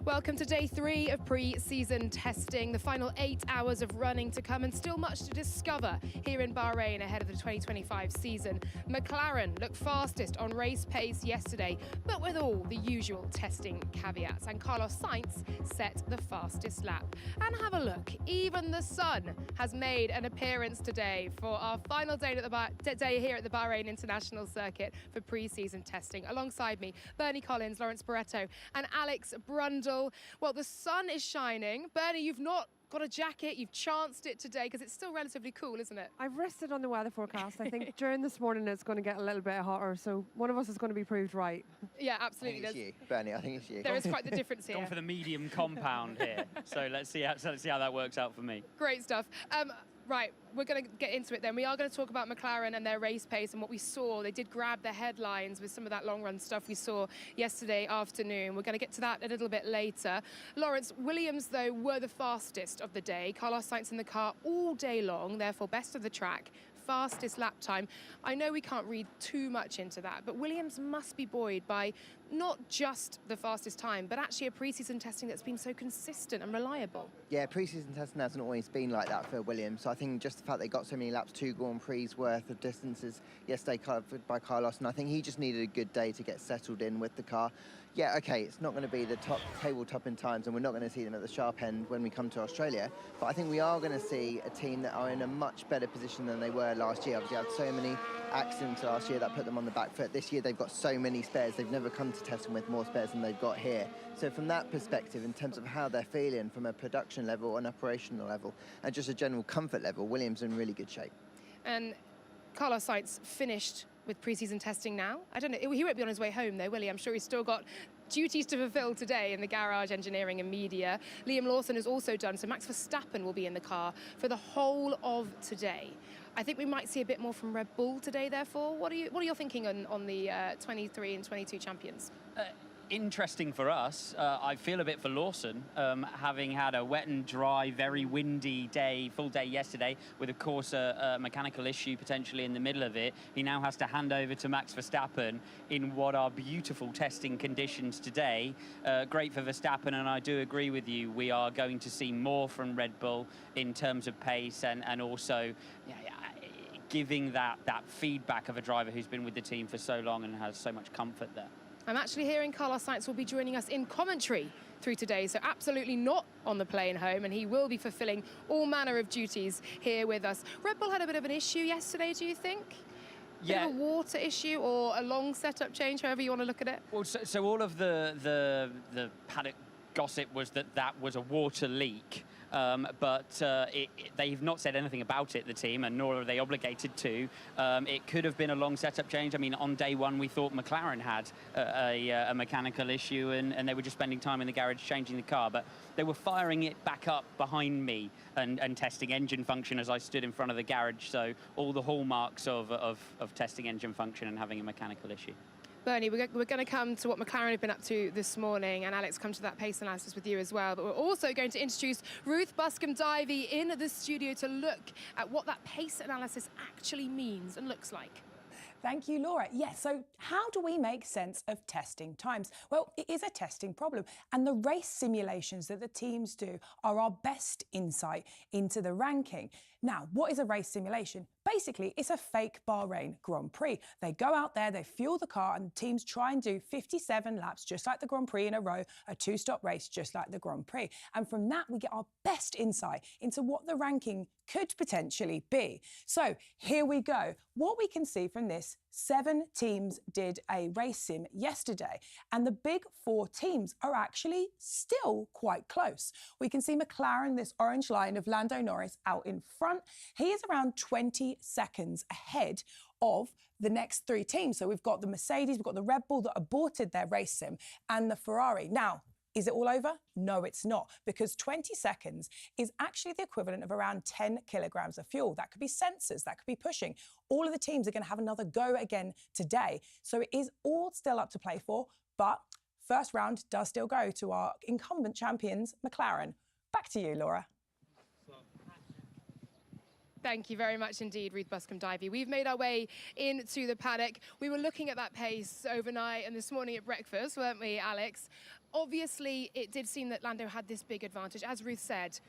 Welcome to day 3 of pre-season testing, the final 8 hours of running to come and still much to discover here in Bahrain ahead of the 2025 season. McLaren looked fastest on race pace yesterday, but with all the usual testing caveats, and Carlos Sainz set the fastest lap. And have a look, even the sun has made an appearance today for our final day here at the Bahrain International Circuit for pre-season testing. Alongside me, Bernie Collins, Lawrence Barretto and Alex Brundle. Well, the sun is shining. Bernie, you've not got a jacket, you've chanced it today because it's still relatively cool, isn't it? I've rested on the weather forecast. I think during this morning it's going to get a little bit hotter, so one of us is going to be proved right. Yeah, absolutely. I think it's you, Bernie. I think it's you. There is quite the difference here. Gone for the medium compound here. So let's see how that works out for me. Great stuff. Right, we're going to get into it then. We are going to talk about McLaren and their race pace and what we saw. They did grab the headlines with some of that long-run stuff we saw yesterday afternoon. We're going to get to that a little bit later. Lawrence, Williams, though, were the fastest of the day. Carlos Sainz in the car all day long, therefore best of the track, fastest lap time. I know we can't read too much into that, but Williams must be buoyed by not just the fastest time, but actually a pre-season testing that's been so consistent and reliable. Yeah, pre-season testing hasn't always been like that for Williams. So I think just the fact they got so many laps, 2 Grand Prix worth of distances yesterday covered by Carlos, and I think he just needed a good day to get settled in with the car. Yeah, okay, it's not going to be the tabletop in times, and we're not going to see them at the sharp end when we come to Australia, but I think we are going to see a team that are in a much better position than they were last year. Obviously, had so many accidents last year that put them on the back foot. This year they've got so many spares. They've never come to testing with more spares than they've got here. So from that perspective, in terms of how they're feeling from a production level, an operational level, and just a general comfort level, Williams are in really good shape. And Carlos Sainz finished with pre-season testing now. I don't know, he won't be on his way home though, will he? I'm sure he's still got duties to fulfill today in the garage, engineering and media. Liam Lawson is also done, so Max Verstappen will be in the car for the whole of today. I think we might see a bit more from Red Bull today, therefore. What are you thinking on the 23 and 22 champions? Interesting for us. I feel a bit for Lawson, having had a wet and dry, very windy day, full day yesterday, with of course a mechanical issue potentially in the middle of it. He now has to hand over to Max Verstappen in what are beautiful testing conditions today. Great for Verstappen, and I do agree with you. We are going to see more from Red Bull in terms of pace and also giving that feedback of a driver who's been with the team for so long and has so much comfort there. I'm actually hearing Carlos Sainz will be joining us in commentary through today, so absolutely not on the plane home, and he will be fulfilling all manner of duties here with us. Red Bull had a bit of an issue yesterday, do you think? Yeah. Bit of a water issue or a long setup change, however you want to look at it? Well, so all of the paddock gossip was that was a water leak. But they've not said anything about it, the team, and nor are they obligated to. It could have been a long setup change. I mean, on day one, we thought McLaren had a mechanical issue, and they were just spending time in the garage changing the car. But they were firing it back up behind me and testing engine function as I stood in front of the garage. So all the hallmarks of testing engine function and having a mechanical issue. Bernie, we're going to come to what McLaren have been up to this morning, and Alex, come to that pace analysis with you as well. But we're also going to introduce Ruth Buscombe-Davey in the studio to look at what that pace analysis actually means and looks like. Thank you, Laura. Yes, so how do we make sense of testing times? Well, it is a testing problem, and the race simulations that the teams do are our best insight into the ranking. Now, what is a race simulation? Basically, it's a fake Bahrain Grand Prix. They go out there, they fuel the car, and teams try and do 57 laps, just like the Grand Prix in a row, a 2-stop race, just like the Grand Prix. And from that, we get our best insight into what the ranking could potentially be. So here we go. What we can see from this, 7 teams did a race sim yesterday, and the big 4 teams are actually still quite close. We can see McLaren, this orange line of Lando Norris, out in front. He is around 20 seconds ahead of the next 3 teams. So we've got the Mercedes, we've got the Red Bull that aborted their race sim, and the Ferrari. Now, is it all over? No, it's not, because 20 seconds is actually the equivalent of around 10 kilograms of fuel. That could be sensors, that could be pushing. All of the teams are going to have another go again today. So it is all still up to play for, but first round does still go to our incumbent champions, McLaren. Back to you, Laura. Thank you very much indeed, Ruth Buscombe-Davey. We've made our way into the paddock. We were looking at that pace overnight and this morning at breakfast, weren't we, Alex? Obviously, it did seem that Lando had this big advantage. As Ruth said,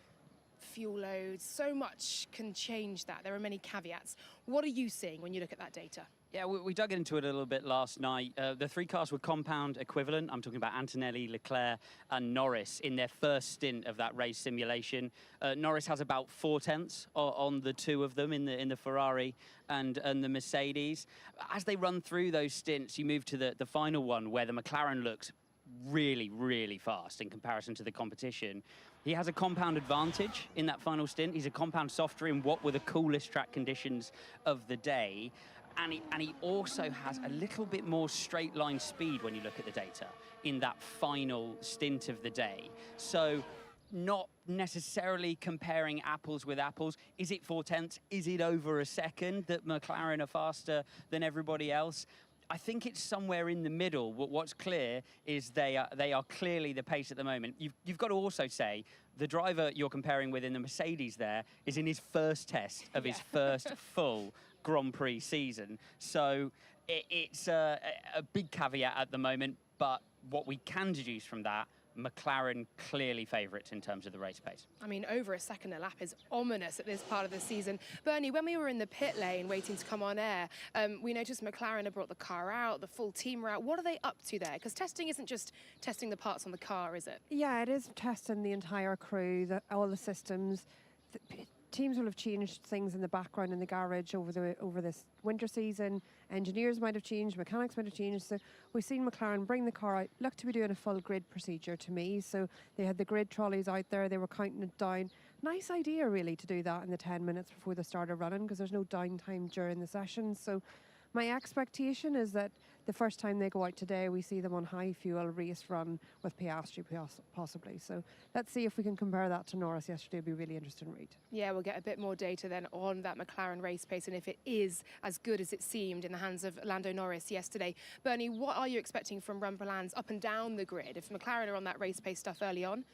fuel loads, so much can change that. There are many caveats. What are you seeing when you look at that data? Yeah, we dug into it a little bit last night. The 3 cars were compound equivalent. I'm talking about Antonelli, Leclerc and Norris in their first stint of that race simulation. Norris has about 4/10 on the 2 of them in the Ferrari and the Mercedes. As they run through those stints, you move to the final one where the McLaren looks really, really fast in comparison to the competition. He has a compound advantage in that final stint. He's a compound softer in what were the coolest track conditions of the day. And he also has a little bit more straight line speed when you look at the data in that final stint of the day. So not necessarily comparing apples with apples. Is it 4/10? Is it over a second that McLaren are faster than everybody else? I think it's somewhere in the middle. What's clear is they are clearly the pace at the moment. You've got to also say the driver you're comparing with in the Mercedes there is in his first test of his first full Grand Prix season. So it's a big caveat at the moment, but what we can deduce from that, McLaren clearly favourites in terms of the race pace. I mean, over a second a lap is ominous at this part of the season. Bernie, when we were in the pit lane waiting to come on air, we noticed McLaren had brought the car out, the full team were out. What are they up to there? Because testing isn't just testing the parts on the car, is it? Yeah, it is testing the entire crew, all the systems. Teams will have changed things in the background in the garage over this winter season. Engineers might have changed, mechanics might have changed. So we've seen McLaren bring the car out, look to be doing a full grid procedure to me. So they had the grid trolleys out there, they were counting it down. Nice idea really to do that in the 10 minutes before they started running, because there's no downtime during the session. So my expectation is that the first time they go out today, we see them on high fuel race run with Piastri possibly. So let's see if we can compare that to Norris yesterday. It'll be really interesting to read. Yeah, we'll get a bit more data then on that McLaren race pace and if it is as good as it seemed in the hands of Lando Norris yesterday. Bernie, what are you expecting from run plans up and down the grid if McLaren are on that race pace stuff early on?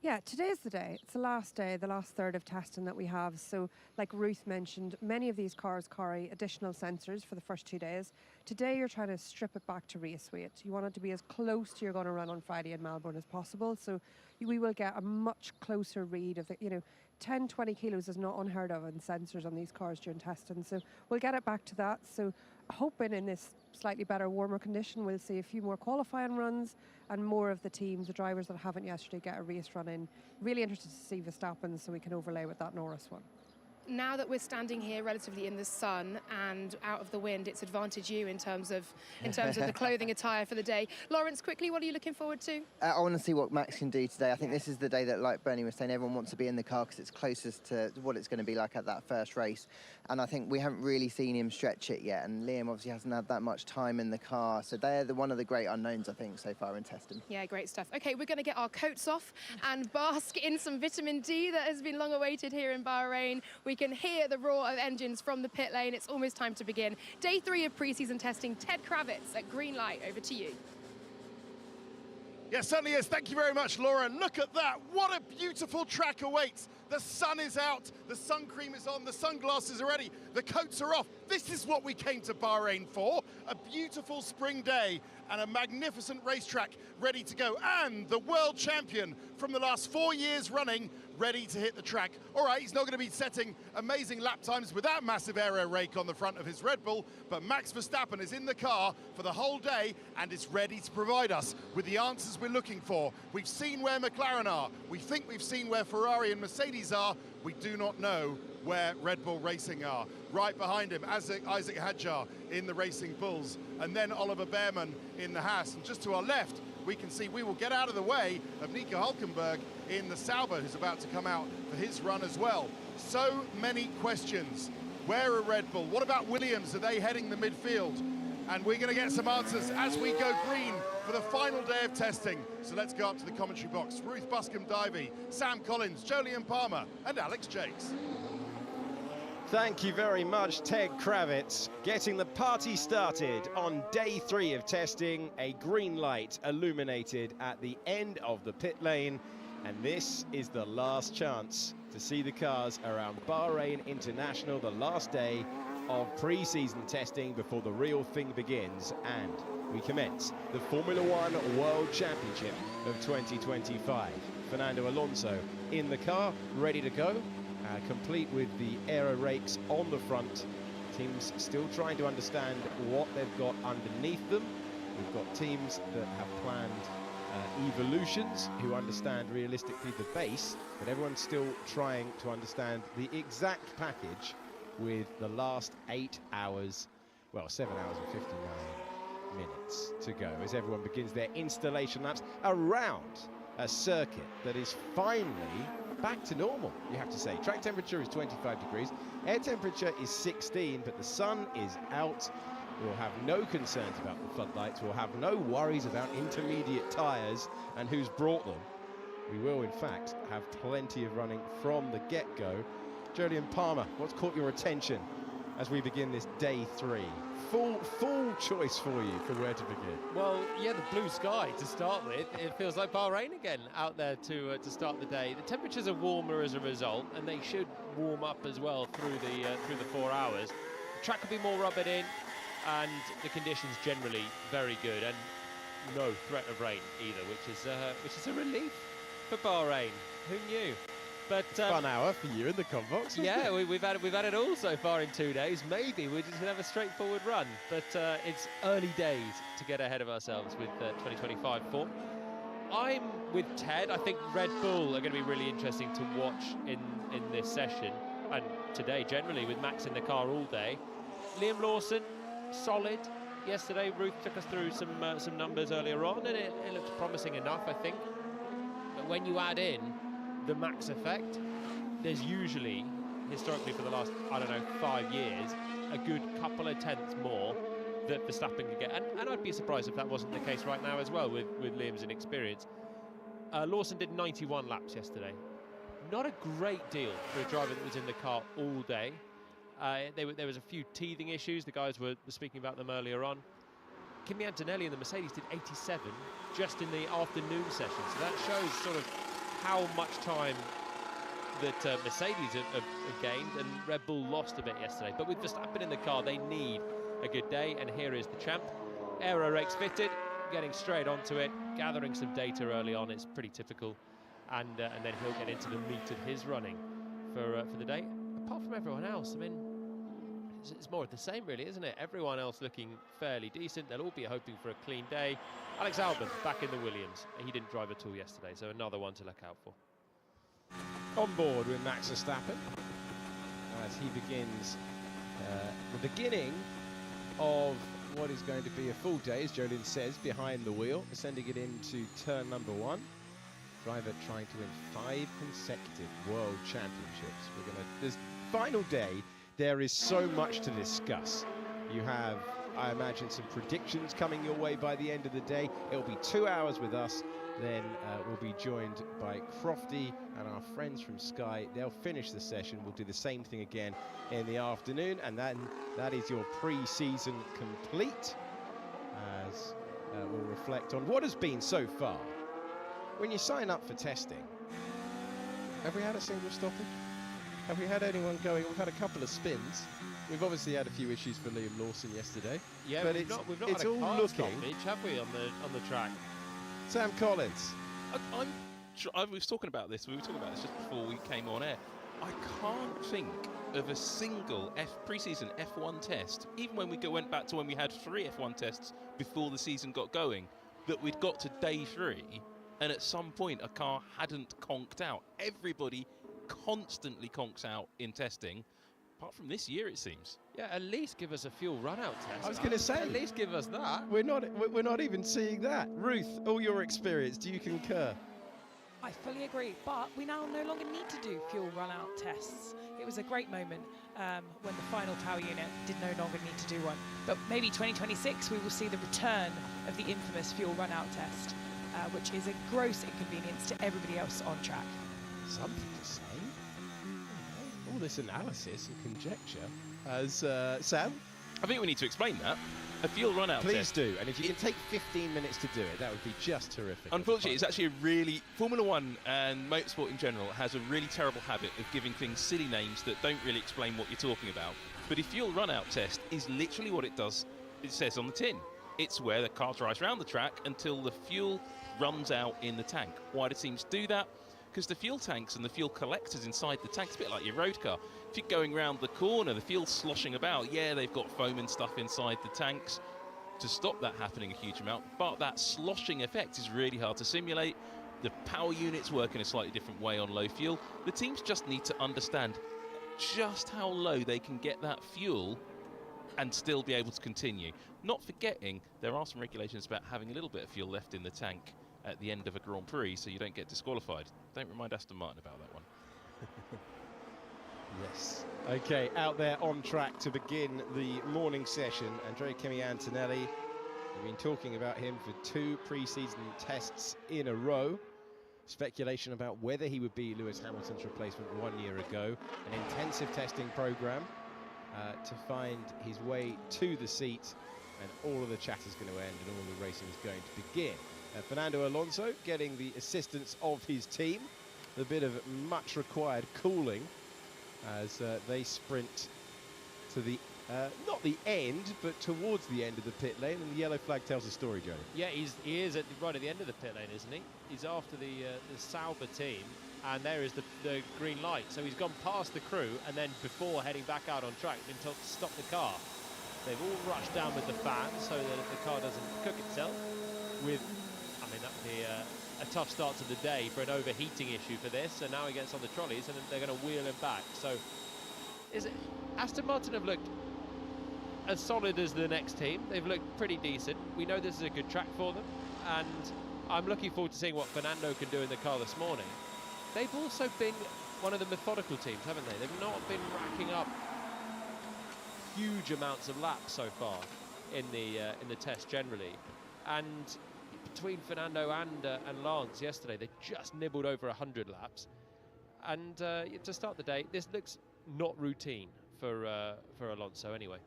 Yeah, today's the day. It's the last day, the last third of testing that we have. So like Ruth mentioned, many of these cars carry additional sensors for the first 2 days. Today you're trying to strip it back to race weight. You want it to be as close to you're going to run on Friday in Melbourne as possible. So we will get a much closer read of the, 10, 20 kilos is not unheard of in sensors on these cars during testing. So we'll get it back to that. So hoping in this slightly better, warmer condition, we'll see a few more qualifying runs and more of the teams, the drivers that haven't yesterday, get a race run in. Really interested to see Verstappen so we can overlay with that Norris one. Now that we're standing here relatively in the sun and out of the wind, it's advantage you in terms of the clothing attire for the day. Lawrence, quickly, what are you looking forward to? I want to see what Max can do today. I think this is the day that, like Bernie was saying, everyone wants to be in the car because it's closest to what it's going to be like at that first race. And I think we haven't really seen him stretch it yet. And Liam obviously hasn't had that much time in the car. So they're one of the great unknowns, I think, so far in testing. Yeah, great stuff. OK, we're going to get our coats off and bask in some vitamin D that has been long awaited here in Bahrain. We can hear the roar of engines from the pit lane. It's almost time to begin. Day 3 of pre-season testing. Ted Kravitz at green light. Over to you. Yes, certainly is. Thank you very much, Laura. Look at that. What a beautiful track awaits. The sun is out, the sun cream is on, the sunglasses are ready, the coats are off. This is what we came to Bahrain for. A beautiful spring day and a magnificent racetrack ready to go. And the world champion from the last 4 years running ready to hit the track. All right, he's not going to be setting amazing lap times with that massive aero rake on the front of his Red Bull, but Max Verstappen is in the car for the whole day and is ready to provide us with the answers we're looking for. We've seen where McLaren are. We think we've seen where Ferrari and Mercedes are. We do not know where Red Bull Racing are. Right behind him, Isaac Hadjar in the Racing Bulls, and then Oliver Behrman in the Haas. And just to our left, we can see we will get out of the way of Nico Hülkenberg in the Saba, who's about to come out for his run as well. So many questions. Where are Red Bull? What about Williams? Are they heading the midfield? And we're going to get some answers as we go green for the final day of testing. So let's go up to the commentary box. Ruth Buscombe-Divey, Sam Collins, Jolyon Palmer and Alex Jakes. Thank you very much, Ted Kravitz. Getting the party started on day 3 of testing. A green light illuminated at the end of the pit lane. And this is the last chance to see the cars around Bahrain International, the last day of pre-season testing before the real thing begins, and we commence the Formula One World Championship of 2025. Fernando Alonso in the car, ready to go, complete with the aero rakes on the front. Teams still trying to understand what they've got underneath them. We've got teams that have planned evolutions, who understand realistically the base, but everyone's still trying to understand the exact package with the last 8 hours, well, 7 hours and 59 minutes to go as everyone begins their installation laps around a circuit that is finally back to normal, you have to say. Track temperature is 25 degrees, air temperature is 16, but the sun is out. We'll have no concerns about the floodlights. We'll have no worries about intermediate tyres and who's brought them. We will, in fact, have plenty of running from the get-go. Jolyon Palmer, what's caught your attention as we begin this day 3? Full choice for you for where to begin. Well, yeah, the blue sky to start with. It feels like Bahrain again out there to start the day. The temperatures are warmer as a result, and they should warm up as well through the 4 hours. The track will be more rubbered in, and the conditions generally very good, and no threat of rain either, which is a relief for Bahrain. Who knew? But fun hour for you in the Convox. Yeah, we've had it all so far in 2 days. Maybe we're just gonna have a straightforward run, but it's early days to get ahead of ourselves with 2025 form. I'm with Ted. I think Red Bull are going to be really interesting to watch in this session, and today generally with Max in the car all day. Liam Lawson, solid. Yesterday, Ruth took us through some numbers earlier on, and it looks promising enough, I think. But when you add in the Max effect, there's usually, historically for the last, 5 years, a good couple of tenths more that Verstappen can get. And I'd be surprised if that wasn't the case right now as well with Liam's inexperience. Lawson did 91 laps yesterday. Not a great deal for a driver that was in the car all day. There was a few teething issues. The guys were speaking about them earlier on. Kimi Antonelli and the Mercedes did 87 just in the afternoon session. So that shows sort of how much time that Mercedes have gained, and Red Bull lost a bit yesterday. But with Verstappen in the car, they need a good day, and here is the champ. Aero rakes fitted, getting straight onto it, gathering some data early on. It's pretty typical, and then he'll get into the meat of his running for the day. Apart from everyone else, I mean, it's more of the same really, isn't it? Everyone else looking fairly decent. They'll all be hoping for a clean day. Alex Albon back in the Williams. He didn't drive at all yesterday, so another one to look out for. On board with Max Verstappen as he begins the beginning of what is going to be a full day, as Jolyon says, behind the wheel, sending it into turn number 1. Driver trying to win 5 consecutive World Championships. This final day, there is so much to discuss. You have, I imagine, some predictions coming your way by the end of the day. It'll be 2 hours with us. Then we'll be joined by Crofty and our friends from Sky. They'll finish the session. We'll do the same thing again in the afternoon. And then that is your pre-season complete, as we'll reflect on what has been so far. When you sign up for testing, have we had a single stoppage? Have we had anyone going? We've had a couple of spins. We've obviously had a few issues for Liam Lawson yesterday. Yeah, but we've not it's had a all car looking. stoppage, have we, on the track? Sam Collins. I was talking about this. We were talking about this just before we came on air. I can't think of a single pre-season F1 test, even when we went back to when we had 3 F1 tests before the season got going, that we'd got to day 3, and at some point a car hadn't conked out. Everybody constantly conks out in testing, apart from this year, it seems. Yeah, at least give us a fuel run-out test. I was going to say, at least give us that. We're not even seeing that. Ruth, all your experience, do you concur? I fully agree, but we now no longer need to do fuel run-out tests. It was a great moment when the final tower unit did no longer need to do one. But maybe 2026 we will see the return of the infamous fuel run-out test, which is a gross inconvenience to everybody else on track. Something to say. All this analysis and conjecture. As Sam? I think we need to explain that. A fuel run-out Please test. do, and if you can take 15 minutes to do it, that would be just terrific. Unfortunately, it's actually a really... Formula One and motorsport in general has a really terrible habit of giving things silly names that don't really explain what you're talking about. But a fuel run-out test is literally what it does. It says on the tin. It's where the car drives around the track until the fuel runs out in the tank. Why do teams do that? Because the fuel tanks and the fuel collectors inside the tanks, a bit like your road car. If you're going around the corner, the fuel's sloshing about. Yeah, they've got foam and stuff inside the tanks to stop that happening a huge amount. But that sloshing effect is really hard to simulate. The power units work in a slightly different way on low fuel. The teams just need to understand just how low they can get that fuel and still be able to continue. Not forgetting, there are some regulations about having a little bit of fuel left in the tank at the end of a Grand Prix so you don't get disqualified. Don't remind Aston Martin about that one. Yes. Okay, out there on track to begin the morning session. Andrea Antonelli, we've been talking about him for 2 pre-season tests in a row. Speculation about whether he would be Lewis Hamilton's replacement 1 year ago. An intensive testing program to find his way to the seat, and all of the chat is going to end and all the racing is going to begin. Fernando Alonso getting the assistance of his team, a bit of much required cooling as they sprint to the not the end, but towards the end of the pit lane, and the yellow flag tells a story, Johnny. Yeah, he is right at the end of the pit lane, isn't he? He's after the Saba team, and there is the green light. So he's gone past the crew, and then before heading back out on track, been told to stop the car. They've all rushed down with the fans so that the car doesn't cook itself. I mean, that would be a tough start to the day for an overheating issue for this. And now he gets on the trolleys, and they're going to wheel him back. So, Aston Martin have looked as solid as the next team. They've looked pretty decent. We know this is a good track for them, and I'm looking forward to seeing what Fernando can do in the car this morning. They've also been one of the methodical teams, haven't they? They've not been racking up huge amounts of laps so far in the test generally, and between Fernando and Lance yesterday, they just nibbled over 100 laps. And to start the day, this looks not routine for Alonso anyway.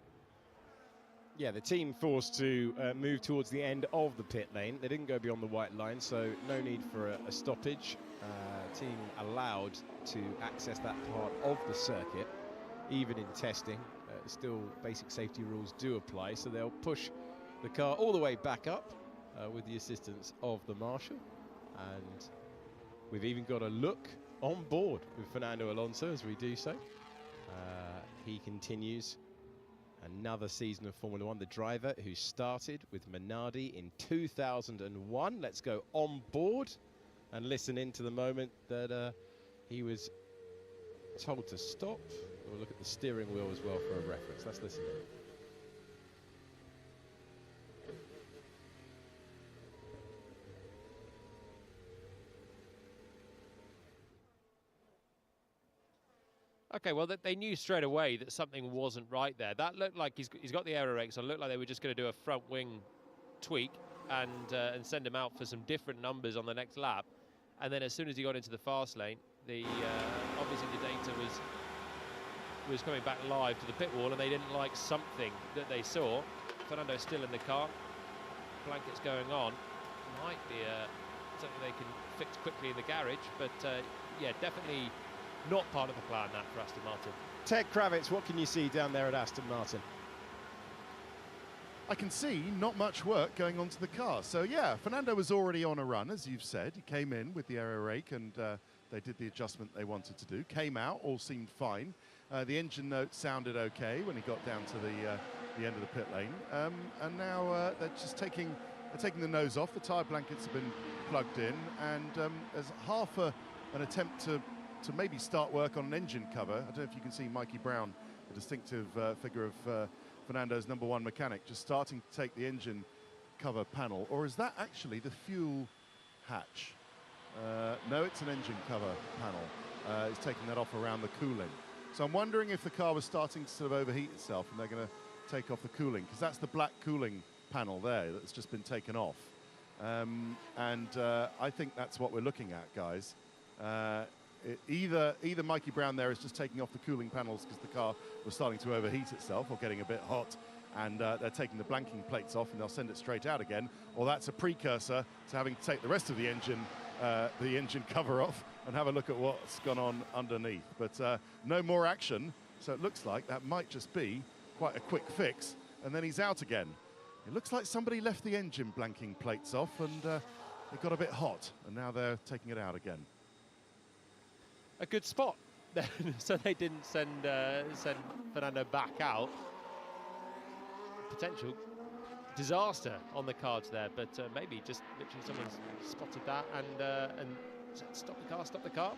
Yeah, the team forced to move towards the end of the pit lane. They didn't go beyond the white line, so no need for a stoppage. Team allowed to access that part of the circuit, even in testing. Still, basic safety rules do apply, so they'll push the car all the way back up with the assistance of the marshal. And we've even got a look on board with Fernando Alonso as we do so. He continues another season of Formula One, the driver who started with Minardi in 2001. Let's go on board and listen into the moment that he was told to stop. We'll look at the steering wheel as well for a reference. Let's listen in. Okay, well, they knew straight away that something wasn't right there. That looked like he's got the aero brakes on. It looked like they were just going to do a front wing tweak and send him out for some different numbers on the next lap. And then as soon as he got into the fast lane, obviously the data was coming back live to the pit wall, and they didn't like something that they saw. Fernando's still in the car. Blankets going on. Might be something they can fix quickly in the garage, but yeah, definitely not part of the plan, that, for Aston Martin. Ted Kravitz, what can you see down there at Aston Martin? I can see not much work going onto the car. So yeah, Fernando was already on a run, as you've said. He came in with the aero rake, and they did the adjustment they wanted to do. Came out, all seemed fine. The engine note sounded okay when he got down to the end of the pit lane. And now they're just taking the nose off. The tyre blankets have been plugged in, and there's half an attempt to maybe start work on an engine cover. I don't know if you can see Mikey Brown, the distinctive figure of Fernando's #1 mechanic, just starting to take the engine cover panel. Or is that actually the fuel hatch? No, it's an engine cover panel. It's taking that off around the cooling. So I'm wondering if the car was starting to sort of overheat itself and they're going to take off the cooling, because that's the black cooling panel there that's just been taken off. I think that's what we're looking at, guys. Either Mikey Brown there is just taking off the cooling panels because the car was starting to overheat itself or getting a bit hot, and they're taking the blanking plates off and they'll send it straight out again, or that's a precursor to having to take the rest of the engine cover off and have a look at what's gone on underneath. But no more action, so it looks like that might just be quite a quick fix, and then he's out again. It looks like somebody left the engine blanking plates off, and it got a bit hot, and now they're taking it out again. A good spot, so they didn't send Fernando back out. Potential disaster on the cards there, but maybe just literally someone's spotted that and said, stop the car.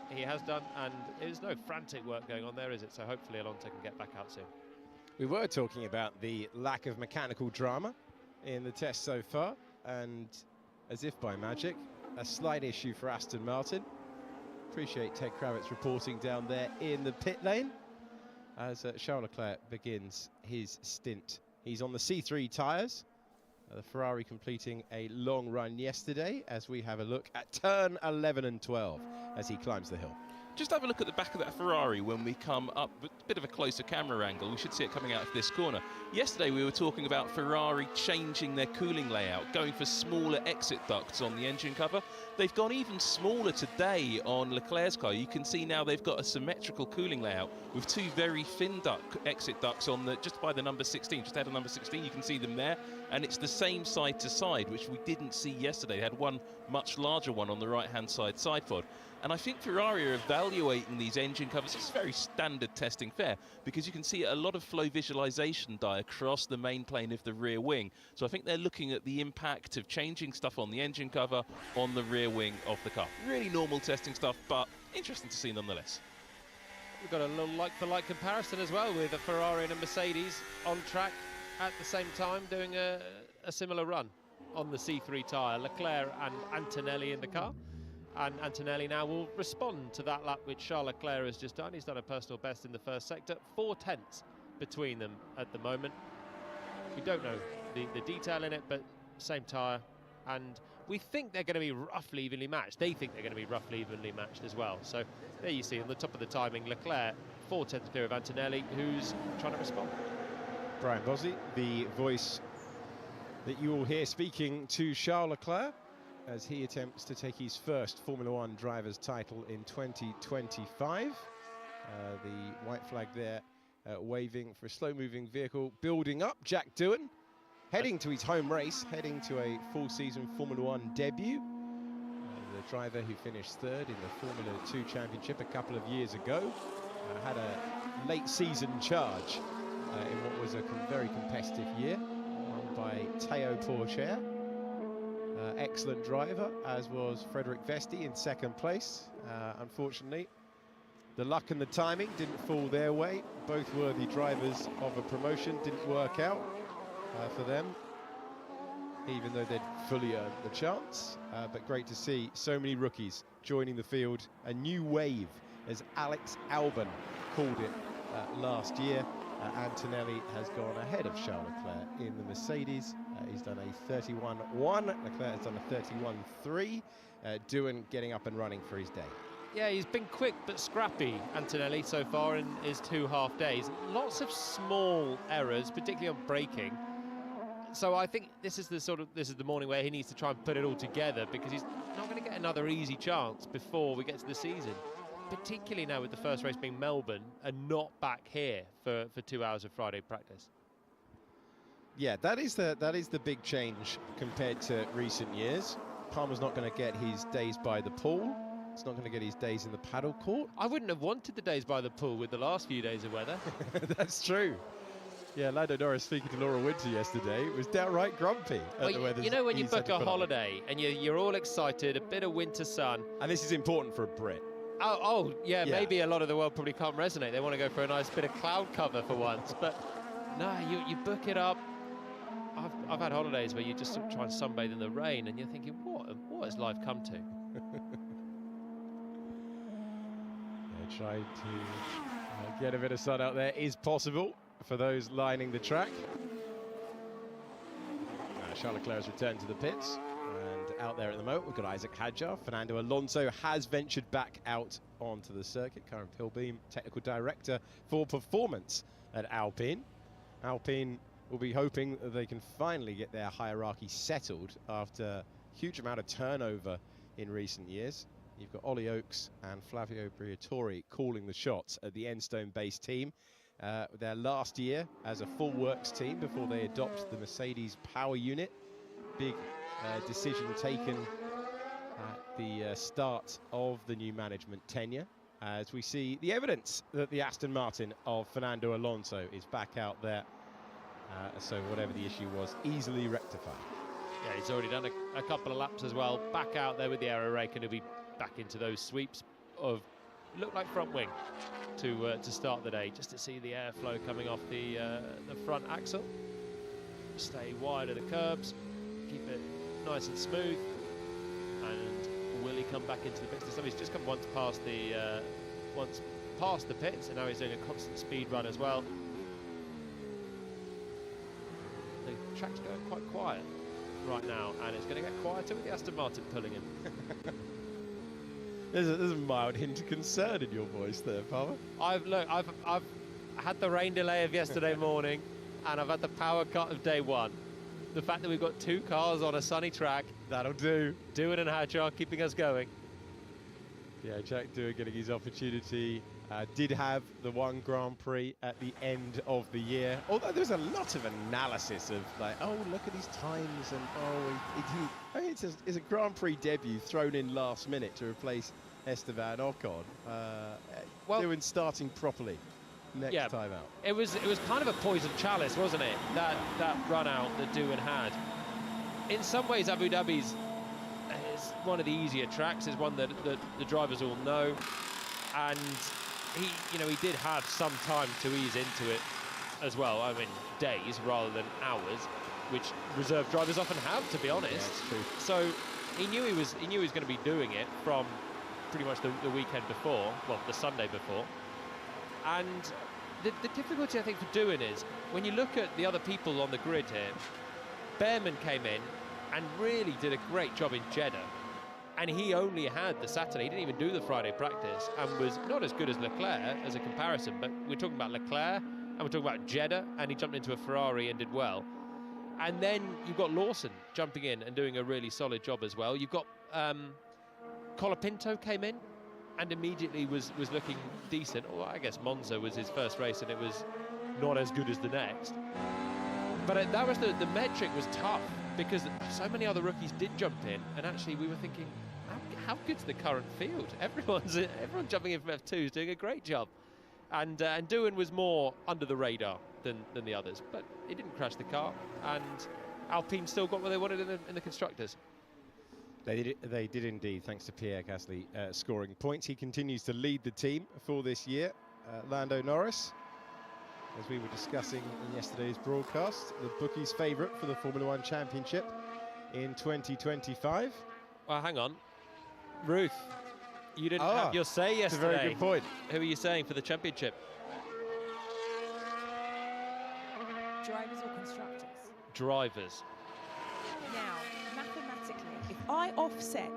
He has done, and there's no frantic work going on there, is it? So hopefully Alonso can get back out soon. We were talking about the lack of mechanical drama in the test so far, and as if by magic, a slight issue for Aston Martin. Appreciate Ted Kravitz reporting down there in the pit lane as Charles Leclerc begins his stint. He's on the C3 tyres. The Ferrari completing a long run yesterday as we have a look at turn 11 and 12 as he climbs the hill. Just have a look at the back of that Ferrari when we come up with a bit of a closer camera angle. We should see it coming out of this corner. Yesterday we were talking about Ferrari changing their cooling layout, going for smaller exit ducts on the engine cover. They've gone even smaller today on Leclerc's car. You can see now they've got a symmetrical cooling layout with two very thin exit ducts on just by the number 16, just ahead of number 16. You can see them there, and it's the same side to side, which we didn't see yesterday. They had one much larger one on the right-hand side pod. And I think Ferrari are evaluating these engine covers. It's very standard testing fare because you can see a lot of flow visualization die across the main plane of the rear wing. So I think they're looking at the impact of changing stuff on the engine cover on the rear wing of the car. Really normal testing stuff, but interesting to see nonetheless. We've got a little like-for-like comparison as well with a Ferrari and a Mercedes on track at the same time doing a similar run on the C3 tyre. Leclerc and Antonelli in the car. And Antonelli now will respond to that lap which Charles Leclerc has just done. He's done a personal best in the first sector, 4/10 between them at the moment. We don't know the detail in it, but same tyre, and we think they're going to be roughly evenly matched. They think they're going to be roughly evenly matched as well. So there you see on the top of the timing, Leclerc 4/10 clear of Antonelli, who's trying to respond. Brian Bosley, the voice that you will hear speaking to Charles Leclerc as he attempts to take his first Formula One driver's title in 2025. The white flag there waving for a slow-moving vehicle, building up. Jack Doohan heading to his home race, heading to a full-season Formula One debut. The driver who finished third in the Formula 2 Championship a couple of years ago had a late-season charge in what was a very competitive year, won by Théo Pourchaire. Excellent driver, as was Frederick Vesti in second place. Unfortunately, the luck and the timing didn't fall their way. Both worthy drivers of a promotion, didn't work out for them, even though they'd fully earned the chance. But great to see so many rookies joining the field. A new wave, as Alex Albon called it last year. Antonelli has gone ahead of Charles Leclerc in the Mercedes. He's done a 31.1. Leclerc has done a 31.3. Doohan getting up and running for his day. Yeah, he's been quick but scrappy, Antonelli, so far in his 2 half days. Lots of small errors, particularly on braking. So I think this is the morning where he needs to try and put it all together, because he's not going to get another easy chance before we get to the season. Particularly now with the first race being Melbourne and not back here for 2 hours of Friday practice. Yeah, that is the big change compared to recent years. Palmer's not going to get his days by the pool. He's not going to get his days in the paddle court. I wouldn't have wanted the days by the pool with the last few days of weather. That's true. Yeah, Lando Norris speaking to Laura Winter yesterday was downright grumpy at the weather. You know when you book a holiday and you're all excited, a bit of winter sun. And this is important for a Brit. Oh, yeah, maybe a lot of the world probably can't resonate. They want to go for a nice bit of cloud cover for once. But no, you book it up. I've had holidays where you just try and sunbathe in the rain and you're thinking, what has life come to? Trying to get a bit of sun out there is possible for those lining the track. Charles Leclerc has returned to the pits, and out there at the moment we've got Isaac Hadjar. Fernando Alonso has ventured back out onto the circuit. Karen Pilbeam, technical director for performance at Alpine. Alpine will be hoping that they can finally get their hierarchy settled after a huge amount of turnover in recent years. You've got Ollie Oakes and Flavio Briatore calling the shots at the Enstone-based team. Their last year as a full works team before they adopt the Mercedes power unit. Big decision taken at the start of the new management tenure, as we see the evidence that the Aston Martin of Fernando Alonso is back out there. So whatever the issue was, easily rectified. Yeah, he's already done a couple of laps as well. Back out there with the aero rake, and he'll be back into those sweeps of look like front wing to start the day, just to see the airflow coming off the front axle. Stay wide of the curbs, keep it nice and smooth. And will he come back into the pits? So he's just come once past the pits, and now he's doing a constant speed run as well. The track's going quite quiet right now, and it's going to get quieter with the Aston Martin pulling him. There's a mild hint of concern in your voice there, Palmer. I've had the rain delay of yesterday morning, and I've had the power cut of day one. The fact that we've got 2 cars on a sunny track, that'll do. Doohan and Hadjar keeping us going. Yeah, Jack Doohan getting his opportunity. Did have the 1 Grand Prix at the end of the year. Although there's a lot of analysis of like, oh, look at his times, and I mean, it's a Grand Prix debut thrown in last minute to replace Esteban Ocon. Well, Doohan starting properly next time out. It was kind of a poison chalice, wasn't it? That run out that Doohan had. In some ways, Abu Dhabi's is one of the easier tracks. Is one that the drivers all know, and he did have some time to ease into it as well. I mean, days rather than hours, which reserve drivers often have, to be honest. Yeah, it's true. So he knew he was going to be doing it from pretty much the weekend before, well, the Sunday before. And the difficulty, I think, for Doohan is when you look at the other people on the grid here. Behrman came in and really did a great job in Jeddah. And he only had the Saturday. He didn't even do the Friday practice, and was not as good as Leclerc as a comparison. But we're talking about Leclerc, and we're talking about Jeddah, and he jumped into a Ferrari and did well. And then you've got Lawson jumping in and doing a really solid job as well. You've got Colapinto came in and immediately was looking decent. Or I guess Monza was his first race, and it was not as good as the next. But that was the metric was tough, because so many other rookies did jump in, and actually we were thinking, how good's the current field? Everyone jumping in from F2 is doing a great job, and Doohan was more under the radar than the others, but he didn't crash the car, and Alpine still got what they wanted in the constructors. They did indeed, thanks to Pierre Gasly scoring points. He continues to lead the team for this year. Lando Norris, as we were discussing in yesterday's broadcast, the bookies' favourite for the Formula One Championship in 2025. Well, hang on. Ruth, you didn't have your say yesterday. That's a very good point. Who are you saying for the championship? Drivers or constructors? Drivers. Now, mathematically, if I offset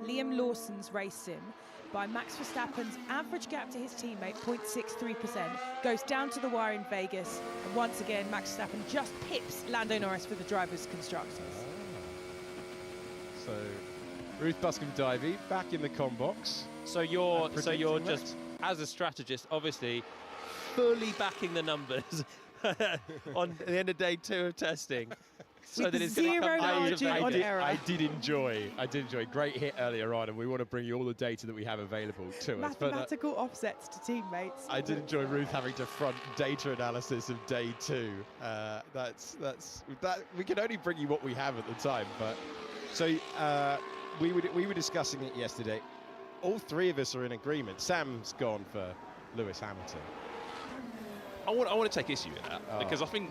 Liam Lawson's race sim by Max Verstappen's average gap to his teammate, 0.63%, goes down to the wire in Vegas, and once again, Max Verstappen just pips Lando Norris for the drivers' constructors. So, Ruth Buscombe-Davey back in the combox. So you're just, as a strategist, obviously, fully backing the numbers on the end of day 2 of testing. So that it's going to come down to error. I did enjoy great hit earlier on, and we want to bring you all the data that we have available to us. Mathematical offsets to teammates. I did enjoy Ruth having to front data analysis of day 2. We can only bring you what we have at the time. But so we were discussing it yesterday. All 3 of us are in agreement. Sam's gone for Lewis Hamilton. I want to take issue with that, because I think...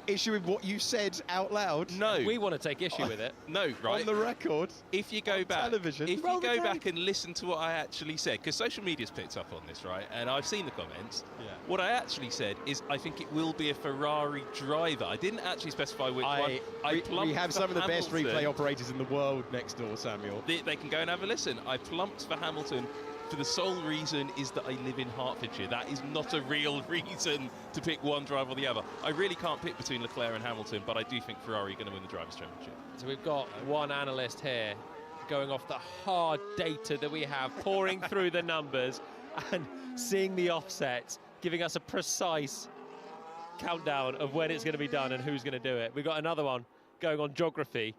issue with what you said out loud? No. We want to take issue with it. No, right? On the record? If you go back... television? If you go back and listen to what I actually said, because social media's picked up on this, right? And I've seen the comments. Yeah. What I actually said is I think it will be a Ferrari driver. I didn't actually specify which one. We have some of the best replay operators in the world next door, Samuel. They can go and have a listen. I plumped for Hamilton for the sole reason is that I live in Hertfordshire. That is not a real reason to pick one driver or the other. I really can't pick between Leclerc and Hamilton, but I do think Ferrari are going to win the Drivers' Championship. So we've got one analyst here going off the hard data that we have, pouring through the numbers and seeing the offsets, giving us a precise countdown of when it's going to be done and who's going to do it. We've got another one going on geography.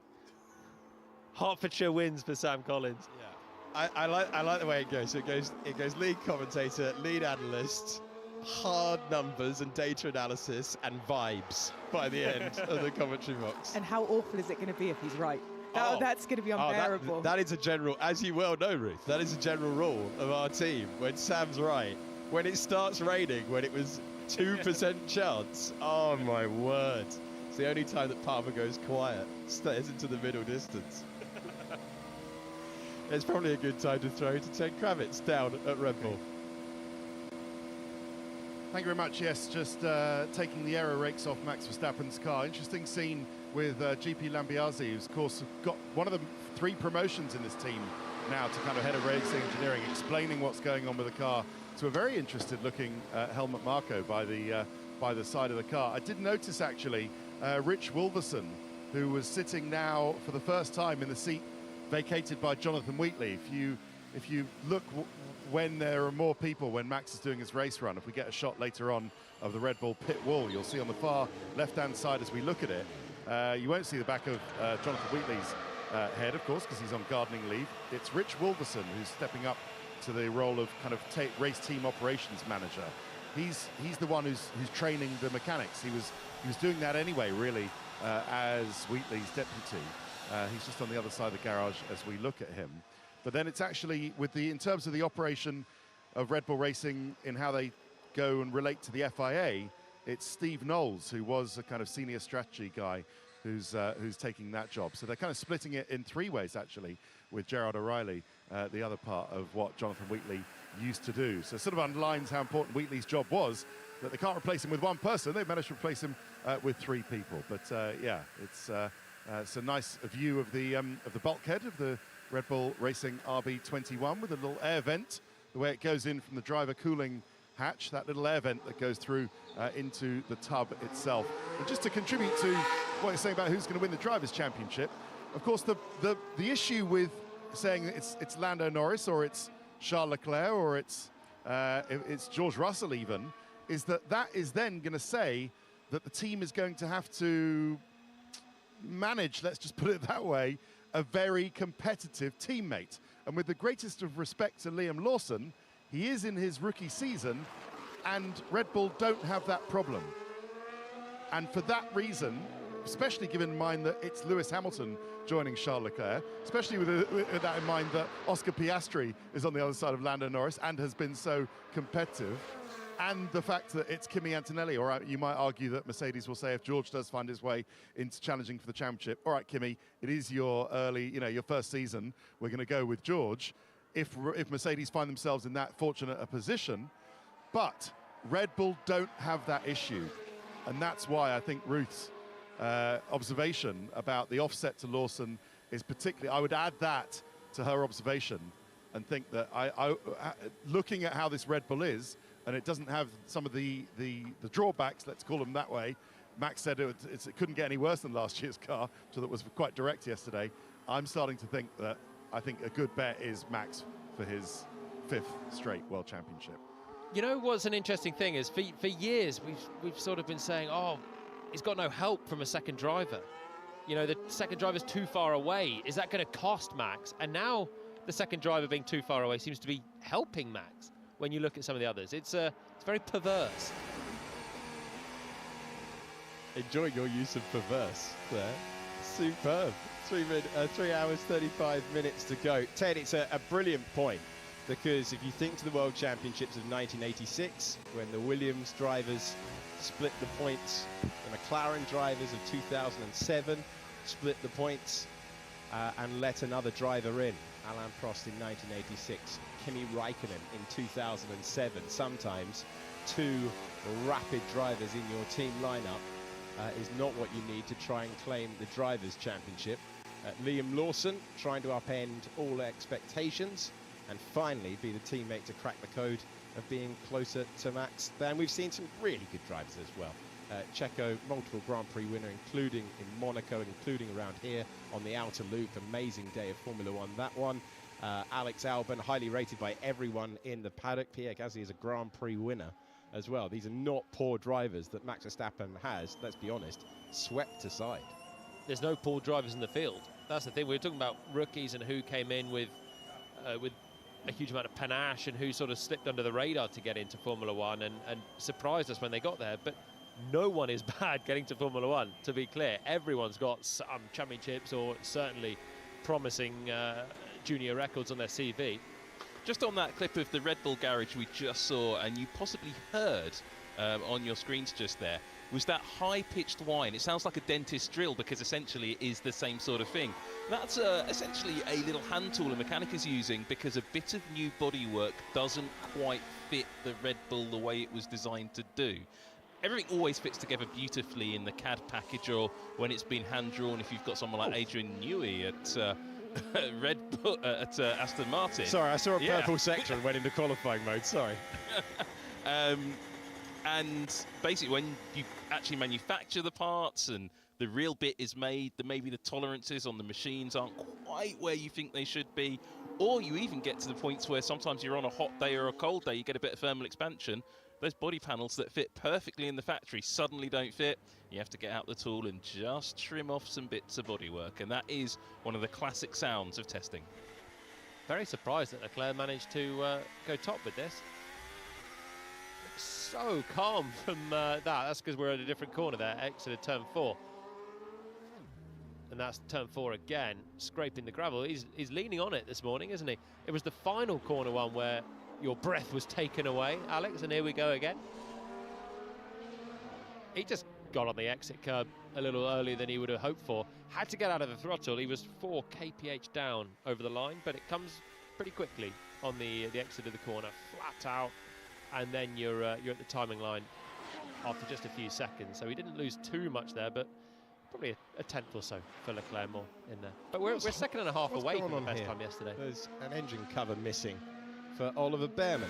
Hertfordshire wins for Sam Collins. Yeah, I like the way it goes. So it goes lead commentator, lead analyst, hard numbers and data analysis, and vibes by the end of the commentary box. And how awful is it going to be if he's right? That's going to be unbearable. That is a general, as you well know, Ruth, that is a general rule of our team. When Sam's right, when it starts raining, when it was 2% chance, oh my word. It's the only time that Palmer goes quiet, stares into the middle distance. It's probably a good time to throw to Ted Kravitz down at Red Bull. Thank you very much. Yes, just taking the aero rakes off Max Verstappen's car. Interesting scene with GP Lambiase, who's of course got one of the 3 promotions in this team now to kind of head of racing engineering, explaining what's going on with the car to a very interested looking Helmut Marko by the side of the car. I did notice actually Rich Wolverson, who was sitting now for the first time in the seat vacated by Jonathan Wheatley. If you look when there are more people, when Max is doing his race run, if we get a shot later on of the Red Bull pit wall, you'll see on the far left-hand side as we look at it, you won't see the back of Jonathan Wheatley's head, of course, because he's on gardening leave. It's Rich Wolverson who's stepping up to the role of kind of race team operations manager. He's the one who's training the mechanics. He was doing that anyway, really, as Wheatley's deputy. He's just on the other side of the garage as we look at him. But then it's actually, in terms of the operation of Red Bull Racing in how they go and relate to the FIA, it's Steve Knowles, who was a kind of senior strategy guy, who's taking that job. So they're kind of splitting it in 3 ways, actually, with Gerard O'Reilly, the other part of what Jonathan Wheatley used to do. So it sort of underlines how important Wheatley's job was, that they can't replace him with one person. They've managed to replace him with 3 people. But yeah, it's a nice view of the bulkhead of the Red Bull Racing RB21 with a little air vent, the way it goes in from the driver cooling hatch, that little air vent that goes through into the tub itself. And just to contribute to what you're saying about who's going to win the Drivers' Championship, of course, the issue with saying that it's Lando Norris or it's Charles Leclerc or it's George Russell even, is that is then going to say that the team is going to have to manage, let's just put it that way, a very competitive teammate. And with the greatest of respect to Liam Lawson, he is in his rookie season, and Red Bull don't have that problem. And for that reason, especially given in mind that it's Lewis Hamilton joining Charles Leclerc, especially with that in mind that Oscar Piastri is on the other side of Lando Norris and has been so competitive, and the fact that it's Kimi Antonelli, or you might argue that Mercedes will say if George does find his way into challenging for the championship, all right, Kimi, it is your your first season, we're going to go with George. If Mercedes find themselves in that fortunate a position, but Red Bull don't have that issue. And that's why I think Ruth's observation about the offset to Lawson is particularly, I would add that to her observation and think that looking at how this Red Bull is, and it doesn't have some of the drawbacks, let's call them that way. Max said it couldn't get any worse than last year's car, so that was quite direct yesterday. I'm starting to think that I think a good bet is Max for his 5th straight World Championship. You know what's an interesting thing is for years we've sort of been saying, oh, he's got no help from a second driver. You know, the second driver's too far away. Is that going to cost Max? And now the second driver being too far away seems to be helping Max when you look at some of the others. It's very perverse. Enjoy your use of perverse there. Superb. 3 hours, 35 minutes to go. Ted, it's a brilliant point, because if you think to the World Championships of 1986, when the Williams drivers split the points, the McLaren drivers of 2007 split the points and let another driver in, Alain Prost in 1986, Kimi Raikkonen in 2007. Sometimes 2 rapid drivers in your team lineup is not what you need to try and claim the Drivers' Championship. Liam Lawson trying to upend all expectations and finally be the teammate to crack the code of being closer to Max. Then we've seen some really good drivers as well. Checo, multiple Grand Prix winner, including in Monaco, including around here on the outer loop. Amazing day of Formula One, that one. Alex Albon, highly rated by everyone in the paddock. Pierre Gasly is a Grand Prix winner as well. These are not poor drivers that Max Verstappen has, let's be honest, swept aside. There's no poor drivers in the field. That's the thing. We were talking about rookies and who came in with a huge amount of panache and who sort of slipped under the radar to get into Formula One and surprised us when they got there. But no one is bad getting to Formula One, to be clear. Everyone's got some championships or certainly promising junior records on their CV. Just on that clip of the Red Bull garage we just saw, and you possibly heard on your screens just there, was that high-pitched whine. It sounds like a dentist's drill because essentially it is the same sort of thing. That's essentially a little hand tool a mechanic is using because a bit of new bodywork doesn't quite fit the Red Bull the way it was designed to do. Everything always fits together beautifully in the CAD package or when it's been hand-drawn if you've got someone like Adrian Newey at Red Bull, at Aston Martin. Sorry, I saw a purple sector and went into qualifying mode, sorry. And basically when you actually manufacture the parts and the real bit is made, maybe the tolerances on the machines aren't quite where you think they should be, or you even get to the points where sometimes you're on a hot day or a cold day, you get a bit of thermal expansion. Those body panels that fit perfectly in the factory suddenly don't fit. You have to get out the tool and just trim off some bits of bodywork, and that is one of the classic sounds of testing. Very surprised that Leclerc managed to go top with this. So calm from that. That's because we're at a different corner there, exit of turn 4. And that's turn 4 again, scraping the gravel. He's leaning on it this morning, isn't he? It was the final corner one where your breath was taken away, Alex, and here we go again. He just got on the exit curb a little earlier than he would have hoped for. Had to get out of the throttle. He was 4 kph down over the line, but it comes pretty quickly on the exit of the corner, flat out, and then you're at the timing line after just a few seconds. So he didn't lose too much there, but probably a tenth or so for Leclerc more in there. But we're a second and a half away from the best time yesterday. There's an engine cover missing for Oliver Behrman.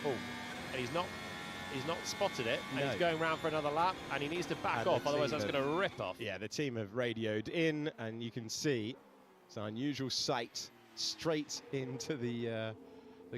Oh, and he's not spotted it, and he's going round for another lap, and he needs to back off, otherwise that's going to rip off. Yeah, the team have radioed in, and you can see it's an unusual sight straight into the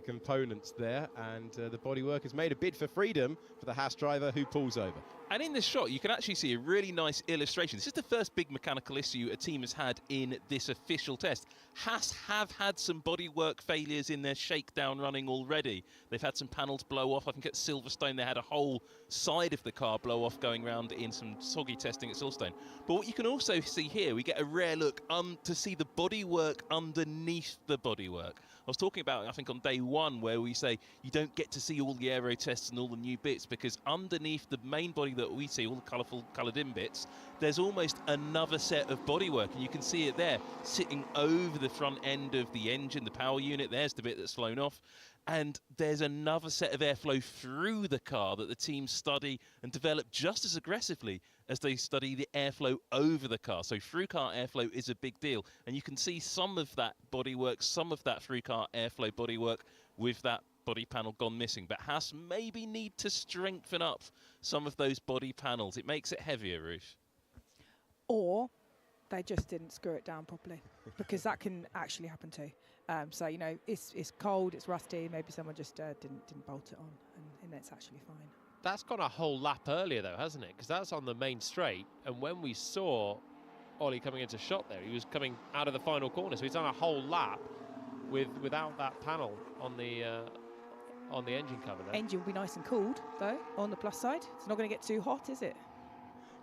components there, and the bodywork has made a bid for freedom for the Haas driver who pulls over. And in this shot, you can actually see a really nice illustration. This is the first big mechanical issue a team has had in this official test. Haas have had some bodywork failures in their shakedown running already. They've had some panels blow off. I think at Silverstone they had a whole side of the car blow off going around in some soggy testing at Silverstone. But what you can also see here, we get a rare look to see the bodywork underneath the bodywork. I was talking about, I think, on day 1, where we say you don't get to see all the aero tests and all the new bits because underneath the main body that we see, all the colourful coloured-in bits, there's almost another set of bodywork, and you can see it there, sitting over the front end of the engine, the power unit. There's the bit that's flown off. And there's another set of airflow through the car that the team study and develop just as aggressively as they study the airflow over the car. So through-car airflow is a big deal. And you can see some of that bodywork, some of that through-car airflow bodywork with that body panel gone missing. But Haas maybe need to strengthen up some of those body panels. It makes it heavier, Ruth. Or they just didn't screw it down properly, because that can actually happen too. So, you know, it's cold, it's rusty, maybe someone just didn't bolt it on, and it's actually fine. That's gone a whole lap earlier though, hasn't it? Because that's on the main straight, and when we saw Ollie coming into shot there, he was coming out of the final corner, so he's done a whole lap without that panel on the engine cover there. Engine will be nice and cooled though, on the plus side. It's not going to get too hot, is it?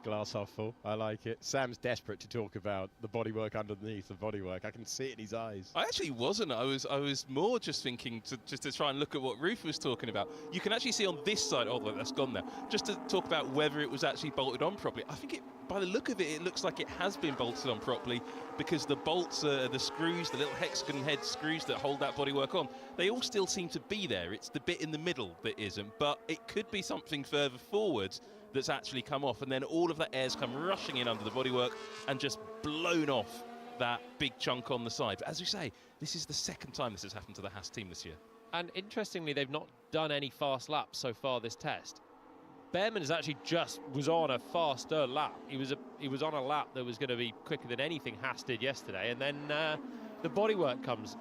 Glass half full. I like it. Sam's desperate to talk about the bodywork underneath the bodywork. I can see it in his eyes. I actually wasn't. I was more just thinking to try and look at what Ruth was talking about. You can actually see on this side, oh, that's gone now, just to talk about whether it was actually bolted on properly. I think by the look of it, it looks like it has been bolted on properly, because the bolts, the screws, the little hexagon head screws that hold that bodywork on, they all still seem to be there. It's the bit in the middle that isn't, but it could be something further forward that's actually come off, and then all of that air's come rushing in under the bodywork and just blown off that big chunk on the side. But as we say, this is the second time this has happened to the Haas team this year. And interestingly, they've not done any fast laps so far this test. Behrman actually was on a faster lap. He was on a lap that was going to be quicker than anything Haas did yesterday, and then the bodywork comes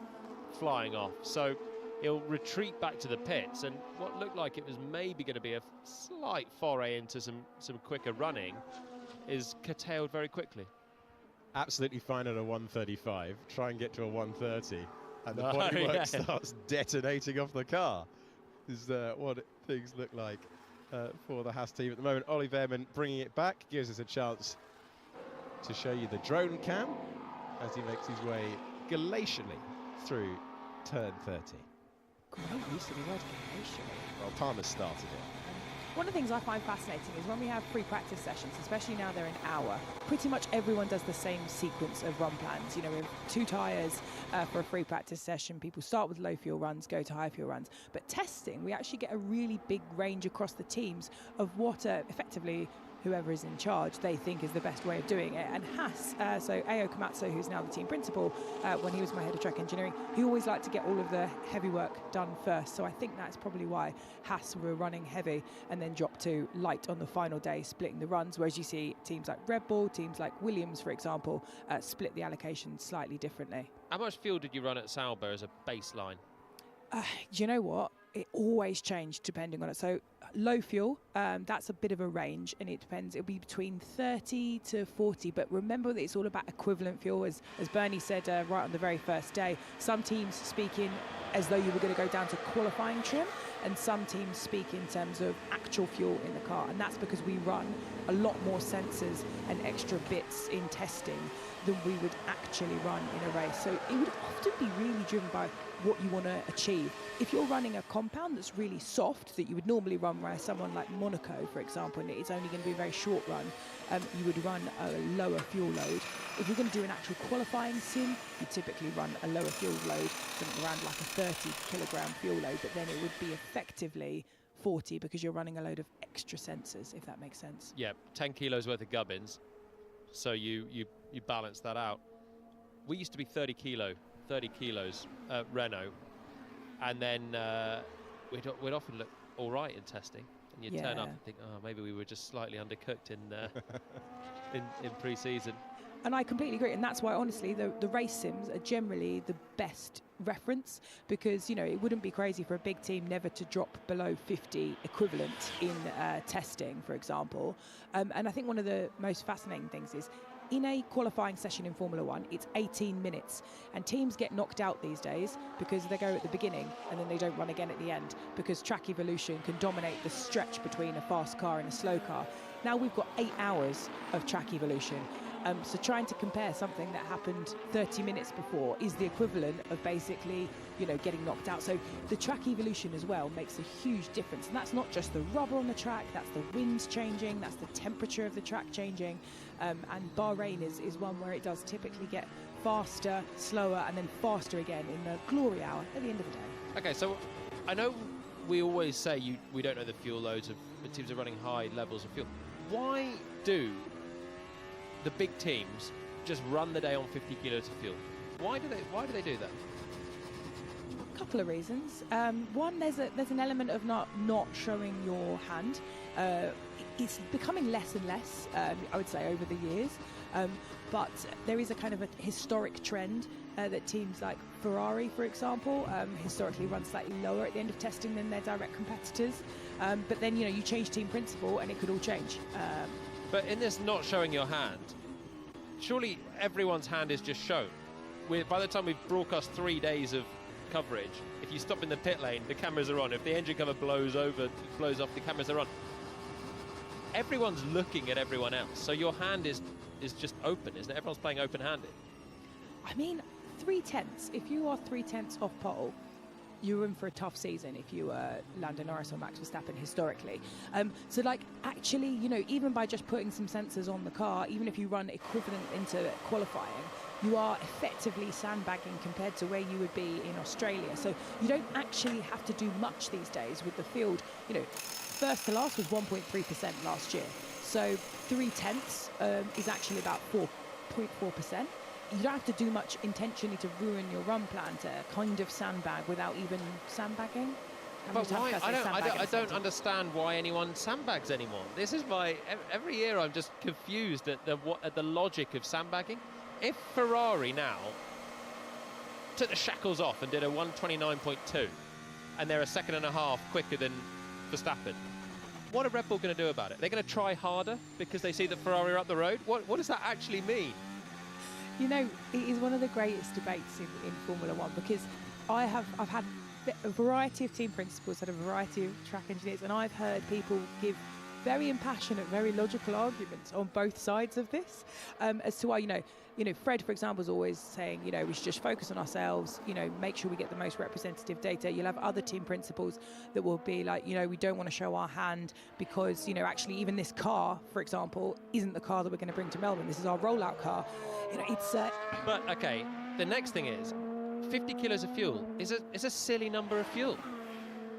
flying off. So he'll retreat back to the pits, and what looked like it was maybe going to be a slight foray into some quicker running is curtailed very quickly. Absolutely fine at a 135. Try and get to a 130, and the bodywork starts detonating off the car. Is what things look like for the Haas team at the moment. Ollie Behrman bringing it back, gives us a chance to show you the drone cam as he makes his way glacially through turn 30. Great use of the word glacially. Well, Palmer started it. One of the things I find fascinating is when we have free practice sessions, especially now they're an hour, pretty much everyone does the same sequence of run plans. You know, we have 2 tyres for a free practice session. People start with low fuel runs, go to high fuel runs. But testing, we actually get a really big range across the teams of what effectively whoever is in charge they think is the best way of doing it. And Haas, so Ao Komatsu, who's now the team principal, when he was my head of track engineering, he always liked to get all of the heavy work done first. So I think that's probably why Haas were running heavy and then dropped to light on the final day, splitting the runs, whereas you see teams like Red Bull, teams like Williams, for example, split the allocation slightly differently. How much fuel did you run at Saba as a baseline? Do you know what? It always changed depending on it. So low fuel, that's a bit of a range, and it depends. It'll be between 30 to 40, but remember that it's all about equivalent fuel. As Bernie said right on the very first day, some teams speak in as though you were going to go down to qualifying trim, and some teams speak in terms of actual fuel in the car, and that's because we run a lot more sensors and extra bits in testing than we would actually run in a race. So it would often be really driven by what you want to achieve. If you're running a compound that's really soft that you would normally run where someone like Monaco, for example, and it's only going to be a very short run, you would run a lower fuel load. If you're going to do an actual qualifying sim, you typically run a lower fuel load, something around like a 30 kilogram fuel load, but then it would be effectively 40 because you're running a load of extra sensors, if that makes sense. Yeah, 10 kilos worth of gubbins, so you balance that out. We used to be 30 kilos Renault, and then we'd often look all right in testing, and you'd turn up and think, oh, maybe we were just slightly undercooked in pre-season. And I completely agree, and that's why, honestly, the race sims are generally the best reference, because, you know, it wouldn't be crazy for a big team never to drop below 50 equivalent in testing, for example. And I think one of the most fascinating things is, in a qualifying session in Formula One, it's 18 minutes. And teams get knocked out these days because they go at the beginning and then they don't run again at the end, because track evolution can dominate the stretch between a fast car and a slow car. Now we've got 8 hours of track evolution. So trying to compare something that happened 30 minutes before is the equivalent of basically, you know, getting knocked out. So the track evolution as well makes a huge difference. And that's not just the rubber on the track, that's the winds changing, that's the temperature of the track changing. And Bahrain is one where it does typically get faster, slower, and then faster again in the glory hour at the end of the day. Okay, so I know we always say we don't know the fuel loads of the teams are running high levels of fuel. Why do the big teams just run the day on 50 kilos of fuel? Why do they do that? A couple of reasons. One, there's an element of not showing your hand. It's becoming less and less, I would say, over the years. But there is a kind of a historic trend that teams like Ferrari, for example, historically run slightly lower at the end of testing than their direct competitors. But then, you know, you change team principle and it could all change. But in this not showing your hand, surely everyone's hand is just shown. By the time we've broadcast 3 days of coverage, if you stop in the pit lane, the cameras are on. If the engine cover blows off, the cameras are on. Everyone's looking at everyone else, so your hand is just open, isn't it? Everyone's playing open-handed. I mean, 3/10. If you are 3/10 off pole, you're in for a tough season if you Lando Norris or Max Verstappen historically. So, like, actually, you know, even by just putting some sensors on the car, even if you run equivalent into qualifying, you are effectively sandbagging compared to where you would be in Australia. So you don't actually have to do much these days with the field. You know, first to last was 1.3% last year. So 3/10 is actually about 4.4%. you don't have to do much intentionally to ruin your run plan to kind of sandbag without even sandbagging. But why? I don't understand why anyone sandbags anymore. This is every year I'm just confused at the logic of sandbagging. If Ferrari now took the shackles off and did a 1:29.2, and they're a second and a half quicker than Verstappen, what are Red Bull going to do about it? They're going to try harder because they see that Ferrari are up the road? What does that actually mean? You know, it is one of the greatest debates in Formula One, because I've had a variety of team principals, had a variety of track engineers, and I've heard people give very impassionate, very logical arguments on both sides of this, as to why, you know, Fred, for example, is always saying, you know, we should just focus on ourselves, you know, make sure we get the most representative data. You'll have other team principals that will be like, you know, we don't want to show our hand because, you know, actually even this car, for example, isn't the car that we're going to bring to Melbourne. This is our rollout car. You know, it's... But, OK, the next thing is 50 kilos of fuel is a silly number of fuel.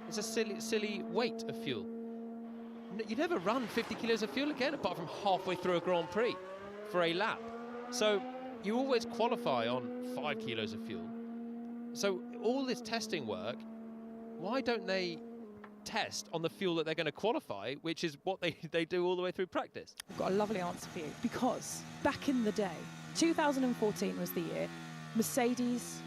It's a silly weight of fuel. You never run 50 kilos of fuel again, apart from halfway through a Grand Prix for a lap. So you always qualify on 5 kilos of fuel. So all this testing work, why don't they test on the fuel that they're going to qualify, which is what they do all the way through practice? I've got a lovely answer for you. Because back in the day, 2014 was the year, Mercedes,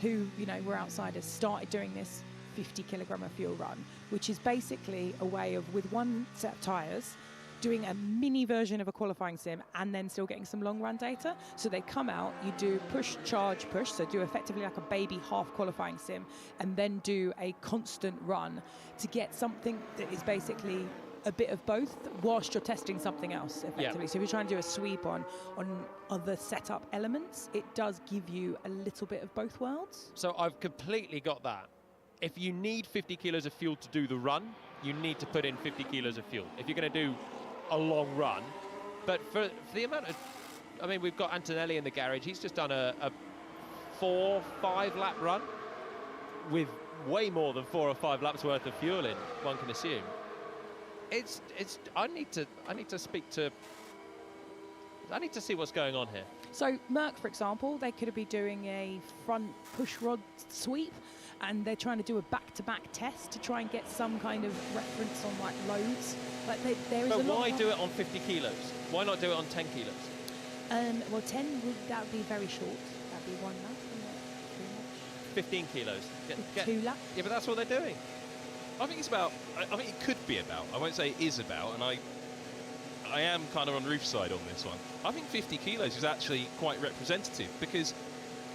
who, you know, were outsiders, started doing this 50 kilogram of fuel run, which is basically a way of, with one set of tyres, doing a mini version of a qualifying sim and then still getting some long run data. So they come out, you do push, charge, push, so do effectively like a baby half qualifying sim, and then do a constant run to get something that is basically a bit of both whilst you're testing something else effectively. So if you're trying to do a sweep on other setup elements, it does give you a little bit of both worlds. So I've completely got that. If you need 50 kilos of fuel to do the run, you need to put in 50 kilos of fuel. If you're going to do a long run, but for the amount of, I mean, we've got Antonelli in the garage. He's just done a 4-5 lap run with way more than 4 or 5 laps worth of fuel in, one can assume. I need to see what's going on here. So Merck, for example, they could be doing a front push rod sweep, and they're trying to do a back-to-back test to try and get some kind of reference on like loads. Like there is. But why do it on 50 kilos? Why not do it on 10 kilos? Well, 10 that would be very short. That'd be 1 lap. 15 kilos. Get 2 laps. Yeah, but that's what they're doing. I think it's about. I think it could be about. I won't say it is about, and I am kind of on Ruth's side on this one. I think 50 kilos is actually quite representative, because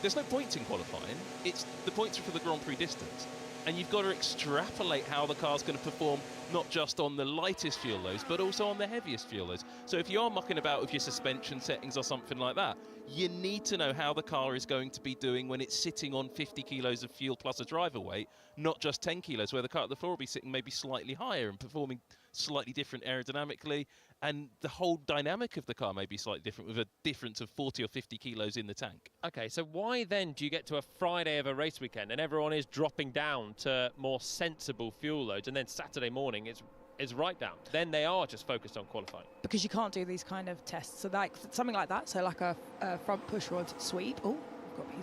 there's no points in qualifying. It's the points are for the Grand Prix distance, and you've got to extrapolate how the car's going to perform, not just on the lightest fuel loads, but also on the heaviest fuel loads. So if you are mucking about with your suspension settings or something like that, you need to know how the car is going to be doing when it's sitting on 50 kilos of fuel plus a driver weight, not just 10 kilos, where the car at the floor will be sitting maybe slightly higher and performing slightly different aerodynamically, and the whole dynamic of the car may be slightly different, with a difference of 40 or 50 kilos in the tank. Okay, so why then do you get to a Friday of a race weekend and everyone is dropping down to more sensible fuel loads, and then Saturday morning it's right down? Then they are just focused on qualifying. Because you can't do these kind of tests. So like something like that, so like a front push rod sweep. Oh, we've got a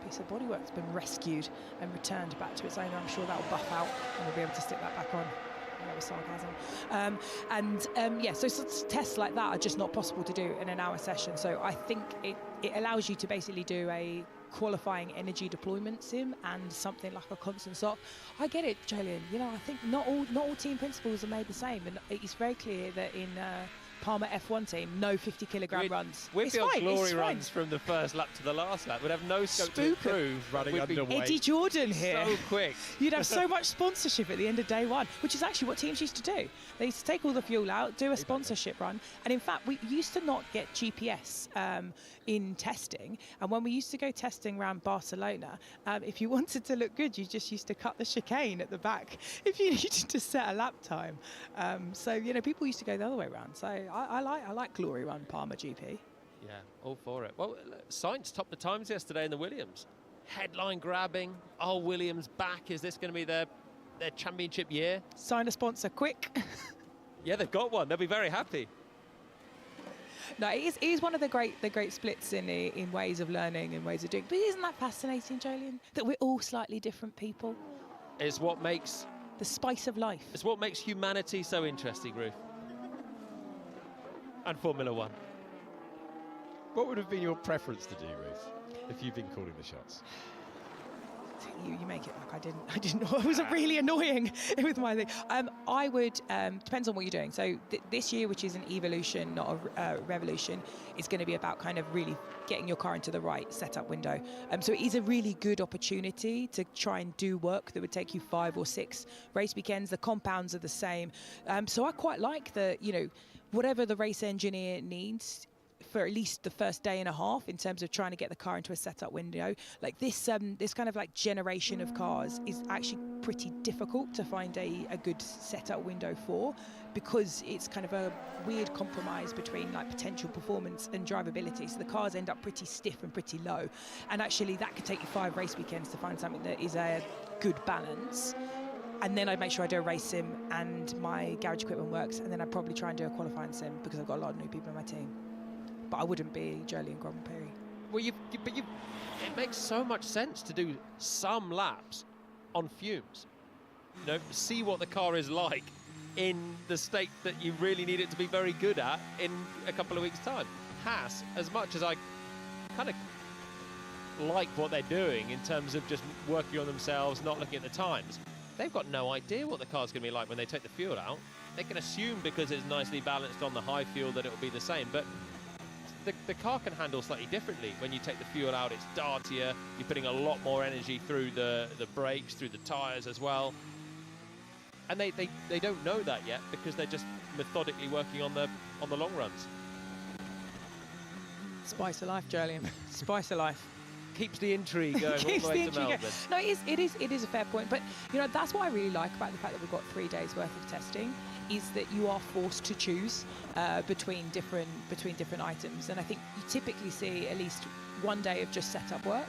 piece of bodywork that's been rescued and returned back to its owner. I'm sure that will buff out and we'll be able to stick that back on. That was sarcasm. So tests like that are just not possible to do in an hour session. So I think it allows you to basically do a qualifying energy deployment sim and something like a constant stop. I get it, Jolien. You know, I think not all team principals are made the same, and it's very clear that in Palmer F1 team, no 50 kilogram runs. We'd be on glory runs from the first lap to the last lap. We'd have no scope to improve. Running underweight. Eddie Jordan here. So quick. You'd have so much sponsorship at the end of day one, which is actually what teams used to do. They used to take all the fuel out, do a sponsorship run, and in fact, we used to not get GPS in testing. And when we used to go testing around Barcelona, if you wanted to look good, you just used to cut the chicane at the back if you needed to set a lap time. So, you know, people used to go the other way around. So I like glory run Palmer GP. Yeah, all for it. Well, Sainz topped the times yesterday in the Williams. Headline grabbing. Oh, Williams back. Is this going to be their championship year? Sign a sponsor quick. Yeah, they've got one. They'll be very happy. No, it is one of the great splits in ways of learning and ways of doing. But isn't that fascinating, Jolien? That we're all slightly different people. It's what makes the spice of life. It's what makes humanity so interesting, Ruth. And Formula One. What would have been your preference to do, Ruth, if you've been calling the shots? You make it like I didn't know. I wasn't really annoying with my thing. I would, depends on what you're doing. So this year, which is an evolution, not a revolution, is going to be about kind of really getting your car into the right setup window. So it is a really good opportunity to try and do work that would take you 5 or 6 race weekends. The compounds are the same. So I quite like whatever the race engineer needs for at least the first day and a half in terms of trying to get the car into a setup window. Like this kind of like generation of cars is actually pretty difficult to find a good setup window for, because it's kind of a weird compromise between like potential performance and drivability. So the cars end up pretty stiff and pretty low. And actually that could take you 5 race weekends to find something that is a good balance. And then I'd make sure I do a race sim and my garage equipment works, and then I'd probably try and do a qualifying sim because I've got a lot of new people in my team. But I wouldn't be Jolien Grand Prix. Well, it makes so much sense to do some laps on fumes. You know, see what the car is like in the state that you really need it to be very good at in a couple of weeks' time. Haas, as much as I kind of like what they're doing in terms of just working on themselves, not looking at the times, they've got no idea what the car's going to be like when they take the fuel out. They can assume because it's nicely balanced on the high fuel that it will be the same, but the car can handle slightly differently. When you take the fuel out, it's dartier, you're putting a lot more energy through the brakes, through the tyres as well. And they don't know that yet because they're just methodically working on the long runs. Spice of life, Jolien. Spice of life. Keeps the intrigue going all the way to Melbourne. No, it is a fair point. But you know, that's what I really like about the fact that we've got 3 days worth of testing, is that you are forced to choose between different items. And I think you typically see at least 1 day of just setup work.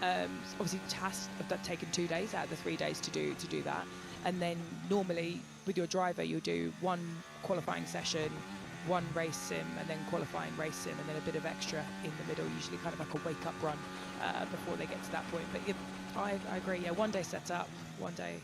Obviously, tasks have taken 2 days out of the 3 days to do that. And then normally with your driver, you'll do 1 qualifying session, 1 race sim, and then qualifying race sim, and then a bit of extra in the middle, usually kind of like a wake-up run before they get to that point. But yeah, I agree, yeah, 1 day setup, 1 day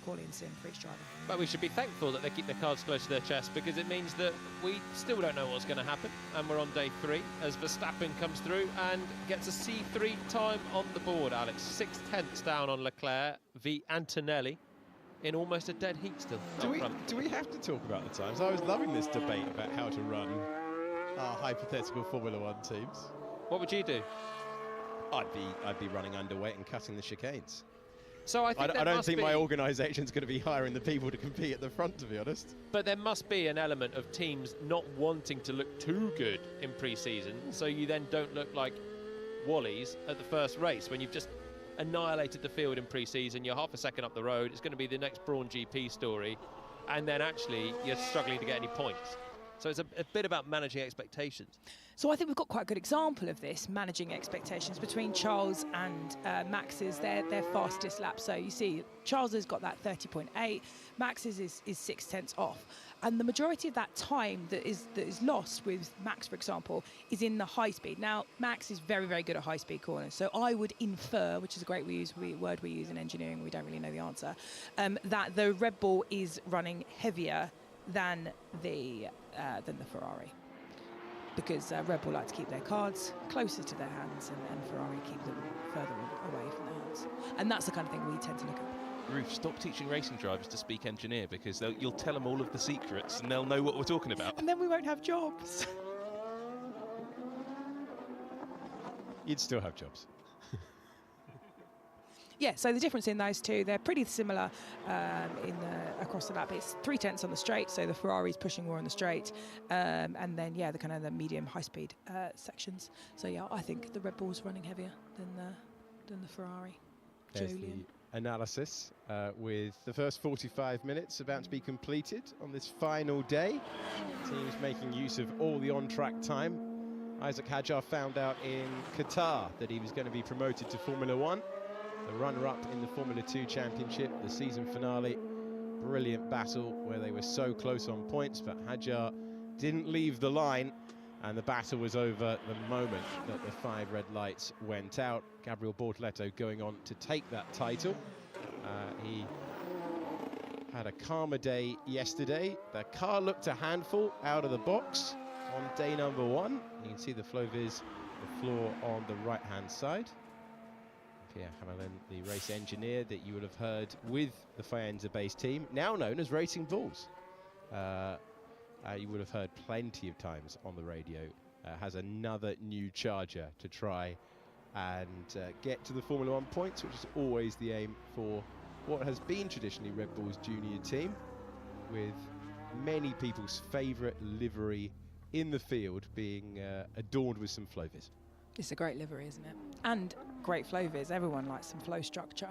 quality and sim for each driver. But we should be thankful that they keep their cards close to their chest, because it means that we still don't know what's going to happen, and we're on day 3 as Verstappen comes through and gets a C3 time on the board, Alex. 6/10 down on Leclerc v Antonelli in almost a dead heat still. Do we have to talk about the times? I was loving this debate about how to run our hypothetical Formula One teams. What would you do? I'd be running underweight and cutting the chicanes. So I don't think my organisation's going to be hiring the people to compete at the front, to be honest. But there must be an element of teams not wanting to look too good in pre-season, so you then don't look like Wallies at the first race when you've just annihilated the field in pre-season. You're half a second up the road. It's going to be the next Brawn GP story, and then actually you're struggling to get any points. So it's a bit about managing expectations. So I think we've got quite a good example of this, managing expectations between Charles and Max's, their fastest lap. So you see, Charles has got that 30.8, Max's is 6/10 off. And the majority of that time that is lost with Max, for example, is in the high speed. Now, Max is very, very good at high speed corners. So I would infer, which is a great word we use in engineering, we don't really know the answer, that the Red Bull is running heavier than the Ferrari. Because Red Bull like to keep their cards closer to their hands, and Ferrari keep them further away from their hands. And that's the kind of thing we tend to look at. Ruth, stop teaching racing drivers to speak engineer, because you'll tell them all of the secrets and they'll know what we're talking about. And then we won't have jobs. You'd still have jobs. Yeah, so the difference in those two, they're pretty similar across the lap. It's 3/10 on the straight, so the Ferrari's pushing more on the straight, and then the kind of the medium high-speed sections. So yeah, I think the Red Bull's running heavier than the Ferrari. There's the analysis with the first 45 minutes about to be completed on this final day. Teams making use of all the on-track time. Isaac Hadjar found out in Qatar that he was going to be promoted to Formula One. The runner-up in the Formula 2 Championship, the season finale. Brilliant battle where they were so close on points, but Hadjar didn't leave the line. And the battle was over the moment that the 5 red lights went out. Gabriel Bortoleto going on to take that title. He had a calmer day yesterday. The car looked a handful out of the box on day number 1. You can see the Flovis, the floor on the right-hand side. Pierre Hamelin, the race engineer that you would have heard with the Faenza-based team, now known as Racing Bulls. You would have heard plenty of times on the radio, has another new charger to try and get to the Formula 1 points, which is always the aim for what has been traditionally Red Bull's junior team, with many people's favourite livery in the field being adorned with some Flovis. It's a great livery, isn't it? And great flow viz. Everyone likes some flow structure.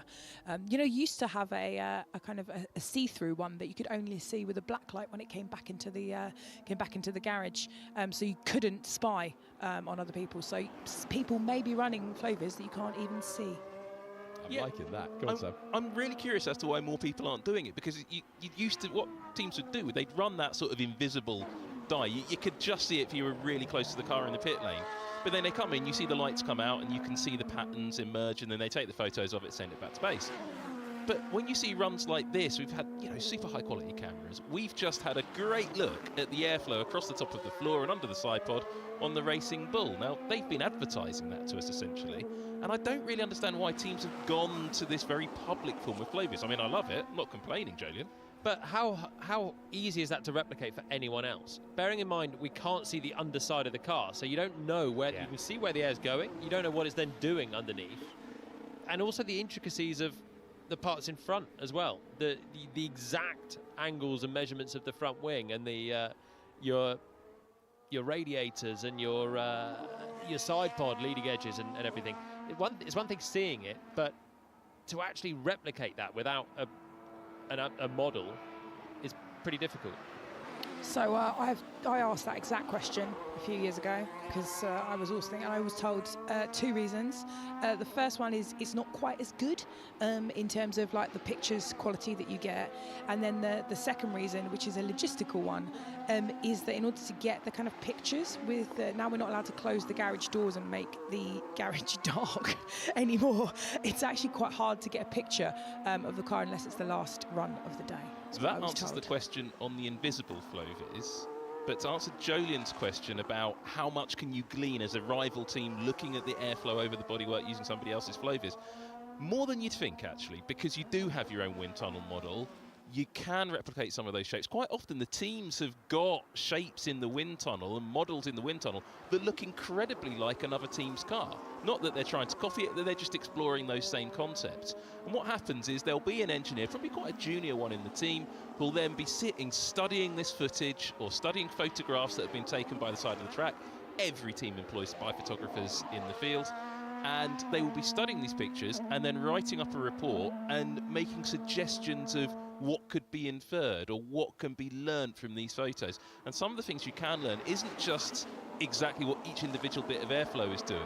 Used to have a kind of a see-through one that you could only see with a black light when it came back into the garage, so you couldn't spy on other people. So people may be running flow viz that you can't even see. I'm liking that. Go on, Sam. I'm really curious as to why more people aren't doing it, because you used to, what teams would do, they'd run that sort of invisible dye. You could just see it if you were really close to the car in the pit lane. But then they come in, you see the lights come out, and you can see the patterns emerge, and then they take the photos of it, send it back to base. But when you see runs like this, we've had super high quality cameras. We've just had a great look at the airflow across the top of the floor and under the side pod on the Racing Bull. Now, they've been advertising that to us essentially, and I don't really understand why teams have gone to this very public form of Flovis. I mean, I love it. I'm not complaining, Jolyon. But how easy is that to replicate for anyone else? Bearing in mind, we can't see the underside of the car, so you don't know where you can see where the air's going. You don't know what it's then doing underneath, and also the intricacies of the parts in front as well. The exact angles and measurements of the front wing and the your radiators and your side pod leading edges and everything. It's one thing seeing it, but to actually replicate that without a model is pretty difficult. So I asked that exact question a few years ago because I was also thinking, I was told 2 reasons. The first one is it's not quite as good in terms of like the pictures quality that you get, and then the second reason, which is a logistical one, is that in order to get the kind of pictures with now we're not allowed to close the garage doors and make the garage dark anymore. It's actually quite hard to get a picture of the car unless it's the last run of the day. So that answers the question on the invisible Flovis. But to answer Jolyon's question about how much can you glean as a rival team looking at the airflow over the bodywork using somebody else's Flovis, more than you'd think actually, because you do have your own wind tunnel model. You can replicate some of those shapes. Quite often the teams have got shapes in the wind tunnel and models in the wind tunnel that look incredibly like another team's car. Not that they're trying to copy it, they're just exploring those same concepts. And what happens is there'll be an engineer, probably quite a junior one in the team, who'll then be sitting studying this footage or studying photographs that have been taken by the side of the track. Every team employs spy photographers in the field. And they will be studying these pictures and then writing up a report and making suggestions of what could be inferred or what can be learned from these photos. And some of the things you can learn isn't just exactly what each individual bit of airflow is doing,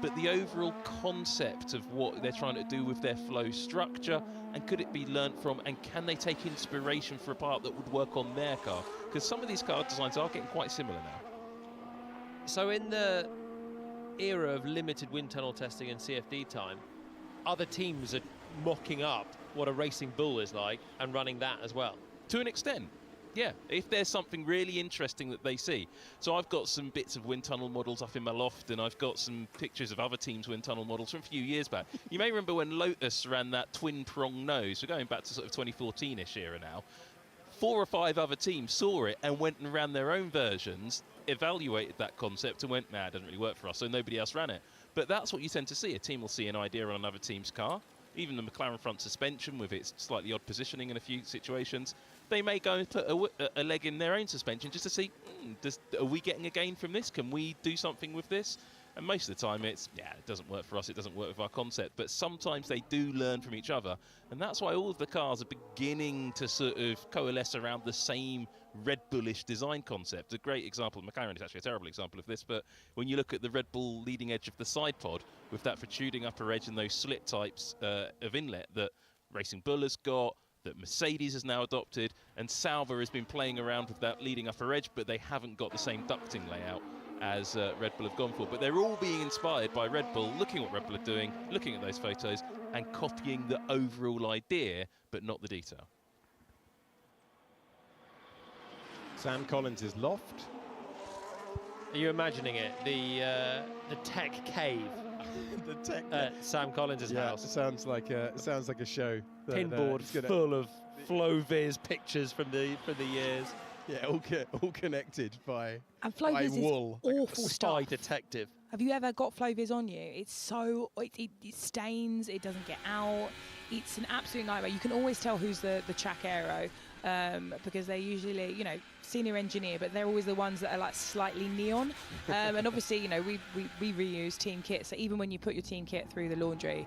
but the overall concept of what they're trying to do with their flow structure, and could it be learnt from, and can they take inspiration for a part that would work on their car? Because some of these car designs are getting quite similar now. So in the era of limited wind tunnel testing and CFD time, other teams are mocking up what a Racing Bull is like and running that as well. To an extent, yeah, if there's something really interesting that they see. So I've got some bits of wind tunnel models up in my loft, and I've got some pictures of other teams' wind tunnel models from a few years back. You may remember when Lotus ran that twin prong nose. We're going back to sort of 2014-ish era now. 4 or 5 other teams saw it and went and ran their own versions, evaluated that concept and went, nah, it doesn't really work for us, so nobody else ran it. But that's what you tend to see. A team will see an idea on another team's car. Even the McLaren front suspension with its slightly odd positioning in a few situations, they may go and put a leg in their own suspension just to see, are we getting a gain from this? Can we do something with this? And most of the time it's, yeah, it doesn't work for us, it doesn't work with our concept. But sometimes they do learn from each other. And that's why all of the cars are beginning to sort of coalesce around the same Red Bullish design concept. A great example, McLaren is actually a terrible example of this, but when you look at the Red Bull leading edge of the side pod with that protruding upper edge and those slit types of inlet that Racing Bull has got, that Mercedes has now adopted, and Saba has been playing around with that leading upper edge, but they haven't got the same ducting layout as Red Bull have gone for. But they're all being inspired by Red Bull, looking at what Red Bull are doing, looking at those photos, and copying the overall idea, but not the detail. Sam Collins' loft. Are you imagining it? The tech cave. The tech. Sam Collins' house. Sounds like a show. Pinboard full of Flo-Viz pictures from the years. Yeah, all connected by Flo-Viz is wool. awful Spy stuff. detective. Have you ever got Flo-Viz on you? It's so, it stains, it doesn't get out. It's an absolute nightmare. You can always tell who's the track aero because they're usually, you know, senior engineer, but they're always the ones that are like slightly neon. And obviously, you know, we reuse team kit. So even when you put your team kit through the laundry,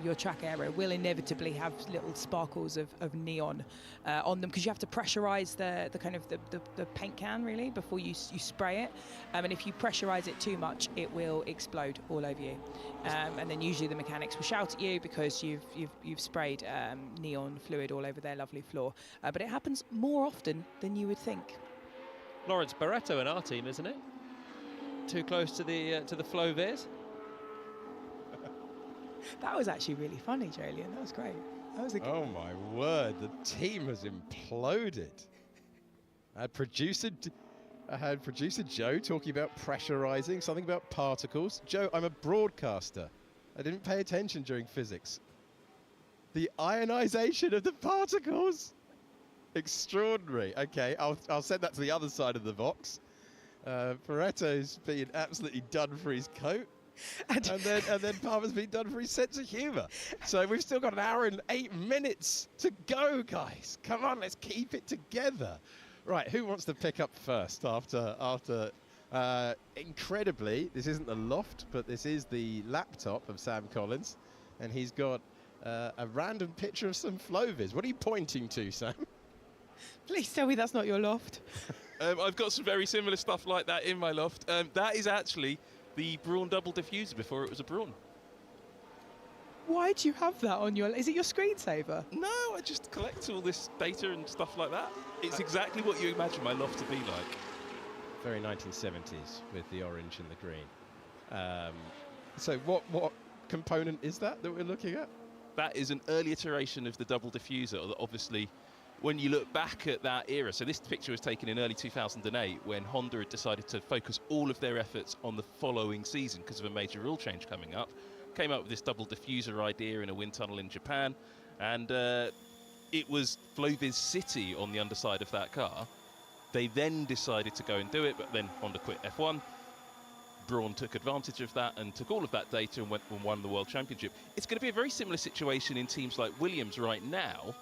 your track aero will inevitably have little sparkles of neon on them, because you have to pressurize the kind of the paint can really before you spray it. And if you pressurize it too much, it will explode all over you. And then usually the mechanics will shout at you because you've sprayed neon fluid all over their lovely floor. But it happens more often than you would think. Lawrence Barretto in our team, isn't it? Too close to the Flo-Viz. That was actually really funny, Julian. That was great. That was a good Oh my word, the team has imploded. I had producer Joe talking about pressurizing, something about particles. Joe, I'm a broadcaster. I didn't pay attention during physics. The ionization of the particles. Extraordinary. Okay, I'll send that to the other side of the box. Paretto's been absolutely done for his coat. and then Palmer's been done for his sense of humour. So we've still got an hour and 8 minutes to go, guys. Come on, let's keep it together. Right, who wants to pick up first after incredibly, this isn't the loft, but this is the laptop of Sam Collins, and he's got a random picture of some Flo-Viz. What are you pointing to, Sam? Please tell me that's not your loft. I've got some very similar stuff like that in my loft. That is actually the Brawn double diffuser before it was a Brawn. Why do you have that on your... Is it your screensaver? No, I just collect all this data and stuff like that. It's exactly what you imagine my loft to be like. Very 1970s with the orange and the green. So what component is that we're looking at? That is an early iteration of the double diffuser that obviously... When you look back at that era, so this picture was taken in early 2008 when Honda had decided to focus all of their efforts on the following season because of a major rule change coming up. Came up with this double diffuser idea in a wind tunnel in Japan, and it was Flo-Viz City on the underside of that car. They then decided to go and do it, but then Honda quit F1. Brawn took advantage of that and took all of that data and went and won the World Championship. It's going to be a very similar situation in teams like Williams right now,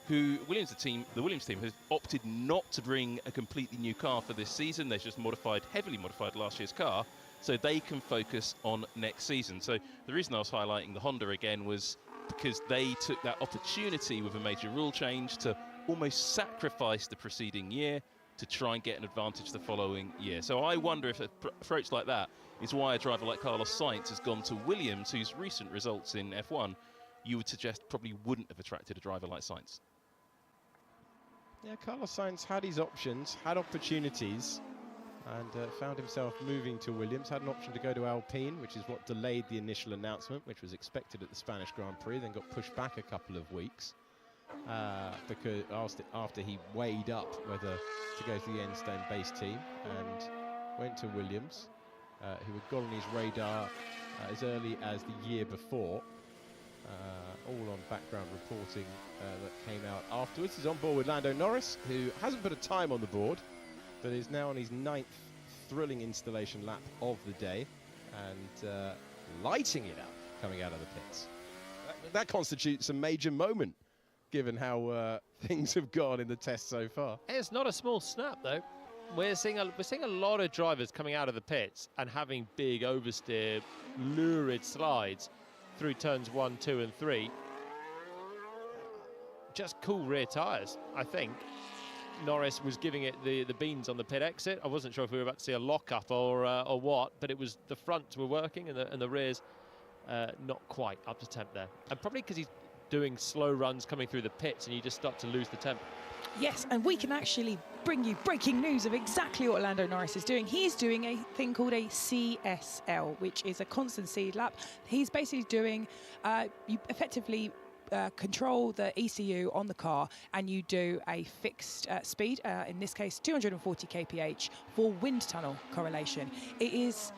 the Williams team has opted not to bring a completely new car for this season. They've just heavily modified last year's car, so they can focus on next season. So the reason I was highlighting the Honda again was because they took that opportunity with a major rule change to almost sacrifice the preceding year to try and get an advantage the following year. So I wonder if an approach like that is why a driver like Carlos Sainz has gone to Williams, whose recent results in F1 you would suggest probably wouldn't have attracted a driver like Sainz. Yeah, Carlos Sainz had his options, had opportunities, and found himself moving to Williams. Had an option to go to Alpine, which is what delayed the initial announcement, which was expected at the Spanish Grand Prix, then got pushed back a couple of weeks because after he weighed up whether to go to the Enstone base team, and went to Williams, who had got on his radar as early as the year before. All on background reporting that came out afterwards. He's on board with Lando Norris, who hasn't put a time on the board, but is now on his 9th thrilling installation lap of the day, and lighting it up coming out of the pits. That constitutes a major moment, given how things have gone in the test so far. It's not a small snap, though. We're seeing a lot of drivers coming out of the pits and having big oversteer, lurid slides through turns 1, 2 and 3. Just cool rear tyres, I think. Norris was giving it the beans on the pit exit. I wasn't sure if we were about to see a lock-up or what, but it was the fronts were working and the rears not quite up to temp there. And probably because he's doing slow runs coming through the pits, and you just start to lose the tempo. Yes, and we can actually bring you breaking news of exactly what Lando Norris is doing. He is doing a thing called a CSL, which is a constant speed lap. He's basically doing, you effectively control the ECU on the car, and you do a fixed speed, in this case 240 kph for wind tunnel correlation. It is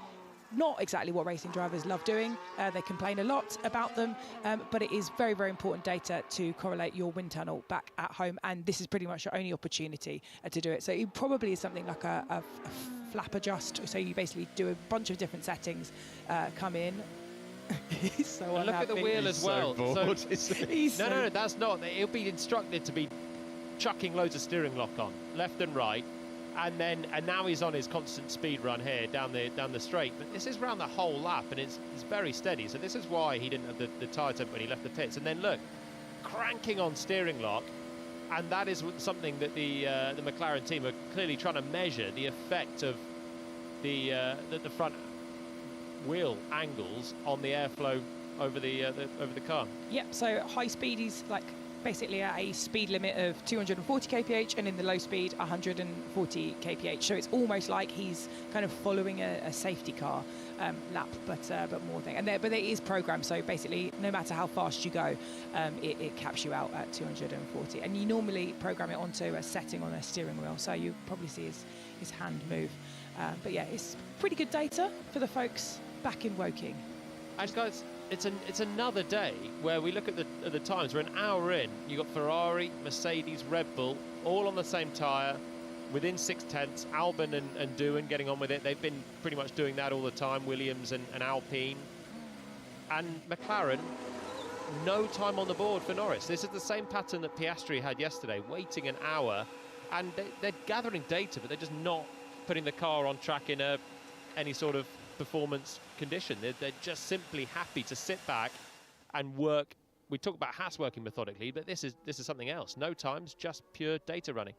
not exactly what racing drivers love doing. They complain a lot about them, but it is very, very important data to correlate your wind tunnel back at home, and this is pretty much your only opportunity to do it. So it probably is something like a flap adjust, so you basically do a bunch of different settings, come in. He's so and look at the wheel as well. So bored, No, that's not. He'll be instructed to be chucking loads of steering lock on, left and right, and now he's on his constant speed run here down the straight. But this is around the whole lap, and it's very steady. So this is why he didn't have the tyre temp when he left the pits. And then look, cranking on steering lock, and that is something that the McLaren team are clearly trying to measure, the effect of the front wheel angles on the airflow over the car. Yep, so high speed is like basically at a speed limit of 240 kph, and in the low speed 140 kph. So it's almost like he's kind of following a safety car lap, but more thing. But it is programmed, so basically no matter how fast you go, it caps you out at 240. And you normally program it onto a setting on a steering wheel, so you probably see his hand move. But yeah, it's pretty good data for the folks back in Woking. And guys, it's another day where we look at the times. We're an hour in. You got Ferrari, Mercedes, Red Bull, all on the same tyre, within 6/10. Albon and Doohan getting on with it. They've been pretty much doing that all the time. Williams and Alpine, and McLaren, no time on the board for Norris. This is the same pattern that Piastri had yesterday, waiting an hour, and they're gathering data, but they're just not putting the car on track in any sort of performance condition. They're just simply happy to sit back and work. We talk about Haas working methodically, but this is something else. No times, just pure data running.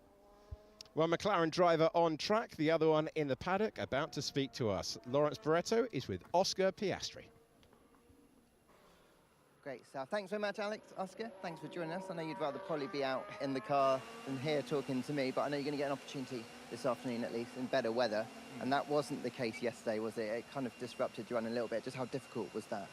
One McLaren driver on track, the other one in the paddock, about to speak to us. Lawrence Barretto is with Oscar Piastri. Great stuff. Thanks very much, Oscar. Thanks for joining us. I know you'd rather probably be out in the car than here talking to me, but I know you're going to get an opportunity this afternoon, at least, in better weather. And that wasn't the case yesterday, was it? It kind of disrupted your run a little bit. Just how difficult was that?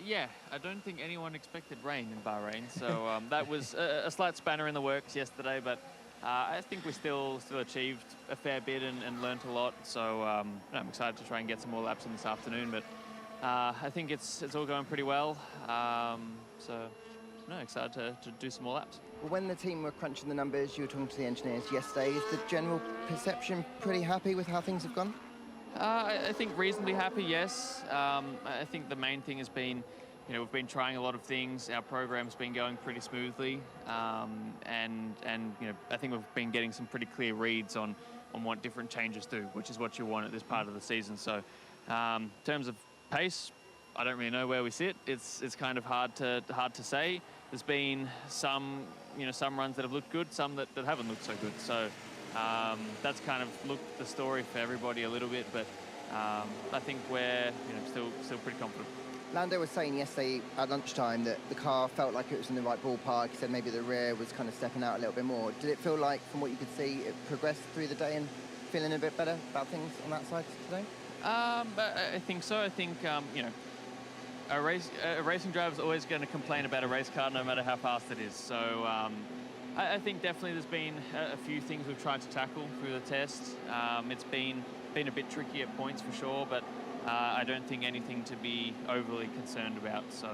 Yeah, I don't think anyone expected rain in Bahrain, so that was a slight spanner in the works yesterday, but I think we still achieved a fair bit and learnt a lot, so I'm excited to try and get some more laps in this afternoon, but I think it's all going pretty well, so excited to do some more laps. Well, when the team were crunching the numbers, you were talking to the engineers yesterday, is the general perception pretty happy with how things have gone? I think reasonably happy, yes. I think the main thing has been, we've been trying a lot of things. Our program's been going pretty smoothly, and I think we've been getting some pretty clear reads on what different changes do, which is what you want at this part of the season. So, in terms of pace, I don't really know where we sit. It's kind of hard to say. There's been some runs that have looked good, some that haven't looked so good. So that's kind of looked the story for everybody a little bit, but I think we're still pretty confident. Lando was saying yesterday at lunchtime that the car felt like it was in the right ballpark. He said maybe the rear was kind of stepping out a little bit more. Did it feel like, from what you could see, it progressed through the day and feeling a bit better about things on that side today? I think so. I think a racing driver's always going to complain about a race car no matter how fast it is. So I think definitely there's been a few things we've tried to tackle through the test. It's been a bit tricky at points for sure, but I don't think anything to be overly concerned about. So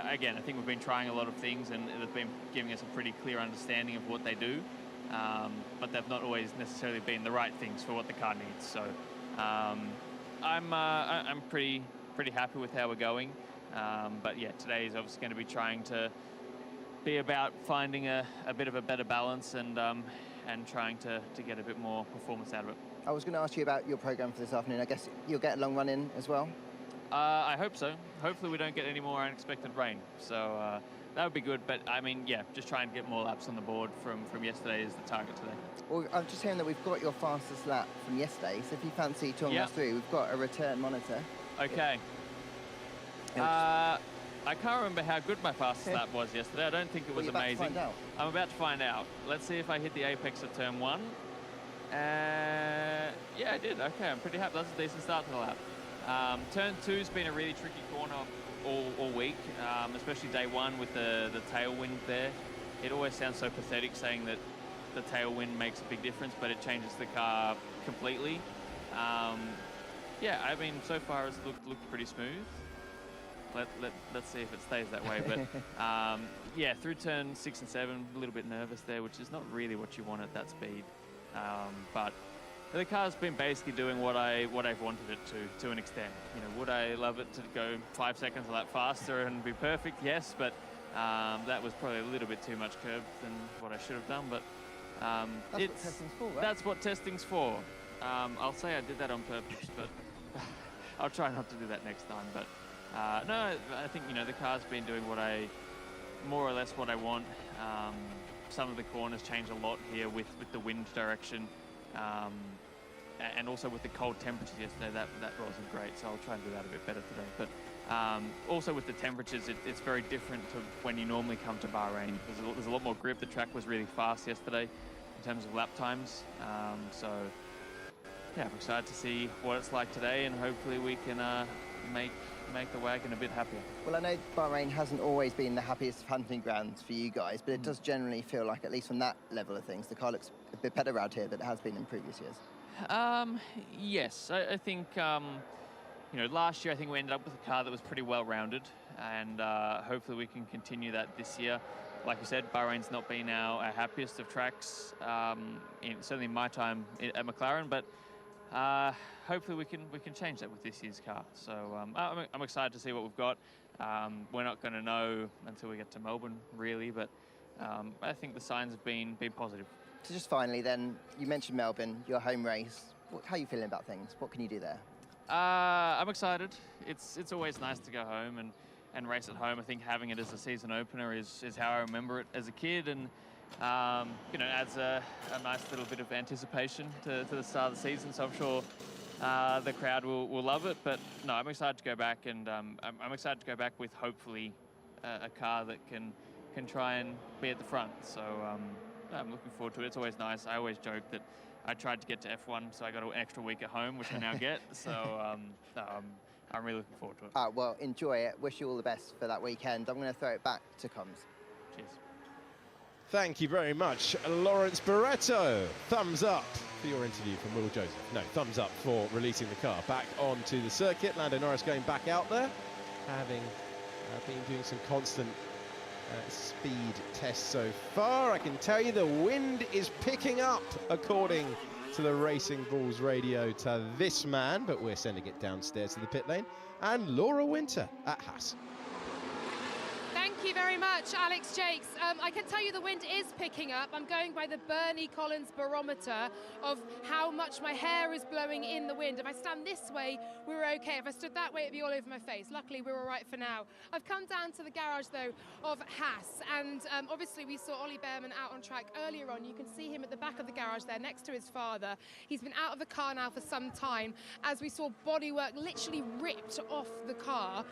again, I think we've been trying a lot of things, and they've been giving us a pretty clear understanding of what they do, but they've not always necessarily been the right things for what the car needs. So I'm pretty happy with how we're going. But yeah, today is obviously going to be trying to be about finding a bit of a better balance and trying to get a bit more performance out of it. I was going to ask you about your program for this afternoon. I guess you'll get a long run in as well? I hope so. Hopefully we don't get any more unexpected rain. So that would be good. But I mean, yeah, just try and get more laps on the board from yesterday is the target today. Well, I'm just hearing that we've got your fastest lap from yesterday. So if you fancy talking us through, we've got a return monitor. Okay. I can't remember how good my fastest lap was yesterday. I don't think it was amazing. I'm about to find out. Let's see if I hit the apex of turn 1. Yeah, I did. Okay, I'm pretty happy. That's a decent start to the lap. Turn 2's been a really tricky corner all week, especially day 1 with the tailwind there. It always sounds so pathetic saying that the tailwind makes a big difference, but it changes the car completely. Yeah, I mean, so far it's looked pretty smooth. Let's see if it stays that way. But yeah, through turn 6 and 7, a little bit nervous there, which is not really what you want at that speed. But the car's been basically doing what I've wanted it to an extent. You know, would I love it to go 5 seconds a lap faster and be perfect? Yes, but that was probably a little bit too much curb than what I should have done. But that's what testing's for, right? That's what testing's for. I'll say I did that on purpose, but I'll try not to do that next time. But no, I think, you know, the car's been doing more or less what I want. Some of the corners change a lot here with the wind direction, and also with the cold temperatures yesterday. That wasn't great, so I'll try and do that a bit better today. But also with the temperatures, it's very different to when you normally come to Bahrain. There's a lot more grip. The track was really fast yesterday in terms of lap times. So yeah, I'm excited to see what it's like today, and hopefully we can make the wagon a bit happier. Well, I know Bahrain hasn't always been the happiest hunting grounds for you guys, but it does generally feel like, at least from that level of things, the car looks a bit better around here than it has been in previous years. Yes, I think, you know, last year I think we ended up with a car that was pretty well-rounded, and hopefully we can continue that this year. Like you said, Bahrain's not been our happiest of tracks, certainly in my time at McLaren, but hopefully we can change that with this year's car. So I'm excited to see what we've got. We're not going to know until we get to Melbourne, really, but I think the signs have been positive. So just finally then, you mentioned Melbourne, your home race. How are you feeling about things? What can you do there? I'm excited. It's always nice to go home and race at home. I think having it as a season opener is how I remember it as a kid, and you know, adds a nice little bit of anticipation to the start of the season. So I'm sure the crowd will love it. But no, I'm excited to go back, and I'm excited to go back with hopefully a car that can try and be at the front. So I'm looking forward to it. It's always nice. I always joke that I tried to get to F1, so I got an extra week at home, which I now get. So I'm really looking forward to it. Well, enjoy it. Wish you all the best for that weekend. I'm going to throw it back to comms. Cheers. Thank you very much, Lawrence Barretto. Thumbs up for your interview from Will Joseph. No, thumbs up for releasing the car back onto the circuit. Lando Norris going back out there, having been doing some constant speed tests so far. I can tell you the wind is picking up, according to the Racing Bulls radio, to this man, but we're sending it downstairs to the pit lane. And Laura Winter at Haas. Thank you very much, Alex Jakes. I can tell you the wind is picking up. I'm going by the Bernie Collins barometer of how much my hair is blowing in the wind. If I stand this way, we're okay. If I stood that way, it'd be all over my face. Luckily, we're all right for now. I've come down to the garage, though, of Haas, and obviously we saw Ollie Behrman out on track earlier on. You can see him at the back of the garage there, next to his father. He's been out of the car now for some time, as we saw bodywork literally ripped off the car.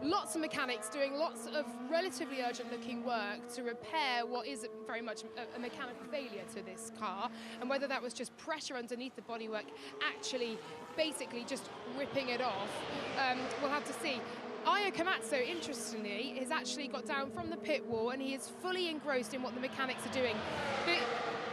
Lots of mechanics doing lots of relatively urgent-looking work to repair what is very much a mechanical failure to this car, and whether that was just pressure underneath the bodywork actually basically just ripping it off, we'll have to see. Ayo Komatsu, interestingly, has actually got down from the pit wall, and he is fully engrossed in what the mechanics are doing. But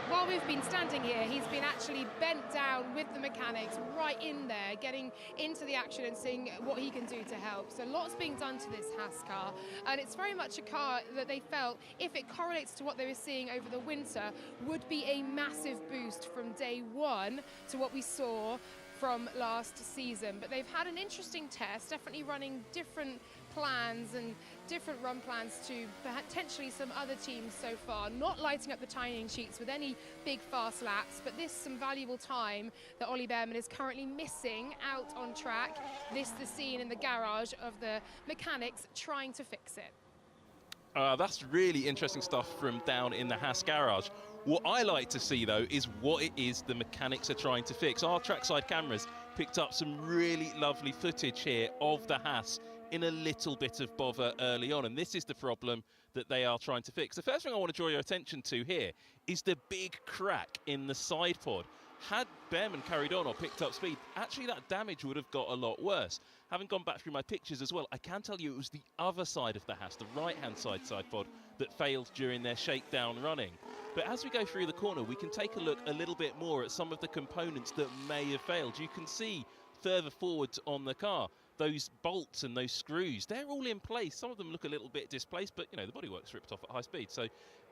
while we've been standing here, he's been actually bent down with the mechanics right in there, getting into the action and seeing what he can do to help. So lots being done to this Haas car, and it's very much a car that they felt, if it correlates to what they were seeing over the winter, would be a massive boost from day one to what we saw from last season. But they've had an interesting test, definitely running different plans and different run plans to potentially some other teams so far, not lighting up the timing sheets with any big fast laps, but this some valuable time that Ollie Behrman is currently missing out on track. This the scene in the garage of the mechanics trying to fix it. That's really interesting stuff from down in the Haas garage. What I like to see, though, is what it is the mechanics are trying to fix. Our trackside cameras picked up some really lovely footage here of the Haas in a little bit of bother early on, and this is the problem that they are trying to fix. The first thing I want to draw your attention to here is the big crack in the side pod. Had Behrman carried on or picked up speed, actually that damage would have got a lot worse. Having gone back through my pictures as well, I can tell you it was the other side of the Haas, the right-hand side pod, that failed during their shakedown running. But as we go through the corner, we can take a look a little bit more at some of the components that may have failed. You can see further forwards on the car, those bolts and those screws, they're all in place. Some of them look a little bit displaced, but, you know, the bodywork's ripped off at high speed. So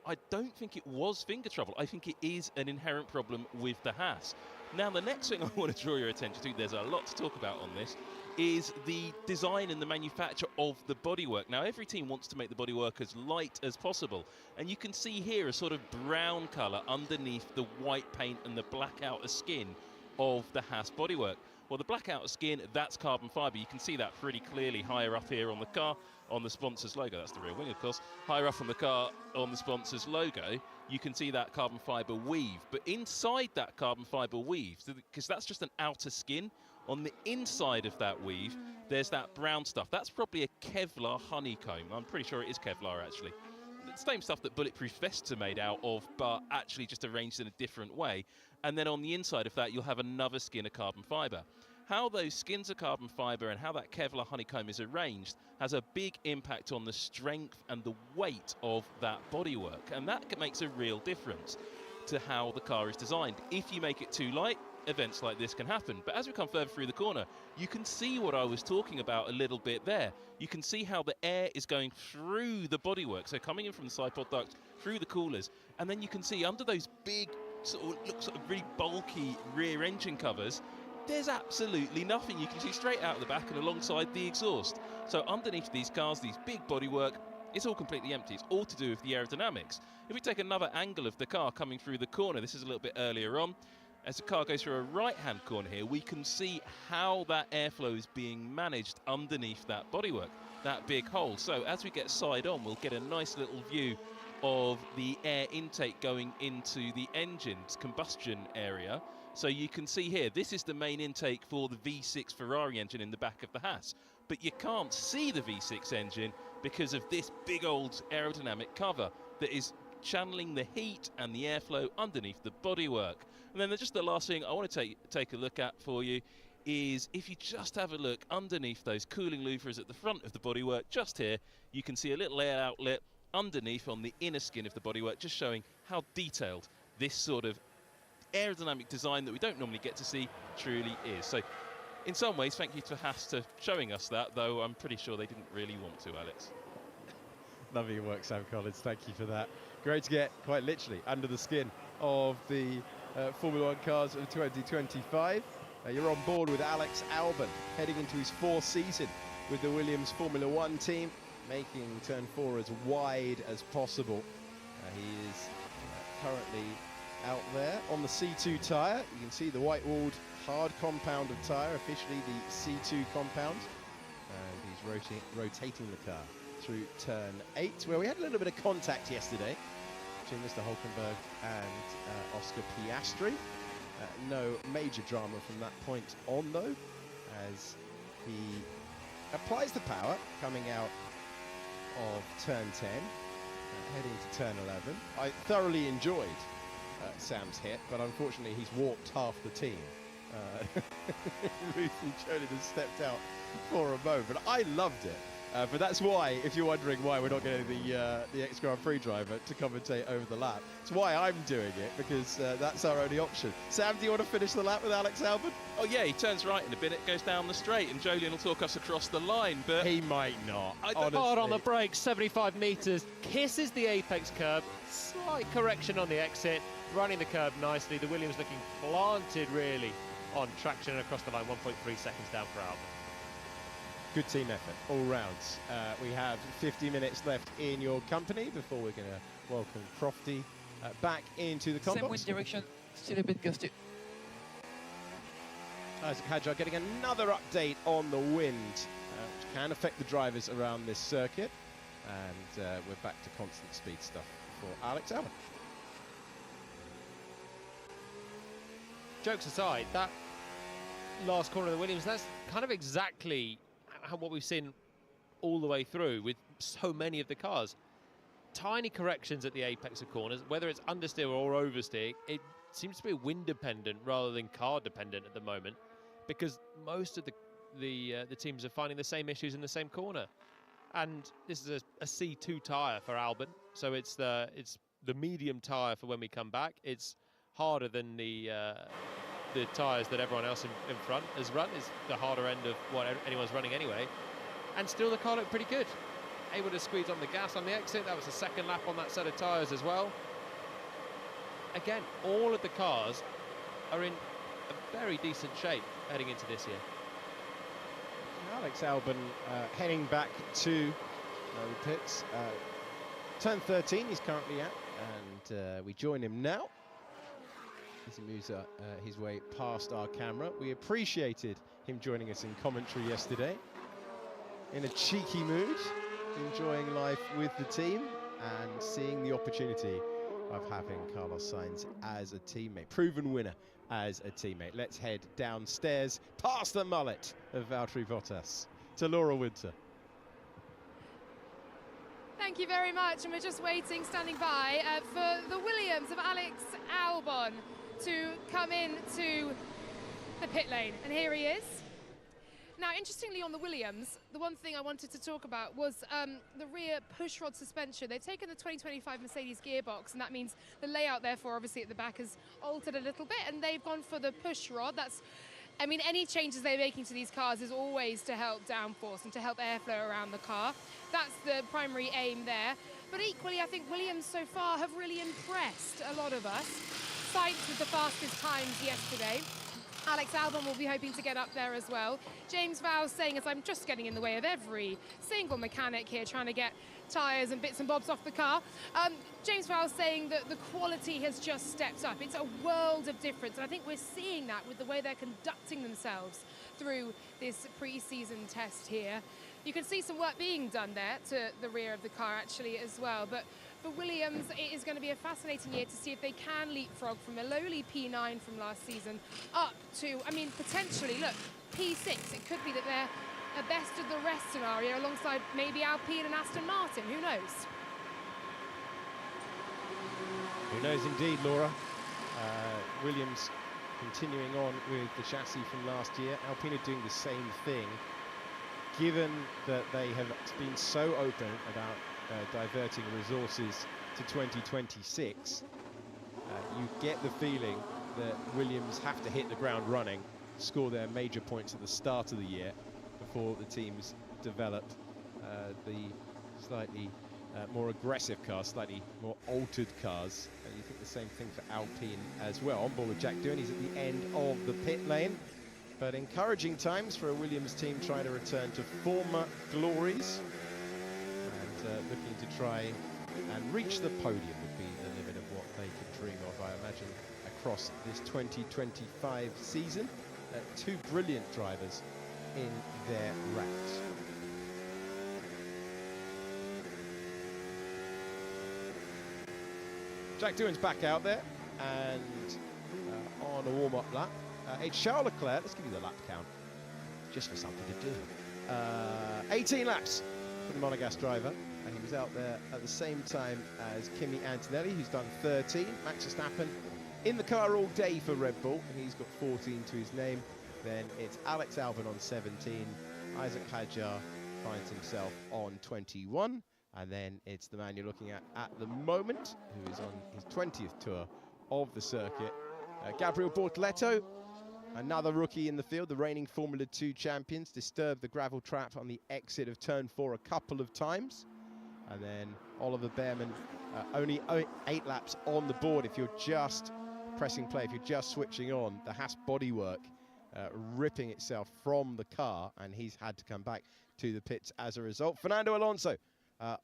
I don't think it was finger trouble. I think it is an inherent problem with the Haas. Now, the next thing I want to draw your attention to, there's a lot to talk about on this, is the design and the manufacture of the bodywork. Now, every team wants to make the bodywork as light as possible, and you can see here a sort of brown colour underneath the white paint and the black outer skin of the Haas bodywork. Well, the black outer skin, that's carbon fibre. You can see that pretty clearly higher up here on the car, on the sponsor's logo. That's the rear wing, of course. Higher up on the car, on the sponsor's logo, you can see that carbon fibre weave. But inside that carbon fibre weave, because that's just an outer skin, on the inside of that weave, there's that brown stuff. That's probably a Kevlar honeycomb. I'm pretty sure it is Kevlar, actually. It's the same stuff that bulletproof vests are made out of, but actually just arranged in a different way. And then on the inside of that, you'll have another skin of carbon fibre. How those skins of carbon fibre and how that Kevlar honeycomb is arranged has a big impact on the strength and the weight of that bodywork. And that makes a real difference to how the car is designed. If you make it too light, events like this can happen. But as we come further through the corner, you can see what I was talking about a little bit there. You can see how the air is going through the bodywork, so coming in from the side pod duct, through the coolers, and then you can see under those big, sort of really bulky rear engine covers, there's absolutely nothing. You can see straight out of the back and alongside the exhaust. So underneath these cars, these big bodywork, it's all completely empty. It's all to do with the aerodynamics. If we take another angle of the car coming through the corner, this is a little bit earlier on, as the car goes through a right-hand corner here, we can see how that airflow is being managed underneath that bodywork, that big hole. So as we get side on, we'll get a nice little view of the air intake going into the engine's combustion area. So you can see here, this is the main intake for the V6 Ferrari engine in the back of the Haas. But you can't see the V6 engine because of this big old aerodynamic cover that is channeling the heat and the airflow underneath the bodywork. And then just the last thing I want to take a look at for you is if you just have a look underneath those cooling louvers at the front of the bodywork, just here, you can see a little air outlet underneath on the inner skin of the bodywork, just showing how detailed this sort of aerodynamic design that we don't normally get to see truly is. So in some ways, thank you to Haas for showing us that, though I'm pretty sure they didn't really want to, Alex. Lovely your work, Sam Collins. Thank you for that. Great to get, quite literally, under the skin of the Formula One cars of 2025. You're on board with Alex Albon, heading into his fourth season with the Williams Formula One team, making turn 4 as wide as possible. He is currently out there on the C2 tyre. You can see the white-walled hard compound of tyre, officially the C2 compound. And he's rotating the car through turn 8, where we had a little bit of contact yesterday between Mr. Hulkenberg and Oscar Piastri. No major drama from that point on, though, as he applies the power coming out of turn 10, heading to turn 11. I thoroughly enjoyed Sam's hit, but unfortunately he's walked half the team. Ruth and Jolien has stepped out for a moment. I loved it. But that's why, if you're wondering why we're not getting the ex-Grand Prix driver to commentate over the lap, it's why I'm doing it, because that's our only option. Sam, do you want to finish the lap with Alex Albon? Oh yeah, he turns right in a bit, it goes down the straight, and Jolien will talk us across the line, but... He might not, Hard on the brakes, 75 metres, kisses the apex curb, slight correction on the exit, running the curb nicely. The Williams looking planted, really, on traction across the line, 1.3 seconds down for Albon. Good team effort, all rounds. We have 50 minutes left in your company before we're going to welcome Crofty back into the compound. Same wind direction, still a bit gusty. Isaac Hadjar getting another update on the wind, which can affect the drivers around this circuit. And we're back to constant speed stuff for Alex Albon. Jokes aside, that last corner of the Williams, that's kind of exactly what we've seen all the way through with so many of the cars. Tiny corrections at the apex of corners, whether it's understeer or oversteer, it seems to be wind dependent rather than car dependent at the moment, because most of the teams are finding the same issues in the same corner. And this is a C2 tyre for Albon, so it's the medium tyre for when we come back. It's harder than the tyres that everyone else in front has run. It's the harder end of what anyone's running anyway. And still the car looked pretty good. Able to squeeze on the gas on the exit. That was the second lap on that set of tyres as well. Again, all of the cars are in a very decent shape heading into this year. Alex Albon heading back to the pits. Turn 13 he's currently at, and we join him now as he moves his way past our camera. We appreciated him joining us in commentary yesterday in a cheeky mood, enjoying life with the team and seeing the opportunity of having Carlos Sainz as a teammate, proven winner as a teammate. Let's head downstairs past the mullet of Valtteri Bottas to Laura Winter. Thank you very much, and we're just waiting, standing by for the Williams of Alex Albon to come into the pit lane, and here he is. Now, interestingly, on the Williams, the one thing I wanted to talk about was the rear pushrod suspension. They've taken the 2025 Mercedes gearbox, and that means the layout, therefore, obviously at the back has altered a little bit, and they've gone for the pushrod. That's, I mean, any changes they're making to these cars is always to help downforce and to help airflow around the car. That's the primary aim there. But equally, I think Williams so far have really impressed a lot of us. Sainz with the fastest times yesterday. Alex Albon will be hoping to get up there as well. James Vowles saying, as I'm just getting in the way of every single mechanic here trying to get tyres and bits and bobs off the car. James Vowles saying that the quality has just stepped up. It's a world of difference, and I think we're seeing that with the way they're conducting themselves through this pre-season test here. You can see some work being done there to the rear of the car actually as well, but for Williams, it is going to be a fascinating year to see if they can leapfrog from a lowly P9 from last season up to, I mean, potentially, look, P6. It could be that they're a best of the rest scenario alongside maybe Alpine and Aston Martin. Who knows? Who knows indeed, Laura. Williams continuing on with the chassis from last year. Alpine are doing the same thing. Given that they have been so open about diverting resources to 2026, you get the feeling that Williams have to hit the ground running, score their major points at the start of the year before the teams develop the slightly more aggressive cars, slightly more altered cars. And you think the same thing for Alpine as well. On board with Jack Doohan, he's at the end of the pit lane. But encouraging times for a Williams team trying to return to former glories. And looking to try and reach the podium would be the limit of what they could dream of, I imagine, across this 2025 season. Two brilliant drivers in their ranks. Jack Doohan's back out there and on a warm-up lap. It's Charles Leclerc. Let's give you the lap count, just for something to do. 18 laps for the Monegasque driver, and he was out there at the same time as Kimi Antonelli, who's done 13. Max Verstappen in the car all day for Red Bull, and he's got 14 to his name. Then it's Alex Albon on 17. Isaac Hadjar finds himself on 21. And then it's the man you're looking at the moment, who is on his 20th tour of the circuit. Gabriel Bortoleto, another rookie in the field, the reigning Formula 2 champions, disturbed the gravel trap on the exit of turn 4 a couple of times. And then Oliver Behrman, only 8 laps on the board. If you're just pressing play, if you're just switching on, the Haas bodywork ripping itself from the car, and he's had to come back to the pits as a result. Fernando Alonso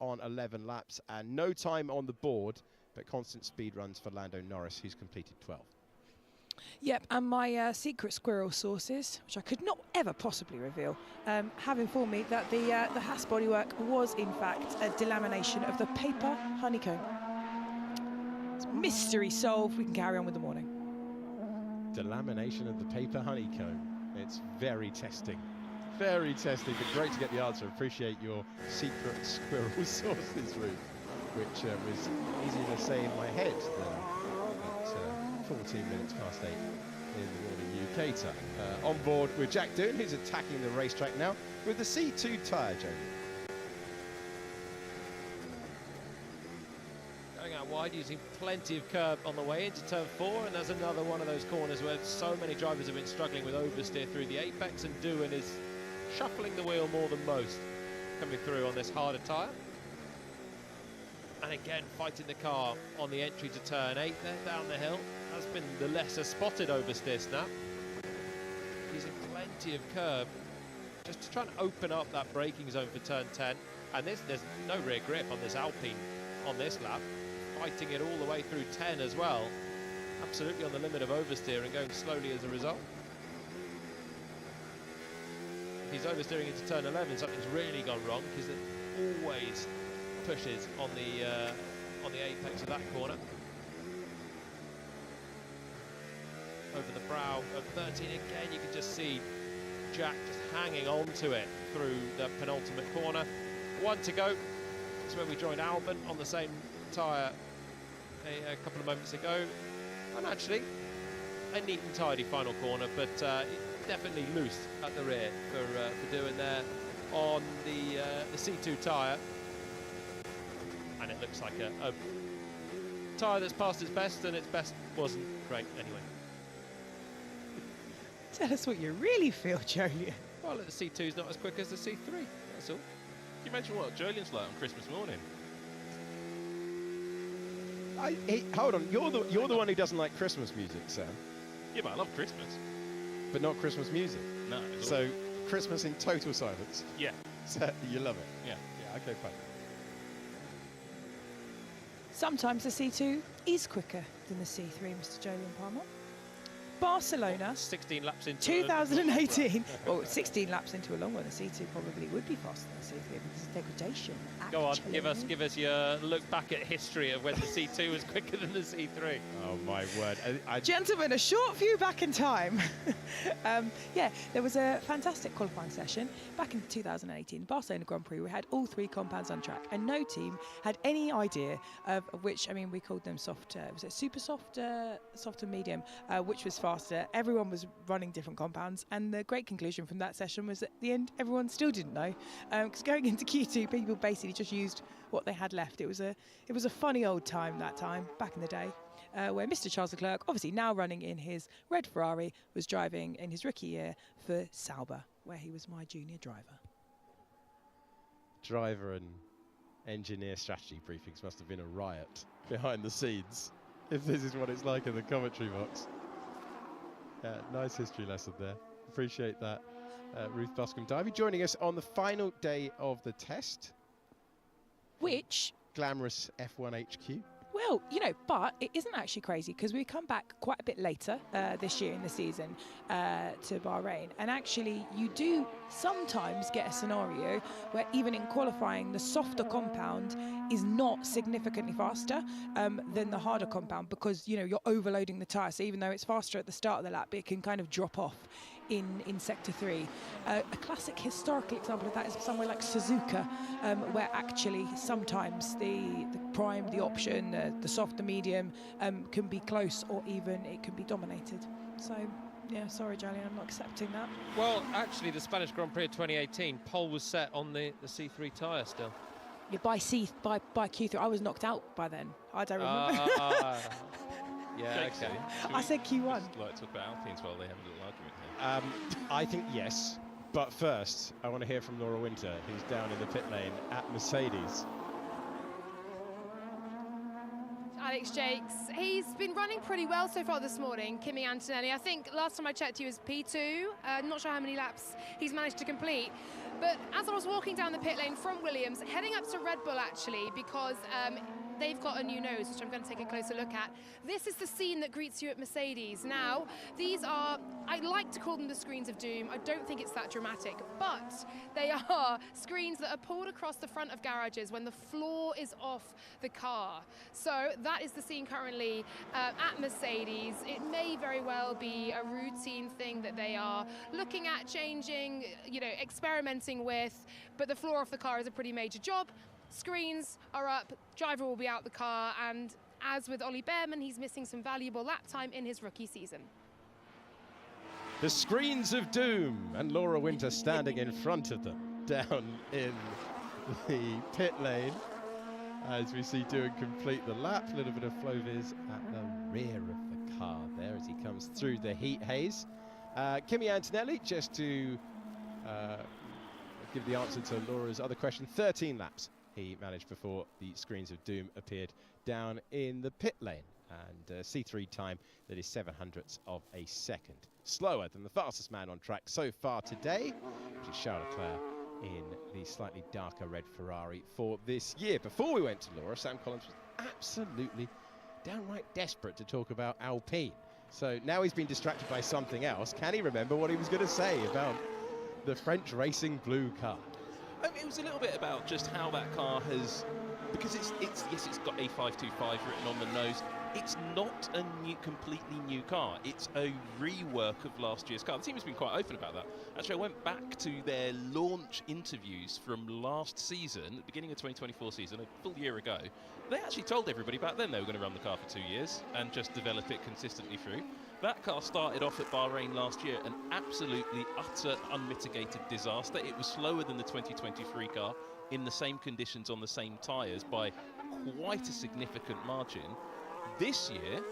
on 11 laps, and no time on the board, but constant speed runs for Lando Norris, who's completed 12. Yep, and my secret squirrel sources, which I could not ever possibly reveal, have informed me that the Haas bodywork was in fact a delamination of the paper honeycomb. It's mystery solved. We can carry on with the morning. Delamination of the paper honeycomb. It's very testing. Very testing, but great to get the answer. Appreciate your secret squirrel sources, Ruth, which was easier to say in my head than at 14 minutes past 8 in the morning UK time. On board with Jack Doon, who's attacking the racetrack now with the C2 tyre, Jamie. Going out wide, using plenty of curb on the way into turn 4, and there's another one of those corners where so many drivers have been struggling with oversteer through the apex, and Doohan is shuffling the wheel more than most coming through on this harder tyre. And again, fighting the car on the entry to turn 8 there down the hill. Has been the lesser spotted oversteer snap. Using plenty of curb just to try and open up that braking zone for turn 10. And there's no rear grip on this Alpine on this lap. Fighting it all the way through 10 as well. Absolutely on the limit of oversteer and going slowly as a result. If he's oversteering into turn 11, something's really gone wrong, because it always pushes on the apex of that corner. Over the brow of 13 again, you can just see Jack just hanging on to it through the penultimate corner. 1 to go. That's where we joined Albon on the same tyre a couple of moments ago. And actually, a neat and tidy final corner, but definitely loose at the rear for Doohan there on the C2 tyre. And it looks like a tyre that's past its best, and its best wasn't great anyway. Tell us what you really feel, Jolyon. Well, the C2 is not as quick as the C3, that's all. Can you imagine what Jolyon's like on Christmas morning? Hold on, you're the one who doesn't like Christmas music, Sam. Yeah, but I love Christmas. But not Christmas music. No. So Christmas in total silence. Yeah. So you love it. Yeah. Yeah. Okay, fine. Sometimes the C2 is quicker than the C3, Mr. Jolyon Palmer. Barcelona, 16 laps into 2018. Well, 16 laps into a long one, the C2 probably would be faster than the C3 because of degradation. Go on, give us your look back at history of when the C2 was quicker than the C3. Oh my word! Gentlemen, a short view back in time. Yeah, there was a fantastic qualifying session back in 2018, Barcelona Grand Prix. We had all 3 compounds on track, and no team had any idea of which. I mean, we called them soft. Was it super soft, soft and medium? Which was faster. Everyone was running different compounds, and the great conclusion from that session was at the end everyone still didn't know, because going into Q2 people basically just used what they had left. It was a funny old time, that time back in the day, where Mr. Charles Leclerc, obviously now running in his red Ferrari, was driving in his rookie year for Saba, where he was my junior driver. Driver and engineer strategy briefings must have been a riot behind the scenes, if this is what it's like in the commentary box. Nice history lesson there. Appreciate that. Ruth Buscombe-Davy joining us on the final day of the test. Which... Glamorous F1 HQ. Well, you know, but it isn't actually crazy, because we come back quite a bit later this year in the season to Bahrain, and actually you do sometimes get a scenario where even in qualifying the softer compound is not significantly faster than the harder compound, because, you know, you're overloading the tyre, so even though it's faster at the start of the lap, it can kind of drop off in sector 3. A classic historical example of that is somewhere like Suzuka, where actually sometimes the prime, the option, the soft, the medium can be close, or even it can be dominated. So yeah, sorry Jolyon, I'm not accepting that. Well, actually the Spanish Grand Prix of 2018, pole was set on the C3 tyre still. Yeah, by Q3. I was knocked out by then. I don't remember. Yeah, okay. I said Q1. Just like talk about Alpines while they have a little argument here. I think yes, but first I want to hear from Laura Winter, who's down in the pit lane at Mercedes. Alex Jakes, he's been running pretty well so far this morning, Kimi Antonelli. I think last time I checked he was P2. Not sure how many laps he's managed to complete. But as I was walking down the pit lane from Williams, heading up to Red Bull actually, because they've got a new nose, which I'm going to take a closer look at. This is the scene that greets you at Mercedes. Now, these are, I like to call them the screens of doom. I don't think it's that dramatic, but they are screens that are pulled across the front of garages when the floor is off the car. So that is the scene currently at Mercedes. It may very well be a routine thing that they are looking at changing, you know, experimenting with, but the floor off the car is a pretty major job. Screens are up, driver will be out the car, and as with Ollie Behrman, he's missing some valuable lap time in his rookie season. The screens of doom, and Laura Winter standing in front of them down in the pit lane as we see Doohan complete the lap. A little bit of flow viz at the rear of the car there as he comes through the heat haze. Kimi Antonelli, just to give the answer to Laura's other question, 13 laps he managed before the screens of doom appeared down in the pit lane, and C3 time that is 7/100ths of a second slower than the fastest man on track so far today, which is Charles Leclerc in the slightly darker red Ferrari for this year. Before we went to Laura, Sam Collins was absolutely downright desperate to talk about Alpine. So now he's been distracted by something else. Can he remember what he was going to say about the French racing blue car? It was a little bit about just how that car has, because it's yes, it's got A525 written on the nose. It's not a completely new car. It's a rework of last year's car. The team has been quite open about that. Actually, I went back to their launch interviews from last season, at the beginning of 2024 season, a full year ago. They actually told everybody back then they were going to run the car for 2 years and just develop it consistently through. That car started off at Bahrain last year, an absolutely utter unmitigated disaster. It was slower than the 2023 car in the same conditions on the same tyres by quite a significant margin. This year,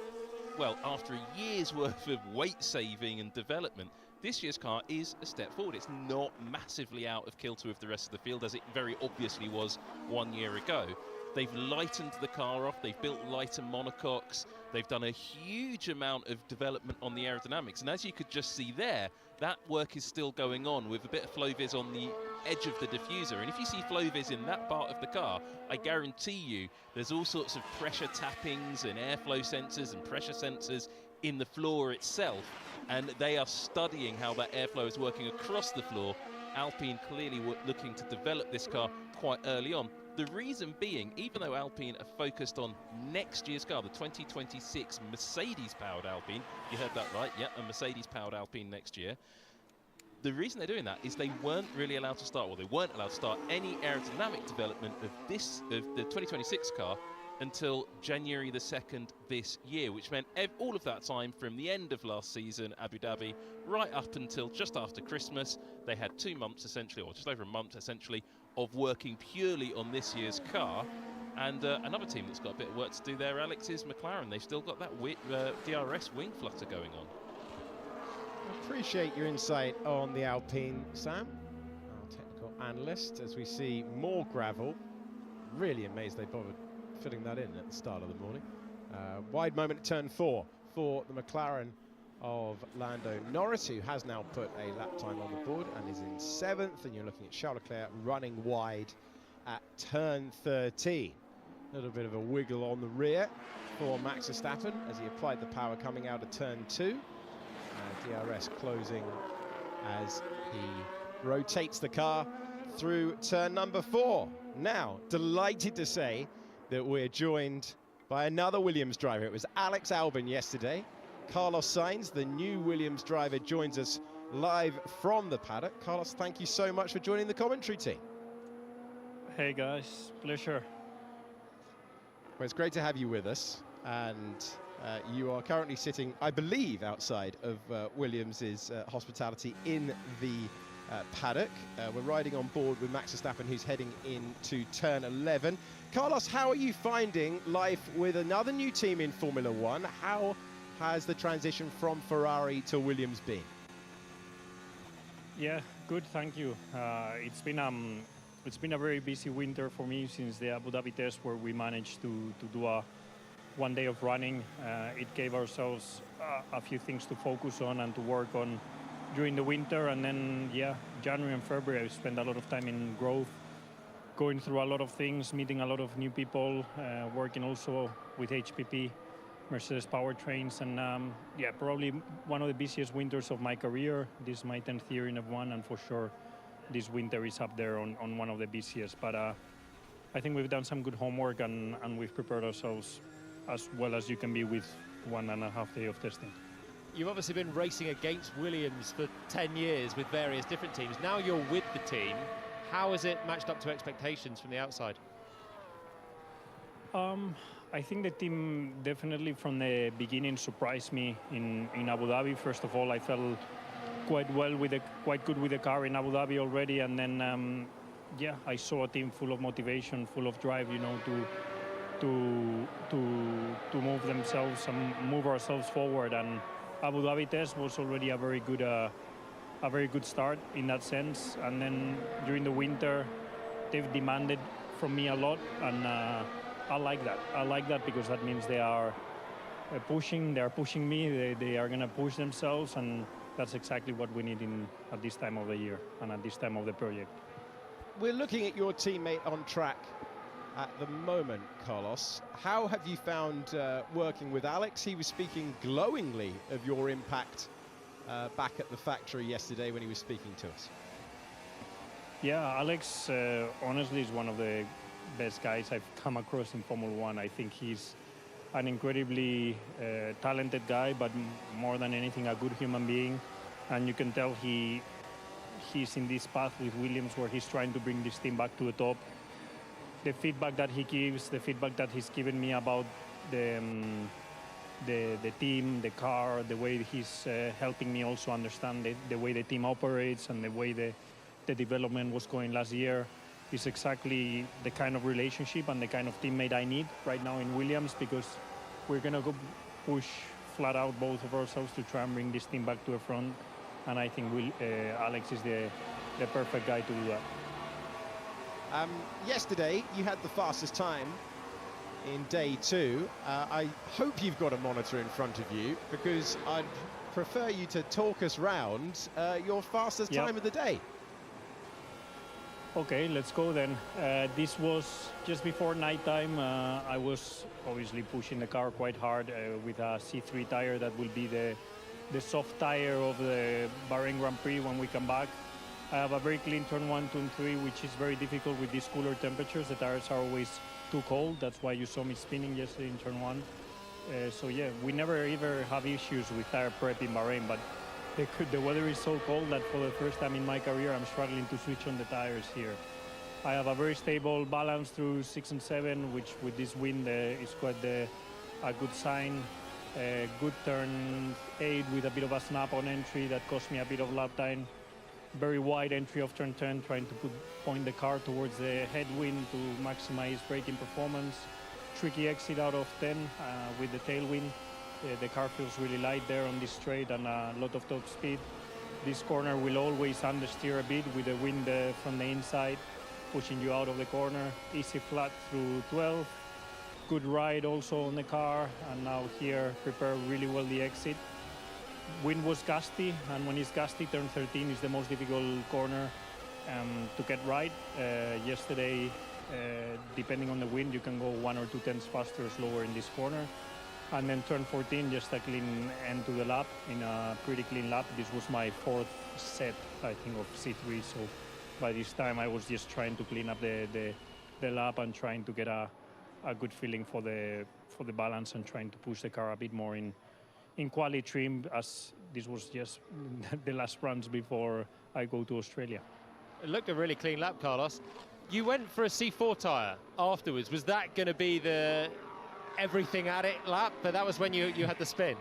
well, after a year's worth of weight saving and development, this year's car is a step forward. It's not massively out of kilter with the rest of the field, as it very obviously was 1 year ago. They've lightened the car off, they've built lighter monocoques, they've done a huge amount of development on the aerodynamics, and as you could just see there, that work is still going on with a bit of flow viz on the edge of the diffuser. And if you see flow viz in that part of the car, I guarantee you there's all sorts of pressure tappings and airflow sensors and pressure sensors in the floor itself, and they are studying how that airflow is working across the floor. Alpine clearly were looking to develop this car quite early on. The reason being, even though Alpine are focused on next year's car, the 2026 Mercedes-powered Alpine, you heard that right, yeah, a Mercedes-powered Alpine next year. The reason they're doing that is they weren't really allowed to start, well, they weren't allowed to start any aerodynamic development of the 2026 car until January the 2nd this year, which meant all of that time from the end of last season, Abu Dhabi, right up until just after Christmas, they had 2 months essentially, or just over a month essentially, of working purely on this year's car. And another team that's got a bit of work to do there, Alex, is McLaren. They've still got that DRS wing flutter going on. Appreciate your insight on the Alpine, Sam, our technical analyst, as we see more gravel. Really amazed they bothered filling that in at the start of the morning. Wide moment at turn 4 for the McLaren of Lando Norris, who has now put a lap time on the board and is in 7th, and you're looking at Charles Leclerc running wide at turn 13. A little bit of a wiggle on the rear for Max Verstappen as he applied the power coming out of turn 2. DRS closing as he rotates the car through turn number 4. Now, delighted to say that we're joined by another Williams driver. It was Alex Albon yesterday. Carlos Sainz, the new Williams driver, joins us live from the paddock. Carlos, thank you so much for joining the commentary team. Hey guys, pleasure. Well, it's great to have you with us, and you are currently sitting, I believe, outside of Williams' hospitality in the paddock. We're riding on board with Max Verstappen, who's heading into turn 11. Carlos, how are you finding life with another new team in Formula One? How has the transition from Ferrari to Williams been? Yeah, good, thank you. It's been a very busy winter for me since the Abu Dhabi test, where we managed to do a 1 day of running. It gave ourselves a few things to focus on and to work on during the winter, and then yeah, January and February I spent a lot of time in Grove going through a lot of things, meeting a lot of new people, working also with HPP, Mercedes powertrains, and yeah, probably one of the busiest winters of my career. This is my 10th year in F1, and for sure this winter is up there on one of the busiest. But I think we've done some good homework, and we've prepared ourselves as well as you can be with 1.5 days of testing. You've obviously been racing against Williams for 10 years with various different teams. Now you're with the team. How has it matched up to expectations from the outside? I think the team definitely from the beginning surprised me in Abu Dhabi. First of all, I felt quite good with the car in Abu Dhabi already, and then yeah, I saw a team full of motivation, full of drive, you know, to move themselves and move ourselves forward. And Abu Dhabi test was already a very good start in that sense. And then during the winter, they've demanded from me a lot, and I like that. I like that because that means they are pushing me. They are going to push themselves, and that's exactly what we need at this time of the year and at this time of the project. We're looking at your teammate on track at the moment, Carlos. How have you found working with Alex? He was speaking glowingly of your impact back at the factory yesterday when he was speaking to us. Yeah, Alex honestly is one of the best guys I've come across in Formula One. I think he's an incredibly talented guy, but more than anything, a good human being. And you can tell he's in this path with Williams where he's trying to bring this team back to the top. The feedback that he gives, the feedback that he's given me about the team, the car, the way he's helping me also understand the way the team operates and the way the development was going last year is exactly the kind of relationship and the kind of teammate I need right now in Williams, because we're going to go push flat out both of ourselves to try and bring this team back to the front. And I think Alex is the perfect guy to do that. Yesterday, you had the fastest time in day 2. I hope you've got a monitor in front of you, because I'd prefer you to talk us round your fastest time of the day. Okay, let's go then. This was just before nighttime. I was obviously pushing the car quite hard with a C3 tire that will be the soft tire of the Bahrain Grand Prix when we come back. I have a very clean turn 1, 2, and 3, which is very difficult with these cooler temperatures. The tires are always too cold. That's why you saw me spinning yesterday in turn 1. So yeah, we never ever have issues with tire prep in Bahrain, but the weather is so cold that for the first time in my career, I'm struggling to switch on the tires here. I have a very stable balance through 6 and 7, which with this wind is quite a good sign. Good turn 8 with a bit of a snap on entry that cost me a bit of lap time. Very wide entry of turn 10, trying to point the car towards the headwind to maximize braking performance. Tricky exit out of 10 with the tailwind. The car feels really light there on this straight and a lot of top speed. This corner will always understeer a bit with the wind from the inside, pushing you out of the corner. Easy flat through 12. Good ride also on the car, and now here prepare really well the exit. Wind was gusty, and when it's gusty, turn 13 is the most difficult corner to get right. Yesterday, depending on the wind, you can go 1 or 2 tenths faster or slower in this corner. And then turn 14, just a clean end to the lap in a pretty clean lap. This was my 4th set, I think, of C3. So by this time, I was just trying to clean up the lap and trying to get a good feeling for the balance and trying to push the car a bit more in quali trim, as this was just the last runs before I go to Australia. It looked a really clean lap, Carlos. You went for a C4 tyre afterwards. Was that going to be the everything at it lap, but that was when you had the spin?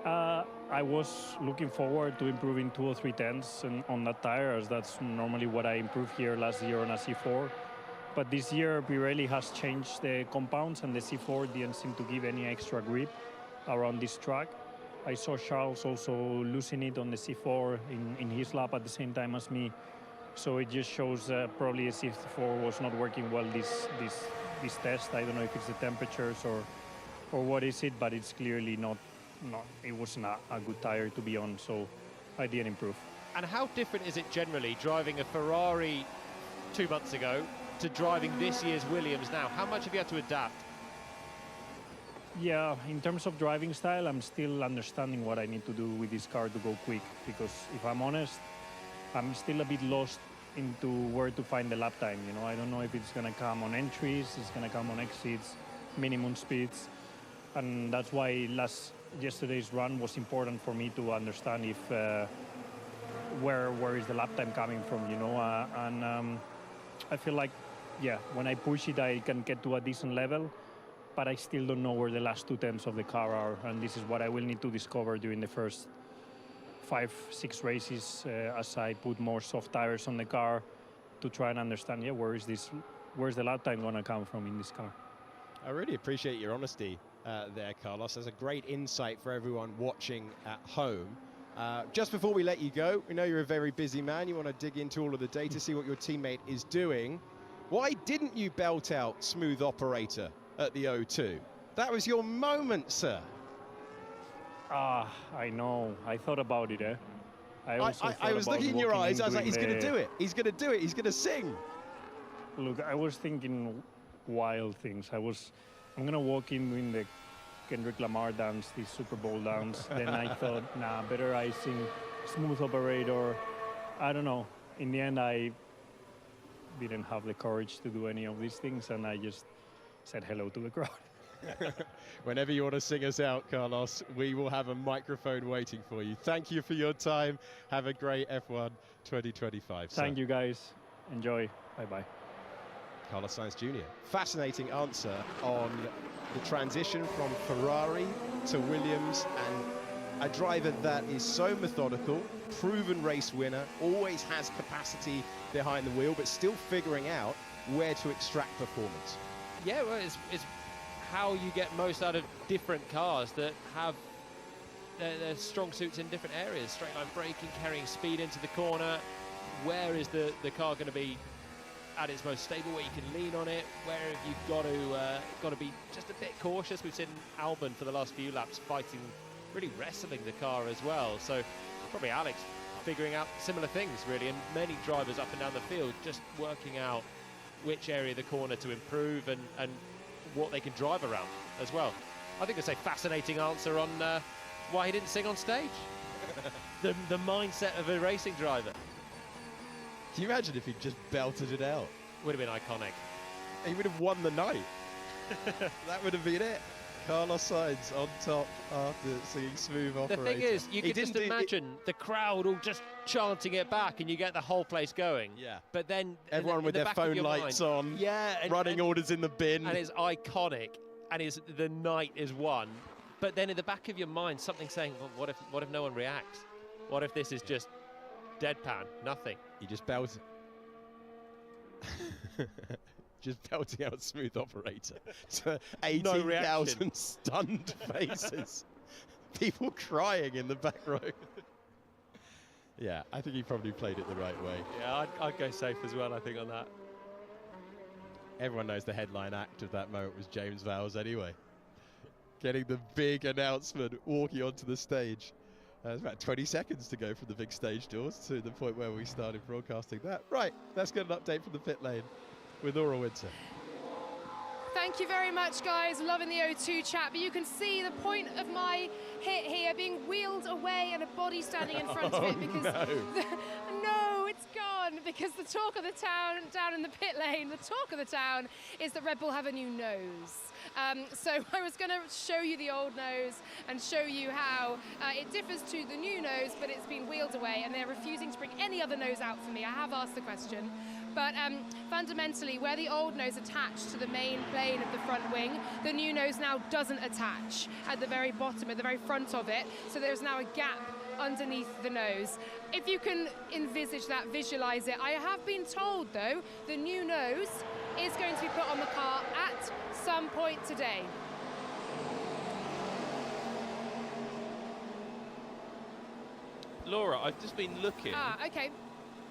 I was looking forward to improving 2 or 3 tenths on that tire, as that's normally what I improved here last year on a C4. But this year Pirelli has changed the compounds, and the C4 didn't seem to give any extra grip around this track. I saw Charles also losing it on the C4 in his lap at the same time as me. So it just shows probably the C4 was not working well this test. I don't know if it's the temperatures or what is it, but it's clearly not it wasn't a good tire to be on, so I didn't improve. And how different is it generally driving a Ferrari 2 months ago to driving this year's Williams now? How much have you had to adapt? Yeah, in terms of driving style, I'm still understanding what I need to do with this car to go quick, because if I'm honest, I'm still a bit lost into where to find the lap time. You know, I don't know if it's gonna come on entries, it's gonna come on exits, minimum speeds, and that's why yesterday's run was important for me to understand if where is the lap time coming from. You know, I feel like, yeah, when I push it, I can get to a decent level, but I still don't know where the last 2/10 of the car are, and this is what I will need to discover during the first 5-6 races as I put more soft tires on the car to try and understand, yeah, where's the lap time gonna come from in this car. I really appreciate your honesty there, Carlos. That's a great insight for everyone watching at home. Just before we let you go, we know you're a very busy man. You want to dig into all of the data, see what your teammate is doing. Why didn't you belt out Smooth Operator at the O2? That was your moment, sir. I know. I thought about it, I was looking in your eyes. I was like, he's going to do it. He's going to do it. He's going to sing. Look, I was thinking wild things. I'm going to walk in doing the Kendrick Lamar dance, the Super Bowl dance. Then I thought, nah, better I sing Smooth Operator. I don't know. In the end, I didn't have the courage to do any of these things, and I just said hello to the crowd. Whenever you want to sing us out, Carlos, we will have a microphone waiting for you. Thank you for your time. Have a great F1 2025. Thank you, guys. Enjoy. Bye-bye. Carlos Sainz Jr. Fascinating answer on the transition from Ferrari to Williams, and a driver that is so methodical, proven race winner, always has capacity behind the wheel, but still figuring out where to extract performance. Yeah, well, it's how you get most out of different cars that have their strong suits in different areas. Straight line braking, carrying speed into the corner. Where is the car going to be at its most stable, where you can lean on it? Where have you got to be just a bit cautious? We've seen Albon for the last few laps fighting, really wrestling the car as well. So probably Alex figuring out similar things, really, and many drivers up and down the field just working out which area of the corner to improve and what they can drive around as well. I think it's a fascinating answer on why he didn't sing on stage. the mindset of a racing driver. Can you imagine if he'd just belted it out? Would have been iconic. He would have won the night. That would have been it. Carlos Sainz on top after singing Smooth Operator. The thing is, you can just imagine the crowd all just chanting it back, and you get the whole place going. Yeah. But then everyone with their phone lights on, running orders in the bin. And it's iconic, and the night is won. But then in the back of your mind, something saying, well, what if no one reacts? What if this is just deadpan, nothing? You just belt. Just belting out Smooth Operator to 18,000 stunned faces. People crying in the back row. Yeah, I think he probably played it the right way. Yeah, I'd go safe as well, I think, on that. Everyone knows the headline act of that moment was James Vowles anyway. Getting the big announcement, walking onto the stage. There's about 20 seconds to go from the big stage doors to the point where we started broadcasting that. Right, let's get an update from the pit lane with Laura Winter. Thank you very much, guys. Loving the O2 chat, but you can see the point of my hit here being wheeled away and a body standing in front of it because no, it's gone, because the talk of the town down in the pit lane, the talk of the town is that Red Bull have a new nose. So I was going to show you the old nose and show you how it differs to the new nose, but it's been wheeled away and they're refusing to bring any other nose out for me. I have asked the question. But fundamentally, where the old nose attached to the main plane of the front wing, the new nose now doesn't attach at the very bottom, at the very front of it. So there's now a gap underneath the nose. If you can envisage that, visualize it. I have been told, though, the new nose is going to be put on the car at some point today. Laura, I've just been looking. Okay.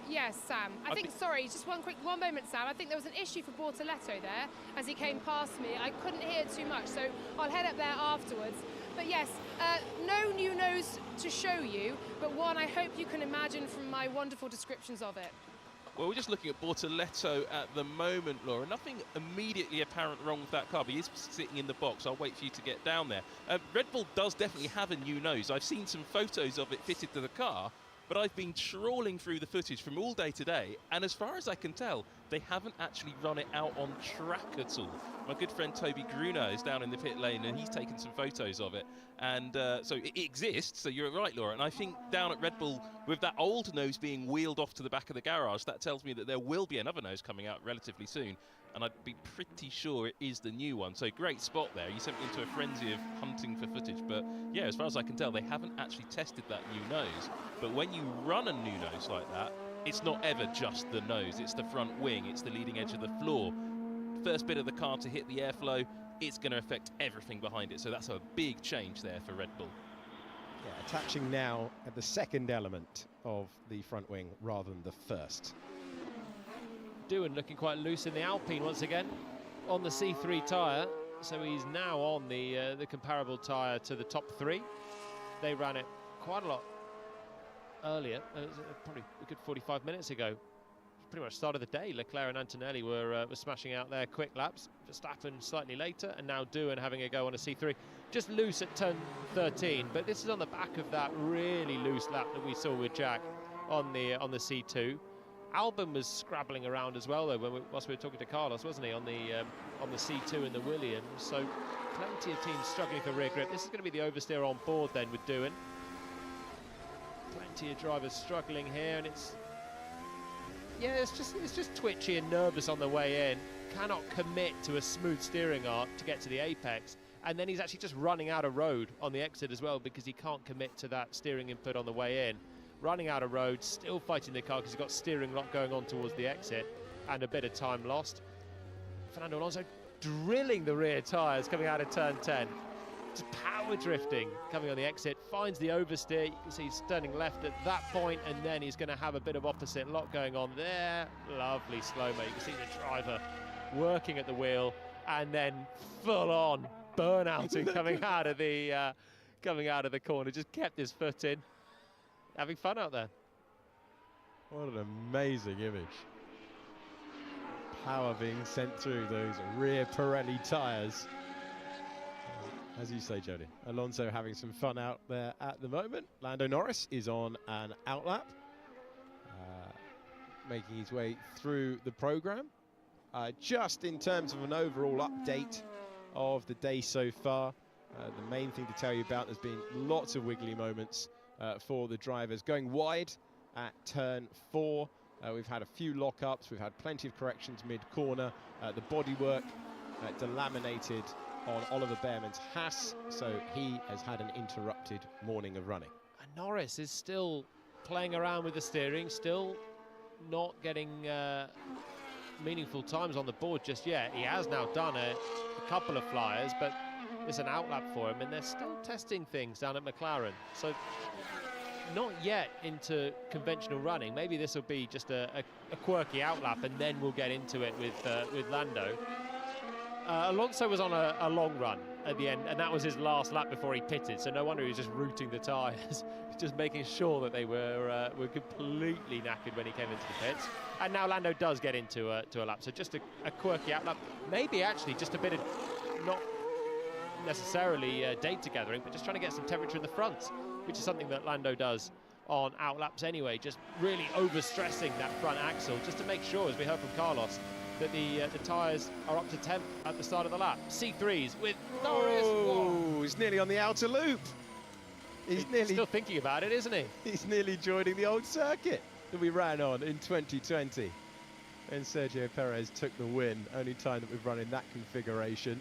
Yes, Sam. I think, sorry, just one moment, Sam. I think there was an issue for Bortoletto there as he came past me. I couldn't hear too much, so I'll head up there afterwards. But yes, no new nose to show you, but one I hope you can imagine from my wonderful descriptions of it. Well, we're just looking at Bortoletto at the moment, Laura. Nothing immediately apparent wrong with that car, but he is sitting in the box. I'll wait for you to get down there. Red Bull does definitely have a new nose. I've seen some photos of it fitted to the car, but I've been trawling through the footage from all day today, and as far as I can tell, they haven't actually run it out on track at all. My good friend Toby Gruner is down in the pit lane, and he's taken some photos of it. And so it exists, so you're right, Laura. And I think down at Red Bull, with that old nose being wheeled off to the back of the garage, that tells me that there will be another nose coming out relatively soon. And I'd be pretty sure it is the new one. So great spot there. You sent me into a frenzy of hunting for footage. But yeah, as far as I can tell, they haven't actually tested that new nose. But when you run a new nose like that, it's not ever just the nose. It's the front wing. It's the leading edge of the floor. First bit of the car to hit the airflow, it's going to affect everything behind it. So that's a big change there for Red Bull. Yeah, attaching now at the second element of the front wing rather than the first. Doohan looking quite loose in the Alpine once again on the C3 tyre, so he's now on the comparable tyre to the top three. They ran it quite a lot earlier, probably a good 45 minutes ago. Pretty much start of the day. Leclerc and Antonelli were smashing out their quick laps. Verstappen slightly later, and now Doohan having a go on a C3. Just loose at turn 13, but this is on the back of that really loose lap that we saw with Jack on the C2. Albon was scrabbling around as well, though, whilst we were talking to Carlos, wasn't he, on the C2 in the Williams. So plenty of teams struggling for rear grip. This is going to be the oversteer on board then with Doohan. Plenty of drivers struggling here, and it's just twitchy and nervous on the way in. Cannot commit to a smooth steering arc to get to the apex, and then he's actually just running out of road on the exit as well because he can't commit to that steering input on the way in. Running out of road, still fighting the car because he's got steering lock going on towards the exit and a bit of time lost. Fernando Alonso drilling the rear tyres coming out of turn 10. Just power drifting coming on the exit, finds the oversteer. You can see he's turning left at that point, and then he's going to have a bit of opposite lock going on there. Lovely slow-mo. You can see the driver working at the wheel, and then full-on burnout coming out of the corner. Just kept his foot in. Having fun out there. What an amazing image. Power being sent through those rear Pirelli tyres. As you say, Jody, Alonso having some fun out there at the moment. Lando Norris is on an outlap, making his way through the programme. Just in terms of an overall update of the day so far, the main thing to tell you about, there's been lots of wiggly moments for the drivers. Going wide at turn 4, we've had a few lockups, we've had plenty of corrections mid-corner. The bodywork delaminated on Oliver Behrman's Haas, so he has had an interrupted morning of running. And Norris is still playing around with the steering, still not getting meaningful times on the board just yet. He has now done a couple of flyers, but it's an outlap for him, and they're still testing things down at McLaren. So not yet into conventional running. Maybe this will be just a quirky outlap, and then we'll get into it with Lando. Alonso was on a long run at the end, and that was his last lap before he pitted, so no wonder he was just rooting the tyres, just making sure that they were completely knackered when he came into the pits. And now Lando does get into a lap, so just a quirky outlap. Maybe actually just a bit of, not necessarily data gathering, but just trying to get some temperature in the front, which is something that Lando does on outlaps anyway, just really overstressing that front axle, just to make sure, as we heard from Carlos, that the tyres are up to temp at the start of the lap. C3s with Norris. Oh, he's nearly on the outer loop. He's nearly still thinking about it, isn't he? He's nearly joining the old circuit that we ran on in 2020. And Sergio Perez took the win, only time that we've run in that configuration.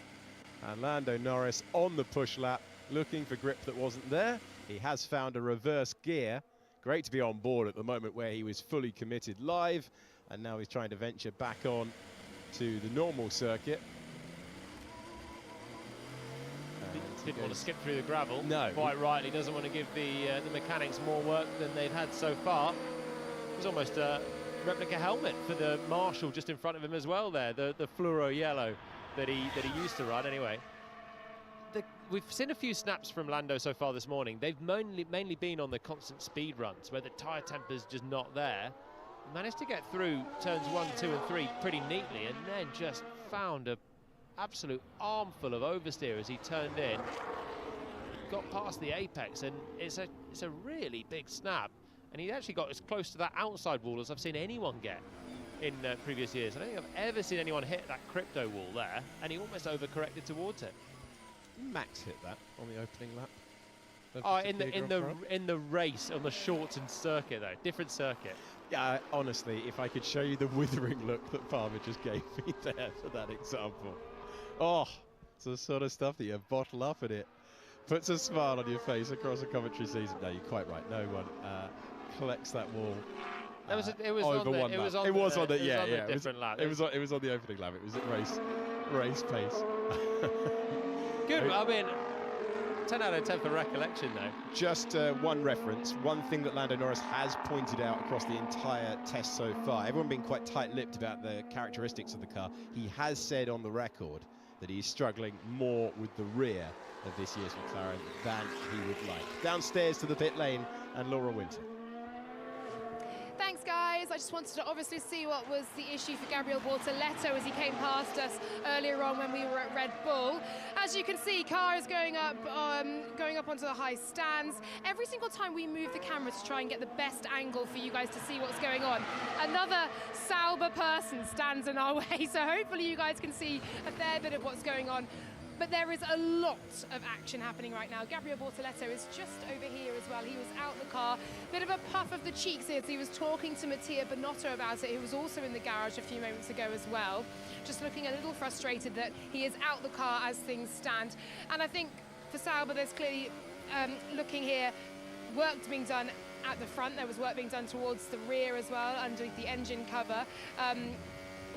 And Lando Norris on the push lap, looking for grip that wasn't there. He has found a reverse gear. Great to be on board at the moment where he was fully committed live. And now he's trying to venture back on to the normal circuit. Didn't want to skip through the gravel. No. Quite rightly, doesn't want to give the mechanics more work than they've had so far. It was almost a replica helmet for the Marshall just in front of him as well there, the fluoro yellow that he used to run anyway. We've seen a few snaps from Lando so far this morning. They've mainly been on the constant speed runs where the tyre temper's just not there. managed to get through turns 1, 2 and 3 pretty neatly, and then just found a absolute armful of oversteer as he turned in, got past the apex, and it's a really big snap, and he actually got as close to that outside wall as I've seen anyone get in previous years. I don't think I've ever seen anyone hit that crypto wall there, and he almost overcorrected towards it. Max hit that on the opening lap. Oh, in the race on the shortened circuit though, different circuit. Yeah, honestly, if I could show you the withering look that Palmer just gave me there for that example. Oh, it's the sort of stuff that you bottle up and it puts a smile on your face across a commentary season. No, you're quite right. No one collects that wall. It was over on one the, lap. it was on the different lap. It was on the opening lap. It was at race pace. Good. I mean, 10 out of 10 for recollection, though. Just one reference. One thing that Lando Norris has pointed out across the entire test so far, everyone being quite tight-lipped about the characteristics of the car, he has said on the record that he's struggling more with the rear of this year's McLaren than he would like. Downstairs to the pit lane and Laura Winter. Thanks, guys. I just wanted to obviously see what was the issue for Gabriel Bortoletto as he came past us earlier on when we were at Red Bull. As you can see, car is going up onto the high stands. Every single time we move the camera to try and get the best angle for you guys to see what's going on, another Saba person stands in our way. So hopefully you guys can see a fair bit of what's going on. But there is a lot of action happening right now. Gabriel Bortoletto is just over here as well. He was out the car. Bit of a puff of the cheeks here as he was talking to Mattia Binotto about it, who was also in the garage a few moments ago as well. Just looking a little frustrated that he is out the car as things stand. And I think for Sauber, there's clearly, looking here, work being done at the front. There was work being done towards the rear as well, underneath the engine cover.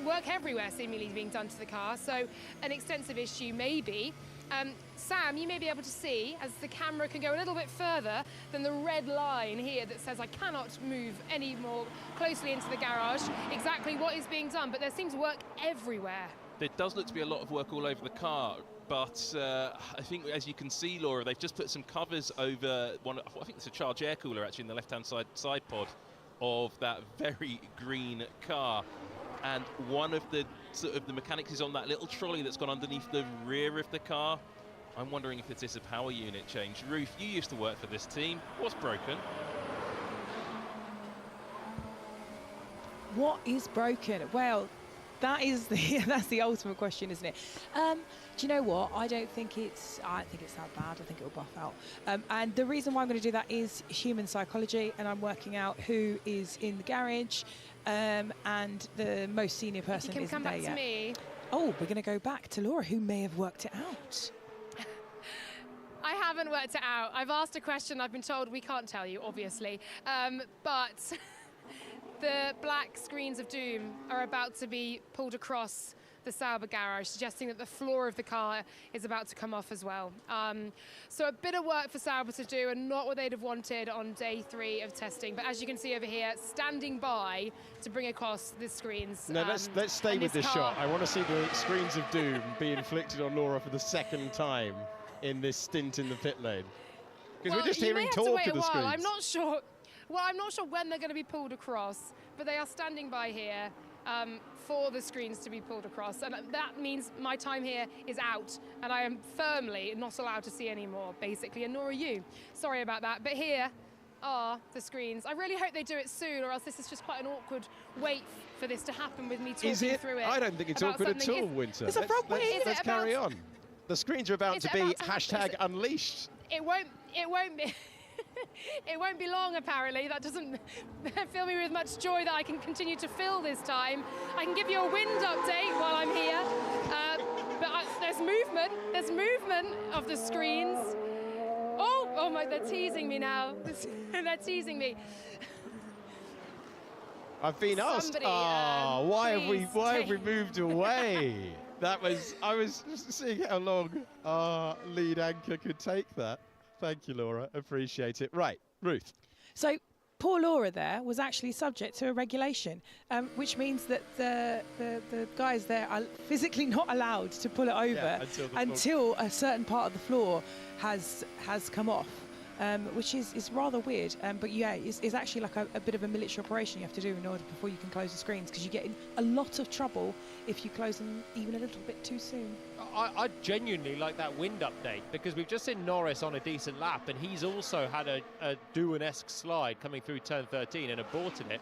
Work everywhere seemingly being done to the car, so an extensive issue maybe. Sam, you may be able to see, as the camera can go a little bit further than the red line here that says I cannot move any more closely into the garage, exactly what is being done, but there seems work everywhere. There does look to be a lot of work all over the car, but I think, as you can see, Laura, they've just put some covers over I think it's a charge air cooler actually in the left-hand side pod of that very green car. And one of the mechanics is on that little trolley that's gone underneath the rear of the car. I'm wondering if it's a power unit change. Ruth, you used to work for this team. What's broken? What is broken? Well, that's the ultimate question, isn't it? Do you know what? I don't think it's that bad. I think it'll buff out. And the reason why I'm going to do that is human psychology, and I'm working out who is in the garage. And the most senior person isn't there yet. You can come back to me. Oh, we're going to go back to Laura, who may have worked it out. I haven't worked it out. I've asked a question. I've been told we can't tell you, obviously. But the black screens of doom are about to be pulled across the Sauber garage, suggesting that the floor of the car is about to come off as well. So a bit of work for Sauber to do, and not what they'd have wanted on day 3 of testing. But as you can see over here, standing by to bring across the screens. No, let's stay with this shot. I want to see the screens of doom be inflicted on Laura for the second time in this stint in the pit lane. Because we're just hearing talk of the screens. I'm not sure. Well, I'm not sure when they're going to be pulled across, but they are standing by here. For the screens to be pulled across, and that means my time here is out, and I am firmly not allowed to see any more, basically, and nor are you. Sorry about that, but here are the screens. I really hope they do it soon, or else this is just quite an awkward wait for this to happen with me talking through it. I don't think it's awkward at all, Winter. Let's carry on. The screens are about to be #unleashed. It won't be. It won't be long, apparently. That doesn't fill me with much joy that I can continue to fill this time. I can give you a wind update while I'm here. But there's movement. There's movement of the screens. Oh my, they're teasing me now. They're teasing me. I've been asked, why have we moved away? I was seeing how long our lead anchor could take that. Thank you, Laura. Appreciate it. Right, Ruth. So poor Laura there was actually subject to a regulation, which means that the guys there are physically not allowed to pull it over until a certain part of the floor has come off. which is rather weird. But yeah, it's actually like a bit of a military operation you have to do in order before you can close the screens, because you get in a lot of trouble if you close them even a little bit too soon. I genuinely like that wind update, because we've just seen Norris on a decent lap, and he's also had a Doohan-esque slide coming through turn 13 and aborted it.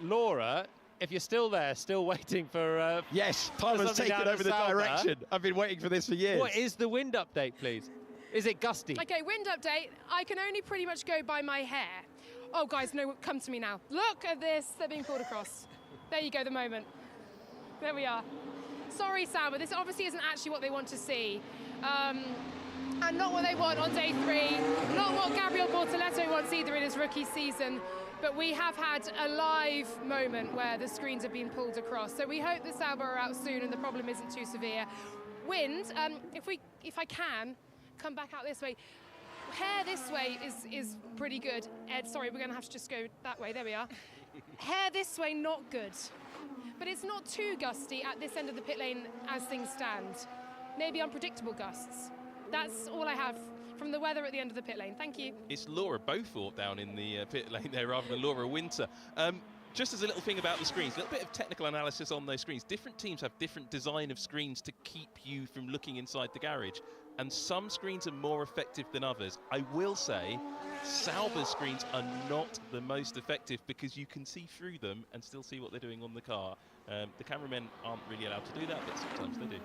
Laura, if you're still there, still waiting for... yes, Tyler's taken over the direction. I've been waiting for this for years. What is the wind update, please? Is it gusty? Okay, wind update. I can only pretty much go by my hair. Oh, guys, no, come to me now. Look at this. They're being pulled across. There you go, the moment. There we are. Sorry, Saba, this obviously isn't actually what they want to see. And not what they want on day 3. Not what Gabriel Bortoleto wants either in his rookie season. But we have had a live moment where the screens have been pulled across. So we hope that Saba are out soon and the problem isn't too severe. Wind, if I can, come back out this way. Hair this way is pretty good. Ed, sorry, we're going to have to just go that way. There we are. Hair this way, not good. But it's not too gusty at this end of the pit lane as things stand. Maybe unpredictable gusts. That's all I have from the weather at the end of the pit lane. Thank you. It's Laura Beaufort down in the pit lane there rather than Laura Winter. Just as a little thing about the screens, a little bit of technical analysis on those screens. Different teams have different design of screens to keep you from looking inside the garage. And some screens are more effective than others. I will say, Sauber's screens are not the most effective because you can see through them and still see what they're doing on the car. The cameramen aren't really allowed to do that, but sometimes they do.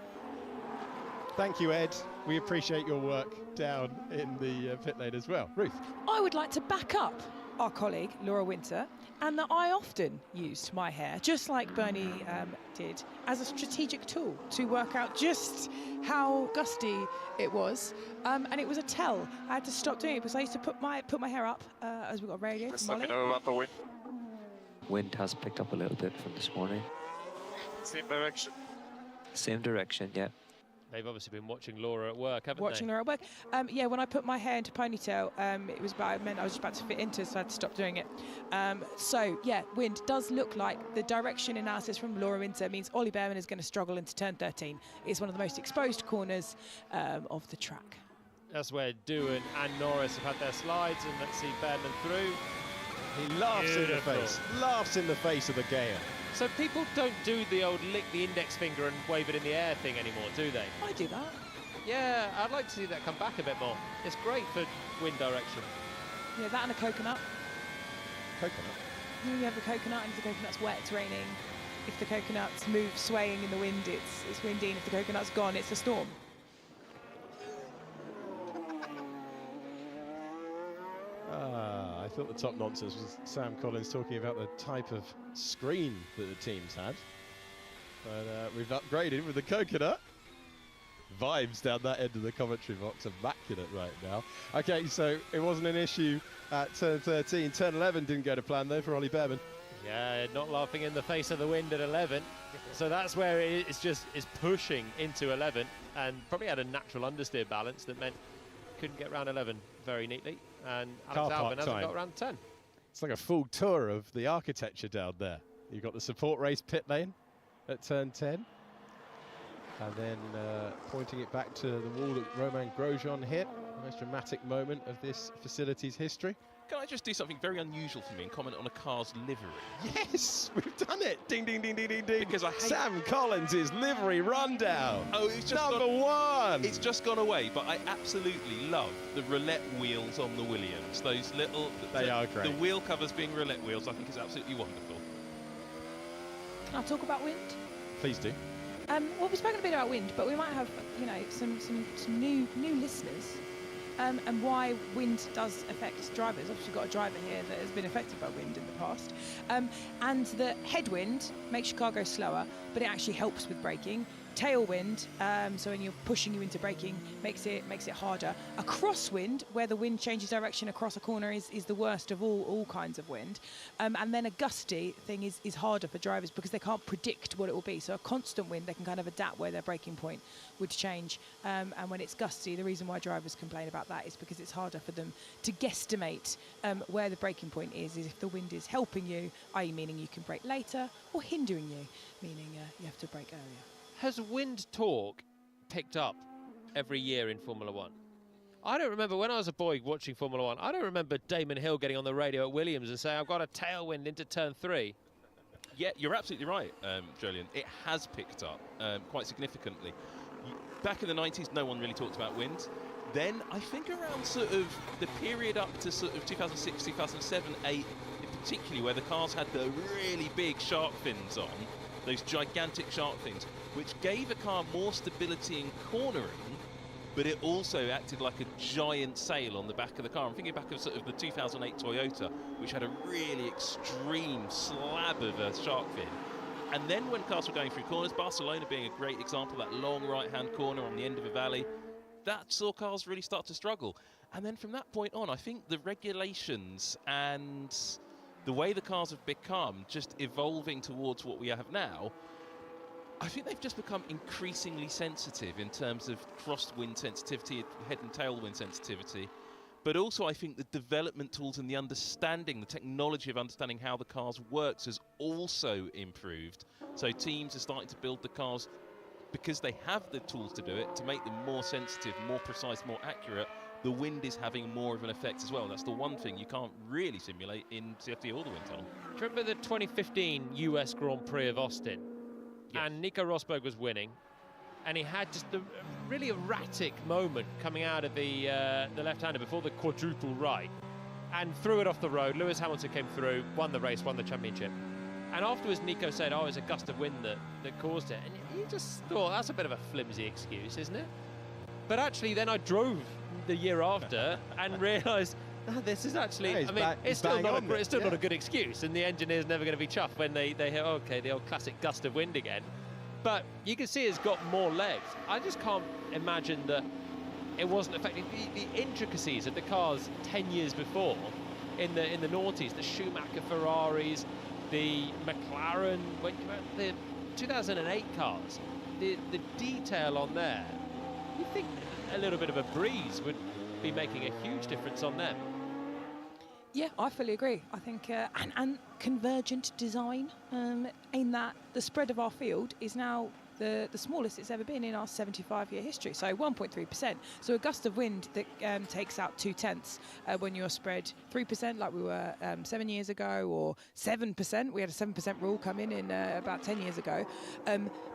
Thank you, Ed. We appreciate your work down in the pit lane as well. Ruth? I would like to back up our colleague, Laura Winter, and that I often used my hair, just like Bernie did, as a strategic tool to work out just how gusty it was. And it was a tell. I had to stop doing it because I used to put my hair up as we got radio from Molly. Wind has picked up a little bit from this morning. Same direction. Same direction, yeah. They've obviously been watching Laura at work, haven't Watching they? Laura at work. Yeah, when I put my hair into ponytail, it meant I was just about to fit into it, so I had to stop doing it. So, yeah, wind does look like the direction analysis from Laura Winter means Ollie Behrman is going to struggle into turn 13. It's one of the most exposed corners of the track. That's where Doohan and Norris have had their slides, and let's see Behrman through. He laughs in the face. Laughs in the face of the gale. So people don't do the old lick the index finger and wave it in the air thing anymore, do they? I do that. Yeah, I'd like to see that come back a bit more. It's great for wind direction. Yeah, that and a coconut. Coconut? You have a coconut, and if the coconut's wet, it's raining. If the coconut's move swaying in the wind, it's windy, and if the coconut's gone, it's a storm. I thought the top nonsense was Sam Collins talking about the type of screen that the teams had. But we've upgraded with the coconut. Vibes down that end of the commentary box, immaculate right now. Okay, so it wasn't an issue at turn 13. Turn 11 didn't go to plan though for Ollie Behrman. Yeah, not laughing in the face of the wind at 11. So that's where it's pushing into 11, and probably had a natural understeer balance that meant couldn't get round 11 very neatly. And Alex Albon hasn't got around 10. It's like a full tour of the architecture down there. You've got the support race pit lane at turn 10. And then pointing it back to the wall that Romain Grosjean hit. The most dramatic moment of this facility's history. Can I just do something very unusual for me and comment on a car's livery? Yes, we've done it. Ding, ding, ding, ding, ding, ding. Because I hate Sam Collins' livery rundown. Oh, it's just number one. It's just gone away, but I absolutely love the roulette wheels on the Williams. Those little... They are great. The wheel covers being roulette wheels, I think is absolutely wonderful. Can I talk about wind? Please do. Well, we've spoken a bit about wind, but we might have, some new listeners. And why wind does affect drivers. Obviously, we've got a driver here that has been affected by wind in the past. And the headwind makes your car go slower, but it actually helps with braking. Tailwind, so when you're pushing you into braking, makes it harder. A crosswind, where the wind changes direction across a corner, is the worst of all kinds of wind. And then a gusty thing is harder for drivers because they can't predict what it will be. So a constant wind, they can kind of adapt where their braking point would change. And when it's gusty, the reason why drivers complain about that is because it's harder for them to guesstimate where the braking point is if the wind is helping you, i.e. meaning you can brake later, or hindering you, meaning you have to brake earlier. Has wind torque picked up every year in Formula One? I don't remember when I was a boy watching Formula One, I don't remember Damon Hill getting on the radio at Williams and saying, I've got a tailwind into turn 3. Yeah, you're absolutely right, Julian. It has picked up quite significantly. Back in the 90s, no one really talked about wind. Then I think around sort of the period up to sort of 2006, 2007, 8, particularly where the cars had the really big shark fins on, those gigantic shark fins, which gave a car more stability in cornering, but it also acted like a giant sail on the back of the car. I'm thinking back of sort of the 2008 Toyota, which had a really extreme slab of a shark fin. And then when cars were going through corners, Barcelona being a great example, that long right-hand corner on the end of a valley, that saw cars really start to struggle. And then from that point on, I think the regulations and the way the cars have become, just evolving towards what we have now, I think they've just become increasingly sensitive in terms of crosswind sensitivity, head and tailwind sensitivity. But also I think the development tools and the understanding, the technology of understanding how the cars works has also improved. So teams are starting to build the cars because they have the tools to do it, to make them more sensitive, more precise, more accurate. The wind is having more of an effect as well. That's the one thing you can't really simulate in CFD or the wind tunnel. Do you remember the 2015 US Grand Prix of Austin? Yes. And Nico Rosberg was winning, and he had just a really erratic moment coming out of the left-hander before the quadruple right, and threw it off the road. Lewis Hamilton came through, won the race, won the championship. And afterwards, Nico said, oh, it was a gust of wind that caused it. And you just thought, that's a bit of a flimsy excuse, isn't it? But actually, then I drove the year after and realised, oh, this is actually, I mean, it's still not a good excuse. And the engineer's never going to be chuffed when they hear, okay, the old classic gust of wind again. But you can see it's got more legs. I just can't imagine that it wasn't affecting the intricacies of the cars 10 years before in the noughties, the Schumacher Ferraris, the McLaren, the 2008 cars, the detail on there. You think a little bit of a breeze would be making a huge difference on them? Yeah, I fully agree. I think, and convergent design, in that the spread of our field is now the smallest it's ever been in our 75-year history, so 1.3%. So a gust of wind that takes out 2/10 when you're spread 3% like we were 7 years ago, or 7%. We had a 7% rule come in about 10 years ago,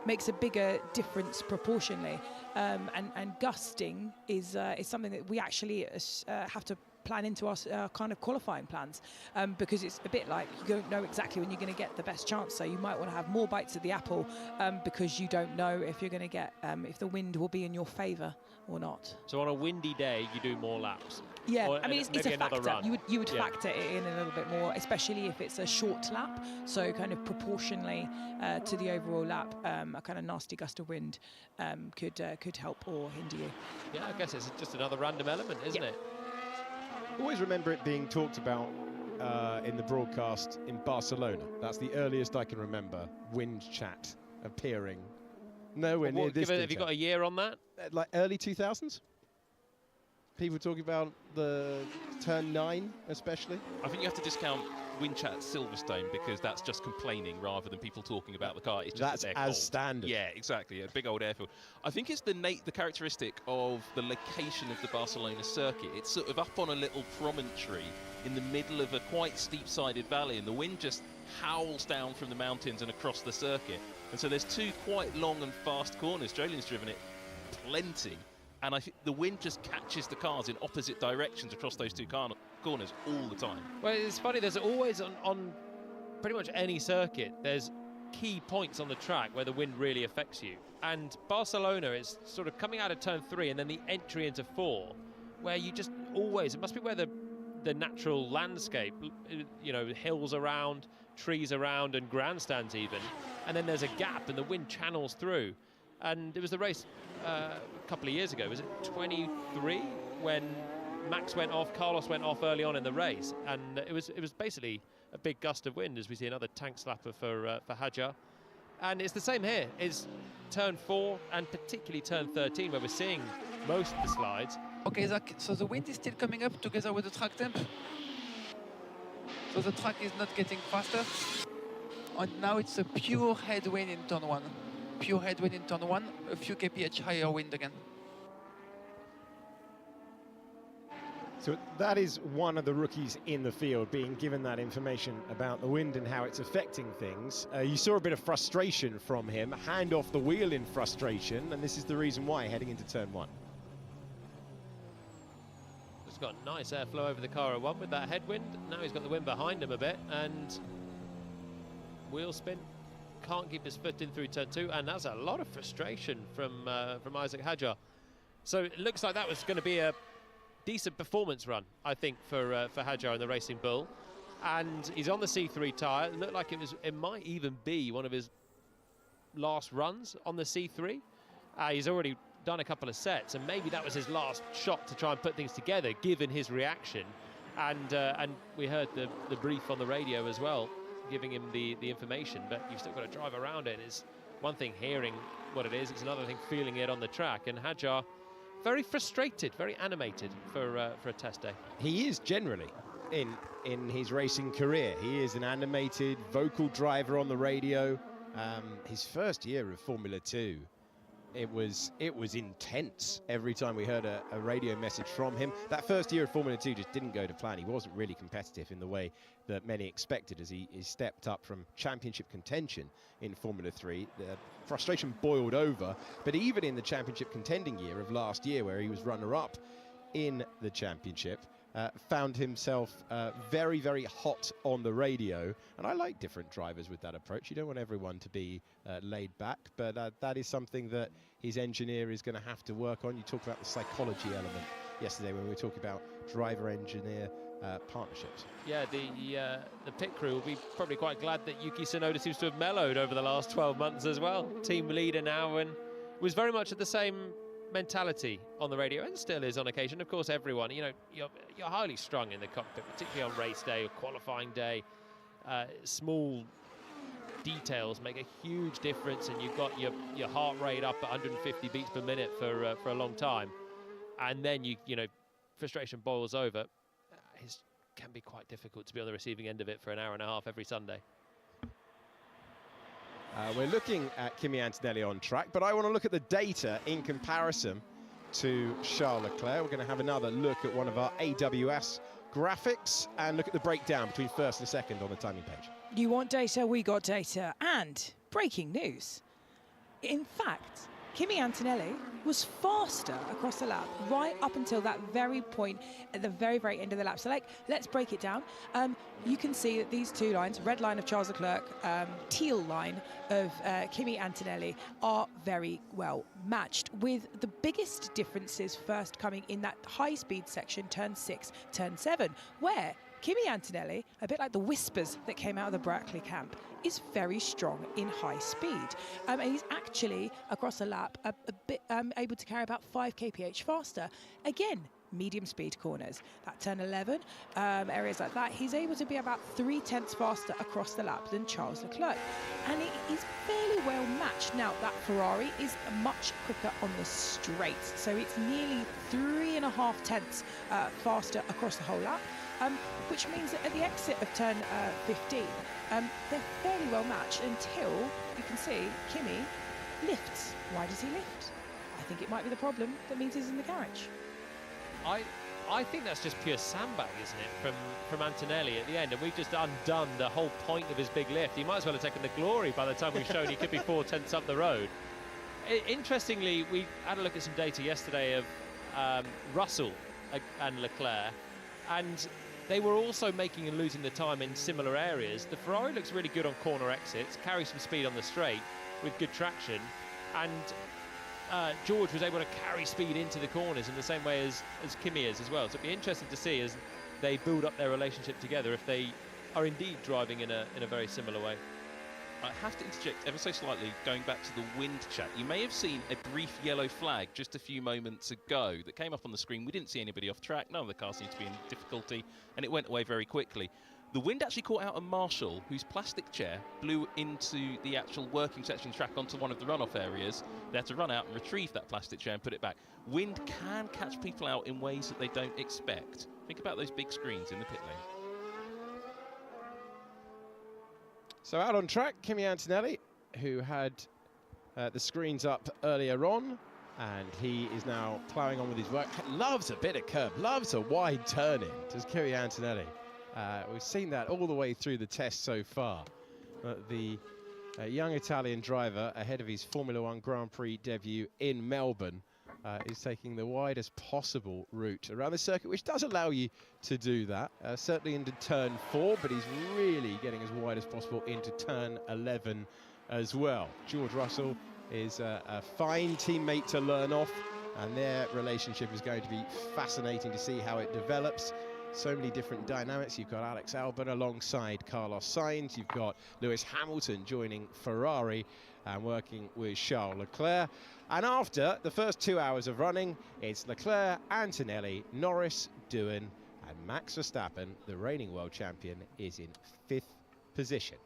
makes a bigger difference proportionally. And gusting is something that we actually have to plan into our kind of qualifying plans, because it's a bit like you don't know exactly when you're going to get the best chance, so you might want to have more bites of the apple, because you don't know if you're going to get if the wind will be in your favour or not. So on a windy day you do more laps? Yeah, or, I mean, it's a factor. Run. You would factor it in a little bit more, especially if it's a short lap, so kind of proportionally to the overall lap, a kind of nasty gust of wind could help or hinder you. Yeah, I guess it's just another random element, isn't it? Always remember it being talked about in the broadcast in Barcelona. That's the earliest I can remember wind chat appearing. Nowhere near this. Have you got a year on that? Like early 2000s? People talking about the turn 9 especially? I think you have to discount wind chat at Silverstone because that's just complaining rather than people talking about the car. It's just that's as standard. Yeah, exactly. A big old airfield. I think it's the characteristic of the location of the Barcelona circuit. It's sort of up on a little promontory in the middle of a quite steep-sided valley, and the wind just howls down from the mountains and across the circuit. And so there's two quite long and fast corners. Joleon's driven it plenty. And I think the wind just catches the cars in opposite directions across those two corners all the time. Well, it's funny, there's always on pretty much any circuit, there's key points on the track where the wind really affects you. And Barcelona is sort of coming out of turn 3 and then the entry into 4, where you just always, it must be where the natural landscape, you know, hills around, trees around and grandstands even, and then there's a gap and the wind channels through. And it was the race a couple of years ago, was it 23, when Max went off, Carlos went off early on in the race, and it was basically a big gust of wind, as we see another tank slapper for Hadjar. And it's the same here. It's turn 4 and particularly turn 13 where we're seeing most of the slides. Okay, Zach, so the wind is still coming up together with the track temp. So the track is not getting faster. And now it's a pure headwind in turn 1. Pure headwind in turn 1, a few kph higher wind again. So that is one of the rookies in the field being given that information about the wind and how it's affecting things. You saw a bit of frustration from him, hand off the wheel in frustration, and this is the reason why heading into turn 1. He's got nice airflow over the car at 1 with that headwind. Now he's got the wind behind him a bit, and wheel spin. Can't keep his foot in through turn 2, and that's a lot of frustration from Isaac Hadjar. So it looks like that was going to be a decent performance run, I think, for Hadjar and the Racing Bull. And he's on the C3 tyre. It looked like it might even be one of his last runs on the C3. He's already done a couple of sets, and maybe that was his last shot to try and put things together, given his reaction. And we heard the brief on the radio as well, giving him the information, but you've still got to drive around it. It's one thing hearing what it is, it's another thing feeling it on the track. And Hadjar, very frustrated, very animated for a test day. He is generally in his racing career. He is an animated, vocal driver on the radio. His first year of Formula 2, it was intense every time we heard a radio message from him. That first year of Formula 2 just didn't go to plan. He wasn't really competitive in the way that many expected as he stepped up from championship contention in Formula 3. The frustration boiled over, but even in the championship contending year of last year, where he was runner-up in the championship, found himself very, very hot on the radio. And I like different drivers with that approach. You don't want everyone to be laid back, but that is something that his engineer is going to have to work on. You talked about the psychology element yesterday when we were talking about driver-engineer partnerships. Yeah, the pit crew will be probably quite glad that Yuki Tsunoda seems to have mellowed over the last 12 months as well. Team leader now, and was very much at the same mentality on the radio, and still is on occasion. Of course, everyone, you're highly strung in the cockpit, particularly on race day or qualifying day. Small details make a huge difference, and you've got your heart rate up at 150 beats per minute for a long time, and then you frustration boils over. It can be quite difficult to be on the receiving end of it for an hour and a half every Sunday. We're looking at Kimi Antonelli on track, but I want to look at the data in comparison to Charles Leclerc. We're going to have another look at one of our AWS graphics and look at the breakdown between first and second on the timing page. You want data, we got data. And breaking news. In fact, Kimi Antonelli was faster across the lap right up until that very point at the very, very end of the lap. So let's break it down. You can see that these two lines, red line of Charles Leclerc, teal line of Kimi Antonelli, are very well matched, with the biggest differences first coming in that high-speed section, turn 6, turn 7, where Kimi Antonelli, a bit like the whispers that came out of the Brackley camp, is very strong in high speed. And he's actually, across the lap, a bit able to carry about 5 kph faster. Again, medium speed corners. That turn 11, areas like that, he's able to be about 3/10 faster across the lap than Charles Leclerc. And he's fairly well matched. Now, that Ferrari is much quicker on the straights. So it's nearly 3.5 faster across the whole lap. Which means that at the exit of turn 15, they're fairly well matched until you can see Kimi lifts. Why does he lift? I think it might be the problem that means he's in the garage. I think that's just pure sandbag, isn't it, from Antonelli at the end, and we've just undone the whole point of his big lift. He might as well have taken the glory by the time we've shown he could be 4/10 up the road. Interestingly, we had a look at some data yesterday of Russell and Leclerc, and they were also making and losing the time in similar areas. The Ferrari looks really good on corner exits, carries some speed on the straight with good traction, and George was able to carry speed into the corners in the same way as Kimi is as well. So it'd be interesting to see as they build up their relationship together if they are indeed driving in a very similar way. I have to interject ever so slightly, going back to the wind chat. You may have seen a brief yellow flag just a few moments ago that came up on the screen. We didn't see anybody off track. None of the cars seemed to be in difficulty, and it went away very quickly. The wind actually caught out a marshal whose plastic chair blew into the actual working section track onto one of the runoff areas. They had to run out and retrieve that plastic chair and put it back. Wind can catch people out in ways that they don't expect. Think about those big screens in the pit lane. So out on track, Kimi Antonelli, who had the screens up earlier on. and he is now ploughing on with his work. Loves a bit of curb, loves a wide turning, does Kiri Antonelli. We've seen that all the way through the test so far. The young Italian driver, ahead of his Formula One Grand Prix debut in Melbourne, is taking the widest possible route around the circuit, which does allow you to do that, certainly into turn 4, but he's really getting as wide as possible into turn 11 as well. George Russell is a fine teammate to learn off, and their relationship is going to be fascinating to see how it develops. So many different dynamics. You've got Alex Albon alongside Carlos Sainz. You've got Lewis Hamilton joining Ferrari and working with Charles Leclerc. And after the first 2 hours of running, it's Leclerc, Antonelli, Norris, Doohan, and Max Verstappen, the reigning world champion, is in 5th position.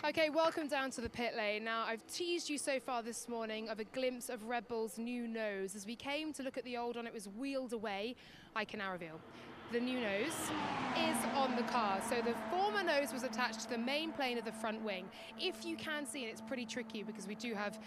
Okay, welcome down to the pit lane. Now, I've teased you so far this morning of a glimpse of Red Bull's new nose. As we came to look at the old one, it was wheeled away. I can now reveal the new nose is on the car. So the former nose was attached to the main plane of the front wing. If you can see, and it's pretty tricky because we do have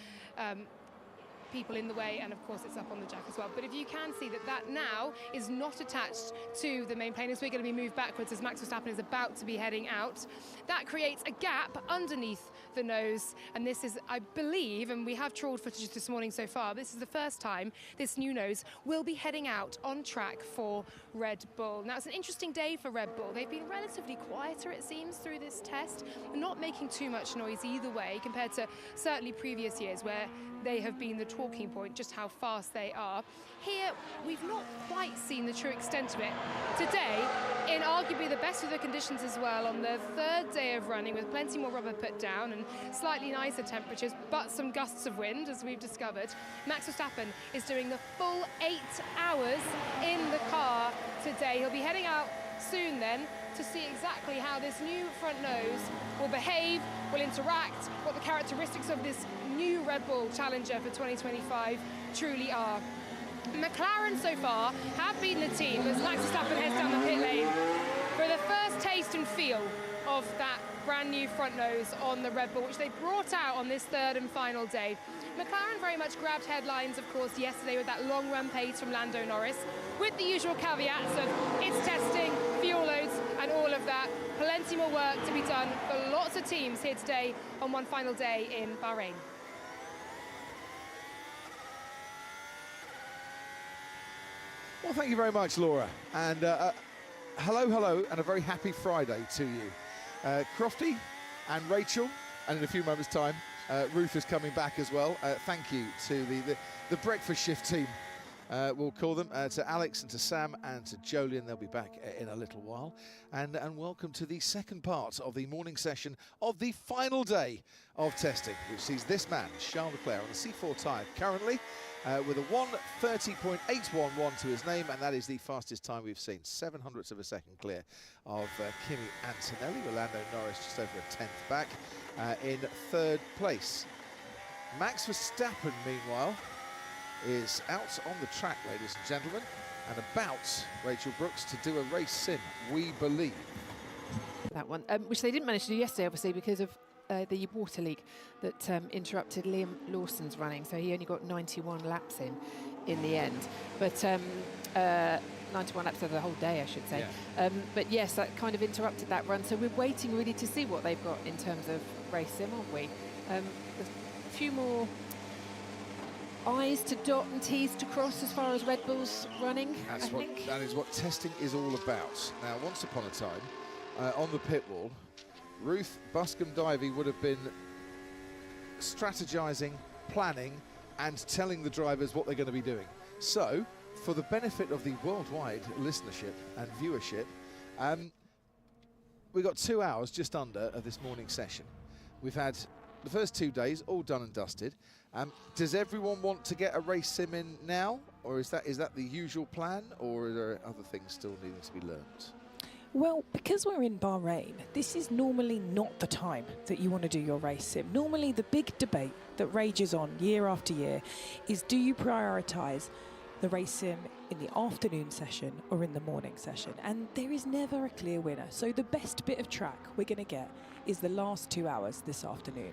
people in the way, and of course it's up on the jack as well, but if you can see that that now is not attached to the main plane, as we're going to be moved backwards as Max Verstappen is about to be heading out, that creates a gap underneath the nose. And this is, I believe, and we have trawled footage this morning so far, this is the first time this new nose will be heading out on track for Red Bull. Now, it's an interesting day for Red Bull. They've been relatively quieter, it seems, through this test, not making too much noise either way compared to certainly previous years where they have been the talking point, just how fast they are. Here, we've not quite seen the true extent of it. Today, in arguably the best of the conditions as well, on the 3rd day of running with plenty more rubber put down and slightly nicer temperatures, but some gusts of wind, as we've discovered, Max Verstappen is doing the full 8 hours in the car today. He'll be heading out soon then to see exactly how this new front nose will behave, will interact, what the characteristics of this new Red Bull Challenger for 2025 truly are. McLaren so far have been the team as Max Verstappen heads down the pit lane for the first taste and feel of that brand new front nose on the Red Bull, which they brought out on this 3rd and final day. McLaren very much grabbed headlines, of course, yesterday with that long run pace from Lando Norris, with the usual caveats of it's testing, fuel loads, and all of that. Plenty more work to be done for lots of teams here today on one final day in Bahrain. Well, thank you very much, Laura. And hello, and a very happy Friday to you. Crofty and Rachel, and in a few moments' time, Ruth is coming back as well. Thank you to the breakfast shift team, we'll call them, to Alex and to Sam and to Jolien. They'll be back in a little while. And welcome to the second part of the morning session of the final day of testing, which sees this man, Charles Leclerc, on the C4 tyre currently, with a 1:30.811 to his name, and that is the fastest time we've seen. 700ths of a second clear of Kimi Antonelli, with Lando Norris just over a 10th back in 3rd place. Max Verstappen, meanwhile, is out on the track, ladies and gentlemen, and about, Rachel Brooks, to do a race sim, we believe. That one, which they didn't manage to do yesterday, obviously, because of the water leak that interrupted Liam Lawson's running, so he only got 91 laps in the end. But 91 laps over the whole day, I should say. Yeah. But yes, that kind of interrupted that run, so we're waiting really to see what they've got in terms of race sim, aren't we? There's a few more I's to dot and T's to cross as far as Red Bull's running. That is what testing is all about. Now, once upon a time, on the pit wall, Ruth Buscombe-Divey would have been strategizing, planning, and telling the drivers what they're going to be doing. So, for the benefit of the worldwide listenership and viewership, we got 2 hours just under of this morning session. We've had the first 2 days all done and dusted. Does everyone want to get a race sim in now, or is that the usual plan, or are there other things still needing to be learned? Well, because we're in Bahrain, this is normally not the time that you want to do your race sim. Normally, the big debate that rages on year after year is, do you prioritise the race sim in the afternoon session or in the morning session, and there is never a clear winner. So the best bit of track we're going to get is the last 2 hours this afternoon.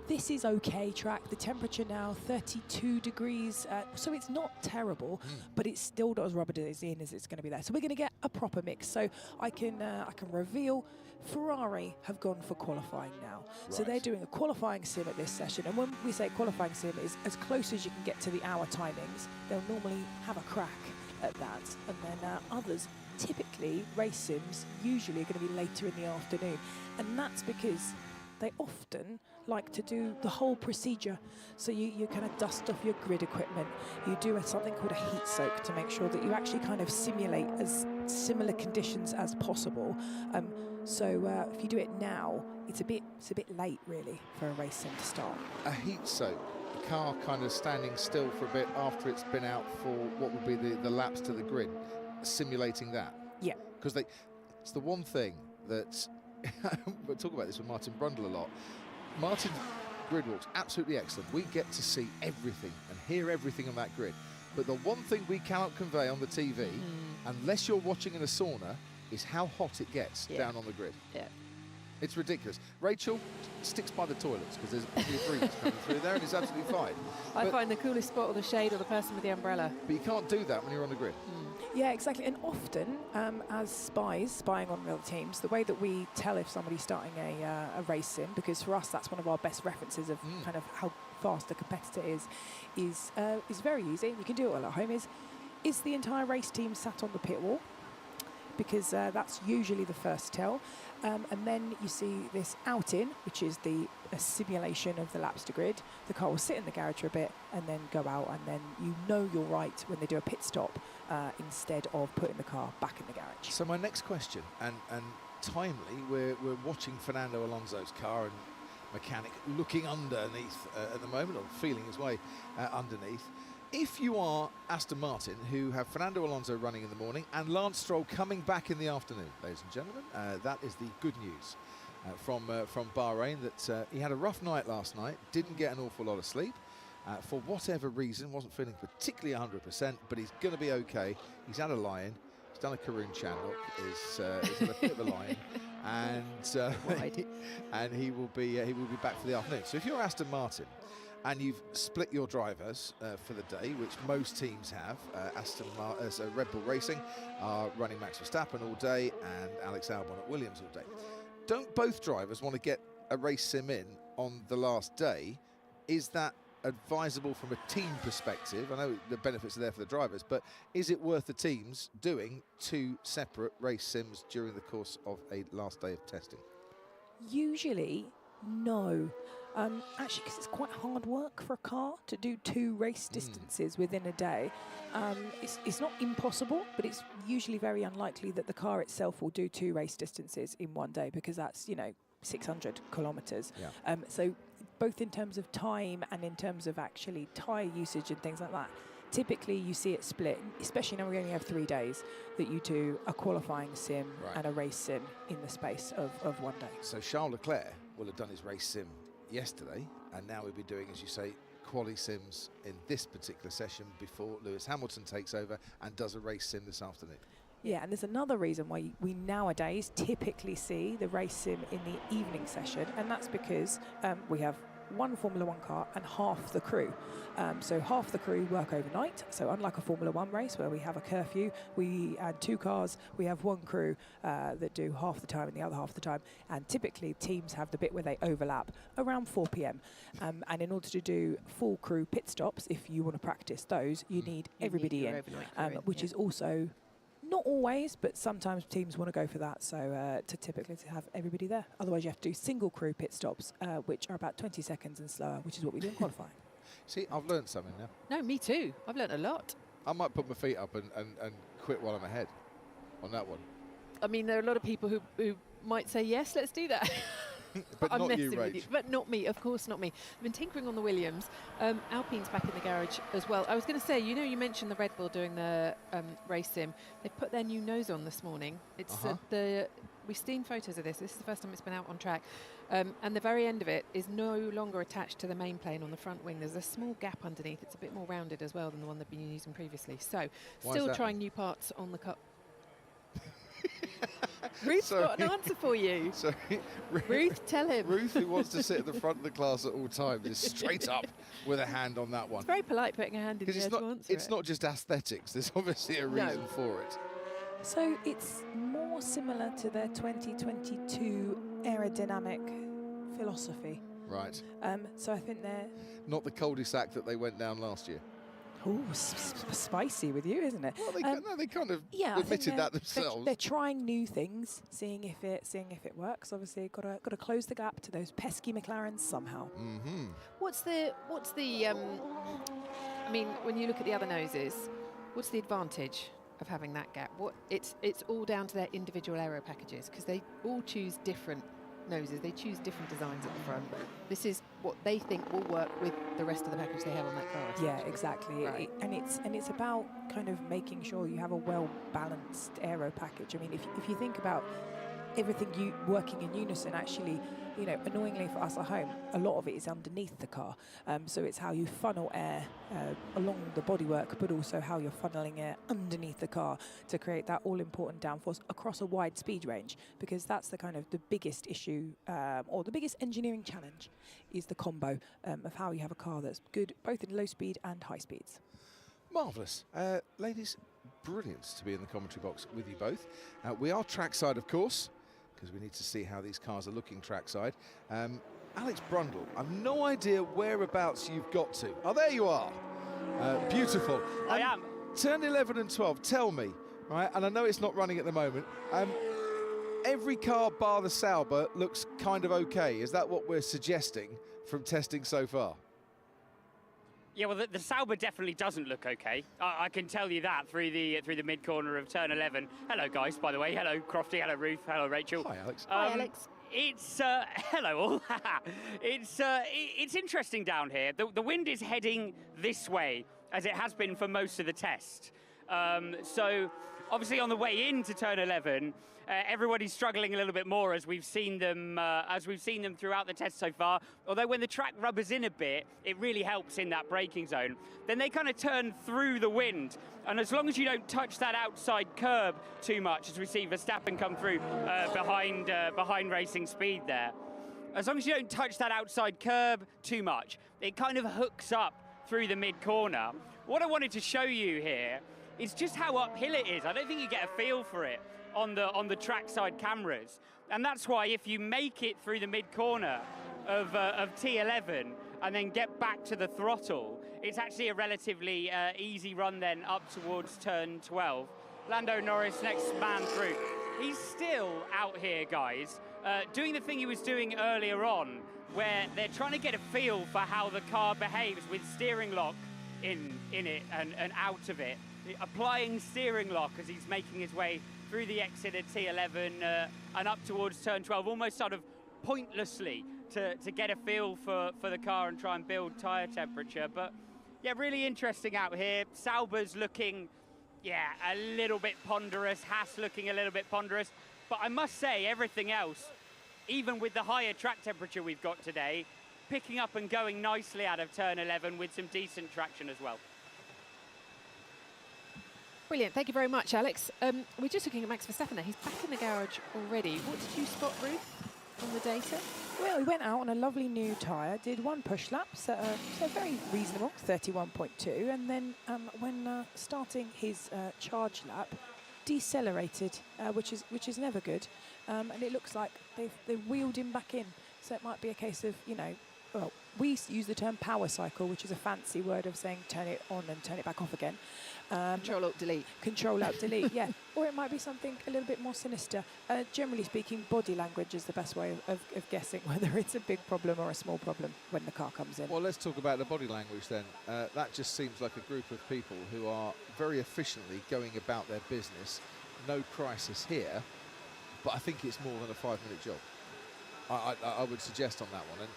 This is okay track. The temperature now 32 degrees, so it's not terrible, but it's still not as rubber as in as it's going to be there. So we're going to get a proper mix. So I can reveal Ferrari have gone for qualifying now. So they're doing a qualifying sim at this session, and when we say qualifying sim is as close as you can get to the hour timings. They'll normally have a crack at that, and then others, typically race sims, usually are going to be later in the afternoon, and that's because they often like to do the whole procedure. So you kind of dust off your grid equipment, you do something called a heat soak to make sure that you actually kind of simulate as similar conditions as possible. So if you do it now, it's a bit late really for a race sim to start. A heat soak, the car kind of standing still for a bit after it's been out for what would be the laps to the grid, simulating that. Yeah. Because it's the one thing that, we'll talk about this with Martin Brundle a lot. Martin's grid walk's absolutely excellent. We get to see everything and hear everything on that grid. But the one thing we cannot convey on the TV, unless you're watching in a sauna, is how hot it gets down on the grid. Yeah. It's ridiculous. Rachel sticks by the toilets because there's plenty of breeze coming through there and it's absolutely fine. I find the coolest spot or the shade or the person with the umbrella. But you can't do that when you're on the grid. Yeah, exactly. And often, as spying on real teams, the way that we tell if somebody's starting a race sim, because for us that's one of our best references of kind of how fast a competitor is very easy. You can do it all at home. Is the entire race team sat on the pit wall? Because that's usually the first tell. And then you see this out-in, which is a simulation of the laps to grid. The car will sit in the garage for a bit and then go out, and then you know you're right when they do a pit stop instead of putting the car back in the garage. So my next question, and timely, we're watching Fernando Alonso's car and mechanic looking underneath at the moment, or feeling his way underneath. If you are Aston Martin, who have Fernando Alonso running in the morning and Lance Stroll coming back in the afternoon, ladies and gentlemen, that is the good news from Bahrain, that he had a rough night last night, didn't get an awful lot of sleep. For whatever reason, wasn't feeling particularly 100%, but he's going to be okay. He's had a lie-in. He's done a Karun Chandler, is had a bit of a lie-in, and he will be back for the afternoon. So if you're Aston Martin, and you've split your drivers for the day, which most teams have. Red Bull Racing are running Max Verstappen all day and Alex Albon at Williams all day. Don't both drivers want to get a race sim in on the last day? Is that advisable from a team perspective? I know the benefits are there for the drivers, but is it worth the teams doing 2 separate race sims during the course of a last day of testing? Usually, no. Actually, because it's quite hard work for a car to do 2 race distances within a day. It's not impossible, but it's usually very unlikely that the car itself will do 2 race distances in one day, because that's, 600 kilometres. Yeah. So both in terms of time and in terms of actually tyre usage and things like that, typically you see it split, especially now we only have 3 days, that you do a qualifying sim and a race sim in the space of one day. So Charles Leclerc will have done his race sim yesterday, and now we'll be doing, as you say, quali sims in this particular session before Lewis Hamilton takes over and does a race sim this afternoon. Yeah, and there's another reason why we nowadays typically see the race sim in the evening session, and that's because we have one Formula 1 car and half the crew. So half the crew work overnight. So unlike a Formula 1 race where we have a curfew, we add 2 cars, we have 1 crew that do half the time and the other half the time. And typically teams have the bit where they overlap around 4 p.m. And in order to do full crew pit stops, if you want to practice those, you need everybody in, which is also not always, but sometimes teams want to go for that, so to have everybody there. Otherwise you have to do single crew pit stops, which are about 20 seconds and slower, which is what we do in qualifying. See, I've learned something now. No, me too. I've learned a lot. I might put my feet up and quit while I'm ahead on that one. I mean, there are a lot of people who might say, yes, let's do that. But I'm not you, messing with you. Rach. But not me, of course not me. I've been tinkering on the Williams. Alpine's back in the garage as well. I was going to say, you mentioned the Red Bull doing the race sim. They put their new nose on this morning. It's the we've seen photos of this. This is the first time it's been out on track. And the very end of it is no longer attached to the main plane on the front wing. There's a small gap underneath. It's a bit more rounded as well than the one they've been using previously. So still trying new parts on the car. Ruth's got an answer for you. Sorry. Ruth, tell him. Ruth, who wants to sit at the front of the class at all times, is straight up with a hand on that one. It's very polite putting a hand in the air to answer It's not just aesthetics. There's obviously a reason for it. So it's more similar to their 2022 aerodynamic philosophy. Right. So I think they're... Not the cul-de-sac that they went down last year. Ooh, spicy with you, isn't it? Well, they kind of admitted that themselves. They're trying new things, seeing if it works. Obviously, got to close the gap to those pesky McLarens somehow. Mm-hmm. What's the I mean, when you look at the other noses, what's the advantage of having that gap? It's all down to their individual aero packages, because they all choose different noses. They choose different designs at the front. This is what they think will work with the rest of the package they have on that car. Yeah, exactly. Right. And it's about kind of making sure you have a well-balanced aero package. I mean, if you think about everything working in unison, actually, you know, annoyingly for us at home, a lot of it is underneath the car. So it's how you funnel air along the bodywork, but also how you're funneling air underneath the car to create that all-important downforce across a wide speed range, because that's the kind of the biggest issue or the biggest engineering challenge is the combo of how you have a car that's good both in low speed and high speeds. Marvellous. Ladies, brilliant to be in the commentary box with you both. We are trackside, of course, because we need to see how these cars are looking trackside. Alex Brundle, I've no idea whereabouts you've got to. Oh, there you are. Beautiful. I am. Turn 11 and 12, tell me, right, and I know it's not running at the moment, every car bar the Saba looks kind of okay. Is that what we're suggesting from testing so far? Yeah, well, the Saba definitely doesn't look okay. I can tell you that through the mid corner of turn 11. Hello, guys. By the way, hello, Crofty. Hello, Ruth. Hello, Rachel. Hi, Alex. Hi, Alex. It's hello all. It's interesting down here. The wind is heading this way, as it has been for most of the test. So obviously on the way into turn 11, everybody's struggling a little bit more as we've seen them throughout the test so far. Although when the track rubbers in a bit, it really helps in that braking zone. Then they kind of turn through the wind, and as long as you don't touch that outside curb too much, as we see Verstappen come through behind racing speed there, as long as you don't touch that outside curb too much, it kind of hooks up through the mid corner. What I wanted to show you here is just how uphill it is. I don't think you get a feel for it on the trackside cameras, and that's why if you make it through the mid corner of T11 and then get back to the throttle, it's actually a relatively easy run then up towards turn 12. Lando Norris, next man through. He's still out here, guys, doing the thing he was doing earlier on, where they're trying to get a feel for how the car behaves with steering lock in it and out of it. Applying steering lock as he's making his way through the exit at T11 and up towards turn 12, almost sort of pointlessly to get a feel for the car and try and build tyre temperature. But yeah, really interesting out here. Sauber's looking, yeah, a little bit ponderous. Haas looking a little bit ponderous. But I must say, everything else, even with the higher track temperature we've got today, picking up and going nicely out of turn 11 with some decent traction as well. Brilliant. Thank you very much, Alex. We're just looking at Max Verstappen there. He's back in the garage already. What did you spot, Ruth, on the data? Well, he went out on a lovely new tyre, did one push lap, so very reasonable, 31.2, and then when starting his charge lap, decelerated, which is never good, and it looks like they've wheeled him back in. So it might be a case of, you know, well, we use the term power cycle, which is a fancy word of saying turn it on and turn it back off again. Control-Alt-Delete. Control-Alt-Delete, yeah. Or it might be something a little bit more sinister. Generally speaking, body language is the best way of guessing whether it's a big problem or a small problem when the car comes in. Well, let's talk about the body language then. That just seems like a group of people who are very efficiently going about their business. No crisis here, but I think it's more than a 5-minute job. I would suggest on that one. And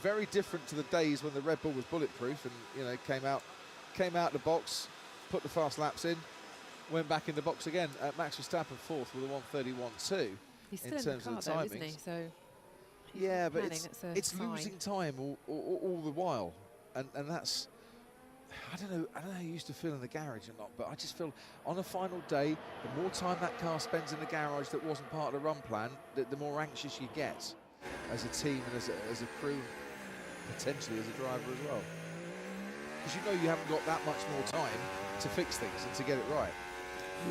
very different to the days when the Red Bull was bulletproof and, you know, came out the box, put the fast laps in, went back in the box again. Max Verstappen fourth with a 1:31.2. He's still in in terms the car, of the though, timings. isn't he? So Yeah, but planning, that's a it's sign. losing time all the while, and that's, I don't know how you used to feel in the garage or not, but I just feel on a final day, the more time that car spends in the garage that wasn't part of the run plan, the more anxious you get as a team and as a crew, potentially as a driver as well. Because you know you haven't got that much more time to fix things and to get it right.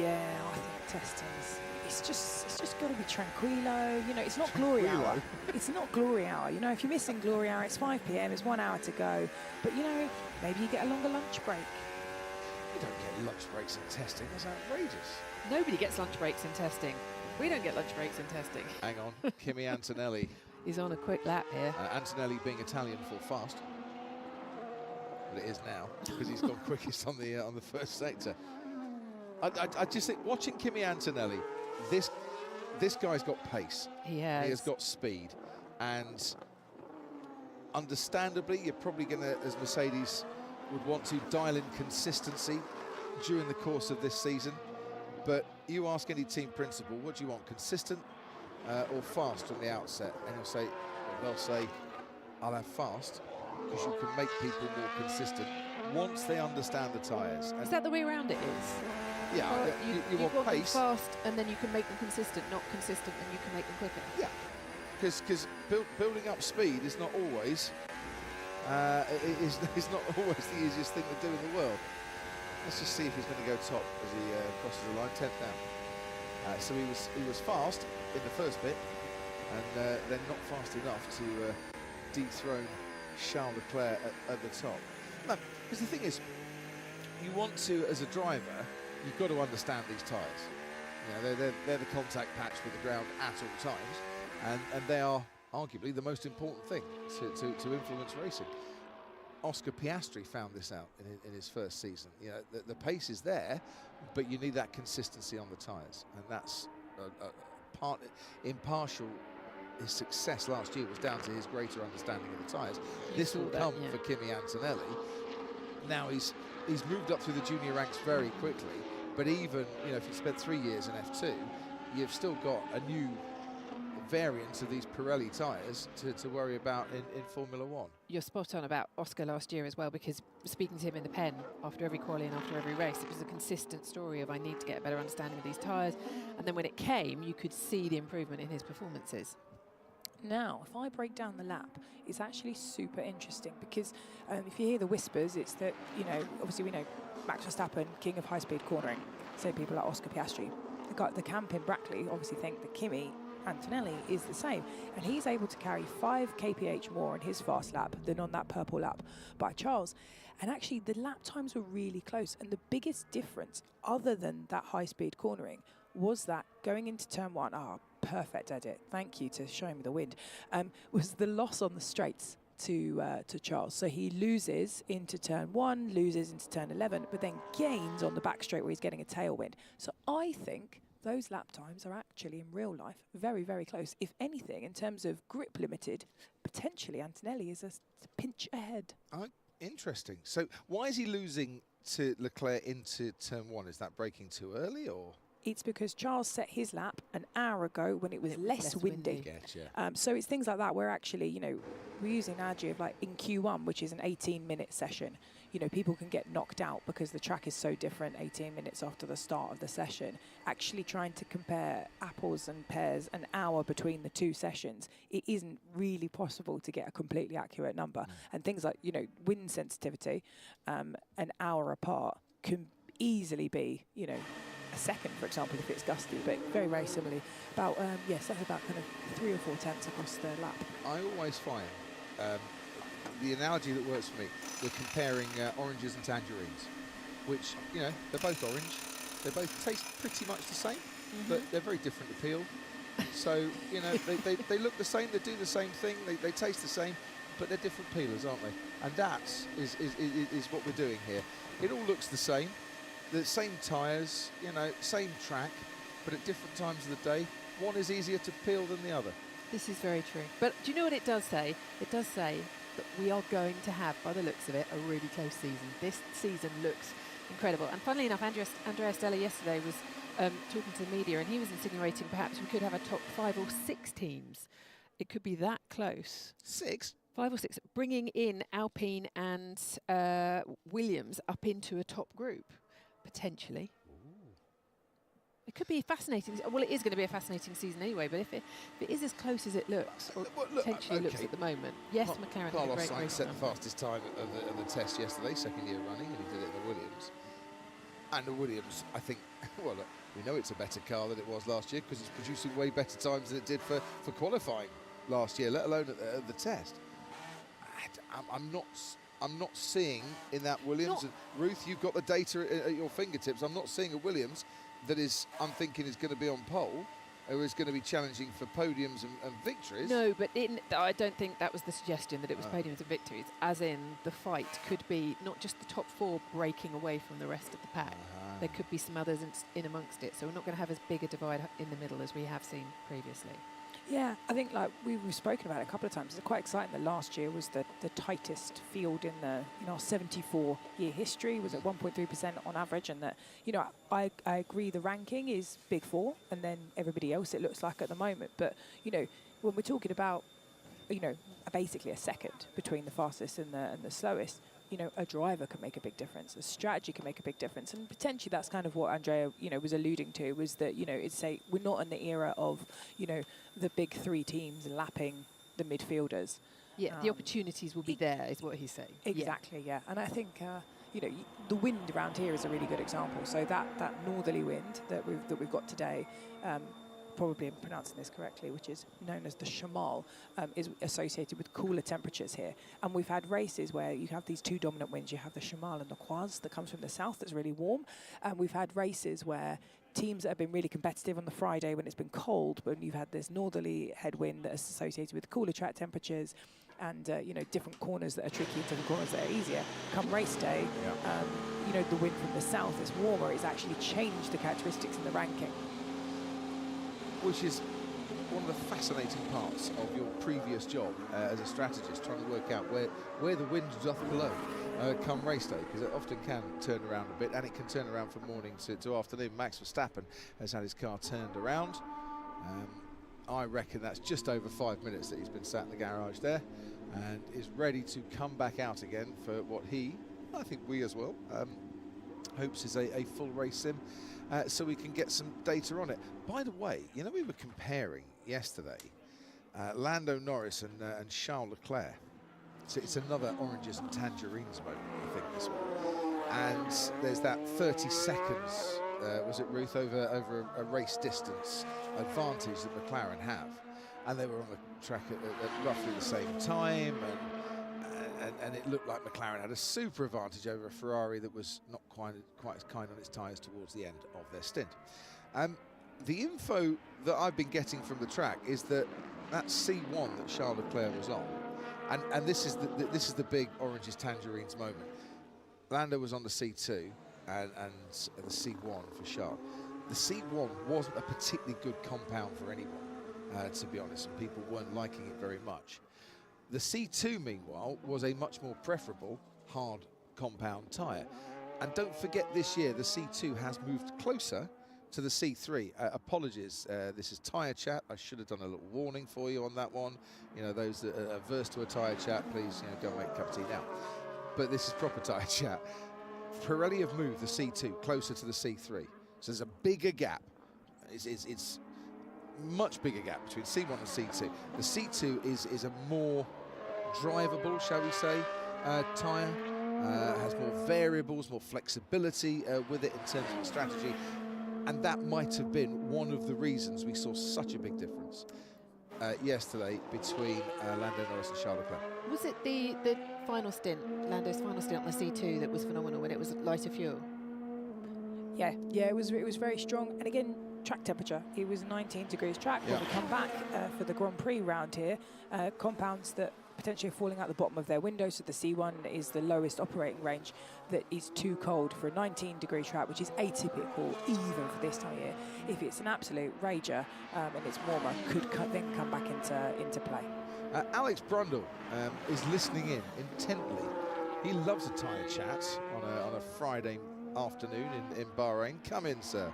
Yeah, I think testing's, it's just got to be tranquilo. You know, it's not glory hour. It's not glory hour. You know, if you're missing glory hour, it's 5 p.m. It's 1 hour to go. But you know, maybe you get a longer lunch break. You don't get lunch breaks in testing. That's outrageous. Nobody gets lunch breaks in testing. We don't get lunch breaks in testing. Hang on, Kimi Antonelli. He's on a quick lap here. Antonelli being Italian for fast. But it is now because he's gone quickest on the first sector. I just think watching Kimi Antonelli, this guy's got pace. He has. He has got speed, and understandably, you're probably going to, as Mercedes, would want to dial in consistency during the course of this season. But you ask any team principal, what do you want, consistent or fast from the outset? And they'll say, I'll have fast, because you can make people more consistent once they understand the tyres. Is that the way around it is? Yeah, you want pace. Them fast, and then you can make them consistent, not consistent, and you can make them quicker. Yeah, because building up speed is not always is not always the easiest thing to do in the world. Let's just see if he's going to go top as he crosses the line, 10th down. So he was fast in the first bit, and then not fast enough to dethrone Charles Leclerc at the top. No, because the thing is, you want to, as a driver, you've got to understand these tyres. You know, they're the contact patch with the ground at all times, and they are arguably the most important thing to influence racing. Oscar Piastri found this out in his first season. You know, the pace is there, but you need that consistency on the tyres, and that's partial. His success last year was down to his greater understanding of the tyres. This will come for Kimi Antonelli. Now he's moved up through the junior ranks very quickly, but even, you know, if you spent 3 years in F2, you've still got a new variant of these Pirelli tyres to worry about in Formula One. You're spot on about Oscar last year as well, because speaking to him in the pen after every quali and after every race, it was a consistent story of I need to get a better understanding of these tyres, and then when it came, you could see the improvement in his performances. Now, if I break down the lap, it's actually super interesting because if you hear the whispers, it's that, you know, obviously we know Max Verstappen, king of high-speed cornering, so people like Oscar Piastri. The camp in Brackley obviously think that Kimi Antonelli is the same, and he's able to carry 5 kph more in his fast lap than on that purple lap by Charles. And actually, the lap times were really close, and the biggest difference, other than that high-speed cornering, was that going into turn 1, perfect edit, thank you to showing me the wind, was the loss on the straights to Charles. So he loses into turn 1, loses into turn 11, but then gains on the back straight where he's getting a tailwind. So I think those lap times are actually in real life very, very close. If anything, in terms of grip limited, potentially Antonelli is a pinch ahead. Interesting. So why is he losing to Leclerc into turn 1? Is that braking too early, or? It's because Charles set his lap an hour ago when it was less windy. Gotcha. So it's things like that where actually, you know, we're using an analogy of like in Q1, which is an 18-minute session. You know, people can get knocked out because the track is so different 18 minutes after the start of the session. Actually trying to compare apples and pears an hour between the two sessions, it isn't really possible to get a completely accurate number. And things like, you know, wind sensitivity, an hour apart can easily be, you know, a second, for example, if it's gusty, but very, very similarly. About, something about kind of 3 or 4 tenths across the lap. I always find the analogy that works for me, we're comparing oranges and tangerines, which, you know, they're both orange. They both taste pretty much the same, but they're very different to peel. So, you know, they look the same, they do the same thing, they taste the same, but they're different peelers, aren't they? And that is what we're doing here. It all looks the same. The same tyres, you know, same track, but at different times of the day. One is easier to peel than the other. This is very true. But do you know what it does say? It does say that we are going to have, by the looks of it, a really close season. This season looks incredible. And funnily enough, Andrea Stella yesterday was talking to the media, and he was insinuating perhaps we could have a top 5 or 6 teams. It could be that close. 6? 5 or 6, bringing in Alpine and Williams up into a top group, potentially. It could be fascinating. Well, it is going to be a fascinating season anyway, but if it is as close as it looks, or potentially looks at the moment, yes, McLaren had a great Sainz race. set the fastest time of the test yesterday, second year running, and he did it in the Williams. And the Williams, I think, well, look, we know it's a better car than it was last year because it's producing way better times than it did for qualifying last year, let alone at the test. I'm not seeing in that Williams. And Ruth, you've got the data at your fingertips. I'm not seeing a Williams that I'm thinking is going to be on pole, or is going to be challenging for podiums and victories. No, but I don't think that was the suggestion, that it was podiums and victories, as in the fight could be not just the top 4 breaking away from the rest of the pack. There could be some others in amongst it, so we're not going to have as big a divide in the middle as we have seen previously. Yeah, I think like we've spoken about it a couple of times. It's quite exciting that last year was the tightest field in our 74-year history, was at 1.3% on average, and that, you know, I agree the ranking is Big 4 and then everybody else it looks like at the moment. But, you know, when we're talking about, you know, basically a second between the fastest and the slowest, you know, a driver can make a big difference, a strategy can make a big difference, and potentially that's kind of what Andrea, you know, was alluding to, was that, you know, we're not in the era of, you know, the big 3 teams lapping the midfielders. Yeah, the opportunities will be there, is what he's saying. Exactly, yeah. And I think, you know, the wind around here is a really good example. So that northerly wind that we've got today, probably I'm pronouncing this correctly, which is known as the Shamal, is associated with cooler temperatures here. And we've had races where you have these 2 dominant winds. You have the Shamal and the Quaz that comes from the south that's really warm. And we've had races where teams that have been really competitive on the Friday when it's been cold, but you've had this northerly headwind that is associated with cooler track temperatures and, you know, different corners that are tricky and different corners that are easier. Come race day, you know, the wind from the south is warmer. It's actually changed the characteristics in the ranking. Which is one of the fascinating parts of your previous job as a strategist, trying to work out where the wind doth blow come race day, because it often can turn around a bit, and it can turn around from morning to afternoon. Max Verstappen has had his car turned around. I reckon that's just over 5 minutes that he's been sat in the garage there, and is ready to come back out again for what he, I think we as well, hopes is a full race sim. So we can get some data on it. By the way, you know, we were comparing yesterday Lando Norris and Charles Leclerc. So it's another oranges and tangerines moment, I think, this one. And there's that 30 seconds, was it, Ruth, over a race distance advantage that McLaren have. And they were on the track at roughly the same time, and it looked like McLaren had a super advantage over a Ferrari that was not quite as kind on its tyres towards the end of their stint. The info that I've been getting from the track is that C1 that Charles Leclerc was on, and this is the big oranges tangerines moment. Lando was on the C2 and the C1 for Charles. The C1 wasn't a particularly good compound for anyone, to be honest, and people weren't liking it very much. The C2, meanwhile, was a much more preferable hard compound tyre. And don't forget, this year, the C2 has moved closer to the C3. Apologies, this is tyre chat. I should have done a little warning for you on that one. You know, those that are averse to a tyre chat, please, you know, go and make a cup of tea now. But this is proper tyre chat. Pirelli have moved the C2 closer to the C3. So there's a bigger gap. It's much bigger gap between C1 and C2. The C2 is a more drivable, shall we say, tyre. Has more variables, more flexibility with it in terms of the strategy. And that might have been one of the reasons we saw such a big difference yesterday between Lando Norris and Charles Leclerc. Was it the final stint, Lando's final stint on the C2, that was phenomenal when it was lighter fuel? Yeah, it was very strong. And again, track temperature. It was 19 degrees track. When we come back for the Grand Prix round here, compounds that potentially falling out the bottom of their window. So the C1 is the lowest operating range that is too cold for a 19-degree track, which is atypical even for this time of year. If it's an absolute rager and it's warmer, could then come back into play. Alex Brundle is listening in intently. He loves a tyre chat on a Friday afternoon in Bahrain. Come in, sir.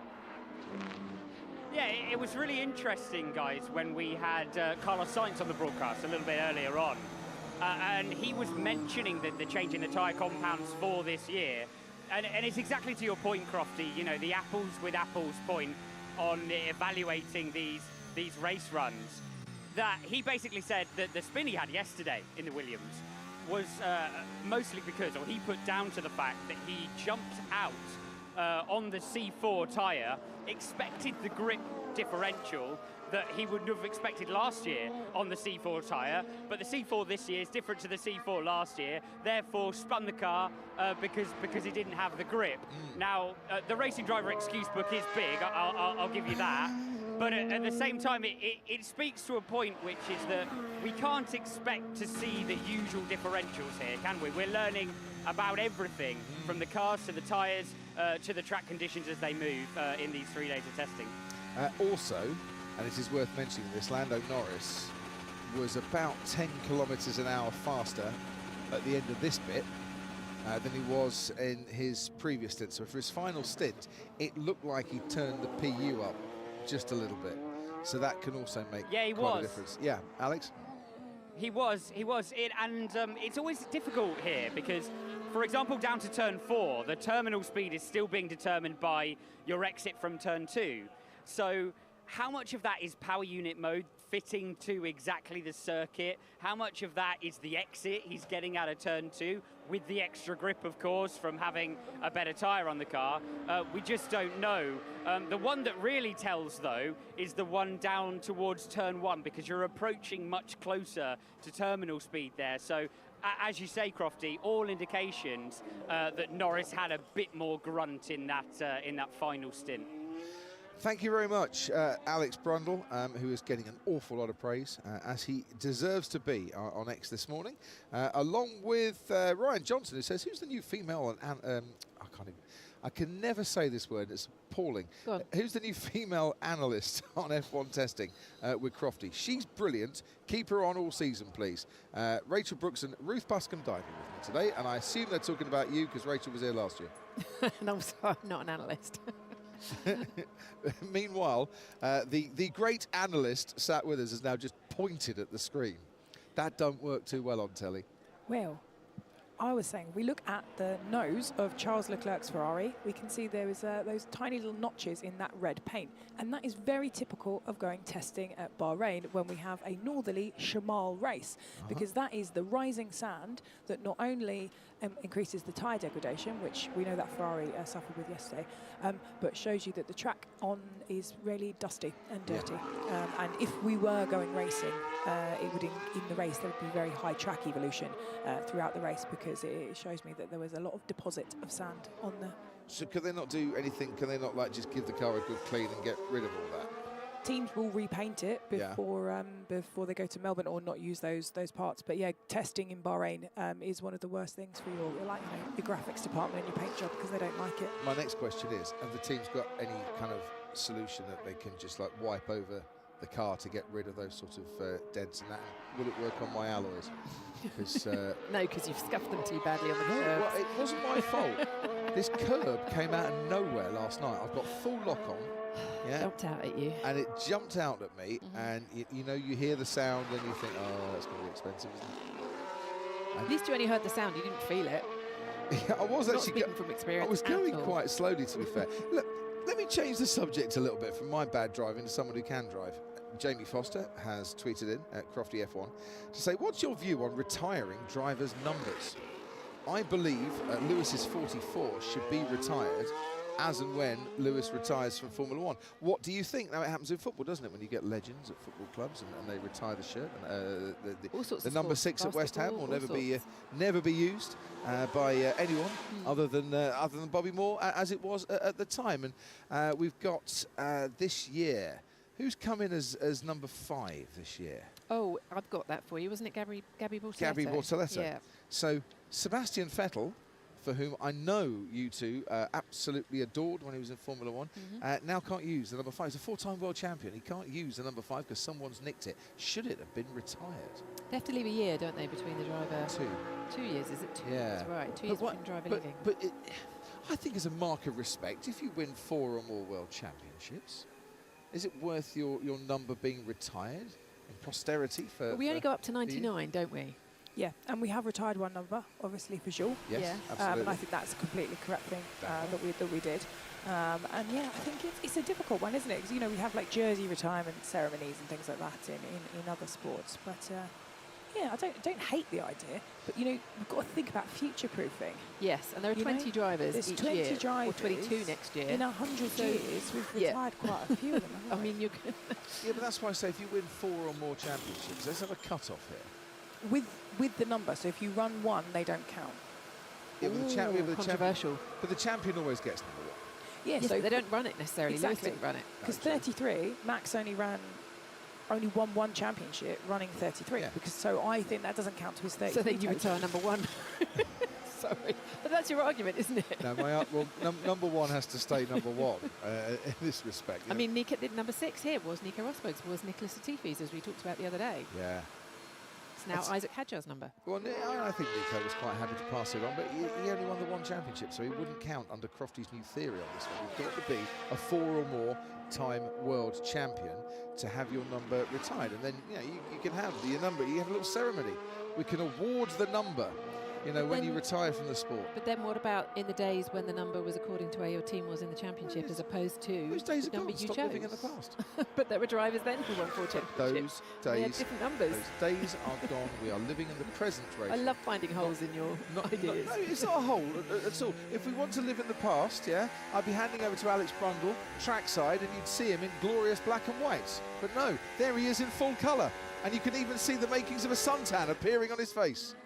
Yeah, it was really interesting, guys, when we had Carlos Sainz on the broadcast a little bit earlier on. And he was mentioning the change in the tyre compounds for this year. And it's exactly to your point, Crofty, you know, the apples with apples point on evaluating these race runs. That he basically said that the spin he had yesterday in the Williams was mostly because, or he put down to the fact that he jumped out on the C4 tyre, expected the grip differential that he would have expected last year on the C4 tyre, but the C4 this year is different to the C4 last year, therefore spun the car because he didn't have the grip. Now, the racing driver excuse book is big, I'll give you that, but at the same time, it speaks to a point, which is that we can't expect to see the usual differentials here, can we? We're learning about everything, from the cars to the tyres to the track conditions as they move in these 3 days of testing. Also, and it is worth mentioning this, Lando Norris was about 10 kilometres an hour faster at the end of this bit than he was in his previous stint. So for his final stint, it looked like he turned the PU up just a little bit. So that can also make quite a difference. Yeah, Alex? He was. And it's always difficult here because, for example, down to turn 4, the terminal speed is still being determined by your exit from turn 2. So how much of that is power unit mode fitting to exactly the circuit? How much of that is the exit he's getting out of turn 2 with the extra grip, of course, from having a better tyre on the car? We just don't know. The one that really tells, though, is the one down towards turn 1, because you're approaching much closer to terminal speed there. So as you say, Crofty, all indications that Norris had a bit more grunt in that final stint. Thank you very much, Alex Brundle, who is getting an awful lot of praise, as he deserves to be on X this morning, along with Ryan Johnson, who says, who's the new female, I can never say this word, it's appalling. Who's the new female analyst on F1 testing with Crofty? She's brilliant. Keep her on all season, please. Rachel Brooks and Ruth Buscombe diving with me today, and I assume they're talking about you because Rachel was here last year. No, I'm not an analyst. Meanwhile, the great analyst sat with us has now just pointed at the screen. That don't work too well on telly. Well, I was saying, we look at the nose of Charles Leclerc's Ferrari, we can see there is those tiny little notches in that red paint. And that is very typical of going testing at Bahrain when we have a northerly Shamal race, because that is the rising sand that not only increases the tyre degradation, which we know that Ferrari suffered with yesterday, but shows you that the track on is really dusty and dirty. And if we were going racing, it would in the race there would be very high track evolution throughout the race, because it shows me that there was a lot of deposit of sand on there. So could they not do anything? Can they not like just give the car a good clean and get rid of all that? Teams will repaint it before before they go to Melbourne, or not use those parts. But yeah, testing in Bahrain is one of the worst things for your your graphics department and your paint job, because they don't like it. My next question is: have the teams got any kind of solution that they can just like wipe over the car to get rid of those sort of dents and that? Will it work on my alloys? No, because you've scuffed them too badly on the curb. Well, it wasn't my fault. This curb came out of nowhere last night. I've got full lock on. Yeah. Jumped out at you. And it jumped out at me, and you know, you hear the sound and you think, oh, that's going to be expensive, isn't it? And at least you only heard the sound, you didn't feel it. Yeah, I was actually speaking from experience. I was going quite slowly, to be fair. Look, let me change the subject a little bit from my bad driving to someone who can drive. Jamie Foster has tweeted in at Crofty F1 to say, what's your view on retiring drivers' numbers? I believe Lewis's 44 should be retired as and when Lewis retires from Formula One. What do you think? Now, it happens in football, doesn't it, when you get legends at football clubs and they retire the shirt. And, the number 6 at West Ham will never be used by anyone other than Bobby Moore, as it was at the time. And we've got this year. Who's come in as number 5 this year? Oh, I've got that for you. Wasn't it Gabby Bortoletto? Gabby Bortoletto. Yeah. So Sebastian Vettel, for whom I know you two absolutely adored when he was in Formula One, now can't use the number 5. He's a 4-time world champion. He can't use the number 5 because someone's nicked it. Should it have been retired? They have to leave a year, don't they, between the driver? 2. 2 years, is it? 2 Yeah. years, right. 2 years between driver leaving. But I think as a mark of respect, if you win 4 or more World Championships, is it worth your number being retired in posterity for... We only go up to 99, don't we? Yeah, and we have retired one number, obviously, for Jules. Yes, absolutely. And I think that's a completely correct thing that we did. And yeah, I think it's a difficult one, isn't it? Because, you know, we have like jersey retirement ceremonies and things like that in other sports. But yeah, I don't hate the idea. But, you know, we've got to think about future-proofing. Yes, and there are 20 drivers each year. There's 20 drivers. Or 22 next year. In 100 years, we've retired quite a few of them, haven't we? I mean, you can... Yeah, but that's why I say if you win 4 or more championships, let's have a cut-off here. With the number, so if you run 1, they don't count. Yeah, but controversial. But the champion always gets number 1. Yeah, yes, so they don't run it necessarily. Exactly. Lewis didn't run it. Because 33, Max only won one championship running 33. Yeah. Because so I think that doesn't count to his 33. So then you retire number 1. Sorry, but that's your argument, isn't it? No, number 1 has to stay number 1 in this respect. I mean, Nico did number 6 here. Was Nico Rosberg's, was Nicholas Latifi's, as we talked about the other day. Yeah. It's now Isaac Hadjar's number. Well, I think Nico was quite happy to pass it on, but he only won the 1 championship, so he wouldn't count under Crofty's new theory on this one. You've got to be a 4 or more time world champion to have your number retired, and then you can have your number. You have a little ceremony. We can award the number. You know, when you retire from the sport. But then what about in the days when the number was according to where your team was in the championship as opposed to those days the number you Stop chose? living in the past. But there were drivers then who won 4 championships. Those They had days, different numbers. Those days are gone. We are living in the present, Rachel. I love finding holes in your ideas. No, it's not a hole at all. If we want to live in the past, I'd be handing over to Alex Brundle, trackside, and you'd see him in glorious black and white. But no, there he is in full colour. And you can even see the makings of a suntan appearing on his face.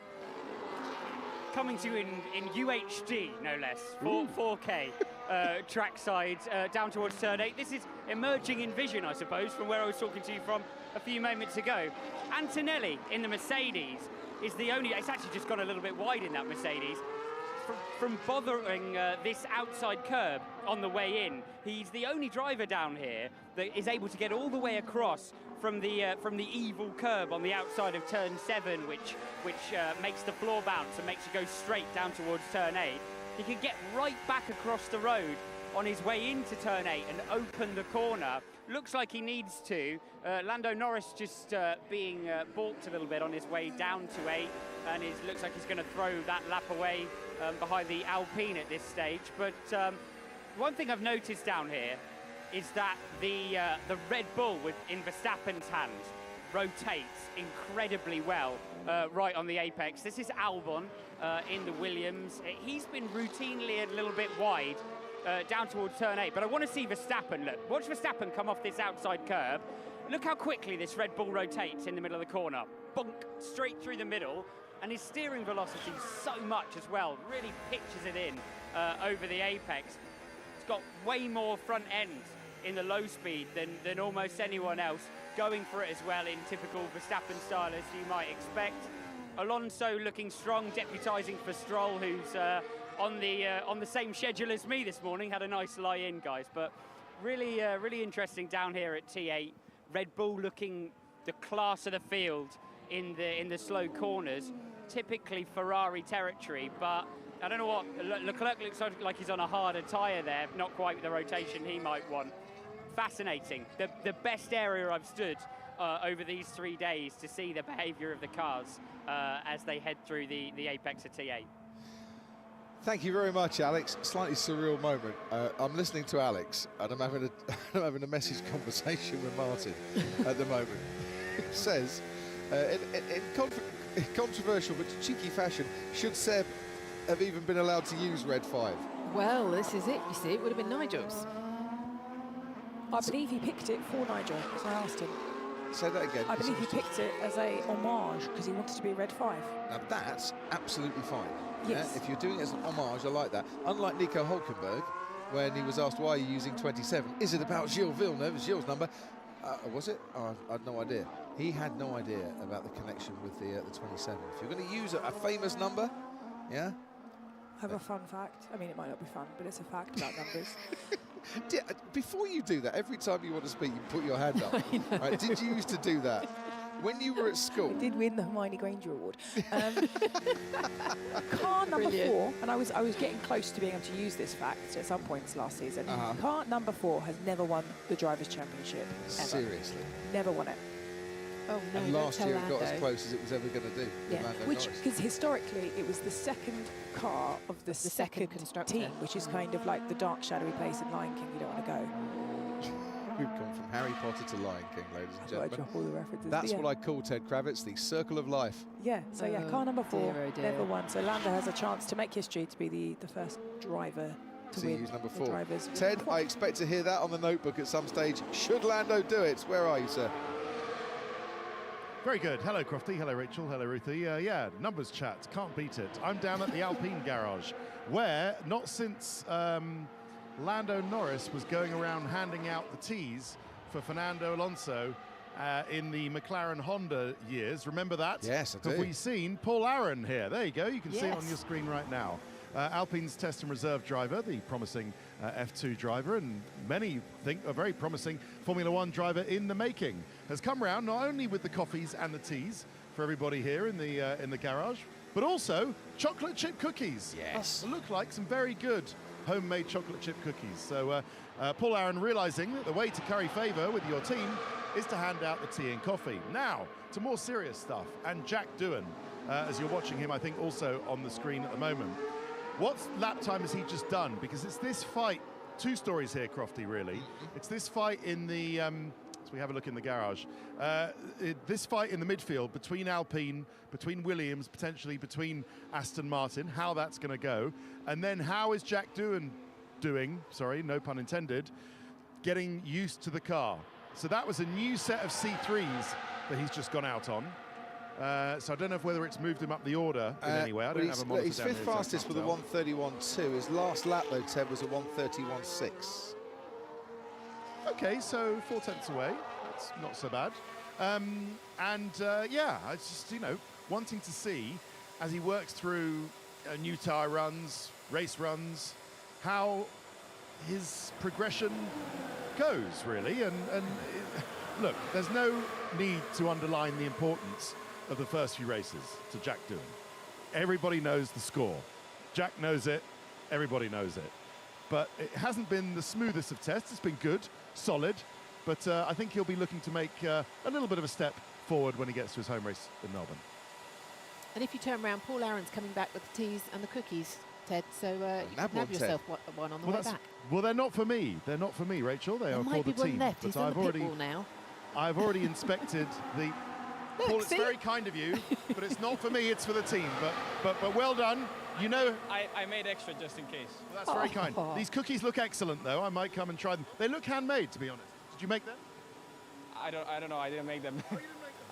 Coming to you in UHD, no less, 4K trackside down towards turn 8. This is emerging in vision, I suppose, from where I was talking to you from a few moments ago. Antonelli in the Mercedes is the only, it's actually just gone a little bit wide in that Mercedes. From bothering this outside curb on the way in, he's the only driver down here that is able to get all the way across from the evil curb on the outside of turn 7, which makes the floor bounce and makes you go straight down towards turn 8. He can get right back across the road on his way into turn 8 and open the corner. Looks like he needs to. Lando Norris just being balked a little bit on his way down to 8, and looks like he's going to throw that lap away behind the Alpine at this stage. But one thing I've noticed down here is that the Red Bull in Verstappen's hands rotates incredibly well right on the apex. This is Albon in the Williams. He's been routinely a little bit wide down towards turn 8, but I want to see Verstappen. Look, watch Verstappen come off this outside curb. Look how quickly this Red Bull rotates in the middle of the corner. Bunk, straight through the middle, and his steering velocity so much as well, really pitches it in over the apex. It's got way more front end in the low speed than almost anyone else, going for it as well in typical Verstappen style as you might expect. Alonso looking strong, deputising for Stroll, who's on the same schedule as me this morning. Had a nice lie in, guys, but really interesting down here at T8. Red Bull looking the class of the field in the slow corners, typically Ferrari territory, but I don't know what, Leclerc looks like he's on a harder tyre there, not quite the rotation he might want. Fascinating. The best area I've stood over these 3 days to see the behaviour of the cars as they head through the apex of T8. Thank you very much, Alex. Slightly surreal moment. I'm listening to Alex, and I'm having a message conversation with Martin at the moment. Who says, in controversial but cheeky fashion, should Seb have even been allowed to use red 5? Well, this is it. You see, it would have been Nigel's. I believe he picked it for Nigel, because I asked him. Say that again. I believe he picked it as a homage because he wanted to be red 5. Now that's absolutely fine. Yes. Yeah? If you're doing it as an homage, I like that. Unlike Nico Hülkenberg, when he was asked why are you using 27, is it about Gilles Villeneuve? It's Gilles' number. Was it? Oh, I had no idea. He had no idea about the connection with the 27. If you're going to use a famous number, yeah. I have a fun fact. I mean, it might not be fun, but it's a fact about numbers. Before you do that, every time you want to speak, you put your hand up. Right? Did you used to do that? when you were at school. I did win the Hermione Granger Award. Car number Brilliant. 4, and I was getting close to being able to use this fact at some points last season. Car number 4 has never won the Drivers' Championship. Ever. Seriously? Never won it. Oh no! And last year it got as Lando. close as it was ever going to do. Yeah, Lando which Norris. because historically it was the second car of the second constructor. team, which is kind of like the dark shadowy place in Lion King. You don't want to go. We've come from Harry Potter to Lion King, ladies and I gentlemen. drop all the references. That's but yeah. what I call Ted Kravitz, the circle of life. Yeah, so yeah, car number 4 dear, oh dear. never won. So Lando has a chance to make history to be the first driver to So win use number the 4. Drivers' Ted, I expect to hear that on the notebook at some stage. Should Lando do it? Where are you, sir? Very good. Hello, Crofty. Hello, Rachel. Hello, Ruthie. Yeah, numbers chat. Can't beat it. I'm down at the Alpine garage, where not since Lando Norris was going around handing out the teas for Fernando Alonso in the McLaren Honda years. Remember that? Yes, I do. Have we seen Paul Aaron here? There you go. You can see it on Yes. your screen right now. Alpine's test and reserve driver, the promising F2 driver, and many think a very promising Formula One driver in the making, has come round not only with the coffees and the teas for everybody here in the garage, but also chocolate chip cookies. Yes. Look like some very good homemade chocolate chip cookies. So Paul Aaron realizing that the way to curry favor with your team is to hand out the tea and coffee. Now to more serious stuff, and Jack Doohan, as you're watching him, I think also on the screen at the moment. What lap time has he just done? Because it's this fight, 2 stories here, Crofty, really. It's this fight in the, as we have a look in the garage, this fight in the midfield between Alpine, between Williams, potentially between Aston Martin, how that's going to go. And then how is Jack Doohan doing, sorry, no pun intended, getting used to the car? So that was a new set of C3s that he's just gone out on. So I don't know whether it's moved him up the order in any way. I don't have a monitor He's down 5th here, so I fastest can't with a tell. 1:31.2. His last lap, though, Ted, was a 1:31.6. Okay, so 4 tenths away. That's not so bad. Yeah, I just, wanting to see, as he works through new tyre runs, race runs, how his progression goes, really. And look, there's no need to underline the importance of the first few races to Jack Doohan. Everybody knows the score. Jack knows it. Everybody knows it. But it hasn't been the smoothest of tests. It's been good, solid. But I think he'll be looking to make a little bit of a step forward when he gets to his home race in Melbourne. And if you turn around, Paul Aaron's coming back with the teas and the cookies, Ted. So you can have yourself one on the way back. Well, they're not for me. They're not for me, Rachel. They There are might for be the one team. left. He's on the pit wall now. I've already inspected the. Look, Paul, it's see? very kind of you, but it's not for me. It's for the team. But well done. You know. I made extra just in case. Well, that's very kind. These cookies look excellent, though. I might come and try them. They look handmade, to be honest. Did you make them? I don't know. I didn't make them.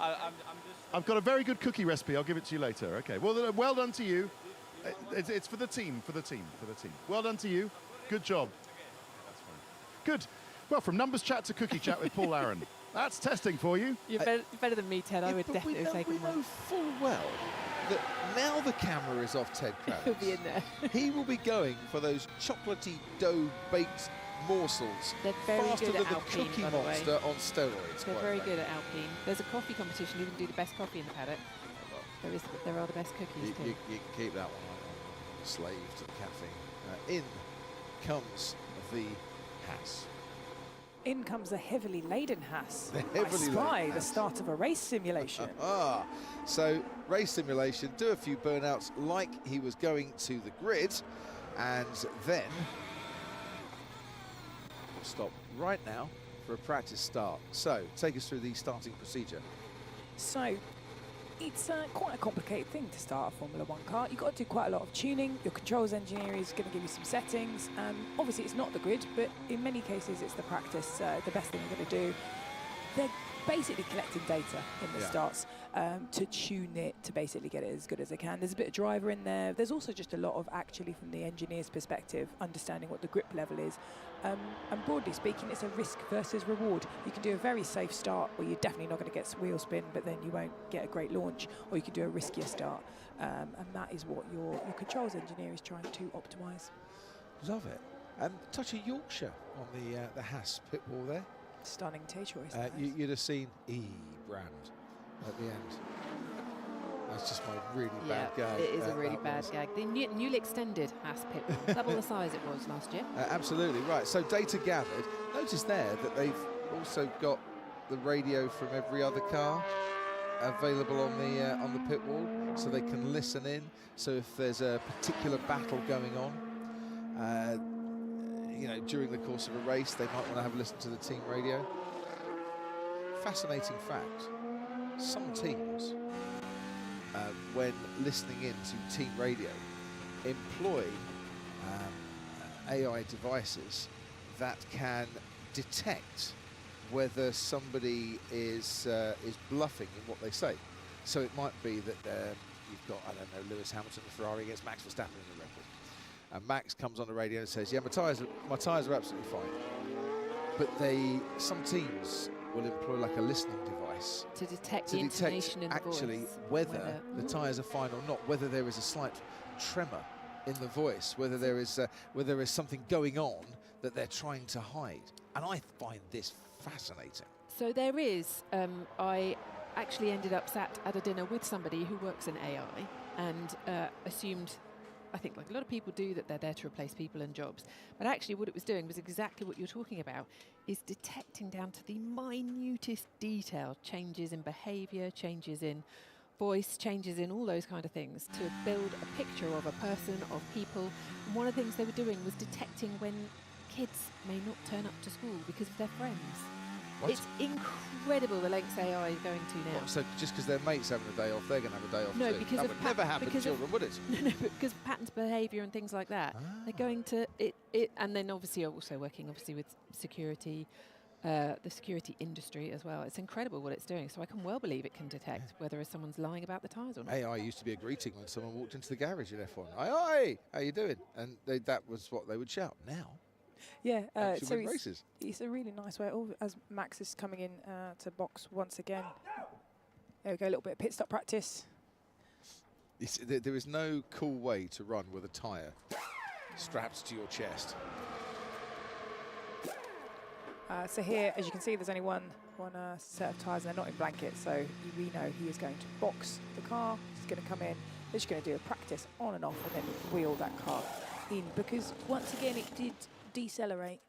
I'm just. I've got a very good cookie recipe. I'll give it to you later. Okay. Well done to you. It's for the team. For the team. Well done to you. Good job. That's fine. Good. Well, from numbers chat to cookie chat with Paul Aaron. That's testing for you. You're better than me, Ted. I would definitely take him We know full well that now the camera is off Ted Kravitz. He'll be in there. He will be going for those chocolatey dough-baked morsels They're very faster good than at the Alpine, Cookie by the way. Monster on steroids. They're quite very frankly. good at Alpine. There's a coffee competition. Who can do the best coffee in the paddock? There are the best cookies too. You can keep that one. I'm a slave to the caffeine. In comes the Haas. In comes the heavily laden Haas. The I heavily spy laden the Haas. start of a race simulation. So race simulation, do a few burnouts like he was going to the grid, and then we'll stop right now for a practice start. So take us through the starting procedure. So it's quite a complicated thing to start a Formula One car. You've got to do quite a lot of tuning. Your controls engineer is going to give you some settings. Obviously, it's not the grid, but in many cases, it's the practice. The best thing you're going to do. They're basically collecting data in the starts to tune it to basically get it as good as they can. There's a bit of driver in there. There's also just a lot of actually from the engineer's perspective, understanding what the grip level is. And broadly speaking, it's a risk versus reward. You can do a very safe start where you're definitely not going to get some wheel spin, but then you won't get a great launch, or you can do a riskier start. And that is what your controls engineer is trying to optimise. Love it. Touch of Yorkshire on the Haas pit wall there. Stunning tea choice. You'd have seen E brand at the end. That's just my really bad gag. It is a really bad gag. The newly extended Haas pit wall, double the size it was last year. Absolutely right. So data gathered. Notice there that they've also got the radio from every other car available on the pit wall, so they can listen in. So if there's a particular battle going on, you know, during the course of a race, they might want to have a listen to the team radio. Fascinating fact: some teams, when listening in to team radio, employ AI devices that can detect whether somebody is bluffing in what they say. So it might be that you've got, I don't know, Lewis Hamilton, the Ferrari against Max Verstappen in the Red Bull, and Max comes on the radio and says, "Yeah, my tyres are absolutely fine." But some teams will employ like a listening device to detect the intonation in the voice, actually whether the tyres are fine or not, whether there is a slight tremor in the voice, whether there is something going on that they're trying to hide. And I find this fascinating. So there is, I actually ended up sat at a dinner with somebody who works in AI and assumed, I think like a lot of people do, that they're there to replace people and jobs. But actually what it was doing was exactly what you're talking about, is detecting down to the minutest detail, changes in behaviour, changes in voice, changes in all those kind of things, to build a picture of a person, of people. And one of the things they were doing was detecting when kids may not turn up to school because of their friends. What? It's incredible the lengths AI is going to now. What, so just because their mate's having a day off, they're going to have a day off No, too? because that of would never happen to children, would it? No, but because of patterns of behaviour and things like that. They're going to it, and then obviously also working with security, the security industry as well. It's incredible what it's doing. So I can well believe it can detect whether someone's lying about the tyres or not. AI used to be a greeting when someone walked into the garage in F1. Aye, how you doing? And that was what they would shout. Now, yeah, so races. it's a really nice way. As Max is coming in to box once again. There we go, a little bit of pit stop practice. There is no cool way to run with a tyre strapped to your chest. So here, as you can see, there's only one set of tyres, and they're not in blanket, so we know he is going to box the car. He's going to come in, they're just going to do a practice on and off, and then wheel that car in, because once again it did decelerate.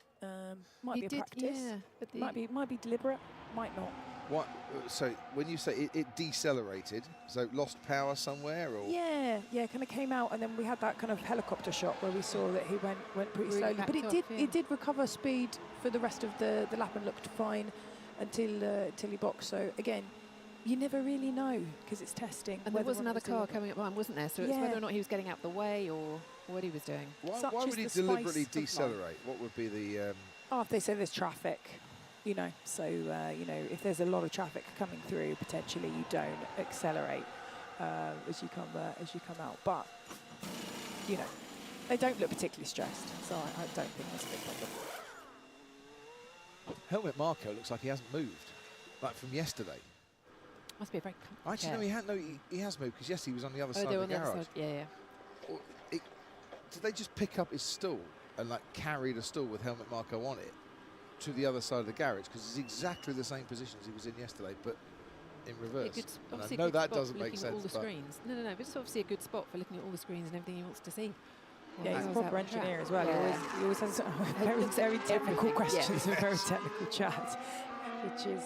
Might be a practice, yeah, but might be deliberate, might not. What? So when you say it decelerated, so lost power somewhere, or? Yeah, kind of came out, and then we had that kind of helicopter shot where we saw that he went pretty Really slowly. But it did recover speed for the rest of the lap and looked fine until he boxed. So again, you never really know because it's testing. And there was another car coming up behind, wasn't there? So it's whether or not he was getting out the way or what he was doing. Why would he deliberately decelerate? What would be the? If they say there's traffic. You know, so you know, if there's a lot of traffic coming through, potentially you don't accelerate as you come out. But you know, they don't look particularly stressed, so I don't think that's a big problem. Helmut Marko looks like he hasn't moved, like from yesterday. Must be a very Actually, no, he has moved, because yesterday he was on the other side of the garage. Yeah. Did they just pick up his stool and like carry the stool with Helmut Marko on it to the other side of the garage, because it's exactly the same position as he was in yesterday, but in reverse. And I know that doesn't make sense. All the screens. No, but it's obviously a good spot for looking at all the screens and everything he wants to see. Yeah, he's a proper engineer as well. He always has very technical questions and very technical chat, which is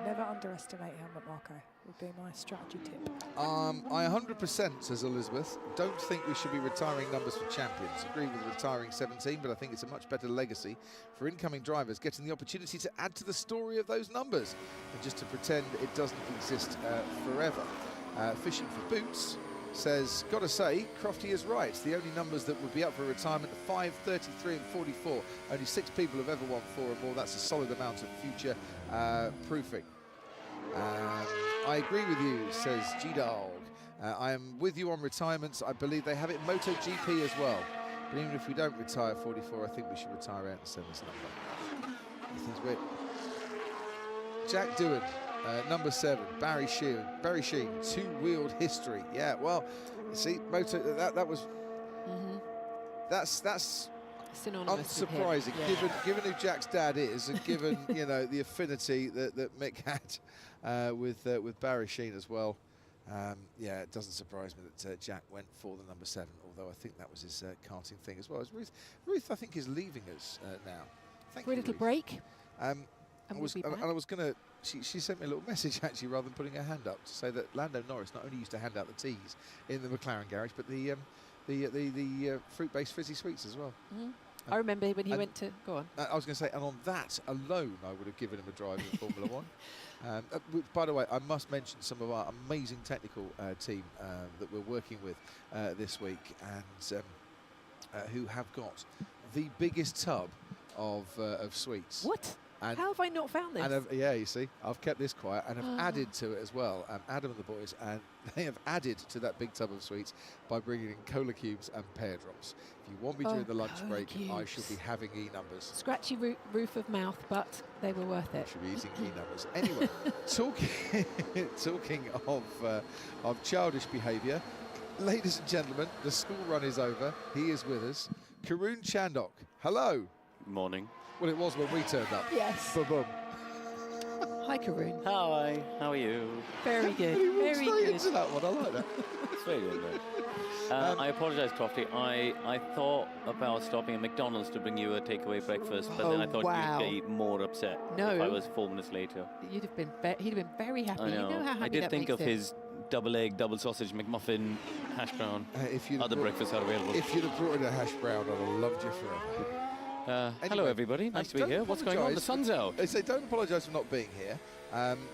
never underestimate Helmut Marko. Would be my strategy tip. I 100%, says Elizabeth, don't think we should be retiring numbers for champions. Agree with retiring 17, but I think it's a much better legacy for incoming drivers getting the opportunity to add to the story of those numbers and just to pretend it doesn't exist forever. Fishing for Boots says, gotta say, Crofty is right. The only numbers that would be up for retirement are 5, 33 and 44. Only 6 people have ever won 4 or more. That's a solid amount of future proofing. I agree with you, says G-Dog. I am with you on retirements. I believe they have it in MotoGP as well. But even if we don't retire 44, I think we should retire out and send this number. Ethan's wit. Jack Doohan, number 7, Barry Sheen, two-wheeled history. Yeah, well, see, that was... That's synonymous with him. Unsurprising, Yeah. given who Jack's dad is, and given the affinity that Mick had with Barry Sheen as well. Yeah, it doesn't surprise me that Jack went for the number 7, although I think that was his karting thing as well. As Ruth, I think, is leaving us now. Thank For a you, little Ruth. break. I we'll was be back. going to. She sent me a little message actually, rather than putting her hand up, to say that Lando Norris not only used to hand out the teas in the McLaren garage, but the fruit-based fizzy sweets as well. I remember when he went to... Go on. I was going to say, and on that alone, I would have given him a drive in Formula 1. By the way, I must mention some of our amazing technical team that we're working with this week, and who have got the biggest tub of sweets. What? And how have I not found this? And yeah, you see, I've kept this quiet and have added to it as well. Adam and the boys, and they have added to that big tub of sweets by bringing in cola cubes and pear drops. If you want me during the lunch break, I shall be having E-numbers. Scratchy roof of mouth, but they were worth it. I should be eating E-numbers. Anyway, talking of childish behaviour, ladies and gentlemen, the school run is over. He is with us. Karun Chandok, hello. Morning. Well, it was when we turned up. Yes. Boom. Hi, Karun. Hi, how are you? Very good. He walked Very straight good. into that one. I like that. It's very good, though. I apologise, Crofty. I thought about stopping at McDonald's to bring you a takeaway breakfast, but then I thought you'd get more upset if I was 4 minutes later. You'd have been. He'd have been very happy. I know. You know how happy I did that think makes of him. his double egg, double sausage, McMuffin, hash brown. Other breakfasts are available. If you'd have brought in a hash brown, I'd have loved you forever. Hello, everybody. Nice to be here. What's going on? The sun's out. They say don't apologise for not being here,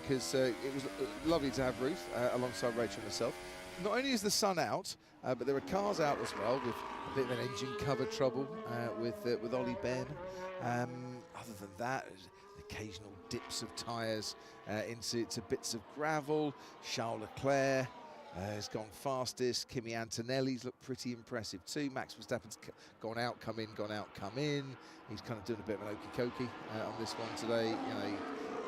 because it was lovely to have Ruth alongside Rachel and myself. Not only is the sun out, but there are cars out as well, with a bit of an engine cover trouble with Ollie Ben. Other than that, occasional dips of tyres into bits of gravel. Charles Leclerc has gone fastest. Kimi Antonelli's looked pretty impressive too. Max Verstappen's gone out, come in, gone out, come in. He's kind of doing a bit of an okey-dokey on this one today.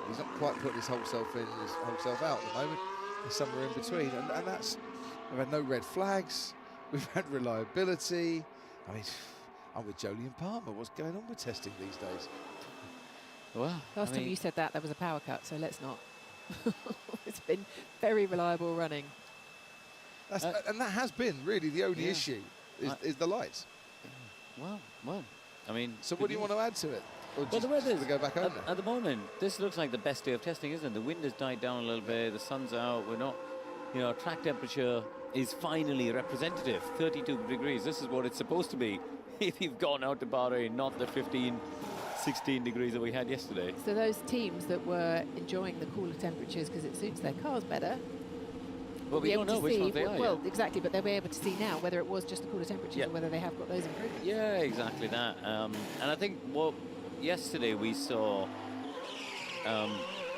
He's not quite putting his whole self in, his whole self out at the moment. He's somewhere in between, and that's. We've had no red flags. We've had reliability. I mean, I'm with Jolyon Palmer. What's going on with testing these days? Well, last time you said that, there was a power cut, so let's not. It's been very reliable running. And that has been really the only issue is the lights. Well, I mean. So what do you want to add to it? Or Well, the weather's to go back home now? at the moment. This looks like the best day of testing, isn't it? The wind has died down a little bit. The sun's out. We're not, track temperature is finally representative. 32 degrees. This is what it's supposed to be if you've gone out to Bahrain, not the 15, 16 degrees that we had yesterday. So those teams that were enjoying the cooler temperatures because it suits their cars better. Well, we don't know which ones they are. Well, exactly, but they'll be able to see now whether it was just the cooler temperatures or whether they have got those improvements. Yeah, exactly that. And I think yesterday we saw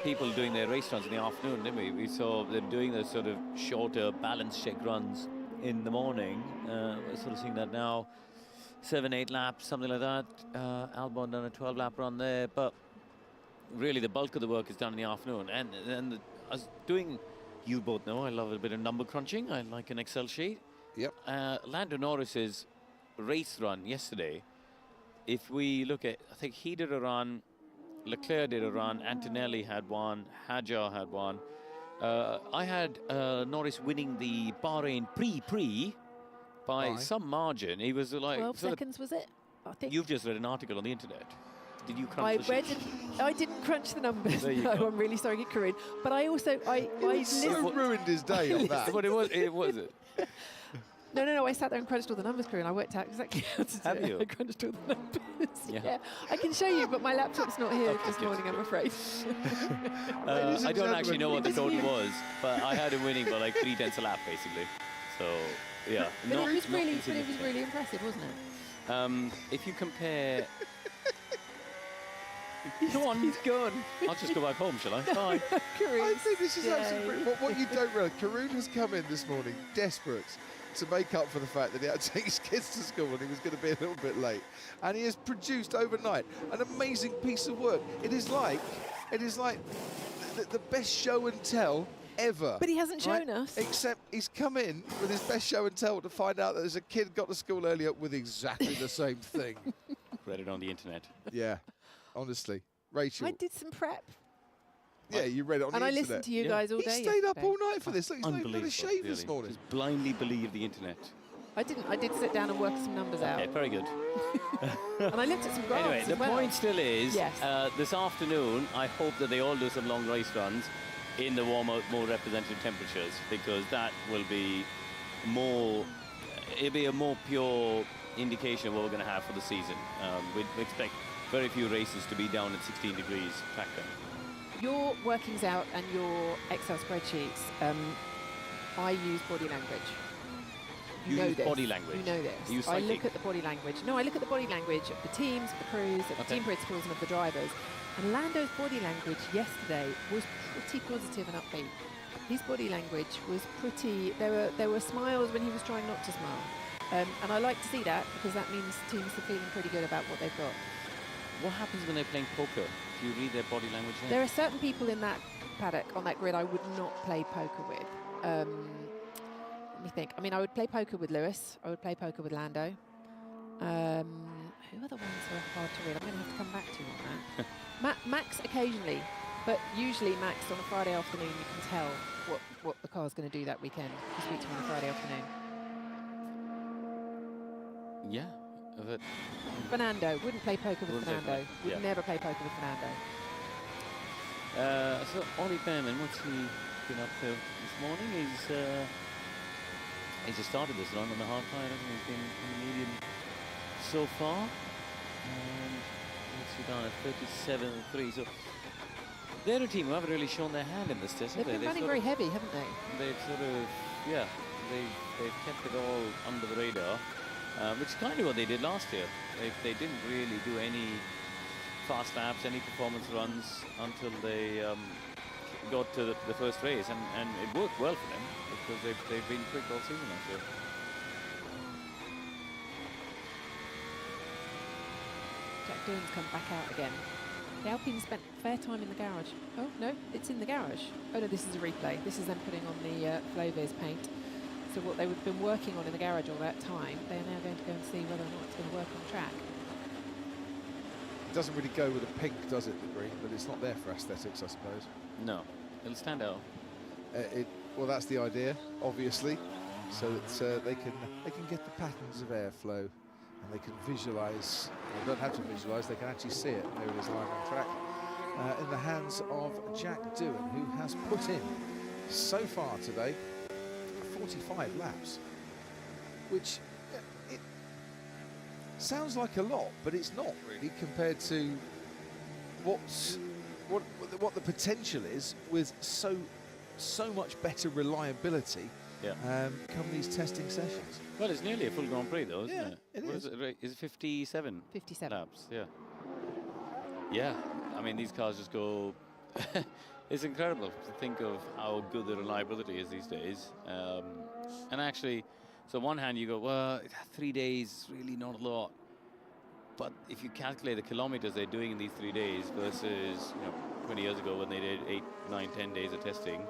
people doing their race runs in the afternoon, didn't we? We saw them doing those sort of shorter balance check runs in the morning. We're sort of seeing that now. 7-8 laps, something like that. Albon done a 12-lap run there, but really the bulk of the work is done in the afternoon. And I was doing. You both know I love a bit of number crunching. I like an Excel sheet. Yep. Lando Norris's race run yesterday, if we look at, I think he did a run, Leclerc did a run, Antonelli had one, Hadjar had one. I had Norris winning the Bahrain Pre by some margin. He was like 12 seconds, was it? I think. You've just read an article on the internet. Did you crunch the sheet? I didn't crunch the numbers. There you No, go. I'm really sorry, Karun. But I also, I listened. Ruined his day on that. But it was it? No. I sat there and crunched all the numbers, Karun. I worked out exactly how to do Have it. you? I crunched all the numbers. Yeah. Yeah. I can show you, but my laptop's not here this morning, I'm afraid. I don't actually know what the total was, but I had him winning by like 3/10 a lap, basically. So, yeah. But it was really impressive, wasn't it? If you compare... Go on. He's gone. I'll just go back home, shall I? Bye. I think this is absolutely brilliant. What you don't realise, Karun has come in this morning desperate to make up for the fact that he had to take his kids to school and he was going to be a little bit late. And he has produced overnight an amazing piece of work. It is like the best show and tell ever. But he hasn't shown us. Except he's come in with his best show and tell to find out that there's a kid got to school earlier with exactly the same thing. read it on the internet. Yeah, honestly. Rachel. I did some prep. Yeah, you read it on the internet. And I listened to you guys all day. He stayed up yesterday. all night for this. Look, he's not even had a shave this morning. Just blindly believe the internet. I didn't. I did sit down and work some numbers out. Okay, very good. And I looked at some graphs Anyway, the as well. point still is, Yes. this afternoon, I hope that they all do some long race runs in the warmer, more representative temperatures, because that will be more, it'll be a more pure indication of what we're going to have for the season. We expect very few races to be down at 16 degrees track day. Your workings out and your Excel spreadsheets, I use body language. You know use this. body language. You know this. You use I psychic. look at the body language. No, I look at the body language of the teams, of the crews, of the team principals and of the drivers. And Lando's body language yesterday was pretty positive and upbeat. His body language was pretty, there were smiles when he was trying not to smile. And I like to see that, because that means teams are feeling pretty good about what they've got. What happens when they're playing poker? Do you read their body language then? There are certain people in that paddock, on that grid, I would not play poker with. Let me think. I mean, I would play poker with Lewis. I would play poker with Lando. Who are the ones who are hard to read? I'm going to have to come back to you on that. Max occasionally, but usually Max on a Friday afternoon, you can tell what the car's going to do that weekend. You speak to him on a Friday afternoon. Yeah. Fernando, wouldn't play poker with Wouldn't play Fernando. poker, Would yeah. never play poker with Fernando. So Ollie Behrman, what's he been up to this morning? He's just started this run on the hard tyre. He's been in the medium so far. And what's he done at 37.3? So they're a team who haven't really shown their hand in this test, have They've they? been running very heavy, haven't they? They've sort of, yeah, they've kept it all under the radar, which is kind of what they did last year. They didn't really do any fast laps, any performance runs until they got to the first race, and it worked well for them because they've been quick all season last year. Jack Doohan's come back out again. The Alpine spent fair time in the garage. Oh, no, it's in the garage. Oh, no, this is a replay. This is them putting on the Floviz paint. So what they've been working on in the garage all that time, they are now going to go and see whether or not it's going to work on track. It doesn't really go with the pink, does it, the green? But it's not there for aesthetics, I suppose. No, it'll stand out. Well, that's the idea, obviously, so that they can get the patterns of airflow, and they can visualise. They don't have to visualise; they can actually see it. There it is, live on track, in the hands of Jack Doohan, who has put in so far today 45 laps, which it sounds like a lot, but it's not really compared to what the potential is with so much better reliability. Yeah. Come these testing sessions. Well, it's nearly a full Grand Prix, though, isn't it? It What is. Is it 57? 57 laps. Yeah. Yeah. I mean, these cars just go. It's incredible to think of how good the reliability is these days. And actually, so on one hand you go, well, 3 days, really not a lot. But if you calculate the kilometers they're doing in these 3 days versus 20 years ago when they did 8, 9, 10 days of testing,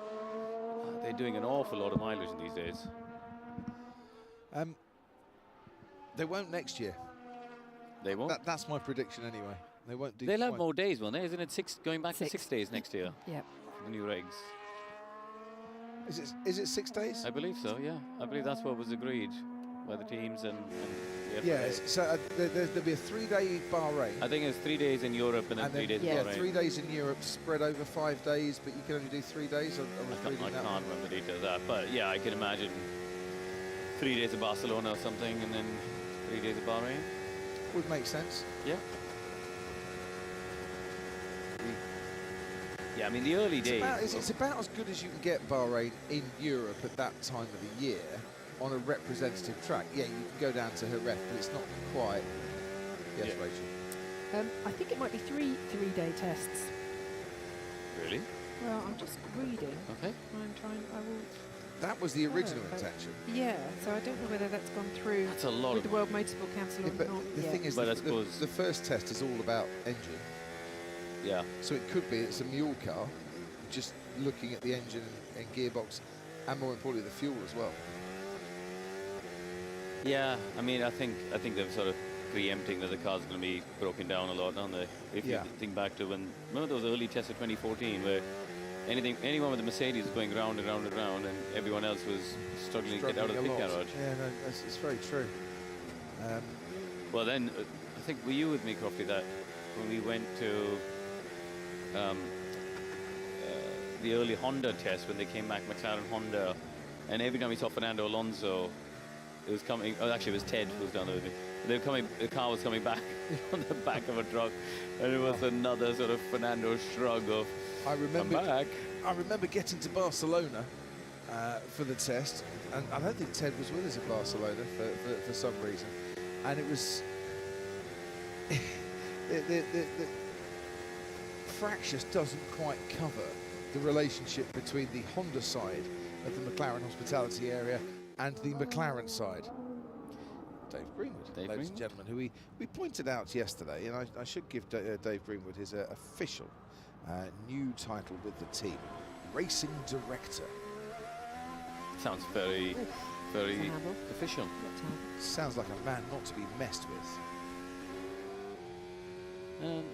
they're doing an awful lot of mileage in these days. They won't next year. They won't? That's my prediction anyway. They won't do. They'll have more days, won't they? Isn't it going back to 6 days next year? Yep. For the new regs. Is it 6 days? I believe so, yeah. I believe that's what was agreed by the teams and the FIA. Yeah, so there'll be a 3-day Bahrain. I think it's 3 days in Europe and then 3 days in Bahrain. 3 days in Europe spread over 5 days, but you can only do 3 days. I can't remember the details of that, but yeah, I can imagine 3 days of Barcelona or something and then 3 days of Bahrain. Would make sense. Yeah. Yeah, I mean, the early days. It's about as good as you can get Bahrain in Europe at that time of the year on a representative track. Yeah, you can go down to Jerez, but it's not quite. Yes, Yeah. Rachel. I think it might be three-day tests. Really? Well, I'm just reading. Okay. I will. That was the original but intention. Yeah, so I don't know whether that's gone through That's a lot with of the World Motorsport Council or But not the yet. thing is, But I the suppose- first test is all about engine. Yeah. So it could be it's a mule car, just looking at the engine and gearbox, and more importantly, the fuel as well. Yeah, I mean, I think they've sort of preempting that the car's going to be broken down a lot, aren't they? If you think back to remember those early tests of 2014 where anyone with a Mercedes was going round and round and round, and everyone else was struggling to get out of the pit garage. Yeah, no, it's very true. Well, then, I think, were you with me, Crofty, that when we went to the early Honda test, when they came back, McLaren Honda, and every time we saw Fernando Alonso, it was coming, oh, actually, it was Ted who was down there with me. They were coming, the car was coming back on the back of a truck, and it was another sort of Fernando shrug of, come back. I remember getting to Barcelona for the test, and I don't think Ted was with us at Barcelona for some reason, and it was the fractious doesn't quite cover the relationship between the Honda side of the McLaren hospitality area and the McLaren side. Dave Greenwood, ladies and gentlemen, who we pointed out yesterday, and I should give Dave Greenwood his official new title with the team, Racing Director. Sounds very, very official. Sounds like a man not to be messed with.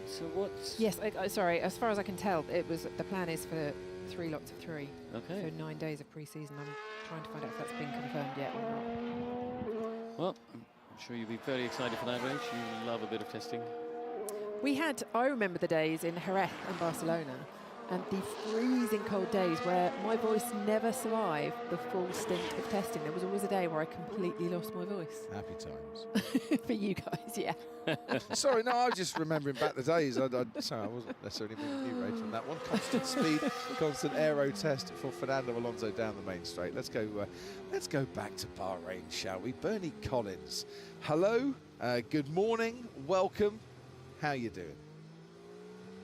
So what's... Yes, sorry, as far as I can tell, the plan is for 3 lots of 3. Okay. So 9 days of pre-season. I'm trying to find out if that's been confirmed yet or not. Well, I'm sure you'll be very excited for that race. You love a bit of testing. I remember the days in Jerez and Barcelona, and the freezing cold days where my voice never survived the full stint of testing. There was always a day where I completely lost my voice. Happy times. For you guys, yeah. Sorry, no, I was just remembering back the days. Sorry, I wasn't necessarily meaning you, Rach, on that one. Constant speed, constant aero test for Fernando Alonso down the main straight. Let's go back to Bahrain, shall we? Bernie Collins, hello, good morning, welcome. How you doing?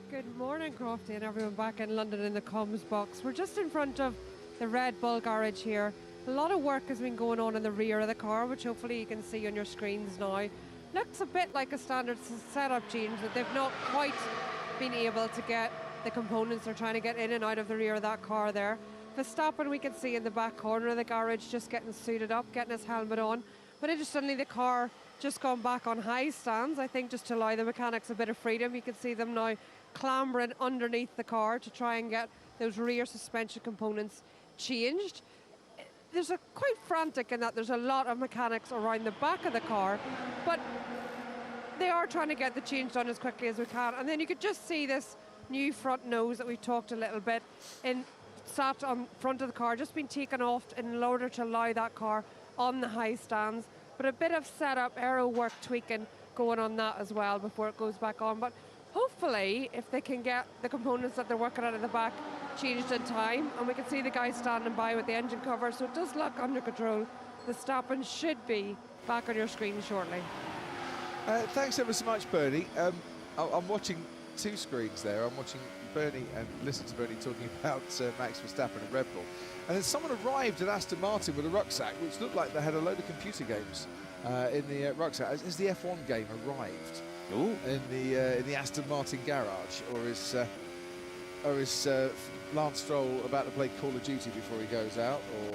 Good morning, Crofty, and everyone back in London in the comms box. We're just in front of the Red Bull garage here. A lot of work has been going on in the rear of the car, which hopefully you can see on your screens now. Looks a bit like a standard setup change, that they've not quite been able to get the components they're trying to get in and out of the rear of that car there. Verstappen, we can see in the back corner of the garage, just getting suited up, getting his helmet on. But interestingly, the car just gone back on high stands, I think, just to allow the mechanics a bit of freedom. You can see them now clambering underneath the car to try and get those rear suspension components changed. There's quite frantic in that there's a lot of mechanics around the back of the car, but they are trying to get the change done as quickly as we can. And then you could just see this new front nose that we've talked a little bit sat on front of the car, just been taken off in order to allow that car on the high stands. But a bit of setup, aero work, tweaking going on that as well before it goes back on. But hopefully, if they can get the components that they're working on at the back changed in time, and we can see the guys standing by with the engine cover, so it does look under control. Verstappen should be back on your screen shortly. Thanks ever so much, Bernie. I'm watching 2 screens there. I'm watching Bernie and listening to Bernie talking about Max Verstappen and Red Bull. And then someone arrived at Aston Martin with a rucksack, which looked like they had a load of computer games in the rucksack. Has the F1 game arrived in the Aston Martin garage, or is Lance Stroll about to play Call of Duty before he goes out, or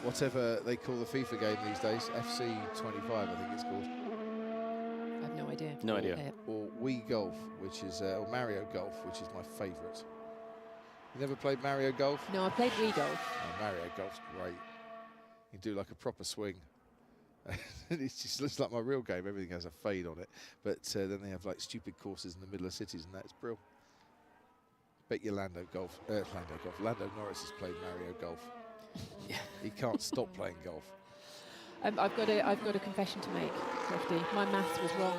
whatever they call the FIFA game these days, FC 25, I think it's called. I have no idea. No idea. Or Wii Golf, which is or Mario Golf, which is my favourite. You never played Mario Golf? No, I played Wii Golf. Oh, Mario Golf's great. You do like a proper swing. It just looks like my real game. Everything has a fade on it. But then they have like stupid courses in the middle of cities, and that's brilliant. Bet you Lando Norris has played Mario Golf. He can't stop playing golf. I've got a confession to make, Crofty. My maths was wrong.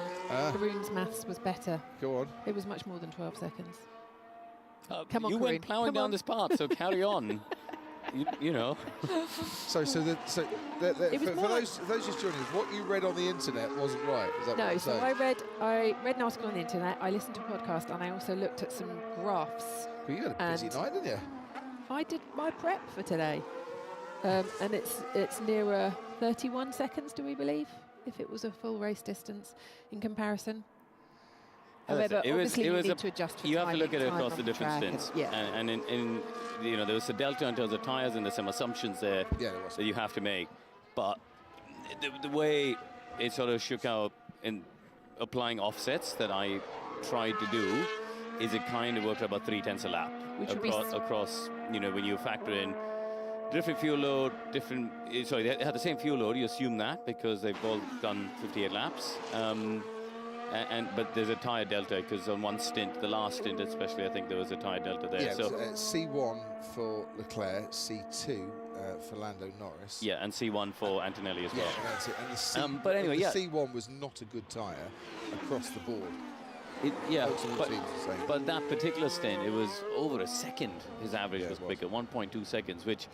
Karoon's maths was better. Go on. It was much more than 12 seconds. Come on, you Karoon. went ploughing down this path, so carry on. you know. For those just joining us, what you read on the internet wasn't right. Is that what No, you're so saying? I read an article on the internet. I listened to a podcast, and I also looked at some graphs. Well, you had a busy night, didn't you? I did my prep for today, and it's nearer 31 seconds, do we believe, if it was a full race distance in comparison. However, obviously you need to adjust for you have to look at it time across on the different stints. And in there was a delta in terms of tyres, and there's some assumptions there that you have to make. But the way it sort of shook out in applying offsets that I tried to do. Is it kind of worked out about 3/10 a lap across, you know, when you factor in different fuel load, sorry, they had the same fuel load, you assume that, because they've all done 58 laps. But there's a tyre delta, because on one stint, the last stint especially, I think there was a tyre delta there. Yeah, so C1 for Leclerc, C2 for Lando Norris. Yeah, and C1 for Antonelli as well. Yeah, that's it. And the but anyway, the C1 was not a good tyre across the board. But that particular stint, it was over a second. His average was quicker, 1.2 seconds, which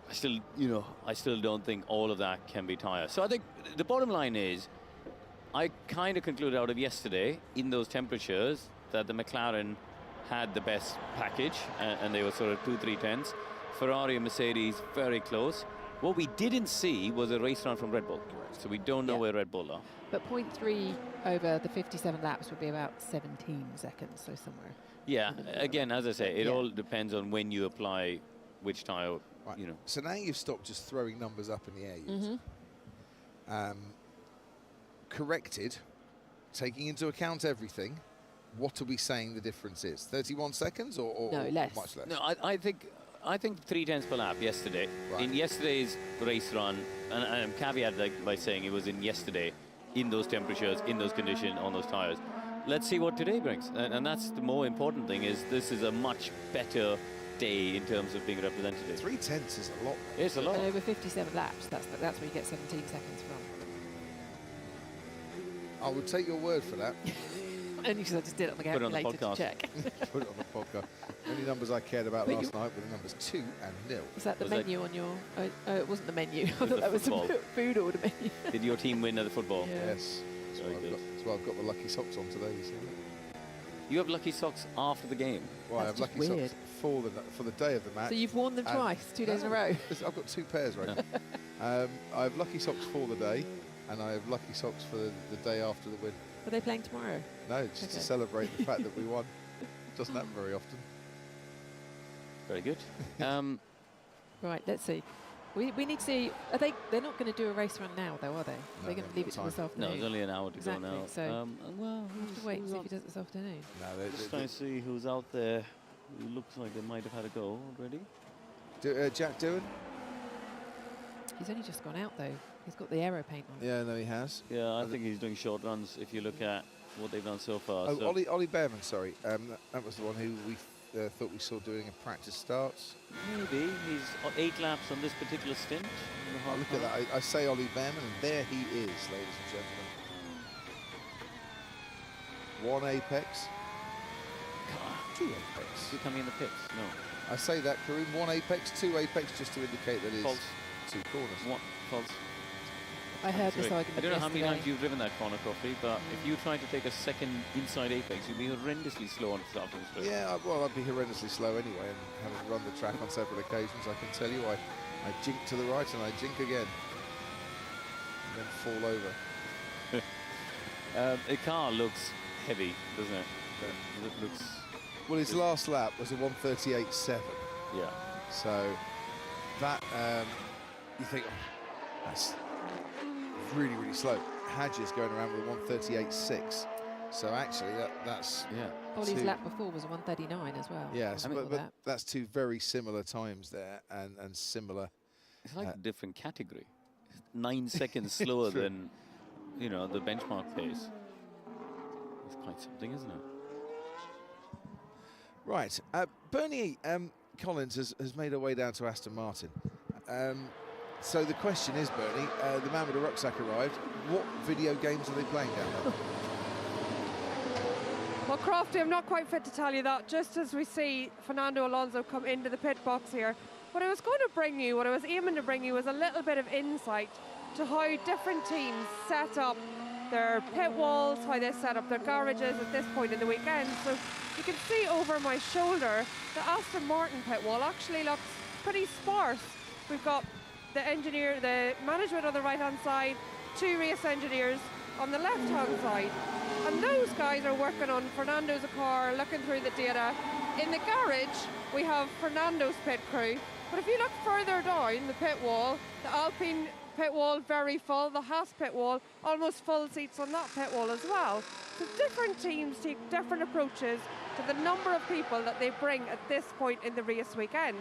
I still don't think all of that can be tyre. So I think the bottom line is, I kind of concluded out of yesterday, in those temperatures, that the McLaren had the best package, and they were sort of 2-3/10s. Ferrari and Mercedes very close. What we didn't see was a race run from Red Bull, so we don't know where Red Bull are. But 0.3 over the 57 laps would be about 17 seconds, so somewhere. Yeah, again, as I say, it all depends on when you apply which tyre, you know. So now you've stopped just throwing numbers up in the air. Corrected, taking into account everything, what are we saying the difference is? 31 seconds or less? Much less? No, I think 3/10 per lap yesterday. Right. In yesterday's race run, and I'm caveat by saying it was in yesterday, in those temperatures, in those conditions, on those tyres. Let's see what today brings. And that's the more important thing, is this is a much better day in terms of being representative. 3/10 is a lot. It's a lot. And over 57 laps, that's where you get 17 seconds from. I would take your word for that. Only because I just did it on the calculator to check. Put it on the podcast. The only numbers I cared about last night were the numbers 2 and 0. Was that the menu on your... it wasn't the menu. I thought that was the food order menu. Did your team win at the football? Yeah. Yes. That's why I've got the lucky socks on today. You see that? You have lucky socks after the game? Well, I have lucky socks for the day of the match. So you've worn them twice, 2 days in a row? I've got 2 pairs right now. I have lucky socks for the day, and I have lucky socks for the day after the win. Are they playing tomorrow? No, just to celebrate the fact that we won. Doesn't happen very often. Very good. Right, let's see. We need to see. They're not going to do a race run now, though, are they? They're going to leave it to this afternoon. No, there's only an hour to go now. So well, we'll have to wait and see if he does it this afternoon. No, just trying to see who's out there who looks like they might have had a go already. Jack Doohan? He's only just gone out, though. He's got the aero paint on. Yeah, no, he has. Yeah, I think he's doing short runs if you look at what they've done so far. Oh, Ollie Behrman, sorry. That was the one who we thought we saw doing a practice starts. Maybe. He's 8 laps on this particular stint. Oh, look at that. I say Ollie Behrman, and there he is, ladies and gentlemen. 1 apex. 2 apex. Is he coming in the pits? No. I say that, Karoon. 1 apex, 2 apex, just to indicate that it's 2 corners. False. I heard this argument. I don't know how many yesterday. times you've driven that corner, Crofty, but if you try to take a second inside apex, you'd be horrendously slow on starting straight. Yeah, well, I'd be horrendously slow anyway, and having run the track on several occasions, I can tell you, I jink to the right and I jink again, and then fall over. The car looks heavy, doesn't it? It looks. Well, his last lap was a 1:38.7. Yeah. So that you think, oh, that's really, really slow. Hadji's going around with a 1:38.6. So actually, that's Ollie's lap before was a 1:39 as well. Yes, but that's 2 very similar times there, and similar. It's like a different category. 9 seconds slower than, you know, the benchmark pace. It's quite something, isn't it? Right, Bernie Collins has made her way down to Aston Martin. So the question is, Bernie, the man with the rucksack arrived. What video games are they playing down there? Well, Crofty, I'm not quite fit to tell you that, just as we see Fernando Alonso come into the pit box here. What I was going to bring you, what I was aiming to bring you, was a little bit of insight to how different teams set up their pit walls, how they set up their garages at this point in the weekend. So you can see over my shoulder, the Aston Martin pit wall actually looks pretty sparse. We've got the management on the right-hand side, 2 race engineers on the left-hand side. And those guys are working on Fernando's car, looking through the data. In the garage, we have Fernando's pit crew. But if you look further down the pit wall, the Alpine pit wall very full, the Haas pit wall, almost full seats on that pit wall as well. So different teams take different approaches to the number of people that they bring at this point in the race weekend.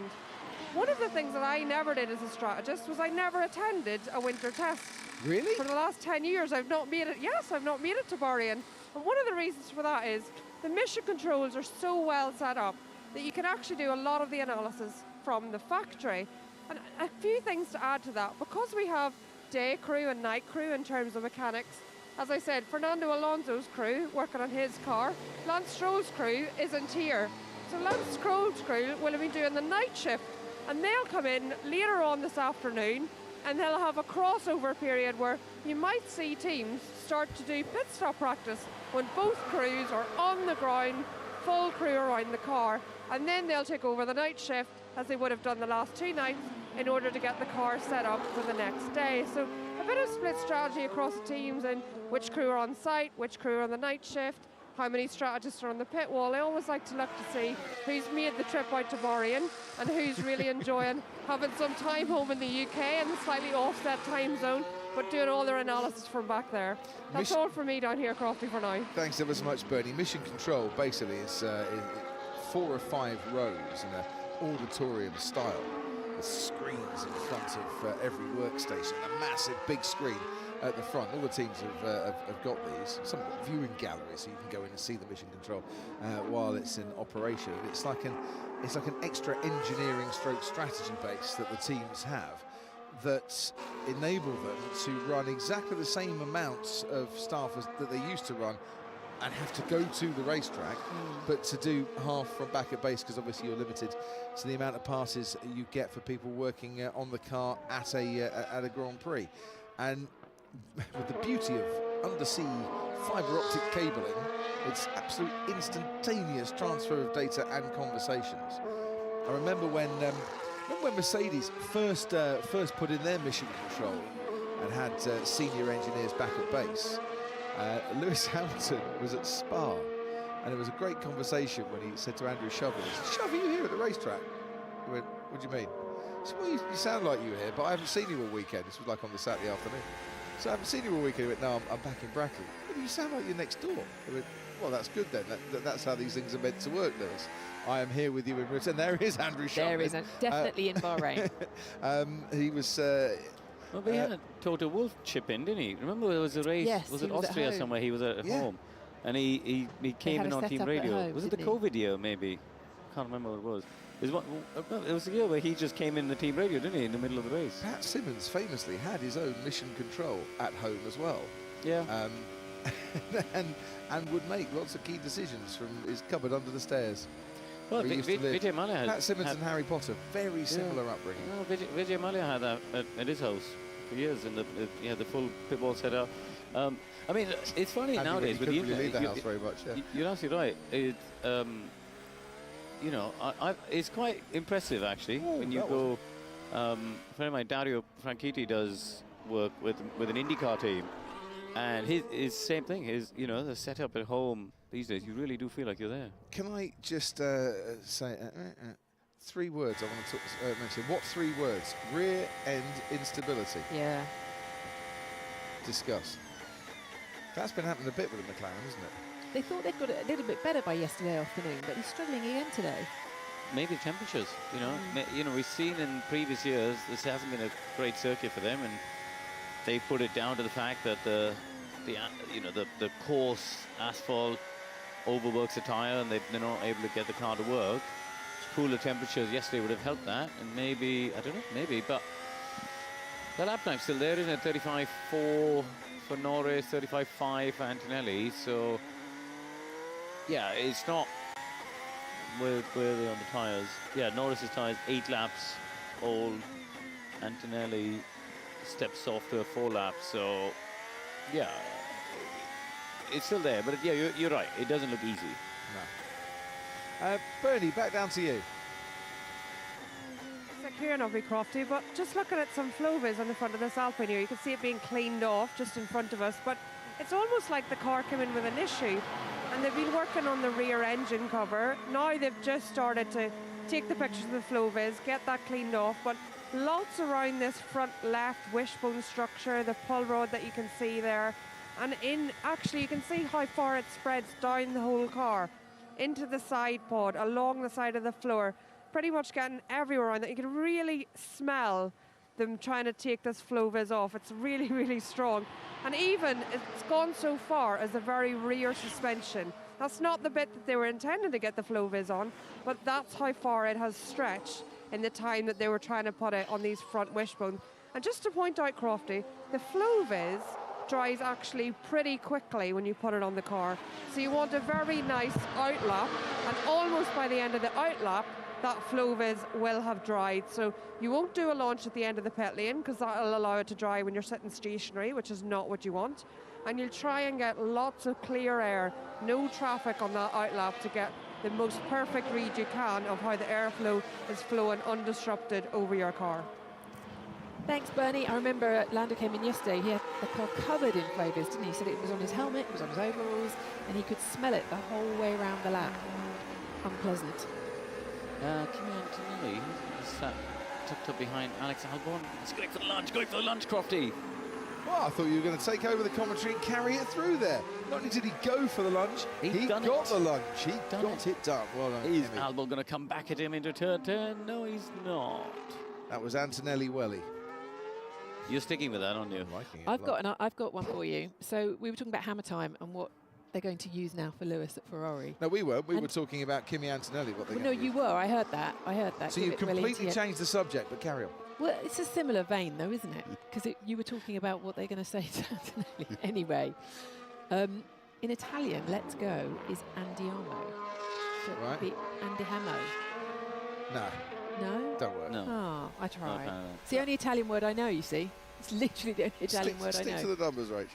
One of the things that I never did as a strategist was I never attended a winter test. Really? For the last 10 years, I've not made it. Yes, I've not made it to Bahrain. And one of the reasons for that is the mission controls are so well set up that you can actually do a lot of the analysis from the factory. And a few things to add to that. Because we have day crew and night crew in terms of mechanics, as I said, Fernando Alonso's crew working on his car, Lance Stroll's crew isn't here. So Lance Stroll's crew will have been doing the night shift, and they'll come in later on this afternoon, and they'll have a crossover period where you might see teams start to do pit stop practice when both crews are on the ground, full crew around the car, and then they'll take over the night shift as they would have done the last 2 nights in order to get the car set up for the next day. So a bit of split strategy across the teams and which crew are on site, which crew are on the night shift, how many strategists are on the pit wall. I always like to look to see who's made the trip out to Bahrain and who's really enjoying having some time home in the UK and the slightly offset time zone, but doing all their analysis from back there. That's all from me down here, Crofty, for now. Thanks ever so much, Bernie. Mission control basically is 4 or 5 rows in an auditorium style with screens in front of every workstation, a massive big screen at the front. All the teams have got these. Some viewing galleries, so you can go in and see the mission control while it's in operation. It's like an extra engineering stroke strategy base that the teams have that enable them to run exactly the same amounts of staff that they used to run and have to go to the racetrack, but to do half from back at base, because obviously you're limited to the amount of passes you get for people working on the car at a Grand Prix. And with the beauty of undersea fibre optic cabling, it's absolute instantaneous transfer of data and conversations. I remember when Mercedes first put in their mission control and had senior engineers back at base. Lewis Hamilton was at Spa, and it was a great conversation when he said to Andrew Shovell, "Shov, are you here at the racetrack?" He went, "What do you mean?" He said, "Well, you sound like you were here, but I haven't seen you all weekend." This was like on the Saturday afternoon. "So I haven't seen you all weekend." He went, "No, I'm back in Brackley." "Well, you sound like you're next door." I went, "Well, that's good then. That's how these things are meant to work, Lewis. I am here with you in Britain." There is Andrew Shovell. There is, definitely in Bahrain. He was... well, we had Toto Wolff chip in, didn't he? Remember there was a race, yes, was it Austria somewhere? He was at home, and he came in on team radio. Home, was it the COVID year, maybe? Can't remember what it was. It was the year where he just came in the team radio, didn't he, in the middle of the race? Pat Simmons famously had his own mission control at home as well. Yeah. And would make lots of key decisions from his cupboard under the stairs. Well, Vijay Mallya had... Pat Simmons and Harry Potter, very similar upbringing. No, Vijay Mallya had that at his house for years, and he had the full pit wall set up. I mean, it's funny nowadays with the internet. Leave the house very much. Yeah. You're absolutely right. You know, it's quite impressive actually when you go. A friend of mine, Dario Franchitti, does work with an IndyCar team, and his same thing. The setup at home these days, you really do feel like you're there. Can I just say 3 words I want to mention? What 3 words? Rear end instability. Yeah. Discuss. That's been happening a bit with the McLaren, isn't it? They thought they'd got it a little bit better by yesterday afternoon, but he's struggling again today. Maybe temperatures, we've seen in previous years this hasn't been a great circuit for them, and they put it down to the fact that the coarse asphalt overworks the tyre, and they're not able to get the car to work. Cooler temperatures yesterday would have helped that, and maybe, I don't know, maybe, but the lap time's still there, isn't it? 35.4 for Norris, 35.5 for Antonelli, so yeah, it's not where are they on the tyres? Yeah, Norris's tyres 8 laps old. Antonelli steps off to 4 laps, so yeah, it's still there. But yeah, you're right. It doesn't look easy. No. Bernie, back down to you. It's clear enough, Crofty, but just looking at some flow vis on the front of this Alpine here, you can see it being cleaned off just in front of us, but it's almost like the car came in with an issue, and they've been working on the rear engine cover. Now they've just started to take the pictures of the flow vis, get that cleaned off, but Lots around this front left wishbone structure, the pull rod that you can see there. And actually you can see how far it spreads down the whole car, into the side pod, along the side of the floor, pretty much getting everywhere on that. You can really smell them trying to take this flow vis off. It's really, really strong. And even it's gone so far as the very rear suspension. That's not the bit that they were intending to get the flow vis on, but that's how far it has stretched in the time that they were trying to put it on these front wishbones. And just to point out, Crofty, the flow vis dries actually pretty quickly when you put it on the car. So you want a very nice outlap, and almost by the end of the outlap, that flow vis will have dried. So you won't do a launch at the end of the pit lane because that'll allow it to dry when you're sitting stationary, which is not what you want. And you'll try and get lots of clear air, no traffic on that outlap to get the most perfect read you can of how the airflow is flowing undisrupted over your car. Thanks, Bernie. I remember Lando came in yesterday. He had the car covered in flow vis, didn't he? He said it was on his helmet, it was on his overalls, and he could smell it the whole way around the lap. Unpleasant. Kimi Antonelli is tucked up behind Alex Albon. He's going for the lunge, Crofty. Well, I thought you were going to take over the commentary and carry it through there. Not only did he go for the lunge, he got the lunge. He got it done. Well done. Is Albon going to come back at him into turn 10? No, he's not. That was Antonelli Welly. You're sticking with that, aren't you? I've got one for you. So we were talking about hammer time and what they're going to use now for Lewis at Ferrari. No, we weren't. We were talking about Kimi Antonelli. No, you were. I heard that. So you've completely changed the subject, but carry on. Well, it's a similar vein, though, isn't it? Because you were talking about what they're going to say to Antonelli. Anyway, in Italian, let's go is andiamo. So it would be andihamo. No. No? Don't work. No. Oh, I tried. No. It's the only Italian word I know, you see. It's literally the only Italian word I know. Stick to the numbers, Rach.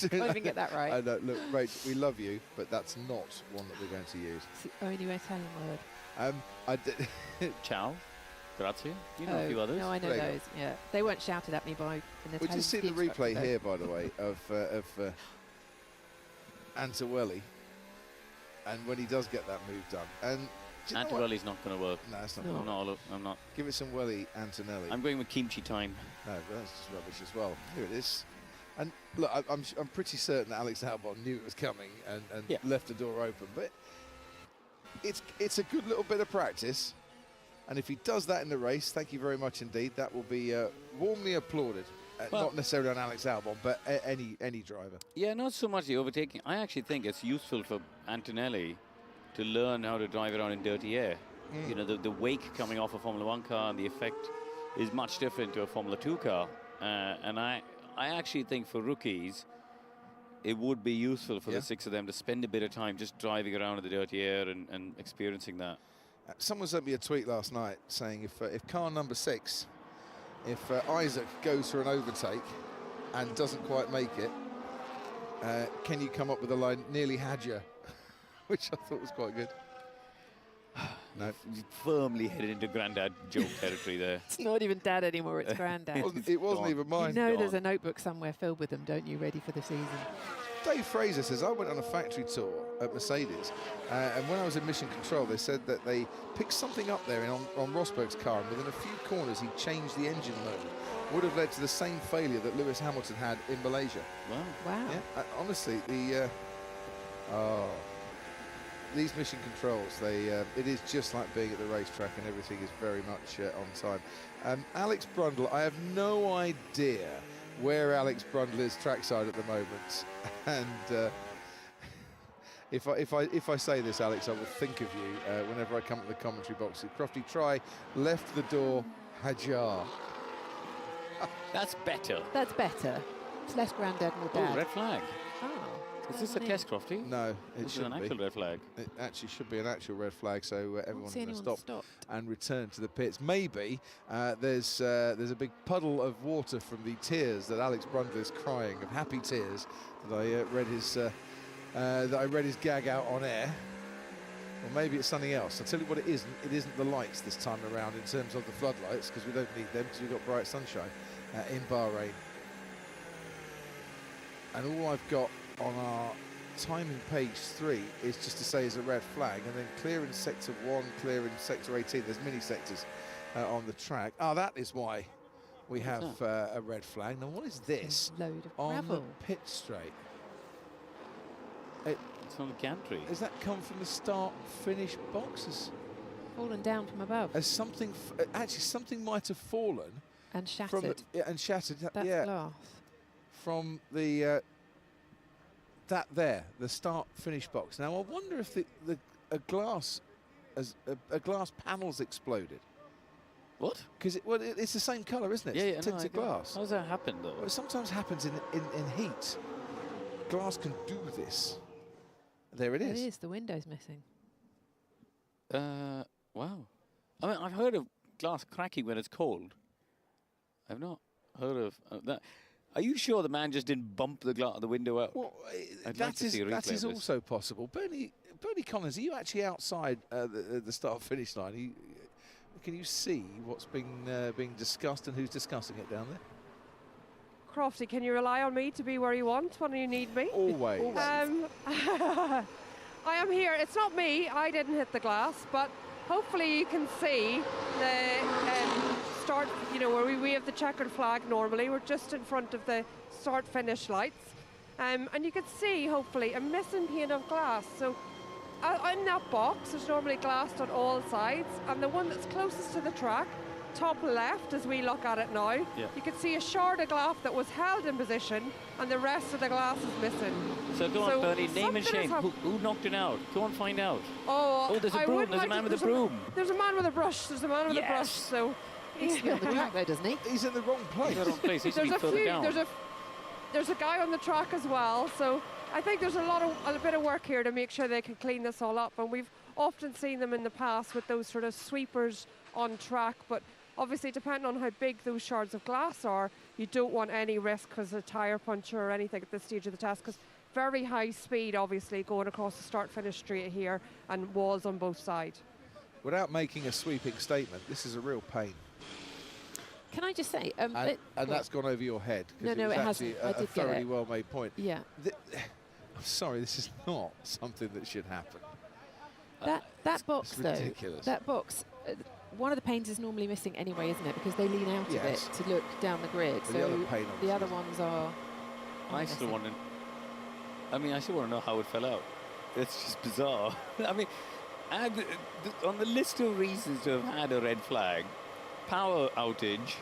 Can't even get that right. Look, Rach, we love you, but that's not one that we're going to use. It's the only Italian word. I did. Ciao. Grazie. You know a few others. No, I know those. Yeah, they weren't shouted at me by an Italian. We just see the replay here, by the way, of Antonelli, and when he does get that move done, and Antonelli's not going to work. No, it's not. No, I'm not. Give it some Welly, Antonelli. I'm going with kimchi time. No, but that's just rubbish as well. Here it is. And look, I'm pretty certain that Alex Albon knew it was coming and left the door open. But it's a good little bit of practice. And if he does that in the race, thank you very much indeed. That will be warmly applauded. Not necessarily on Alex Albon, but any driver. Yeah, not so much the overtaking. I actually think it's useful for Antonelli to learn how to drive around in dirty air. You know, the wake coming off a Formula 1 car and the effect is much different to a Formula 2 car. And I actually think for rookies, it would be useful for the six of them to spend a bit of time just driving around in the dirty air and experiencing that. Someone sent me a tweet last night saying if car number 6, if Isaac goes for an overtake and doesn't quite make it, can you come up with a line, nearly had you? Which I thought was quite good. No. Firmly headed into granddad joke territory there. It's not even dad anymore, it's granddad. It wasn't even mine. You know there's a notebook somewhere filled with them, don't you, ready for the season? Dave Fraser says, I went on a factory tour at Mercedes, and when I was in mission control, they said that they picked something up there on Rosberg's car, and within a few corners he changed the engine mode. Would have led to the same failure that Lewis Hamilton had in Malaysia. Wow. Yeah, honestly, these mission controls, it is just like being at the racetrack, and everything is very much on time. Alex Brundle, I have no idea where Alex Brundle is trackside at the moment, and if I say this, Alex, I will think of you whenever I come to the commentary box. Crofty, try left the door, Hajar. That's better. That's better. It's less granddad, more dad. Oh, red flag. Oh. Is this a test, Crofty? No, it should be. An actual red flag. It actually should be an actual red flag, so everyone's going to stop and return to the pits. Maybe there's a big puddle of water from the tears that Alex Brundle is crying, of happy tears, that I read his gag out on air. Or maybe it's something else. I'll tell you what it isn't. It isn't the lights this time around in terms of the floodlights, because we don't need them because we've got bright sunshine in Bahrain. And all I've got on our timing page 3 is just to say is a red flag, and then clear in sector 1, clear in sector 18. There's mini sectors on the track. Oh, that is why we have a red flag. Now, what is this load of on gravel. the pit straight? It's on the gantry. Has that come from the start-finish boxes? Fallen down from above. As something, actually, something might have fallen And from shattered. and shattered. That's yeah, glass. from the the start-finish box. Now, I wonder if a glass panel's exploded. What? Because it's the same colour, isn't it? Yeah, Tinted glass. How does that happen, though? Well, it sometimes happens in heat. Glass can do this. There it is. It is. The window's missing. Wow. I mean, I've heard of glass cracking when it's cold. I've not heard of that. Are you sure the man just didn't bump the window out? Well, I'd like to see a replay that is of this. also possible. Bernie Collins, are you actually outside the start-finish line? Can you see what's being discussed and who's discussing it down there? Crofty, can you rely on me to be where you want when you need me? Always. I am here. It's not me. I didn't hit the glass, but hopefully you can see the start, where we have the checkered flag normally. We're just in front of the start-finish lights. And you can see, hopefully, a missing pane of glass. So in that box, there's normally glass on all sides. And the one that's closest to the track, top left, as we look at it now, you can see a shard of glass that was held in position, and the rest of the glass is missing. So go on, Bernie, name and shame. Who knocked it out? Go on, find out. Oh, there's a broom. There's a man with a broom. There's a man with a brush. There's a man with a brush. So he's on the track, though, doesn't he? He's in the wrong place. He's in the wrong place. He should be further down. There's a guy on the track as well. So I think there's a bit of work here to make sure they can clean this all up. And we've often seen them in the past with those sort of sweepers on track, but obviously, depending on how big those shards of glass are, you don't want any risk as a tyre puncture or anything at this stage of the test, because very high speed, obviously, going across the start-finish straight here and walls on both sides. Without making a sweeping statement, this is a real pain. Can I just say... and that's gone over your head. No, it it was hasn't. a thoroughly well-made point. Yeah. I'm sorry, this is not something that should happen. That box, it's though, ridiculous. that box... one of the panes is normally missing anyway, isn't it? Because they lean out of it to look down the grid. But so the other ones are... I still want to know how it fell out. It's just bizarre. I mean, on the list of reasons to have had a red flag, power outage,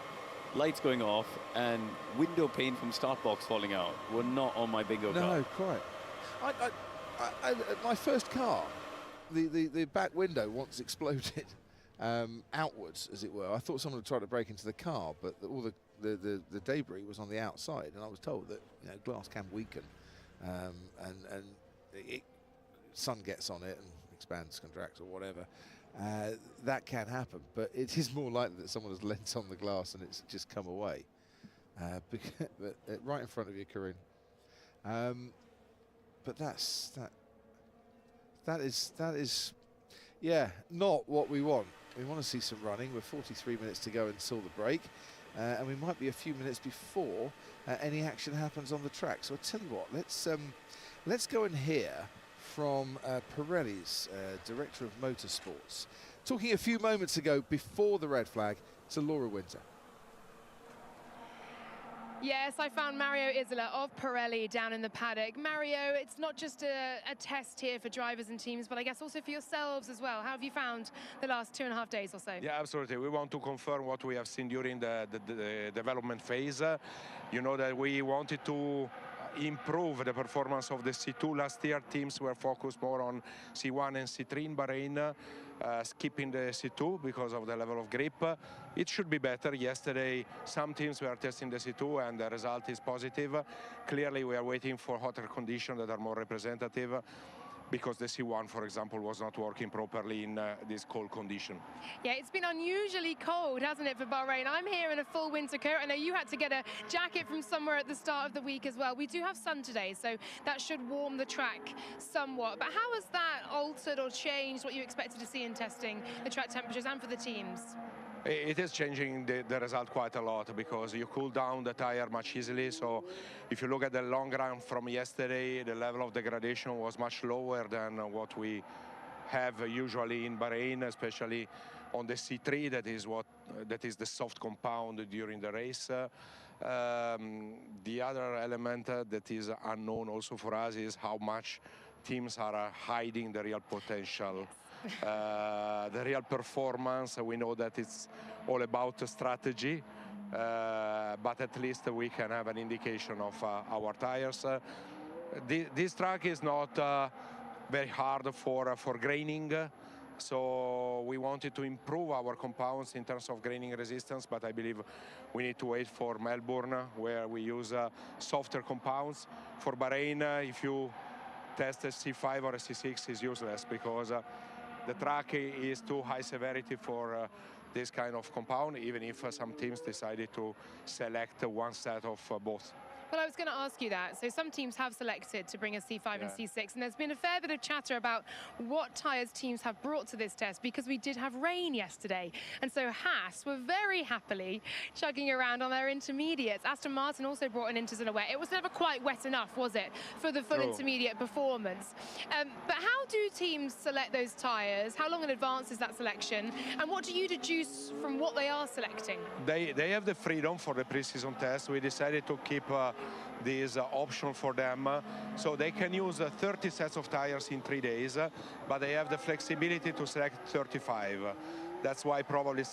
lights going off, and window pane from start box falling out were not on my bingo card. No, quite. My first car, the back window once exploded. Outwards, as it were. I thought someone had tried to break into the car, but all the debris was on the outside, and I was told that glass can weaken, and sun gets on it and expands, contracts, or whatever. That can happen, but it is more likely that someone has leant on the glass and it's just come away, right in front of you, Karun. But that is, yeah, not what we want. We want to see some running. We're 43 minutes to go until the break, and we might be a few minutes before any action happens on the track. So I'll tell you what, let's go and hear from Pirelli's Director of Motorsports, talking a few moments ago before the red flag to Laura Winter. Yes, I found Mario Isola of Pirelli down in the paddock. Mario, it's not just a test here for drivers and teams, but I guess also for yourselves as well. How have you found the last 2.5 days or so? Yeah, absolutely. We want to confirm what we have seen during the development phase. You know that we wanted to improve the performance of the C2. Last year, teams were focused more on C1 and C3 in Bahrain, skipping the C2 because of the level of grip. It should be better. Yesterday, some teams were testing the C2 and the result is positive. Clearly, we are waiting for hotter conditions that are more representative, because the C1, for example, was not working properly in this cold condition. Yeah, it's been unusually cold, hasn't it, for Bahrain? I'm here in a full winter coat. I know you had to get a jacket from somewhere at the start of the week as well. We do have sun today, so that should warm the track somewhat. But how has that altered or changed what you expected to see in testing, the track temperatures, and for the teams? It is changing the result quite a lot, because you cool down the tire much easily. So if you look at the long run from yesterday, the level of degradation was much lower than what we have usually in Bahrain, especially on the C3, that is the soft compound during the race. The other element that is unknown also for us is how much teams are hiding the real potential, the real performance. We know that it's all about strategy, but at least we can have an indication of our tires. This track is not very hard for graining, so we wanted to improve our compounds in terms of graining resistance, but I believe we need to wait for Melbourne, where we use softer compounds. For Bahrain, if you test a C5 or a C6 is useless, because the track is too high severity for this kind of compound, even if some teams decided to select one set of both. Well, I was going to ask you that. So some teams have selected to bring a C5 and C6, and there's been a fair bit of chatter about what tyres teams have brought to this test, because we did have rain yesterday. And so Haas were very happily chugging around on their intermediates. Aston Martin also brought an inters and a wet. It was never quite wet enough, was it, for the full intermediate performance? But how do teams select those tyres? How long in advance is that selection? And what do you deduce from what they are selecting? They have the freedom for the pre-season test. We decided to keep this option for them, so they can use 30 sets of tires in 3 days, but they have the flexibility to select 35. That's why probably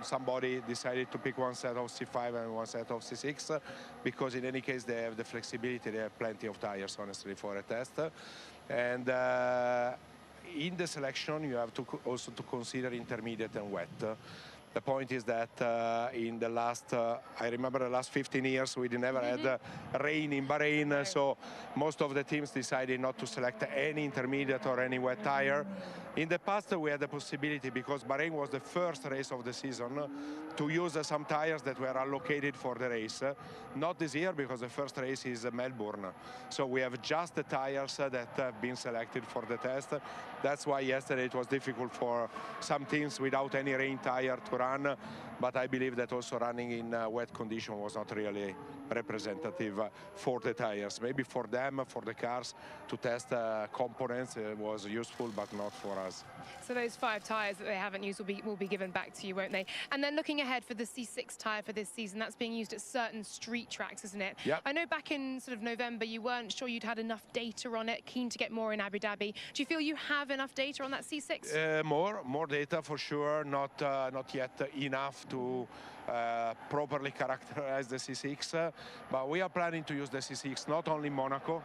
somebody decided to pick one set of C5 and one set of C6, because in any case they have the flexibility. They have plenty of tires, honestly, for a test. And in the selection you have to also to consider intermediate and wet. The point is that in the last, I remember the last 15 years, we never had rain in Bahrain, so most of the teams decided not to select any intermediate or any wet tire. In the past, we had the possibility, because Bahrain was the first race of the season, to use some tires that were allocated for the race. Not this year, because the first race is Melbourne. So we have just the tires that have been selected for the test. That's why yesterday it was difficult for some teams without any rain tire to run, but I believe that also running in wet condition was not really representative for the tires. Maybe for them, for the cars, to test components was useful, but not for us. So those 5 tyres that they haven't used will be given back to you, won't they? And then looking ahead for the C6 tyre for this season, that's being used at certain street tracks, isn't it? Yep. I know back in sort of November you weren't sure you'd had enough data on it, keen to get more in Abu Dhabi. Do you feel you have enough data on that C6? More data for sure, not yet enough to properly characterize the C6, but we are planning to use the C6 not only in Monaco.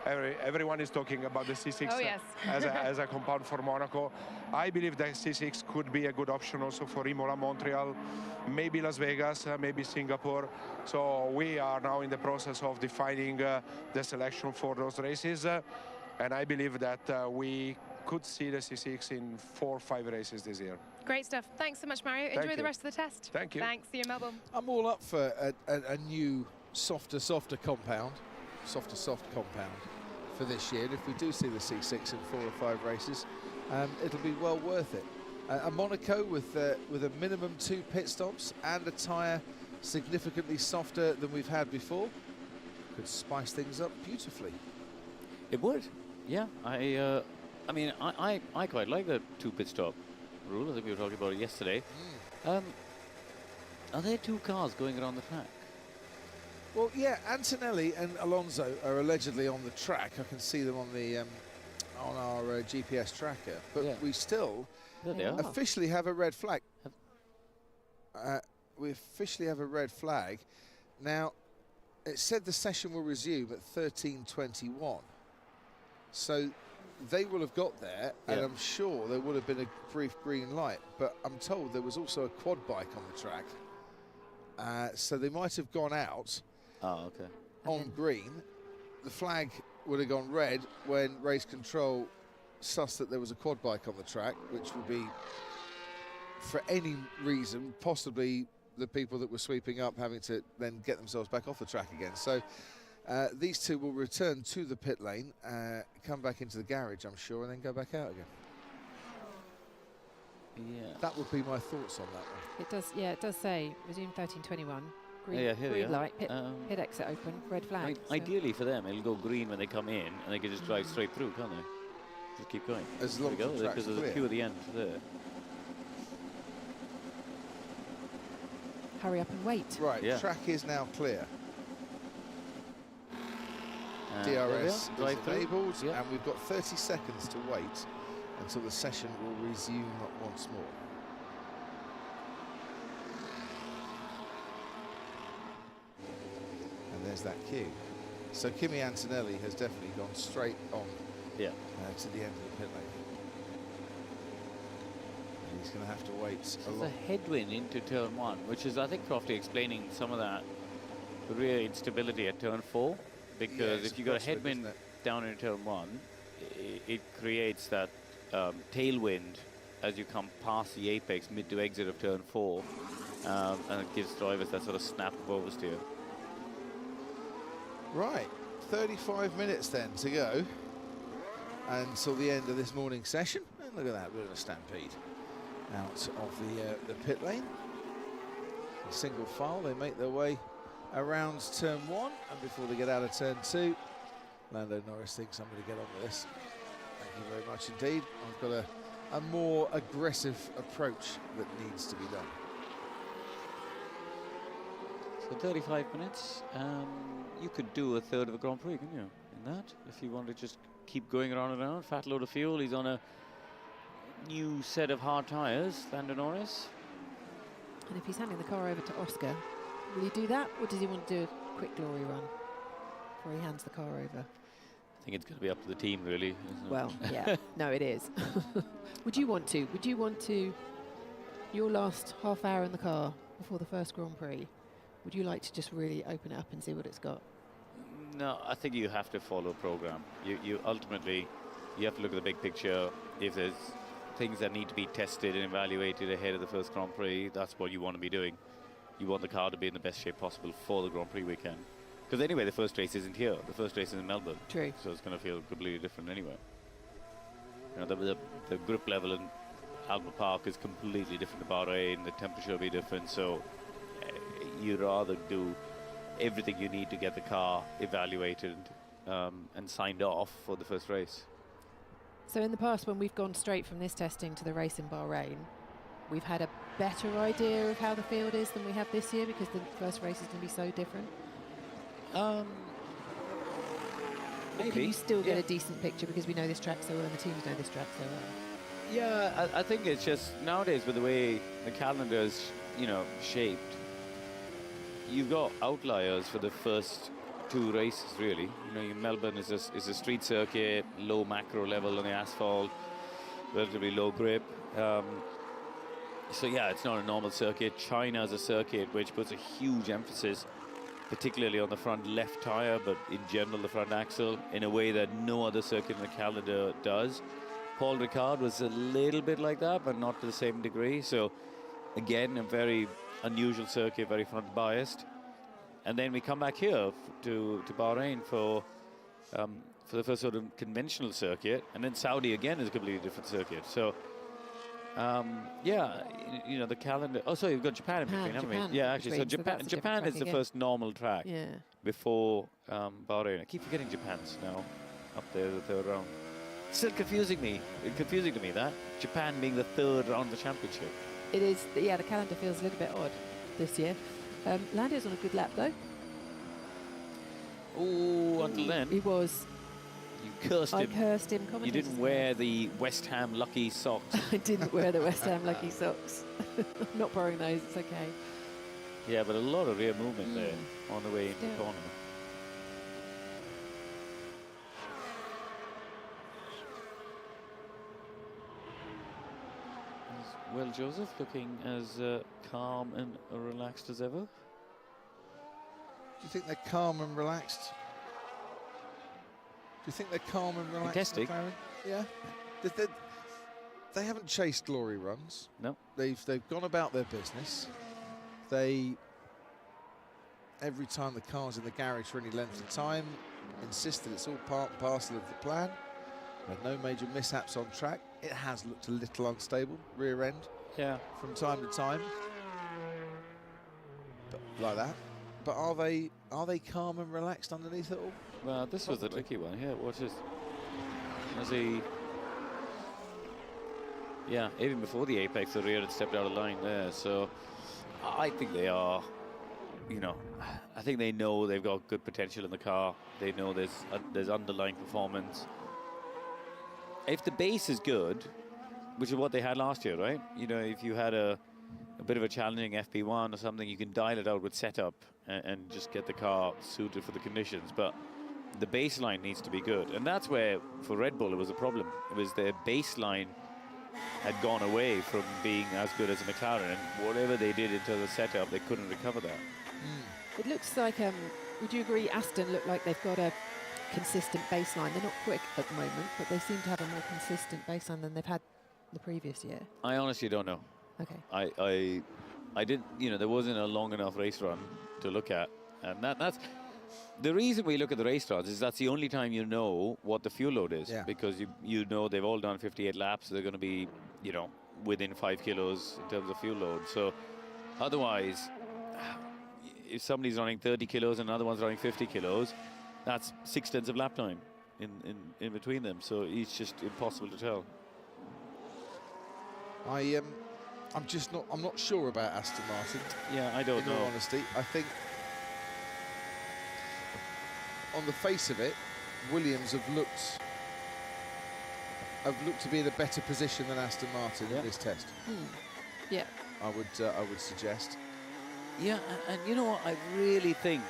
Everyone is talking about the C6 as a compound for Monaco. I believe the C6 could be a good option also for Imola, Montreal, maybe Las Vegas, maybe Singapore. So we are now in the process of defining the selection for those races, and I believe that we could see the C6 in 4 or 5 races this year. Great stuff. Thanks so much, Mario. Enjoy the rest of the test. Thank you. Thanks. See you in Melbourne. I'm all up for a new softer compound for this year. And if we do see the C6 in 4 or 5 races, it'll be well worth it. A Monaco with a minimum 2 pit stops and a tyre significantly softer than we've had before could spice things up beautifully. It would, yeah. I mean, I quite like the 2 pit stop rule. I think we were talking about it yesterday. Are there 2 cars going around the track? Well, yeah, Antonelli and Alonso are allegedly on the track. I can see them on the on our GPS tracker, but we still officially have a red flag. We officially have a red flag. Now, it said the session will resume at 13:21. So they will have got there, and I'm sure there would have been a brief green light, but I'm told there was also a quad bike on the track. So they might have gone out on green. The flag would have gone red when race control sussed that there was a quad bike on the track, which would be, for any reason, possibly the people that were sweeping up having to then get themselves back off the track again. So these 2 will return to the pit lane, come back into the garage, I'm sure, and then go back out again. Yeah. That would be my thoughts on that one. It does, yeah, it does say resume 13:21. Green light, pit exit open, red flag. I mean, ideally for them, it'll go green when they come in, and they can just drive straight through, can't they? Just keep going. As long as the track's because there's a queue at the end there. hurry up and wait. Right, Yeah. track is now clear. There we DRS are, is drive-through. enabled, Yeah. and we've got 30 seconds to wait until the session will resume once more. And there's that cue. So Kimi Antonelli has definitely gone straight on to the end of the pit lane. And he's going to have to wait So a there's lot. a headwind into turn 1, which is, I think, Crofty explaining some of that rear instability at turn 4. Because it's if you got a crosswind, headwind isn't it? down in turn 1, it creates that tailwind as you come past the apex mid to exit of turn 4. And it gives drivers that sort of snap of oversteer. Right, 35 minutes then to go until the end of this morning session. And look at that, we're in a stampede out of the pit lane. In single file, they make their way around turn 1, and before they get out of turn 2, Lando Norris thinks I'm going to get on with this. Thank you very much indeed. I've got a more aggressive approach that needs to be done. So 35 minutes, you could do a third of a Grand Prix, couldn't you, in that? If you want to just keep going around and around, fat load of fuel. He's on a new set of hard tyres, Lando Norris. And if he's handing the car over to Oscar, will he do that, or does he want to do a quick glory run before he hands the car over? I think it's going to be up to the team, really, isn't it? Well, yeah, no, it is. Would you want to? Would you want to, your last half hour in the car before the first Grand Prix, would you like to just really open it up and see what it's got? No, I think you have to follow a program. You ultimately, you have to look at the big picture. If there's things that need to be tested and evaluated ahead of the first Grand Prix, that's what you want to be doing. You want the car to be in the best shape possible for the Grand Prix weekend. Because anyway, the first race isn't here. The first race is in Melbourne. True. So it's going to feel completely different anyway. You know, the grip level in Albert Park is completely different to Bahrain. The temperature will be different. So you'd rather do everything you need to get the car evaluated and signed off for the first race. So in the past, when we've gone straight from this testing to the race in Bahrain, we've had a better idea of how the field is than we have this year, because the first race is going to be so different. Or can you still get a decent picture because we know this track so well and the teams know this track so well? Yeah, I think it's just nowadays with the way the calendar is, you know, shaped, you've got outliers for the first two races, really. You know, Melbourne is a street circuit, low macro level on the asphalt, relatively low grip. So yeah, it's not a normal circuit. China is a circuit which puts a huge emphasis, particularly on the front left tire, but in general the front axle, in a way that no other circuit in the calendar does. Paul Ricard was a little bit like that, but not to the same degree. So again, a very unusual circuit, very front biased. And then we come back here to Bahrain for the first sort of conventional circuit, and then Saudi again is a completely different circuit. So yeah, you know, the calendar. Oh, sorry, you've got Japan in between, haven't we? Yeah, actually, so Japan is the first normal track before Bahrain. I keep forgetting Japan's now up there, the third round. Still confusing to me that Japan being the third round of the championship. It is, yeah, the calendar feels a little bit odd this year. Lando's on a good lap though. Oh, until then. He was. You cursed him. I cursed him. You didn't wear the West Ham lucky socks. I didn't wear the West Ham lucky socks. I'm not borrowing those, it's okay. Yeah, but a lot of rear movement there on the way into the corner. Well, Joseph, looking as calm and relaxed as ever. Do you think they're calm and relaxed? Do you think they're calm and relaxed? Fantastic. Yeah. They haven't chased glory runs. No. They've gone about their business. Every time the car's in the garage for any length of time, insisted it's all part and parcel of the plan. Had no major mishaps on track. It has looked a little unstable, rear end. Yeah. From time to time. But like that. But are they calm and relaxed underneath it all? Well, this was a tricky one here. Watch this. As he, yeah, even before the apex, the rear had stepped out of line there. So I think they are, you know, I think they know they've got good potential in the car. They know there's underlying performance. If the base is good, which is what they had last year, right? You know, if you had a bit of a challenging FP1 or something, you can dial it out with setup and just get the car suited for the conditions. But the baseline needs to be good. And that's where, for Red Bull, it was a problem. It was their baseline had gone away from being as good as a McLaren. And whatever they did in terms of setup, they couldn't recover that. It looks like, would you agree, Aston look like they've got a consistent baseline? They're not quick at the moment, but they seem to have a more consistent baseline than they've had the previous year. I honestly don't know. Okay. I didn't, you know, there wasn't a long enough race run to look at. And that's the reason we look at the race runs is that's the only time you know what the fuel load is. Because you know they've all done 58 laps. So they're going to be, you know, within 5 kilos in terms of fuel load. So otherwise, if somebody's running 30 kilos and another one's running 50 kilos, that's 6/10 of lap time in between them. So it's just impossible to tell. I'm not sure about Aston Martin. Yeah, I don't know. In all honesty, I think on the face of it, Williams have looked to be in a better position than Aston Martin in this test. Yeah, I would suggest. Yeah, and you know what? I really think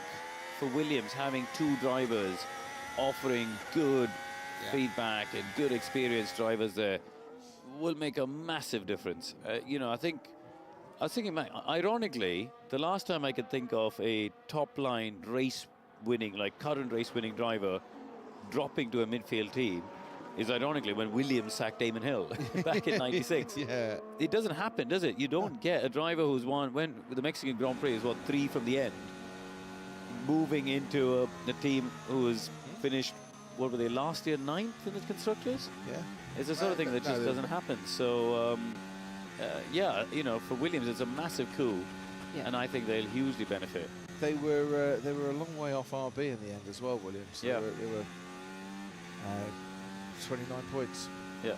for Williams having 2 drivers offering good feedback and good experienced drivers there will make a massive difference. You know, I was thinking, ironically, the last time I could think of a top-line race-winning, like current race-winning driver dropping to a midfield team is ironically when Williams sacked Damon Hill back in '96. Yeah. It doesn't happen, does it? You don't get a driver who's won, when the Mexican Grand Prix is, what, 3 from the end, moving into a team who has finished, what were they, last year, 9th in the Constructors? Yeah. It's the sort of thing that just doesn't happen. So, yeah, you know, for Williams, it's a massive coup, and I think they'll hugely benefit. They were a long way off RB in the end as well, Williams. Yeah. They were 29 points. Yeah.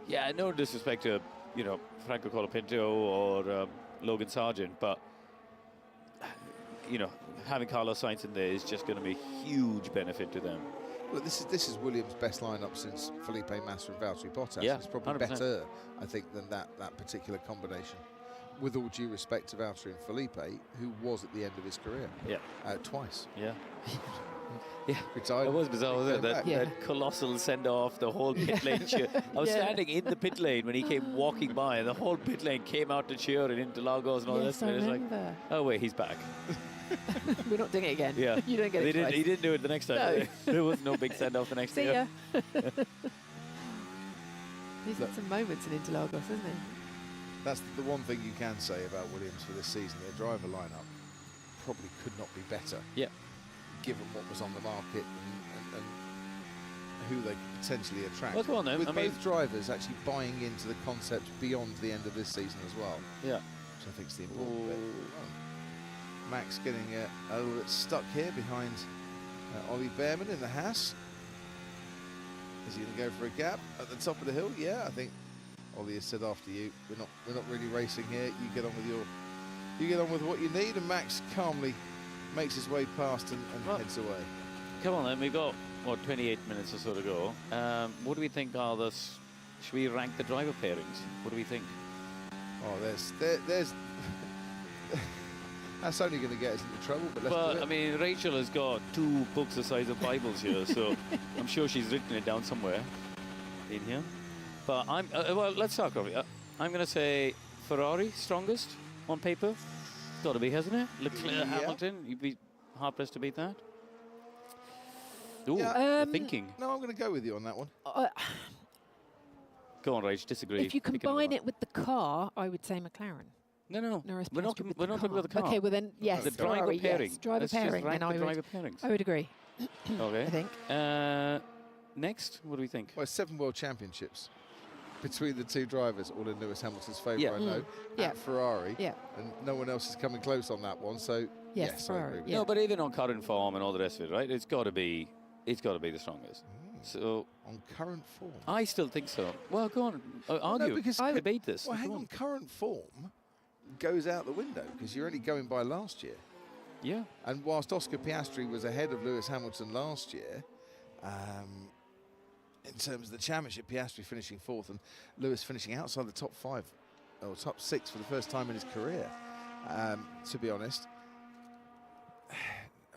Yeah, no disrespect to, you know, Franco Colapinto or Logan Sargent, but, you know, having Carlos Sainz in there is just going to be a huge benefit to them. Look, this is Williams' best lineup since Felipe Massa and Valtteri Bottas. Yeah, it's probably 100%. better, I think, than that particular combination. With all due respect to Valtteri and Felipe, who was at the end of his career. Yeah. Twice. Yeah. Yeah, retired. It was bizarre, wasn't it? That colossal send-off, the whole pit lane cheer. I was standing in the pit lane when he came walking by, and the whole pit lane came out to cheer in Interlagos and all this. And it was like, oh wait, he's back. We're not doing it again. Yeah, You don't get it twice. He didn't do it the next time. No. There was no big send-off the next See year. ya. He's had some moments in Interlagos, hasn't he? That's the one thing you can say about Williams for this season. Their driver lineup probably could not be better. Yeah. Given what was on the market and who they could potentially attract. Well, go on then. With I mean, both drivers actually buying into the concept beyond the end of this season as well. Yeah. Which I think is the important bit. Max getting a little bit stuck here behind Ollie Behrman in the Haas. Is he going to go for a gap at the top of the hill? Yeah, I think Ollie has said after you, we're not really racing here. You get on with what you need, and Max calmly makes his way past and heads away. Come on then, we've got, what, 28 minutes or so to go. What do we think are the... Should we rank the driver pairings? What do we think? Oh, there's that's only going to get us into trouble, but let's do it. I mean, Rachel has got 2 books the size of Bibles here, so I'm sure she's written it down somewhere in here. But well, let's start, Coffee. I'm going to say Ferrari, strongest on paper. Got to be, hasn't it? Leclerc, Hamilton, you'd be hard-pressed to beat that. Ooh, thinking. No, I'm going to go with you on that one. Go on, Rach, disagree. If you combine it with the car, I would say McLaren. No. We're not talking about the car. Okay, well then, yes. The driver Ferrari, pairing. Yes, driver Let's pairing. Just rank And the driver pairings. I would agree. Okay. I think. Next, what do we think? Well, 7 world championships between the 2 drivers, all in Lewis Hamilton's favour, I know. At Ferrari. Yeah. And no one else is coming close on that one, so yes, I agree with No, but even on current form and all the rest of it, right? It's got to be the strongest. So on current form, I still think so. Well, go on, argue. because debate this. Well, hang on, current form goes out the window because you're only going by last year. Yeah. And whilst Oscar Piastri was ahead of Lewis Hamilton last year, in terms of the championship, Piastri finishing 4th and Lewis finishing outside the top 5 or top 6 for the first time in his career, to be honest.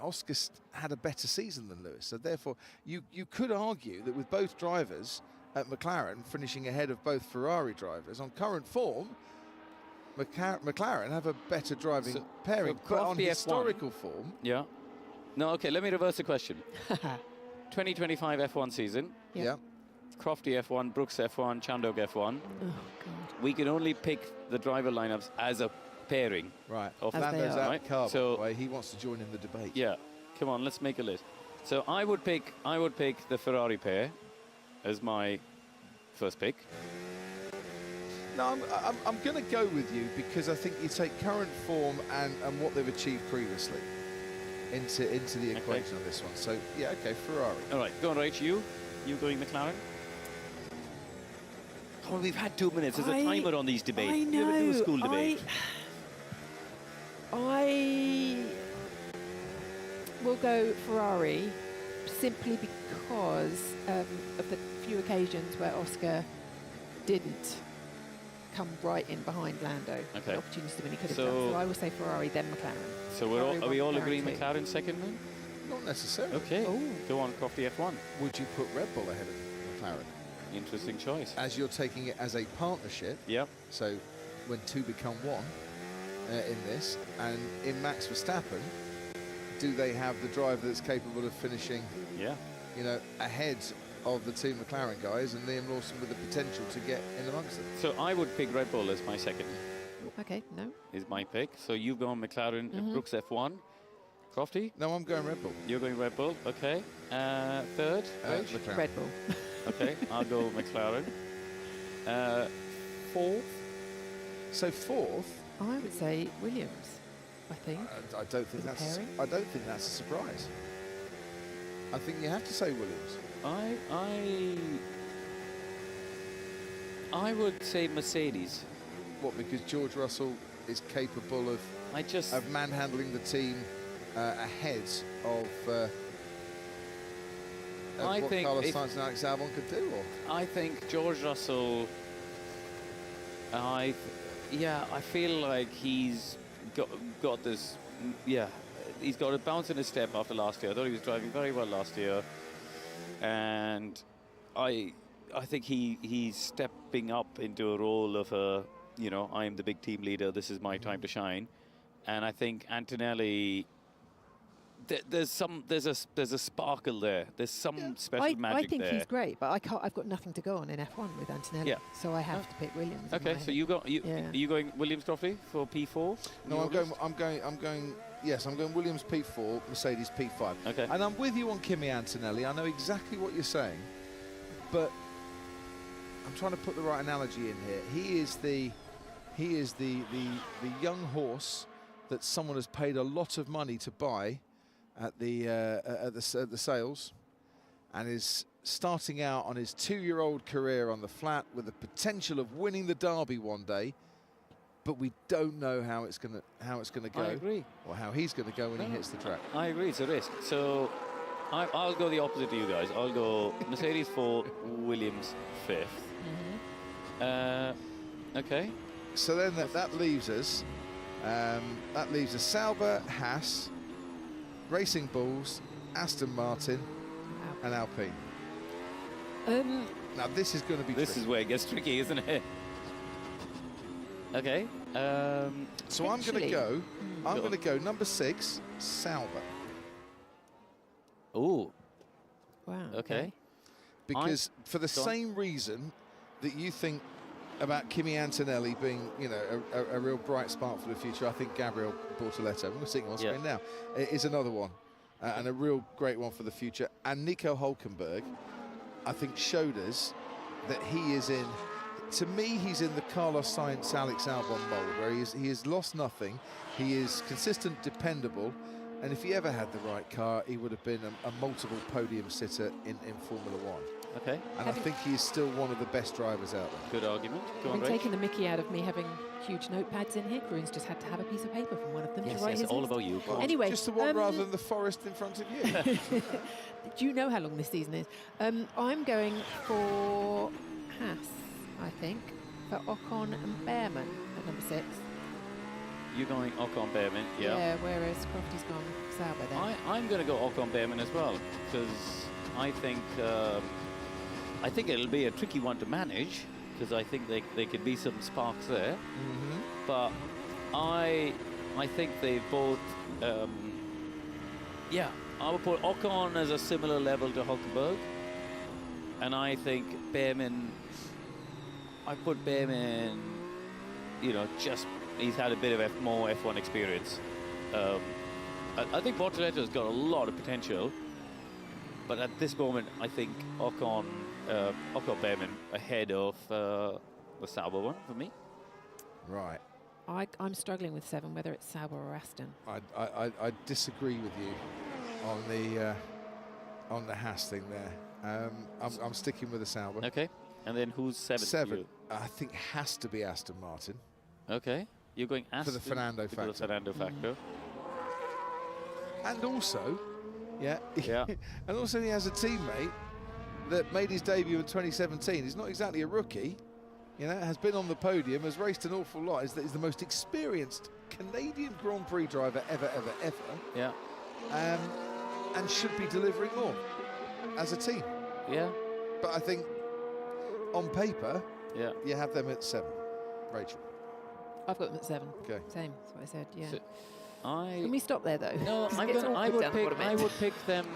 Oscar had a better season than Lewis, so therefore you could argue that with both drivers at McLaren finishing ahead of both Ferrari drivers on current form, McLaren have a better driving pairing, but on historical form. Yeah. No, okay, let me reverse the question. 2025 F1 season. Yeah. Crofty F1, Brooks F1, Chandog F1. Oh, God. We can only pick the driver lineups as a pairing. Right. Of Lando's out right? car, So, by the way. He wants to join in the debate. yeah. Come on, let's make a list. So I would pick the Ferrari pair as my first pick. No, I'm going to go with you because I think you take current form and what they've achieved previously into the equation on this one. So, yeah, okay, Ferrari. All right, go on, Rach. You going McLaren? Oh, we've had 2 minutes. There's a timer on these debates. I know. You ever do a school debate? I will go Ferrari simply because of the few occasions where Oscar didn't come right in behind Lando. Okay. The opportunity when he could have done. So I will say Ferrari, then McLaren. So are we all agreeing McLaren second then? Not necessarily. Okay. Go on, Crofty F1. Would you put Red Bull ahead of McLaren? Interesting choice. As you're taking it as a partnership. Yep. So when two become one in this, and in Max Verstappen, do they have the driver that's capable of finishing? Yeah. You know, ahead of the two McLaren guys, and Liam Lawson with the potential to get in amongst them. So I would pick Red Bull as my second. Okay, no. Is my pick. So you go on McLaren, Brooks F1. Crofty? No, I'm going Red Bull. You're going Red Bull, okay. Third? McLaren. Red Bull. Okay, I'll go McLaren. Fourth? So fourth? I would say Williams, I think. I don't think that's. I don't think that's a surprise. I think you have to say Williams. I would say Mercedes. What? Because George Russell is capable of manhandling the team ahead of what Carlos Sainz and Alex Albon could do. Or? I think George Russell. I feel like he's got this. Yeah, he's got a bounce in his step after last year. I thought he was driving very well last year, and I think he's stepping up into a role of a, I am the big team leader. This is my time to shine, and I think Antonelli. There's a sparkle there. There's some special magic there. I think he's great, but I've got nothing to go on in F1 with Antonelli. Yeah. So I have to pick Williams. Okay, so are you going Williams Crofty for P4? No, I'm going. Yes, I'm going Williams P4, Mercedes P5. Okay. And I'm with you on Kimi Antonelli. I know exactly what you're saying, but I'm trying to put the right analogy in here. He is the young horse that someone has paid a lot of money to buy at the sales, and is starting out on his 2-year-old career on the flat with the potential of winning the Derby one day, but we don't know how it's gonna go. I agree. Or how he's gonna go when he hits the track. I agree. It's a risk. So I'll go the opposite to you guys. I'll go Mercedes 4, Williams 5th. Okay. So then that leaves us. That leaves us Saba, Haas, Racing Bulls, Aston Martin, and Alpine. Now this is going to be. This is where it gets tricky, isn't it? Okay. So I'm going to go. I'm going to go number 6, Sauber. Oh. Wow. Okay. Because for the same reason that you think about Kimi Antonelli being, a real bright spark for the future, I think Gabriel Bortoletto, we're seeing on screen now, is another one, and a real great one for the future. And Nico Hülkenberg, I think, showed us that he is in. To me, he's in the Carlos Sainz, Alex Albon mold, where he has lost nothing. He is consistent, dependable, and if he ever had the right car, he would have been a multiple podium sitter in Formula 1. Okay. And I think he is still one of the best drivers out there. Good argument. Go I've on, been Rach. taking the mickey out of me having huge notepads in here. Kroon's just had to have a piece of paper from one of them Yes, to write yes, his all list. about you. Go on. Anyway, Just the one rather than the forest in front of you. do you know how long this season is? I'm going for Haas, I think, for Ocon and Behrman at number 6. You're going Ocon Behrman, Yeah, whereas Crofty's gone Saba then. I'm going to go Ocon Behrman as well, because I think it'll be a tricky one to manage, because I think there could be some sparks there. But I think they both, I would put Ocon as a similar level to Hulkenberg, and I think Behrman, I put Behrman, just he's had a bit of more F1 experience. I think Bortoletto's got a lot of potential, but at this moment, I think Ocon Behrman ahead of the Sauber one for me. Right. I'm struggling with 7, whether it's Sauber or Aston. I disagree with you on the Haas thing there. I'm sticking with the Sauber. Okay. And then who's 7? 7, I think has to be Aston Martin. Okay. You're going Aston for the Fernando factor. For the Fernando factor. And also, and also he has a teammate that made his debut in 2017. He's not exactly a rookie, has been on the podium, has raced an awful lot. Is the most experienced Canadian Grand Prix driver ever. Yeah. And should be delivering more as a team. Yeah. But I think on paper, yeah, you have them at 7. Rachel. I've got them at 7. Okay. Same. That's what I said. Yeah. So Can we stop there though? No, I would pick them.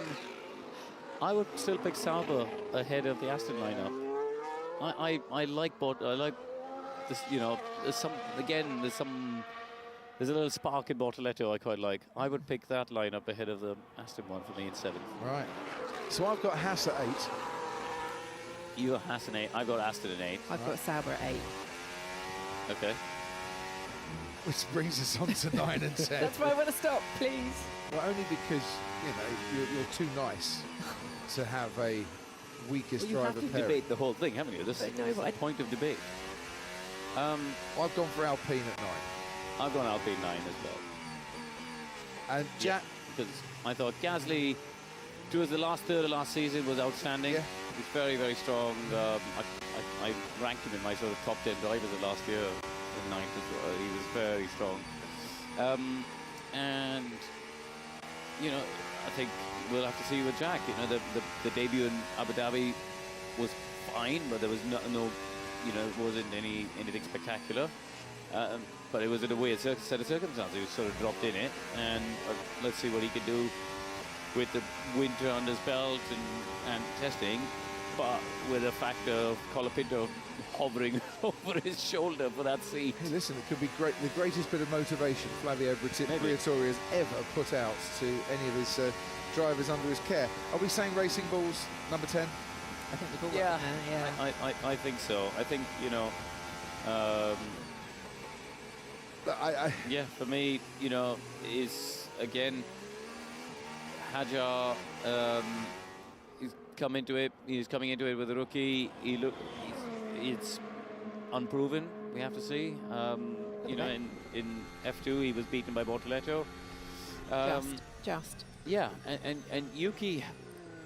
I would still pick Sauber ahead of the Aston lineup. I like this. There's a little spark in Bortoletto I quite like. I would pick that lineup ahead of the Aston one for me in 7. Right. So I've got Haas at 8. You got Haas at 8. I've got Aston at 8. I've got Sauber at 8. Okay. Which brings us on to 9 and 10. That's why I want to stop, please. Well, only because you're too nice to have a weakest driver You have to pairing. debate the whole thing, haven't you? This is the point of debate. I've gone for Alpine at 9. I've gone Alpine 9 as well. And Jack, because I thought Gasly, towards the last third of last season, was outstanding. Yeah. He's very, very strong. I ranked him in my sort of top 10 drivers of last year. In 9th as well. He was very strong. And I think we'll have to see with Jack. The debut in Abu Dhabi was fine, but there was no it wasn't anything spectacular. But it was in a weird set of circumstances. He was sort of dropped in it, and let's see what he can do with the winter under his belt and testing. But with the factor of Colapinto hovering over his shoulder for that seat. hey, listen, it could be great. The greatest bit of motivation Flavio Briatore has ever put out to any of his drivers under his care. Are we saying Racing Bulls number 10? I think we've all Yeah, got I think so. I think yeah, for me, is again Hajar. He's coming into it with a rookie. It's unproven. We have to see. In F2 he was beaten by Bortoletto. Just. Yeah, and Yuki.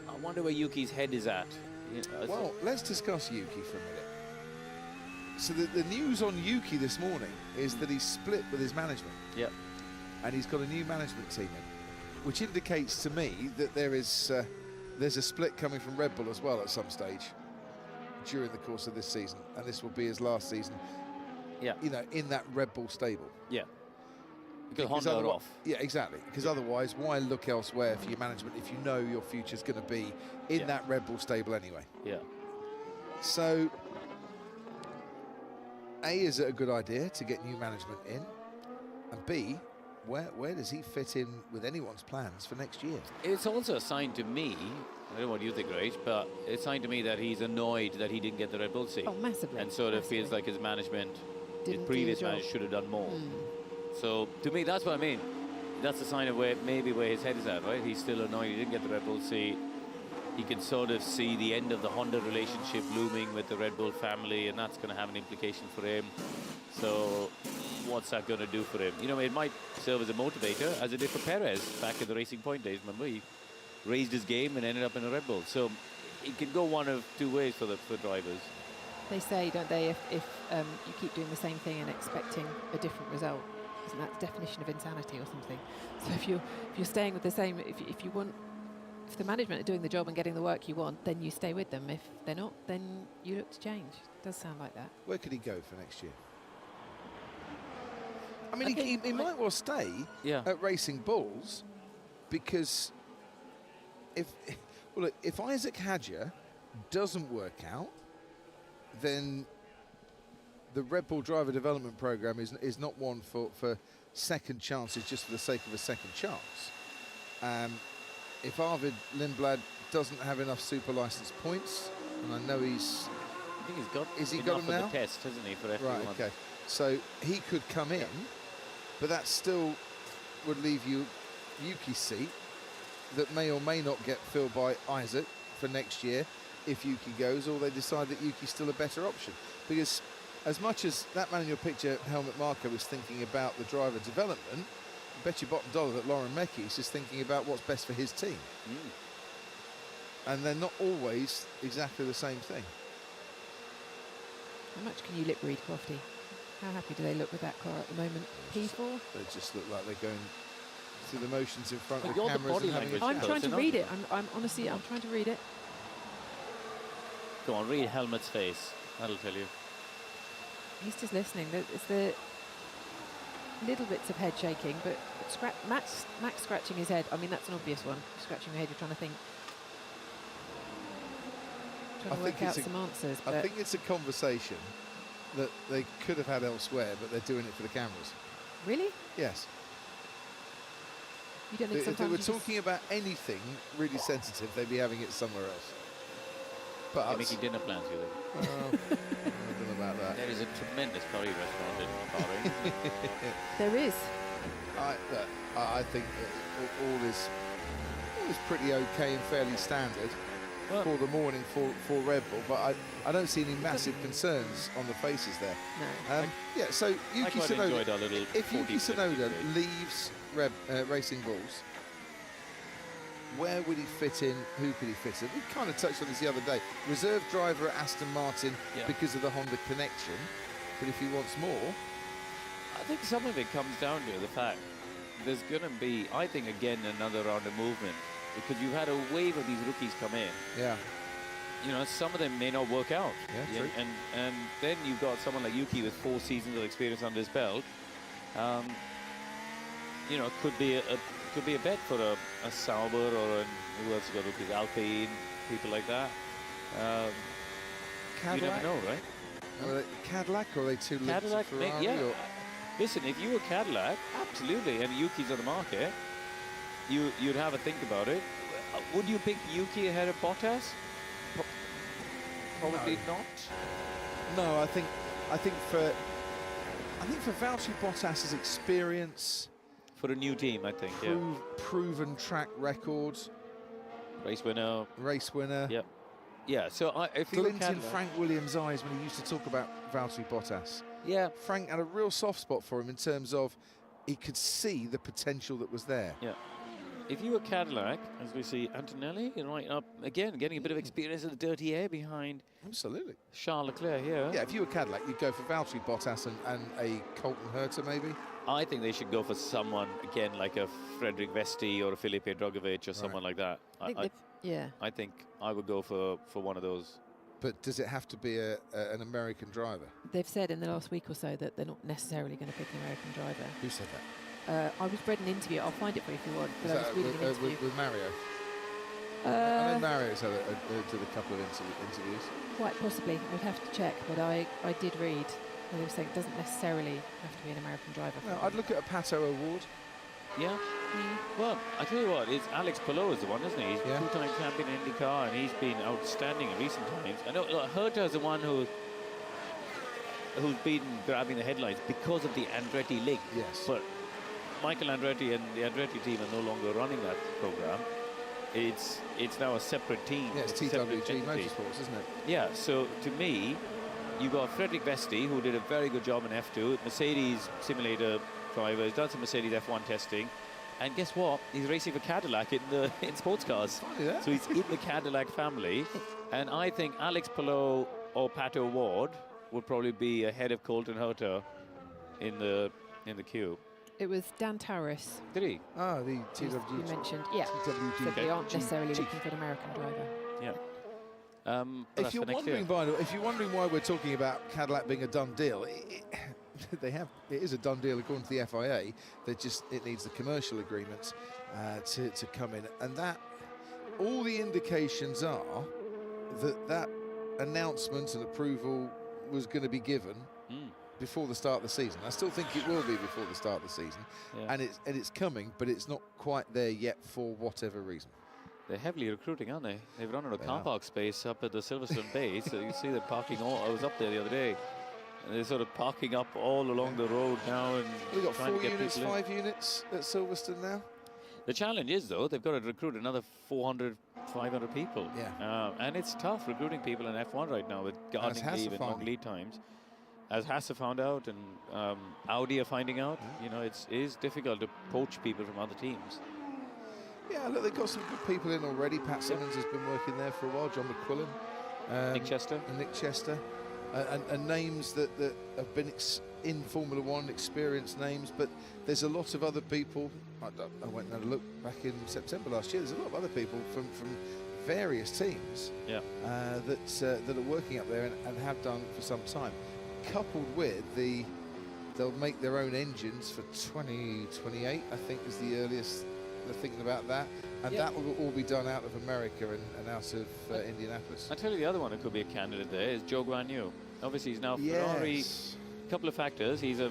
I wonder where Yuki's head is at. Well, let's discuss Yuki for a minute. So the news on Yuki this morning is that he's split with his management. Yeah. And he's got a new management team in, which indicates to me that there's a split coming from Red Bull as well at some stage during the course of this season, and this will be his last season. Yeah. In that Red Bull stable. Yeah. Because Honda are off. Yeah, exactly. Because otherwise, why look elsewhere for your management if you know your future's going to be in that Red Bull stable anyway? Yeah. So, A, is it a good idea to get new management in? And B, where does he fit in with anyone's plans for next year? It's also a sign to me, I don't know what you think, Rach, but it's a sign to me that he's annoyed that he didn't get the Red Bull seat. Oh, massively. And sort of feels like his management, his previous manager should have done more. So, to me, that's what I mean. That's a sign of where his head is at, right? He's still annoyed he didn't get the Red Bull seat. he can sort of see the end of the Honda relationship looming with the Red Bull family, and that's going to have an implication for him. So what's that going to do for him? You know, it might serve as a motivator, as it did for Perez back in the Racing Point days. Remember, he raised his game and ended up in a Red Bull. So it can go one of two ways for drivers. They say, don't they, if you keep doing the same thing and expecting a different result, isn't that the definition of insanity or something? So if you're staying with the same, if the management are doing the job and getting the work you want, then you stay with them. If they're not, then you look to change. It does sound like that. Where could he go for next year? I mean, he might well stay at Racing Bulls, because if Isaac Hadjar doesn't work out, then the Red Bull driver development program is not one for second chances just for the sake of a second chance. If Arvid Lindblad doesn't have enough super license points, and I know I think he's got got them now? The test, hasn't he, for F1? Right, okay. So he could come in, but that still would leave you Yuki's seat that may or may not get filled by Isaac for next year if Yuki goes, or they decide that Yuki's still a better option. Because as much as that man in your picture, Helmut Marko, was thinking about the driver development, I bet you bottom dollar that Lauren Mekis is thinking about what's best for his team. And they're not always exactly the same thing. How much can you lip read, Crofty? How happy do they look with that car at the moment? P4? They just look like they're going through the motions in front of You're the the cameras. body And having a language I'm chat. trying to read it. I'm honestly, I'm trying to read it. Go on, read Helmut's face. That'll tell you. He's just listening. It's the little bits of head shaking, but Max scratching his head. I mean, that's an obvious one. Scratching your head, you're trying to think. Trying to work out some answers. I think it's a conversation that they could have had elsewhere, but they're doing it for the cameras. Really? Yes. You don't think If they were sometimes you talking about anything really sensitive, they'd be having it somewhere else. But They're making dinner plans with him. I don't know about that. There is a tremendous curry restaurant in Bahrain. There is. I think that all is pretty okay and fairly standard for the morning for Red Bull, but I don't see any massive concerns on the faces there. No. Yeah, so Yuki Tsunoda, our little if Yuki 40 Tsunoda leaves Racing Bulls, where would he fit in? Who could he fit in? We kind of touched on this the other day. Reserve driver at Aston Martin because of the Honda connection, but if he wants more, I think some of it comes down to the fact there's going to be, I think, again, another round of movement, because you've had a wave of these rookies come in. Yeah. You know, some of them may not work out. Yeah, true. And then you've got someone like Yuki with 4 seasons of experience under his belt. You know, could be a bet for a Sauber, or who else got rookies? Alpine, people like that. You never know, right? Are they Cadillac, or are they too linked to Cadillac, Ferrari? yeah. Or? Listen, if you were Cadillac, absolutely, and Yuki's on the market, you'd have a think about it. Would you pick Yuki ahead of Bottas? Probably not. No, I think for Valtteri Bottas's experience, for a new team, I think, proven track record, race winner. Yep. Yeah. So if you glint in Frank Williams' eyes when he used to talk about Valtteri Bottas. Yeah. Frank had a real soft spot for him in terms of he could see the potential that was there. Yeah. If you were Cadillac, as we see Antonelli, right up again, getting a bit of experience in the dirty air behind. Absolutely. Charles Leclerc here. Yeah, if you were Cadillac, you'd go for Valtteri Bottas and a Colton Herta, maybe. I think they should go for someone again like a Frederick Vesti or a Filipe Drogovic or someone like that. I think I would go for one of those. But does it have to be an American driver? They've said in the last week or so that they're not necessarily going to pick an American driver. Who said that? I was read an interview. I'll find it for you if you want. But I was reading an interview with Mario. I know Mario's did a couple of interviews. Quite possibly. We'd have to check. But I did read. They were saying it doesn't necessarily have to be an American driver. No, I'd look at a Pato Award. Yeah. Well, I tell you what, it's Alex Palou is the one, isn't he? He's two-time champion in IndyCar, and he's been outstanding in recent times. I know Herta is the one who's been grabbing the headlines because of the Andretti link. Yes. But Michael Andretti and the Andretti team are no longer running that program. it's now a separate team. Yeah, it's TWG Motorsports, isn't it? Yeah, so to me, you got Frederick Vesti, who did a very good job in F2, Mercedes simulator driver, he's done some Mercedes F1 testing, and guess what? He's racing for Cadillac in sports cars. Funny that. So he's in the Cadillac family, and I think Alex Palou or Pato Ward would probably be ahead of Colton Herta in the queue. It was Dan Tauris. Did he? Ah, the TWG. You mentioned, yeah. TWG. So they aren't necessarily looking for an American driver. Yeah. If you're wondering, why we're talking about Cadillac being a done deal, it is a done deal according to the FIA. It needs the commercial agreements to come in, and that all the indications are that announcement and approval was going to be given before the start of the season. I still think it will be before the start of the season, and it's coming, but it's not quite there yet for whatever reason. They're heavily recruiting, aren't they? They've run out of car park space up at the Silverstone base, so you see they're parking I was up there the other day. And they're sort of parking up all along the road now, and we've got trying 4 to get units, people in. 5 units at Silverstone now. The challenge is, though, they've got to recruit another 400, 500 people. Yeah. And it's tough recruiting people in F1 right now with gardening leave and long lead times. As Haas have found out, and Audi are finding out, you know, it is difficult to poach people from other teams. Yeah, look, they've got some good people in already. Pat Simmons has been working there for a while. John McQuillan. Nick Chester. And Nick Chester. And names that have been in Formula One, experienced names, but there's a lot of other people. I went and had a look back in September last year. There's a lot of other people from various teams that are working up there and have done for some time. Coupled with they'll make their own engines for 2028, I think is the earliest they're thinking about that. And that will all be done out of America and out of Indianapolis. I tell you, the other one who could be a candidate there is Joe Guan Yu. Obviously, he's now Ferrari. A couple of factors. He's a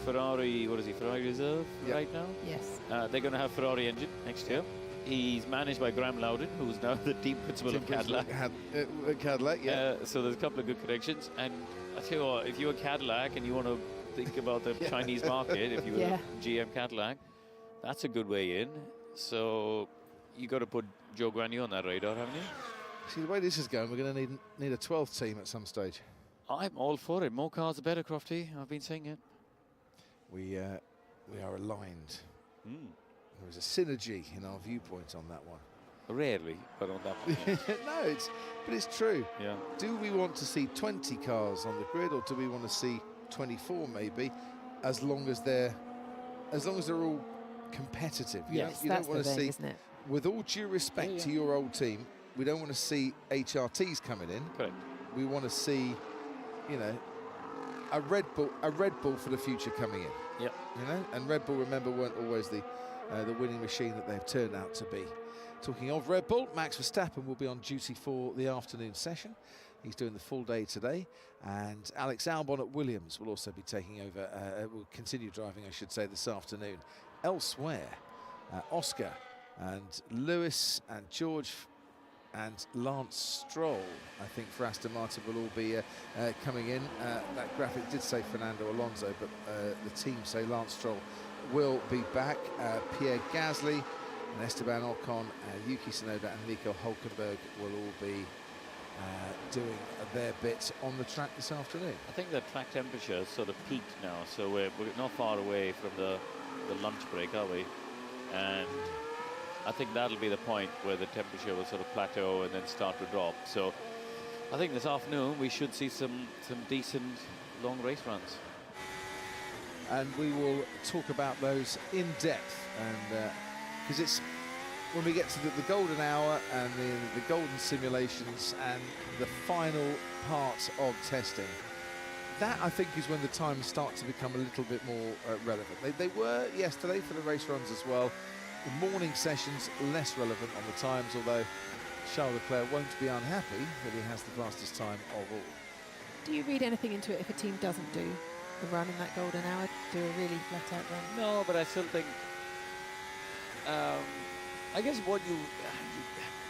Ferrari, Ferrari reserve right now? Yes. They're going to have Ferrari engine next year. He's managed by Graham Loudon, who's now the team principal of Cadillac. Cadillac, yeah. So there's a couple of good connections. And I tell you what, if you're Cadillac and you want to think about the Chinese market, if you were GM Cadillac, that's a good way in. So you got to put Joe Guan Yu on that radar, haven't you? See, the way this is going, we're going to need a 12th team at some stage. I'm all for it. More cars, the better, Crofty. I've been saying it. We are aligned. There is a synergy in our viewpoint on that one. Rarely, but on that one. No, but it's true. Yeah. Do we want to see 20 cars on the grid, or do we want to see 24 maybe, as long as they're all competitive? Yes, you that's don't want the to thing, see, isn't it? with all due respect to your old team, we don't want to see HRTs coming in. Correct. We want to see, you know, a Red Bull for the future coming in. Yep. You know, and Red Bull, remember, weren't always the winning machine that they've turned out to be. Talking of Red Bull, Max Verstappen will be on duty for the afternoon session. He's doing the full day today, and Alex Albon at Williams will also be taking over, will continue driving, I should say, this afternoon. Elsewhere, Oscar and Lewis and George and Lance Stroll, I think, for Aston Martin will all be coming in. That graphic did say Fernando Alonso, but the team say Lance Stroll will be back. Pierre Gasly and Esteban Ocon, Yuki Tsunoda and Nico Hülkenberg will all be doing their bit on the track this afternoon. I think the track temperature has sort of peaked now, so we're not far away from the lunch break, are we? And I think that'll be the point where the temperature will sort of plateau and then start to drop. So I think this afternoon we should see some decent long race runs. And we will talk about those in depth, and because it's when we get to the golden hour and the golden simulations and the final part of testing, that I think is when the times start to become a little bit more relevant. They were yesterday for the race runs as well. The morning sessions less relevant on the times, although Charles Leclerc won't be unhappy that he has the fastest time of all. Do you read anything into it if a team doesn't do the run in that golden hour, do a really flat out run? No, but I still think, I guess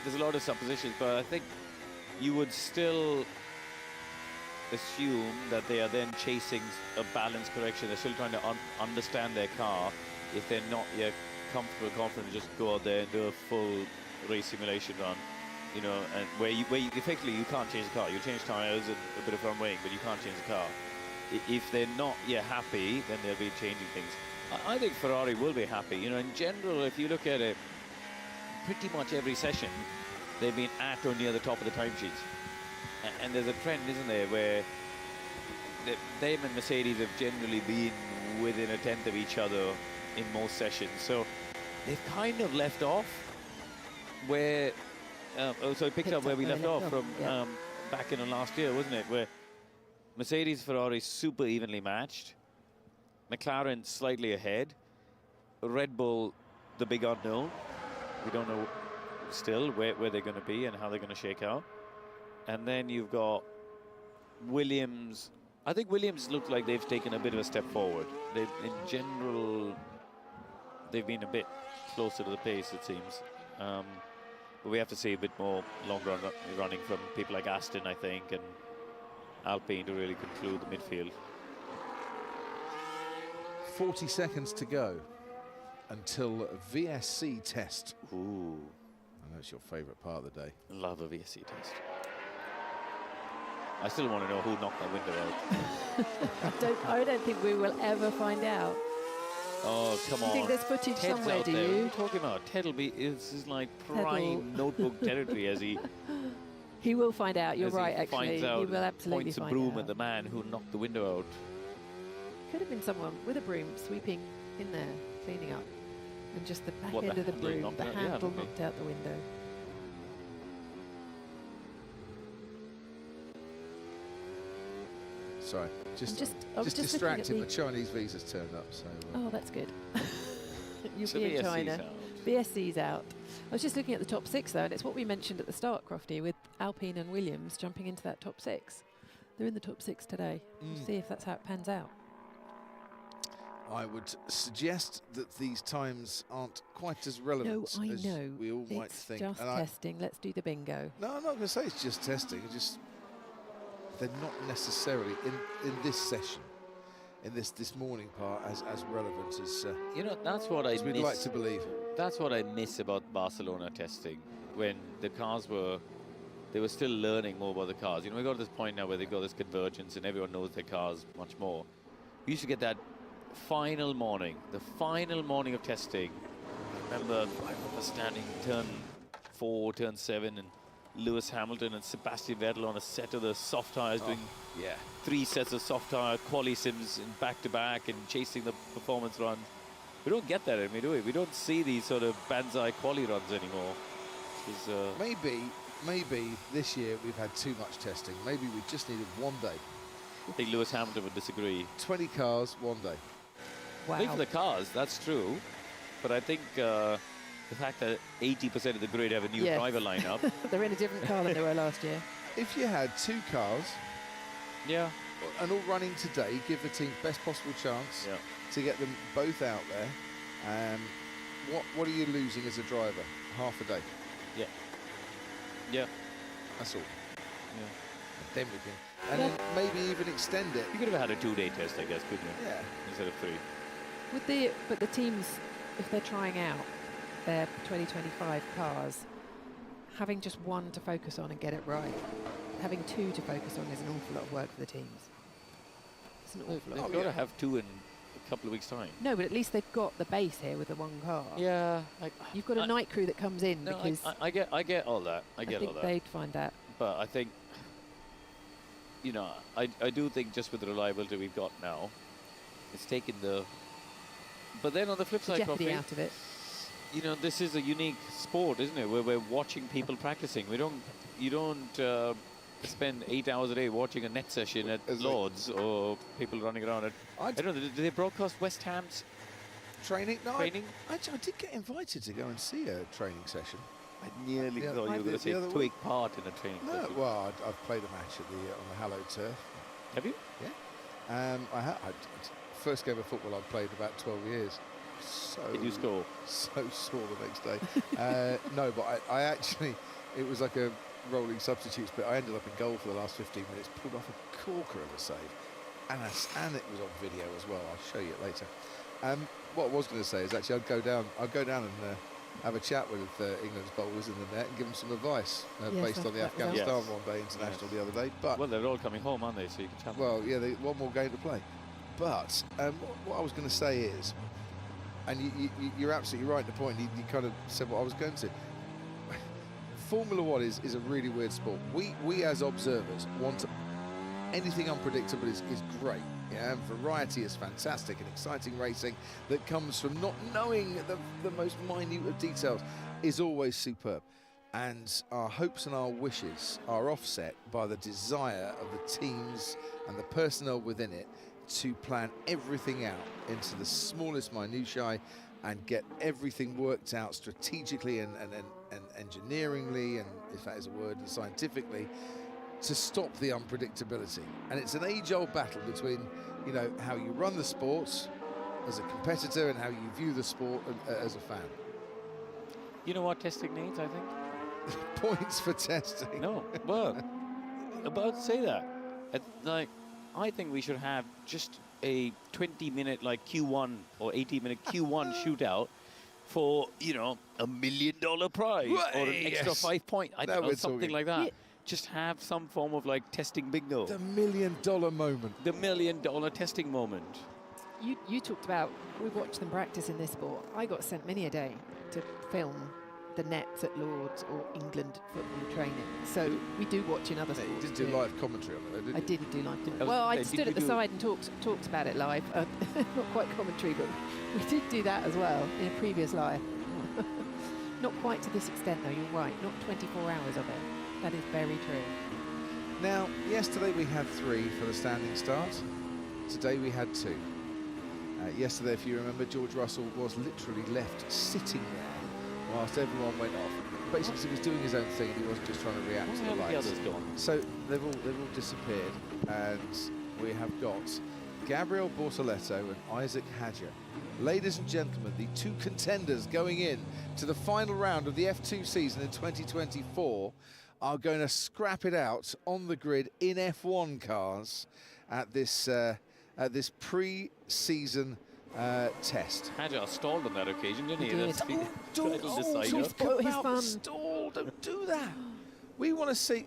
there's a lot of suppositions, but I think you would still assume that they are then chasing a balance correction. They're still trying to understand their car if they're not yet comfortable, confident, just go out there and do a full race simulation run, you know, and where you effectively you can't change the car. You change tyres and a bit of front wing, but you can't change the car. If they're not yet happy, then they'll be changing things. I think Ferrari will be happy. You know, in general, if you look at it, pretty much every session, they've been at or near the top of the timesheets. And there's a trend, isn't there, where them and Mercedes have generally been within a tenth of each other in most sessions. So they've kind of left off where, so it picked up where we left off from back in the last year, wasn't it? Where Mercedes, Ferrari super evenly matched. McLaren slightly ahead. Red Bull, the big unknown. We don't know still where they're going to be and how they're going to shake out. And then you've got Williams. I think Williams look like they've taken a bit of a step forward. In general, they've been a bit closer to the pace, it seems. But we have to see a bit more long run running from people like Aston, I think, and Alpine to really conclude the midfield. 40 seconds to go until VSC test. Ooh. I know it's your favourite part of the day. Love a VSC test. I still want to know who knocked that window out. I don't think we will ever find out. Oh, come on. You think there's footage Ted's somewhere, out do there. you? What are you talking about? Ted will be, this is like prime notebook territory as he... He will find out, you're as right, he actually. finds out He will absolutely points a find broom out. at the man who knocked the window out. Could have been someone with a broom sweeping in there, cleaning up. And just the back What, end the of the handle broom, knocked the out? Yeah, handle maybe. knocked out the window. Sorry, just I was just looking at distracting. the- The Chinese visa's turned up, so. Oh, that's good. You'll So be in VSC's China. out. VSC's out. I was just looking at the top six, though, and it's what we mentioned at the start, Crofty, with Alpine and Williams jumping into that top six. They're in the top six today. We'll see if that's how it pans out. I would suggest that these times aren't quite as relevant No, I as know. we all might It's think. just And testing. Let's do the bingo. no, I'm not going to say it's just testing. It's just they're not necessarily in this session, in this morning part, as relevant as You know, that's what I as we'd miss. like to believe. That's what I miss about Barcelona testing, when the cars they were still learning more about the cars. You know, we got to this point now where they've got this convergence and everyone knows their cars much more. We used to get that final morning, the final morning of testing. I remember standing turn 4, turn 7, and Lewis Hamilton and Sebastian Vettel on a set of the soft tyres doing 3 sets of soft tyre quali sims in back-to-back and chasing the performance run. We don't get that anymore, do we? We don't see these sort of banzai quali runs anymore. Maybe this year we've had too much testing. Maybe we just needed one day. I think Lewis Hamilton would disagree. 20 cars, one day. I think for the cars, that's true. But I think the fact that 80% of the grid have a new Yes. driver lineup. They're in a different car than they were last year. If you had 2 cars, and all running today, give the team best possible chance to get them both out there. What are you losing as a driver? Half a day. Yeah. That's all. Yeah. Then we can, and then maybe even extend it. You could have had a 2-day test, I guess, couldn't you? Yeah. Instead of 3. But the teams, if they're trying out their 2025 cars, having just one to focus on and get it right, having 2 to focus on is an awful lot of work for the teams. It's an awful lot. They've got to have 2 in a couple of weeks' time. No, but at least they've got the base here with the one car. Yeah. You've got a night crew that comes in No, because I get all that. I get all think that. they'd find that. But I think, you know, I do think just with the reliability we've got now, it's taken the... But then on the flip side, jeopardy Crofty, out of it. you know, this is a unique sport, isn't it? Where we're watching people practicing. You don't spend 8 hours a day watching a net session at Lord's or people running around at... I don't know, did they broadcast West Ham's training? No, training? I did get invited to go and see a training session. I nearly thought you were going to say take part in a training session. Well, I've played a match at on the hallowed turf. Have you? Yeah. I first game of football I've played about 12 years. So did you score? So sore the next day. No, but I actually, it was like a rolling substitutes, but I ended up in goal for the last 15 minutes, pulled off a corker of a save. And it was on video as well. I'll show you it later. What I was going to say is actually I'd go down and have a chat with England's bowlers in the net and give them some advice Yes, based on the that was Afghanistan us. one-day international the other day. But well, they're all coming home, aren't they? So you can chat. well, yeah, one more game to play. But what I was going to say is, and you're absolutely right. The point you kind of said what I was going to. Formula One is a really weird sport. We as observers want anything unpredictable is great. Yeah, and variety is fantastic, and exciting racing that comes from not knowing the most minute of details is always superb. And our hopes and our wishes are offset by the desire of the teams and the personnel within it to plan everything out into the smallest minutiae and get everything worked out strategically and engineeringly, and if that is a word, and scientifically, to stop the unpredictability. And it's an age-old battle between, you know, how you run the sport as a competitor and how you view the sport as a fan. You know what testing needs, I think? Points for testing. No, well, about to say that. Like, I think we should have just a 20-minute, like, Q1 or 18-minute Q1 shootout for, you know, $1 million prize or an extra 5 point. I don't know, something like that. Yeah. Just have some form of, like, testing bingo. The $1 million moment. The $1 million testing moment. You talked about, we watched them practice in this sport. I got sent many a day to film the nets at Lord's or England football training. So we do watch in other sports. You didn't do live commentary on it, though, did you? I didn't do live commentary. Well, I stood at the side and talked about it live. Not quite commentary, but we did do that as well in a previous live. Not quite to this extent, though, you're right. Not 24 hours of it. That is very true. Now, yesterday we had 3 for the standing start. Today we had 2. Yesterday, if you remember, George Russell was literally left sitting there whilst everyone went off. Basically, he was doing his own thing and he wasn't just trying to react to the lights. So they've all disappeared, and we have got Gabriel Bortoleto and Isaac Hadjar. Ladies and gentlemen, the 2 contenders going in to the final round of the F2 season in 2024 are going to scrap it out on the grid in F1 cars at this pre-season test. Hadjar stalled on that occasion, didn't he? Stall, don't do that. We want to see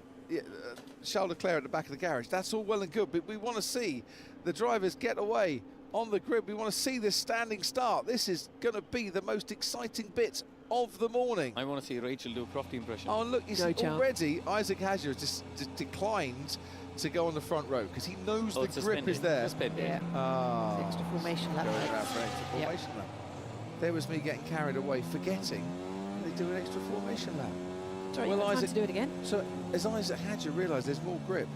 Charles Leclerc at the back of the garage. That's all well and good, but we want to see the drivers get away on the grid. We want to see this standing start. This is going to be the most exciting bit of the morning. I want to see Rachel do a Crofty impression. Oh, look, you see, already Isaac Hadjar has just declined to go on the front row because he knows the grip is there. Yeah. Extra formation lap. Formation lap. There was me getting carried away, forgetting they do an extra formation lap. Sorry, well, Isaac, to do it again. So as Isaac Hadjar realised there's more grip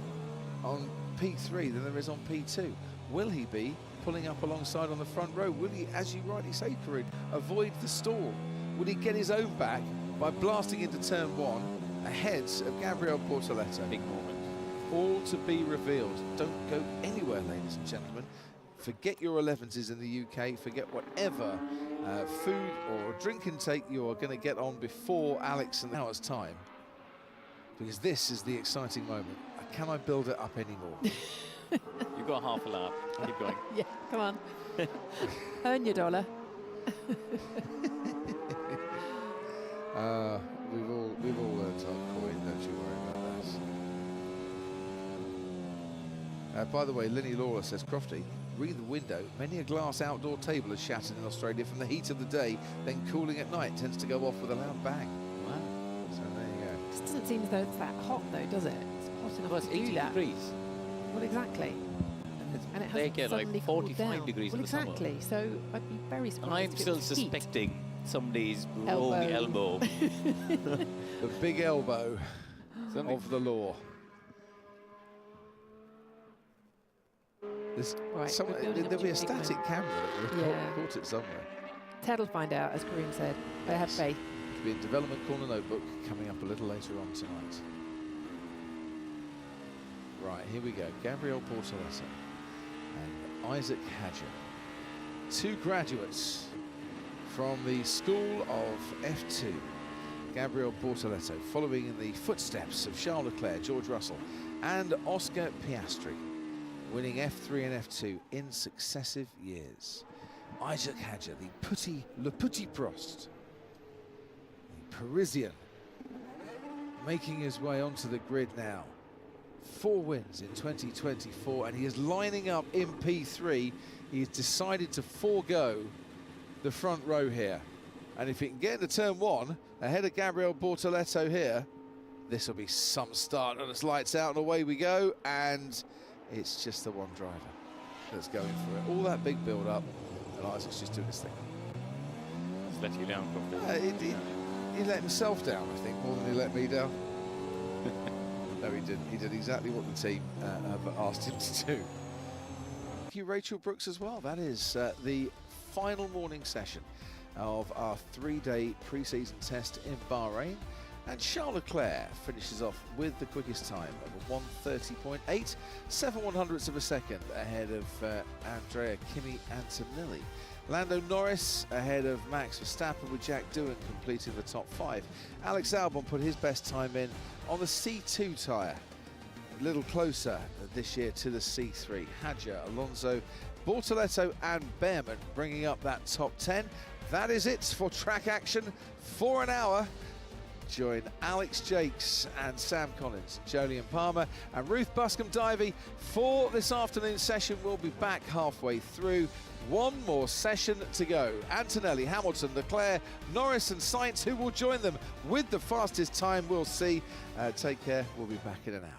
on P3 than there is on P2, will he be pulling up alongside on the front row? Will he, as you rightly say, Corinne, avoid the stall? Will he get his own back by blasting into turn 1 ahead of Gabriel Bortoleto? Big moment. All to be revealed. Don't go anywhere, ladies and gentlemen. Forget your 11s in the UK. Forget whatever food or drink intake you are going to get on before Alex and hour's time. Because this is the exciting moment. Can I build it up anymore? You've got half a lap. Keep going. Yeah, come on. Earn your dollar. We've all learned our coin, don't you worry about that. By the way, Linny Lawler says, Crofty, read the window. Many a glass outdoor table is shattered in Australia from the heat of the day, then cooling at night tends to go off with a loud bang. Wow. So there you go. It doesn't seem as though it's that hot, though, does it? It's hot enough to do that. Degrees. Well, exactly. And it they hasn't get suddenly like 45 degrees well, in the summer. exactly. So I'd be very surprised. I'm still suspecting somebody's wrong elbow. The big elbow of the law. Right, there'll be a static camera that will record it somewhere. Ted will find out, as Karim said. I have faith. It'll be a Development Corner notebook coming up a little later on tonight. Right, here we go. Gabriel Bortoleto and Isaac Hadjar. 2 graduates from the School of F2. Gabriel Bortoleto following in the footsteps of Charles Leclerc, George Russell and Oscar Piastri, winning F3 and F2 in successive years. Isaac Hadjar, Le Petit Prost. Parisian, making his way onto the grid now. 4 wins in 2024, and he is lining up in P3. He has decided to forego the front row here. And if he can get into turn 1, ahead of Gabriel Bortoletto here, this will be some start. And it's lights out and away we go. And it's just the one driver that's going for it. All that big build-up, and Isaac's just doing his thing. He's let you down, probably. He let himself down, I think, more than he let me down. No, he didn't. He did exactly what the team have asked him to do. Thank you, Rachel Brooks, as well. That is the final morning session of our 3-day pre-season test in Bahrain. And Charles Leclerc finishes off with the quickest time of 1:30.8, 7/100ths of a second ahead of Andrea Kimi Antonelli. Lando Norris ahead of Max Verstappen, with Jack Doohan completing the top 5. Alex Albon put his best time in on the C2 tyre, a little closer this year to the C3. Hadjar, Alonso, Bortoletto and Behrman bringing up that top 10. That is it for track action for an hour. Join Alex Jakes and Sam Collins, Jolyon Palmer and Ruth Buscombe-Divey for this afternoon's session. We'll be back halfway through. One more session to go. Antonelli, Hamilton, Leclerc, Norris and Sainz, who will join them with the fastest time, we'll see. Take care, we'll be back in an hour.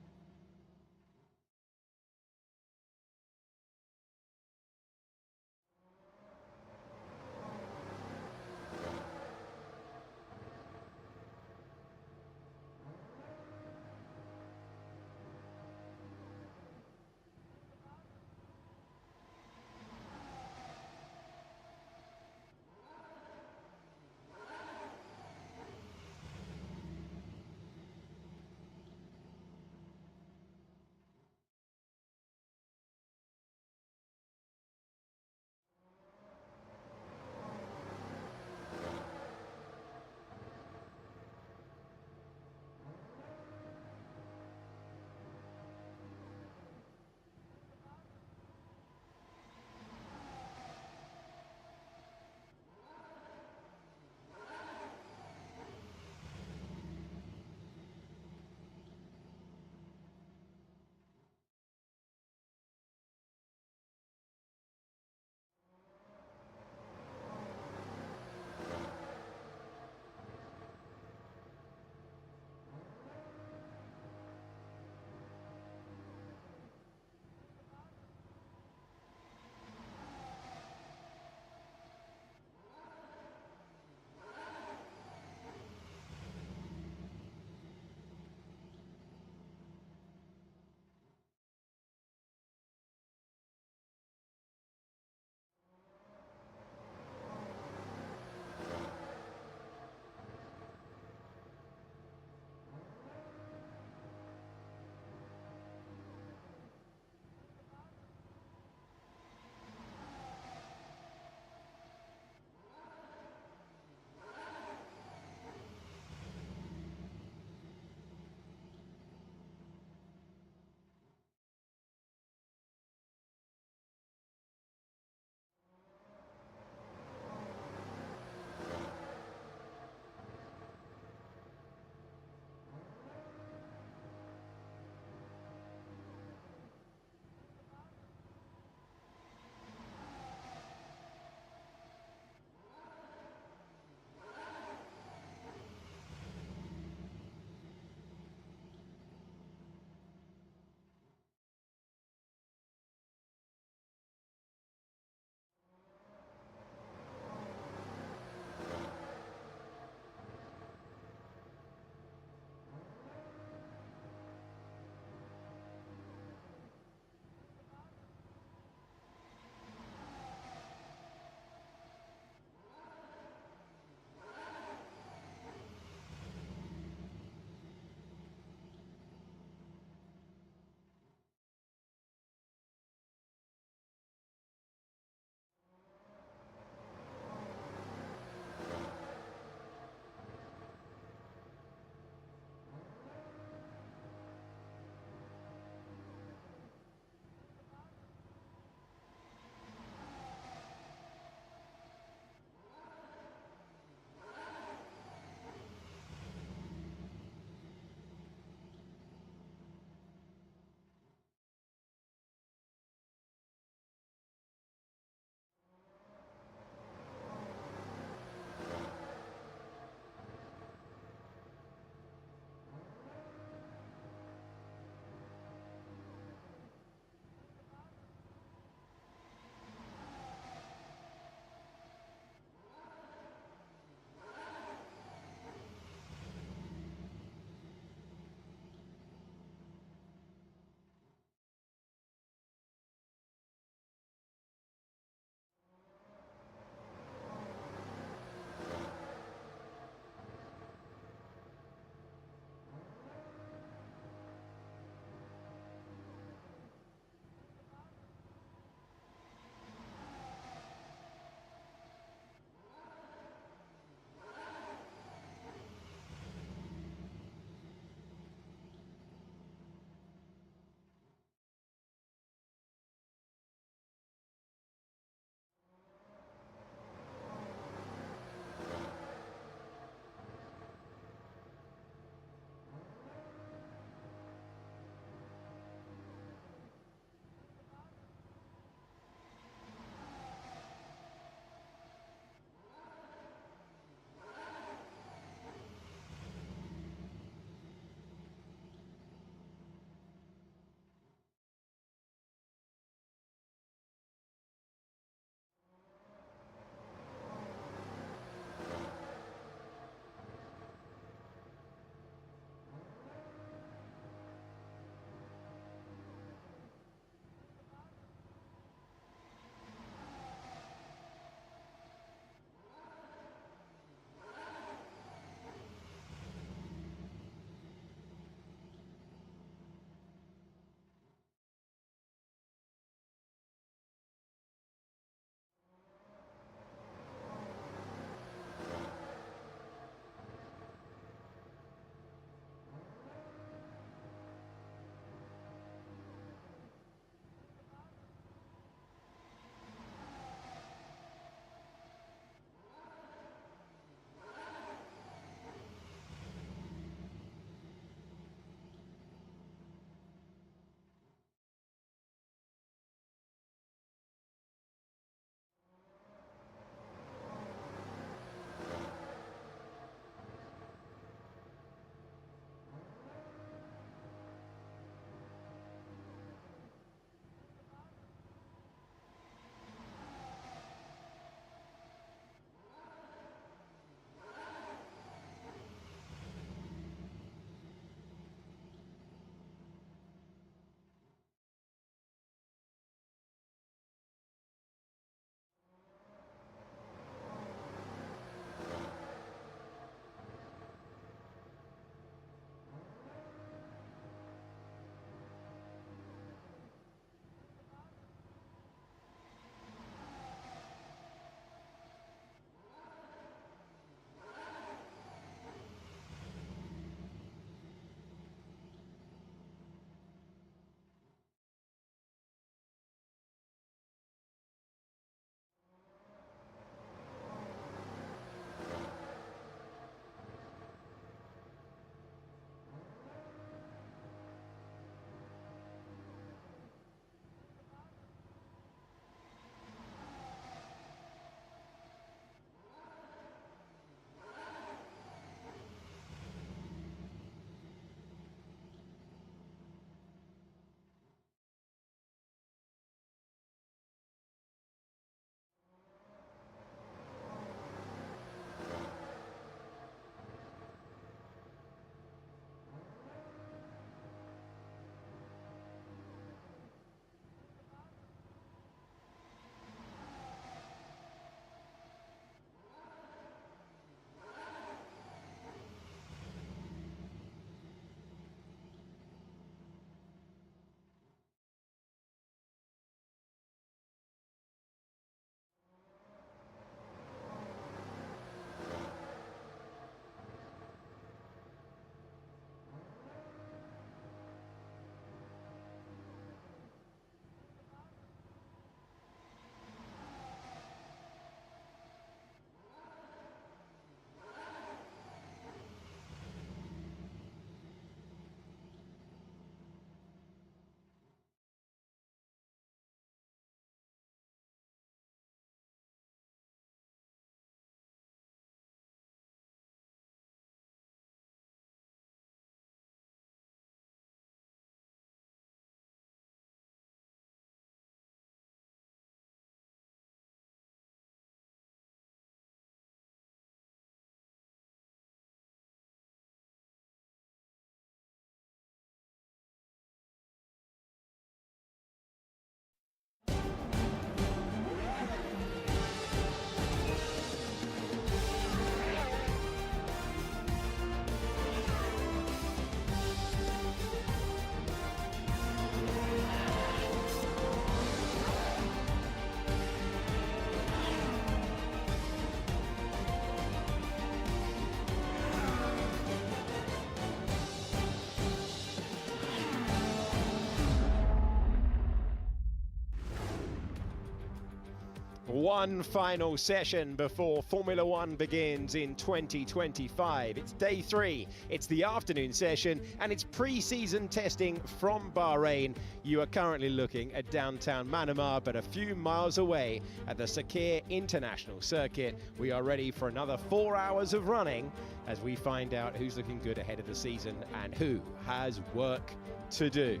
One final session before Formula One begins in 2025. It's day 3, it's the afternoon session, and it's pre-season testing from Bahrain. You are currently looking at downtown Manama, but a few miles away at the Sakir International Circuit. We are ready for another 4 hours of running as we find out who's looking good ahead of the season and who has work to do.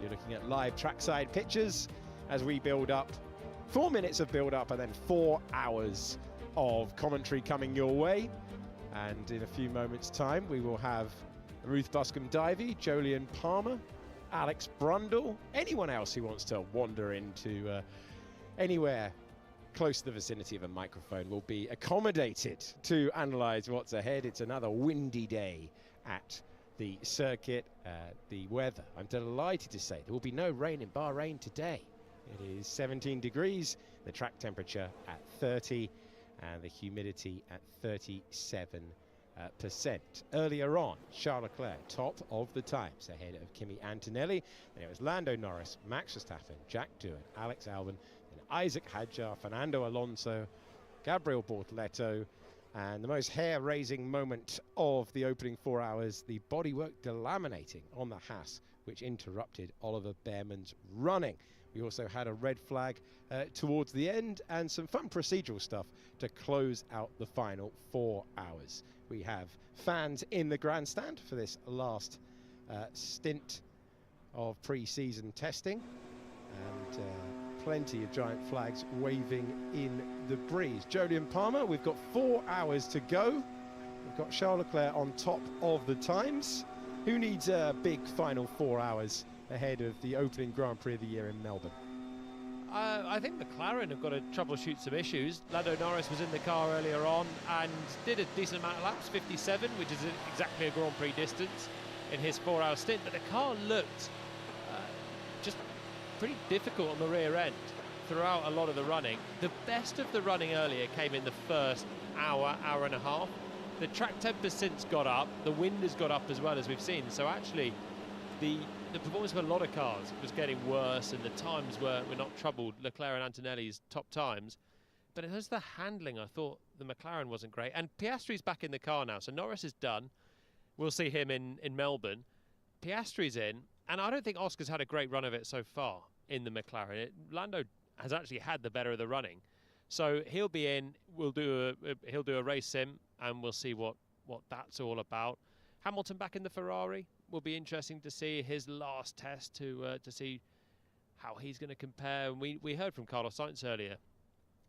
You're looking at live trackside pictures as we build up. 4 minutes of build-up and then 4 hours of commentary coming your way. And in a few moments' time, we will have Ruth Buscombe-Divey, Jolyon Palmer, Alex Brundle, anyone else who wants to wander into anywhere close to the vicinity of a microphone will be accommodated to analyse what's ahead. It's another windy day at the circuit. The weather, I'm delighted to say, there will be no rain in Bahrain today. It is 17 degrees, the track temperature at 30, and the humidity at 37%. Earlier on, Charles Leclerc, top of the times, ahead of Kimi Antonelli. Then it was Lando Norris, Max Verstappen, Jack Doohan, Alex Albon, then Isaac Hadjar, Fernando Alonso, Gabriel Bortoleto, and the most hair-raising moment of the opening 4 hours, the bodywork delaminating on the Haas, which interrupted Oliver Behrman's running. We also had a red flag towards the end and some fun procedural stuff to close out the final 4 hours. We have fans in the grandstand for this last stint of pre-season testing, and plenty of giant flags waving in the breeze. Jolyon Palmer, we've got 4 hours to go. We've got Charles Leclerc on top of the times. Who needs a big final 4 hours ahead of the opening Grand Prix of the year in Melbourne? I think McLaren have got to troubleshoot some issues. Lando Norris was in the car earlier on and did a decent amount of laps, 57, which is exactly a Grand Prix distance in his 4 hour stint, but the car looked just pretty difficult on the rear end throughout a lot of the running. The best of the running earlier came in the first hour, hour and a half. The track temper since got up, the wind has got up as well, as we've seen, so actually the performance of a lot of cars was getting worse and the times were not troubled. Leclerc and Antonelli's top times, but in terms of the handling, I thought the McLaren wasn't great. And Piastri's back in the car now, so Norris is done. We'll see him in Melbourne. Piastri's in, and I don't think Oscar's had a great run of it so far in the McLaren. Lando has actually had the better of the running, so he'll be in. He'll do a race sim, and we'll see what that's all about. Hamilton back in the Ferrari. Will be interesting to see his last test to see how he's going to compare. And we heard from Carlos Sainz earlier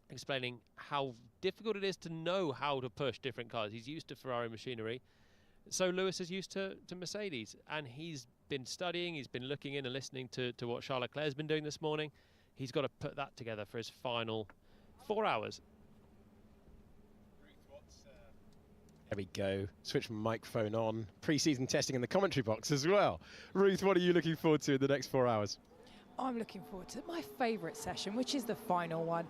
explaining how difficult it is to know how to push different cars. He's used to Ferrari machinery, so Lewis is used to Mercedes, and he's been studying, he's been looking in and listening to what Charles Leclerc has been doing this morning. He's got to put that together for his final 4 hours. There we go. Switch my microphone on. Pre-season testing in the commentary box as well. Ruth, what are you looking forward to in the next 4 hours? I'm looking forward to my favourite session, which is the final one.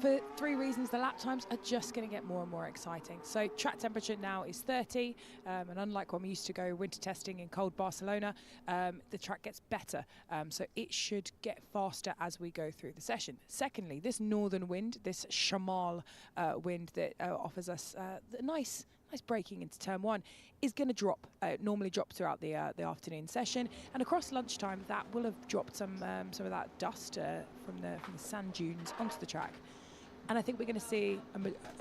For 3 reasons. The lap times are just going to get more and more exciting. So track temperature now is 30, and unlike when we used to go winter testing in cold Barcelona, the track gets better. So it should get faster as we go through the session. Secondly, this northern wind, this Shamal wind that offers us the nice braking into turn 1, is going to drop. It normally drops throughout the afternoon session, and across lunchtime that will have dropped some of that dust from the sand dunes onto the track. And I think we're going to see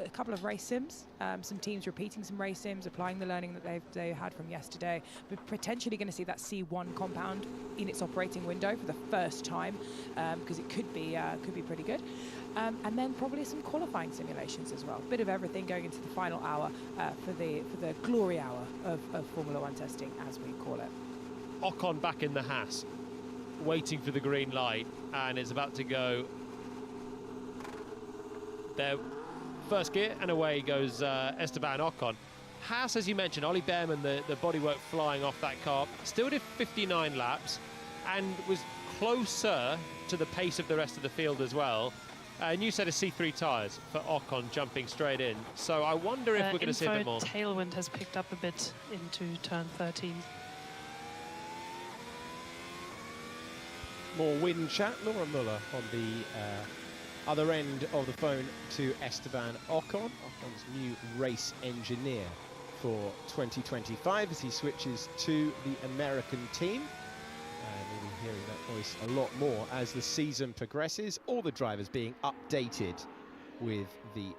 a couple of race sims, some teams repeating some race sims, applying the learning that they had from yesterday. We're potentially going to see that C1 compound in its operating window for the first time, because it could be pretty good. And then probably some qualifying simulations as well. Bit of everything going into the final hour for the glory hour of Formula One testing, as we call it. Ocon back in the Haas, waiting for the green light, and is about to go their first gear, and away goes Esteban Ocon. Haas, as you mentioned, Ollie Behrman, the bodywork flying off that car, still did 59 laps and was closer to the pace of the rest of the field as well. A new set of C3 tyres for Ocon jumping straight in. So I wonder if we're going to see a bit more. Tailwind has picked up a bit into turn 13. More wind chat. Laura Muller on the Other end of the phone to Esteban Ocon, Ocon's new race engineer for 2025 as he switches to the American team. And we'll be hearing that voice a lot more as the season progresses. All the drivers being updated with the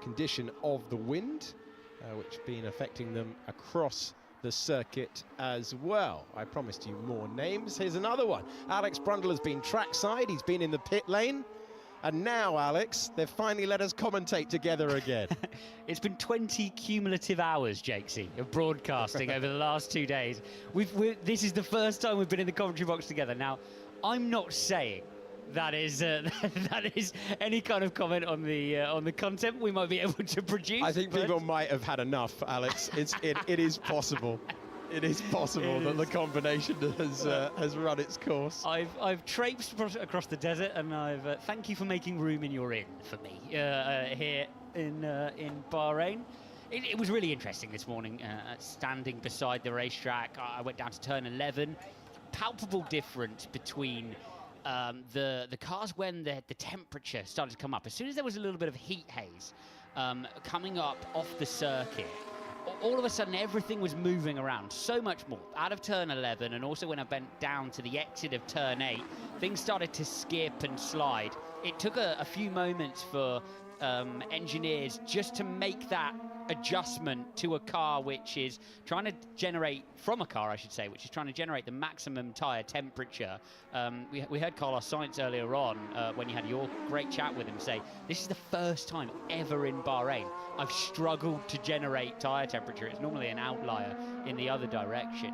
condition of the wind, which has been affecting them across the circuit as well. I promised you more names. Here's another one. Alex Brundle has been trackside. He's been in the pit lane. And now, Alex, they've finally let us commentate together again. It's been 20 cumulative hours, Jakesy, of broadcasting over the last 2 days. This is the first time we've been in the commentary box together. Now, I'm not saying that is any kind of comment on the content we might be able to produce. I think people might have had enough, Alex. It is possible. It is possible that the combination has run its course. I've traipsed across the desert, and I've thank you for making room in your inn for me here in Bahrain. It was really interesting this morning, standing beside the racetrack. I went down to turn 11. Palpable difference between the cars when the temperature started to come up. As soon as there was a little bit of heat haze coming up off the circuit, all of a sudden everything was moving around so much more. Out of turn 11, and also when I bent down to the exit of turn 8, things started to skip and slide. It took a few moments for engineers just to make that adjustment to a car which is trying to generate, from a car I should say, which is trying to generate the maximum tyre temperature. We heard Carlos Sainz earlier on when you had your great chat with him say, this is the first time ever in Bahrain I've struggled to generate tyre temperature. It's normally an outlier in the other direction.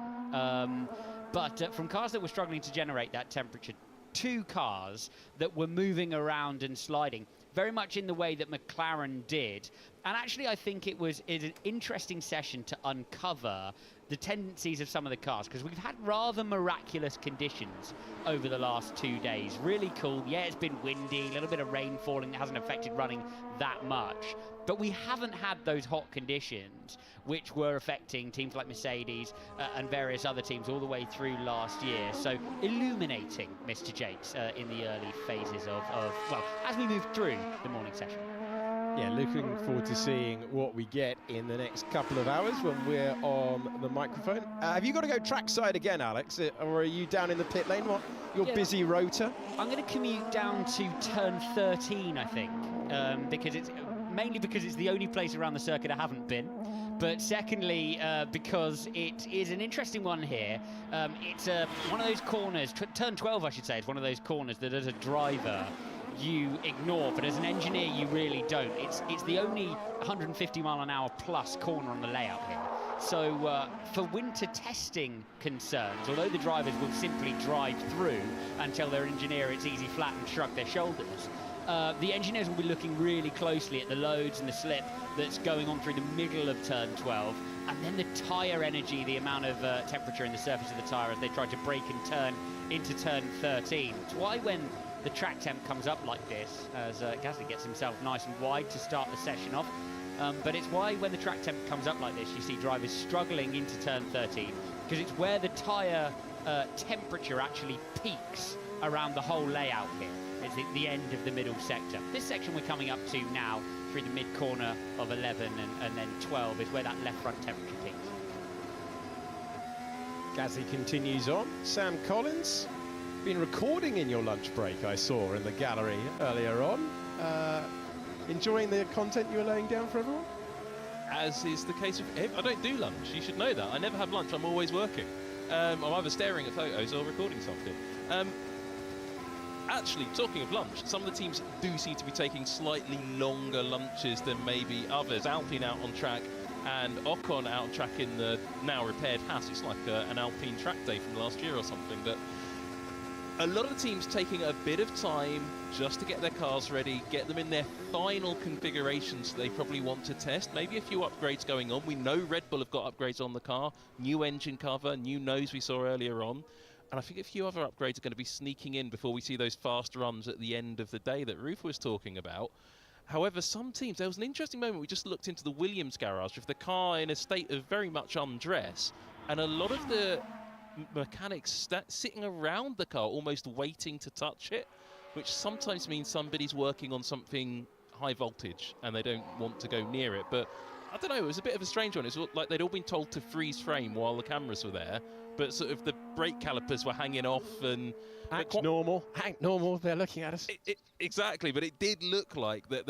But from cars that were struggling to generate that temperature, two cars that were moving around and sliding, very much in the way that McLaren did. And actually, I think it was an interesting session to uncover the tendencies of some of the cars, because we've had rather miraculous conditions over the last 2 days. Really cool. Yeah, it's been windy, a little bit of rain falling that hasn't affected running that much. But we haven't had those hot conditions which were affecting teams like Mercedes and various other teams all the way through last year. So illuminating, Mr. Jakes, in the early phases of, well, as we move through the morning session. Yeah, looking forward to seeing what we get in the next couple of hours when we're on the microphone. Have you got to go trackside again, Alex, or are you down in the pit lane? What, your busy rotor? I'm going to commute down to turn 13, I think, because it's mainly because it's the only place around the circuit I haven't been. But secondly, because it is an interesting one here. It's one of those corners, turn 12 I should say, is one of those corners that as a driver you ignore, but as an engineer you really don't. It's the only 150 mile an hour plus corner on the layout here. So for winter testing concerns, although the drivers will simply drive through and tell their engineer it's easy flat and shrug their shoulders, the engineers will be looking really closely at the loads and the slip that's going on through the middle of turn 12, and then the tyre energy, the amount of temperature in the surface of the tyre as they try to brake and turn into turn 13. It's why when the track temp comes up like this, as Gasly gets himself nice and wide to start the session off, but it's why when the track temp comes up like this, you see drivers struggling into turn 13, because it's where the tyre temperature actually peaks around the whole layout here. It's the end of the middle sector. This section we're coming up to now, through the mid-corner of 11 and then 12, is where that left front temperature peaks. Gasly continues on. Sam Collins, been recording in your lunch break, I saw in the gallery earlier on. Enjoying the content you were laying down for everyone? As is the case with I don't do lunch, you should know that. I never have lunch, I'm always working. I'm either staring at photos or recording something. Actually, talking of lunch, some of the teams do seem to be taking slightly longer lunches than maybe others. Alpine out on track and Ocon out on track in the now repaired Haas. It's like an Alpine track day from last year or something. But a lot of the teams taking a bit of time just to get their cars ready, get them in their final configurations they probably want to test. Maybe a few upgrades going on. We know Red Bull have got upgrades on the car, new engine cover, new nose we saw earlier on. And I think a few other upgrades are going to be sneaking in before we see those fast runs at the end of the day that Ruth was talking about. However, some teams, there was an interesting moment, we just looked into the Williams garage with the car in a state of very much undress, and a lot of the mechanics sitting around the car almost waiting to touch it. which sometimes means somebody's working on something high voltage and they don't want to go near it. But I don't know, it was a bit of a strange one. It was like they'd all been told to freeze frame while the cameras were there, but sort of the brake calipers were hanging off and... Act normal, they're looking at us. Exactly, but it did look like that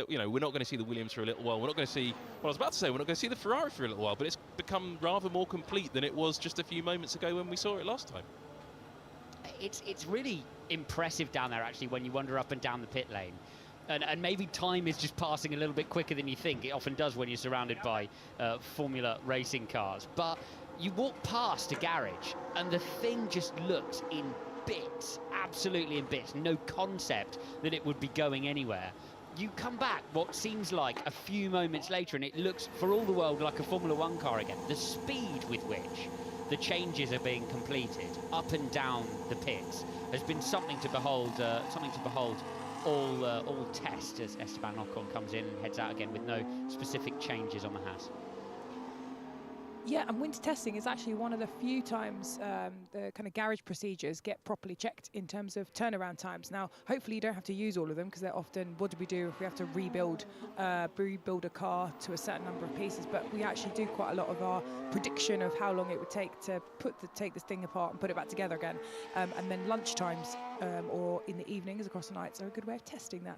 you know, we're not going to see the Williams for a little while. We're not going to see, well, I was about to say, we're not going to see the Ferrari for a little while, but it's become rather more complete than it was just a few moments ago when we saw it last time. It's really impressive down there, actually, when you wander up and down the pit lane. And maybe time is just passing a little bit quicker than you think. It often does when you're surrounded by Formula racing cars. But you walk past a garage and the thing just looks in bits, absolutely in bits. No concept that it would be going anywhere. You come back what seems like a few moments later and it looks for all the world like a Formula One car again. The speed with which the changes are being completed up and down the pits has been something to behold. All test as Esteban Ocon comes in and heads out again with no specific changes on the Haas. Yeah, and winter testing is actually one of the few times the kind of garage procedures get properly checked in terms of turnaround times. Now, hopefully you don't have to use all of them because they're often, what do we do if we have to rebuild a car to a certain number of pieces? But we actually do quite a lot of our prediction of how long it would take to take this thing apart and put it back together again. And then lunch times or in the evenings across the nights are a good way of testing that.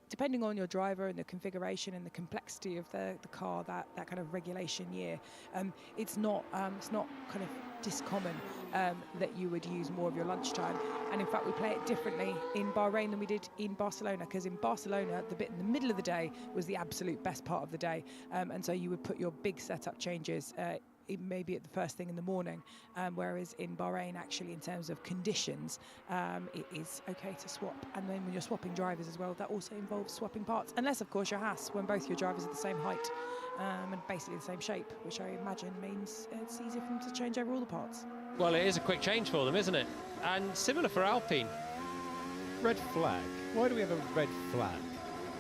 Depending on your driver and the configuration and the complexity of the car that kind of regulation year, it's not kind of discommon that you would use more of your lunchtime. And in fact, we play it differently in Bahrain than we did in Barcelona, because in Barcelona, the bit in the middle of the day was the absolute best part of the day. And so you would put your big setup changes maybe at the first thing in the morning, whereas in Bahrain, actually, in terms of conditions, it is okay to swap. And then when you're swapping drivers as well, that also involves swapping parts, unless, of course, you're Haas, when both your drivers are the same height and basically the same shape, which I imagine means it's easier for them to change over all the parts. Well, it is a quick change for them, isn't it? And similar for Alpine. Red flag. Why do we have a red flag?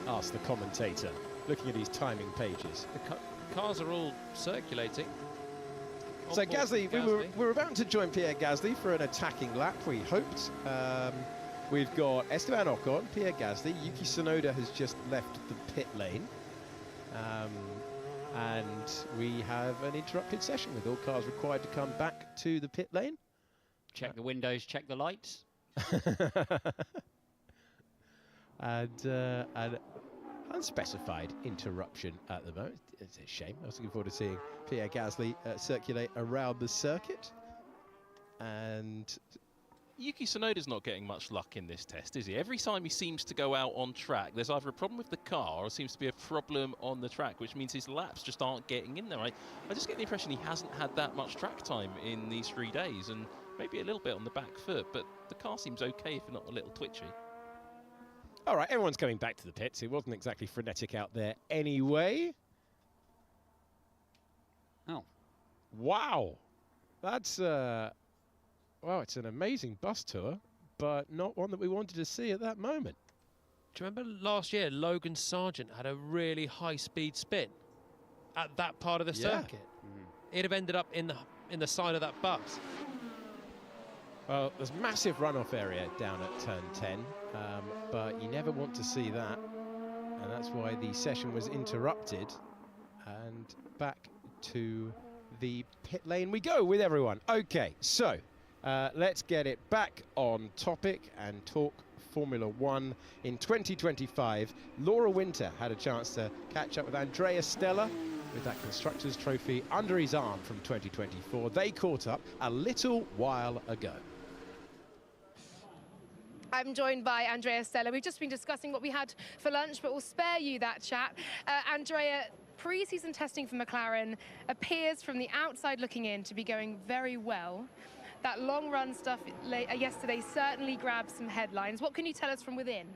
Asked the commentator, looking at his timing pages. The cars are all circulating. So Gasly, we're about to join Pierre Gasly for an attacking lap, we hoped. We've got Esteban Ocon, Pierre Gasly, Yuki Tsunoda has just left the pit lane. And we have an interrupted session with all cars required to come back to the pit lane. Check the windows, check the lights. and unspecified interruption at the moment. It's a shame. I was looking forward to seeing Pierre Gasly circulate around the circuit. And Yuki Tsunoda's not getting much luck in this test, is he? Every time he seems to go out on track, there's either a problem with the car or seems to be a problem on the track, which means his laps just aren't getting in there. I just get the impression he hasn't had that much track time in these 3 days, and maybe a little bit on the back foot, but the car seems okay if not a little twitchy. All right, everyone's coming back to the pits. It wasn't exactly frenetic out there anyway. Oh. Wow. That's, well, it's an amazing bus tour, but not one that we wanted to see at that moment. Do you remember last year, Logan Sargent had a really high-speed spin at that part of the circuit? It'd have ended up in the side of that bus. Well, there's massive runoff area down at turn 10, but you never want to see that. And that's why the session was interrupted. And back to the pit lane we go with everyone. Okay, so let's get it back on topic and talk Formula One in 2025. Laura Winter had a chance to catch up with Andrea Stella with that Constructors' Trophy under his arm from 2024. They caught up a little while ago. I'm joined by Andrea Stella. We've just been discussing what we had for lunch, but we'll spare you that chat. Andrea, pre-season testing for McLaren appears from the outside looking in to be going very well. That long run stuff yesterday certainly grabbed some headlines. What can you tell us from within?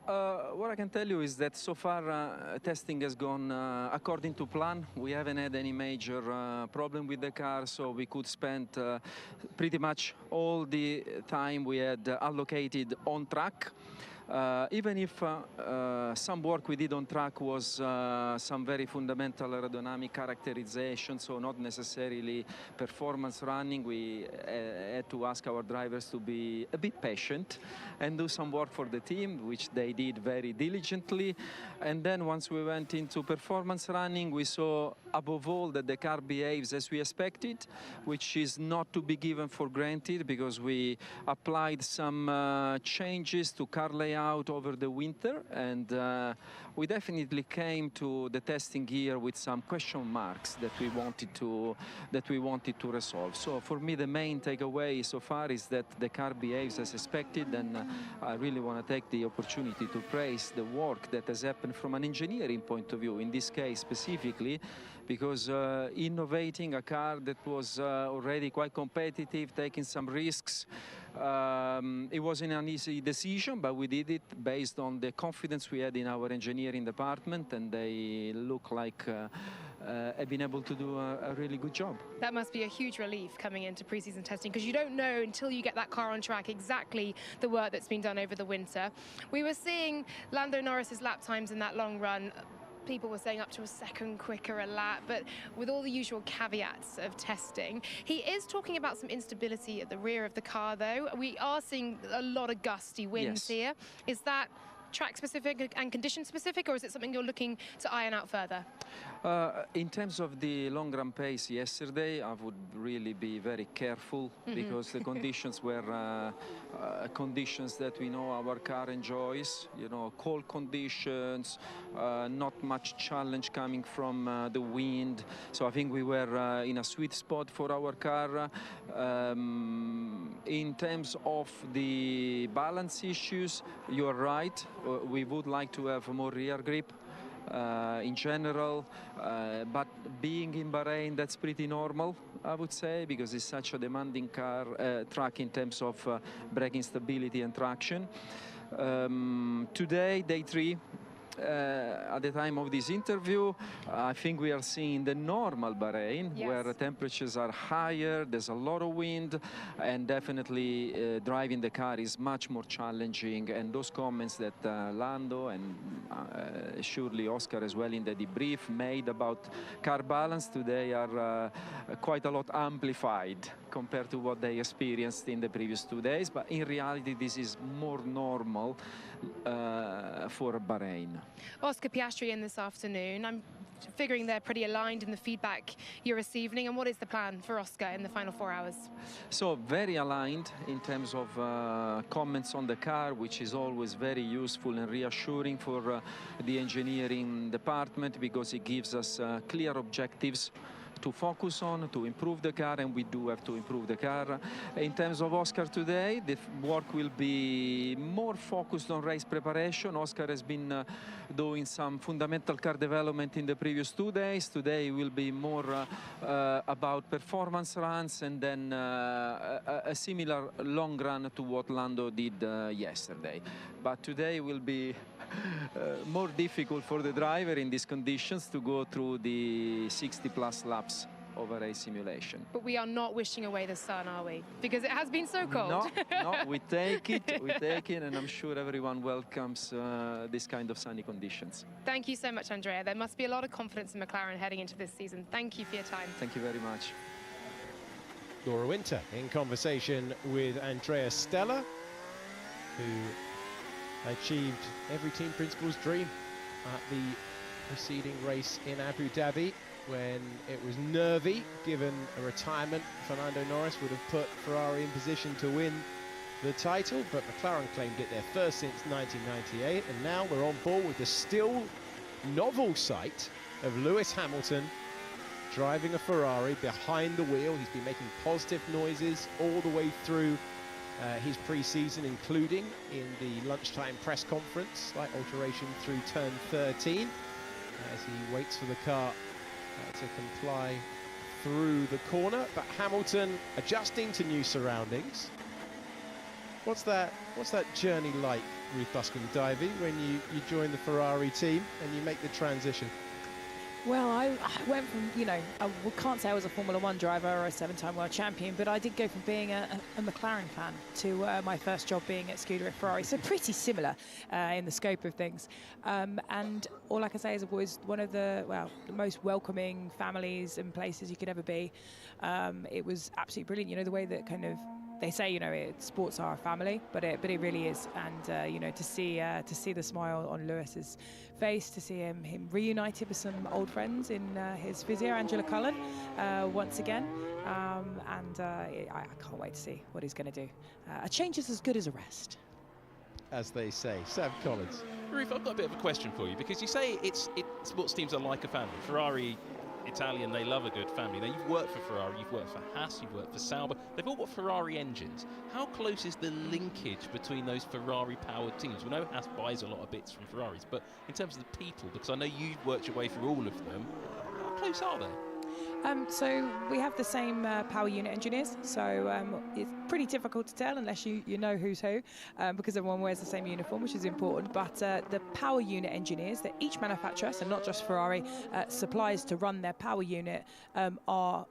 What I can tell you is that so far testing has gone according to plan. We haven't had any major problem with the car, so we could spend pretty much all the time we had allocated on track. Even if some work we did on track was some very fundamental aerodynamic characterization, so not necessarily performance running, we had to ask our drivers to be a bit patient and do some work for the team, which they did very diligently. And then once we went into performance running, we saw above all that the car behaves as we expected, which is not to be given for granted, because we applied some changes to car layout over the winter, and we definitely came to the testing here with some question marks that we wanted to resolve. So for me, the main takeaway so far is that the car behaves as expected, and I really want to take the opportunity to praise the work that has happened from an engineering point of view, in this case specifically, because innovating a car that was already quite competitive, taking some risks, it wasn't an easy decision, but we did it based on the confidence we had in our engineering department, and they look like have been able to do a really good job. That must be a huge relief coming into pre-season testing, because you don't know until you get that car on track exactly the work that's been done over the winter. We were seeing Lando Norris's lap times in that long run. People were saying up to a second quicker a lap, but with all the usual caveats of testing. He is talking about some instability at the rear of the car, though. We are seeing a lot of gusty winds here. Is that track specific and condition specific, or is it something you're looking to iron out further? In terms of the long run pace yesterday, I would really be very careful, because the conditions were conditions that we know our car enjoys, you know, cold conditions, not much challenge coming from the wind. So I think we were in a sweet spot for our car. In terms of the balance issues, you're right. We would like to have more rear grip in general, but being in Bahrain, that's pretty normal, I would say, because it's such a demanding track in terms of braking stability and traction. Today, day 3, at the time of this interview, I think we are seeing the normal Bahrain, where the temperatures are higher, there's a lot of wind, and definitely driving the car is much more challenging. And those comments that Lando and surely Oscar as well in the debrief made about car balance today are quite a lot amplified compared to what they experienced in the previous 2 days. But in reality, this is more normal for Bahrain. Oscar Piastri in this afternoon. I'm figuring they're pretty aligned in the feedback you're receiving. And what is the plan for Oscar in the final 4 hours? So very aligned in terms of comments on the car, which is always very useful and reassuring for the engineering department, because it gives us clear objectives to focus on, to improve the car, and we do have to improve the car. In terms of Oscar today, the work will be more focused on race preparation. Oscar has been doing some fundamental car development in the previous 2 days. Today will be more about performance runs, and then a similar long run to what Lando did yesterday. But today will be more difficult for the driver in these conditions to go through the 60+ laps of a race simulation. But we are not wishing away the sun, are we? Because it has been so cold. No, we take it, and I'm sure everyone welcomes this kind of sunny conditions. Thank you so much, Andrea. There must be a lot of confidence in McLaren heading into this season. Thank you for your time. Thank you very much. Laura Winter in conversation with Andrea Stella, who achieved every team principal's dream at the preceding race in Abu Dhabi, when it was nervy, given a retirement. Fernando Norris would have put Ferrari in position to win the title, but McLaren claimed it their first since 1998, and now we're on board with the still novel sight of Lewis Hamilton driving a Ferrari behind the wheel. He's been making positive noises all the way through his pre-season, including in the lunchtime press conference, slight alteration through turn 13 as he waits for the car to comply through the corner. But Hamilton adjusting to new surroundings. What's that journey like, Ruth Buscombe-Divey, when you join the Ferrari team and you make the transition? Well, I went from, I can't say I was a Formula One driver or a 7-time world champion, but I did go from being a McLaren fan to my first job being at Scuderia Ferrari. So pretty similar in the scope of things. And all I can say is it was one of the most welcoming families and places you could ever be. It was absolutely brilliant. The way that kind of they say, sports are a family, but it really is. And to see the smile on Lewis's face, to see him reunited with some old friends in his physio, Angela Cullen, once again. I can't wait to see what he's going to do. A change is as good as a rest, as they say. Sam Collins. Ruth, I've got a bit of a question for you, because you say sports teams are like a family. Ferrari, Italian, they love a good family. Now, you've worked for Ferrari, you've worked for Haas, you've worked for Saba. They've all got Ferrari engines. How close is the linkage between those Ferrari-powered teams? We know Haas buys a lot of bits from Ferraris, but in terms of the people, because I know you've worked your way through all of them, how close are they? So we have the same power unit engineers, so it's pretty difficult to tell unless you know who's who, because everyone wears the same uniform, which is important. But the power unit engineers that each manufacturer, so not just Ferrari, supplies to run their power unit are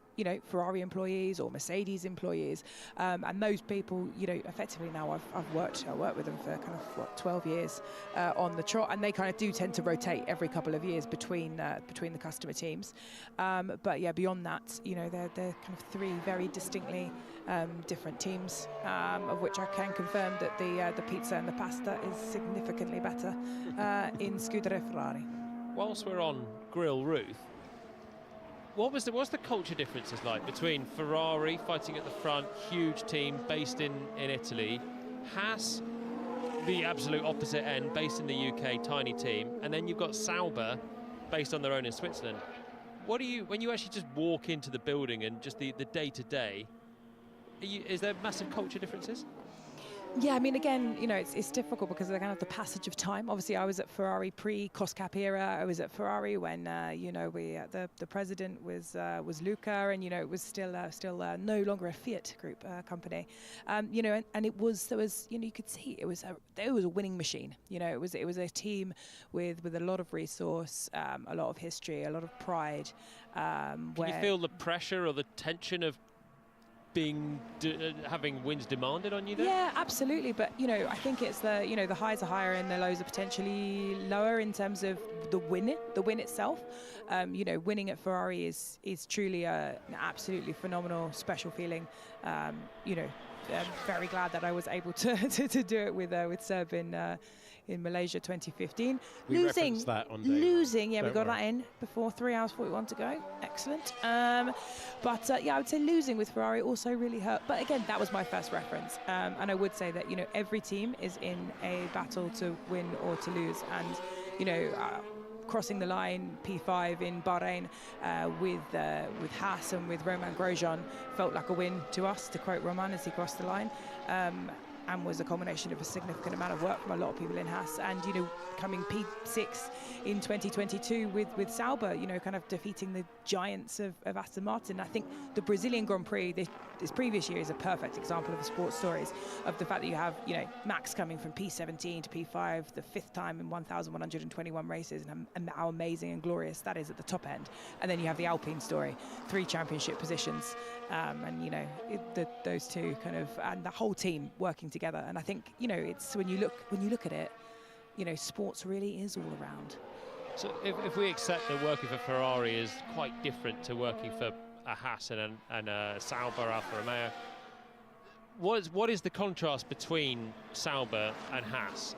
Ferrari employees or Mercedes employees, and those people, effectively now I worked with them for kind of 12 years on the trot, and they kind of do tend to rotate every couple of years between the customer teams. But yeah, beyond that, they're kind of three very distinctly different teams, of which I can confirm that the pizza and the pasta is significantly better in Scuderia Ferrari. Whilst we're on Grill Ruth, what's the culture differences like between Ferrari fighting at the front, huge team based in Italy, Haas, the absolute opposite end, based in the UK, tiny team, and then you've got Sauber, based on their own in Switzerland. When you actually just walk into the building and just the day-to-day, is there massive culture differences? Yeah, I mean, again, it's difficult because of kind of the passage of time. Obviously, I was at Ferrari pre-Coscap era. I was at Ferrari when, the president was Luca, and it was still no longer a Fiat Group company. And there was you could see it was a winning machine. It was a team with a lot of resource, a lot of history, a lot of pride. Can you feel the pressure or the tension of having wins demanded on you there? Yeah, absolutely. But I think it's the highs are higher and the lows are potentially lower in terms of the win itself. Winning at Ferrari is truly an absolutely phenomenal, special feeling. I'm very glad that I was able to do it with Seb in Malaysia 2015. We referenced that on day losing, one. we got that in before 3 hours 41 to go. Excellent. But I would say losing with Ferrari also really hurt. But again, that was my first reference. And I would say that, every team is in a battle to win or to lose. And, crossing the line, P5 in Bahrain with Haas and with Romain Grosjean felt like a win to us, to quote Romain as he crossed the line. And was a combination of a significant amount of work from a lot of people in Haas, and coming P6 in 2022 with Sauber, kind of defeating the giants of Aston Martin. I think the Brazilian Grand Prix this previous year is a perfect example of the sports stories of the fact that you have Max coming from P17 to P5, the 5th time in 1,121 races, and how amazing and glorious that is at the top end. And then you have the Alpine story, 3 championship positions, and those two kind of, and the whole team working together. And I think it's when you look at it, sports really is all around. So if we accept that working for Ferrari is quite different to working for a Haas and a Sauber, Alfa Romeo, what is the contrast between Sauber and Haas?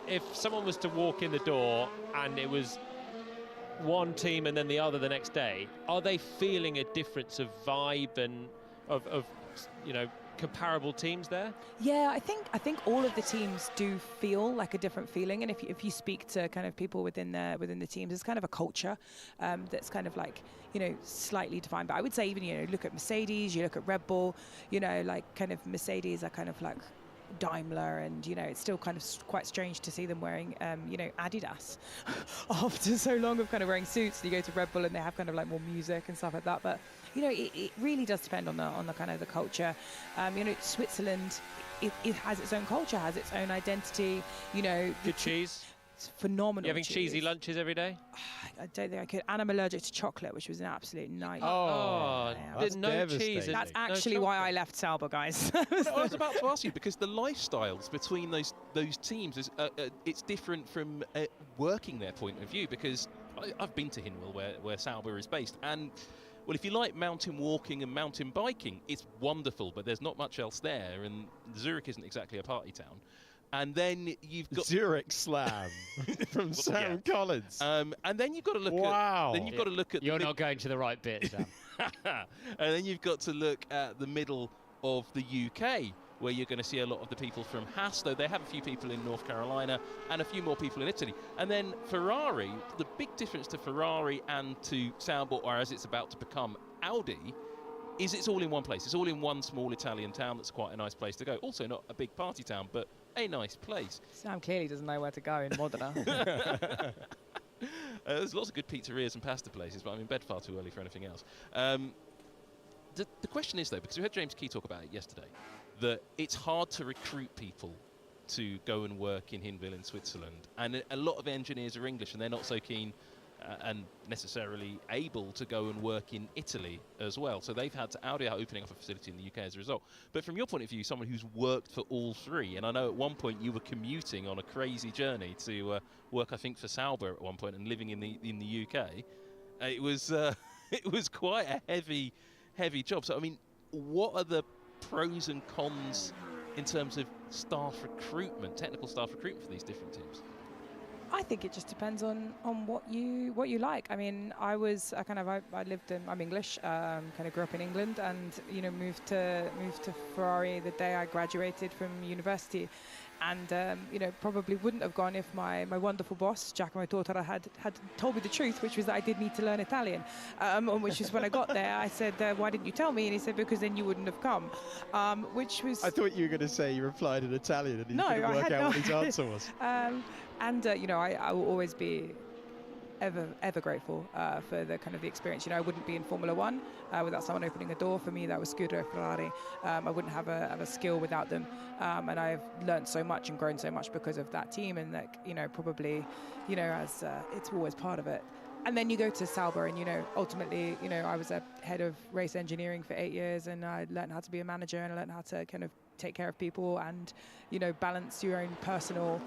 If someone was to walk in the door and it was one team and then the other the next day, are they feeling a difference of vibe and of comparable teams there? Yeah, I think all of the teams do feel like a different feeling, and if you speak to kind of people within the teams, there's kind of a culture that's kind of like slightly defined. But I would say even look at Mercedes, you look at Red Bull, like kind of Mercedes are kind of like Daimler, and it's still kind of quite strange to see them wearing Adidas after so long of kind of wearing suits. You go to Red Bull and they have kind of like more music and stuff like that, but it really does depend on the kind of the culture. Switzerland, it has its own culture, has its own identity. Good cheese. it's phenomenal. You having cheesy lunches every day? I don't think I could. And I'm allergic to chocolate, which was an absolute nightmare. Oh, That's no cheese. That's actually why I left Saba, guys. I was about to ask you, because the lifestyles between those teams is it's different from working their point of view. Because I've been to Hinwil, where Saba is based, and well, if you like mountain walking and mountain biking, it's wonderful, but there's not much else there, and Zurich isn't exactly a party town. And then you've got Zurich Slam from Sam Collins. And then you've got to look wow. at. Then you've got to look at. You're not going to the right bit, Sam. And then you've got to look at the middle of the UK, where you're going to see a lot of the people from Haas, though they have a few people in North Carolina and a few more people in Italy. And then Ferrari, the big difference to Ferrari and to Sauber, or as it's about to become Audi, is it's all in one place. It's all in one small Italian town that's quite a nice place to go. Also not a big party town, but a nice place. Sam clearly doesn't know where to go in Modena. There's lots of good pizzerias and pasta places, but I'm in bed far too early for anything else. The question is, though, because we had James Key talk about it yesterday, that it's hard to recruit people to go and work in Hinwil in Switzerland. And a lot of engineers are English, and they're not so keen and necessarily able to go and work in Italy as well. So they've had to Audi are opening up a facility in the UK as a result. But from your point of view, someone who's worked for all three, and I know at one point you were commuting on a crazy journey to work, I think, for Sauber at one point and living in the UK. It was it was quite a heavy job. So I mean, what are the pros and cons in terms of staff recruitment, technical staff recruitment for these different teams? I think it just depends on what you like. I mean, I lived in, I'm English, kind of grew up in England, and moved to Ferrari the day I graduated from university, and probably wouldn't have gone if my wonderful boss Giacomo Tortora had told me the truth, which was that I did need to learn Italian, which is when I got there I said, why didn't you tell me? And he said, because then you wouldn't have come, which was... I thought you were going to say you replied in Italian and you couldn't work out what his answer was. I will always be ever grateful for the kind of the experience. I wouldn't be in Formula One without someone opening a door for me. That was Scuderia Ferrari. I wouldn't have a skill without them, and I've learned so much and grown so much because of that team. And that probably as it's always part of it. And then you go to Sauber, and ultimately I was a head of race engineering for 8 years, and I learned how to be a manager, and I learned how to kind of take care of people and balance your own personal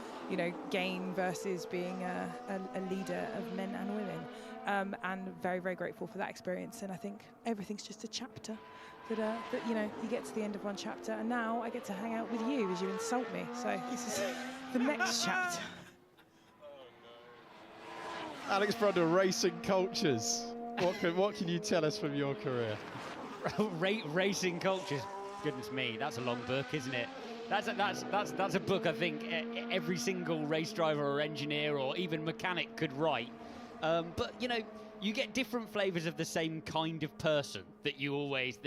gain versus being a leader of men and women, and very, very grateful for that experience. And I think everything's just a chapter that you get to the end of one chapter, and now I get to hang out with you as you insult me, so this is the next chapter. Alex Brundle, Racing Cultures. What can you tell us from your career? Racing Cultures. Goodness me, that's a long book, isn't it? That's a book I think every single race driver or engineer or even mechanic could write. But you get different flavors of the same kind of person that you always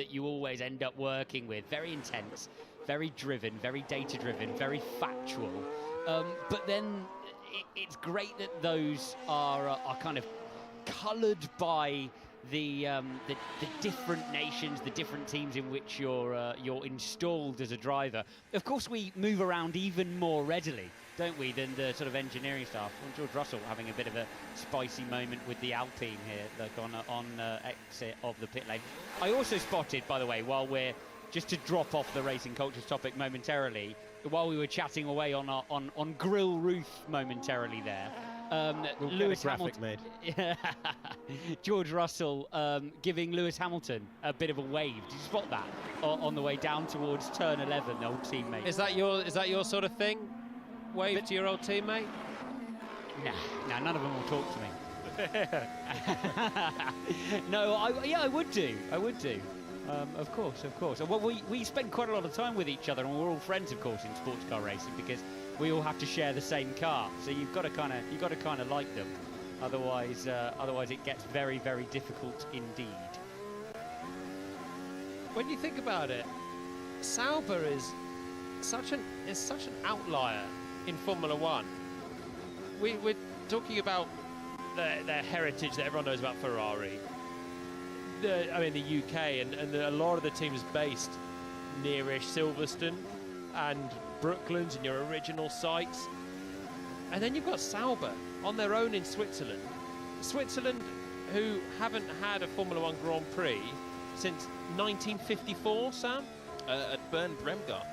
end up working with. Very intense, very driven, very data driven, very factual. But then it's great that those are kind of coloured by the different nations, the different teams in which you're installed as a driver. Of course, we move around even more readily, don't we, than the sort of engineering staff. And George Russell having a bit of a spicy moment with the Alpine here, like on exit of the pit lane. I also spotted, by the way, while we're just to drop off the racing cultures topic momentarily, while we were chatting away on Grill Ruth momentarily there. Lewis Hamilton, George Russell giving Lewis Hamilton a bit of a wave. Did you spot that on the way down towards turn 11, the old teammate? Is that your sort of thing? Wave to your old teammate? Nah, none of them will talk to me. No, I would do. Of course. Well, we spend quite a lot of time with each other, and we're all friends, of course, in sports car racing because we all have to share the same car. So you've got to kind of like them, otherwise it gets very, very difficult indeed. When you think about it, Sauber is such an outlier in Formula One. We're talking about their heritage that everyone knows about Ferrari. The UK and a lot of the teams based nearish Silverstone and Brooklands in your original sites, And then you've got Saba on their own in Switzerland. Switzerland, who haven't had a Formula One Grand Prix since 1954, Sam? At Bern Bremgarten,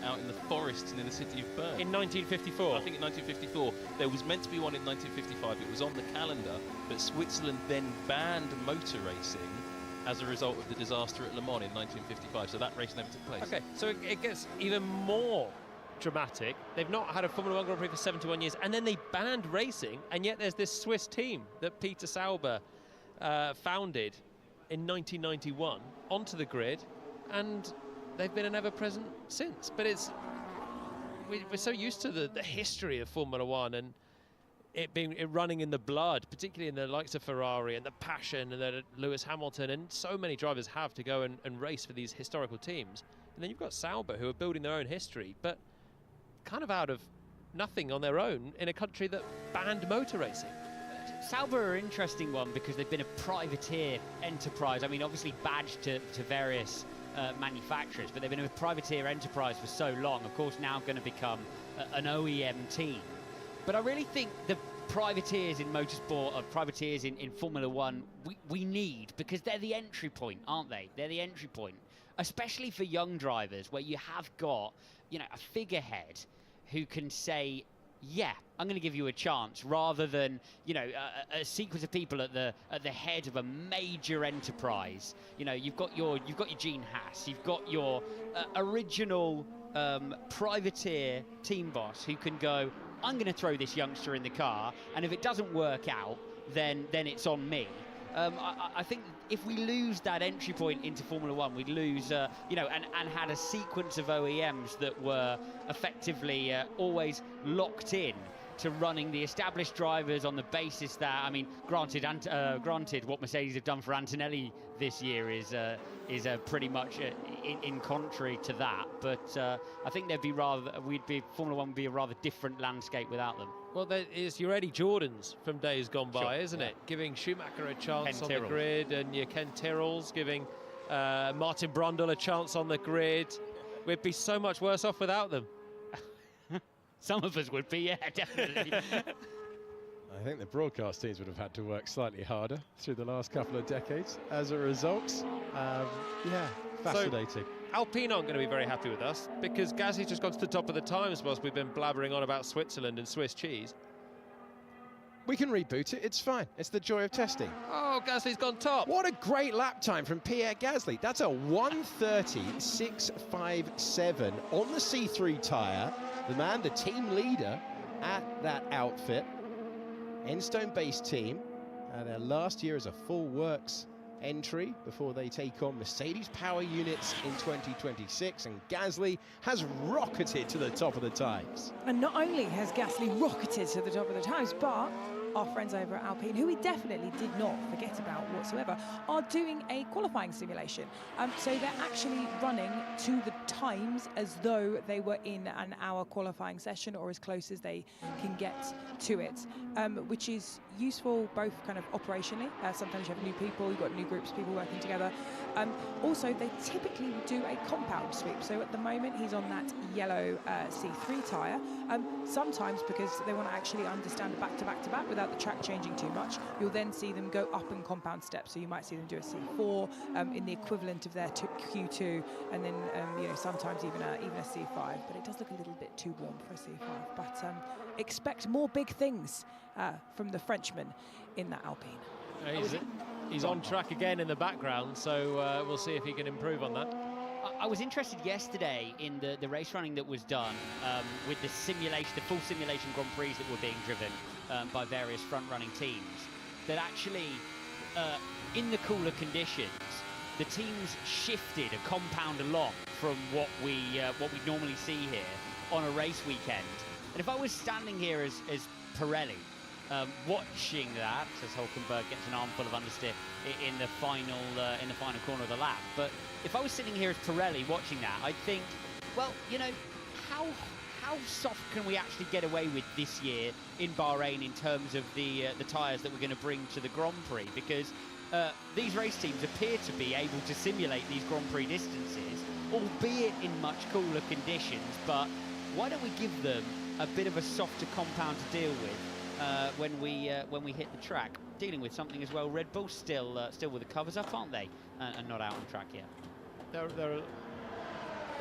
out in the forest in the city of Bern. In 1954? I think in 1954. There was meant to be one in 1955. It was on the calendar, but Switzerland then banned motor racing as a result of the disaster at Le Mans in 1955. So that race never took place. Okay, so it gets even more dramatic. They've not had a Formula One Grand Prix for 71 years, and then they banned racing, and yet there's this Swiss team that Peter Sauber founded in 1991 onto the grid, and they've been an ever-present since. But we're so used to the history of Formula One and it running in the blood, particularly in the likes of Ferrari, and the passion that Lewis Hamilton and so many drivers have to go and race for these historical teams. And then you've got Sauber, who are building their own history, but kind of out of nothing on their own in a country that banned motor racing. Sauber are an interesting one because they've been a privateer enterprise. I mean, obviously badged to various manufacturers, but they've been a privateer enterprise for so long. Of course, now going to become an OEM team. But I really think the privateers in motorsport, or privateers in Formula One, we need, because they're the entry point, aren't they? They're the entry point, especially for young drivers, where you have got, you know, a figurehead who can say, yeah, I'm going to give you a chance, rather than, you know, a sequence of people at the head of a major enterprise. You know, you've got your Gene Haas, you've got your original privateer team boss who can go, I'm going to throw this youngster in the car, and if it doesn't work out, then it's on me. I think if we lose that entry point into Formula One, we'd lose, you know, and had a sequence of OEMs that were effectively always locked in to running the established drivers on the basis that, I mean, granted, what Mercedes have done for Antonelli this year is pretty much in contrary to that. But I think Formula One would be a rather different landscape without them. Well, there is your Eddie Jordans from days gone by, isn't it? Giving Schumacher a chance on the grid, and your Ken Tyrrells giving Martin Brundle a chance on the grid. We'd be so much worse off without them. Some of us would be, yeah, definitely. I think the broadcast teams would have had to work slightly harder through the last couple of decades as a result. Yeah, fascinating. So, Alpine aren't going to be very happy with us, because Gasly's just gone to the top of the times whilst we've been blabbering on about Switzerland and Swiss cheese. We can reboot it, it's fine. It's the joy of testing. Oh, Gasly's gone top. What a great lap time from Pierre Gasly. That's a 1:30.657 on the C3 tyre. The man, the team leader at that outfit. Enstone-based team. Their last year as a full works entry before they take on Mercedes power units in 2026, and Gasly has rocketed to the top of the times. And not only has Gasly rocketed to the top of the times, but our friends over at Alpine, who we definitely did not forget about whatsoever, are doing a qualifying simulation. So they're actually running to the times as though they were in an hour qualifying session, or as close as they can get to it, which is useful both kind of operationally. Sometimes you have new people, you've got new groups of people working together. Also, they typically do a compound sweep. So at the moment, he's on that yellow C3 tyre. Sometimes, because they want to actually understand a back-to-back-to-back without the track changing too much, you'll then see them go up in compound steps. So you might see them do a C4 in the equivalent of their Q2, and then you know, sometimes even a C5. But it does look a little bit too warm for a C5. But expect more big things from the Frenchman in that Alpine. He's on track again in the background, so we'll see if he can improve on that. I was interested yesterday in the race running that was done with the full simulation Grand Prix that were being driven by various front-running teams. That actually, in the cooler conditions, the teams shifted a compound a lot from what we normally see here on a race weekend. And if I was standing here as Pirelli, watching that, as Hulkenberg gets an armful of understeer in the final corner of the lap. But if I was sitting here as Pirelli watching that, I'd think, well, you know, how soft can we actually get away with this year in Bahrain in terms of the tyres that we're going to bring to the Grand Prix? Because these race teams appear to be able to simulate these Grand Prix distances, albeit in much cooler conditions. But why don't we give them a bit of a softer compound to deal with when we hit the track. Dealing with something as well. Red Bull still with the covers up, aren't they? And not out on track yet. They're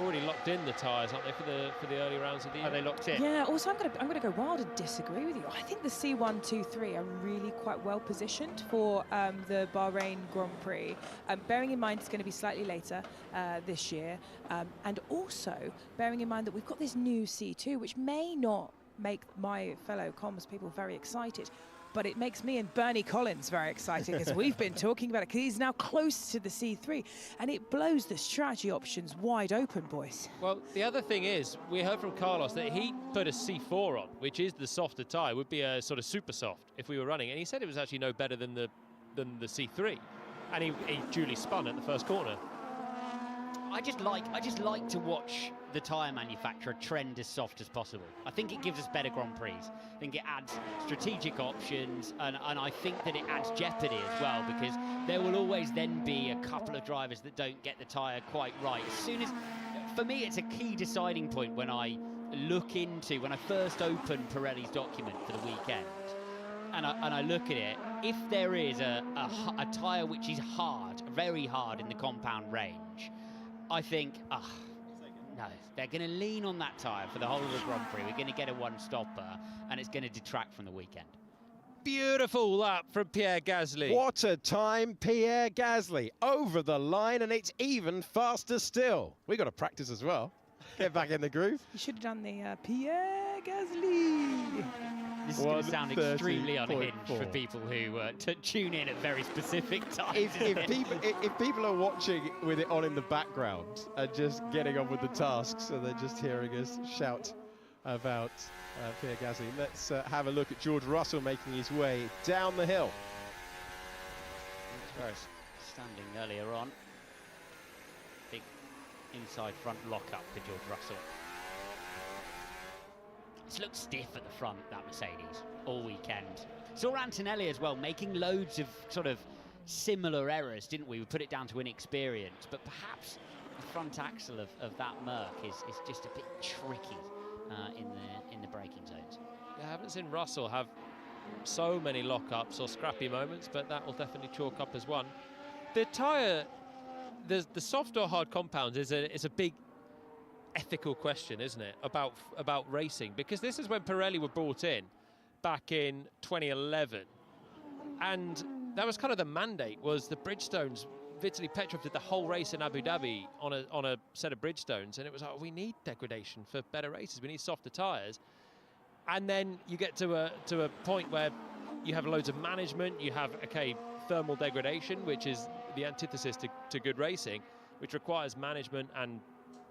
already locked in the tyres, aren't they, for the early rounds of the year? Are they locked in? Yeah. Also, I'm gonna go wild and disagree with you. I think the C1, 2, 3 are really quite well positioned for the Bahrain Grand Prix. Bearing in mind it's going to be slightly later this year, and also bearing in mind that we've got this new C2, which may not make my fellow comms people very excited, but it makes me and Bernie Collins very excited because we've been talking about it, because he's now close to the C3 and it blows the strategy options wide open, boys. Well, the other thing is, we heard from Carlos that he put a C4 on, which is the softer tyre, would be a sort of super soft if we were running, and he said it was actually no better than the C3, and he duly spun at the first corner. I just like to watch the tyre manufacturer trend as soft as possible. I think it gives us better Grand Prix. I think it adds strategic options, and I think that it adds jeopardy as well, because there will always then be a couple of drivers that don't get the tyre quite right. As soon as, for me, it's a key deciding point when I first open Pirelli's document for the weekend, and I look at it. If there is a tyre which is hard, very hard in the compound range, I think, no, they're going to lean on that tyre for the whole of the Grand Prix. We're going to get a one-stopper, and it's going to detract from the weekend. Beautiful lap from Pierre Gasly. What a time, Pierre Gasly. Over the line, and it's even faster still. We've got to practice as well. Get back in the groove. You should have done the Pierre Gasly. This is going to sound extremely unhinged for people who tune in at very specific times. If people are watching with it on in the background and just getting on with the tasks, and they're just hearing us shout about Pierre Gasly, let's have a look at George Russell making his way down the hill. Standing earlier on. Big inside front lock-up for George Russell. It's looked stiff at the front, that Mercedes, all weekend. Saw Antonelli as well, making loads of sort of similar errors, didn't we? We put it down to inexperience, but perhaps the front axle of that Merc is just a bit tricky in the braking zones. Yeah, I haven't seen Russell have so many lock-ups or scrappy moments, but that will definitely chalk up as one. The tyre, the soft or hard compounds is a big ethical question, isn't it, about racing, because this is when Pirelli were brought in back in 2011, and that was kind of the mandate, was the Bridgestones. Vitaly Petrov did the whole race in Abu Dhabi on a set of Bridgestones, and it was like, we need degradation for better races, we need softer tyres. And then you get to a point where you have loads of management, you have thermal degradation, which is the antithesis to good racing, which requires management and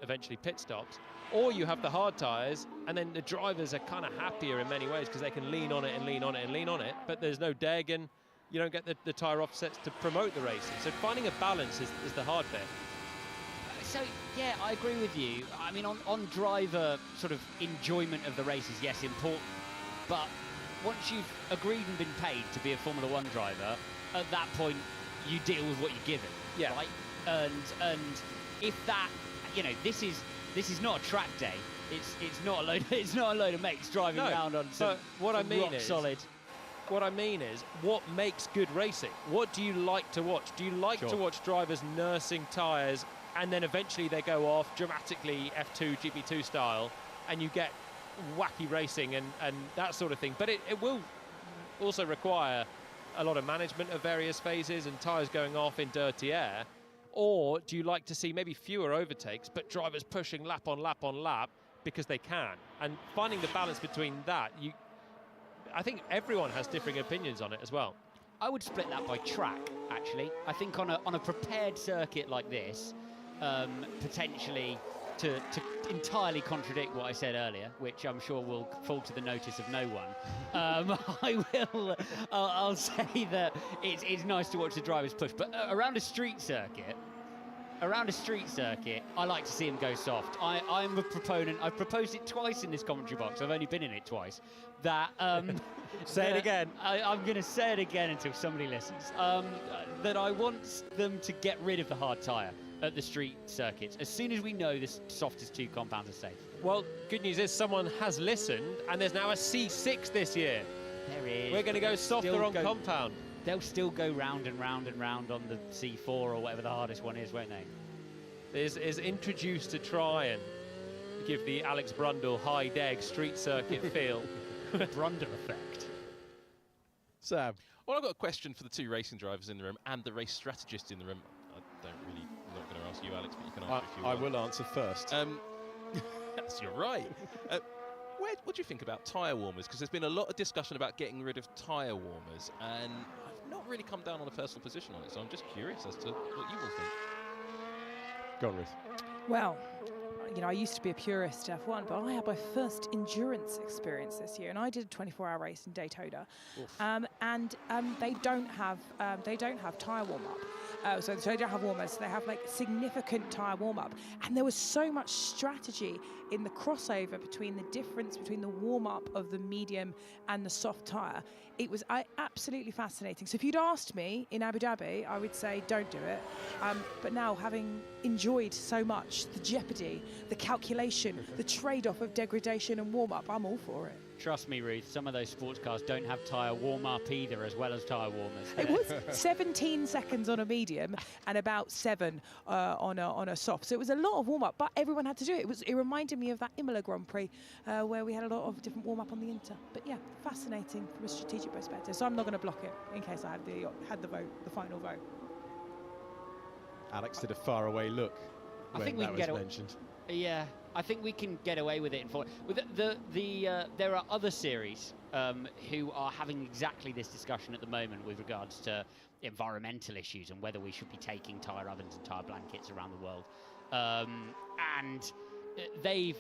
eventually pit stops, or you have the hard tyres, and then the drivers are kind of happier in many ways because they can lean on it and lean on it and lean on it, but there's no deg, and you don't get the tyre offsets to promote the racing. So finding a balance is the hard bit. So, yeah, I agree with you. I mean, on driver sort of enjoyment of the races, yes, important, but once you've agreed and been paid to be a Formula One driver, at that point, you deal with what you're given, right? And if that, this is not a track day. It's not a load of mates driving around on some. But what I mean is solid. What I mean is, what makes good racing? What do you like to watch? Do you like to watch drivers nursing tyres, and then eventually they go off dramatically F2, GP2 style, and you get wacky racing and that sort of thing? But it will also require a lot of management of various phases and tyres going off in dirty air. Or do you like to see maybe fewer overtakes, but drivers pushing lap on lap on lap because they can? And finding the balance between that, I think everyone has differing opinions on it as well. I would split that by track, actually. I think on a prepared circuit like this, potentially to entirely contradict what I said earlier, which I'm sure will fall to the notice of no one, I'll say that it's nice to watch the drivers push. But around a street circuit, I like to see them go soft. I'm a proponent. I've proposed it twice in this commentary box. I've only been in it twice. That say it again. I'm going to say it again until somebody listens. That I want them to get rid of the hard tyre at the street circuits as soon as we know the softest two compounds are safe. Well, good news is someone has listened, and there's now a C6 this year. There is. We're going to go softer on compound. They'll still go round and round and round on the C4 or whatever the hardest one is, won't they? Is introduced to try and give the Alex Brundle high deg street circuit feel. Brundle effect. Sam. Well, I've got a question for the two racing drivers in the room and the race strategist in the room. I'm not going to ask you, Alex, but you can answer if you want. I will answer first. Yes, you're right. What do you think about tyre warmers? Because there's been a lot of discussion about getting rid of tyre warmers, and I've not really come down on a personal position on it, so I'm just curious as to what you all think. Go on, Ruth. Well, you know, I used to be a purist F1, but I had my first endurance experience this year, and I did a 24-hour race in Daytona, and they don't have tyre warm-up. So they don't have warmers, so they have like significant tyre warm-up. And there was so much strategy in the crossover between the difference between the warm-up of the medium and the soft tyre. It was absolutely fascinating. So if you'd asked me in Abu Dhabi, I would say don't do it. But now, having enjoyed so much the jeopardy, the calculation, the trade-off of degradation and warm-up, I'm all for it. Trust me, Ruth, some of those sports cars don't have tyre warm-up either, as well as tyre warmers. It was 17 seconds on a medium and about 7 on a soft. So it was a lot of warm-up, but everyone had to do it. It reminded me of that Imola Grand Prix where we had a lot of different warm-up on the Inter. But yeah, fascinating from a strategic perspective. So I'm not going to block it in case I had the vote, the final vote. Alex did a faraway look when I think we that can was get mentioned. Yeah, I think we can get away with it. There are other series who are having exactly this discussion at the moment with regards to environmental issues and whether we should be taking tyre ovens and tyre blankets around the world. And they've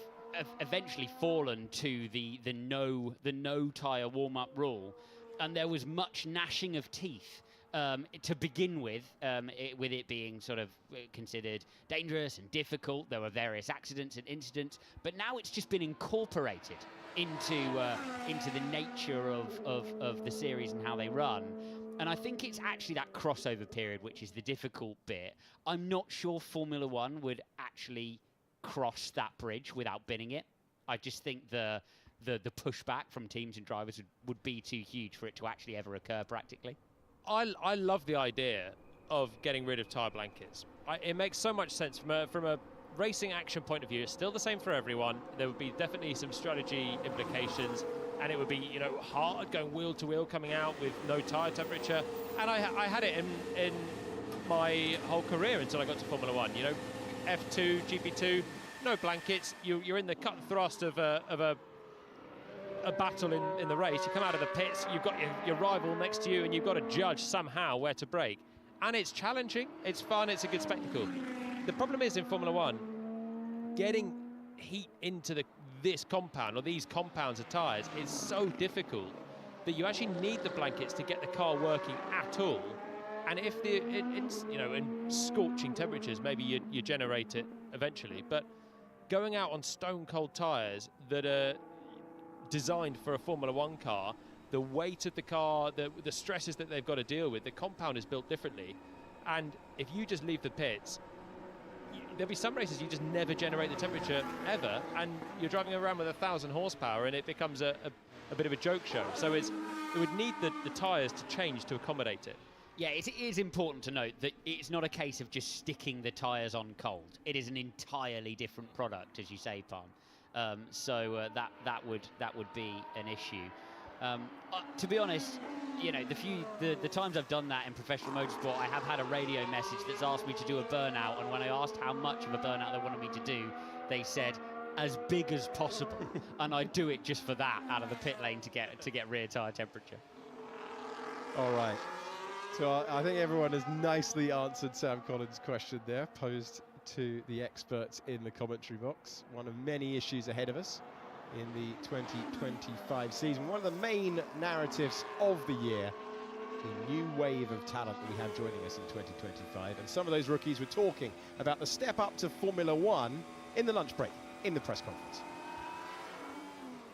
eventually fallen to the no tyre warm-up rule, and there was much gnashing of teeth. To begin with it being sort of considered dangerous and difficult. There were various accidents and incidents, but now it's just been incorporated into the nature of the series and how they run. And I think it's actually that crossover period which is the difficult bit. I'm not sure Formula One would actually cross that bridge without binning it. I just think the pushback from teams and drivers would be too huge for it to actually ever occur practically. I love the idea of getting rid of tyre blankets. It makes so much sense from a racing action point of view. It's still the same for everyone. There would be definitely some strategy implications, and it would be hard going wheel to wheel coming out with no tyre temperature. And I had it in my whole career until I got to Formula One. F2, GP2, no blankets. You're in the cut and thrust of a battle in the race. You come out of the pits, you've got your rival next to you, and you've got to judge somehow where to brake. And it's challenging, it's fun, it's a good spectacle. The problem is in Formula One, getting heat into this compound or these compounds of tyres is so difficult that you actually need the blankets to get the car working at all. And if it's in scorching temperatures, maybe you generate it eventually. But going out on stone cold tyres that are designed for a Formula One car, the weight of the car, the stresses that they've got to deal with, the compound is built differently. And if you just leave the pits, there'll be some races you just never generate the temperature ever, and you're driving around with 1,000 horsepower and it becomes a bit of a joke show. So it would need the tyres to change to accommodate it. Yeah, it is important to note that it's not a case of just sticking the tyres on cold. It is an entirely different product, as you say, Palm. So that would be an issue. To be honest, the times I've done that in professional motorsport, I have had a radio message that's asked me to do a burnout, and when I asked how much of a burnout they wanted me to do, they said as big as possible, and I do it just for that out of the pit lane to get rear tyre temperature. All right. So I think everyone has nicely answered Sam Collins' question there, posed to the experts in the commentary box. One of many issues ahead of us in the 2025 season. One of the main narratives of the year, the new wave of talent that we have joining us in 2025. And some of those rookies were talking about the step up to Formula One in the lunch break, in the press conference.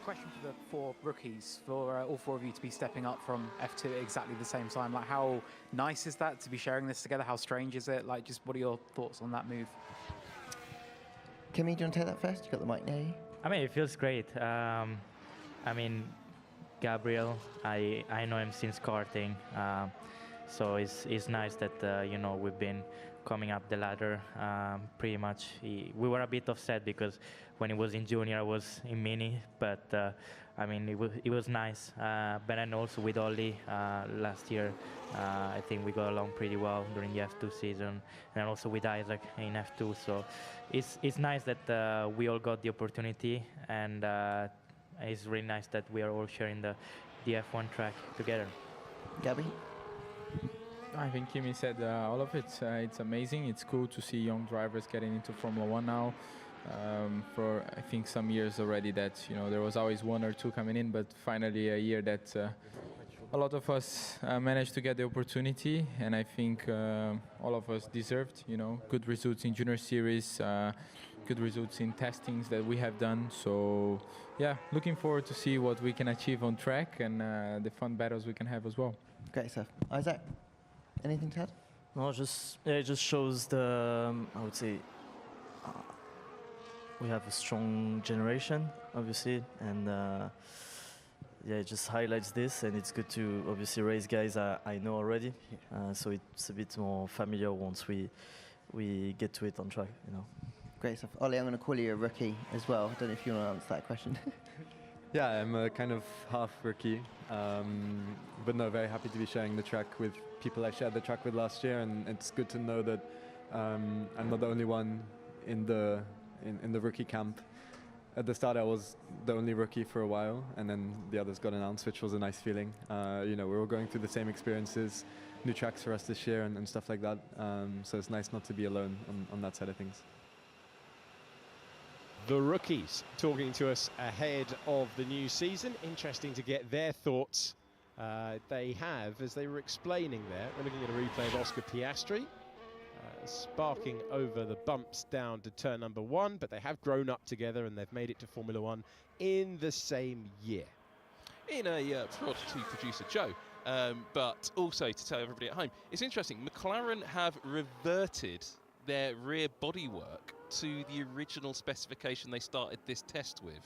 Question for the 4 rookies, for all 4 of you to be stepping up from F2 at exactly the same time. Like, how nice is that to be sharing this together? How strange is it? Like, just what are your thoughts on that move? Kimmy, do you want to take that first? You got the mic near you. I mean, it feels great. I mean, Gabriel, I know him since karting, so it's nice that you know, we've been coming up the ladder. Pretty much, we were a bit upset because when he was in junior, I was in mini, but I mean, it was nice. But then also with Ollie last year, I think we got along pretty well during the F2 season, and also with Isaac in F2. So it's nice that we all got the opportunity, and it's really nice that we are all sharing the F1 track together. Gabby? I think Kimi said all of it. It's amazing. It's cool to see young drivers getting into Formula One now. For I think some years already that, you know, there was always one or two coming in, but finally a year that a lot of us managed to get the opportunity, and I think all of us deserved, you know, good results in junior series, good results in testings that we have done. So yeah, looking forward to see what we can achieve on track and the fun battles we can have as well. Great stuff. Isaac, anything to add? No, it just shows the, I would say, we have a strong generation, obviously, and yeah, it just highlights this, and it's good to obviously raise guys I know already, so it's a bit more familiar once we get to it on track, you know. Great stuff. Ollie, I'm going to call you a rookie as well. I don't know if you want to answer that question. Yeah, I'm a kind of half rookie, but no, very happy to be sharing the track with people I shared the track with last year, and it's good to know that I'm not the only one in the rookie camp. At the start, I was the only rookie for a while, and then the others got announced, which was a nice feeling. You know, we're all going through the same experiences, new tracks for us this year, and stuff like that. So it's nice not to be alone on that side of things. The rookies talking to us ahead of the new season. Interesting to get their thoughts. They have, as they were explaining there, we're looking at a replay of Oscar Piastri, sparking over the bumps down to turn number 1, but they have grown up together and they've made it to Formula One in the same year. In a prod to producer Joe, but also to tell everybody at home, it's interesting, McLaren have reverted their rear bodywork to the original specification they started this test with,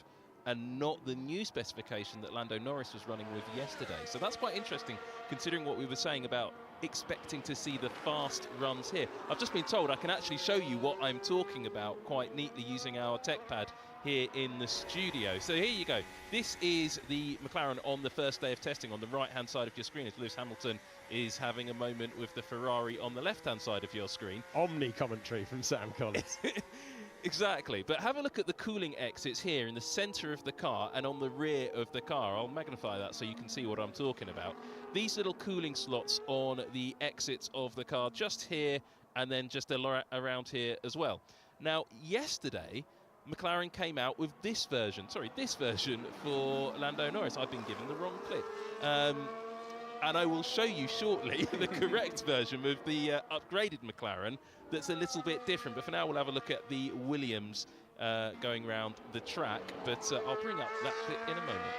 and not the new specification that Lando Norris was running with yesterday. So that's quite interesting, considering what we were saying about expecting to see the fast runs here. I've just been told I can actually show you what I'm talking about quite neatly using our tech pad here in the studio. So here you go. This is the McLaren on the first day of testing. On the right-hand side of your screen as Lewis Hamilton is having a moment with the Ferrari on the left-hand side of your screen. Omni commentary from Sam Collins. Exactly, but have a look at the cooling exits here in the centre of the car and on the rear of the car. I'll magnify that so you can see what I'm talking about. These little cooling slots on the exits of the car, just here and then just around here as well. Now, yesterday, McLaren came out with this version for Lando Norris. I've been given the wrong clip. And I will show you shortly the correct version with the upgraded McLaren that's a little bit different. But for now, we'll have a look at the Williams going around the track. But I'll bring up that clip in a moment.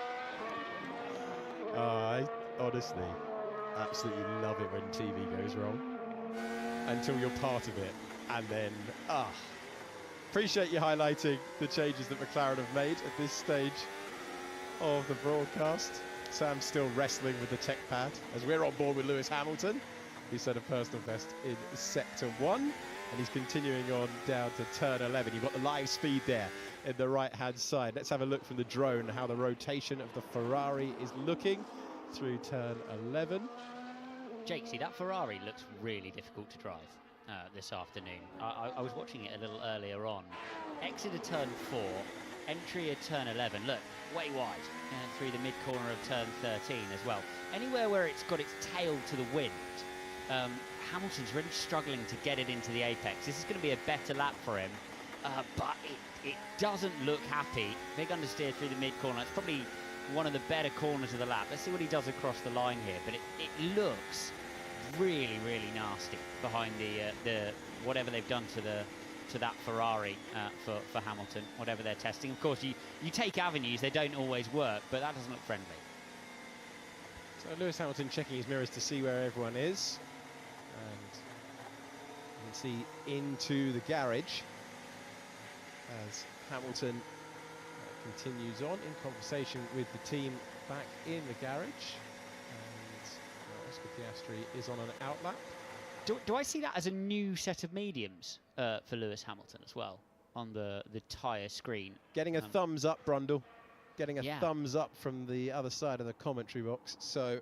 I honestly absolutely love it when TV goes wrong until you're part of it. And then, appreciate you highlighting the changes that McLaren have made at this stage of the broadcast. Sam's still wrestling with the tech pad as we're on board with Lewis Hamilton. He set a personal best in sector 1, and he's continuing on down to turn 11. You've got the live speed there in the right-hand side. Let's have a look from the drone how the rotation of the Ferrari is looking through turn 11. Jake, see, that Ferrari looks really difficult to drive this afternoon. I was watching it a little earlier on. Exit of turn 4, entry of turn 11. Look, way wide through the mid-corner of turn 13 as well. Anywhere where it's got its tail to the wind, Hamilton's really struggling to get it into the apex. This is going to be a better lap for him, but it doesn't look happy. Big understeer through the mid-corner. It's probably one of the better corners of the lap. Let's see what he does across the line here, but it looks really, really nasty behind the whatever they've done to that Ferrari for Hamilton, whatever they're testing. Of course, you take avenues, they don't always work, but that doesn't look friendly. So Lewis Hamilton checking his mirrors to see where everyone is. And you can see into the garage as Hamilton continues on in conversation with the team back in the garage. And Oscar Piastri is on an outlap. Do I see that as a new set of mediums for Lewis Hamilton as well on the tyre screen? Getting a thumbs up, Brundle. Getting a thumbs up from the other side of the commentary box. So,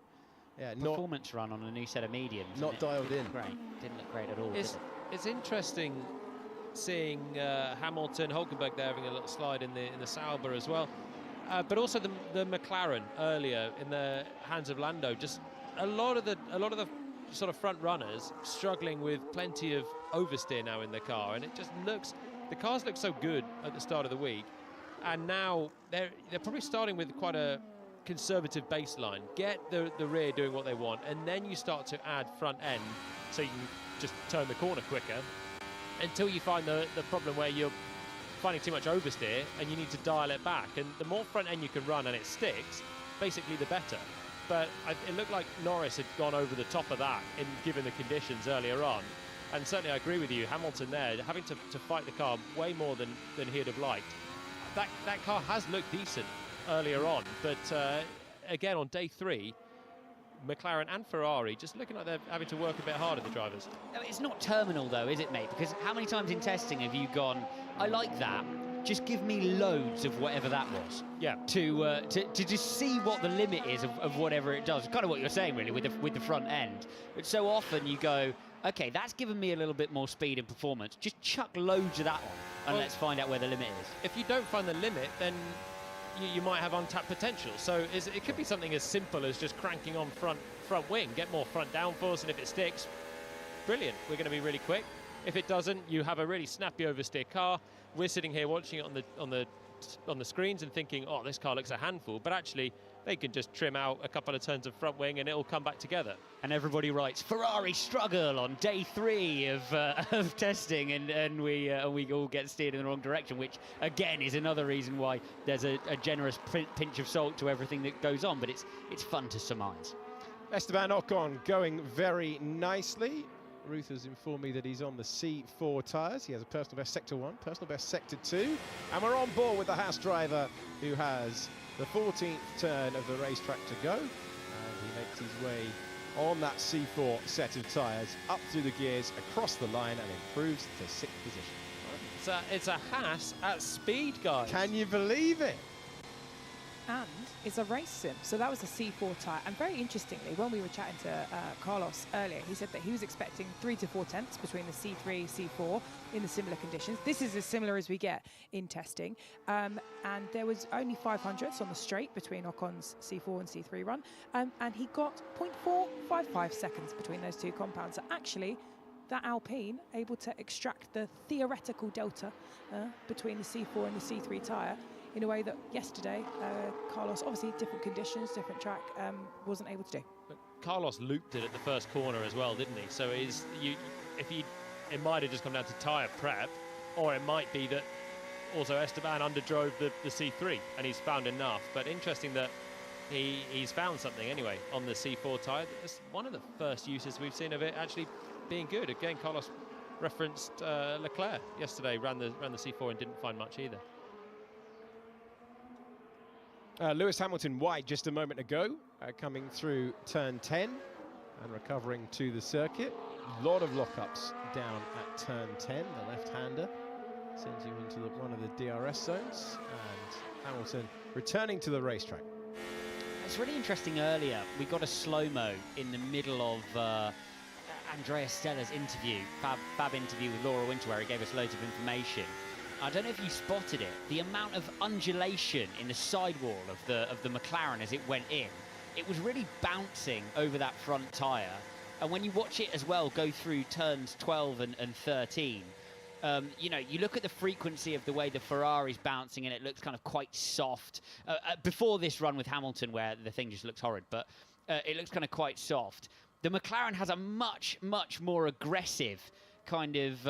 yeah, performance run on a new set of mediums. Not dialed in. Great. Didn't look great at all. It's interesting seeing Hamilton, Hulkenberg there having a little slide in the Sauber as well, but also the McLaren earlier in the hands of Lando. Just a lot of the sort of front runners struggling with plenty of oversteer now in the car, and it just looks, the cars look so good at the start of the week, and now they're probably starting with quite a conservative baseline. Get the rear doing what they want, and then you start to add front end so you can just turn the corner quicker, until you find the problem where you're finding too much oversteer and you need to dial it back. And the more front end you can run and it sticks, basically the better. But it looked like Norris had gone over the top of that given the conditions earlier on. And certainly I agree with you, Hamilton there, having to fight the car way more than he'd have liked. That car has looked decent earlier on, but again on day 3, McLaren and Ferrari just looking like they're having to work a bit harder, the drivers. It's not terminal though, is it, mate? Because how many times in testing have you gone, I like that, just give me loads of whatever that was? Yeah. To just see what the limit is of whatever it does. Kind of what you're saying, really, with the front end. But so often you go, okay, that's given me a little bit more speed and performance. Just chuck loads of that on, and let's find out where the limit is. If you don't find the limit, then you might have untapped potential. So it could be something as simple as just cranking on front wing, get more front downforce, and if it sticks, brilliant, we're going to be really quick. If it doesn't, you have a really snappy oversteer car. We're sitting here watching it on the screens and thinking, oh, this car looks a handful, but actually they can just trim out a couple of turns of front wing and it'll come back together. And everybody writes Ferrari struggle on day 3 of testing, and we all get steered in the wrong direction, which again is another reason why there's a generous pinch of salt to everything that goes on. But it's fun to surmise. Esteban Ocon going very nicely. Ruth has informed me that he's on the C4 tyres. He has a personal best sector 1, personal best sector 2, and we're on board with the Haas driver who has the 14th turn of the racetrack to go, and he makes his way on that C4 set of tyres up through the gears, across the line, and improves to 6th position. It's a Haas at speed, guys. Can you believe it? And it's a race sim, so that was a C4 tyre. And very interestingly, when we were chatting to Carlos earlier, he said that he was expecting 3 to 4 tenths between the C3, C4 in the similar conditions. This is as similar as we get in testing. And there was only 500ths on the straight between Ocon's C4 and C3 run. And he got 0.455 seconds between those two compounds. So actually, that Alpine able to extract the theoretical delta between the C4 and the C3 tyre in a way that yesterday Carlos, obviously different conditions, different track, wasn't able to do. But Carlos looped it at the first corner as well, didn't he? So it might have just come down to tyre prep, or it might be that also Esteban underdrove the C3 and he's found enough. But interesting that he's found something anyway on the C4 tyre. It's one of the first uses we've seen of it actually being good. Again, Carlos referenced Leclerc yesterday, ran the C4 and didn't find much either. Lewis Hamilton wide just a moment ago, coming through turn 10 and recovering to the circuit. A lot of lockups down at turn 10. The left-hander sends you into one of the DRS zones, and Hamilton returning to the racetrack. It's really interesting. Earlier we got a slow-mo in the middle of Andrea Stella's interview, fab interview with Laura Winter, where he gave us loads of information. I don't know if you spotted it, the amount of undulation in the sidewall of the McLaren as it went in. It was really bouncing over that front tyre. And when you watch it as well go through turns 12 and 13, you look at the frequency of the way the Ferrari's bouncing and it looks kind of quite soft. Before this run with Hamilton where the thing just looks horrid, but it looks kind of quite soft. The McLaren has a much, much more aggressive kind of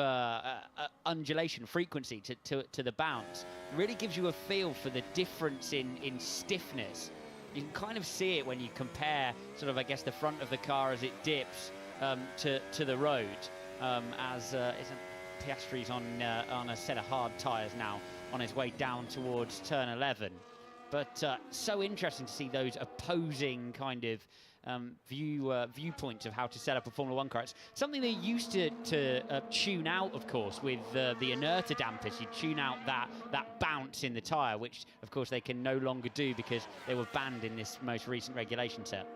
undulation frequency to the bounce. It really gives you a feel for the difference in stiffness. You can kind of see it when you compare sort of, I guess, the front of the car as it dips to the road, as Piastri's on a set of hard tyres now on his way down towards turn 11. But so interesting to see those opposing kind of viewpoints of how to set up a Formula 1 car. It's something they used to tune out, of course, with the inerter dampers. You tune out that bounce in the tyre, which, of course, they can no longer do because they were banned in this most recent regulation set.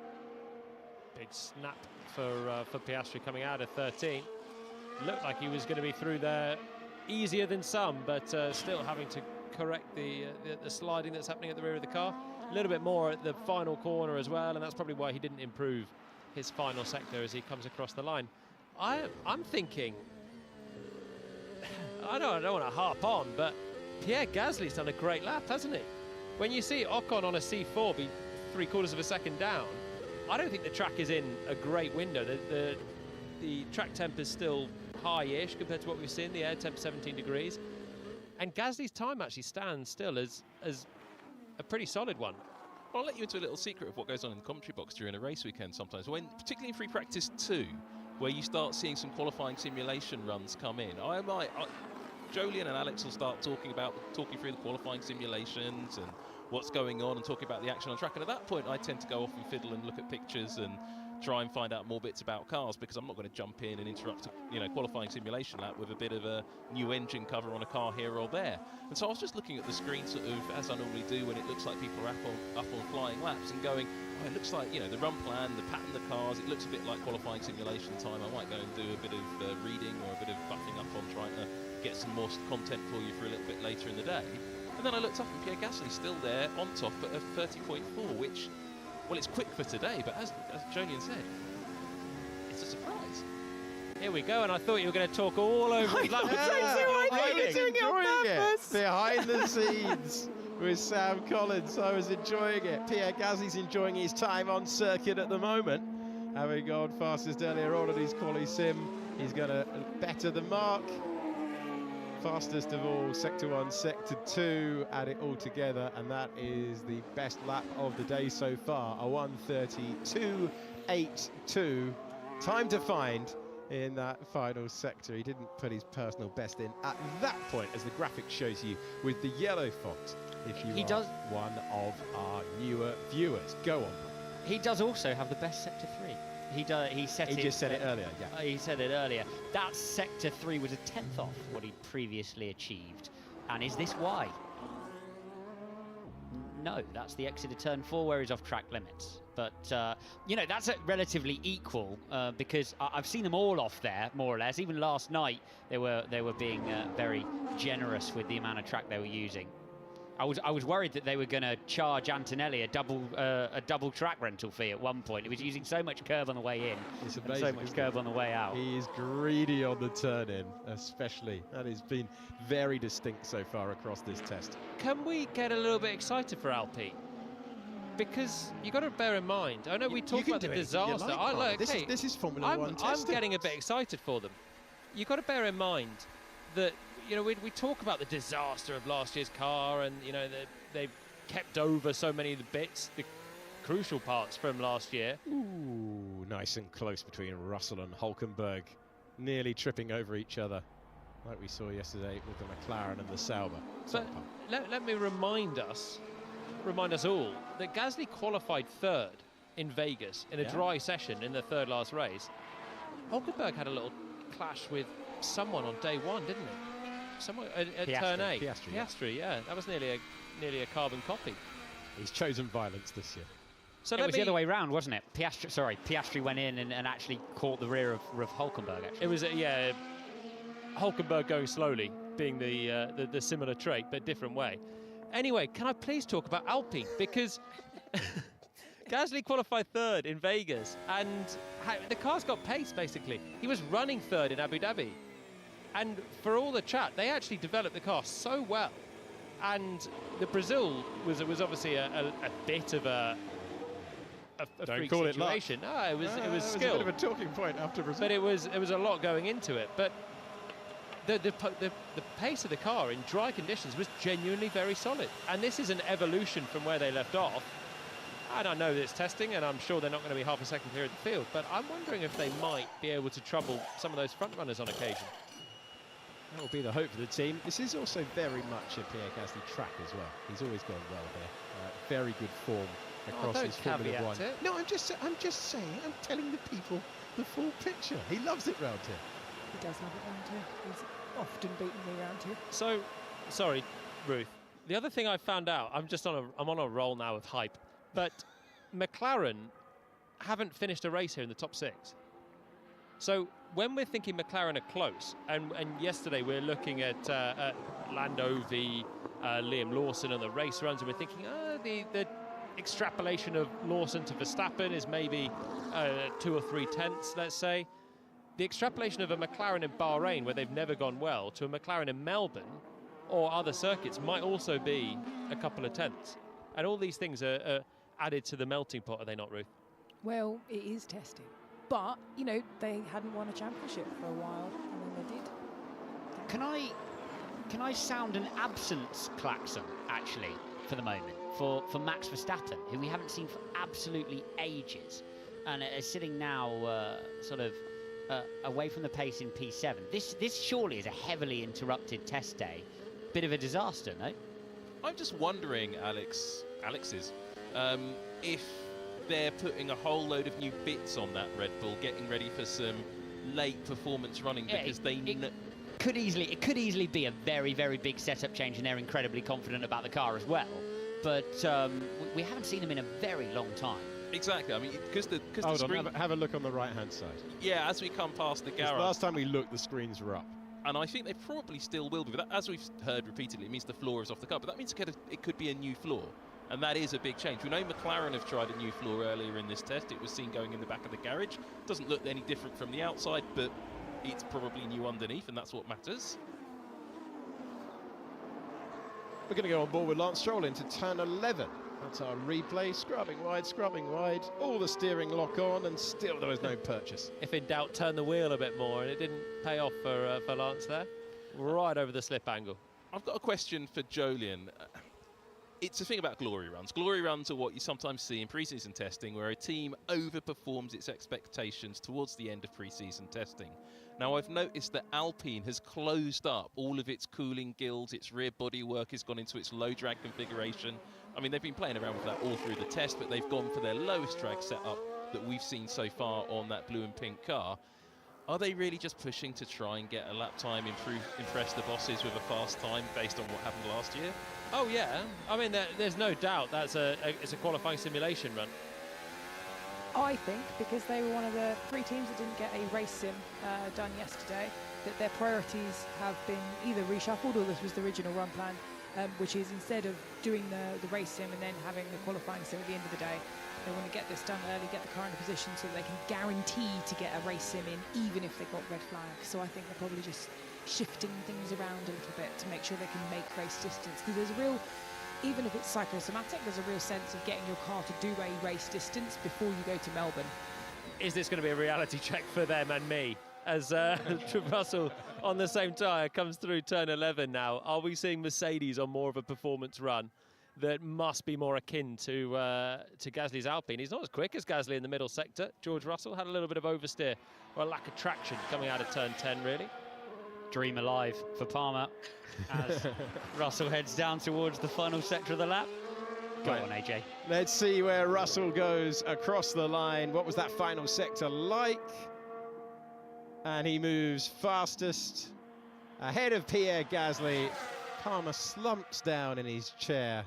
Big snap for Piastri coming out of 13. Looked like he was going to be through there easier than some, but still having to correct the sliding that's happening at the rear of the car. A little bit more at the final corner as well, and that's probably why he didn't improve his final sector as he comes across the line. I'm thinking, I don't want to harp on, but Pierre Gasly's done a great lap, hasn't he? When you see Ocon on a C4 be 3/4 of a second down, I don't think the track is in a great window. The track temp is still high-ish compared to what we've seen, the air temp 17 degrees. And Gasly's time actually stands still as a pretty solid one. Well, I'll let you into a little secret of what goes on in the commentary box during a race weekend sometimes, particularly in free practice 2, where you start seeing some qualifying simulation runs come in. Jolien and Alex will start talking through the qualifying simulations and what's going on and talking about the action on track. And at that point, I tend to go off and fiddle and look at pictures and try and find out more bits about cars, because I'm not going to jump in and interrupt a qualifying simulation lap with a bit of a new engine cover on a car here or there. And so I was just looking at the screen, sort of as I normally do when it looks like people are up on flying laps, and going, oh, it looks like, the run plan, the pattern of the cars, it looks a bit like qualifying simulation time. I might go and do a bit of reading or a bit of buffing up on trying to get some more content for you for a little bit later in the day. And then I looked up and Pierre Gasly's still there on top at a 30.4, which, well, it's quick for today, but as Jolien said, it's a surprise. Here we go, and I thought you were going to talk all over that. I was enjoying it. Behind the scenes with Sam Collins, I was enjoying it. Pierre Gasly's enjoying his time on circuit at the moment, having gone fastest earlier on at his quali sim. He's going to better the mark. Fastest of all, Sector 1, Sector 2, add it all together, and that is the best lap of the day so far, a 1:32.82. Time to find in that final sector. He didn't put his personal best in at that point, as the graphic shows you with the yellow font, if you are one of our newer viewers. Go on. He does also have the best Sector 3. He just said it earlier, yeah. He said it earlier. That Sector 3 was a 10th off what he'd previously achieved. And is this why? No, that's the exit of turn 4 where he's off track limits. But, that's relatively equal because I've seen them all off there, more or less. Even last night, they were being very generous with the amount of track they were using. I was worried that they were going to charge Antonelli a double track rental fee at one point. He was using so much curb on the way in and so much curb on the way out. He is greedy on the turn-in, especially. That has been very distinct so far across this test. Can we get a little bit excited for Alpine? Because you've got to bear in mind, I know we talk about the disaster. This is Formula 1 testing. I'm getting a bit excited for them. You've got to bear in mind that we talk about the disaster of last year's car, and they've kept over so many of the bits, the crucial parts from last year. Ooh, nice and close between Russell and Hulkenberg, nearly tripping over each other, like we saw yesterday with the McLaren and the Saba. But let me remind us all that Gasly qualified third in Vegas in a dry session in the third last race. Hulkenberg had a little clash with someone on day one, didn't he? Someone at turn 8. Piastri, yeah. That was nearly a carbon copy. He's chosen violence this year. So it was the other way round, wasn't it? Piastri went in and actually caught the rear of Hulkenberg, actually. It was, Hulkenberg going slowly, being the similar trait, but different way. Anyway, can I please talk about Alpine? Because Gasly qualified third in Vegas, and the car's got pace, basically. He was running third in Abu Dhabi. And for all the chat, they actually developed the car so well. And the Brazil was obviously a bit of a freak situation. No, it was skill. It was a bit of a talking point after Brazil. But it was a lot going into it. But the pace of the car in dry conditions was genuinely very solid. And this is an evolution from where they left off. And I know that it's testing, and I'm sure they're not going to be half a second clear of the field. But I'm wondering if they might be able to trouble some of those front runners on occasion. That will be the hope for the team. This is also very much a Pierre Gasly track as well. He's always gone well here. Very good form across his Formula One. No, I'm just saying. I'm telling the people the full picture. He loves it round here. He does love it round here. He's often beaten me round here. So, sorry, Ruth. The other thing I found out, I'm on a roll now with hype, but McLaren haven't finished a race here in the top 6. So when we're thinking McLaren are close, and yesterday we're looking at Lando v Liam Lawson and the race runs, and we're thinking, the extrapolation of Lawson to Verstappen is maybe 2 or 3 tenths, let's say. The extrapolation of a McLaren in Bahrain, where they've never gone well, to a McLaren in Melbourne or other circuits might also be a couple of tenths. And all these things are added to the melting pot, are they not, Ruth? Well, it is testing. But, you know, they hadn't won a championship for a while, and then they did. Can I sound an absence klaxon, actually, for the moment, for Max Verstappen, who we haven't seen for absolutely ages, and is sitting now sort of away from the pace in P7. This surely is a heavily interrupted test day. Bit of a disaster, no? I'm just wondering, Alex's, if they're putting a whole load of new bits on that Red Bull, getting ready for some late performance running, because it could easily be a very, very big setup change, and they're incredibly confident about the car as well. But we haven't seen them in a very long time. Exactly. I mean, because the screen. Have a look on the right-hand side. Yeah, as we come past the garage. Last time we looked, the screens were up. And I think they probably still will be. But that, as we've heard repeatedly, it means the floor is off the car. But that means it could be a new floor. And that is a big change. We know McLaren have tried a new floor earlier in this test. It was seen going in the back of the garage. Doesn't look any different from the outside, but it's probably new underneath, and that's what matters. We're going to go on board with Lance Stroll into turn 11. That's our replay. Scrubbing wide. All the steering lock on, and still there was no purchase. If in doubt, turn the wheel a bit more, and it didn't pay off for Lance there. Right over the slip angle. I've got a question for Jolyon. It's a thing about glory runs. Glory runs are what you sometimes see in pre-season testing, where a team overperforms its expectations towards the end of pre-season testing. Now, I've noticed that Alpine has closed up all of its cooling gills, its rear bodywork has gone into its low drag configuration. I mean, they've been playing around with that all through the test, but they've gone for their lowest drag setup that we've seen so far on that blue and pink car. Are they really just pushing to try and get a lap time, impress the bosses with a fast time based on what happened last year? Oh yeah, I mean there's no doubt it's a qualifying simulation run. I think because they were one of the 3 teams that didn't get a race sim done yesterday, that their priorities have been either reshuffled, or this was the original run plan, which is instead of doing the race sim and then having the qualifying sim at the end of the day, they want to get this done early, get the car in a position so that they can guarantee to get a race sim in, even if they got red flags. So I think they're probably just shifting things around a little bit to make sure they can make race distance, because there's a real, even if it's psychosomatic, there's a real sense of getting your car to do a race distance before you go to Melbourne. Is this going to be a reality check for them and me? As Russell on the same tyre comes through turn 11 now. Are we seeing Mercedes on more of a performance run that must be more akin to Gasly's Alpine? He's not as quick as Gasly in the middle sector. George Russell had a little bit of oversteer, or a lack of traction coming out of turn 10, really. Dream alive for Palmer as Russell heads down towards the final sector of the lap. Go on, AJ. Let's see where Russell goes across the line. What was that final sector like? And he moves fastest ahead of Pierre Gasly. Palmer slumps down in his chair.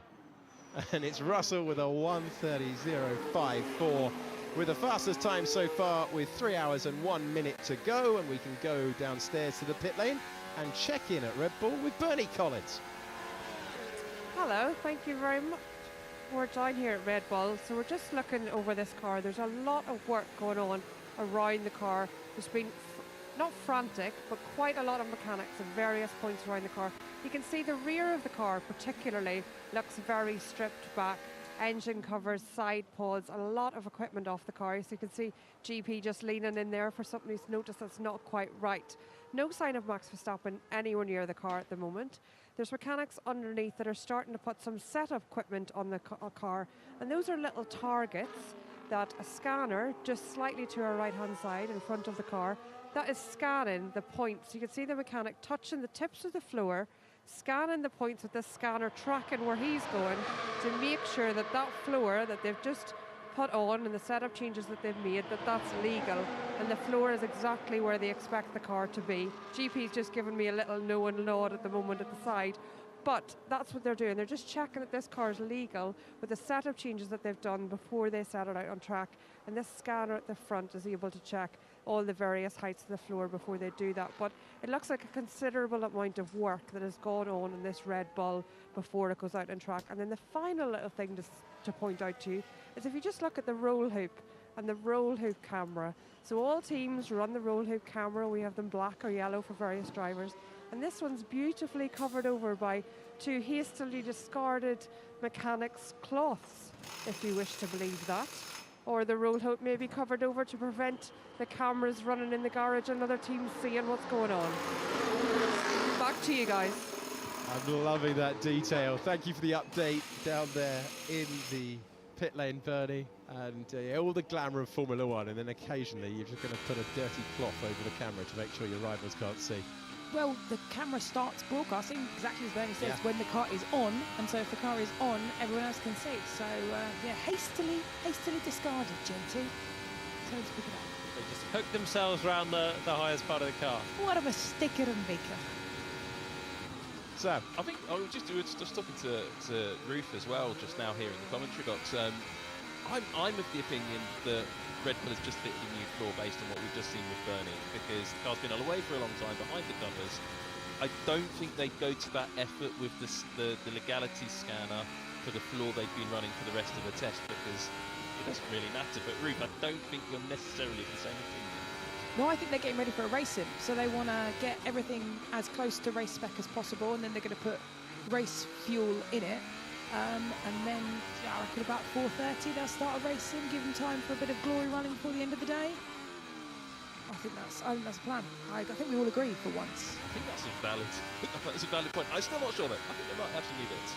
And it's Russell with a 1:30.054. with the fastest time so far, with 3 hours and 1 minute to go. And we can go downstairs to the pit lane and check in at Red Bull with Bernie Collins. Hello, thank you very much. We're down here at Red Bull, so we're just looking over this car. There's a lot of work going on around the car. There's been not frantic, but quite a lot of mechanics at various points around the car. You can see the rear of the car particularly looks very stripped back. Engine covers, side pods, a lot of equipment off the car. So you can see GP just leaning in there for something he's noticed that's not quite right. No sign of Max Verstappen anywhere near the car at the moment. There's mechanics underneath that are starting to put some setup equipment on the car, and those are little targets that a scanner just slightly to our right-hand side in front of the car, that is scanning the points. You can see the mechanic touching the tips of the floor, scanning the points with the scanner, tracking where he's going to make sure that that floor that they've just put on and the setup changes that they've made, that's legal and the floor is exactly where they expect the car to be. GP's just given me a little no and nod at the moment at the side, but that's what they're doing. They're just checking that this car is legal with the setup changes that they've done before they set it out on track, and this scanner at the front is able to check all the various heights of the floor before they do that. But it looks like a considerable amount of work that has gone on in this Red Bull before it goes out on track. And then the final little thing to point out to you is if you just look at the roll hoop and the roll hoop camera. So all teams run the roll hoop camera. We have them black or yellow for various drivers. And this one's beautifully covered over by 2 hastily discarded mechanics' cloths, if you wish to believe that. Or the roll hoop may be covered over to prevent the cameras running in the garage and other teams seeing what's going on. Back to you guys. I'm loving that detail. Thank you for the update down there in the pit lane, Bernie. And yeah, all the glamour of Formula One, and then occasionally you're just going to put a dirty cloth over the camera to make sure your rivals can't see. Well, the camera starts broadcasting, exactly as Bernie says, when the car is on. And so if the car is on, everyone else can see. So, yeah, hastily discarded, GT. So to speak about. They just hooked themselves around the highest part of the car. What of a sticker and beaker. Sam? I think we were just talking to Ruth as well just now here in the commentary box. I'm of the opinion that Red Bull has just fitted a new floor based on what we've just seen with Bernie, because the car's been away for a long time behind the covers. I don't think they'd go to that effort with the legality scanner for the floor they've been running for the rest of the test, because it doesn't really matter. But Ruth, I don't think you're necessarily the same opinion. No, I think they're getting ready for a race sim, so they want to get everything as close to race spec as possible, and then they're going to put race fuel in it. And then I reckon about 4:30 they'll start a race sim, give them time for a bit of glory running before the end of the day. I think that's a plan. I think we all agree for once. I think that's a valid point. I'm still not sure though. I think they might actually need it.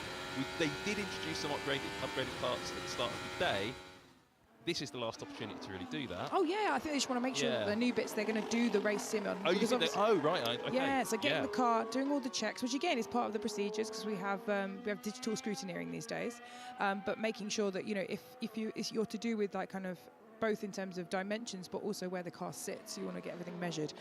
They did introduce some upgraded parts at the start of the day. This is the last opportunity to really do that. Oh yeah, I think they just want to make sure that the new bits they're going to do the race sim on. Oh, you think right? Okay. Yeah, so getting the car, doing all the checks, which again is part of the procedures because we have digital scrutineering these days, but making sure that if you're to do with like kind of both in terms of dimensions but also where the car sits, you want to get everything measured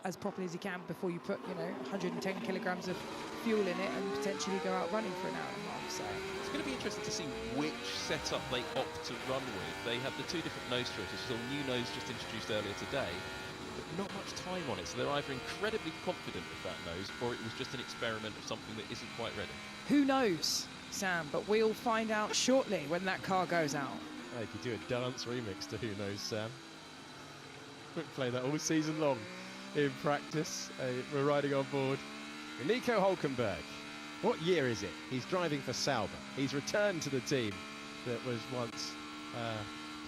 as properly as you can before you put 110 kilograms of fuel in it and potentially go out running for an hour and a half. So it's going to be interesting to see which setup they opt to run with. They have the 2 different nose choices. So new nose just introduced earlier today, but not much time on it. So they're either incredibly confident with that nose, or it was just an experiment of something that isn't quite ready. Who knows, Sam? But we'll find out shortly when that car goes out. I could do a dance remix to Who Knows, Sam. We play that all season long in practice. We're riding on board Nico Hülkenberg. What year is it? He's driving for Saba. He's returned to the team that was once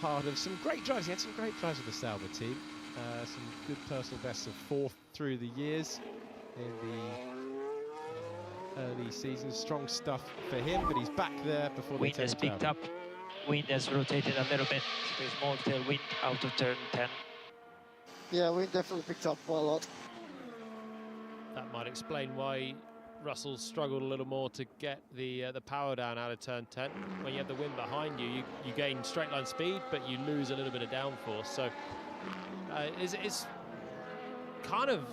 part of some great drives. He had some great drives with the Saba team. Some good personal bests of 4th through the years in the early seasons. Strong stuff for him, but he's back there before the wind has picked up. Wind has rotated a little bit. So a small tailwind out of turn 10. Yeah, wind definitely picked up quite a lot. That might explain why Russell struggled a little more to get the power down out of turn 10. When you have the wind behind you, you gain straight line speed, but you lose a little bit of downforce. So it's kind of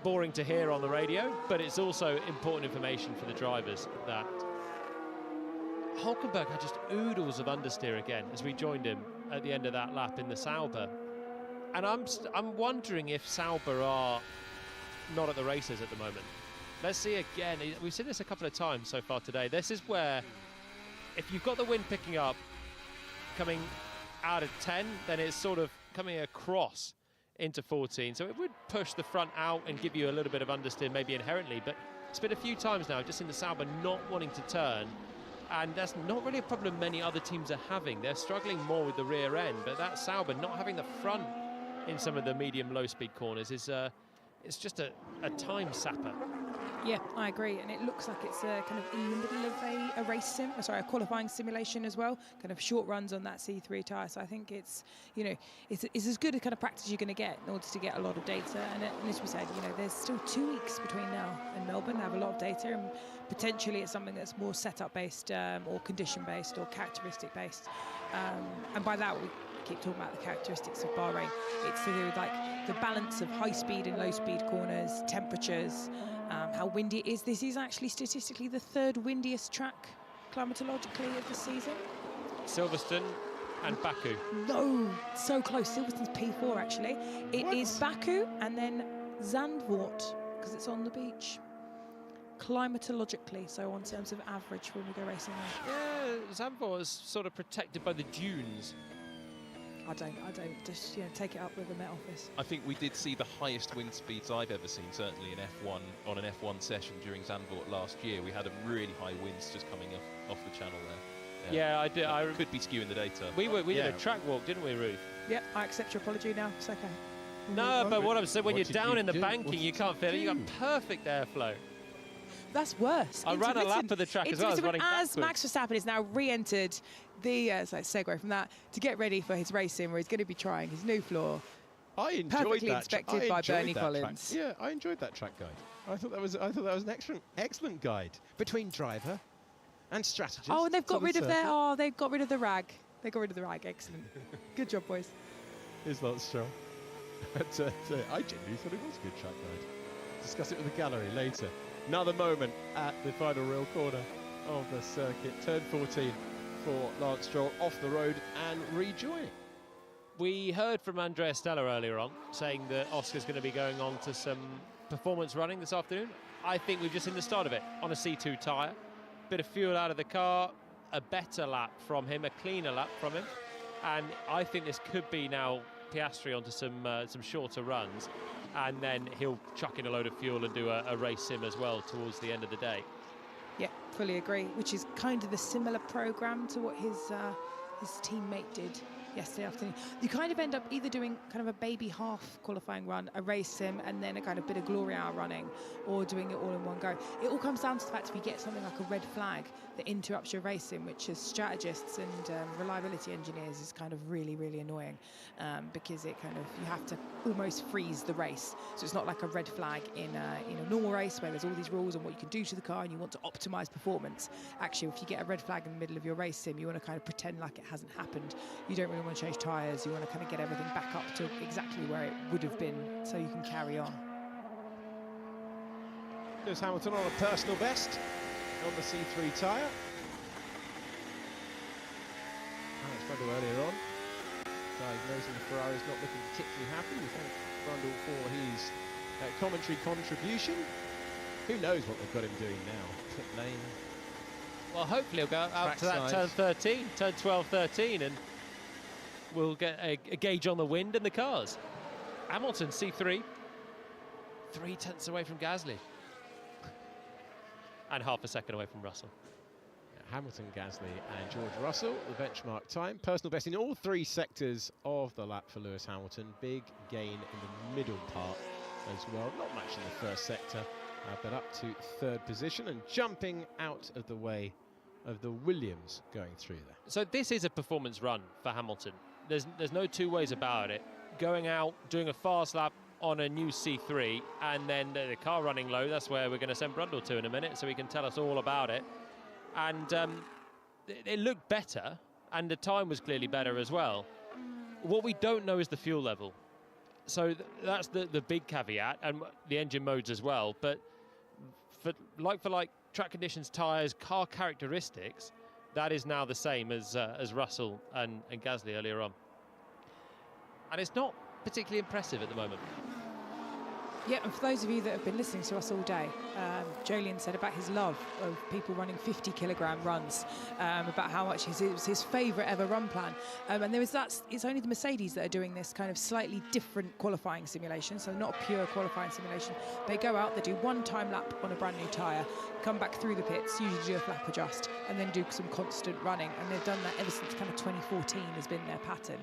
boring to hear on the radio, but it's also important information for the drivers that Hülkenberg had just oodles of understeer again as we joined him at the end of that lap in the Sauber. And I'm wondering if Sauber are not at the races at the moment. Let's see again. We've seen this a couple of times so far today. This is where, if you've got the wind picking up, coming out of 10, then it's sort of coming across into 14. So it would push the front out and give you a little bit of understeer maybe inherently. But it's been a few times now, just in the Sauber, not wanting to turn. And that's not really a problem many other teams are having. They're struggling more with the rear end, but that Sauber not having the front in some of the medium low speed corners is it's just a time sapper. Yeah, I agree, and it looks like it's kind of in the middle of a race sim, a qualifying simulation as well. Kind of short runs on that C3 tyre, so I think it's, you know, it's as good a kind of practice you're going to get in order to get a lot of data. And as we said, you know, there's still 2 weeks between now and Melbourne. They have a lot of data, and potentially it's something that's more setup based, or condition based, or characteristic based. And by that we keep talking about the characteristics of Bahrain. It's to do with like the balance of high speed and low speed corners, temperatures. How windy it is. This is actually statistically the 3rd windiest track climatologically of the season. Silverstone and Baku. No, so close. Silverstone's P4 actually. It is Baku and then Zandvoort because it's on the beach. Climatologically, so on terms of average when we go racing there. Yeah, Zandvoort is sort of protected by the dunes. I don't just, you know, take it up with the Met Office. I think we did see the highest wind speeds I've ever seen, certainly in F1, on an F1 session during Zandvoort last year. We had a really high winds just coming off the channel there. Yeah, I did. I could be skewing the data. We did a track walk, didn't we, Ruth? Yep, I accept your apology now. It's okay. No, but what I'm saying, when you're down in the banking, you can't feel it. You got perfect airflow. That's worse. I ran a lap of the track as well. I was running as Max Verstappen is now re-entered the segue from that to get ready for his racing, where he's going to be trying his new floor. I enjoyed perfectly that. inspected by Bernie Collins. Yeah, I enjoyed that track guide. I thought that was an excellent guide between driver and strategist. Oh, and they've got rid of they've got rid of the rag. They got rid of the rag. Excellent. Good job, boys. It's not strong. But I genuinely thought it was a good track guide. Discuss it with the gallery later. Another moment at the final real corner of the circuit. Turn 14 for Lance Stroll off the road and rejoining. We heard from Andrea Stella earlier on saying that Oscar's going to be going on to some performance running this afternoon. I think we've just seen the start of it on a C2 tyre. Bit of fuel out of the car, a better lap from him, a cleaner lap from him. And I think this could be now Piastri onto some shorter runs. And then he'll chuck in a load of fuel and do a race sim as well towards the end of the day. Yeah, fully agree, which is kind of the similar programme to what his teammate did yesterday afternoon. You kind of end up either doing kind of a baby half qualifying run, a race sim, and then a kind of bit of glory hour running, or doing it all in one go. It all comes down to the fact if you get something like a red flag that interrupts your racing, which as strategists and reliability engineers is kind of really, really annoying, because it kind of, you have to almost freeze the race. So it's not like a red flag in a normal race where there's all these rules on what you can do to the car and you want to optimize performance. Actually, if you get a red flag in the middle of your race sim, you want to kind of pretend like it hasn't happened. You don't really want to change tyres, you want to kind of get everything back up to exactly where it would have been so you can carry on. Lewis Hamilton on a personal best on the C3 tyre. Alex Brundle earlier on diagnosing the Ferrari is not looking particularly happy. We thank Brundle for his commentary contribution. Who knows what they've got him doing now? Pit lane. Well, hopefully he'll go out to that turn 13, turn 12, 13, and we'll get a gauge on the wind and the cars. Hamilton, C3, 3/10 away from Gasly. And half a second away from Russell. Hamilton, Gasly and George Russell, the benchmark time. Personal best in all 3 sectors of the lap for Lewis Hamilton. Big gain in the middle part as well. Not much in the first sector, but up to 3rd position and jumping out of the way of the Williams going through there. So this is a performance run for Hamilton. There's no two ways about it. Going out, doing a fast lap on a new C3, and then the car running low, that's where we're going to send Brundle to in a minute, so he can tell us all about it. And it looked better, and the time was clearly better as well. What we don't know is the fuel level. So that's the big caveat, and the engine modes as well. But for like track conditions, tyres, car characteristics, that is now the same as Russell and Gasly earlier on. And it's not particularly impressive at the moment. Yeah, and for those of you that have been listening to us all day, Jolien said about his love of people running 50-kilogram runs, about how much it was his favourite ever run plan. And it's only the Mercedes that are doing this kind of slightly different qualifying simulation, so not a pure qualifying simulation. They go out, they do one time lap on a brand new tyre, come back through the pits, usually do a flap adjust, and then do some constant running. And they've done that ever since kind of 2014 has been their pattern,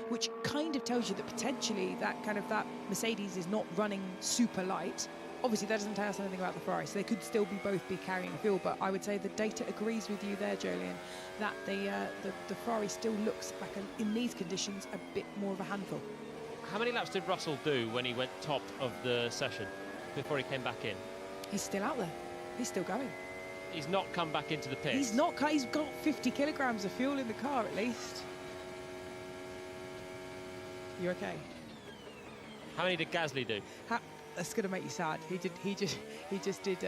which kind of tells you that potentially that Mercedes is not running super light, obviously that doesn't tell us anything about the Ferrari, so they could still both be carrying the field, but I would say the data agrees with you there, Jolien, that the Ferrari still looks like, in these conditions, a bit more of a handful. How many laps did Russell do when he went top of the session before he came back in? He's still out there. He's still going. He's not come back into the pits. He's not. He's got 50 kilograms of fuel in the car at least. You okay? How many did Gasly do? That's going to make you sad. He just did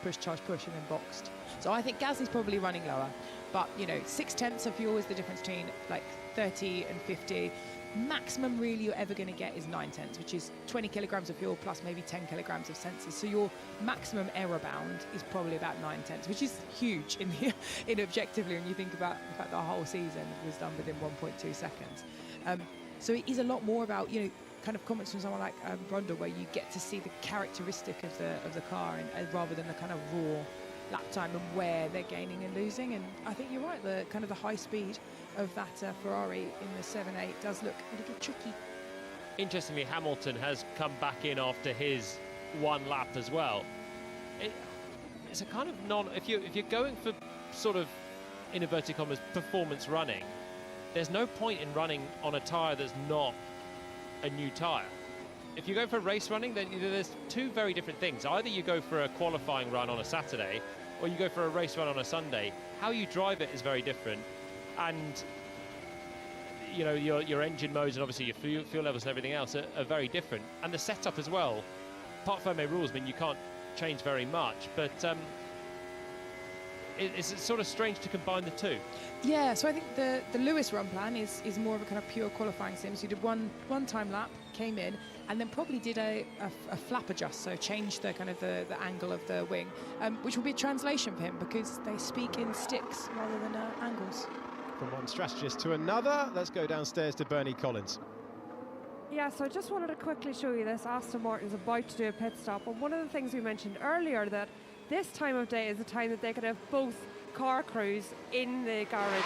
push, charge, push, and then boxed. So I think Gasly's probably running lower, but you know, 0.6 of fuel is the difference between like 30 and 50. Maximum really you're ever going to get is 0.9, which is 20 kilograms of fuel plus maybe 10 kilograms of sensors. So your maximum error bound is probably about 0.9, which is huge in objectively when you think about the fact that the whole season was done within 1.2 seconds. So it is a lot more about, you know, kind of comments from someone like Ronda, where you get to see the characteristic of the car and rather than the kind of raw lap time and where they're gaining and losing. And I think you're right, the kind of the high speed of that Ferrari in the 7.8 does look a little tricky. Interestingly, Hamilton has come back in after his one lap as well. It's a kind of if you're going for sort of, in inverted commas, performance running, there's no point in running on a tyre that's not a new tyre. If you go for race running, then there's two very different things. Either you go for a qualifying run on a Saturday, or you go for a race run on a Sunday. How you drive it is very different, and you know your engine modes and obviously your fuel levels and everything else are very different, and the setup as well. Part Ferme rules mean you can't change very much, but it's sort of strange to combine the two. Yeah, so I think the Lewis run plan is more of a kind of pure qualifying sim. So you did one time lap, came in, and then probably did a flap adjust, so changed the kind of the angle of the wing, which will be a translation for him because they speak in sticks rather than angles. From one strategist to another, let's go downstairs to Bernie Collins. Yeah, so I just wanted to quickly show you this. Aston Martin's about to do a pit stop, and one of the things we mentioned earlier, that this time of day is the time that they could have both car crews in the garage.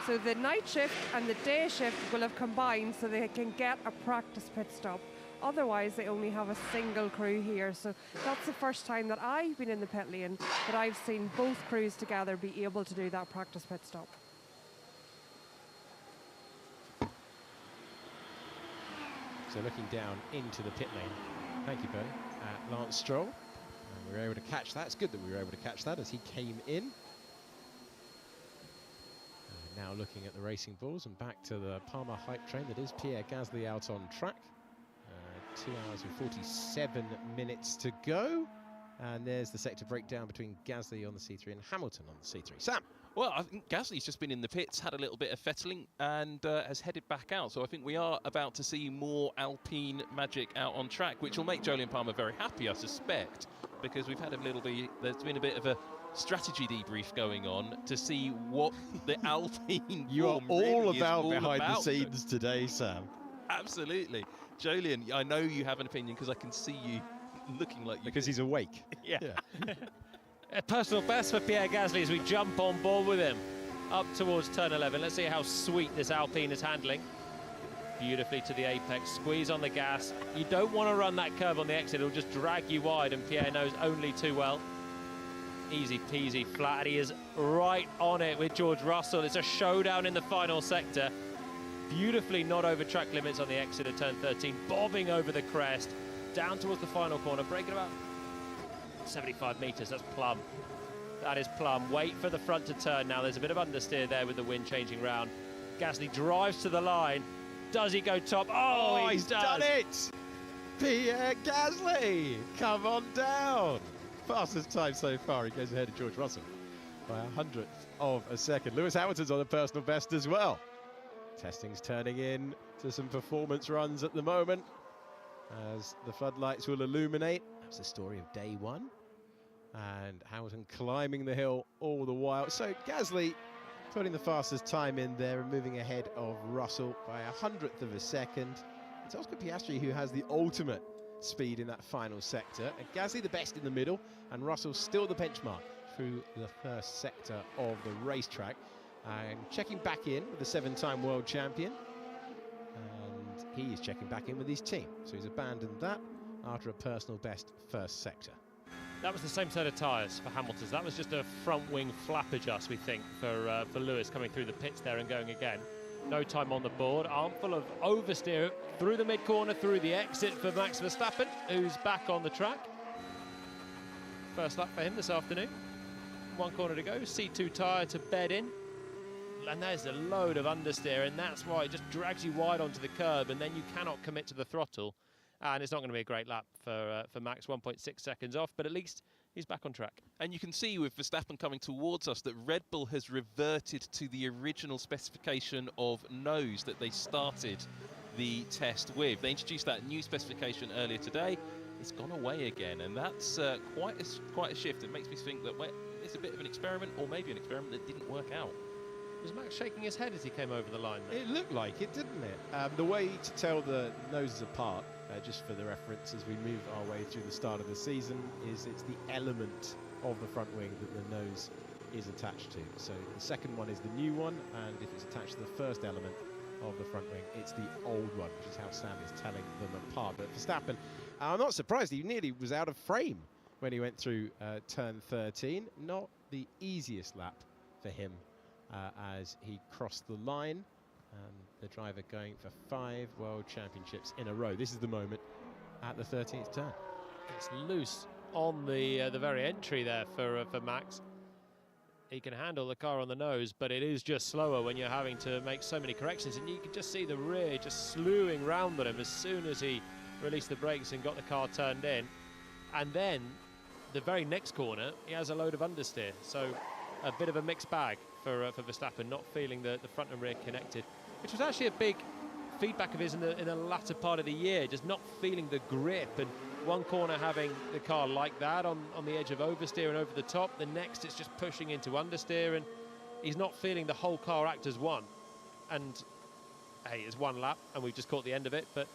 So the night shift and the day shift will have combined so they can get a practice pit stop. Otherwise, they only have a single crew here. So that's the first time that I've been in the pit lane that I've seen both crews together be able to do that practice pit stop. So looking down into the pit lane, thank you, Bernie, at Lance Stroll. And we were able to catch that. It's good that we were able to catch that as he came in. Now looking at the racing balls and back to the Palmer hype train that is Pierre Gasly out on track. 2 hours and 47 minutes to go. And there's the sector breakdown between Gasly on the C3 and Hamilton on the C3. Sam? Well, I think Gasly's just been in the pits, had a little bit of fettling, and has headed back out. So I think we are about to see more Alpine magic out on track, which will make Jolien Palmer very happy, I suspect, because we've had there's been a bit of a strategy debrief going on to see what the Alpine You are all really about all behind the about. scenes today, Sam. Absolutely. Jolien, I know you have an opinion because I can see you looking like you Because he's awake. Yeah. A personal best for Pierre Gasly as we jump on board with him up towards turn 11. Let's see how sweet this Alpine is handling. Beautifully to the apex, squeeze on the gas. You don't want to run that curve on the exit, it'll just drag you wide, and Pierre knows only too well. Easy peasy flat, he is right on it with George Russell. It's a showdown in the final sector. Beautifully not over track limits on the exit of turn 13, bobbing over the crest, down towards the final corner, braking about 75 metres, that's plumb. That is plumb. Wait for the front to turn now. There's a bit of understeer there with the wind changing round. Gasly drives to the line. Does he go top? Oh, he's done it! Pierre Gasly, come on down. Fastest time so far. He goes ahead of George Russell by 100th of a second. Lewis Hamilton's on a personal best as well. Testing's turning in to some performance runs at the moment as the floodlights will illuminate. That's the story of day one. And Hamilton climbing the hill all the while. So Gasly putting the fastest time in there and moving ahead of Russell by 100th of a second. It's Oscar Piastri who has the ultimate speed in that final sector. And Gasly the best in the middle, and Russell still the benchmark through the first sector of the racetrack. And checking back in with the 7-time world champion. And he is checking back in with his team. So he's abandoned that. after a personal best first sector. That was the same set of tyres for Hamilton's. That was just a front wing flap adjust, we think, for Lewis coming through the pits there and going again. No time on the board. Armful of oversteer through the mid-corner, through the exit for Max Verstappen, who's back on the track. First lap for him this afternoon. 1 corner to go. C2 tyre to bed in. And there's a load of understeer, and that's why it just drags you wide onto the curb, and then you cannot commit to the throttle. And it's not going to be a great lap for Max, 1.6 seconds off, but at least he's back on track. And you can see with Verstappen coming towards us that Red Bull has reverted to the original specification of nose that they started the test with. They introduced that new specification earlier today. It's gone away again, and that's quite a shift. It makes me think that it's a bit of an experiment, or maybe an experiment that didn't work out. Was Max shaking his head as he came over the line there? It looked like it, didn't it? The way to tell the noses apart, just for the reference as we move our way through the start of the season, is it's the element of the front wing that the nose is attached to. So the second one is the new one, and if it's attached to the first element of the front wing, it's the old one, which is how Sam is telling them apart. But Verstappen, I'm not surprised, he nearly was out of frame when he went through turn 13. Not the easiest lap for him as he crossed the line. The driver going for 5 World Championships in a row. This is the moment at the 13th turn. It's loose on the very entry there for Max. He can handle the car on the nose, but it is just slower when you're having to make so many corrections, and you can just see the rear just slewing round on him as soon as he released the brakes and got the car turned in. And then the very next corner, he has a load of understeer, so a bit of a mixed bag for Verstappen, not feeling the front and rear connected, which was actually a big feedback of his in the latter part of the year, just not feeling the grip. And one corner having the car like that on the edge of oversteer and over the top, the next it's just pushing into understeer, and he's not feeling the whole car act as one. And hey, it's one lap and we've just caught the end of it, but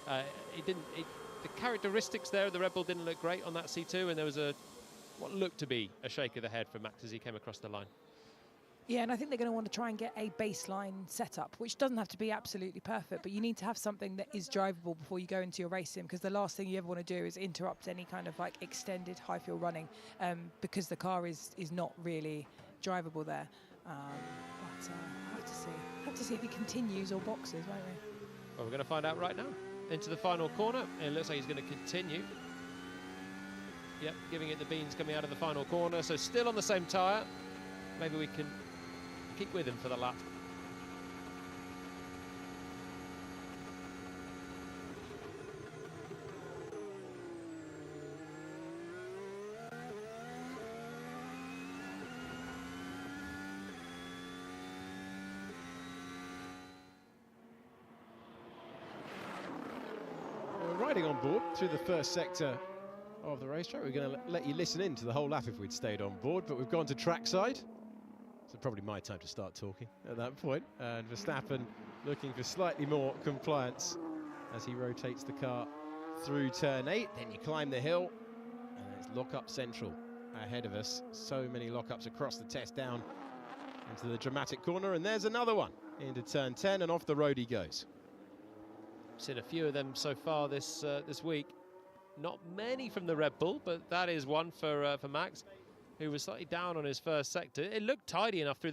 the characteristics there of the Red Bull didn't look great on that C2, and there was what looked to be a shake of the head for Max as he came across the line. Yeah, and I think they're going to want to try and get a baseline setup, which doesn't have to be absolutely perfect, but you need to have something that is drivable before you go into your race sim, because the last thing you ever want to do is interrupt any kind of like extended high field running, because the car is not really drivable there. But we'll have to see if he continues or boxes, won't we? Well, we're going to find out right now. Into the final corner, it looks like he's going to continue. Yep, giving it the beans coming out of the final corner, so still on the same tyre. Maybe we can keep with him for the lap. We're riding on board through the first sector of the racetrack. We're going to let you listen in to the whole lap if we'd stayed on board, but we've gone to trackside. So probably my time to start talking at that point. And Verstappen looking for slightly more compliance as he rotates the car through turn 8. Then you climb the hill, and it's lock-up central ahead of us. So many lock-ups across the test, down into the dramatic corner, and there's another one into turn 10, and off the road he goes. Seen a few of them so far this week. Not many from the Red Bull, but that is one for Max, who was slightly down on his first sector. It looked tidy enough through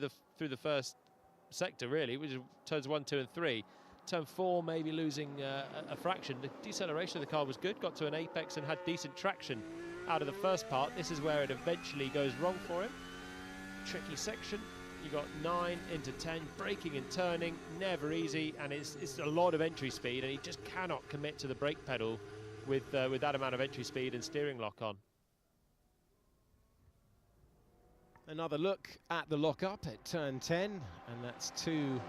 the first sector, really, which is turns 1, 2, and 3. Turn 4 maybe losing a fraction. The deceleration of the car was good, got to an apex and had decent traction out of the first part. This is where it eventually goes wrong for him. Tricky section. You got 9 into 10, braking and turning, never easy, and it's a lot of entry speed, and he just cannot commit to the brake pedal with that amount of entry speed and steering lock on. Another look at the lock-up at turn 10, and that's 2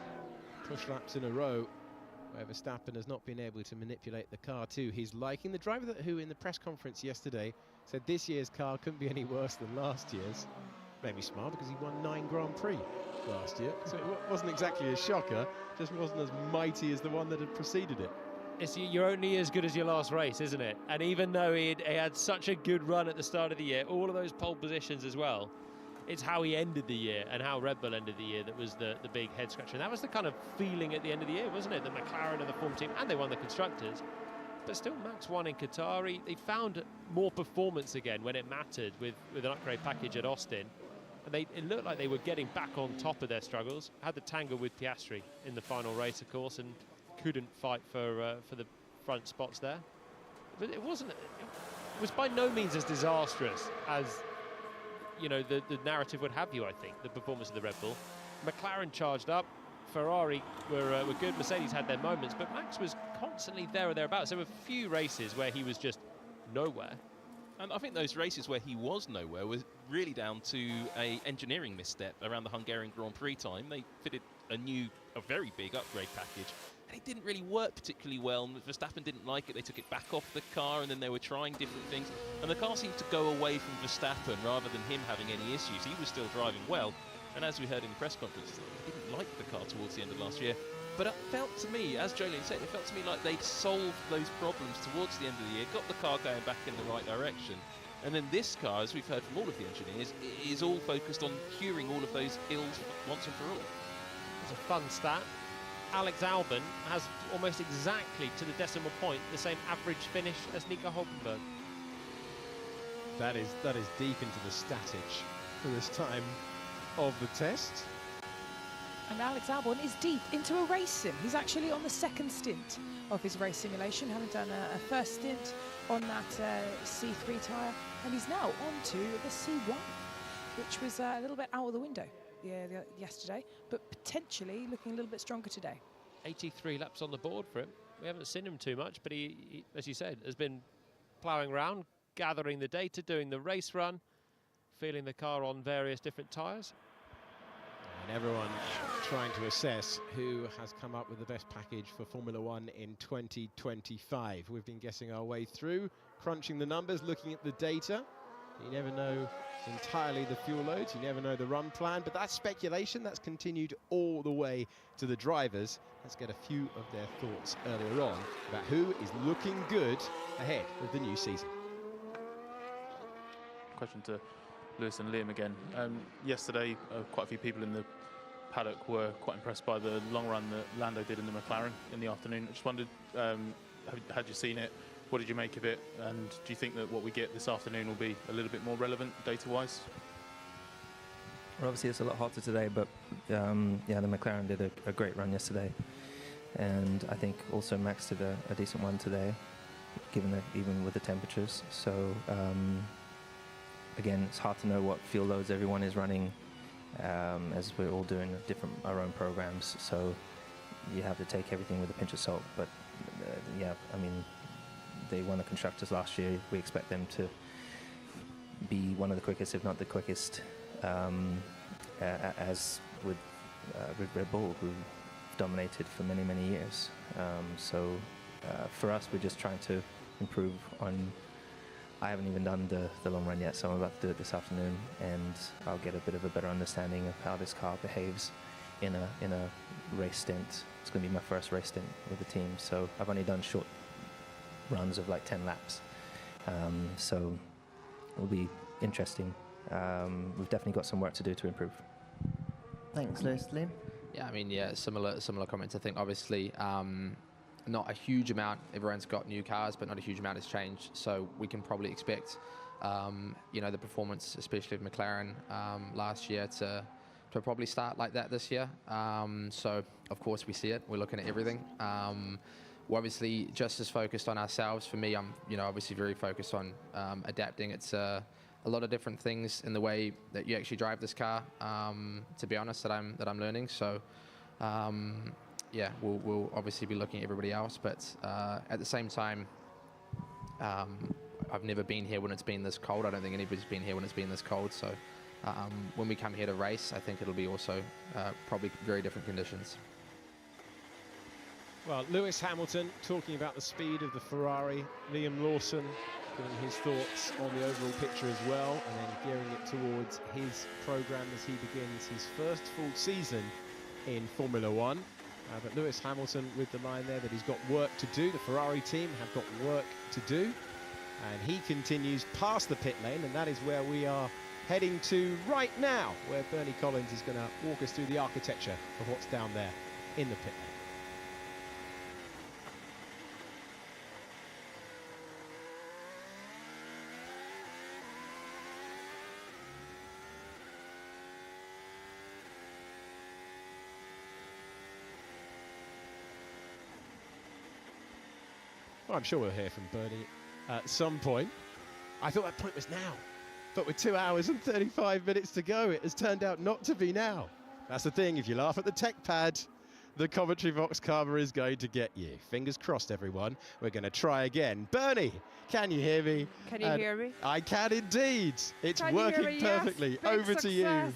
push laps in a row where Verstappen has not been able to manipulate the car to his liking. The driver who in the press conference yesterday said this year's car couldn't be any worse than last year's. Made me smile because he won 9 Grand Prix last year, so it wasn't exactly a shocker, just wasn't as mighty as the one that had preceded it. You're only as good as your last race, isn't it? And even though he had such a good run at the start of the year, all of those pole positions as well, it's how he ended the year and how Red Bull ended the year that was the big head scratcher. And that was the kind of feeling at the end of the year, wasn't it? The McLaren and the form team, and they won the Constructors. but still Max won in Qatar. They found more performance again when it mattered with an upgrade package at Austin. And it looked like they were getting back on top of their struggles. Had the tangle with Piastri in the final race, of course, and couldn't fight for the front spots there. But it was by no means as disastrous as, you know, the narrative would have you, I think, the performance of the Red Bull. McLaren charged up, Ferrari were good, Mercedes had their moments, but Max was constantly there or thereabouts. There were a few races where he was just nowhere. And I think those races where he was nowhere was really down to a engineering misstep around the Hungarian Grand Prix time. They fitted a very big upgrade package, and it didn't really work particularly well. And Verstappen didn't like it. They took it back off the car, and then they were trying different things. And the car seemed to go away from Verstappen rather than him having any issues. He was still driving well. And as we heard in the press conference, he didn't like the car towards the end of last year. But it felt to me, as Jolene said, it felt to me like they'd solved those problems towards the end of the year, got the car going back in the right direction. And then this car, as we've heard from all of the engineers, is all focused on curing all of those ills once and for all. It's a fun stat. Alex Albon has almost exactly to the decimal point the same average finish as Nico Hulkenberg. That is deep into the statage for this time of the test. And Alex Albon is deep into a race sim. He's actually on the second stint of his race simulation, having done a first stint on that C3 tyre, and he's now on to the C1, which was a little bit out of the window yesterday, but potentially looking a little bit stronger today. 83 laps on the board for him. We haven't seen him too much, but he as you said, has been ploughing around, gathering the data, doing the race run, feeling the car on various different tyres. And everyone trying to assess who has come up with the best package for Formula One in 2025. We've been getting our way through, crunching the numbers, looking at the data. You never know entirely the fuel loads, you never know the run plan, but that's speculation. That's continued all the way to the drivers. Let's get a few of their thoughts earlier on about who is looking good ahead of the new season. Question to Lewis and Liam again. Yesterday, quite a few people in the paddock were quite impressed by the long run that Lando did in the McLaren in the afternoon. I just wondered, had you seen it? What did you make of it? And do you think that what we get this afternoon will be a little bit more relevant data-wise? Well, obviously it's a lot hotter today, but yeah, the McLaren did a great run yesterday, and I think also Max did a decent one today, even with the temperatures. So again, it's hard to know what fuel loads everyone is running, as we're all doing our own programs. So you have to take everything with a pinch of salt. But yeah, I mean, they won the constructors last year. We expect them to be one of the quickest, if not the quickest, as with Red Bull, who dominated for many, many years. So for us, we're just trying to improve on. I haven't even done the long run yet, so I'm about to do it this afternoon, and I'll get a bit of a better understanding of how this car behaves in a race stint. It's going to be my first race stint with the team, so I've only done short runs of like 10 laps, so it'll be interesting. We've definitely got some work to do to improve. Thanks, Lewis. Liam? Yeah, I mean, yeah, similar comments. I think obviously not a huge amount. Everyone's got new cars, but not a huge amount has changed. So we can probably expect, the performance, especially of McLaren last year, to probably start like that this year. So of course we see it. We're looking at everything. We're obviously just as focused on ourselves. For me, I'm obviously very focused on adapting. It's a lot of different things in the way that you actually drive this car. To be honest, that I'm learning. So. Yeah, we'll obviously be looking at everybody else, but at the same time, I've never been here when it's been this cold. I don't think anybody's been here when it's been this cold. So when we come here to race, I think it'll be also probably very different conditions. Well, Lewis Hamilton talking about the speed of the Ferrari, Liam Lawson giving his thoughts on the overall picture as well, and then gearing it towards his programme as he begins his first full season in Formula One. But Lewis Hamilton with the line there that he's got work to do. The Ferrari team have got work to do. And he continues past the pit lane, and that is where we are heading to right now, where Bernie Collins is going to walk us through the architecture of what's down there in the pit lane. Well, I'm sure we'll hear from Bernie at some point. I thought that point was now. But with 2 hours and 35 minutes to go, it has turned out not to be now. That's the thing, if you laugh at the tech pad, the commentary box karma is going to get you. Fingers crossed, everyone. We're going to try again. Bernie, can you hear me? Can you hear me? I can indeed. It's Can you hear working me? perfectly. Yes, big Over to you. success.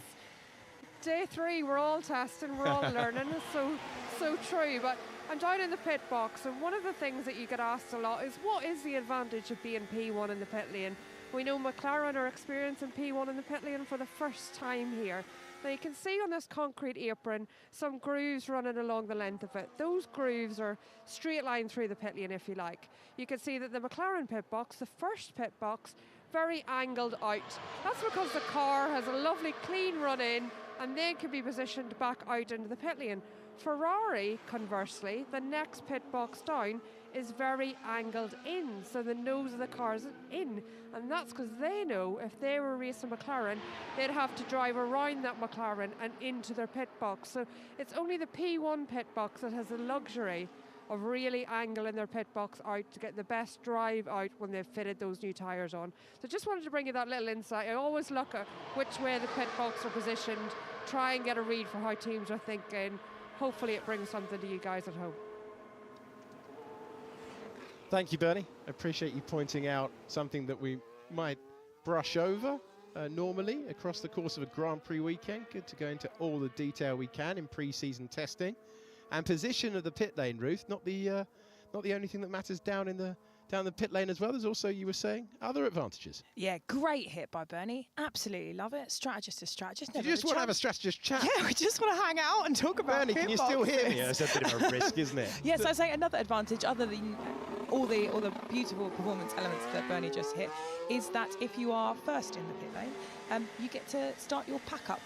Day 3, we're all testing, we're all learning. It's so true. But I'm down in the pit box, and one of the things that you get asked a lot is, what is the advantage of being P1 in the pit lane? We know McLaren are experiencing P1 in the pit lane for the first time here. Now you can see on this concrete apron some grooves running along the length of it. Those grooves are straight line through the pit lane, if you like. You can see that the McLaren pit box, the first pit box, very angled out. That's because the car has a lovely clean run in and then can be positioned back out into the pit lane. Ferrari, conversely, the next pit box down is very angled in, so the nose of the car is in, and that's because they know if they were racing McLaren, they'd have to drive around that McLaren and into their pit box. So it's only the P1 pit box that has the luxury of really angling their pit box out to get the best drive out when they've fitted those new tyres on. So just wanted to bring you that little insight. I always look at which way the pit box are positioned, try and get a read for how teams are thinking. Hopefully it brings something to you guys at home. Thank you, Bernie. I appreciate you pointing out something that we might brush over normally across the course of a Grand Prix weekend. Good to go into all the detail we can in pre-season testing. And position of the pit lane, Ruth, not the only thing that matters down the pit lane as well. There's also, you were saying, other advantages. Yeah, great hit by Bernie. Absolutely love it. Strategist to strategist. You just want to have a strategist chat? Yeah, we just want to hang out and talk about Bernie, can you still hear me? It's a bit of a risk, isn't it? Yes, I say another advantage, other than all the beautiful performance elements that Bernie just hit, is that if you are first in the pit lane, you get to start your pack up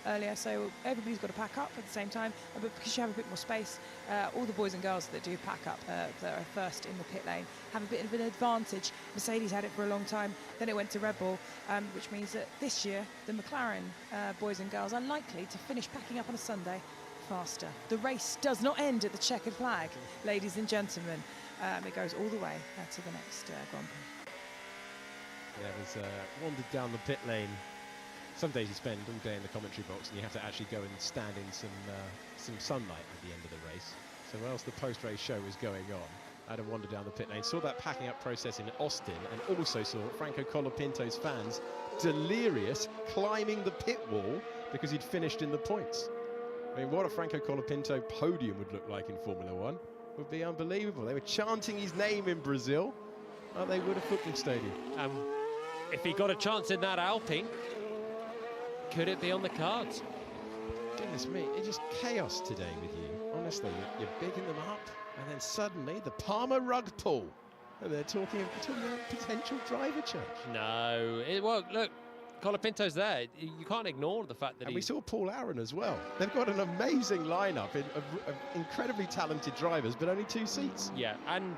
earlier, so everybody's got to pack up at the same time, but because you have a bit more space, all the boys and girls that do pack up that are first in the pit lane have a bit of an advantage. Mercedes had it for a long time, then it went to Red Bull, which means that this year the McLaren boys and girls are likely to finish packing up on a Sunday faster. The race does not end at the checkered flag, ladies and gentlemen. It goes all the way to the next Grand Prix. Yeah, it was wandered down the pit lane. Some days you spend all day in the commentary box and you have to actually go and stand in some sunlight at the end of the race. So whilst the post-race show was going on, I had to wander down the pit lane, saw that packing up process in Austin, and also saw Franco Colapinto's fans delirious climbing the pit wall because he'd finished in the points. I mean, what a Franco Colapinto podium would look like in Formula One would be unbelievable. They were chanting his name in Brazil, like they would a football stadium. If he got a chance in that Alpine, could it be on the cards? Goodness me, it's just chaos today with you. Honestly, you're bigging them up, and then suddenly the Palmer rug pull. And they're talking about potential driver change. No, well, look, Colapinto's there. You can't ignore the fact that we saw Paul Aaron as well. They've got an amazing lineup of incredibly talented drivers, but only 2 seats. Yeah, and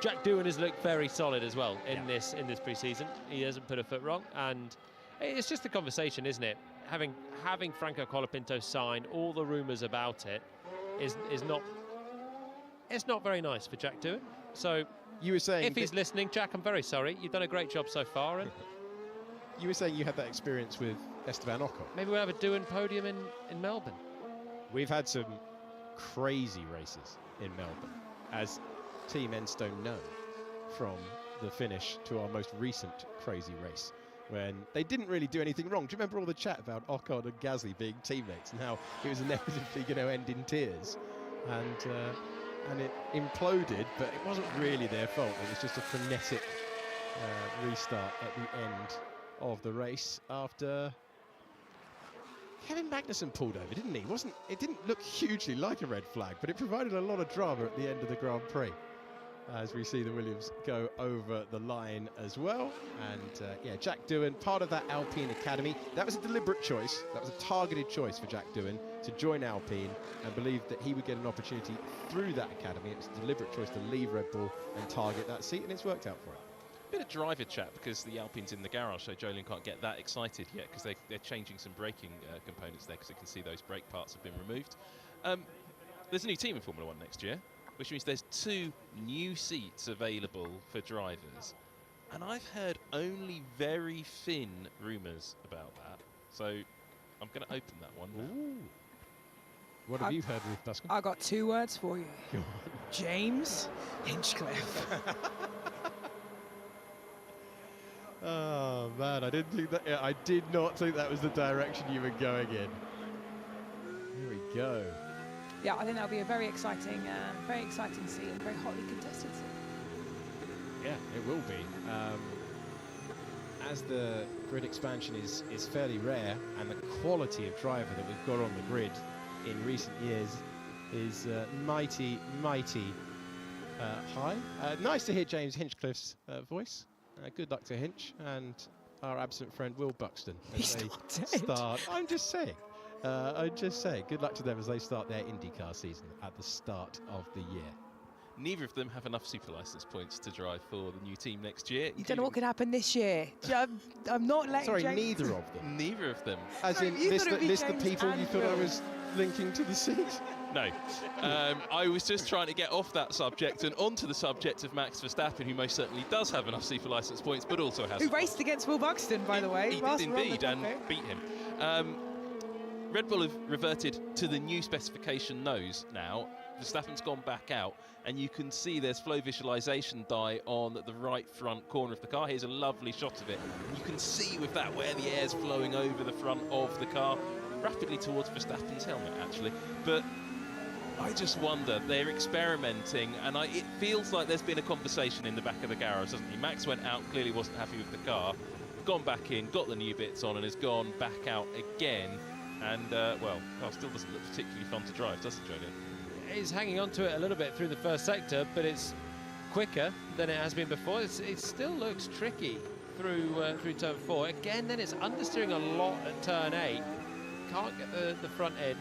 Jack Doohan has looked very solid as well in this pre-season. He hasn't put a foot wrong, and it's just a conversation, isn't it? Having Franco Colapinto signed, all the rumours about it is not very nice for Jack Doohan. So you were saying, if he's listening, Jack, I'm very sorry. You've done a great job so far. And you were saying you had that experience with Esteban Ocon. Maybe we'll have a Doohan podium in Melbourne. We've had some crazy races in Melbourne, as Team Enstone know, from the finish to our most recent crazy race, when they didn't really do anything wrong. Do you remember all the chat about Ocon and Gasly being teammates and how it was inevitably going to end in tears? And it imploded, but it wasn't really their fault. It was just a frenetic restart at the end of the race after Kevin Magnussen pulled over, didn't he? It didn't look hugely like a red flag, but it provided a lot of drama at the end of the Grand Prix, as we see the Williams go over the line as well. And yeah, Jack Doohan, part of that Alpine Academy. That was a deliberate choice. That was a targeted choice for Jack Doohan to join Alpine and believe that he would get an opportunity through that academy. It was a deliberate choice to leave Red Bull and target that seat, and it's worked out for him. Bit of driver chat because the Alpine's in the garage, so Jolien can't get that excited yet because they're changing some braking components there because they can see those brake parts have been removed. There's a new team in Formula One next year. which means there's 2 new seats available for drivers. And I've heard only very thin rumours about that. So I'm going to open that one now. Ooh. What have you heard, Ruth Dusker? I got 2 words for you. James Hinchcliffe. Oh man, I didn't think that. Yeah, I did not think that was the direction you were going in. Here we go. Yeah, I think that'll be a very exciting seat and very hotly contested seat. Yeah, it will be. As the grid expansion is fairly rare, and the quality of driver that we've got on the grid in recent years is mighty high. Nice to hear James Hinchcliffe's voice. Good luck to Hinch and our absent friend Will Buxton as they start. I'm just saying. Good luck to them as they start their IndyCar season at the start of the year. Neither of them have enough super license points to drive for the new team next year. You don't know what could happen this year. I'm not letting. Sorry, James neither of them. Neither of them. As in list the people you thought I was linking to the seat. No. I was just trying to get off that subject and onto the subject of Max Verstappen, who most certainly does have enough super license points, but also has. Who raced against Will Buxton, by the way. He did indeed, and beat him. Red Bull have reverted to the new specification nose now. Verstappen's gone back out, and you can see there's flow visualization die on the right front corner of the car. Here's a lovely shot of it. You can see with that where the air's flowing over the front of the car, rapidly towards Verstappen's helmet, actually. But I just wonder, they're experimenting, and it feels like there's been a conversation in the back of the garage, doesn't he? Max went out, clearly wasn't happy with the car, gone back in, got the new bits on, and has gone back out again. And, well, the car still doesn't look particularly fun to drive, does it, Julian? He's hanging on to it a little bit through the first sector, but it's quicker than it has been before. It still looks tricky through turn 4. Again, then it's understeering a lot at turn 8. Can't get the front end.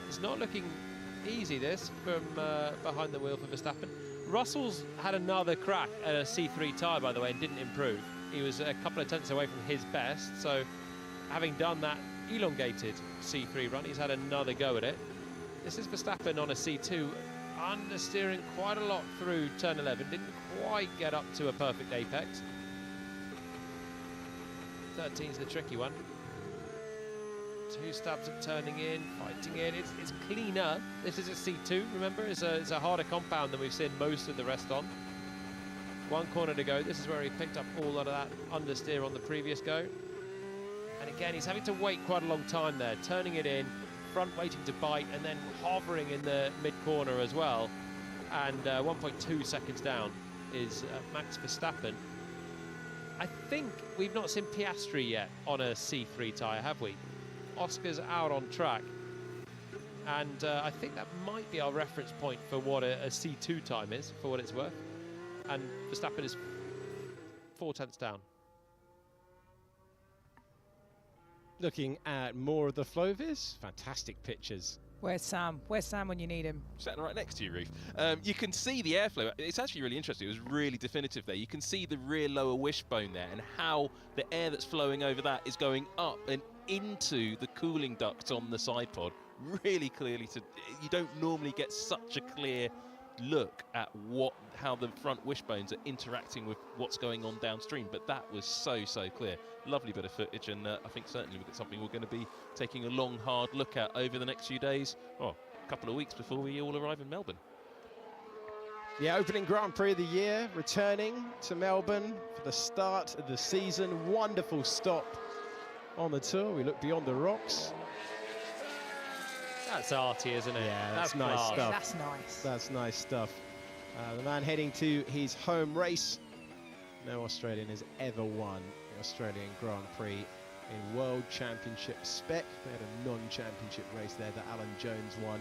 It's not looking easy, this, from behind the wheel for Verstappen. Russell's had another crack at a C3 tyre, by the way, and didn't improve. He was a couple of tenths away from his best, so having done that elongated C3 run, he's had another go at it. This is Verstappen on a C2, understeering quite a lot through turn 11, didn't quite get up to a perfect apex. 13's the tricky one. 2 stabs at turning in, fighting in. It's cleaner. This is a C2, remember? It's a harder compound than we've seen most of the rest on. 1 corner to go. This is where he picked up all of that understeer on the previous go. And again, he's having to wait quite a long time there, turning it in, front waiting to bite, and then hovering in the mid-corner as well. And 1.2 seconds down is Max Verstappen. I think we've not seen Piastri yet on a C3 tyre, have we? Oscar's out on track. And I think that might be our reference point for what a C2 time is, for what it's worth. And Verstappen is 4 tenths down. Looking at more of the Flovis, fantastic pictures. Where's Sam? Where's Sam when you need him? Sitting right next to you, Ruth. You can see the airflow. It's actually really interesting. It was really definitive there. You can see the rear lower wishbone there and how the air that's flowing over that is going up and into the cooling duct on the side pod. Really clearly. You don't normally get such a clear look at how the front wishbones are interacting with what's going on downstream, but that was so clear. Lovely bit of footage, and I think certainly we've got something we're going to be taking a long, hard look at over the next few days, a couple of weeks before we all arrive in Melbourne. Yeah, opening Grand Prix of the year, returning to Melbourne for the start of the season. Wonderful stop on the tour. We look beyond the rocks. That's arty, isn't it? Yeah, that's nice class. stuff. That's nice. That's nice stuff. The man heading to his home race. No Australian has ever won the Australian Grand Prix in World Championship spec. They had a non-championship race there that Alan Jones won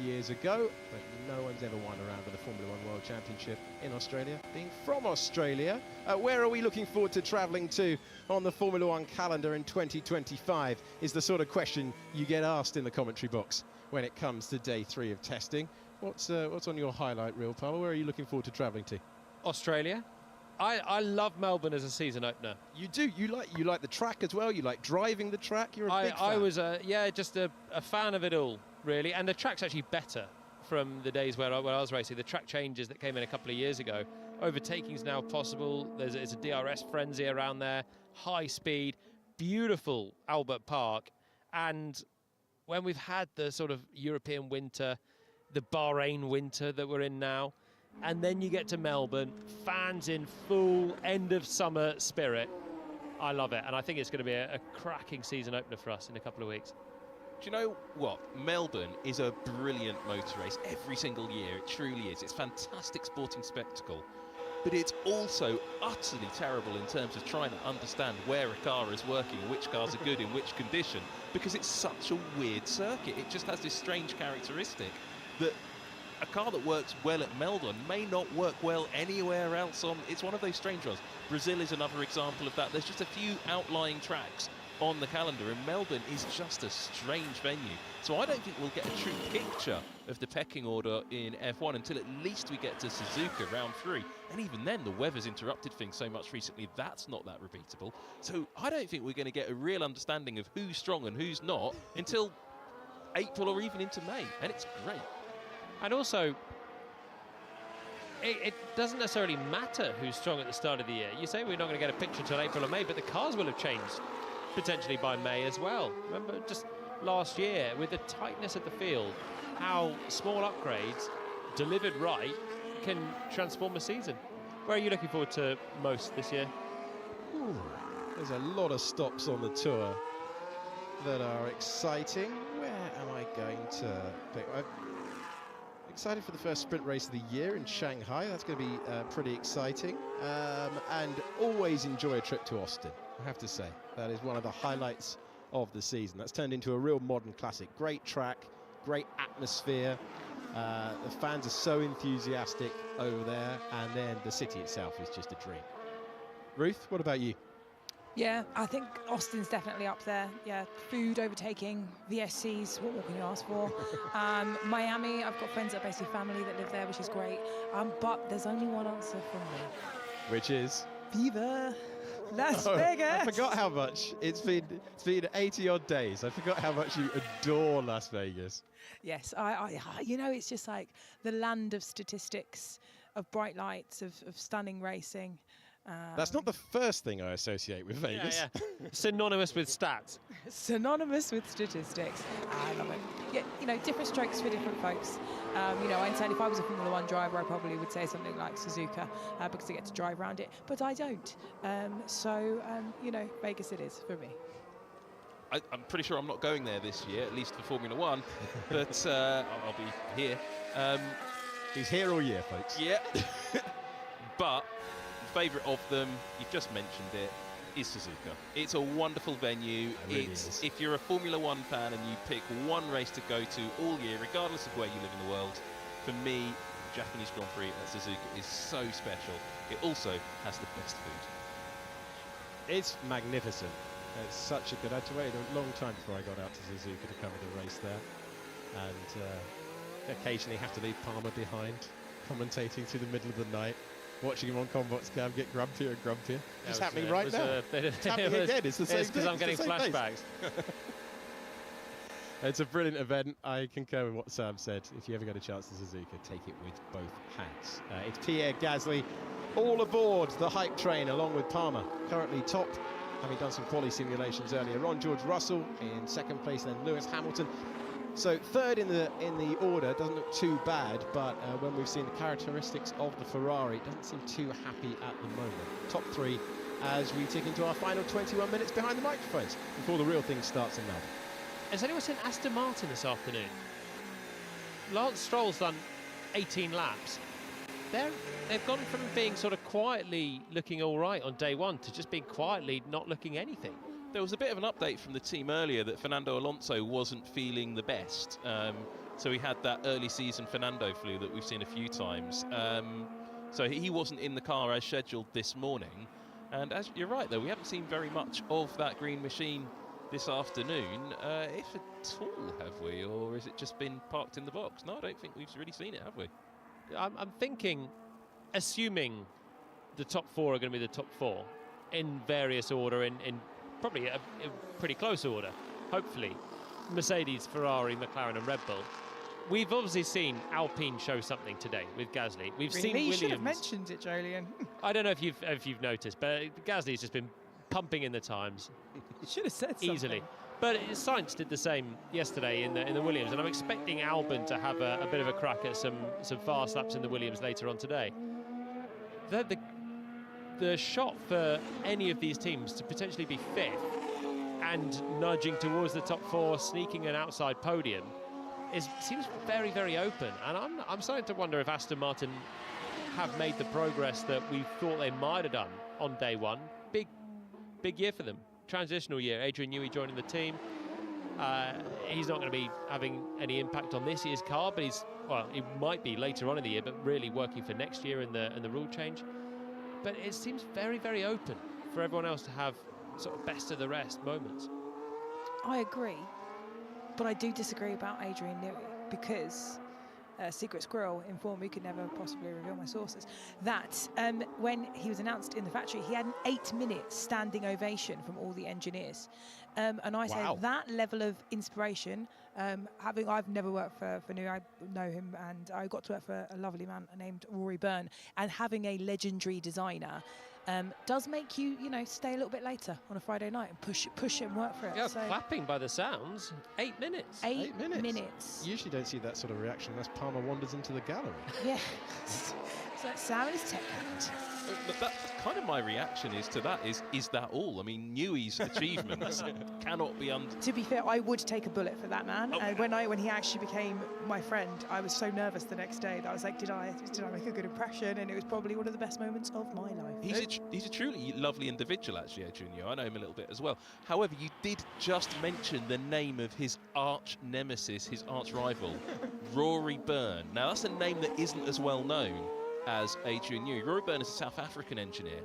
years ago, but no one's ever won a round of the Formula 1 World Championship in Australia. Being from Australia, where are we looking forward to travelling to on the Formula 1 calendar in 2025 is the sort of question you get asked in the commentary box when it comes to day 3 of testing. What's on your highlight reel, pal? Where are you looking forward to travelling to? Australia. I love Melbourne as a season opener. You do. You like the track as well. You like driving the track. You're a big fan. I was just a fan of it all, really. And the track's actually better from the days when I was racing. The track changes that came in a couple of years ago. Overtaking is now possible. It's a DRS frenzy around there. High speed, beautiful Albert Park. And when we've had the sort of European winter, the Bahrain winter that we're in now, and then you get to Melbourne, fans in full end of summer spirit. I love it, and I think it's going to be a cracking season opener for us in a couple of weeks. Do you know what? Melbourne is a brilliant motor race every single year. It truly is. It's fantastic sporting spectacle. But it's also utterly terrible in terms of trying to understand where a car is working, which cars are good in which condition, because it's such a weird circuit. It just has this strange characteristic that a car that works well at Melbourne may not work well anywhere else on. It's one of those strange ones. Brazil is another example of that. There's just a few outlying tracks on the calendar, and Melbourne is just a strange venue. So I don't think we'll get a true picture of the pecking order in F1 until at least we get to Suzuka round 3. And even then, the weather's interrupted things so much recently, that's not that repeatable. So I don't think we're going to get a real understanding of who's strong and who's not until April or even into May, and it's great. And also, it doesn't necessarily matter who's strong at the start of the year. You say we're not going to get a picture until April or May, but the cars will have changed potentially by May as well. Remember just last year with the tightness of the field, how small upgrades delivered right can transform a season. Where are you looking forward to most this year? Ooh, there's a lot of stops on the tour that are exciting. Where am I going to pick? I'm excited for the first sprint race of the year in Shanghai. That's going to be pretty exciting. And always enjoy a trip to Austin, I have to say. That is one of the highlights of the season. That's turned into a real modern classic. Great track, great atmosphere. The fans are so enthusiastic over there, and then the city itself is just a dream. Ruth, what about you? Yeah, I think Austin's definitely up there. Yeah, food, overtaking, VSCs, what more can you ask for? Miami, I've got friends that are basically family that live there, which is great. But there's only one answer from me. Which is? Viva Las Vegas! I forgot how much. It's been 80 odd days. I forgot how much you adore Las Vegas. Yes, I you know, it's just like the land of statistics, of bright lights, of stunning racing. That's not the first thing I associate with Vegas. Yeah, yeah. Synonymous with stats. Synonymous with statistics. I love it. Yeah, you know, different strokes for different folks. You know, I'd say if I was a Formula One driver, I probably would say something like Suzuka because I get to drive around it, but I don't. You know, Vegas it is for me. I'm pretty sure I'm not going there this year, at least for Formula One, but I'll be here. He's here all year, folks. Yeah. But favourite of them, you've just mentioned it, is Suzuka. It's a wonderful venue. It really is. If you're a Formula One fan and you pick one race to go to all year, regardless of where you live in the world, for me, Japanese Grand Prix at Suzuka is so special. It also has the best food. It's magnificent. It's such a good. I had to wait a long time before I got out to Suzuka to cover the race there, and occasionally have to leave Palmer behind, commentating through the middle of the night. Watching him on Convox Cam get grumpier and grumpier. It's happening right now. It's happening again. It's the same thing. because I'm getting flashbacks. It's a brilliant event. I concur with what Sam said. If you ever get a chance to Suzuka, take it with both hands. It's Pierre Gasly all aboard the hype train along with Palmer, currently top, having done some quali simulations earlier on. George Russell in second place, then Lewis Hamilton. So third in the order, doesn't look too bad, but when we've seen the characteristics of the Ferrari, it doesn't seem too happy at the moment. Top three as we tick into our final 21 minutes behind the microphones before the real thing starts in Melbourne. Has anyone seen Aston Martin this afternoon? Lance Stroll's done 18 laps. They've gone from being sort of quietly looking all right on day one to just being quietly not looking anything. There was a bit of an update from the team earlier that Fernando Alonso wasn't feeling the best. So he had that early season Fernando flu that we've seen a few times. So he wasn't in the car as scheduled this morning. And as you're right, though, we haven't seen very much of that green machine this afternoon, if at all, have we? Or has it just been parked in the box? No, I don't think we've really seen it, have we? I'm thinking, assuming the top four are going to be the top four in various order, in probably a pretty close order, hopefully. Mercedes, Ferrari, McLaren and Red Bull. we've obviously seen Alpine show something today with Gasly. We've seen You Williams. should have mentioned it, Jolien. I don't know if you've noticed, but Gasly's just been pumping in the times. You should have said something. Easily. But Sainz did the same yesterday in the Williams, and I'm expecting Albon to have a bit of a crack at some fast laps in the Williams later on today. The shot for any of these teams to potentially be fifth and nudging towards the top four, sneaking an outside podium, seems very, very open. And I'm starting to wonder if Aston Martin have made the progress that we thought they might have done on day one. Big year for them. Transitional year. Adrian Newey joining the team. He's not going to be having any impact on this year's car, but he might be later on in the year, but really working for next year in the rule change. But it seems very, very open for everyone else to have sort of best of the rest moments. I agree, but I do disagree about Adrian Newey because Secret Squirrel informed me, could never possibly reveal my sources, that when he was announced in the factory, he had an 8-minute standing ovation from all the engineers. And I say that level of inspiration, I've never worked for Newey, I know him, and I got to work for a lovely man named Rory Byrne, and having a legendary designer does make you, stay a little bit later on a Friday night and push it and work for it. Yeah, so clapping by the sounds. 8 minutes. 8 minutes. Usually don't see that sort of reaction unless Palmer wanders into the gallery. Yeah. So Sam and his tech hand. But that's kind of my reaction is to that. Is that all? I mean, Newey's achievements cannot be under. To be fair, I would take a bullet for that man. And when he actually became my friend, I was so nervous the next day that I was like, did I make a good impression? And it was probably one of the best moments of my life. He's a truly lovely individual, actually, Adrian Newey. I know him a little bit as well. However, you did just mention the name of his arch nemesis, his arch rival, Rory Byrne. Now, that's a name that isn't as well known as Adrian Newey. Rory Byrne is a South African engineer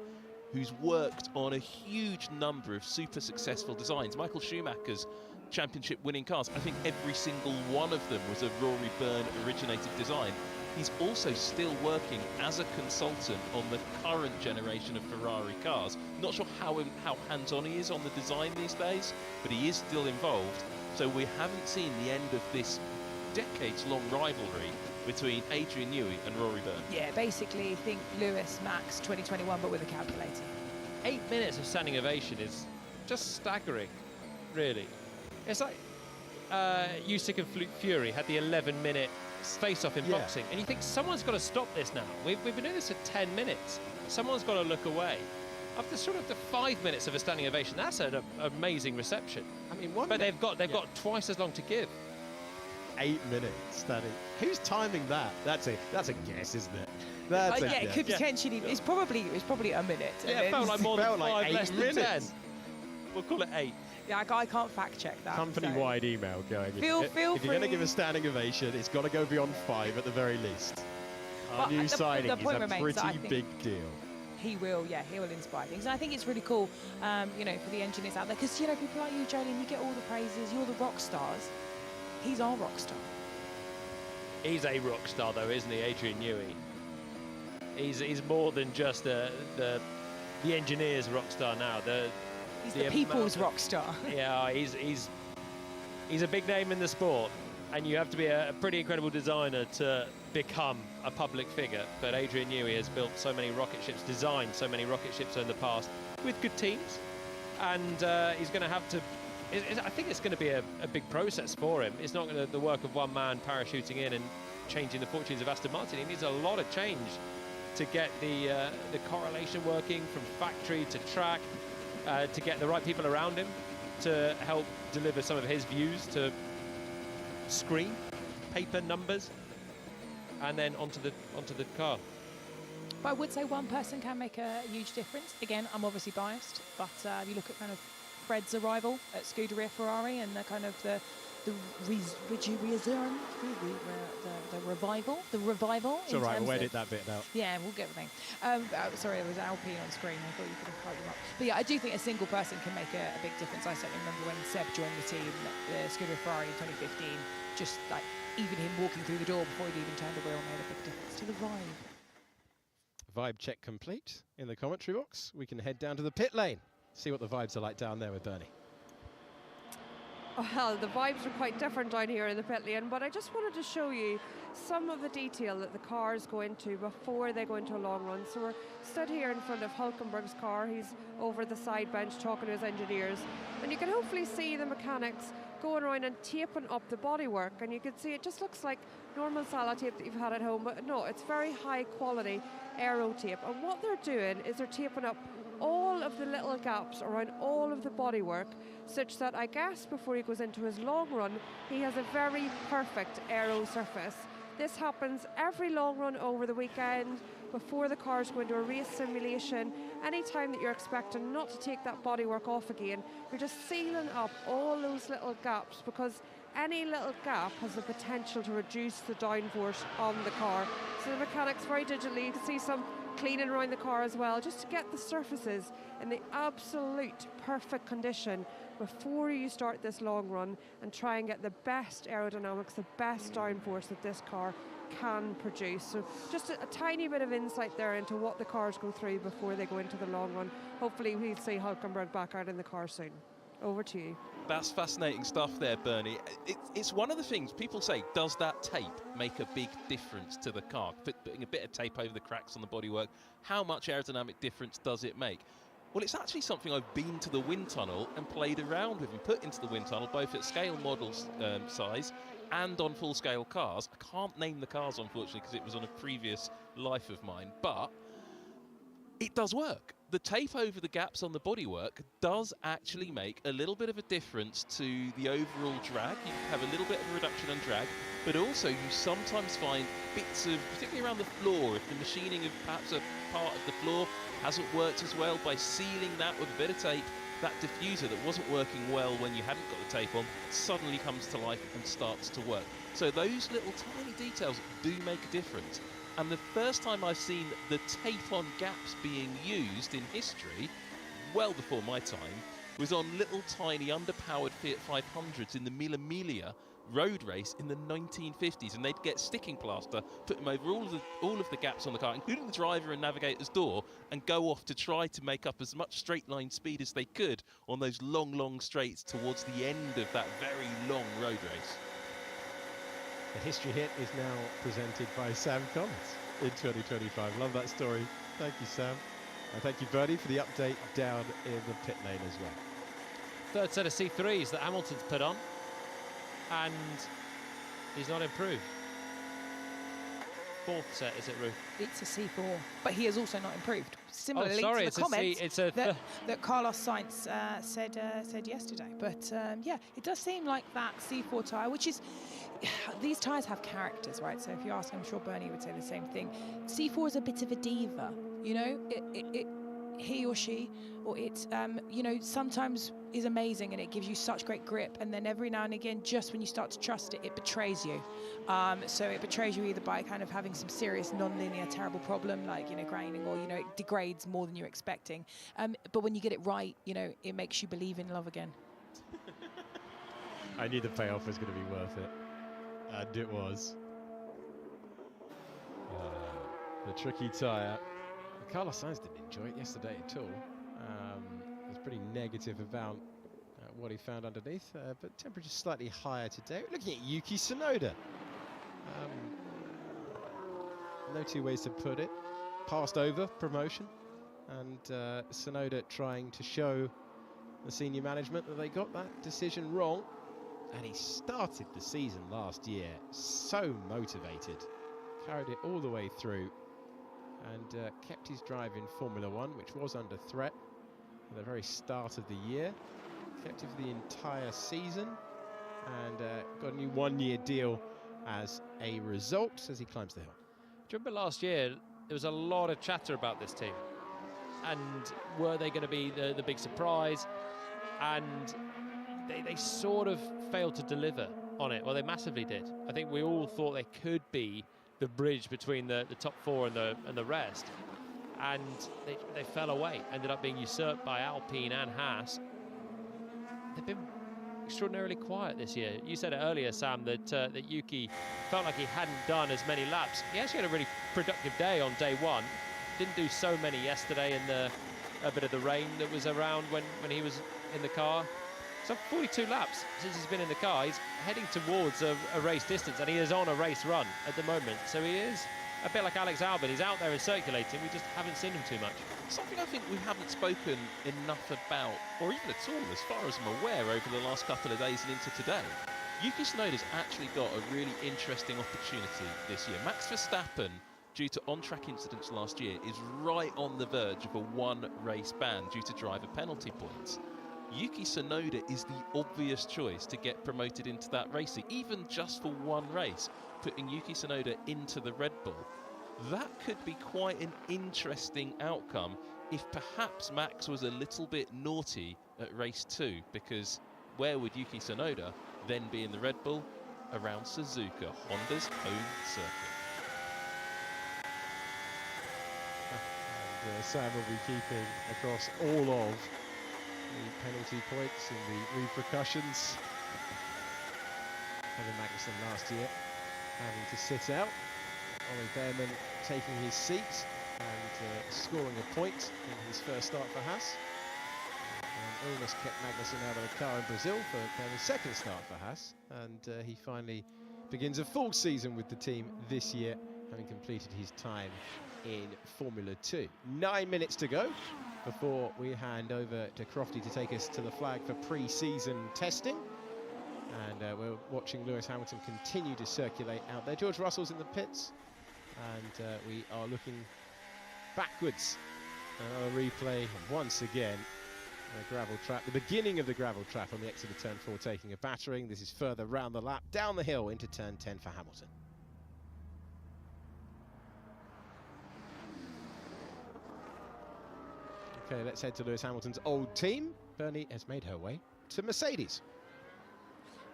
who's worked on a huge number of super successful designs. Michael Schumacher's championship winning cars, I think every single one of them was a Rory Byrne originated design. He's also still working as a consultant on the current generation of Ferrari cars. Not sure how hands-on he is on the design these days, but he is still involved. So we haven't seen the end of this decades-long rivalry between Adrian Newey and Rory Byrne. Yeah, basically, think Lewis Max 2021, but with a calculator. 8 minutes of standing ovation is just staggering, really. It's like Usyk and Fury had the 11-minute face-off in boxing, and you think someone's got to stop this now. We've been doing this for 10 minutes. Someone's got to look away. After sort of the 5 minutes of a standing ovation, that's an amazing reception. I mean, but they've got twice as long to give. 8 minutes standing. Who's timing that? That's a guess, isn't it? That's yeah, it could potentially. It's probably a minute. Yeah, it felt like more than 5 less than 10. minutes. We'll call it 8. Yeah, I can't fact check that. Company-wide email going. Feel if you're free. going to give a standing ovation, it's got to go beyond 5 at the very least. Our new signing is a pretty big deal. He will inspire things. And I think it's really cool, for the engineers out there, because, people like you, Jolien, you get all the praises, you're the rock stars. He's our rock star. He's a rock star, though, isn't he, Adrian Newey? He's more than just the engineer's rock star now. He's the people's rock star. Yeah, he's a big name in the sport, and you have to be a pretty incredible designer to become a public figure. But Adrian Newey has built so many rocket ships, designed so many rocket ships in the past with good teams, and he's going to have to. I think it's going to be a big process for him. It's not going to the work of one man parachuting in and changing the fortunes of Aston Martin. He needs a lot of change to get the correlation working from factory to track, to get the right people around him to help deliver some of his views to screen, paper, numbers, and then onto the car. But I would say one person can make a huge difference. Again, I'm obviously biased, but if you look at kind of Fred's arrival at Scuderia Ferrari and the kind of the revival. It's all right, we'll edit that bit out. Yeah, we'll get everything. Sorry, there was Alpine on screen. I thought you could have hyped them up. But yeah, I do think a single person can make a big difference. I certainly remember when Seb joined the team, the Scuderia Ferrari in 2015, just like even him walking through the door before he'd even turned the wheel made a big difference to the vibe. Vibe check complete in the commentary box. We can head down to the pit lane. See what the vibes are like down there with Bernie. Well, the vibes are quite different down here in the pit lane, but I just wanted to show you some of the detail that the cars go into before they go into a long run. So we're stood here in front of Hulkenberg's car. He's over the side bench talking to his engineers, and you can hopefully see the mechanics going around and taping up the bodywork, and you can see it just looks like normal Sala tape that you've had at home, but no, it's very high quality aero tape. And what they're doing is they're taping up all of the little gaps around all of the bodywork, such that I guess before he goes into his long run, he has a very perfect aero surface. This happens every long run over the weekend, before the cars go into a race simulation. Anytime that you're expecting not to take that bodywork off again, you're just sealing up all those little gaps, because any little gap has the potential to reduce the downforce on the car. So the mechanics very digitally, you can see some cleaning around the car as well, just to get the surfaces in the absolute perfect condition before you start this long run, and try and get the best aerodynamics, the best downforce that this car can produce. So just a tiny bit of insight there into what the cars go through before they go into the long run. Hopefully we'll see Hulkenberg back out in the car soon. Over to you. That's fascinating stuff there, Bernie. It's one of the things people say, does that tape make a big difference to the car? Putting a bit of tape over the cracks on the bodywork, how much aerodynamic difference does it make? Well, it's actually something I've been to the wind tunnel and played around with and put into the wind tunnel, both at scale model size and on full-scale cars. I can't name the cars, unfortunately, because it was on a previous life of mine, but it does work. The tape over the gaps on the bodywork does actually make a little bit of a difference to the overall drag. You have a little bit of a reduction in drag, but also you sometimes find bits of, particularly around the floor, if the machining of perhaps a part of the floor hasn't worked as well, by sealing that with a bit of tape, that diffuser that wasn't working well when you hadn't got the tape on suddenly comes to life and starts to work. So those little tiny details do make a difference. And the first time I've seen the tape on gaps being used in history, well before my time, was on little tiny underpowered Fiat 500s in the Mille Miglia road race in the 1950s, and they'd get sticking plaster, put them over all of the gaps on the car, including the driver and navigator's door, and go off to try to make up as much straight line speed as they could on those long straights towards the end of that very long road race. The history hit is now presented by Sam Collins in 2025. Love that story. Thank you, Sam. And thank you, Bernie, for the update down in the pit lane as well. Third set of C3s that Hamilton's put on, and he's not improved. Fourth set, is it, Ruth? It's a C4, but he has also not improved. Similarly to the comments that Carlos Sainz said yesterday. But yeah, it does seem like that C4 tyre, which is, these tyres have characters, right? So if you ask, I'm sure Bernie would say the same thing. C4 is a bit of a diva, you know? He or she, or it, you know, sometimes is amazing and it gives you such great grip, and then every now and again, just when you start to trust it, it betrays you. So it betrays you either by kind of having some serious non-linear terrible problem, like, you know, graining, or, you know, it degrades more than you're expecting. But when you get it right, you know, it makes you believe in love again. I knew the payoff was going to be worth it, and it was. The tricky tyre. Carlos Sainz didn't enjoy it yesterday at all. He was pretty negative about what he found underneath, but temperature's slightly higher today. We're looking at Yuki Tsunoda. No two ways to put it. Passed over promotion, and Tsunoda trying to show the senior management that they got that decision wrong. And he started the season last year so motivated, carried it all the way through, and kept his drive in Formula One, which was under threat at the very start of the year. Kept it for the entire season, and got a new one-year deal as a result as he climbs the hill. Do you remember last year, there was a lot of chatter about this team, and were they going to be the big surprise? And they sort of failed to deliver on it. Well, they massively did. I think we all thought they could be the bridge between the top four and the rest, and they fell away, ended up being usurped by Alpine and Haas. They've been extraordinarily quiet this year. You said it earlier, Sam, that Yuki felt like he hadn't done as many laps. He actually had a really productive day on day one. Didn't do so many yesterday in a bit of the rain that was around when he was in the car. So 42 laps since he's been in the car. He's heading towards a race distance, and he is on a race run at the moment. So he is a bit like Alex Albon. He's out there and circulating. We just haven't seen him too much. Something I think we haven't spoken enough about, or even at all, as far as I'm aware, over the last couple of days and into today. Yuki Tsunoda's actually got a really interesting opportunity this year. Max Verstappen, due to on-track incidents last year, is right on the verge of a one-race ban due to driver penalty points. Yuki Tsunoda is the obvious choice to get promoted into that racing, even just for one race, putting Yuki Tsunoda into the Red Bull. That could be quite an interesting outcome if perhaps Max was a little bit naughty at race 2, because where would Yuki Tsunoda then be in the Red Bull? Around Suzuka, Honda's home circuit. And Sam will be keeping across all of the penalty points and the repercussions. Kevin Magnussen last year having to sit out. Ollie Behrman taking his seat and scoring a point in his first start for Haas. And illness kept Magnussen out of the car in Brazil for Kevin's second start for Haas. And he finally begins a full season with the team this year, having completed his time in Formula 2. 9 minutes to go before we hand over to Crofty to take us to the flag for pre-season testing. And we're watching Lewis Hamilton continue to circulate out there. George Russell's in the pits, and we are looking backwards. Another replay once again. The gravel trap, the beginning of the gravel trap on the exit of turn 4, taking a battering. This is further round the lap, down the hill into turn 10 for Hamilton. Okay, let's head to Lewis Hamilton's old team. Bernie has made her way to Mercedes.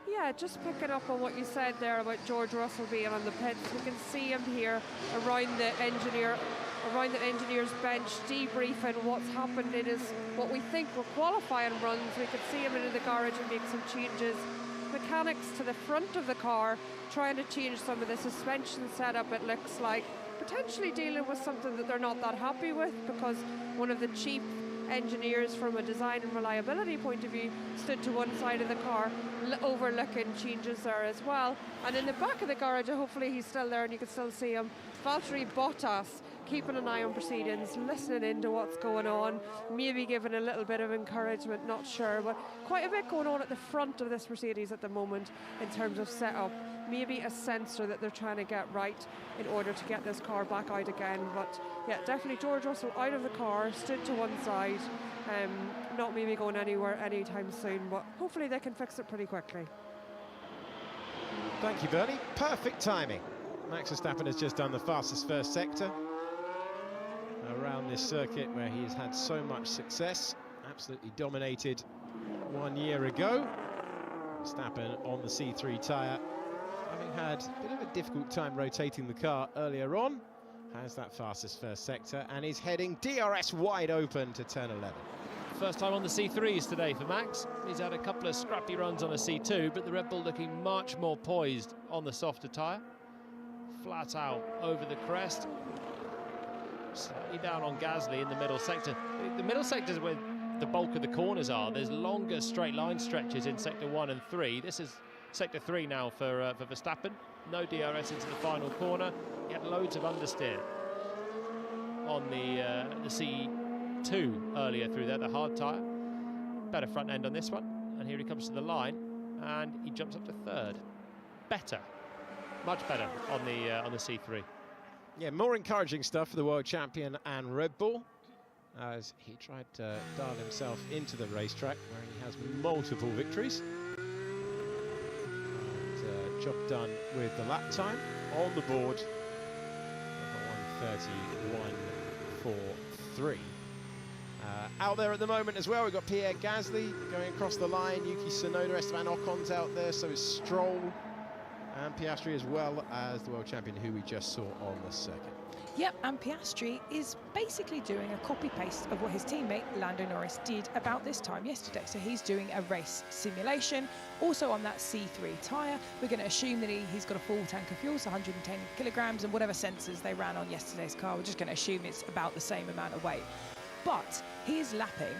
Yeah, just picking up on what you said there about George Russell being on the pits. We can see him here around the engineer's bench, debriefing what's happened in his, what we think were qualifying runs. We could see him into the garage and make some changes. Mechanics to the front of the car, trying to change some of the suspension setup, it looks like. Potentially dealing with something that they're not that happy with, because one of the chief engineers from a design and reliability point of view stood to one side of the car, overlooking changes there as well. And in the back of the garage, hopefully he's still there and you can still see him, Valtteri Bottas, keeping an eye on proceedings, listening into what's going on, maybe giving a little bit of encouragement, not sure, but quite a bit going on at the front of this Mercedes at the moment in terms of setup. Maybe a sensor that they're trying to get right in order to get this car back out again. But yeah, definitely George Russell out of the car, stood to one side, not maybe going anywhere anytime soon, but hopefully they can fix it pretty quickly. Thank you, Bernie. Perfect timing. Max Verstappen has just done the fastest first sector around this circuit where he has had so much success. Absolutely dominated 1 year ago. Verstappen on the C3 tyre, having had a bit of a difficult time rotating the car earlier on, has that fastest first sector and is heading DRS wide open to turn 11. First time on the C3s today for Max. He's had a couple of scrappy runs on a C2, but the Red Bull looking much more poised on the softer tyre. Flat out over the crest. Slightly down on Gasly in the middle sector. The middle sector is where the bulk of the corners are. There's longer straight line stretches in sector 1 and 3. This is sector 3 now for Verstappen. No DRS into the final corner. He had loads of understeer on the C2 earlier through there, the hard tyre. Better front end on this one. And here he comes to the line, and he jumps up to third. Better, much better on the C3. Yeah, more encouraging stuff for the world champion and Red Bull, as he tried to dial himself into the racetrack where he has multiple victories. And job done with the lap time on the board of 1:31.43. Out there at the moment as well, we've got Pierre Gasly going across the line, Yuki Tsunoda, Esteban Ocon's out there, so is Stroll and Piastri, as well as the world champion who we just saw on the circuit. Yep, and Piastri is basically doing a copy-paste of what his teammate Lando Norris did about this time yesterday. So he's doing a race simulation, also on that C3 tyre. We're going to assume that he's got a full tank of fuel, so 110 kilograms, and whatever sensors they ran on yesterday's car, we're just going to assume it's about the same amount of weight. But he is lapping,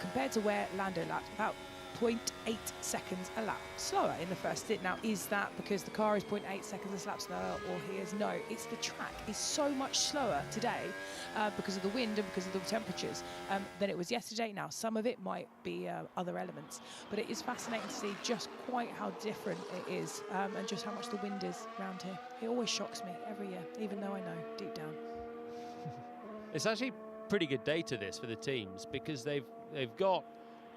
compared to where Lando lapped, about 0.8 seconds a lap slower in the first stint. Now, is that because the car is 0.8 seconds a lap slower, or he is? No, it's the track is so much slower today because of the wind and because of the temperatures than it was yesterday. Now, some of it might be other elements, but it is fascinating to see just quite how different it is and just how much the wind is around here. It always shocks me every year, even though I know deep down. It's actually pretty good data this for the teams, because they've got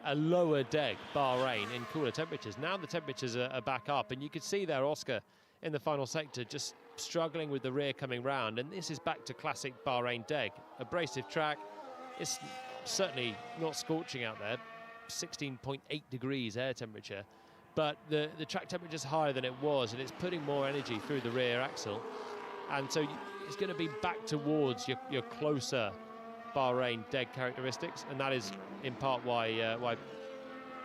a lower deck, Bahrain, in cooler temperatures. Now the temperatures are back up, and you could see there Oscar in the final sector just struggling with the rear coming round, and this is back to classic Bahrain deck. Abrasive track. It's certainly not scorching out there, 16.8 degrees air temperature, but the track temperature is higher than it was, and it's putting more energy through the rear axle, and so it's going to be back towards your closer Bahrain dead characteristics, and that is in part why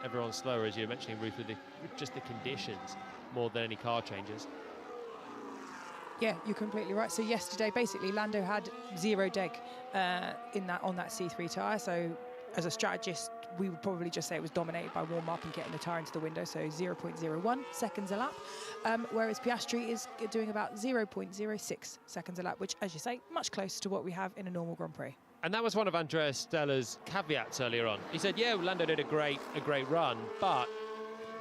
everyone's slower, as you're mentioning, Ruth, with just the conditions more than any car changes. Yeah, you're completely right. So yesterday, basically, Lando had 0 deg on that C3 tyre. So as a strategist, we would probably just say it was dominated by warm-up and getting the tyre into the window, so 0.01 seconds a lap, whereas Piastri is doing about 0.06 seconds a lap, which, as you say, much closer to what we have in a normal Grand Prix. And that was one of Andrea Stella's caveats earlier on. He said, yeah, Lando did a great run, but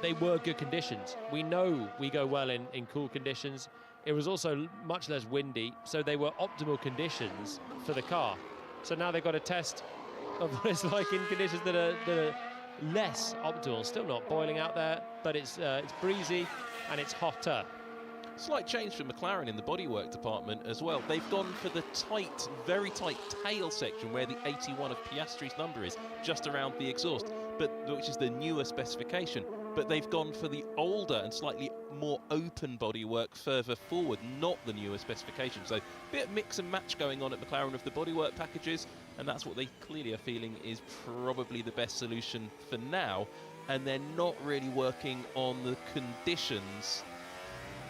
they were good conditions. We know we go well in cool conditions. It was also much less windy, so they were optimal conditions for the car. So now they've got a test of what it's like in conditions that are less optimal. Still not boiling out there, but it's breezy and it's hotter. Slight change for McLaren in the bodywork department as well. They've gone for the tight, very tight tail section where the 81 of Piastri's number is, just around the exhaust, which is the newer specification. But they've gone for the older and slightly more open bodywork further forward, not the newer specification. So a bit of mix and match going on at McLaren of the bodywork packages, and that's what they clearly are feeling is probably the best solution for now. And they're not really working on the conditions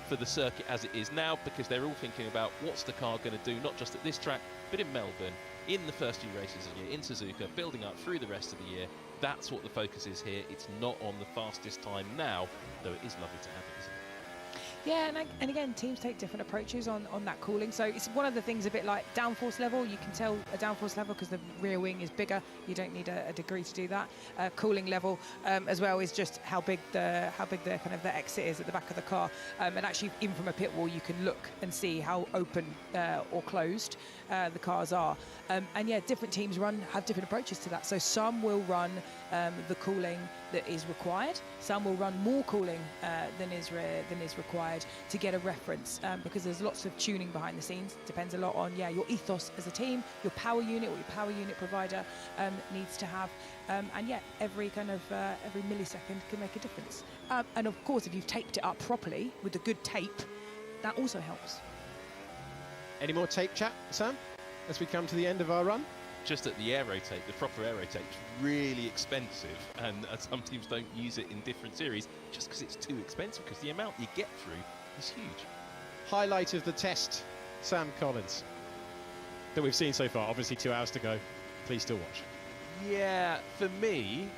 for the circuit as it is now, because they're all thinking about what's the car going to do, not just at this track, but in Melbourne, in the first few races of the year, in Suzuka, building up through the rest of the year. That's what the focus is here. It's not on the fastest time now, though it is lovely to have it, isn't it? Yeah, and again, teams take different approaches on that cooling. So it's one of the things a bit like downforce level. You can tell a downforce level because the rear wing is bigger. You don't need a degree to do that. Cooling level as well is just how big the kind of the exit is at the back of the car. And actually, even from a pit wall, you can look and see how open or closed the cars are. And yeah, different teams have different approaches to that. So some will run the cooling that is required. Some will run more cooling than is required to get a reference, because there's lots of tuning behind the scenes. Depends a lot on your ethos as a team, your power unit, what your power unit provider needs to have, and every millisecond can make a difference. And of course, if you've taped it up properly with a good tape, that also helps. Any more tape chat, Sam, as we come to the end of our run? Just at the aero tape, the proper aero tape, is really expensive, and some teams don't use it in different series just because it's too expensive, because the amount you get through is huge. Highlight of the test, Sam Collins, that we've seen so far. Obviously 2 hours to go. Please still watch. Yeah, for me,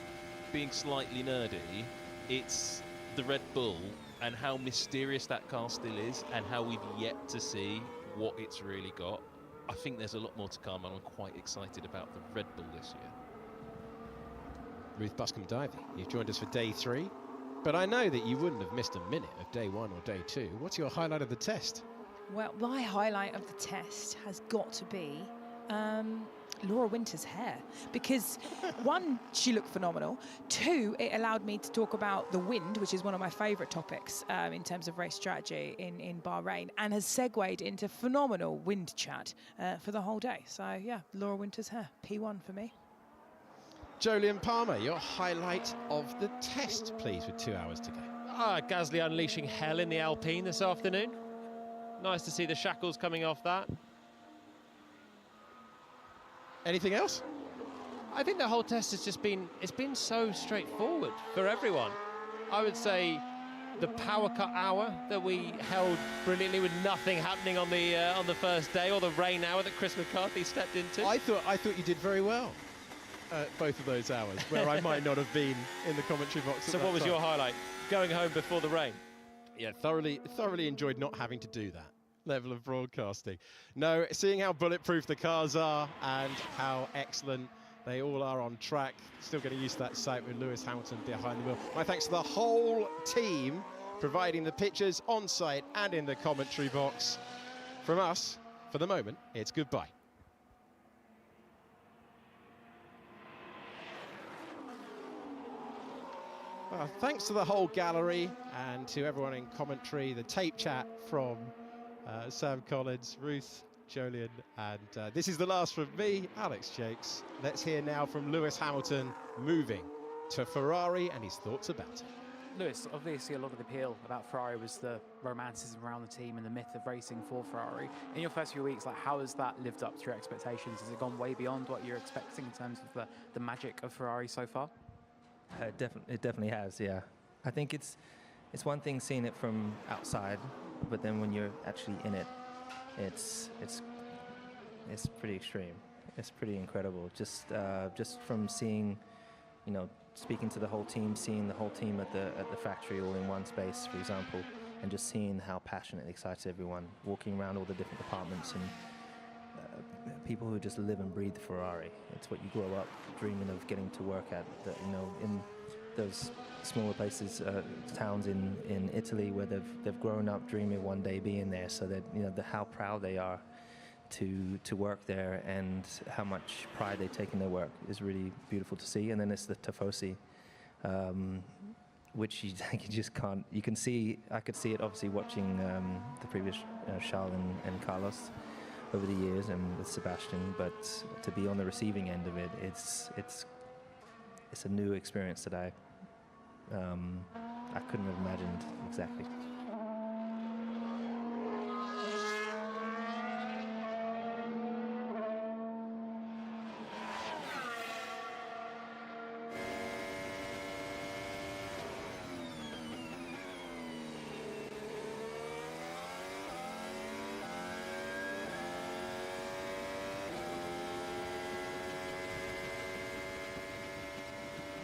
being slightly nerdy, it's the Red Bull and how mysterious that car still is, and how we've yet to see what it's really got. I think there's a lot more to come, and I'm quite excited about the Red Bull this year. Ruth Buscombe-Divey, you've joined us for day 3, but I know that you wouldn't have missed a minute of day 1 or day 2. What's your highlight of the test? Well, my highlight of the test has got to be Laura Winter's hair, because 1, she looked phenomenal. 2, it allowed me to talk about the wind, which is one of my favourite topics in terms of race strategy in Bahrain, and has segued into phenomenal wind chat for the whole day. So yeah, Laura Winter's hair, P1 for me. Jolyon Palmer, your highlight of the test, please, with 2 hours to go. Gasly unleashing hell in the Alpine this afternoon. Nice to see the shackles coming off that. Anything else? I think the whole test has just been so straightforward for everyone. I would say the power cut hour that we held brilliantly with nothing happening on the first day, or the rain hour that Chris McCarthy stepped into. I thought you did very well. both of those hours, where I might not have been in the commentary box. So what was your highlight? Going home before the rain? Yeah, thoroughly enjoyed not having to do that level of broadcasting. No, seeing how bulletproof the cars are and how excellent they all are on track. Still getting used to that sight with Lewis Hamilton behind the wheel. My thanks to the whole team providing the pictures on site and in the commentary box. From us, for the moment, it's goodbye. Thanks to the whole gallery and to everyone in commentary, the tape chat from Sam Collins, Ruth, Jolien, and this is the last from me, Alex Jakes. Let's hear now from Lewis Hamilton moving to Ferrari and his thoughts about it. Lewis, obviously a lot of the appeal about Ferrari was the romanticism around the team and the myth of racing for Ferrari. In your first few weeks, like, how has that lived up to your expectations? Has it gone way beyond what you're expecting in terms of the magic of Ferrari so far? It definitely has, yeah. I think it's one thing seeing it from outside, but then when you're actually in it, it's pretty extreme. It's pretty incredible. Just from seeing, you know, speaking to the whole team, seeing the whole team at the factory all in one space, for example, and just seeing how passionate and excited everyone, walking around all the different departments and people who just live and breathe Ferrari. It's what you grow up dreaming of getting to work at, you know, in those smaller places, towns in Italy where they've grown up dreaming of one day being there, so that, you know, how proud they are to work there and how much pride they take in their work is really beautiful to see. And then it's the Tifosi, which you just can't. You can see. I could see it obviously watching the previous Charles and Carlos over the years, and with Sebastian. But to be on the receiving end of it, it's a new experience that I couldn't have imagined exactly.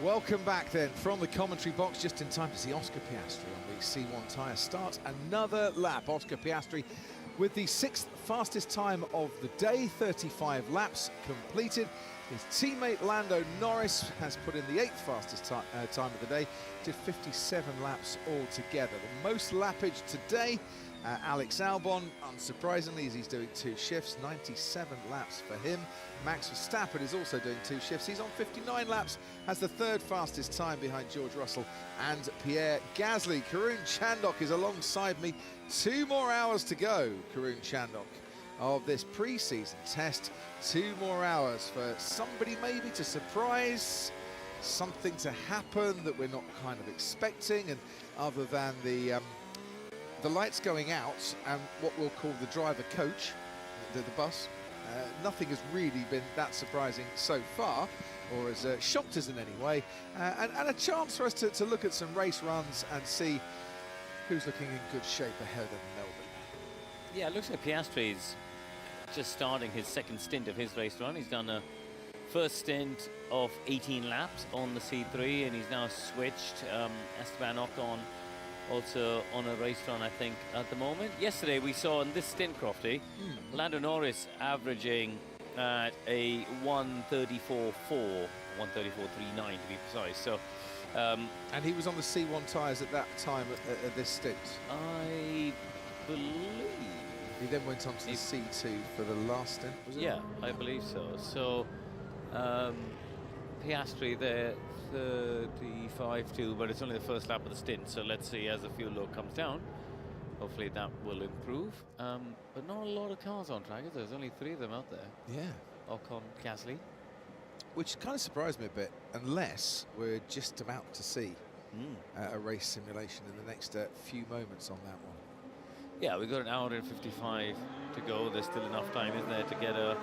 Welcome back then from the commentary box, just in time to see Oscar Piastri on the C1 tyre start another lap. Oscar Piastri with the 6th fastest time of the day, 35 laps completed. His teammate Lando Norris has put in the 8th fastest time of the day, did 57 laps altogether. The most lappage today, Alex Albon, unsurprisingly, as he's doing 2 shifts, 97 laps for him. Max Verstappen is also doing 2 shifts. He's on 59 laps, has the 3rd fastest time behind George Russell and Pierre Gasly. Karun Chandhok is alongside me. 2 more hours to go, Karun Chandhok, of this pre-season test. 2 more hours for somebody maybe to surprise, something to happen that we're not kind of expecting, and other than the lights going out and what we'll call the driver coach, the bus, nothing has really been that surprising so far, or has shocked us in any way, and a chance for us to look at some race runs and see who's looking in good shape ahead of Melbourne. Yeah, it looks like Piastri's just starting his 2nd stint of his race run. He's done a first stint of 18 laps on the C3, and he's now switched. Esteban Ocon also on a race run, I think, at the moment. Yesterday we saw in this stint, Crofty, Lando Norris averaging at a 1:34.4, 1:34.39 to be precise. So, and he was on the C1 tyres at that time at this stint. I believe. He then went on to the C2 for the last stint, was it? Yeah, I believe so. So, Piastri there, 35.2, but it's only the first lap of the stint, so let's see as the fuel load comes down. Hopefully that will improve. But not a lot of cars on track, is there? There's only 3 of them out there. Yeah. Ocon, Gasly. Which kind of surprised me a bit, unless we're just about to see a race simulation in the next few moments on that one. Yeah, we've got an hour and 55 to go. There's still enough time, isn't there, to get a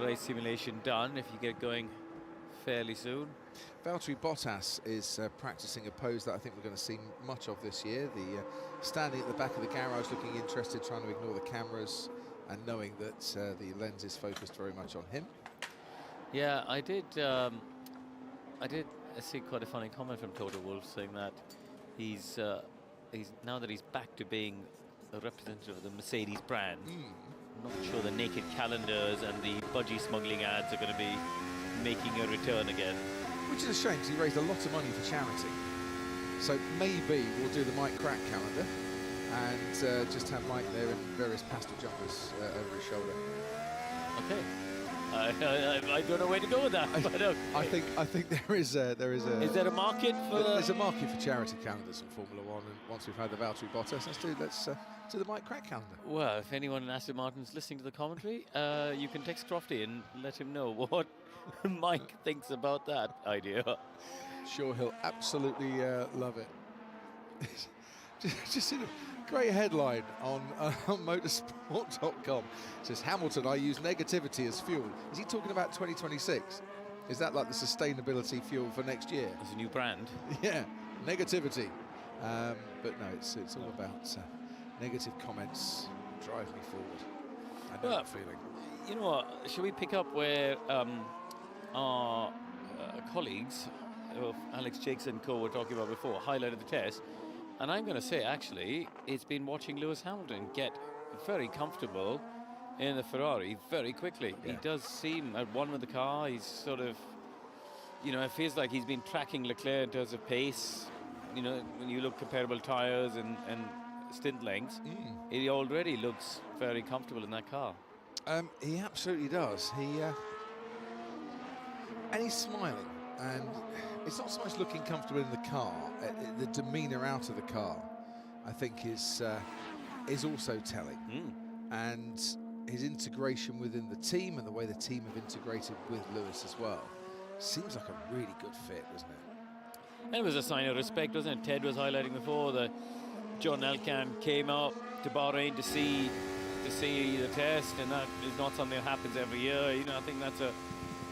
race simulation done if you get going fairly soon. Valtteri Bottas is practicing a pose that I think we're going to see much of this year. The standing at the back of the garage, looking interested, trying to ignore the cameras, and knowing that the lens is focused very much on him. Yeah, I did see quite a funny comment from Toto Wolff saying that he's now that he's back to being a representative of the Mercedes brand. I'm not sure the naked calendars and the budgie smuggling ads are going to be making a return again. Which is a shame, because he raised a lot of money for charity. So maybe we'll do the Mike Crack calendar and just have Mike there in various pastel jumpers over his shoulder. Okay. I don't know where to go with that. But I think there is a. Is there a market for? There's a market for charity calendars in Formula One, and once we've had the Valtteri Bottas, let's do the Mike Crack calendar. Well, if anyone in Aston Martin's listening to the commentary, you can text Crofty and let him know what Mike thinks about that idea. Sure, he'll absolutely love it. just in a great headline on motorsport.com. It says, Hamilton, I use negativity as fuel. Is he talking about 2026? Is that like the sustainability fuel for next year? It's a new brand. Yeah, negativity. But no, it's all about negative comments drive me forward. I know that feeling. You know what? Shall we pick up where our colleagues, Alex Jakes and co, were talking about before, highlighted the test? And I'm going to say, actually, it's been watching Lewis Hamilton get very comfortable in the Ferrari very quickly. Yeah. He does seem at one with the car. He's sort of, you know, it feels like he's been tracking Leclerc in terms of pace. You know, when you look comparable tyres and stint lengths, he already looks very comfortable in that car. He absolutely does. And he's smiling. And it's not so much looking comfortable in the car. The demeanour out of the car, I think, is also telling. And his integration within the team and the way the team have integrated with Lewis as well seems like a really good fit, doesn't it? And it was a sign of respect, wasn't it? Ted was highlighting before that John Elkann came out to Bahrain to see the test, and that is not something that happens every year. You know, I think that's a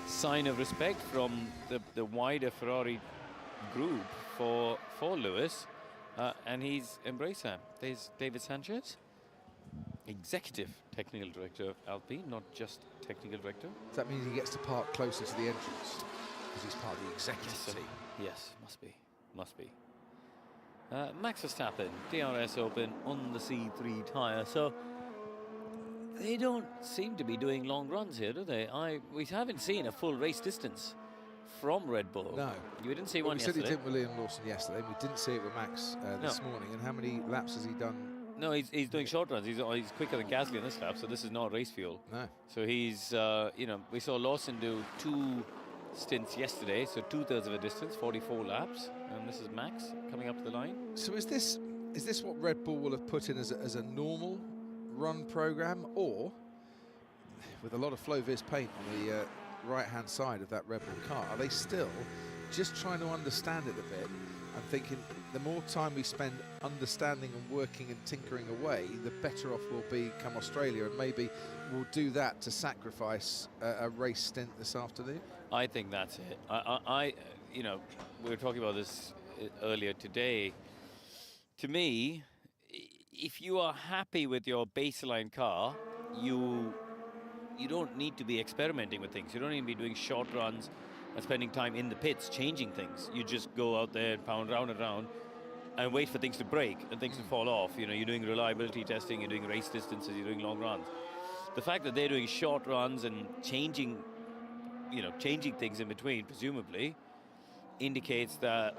sign of respect from the wider Ferrari group for Lewis, and he's embraced that. There's David Sanchez, Executive Technical Director of Alpine, not just Technical Director. Does that mean he gets to park closer to the entrance because he's part of the executive team? Yes, must be. Max Verstappen, DRS Open on the C3 tyre. So they don't seem to be doing long runs here, do they? We haven't seen a full race distance from Red Bull. No. You didn't see one yesterday. We said he did with Liam Lawson yesterday. We didn't see it with Max this morning. And how many laps has he done? No, he's doing short runs. He's quicker than Gasly on this lap, so this is not race fuel. No. So he's, you know, we saw Lawson do 2 stints yesterday, so 2/3 of a distance, 44 laps. And this is Max coming up to the line. So is this what Red Bull will have put in as a normal run program, or with a lot of Flovis paint on the right-hand side of that Red Bull car, are they still just trying to understand it a bit and thinking the more time we spend understanding and working and tinkering away, the better off we'll be come Australia, and maybe we'll do that to sacrifice a race stint this afternoon? I think that's it. I you know, we were talking about this earlier today. To me, if you are happy with your baseline car, you don't need to be experimenting with things. You don't need to be doing short runs and spending time in the pits changing things. You just go out there and pound round and round and wait for things to break and things to fall off. You know, you're doing reliability testing, you're doing race distances, you're doing long runs. The fact that they're doing short runs and changing things in between, presumably, indicates that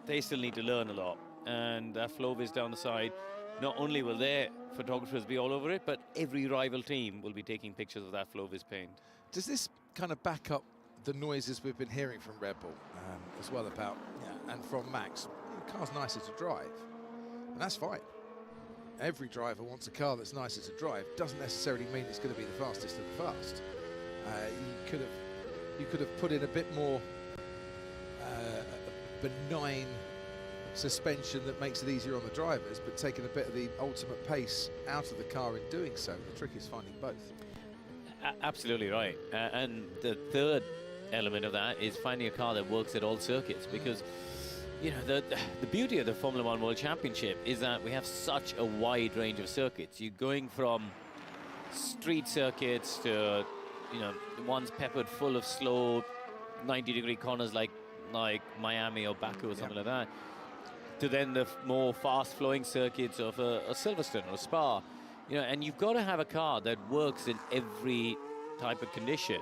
they still need to learn a lot. And that Flovis down the side, not only will their photographers be all over it, but every rival team will be taking pictures of that Flovis paint. Does this kind of back up the noises we've been hearing from Red Bull as well about, and from Max? The car's nicer to drive, and that's fine. Every driver wants a car that's nicer to drive. Doesn't necessarily mean it's going to be the fastest of the fast. You could have put in a bit more benign suspension that makes it easier on the drivers, but taking a bit of the ultimate pace out of the car in doing so. The trick is finding both. Absolutely right. And the third element of that is finding a car that works at all circuits, because you know the beauty of the Formula One World Championship is that we have such a wide range of circuits. You're going from street circuits to you know, one's peppered full of slow 90-degree corners like Miami or Baku or something like that, to then the more fast-flowing circuits of a Silverstone or a Spa. You know, and you've got to have a car that works in every type of condition.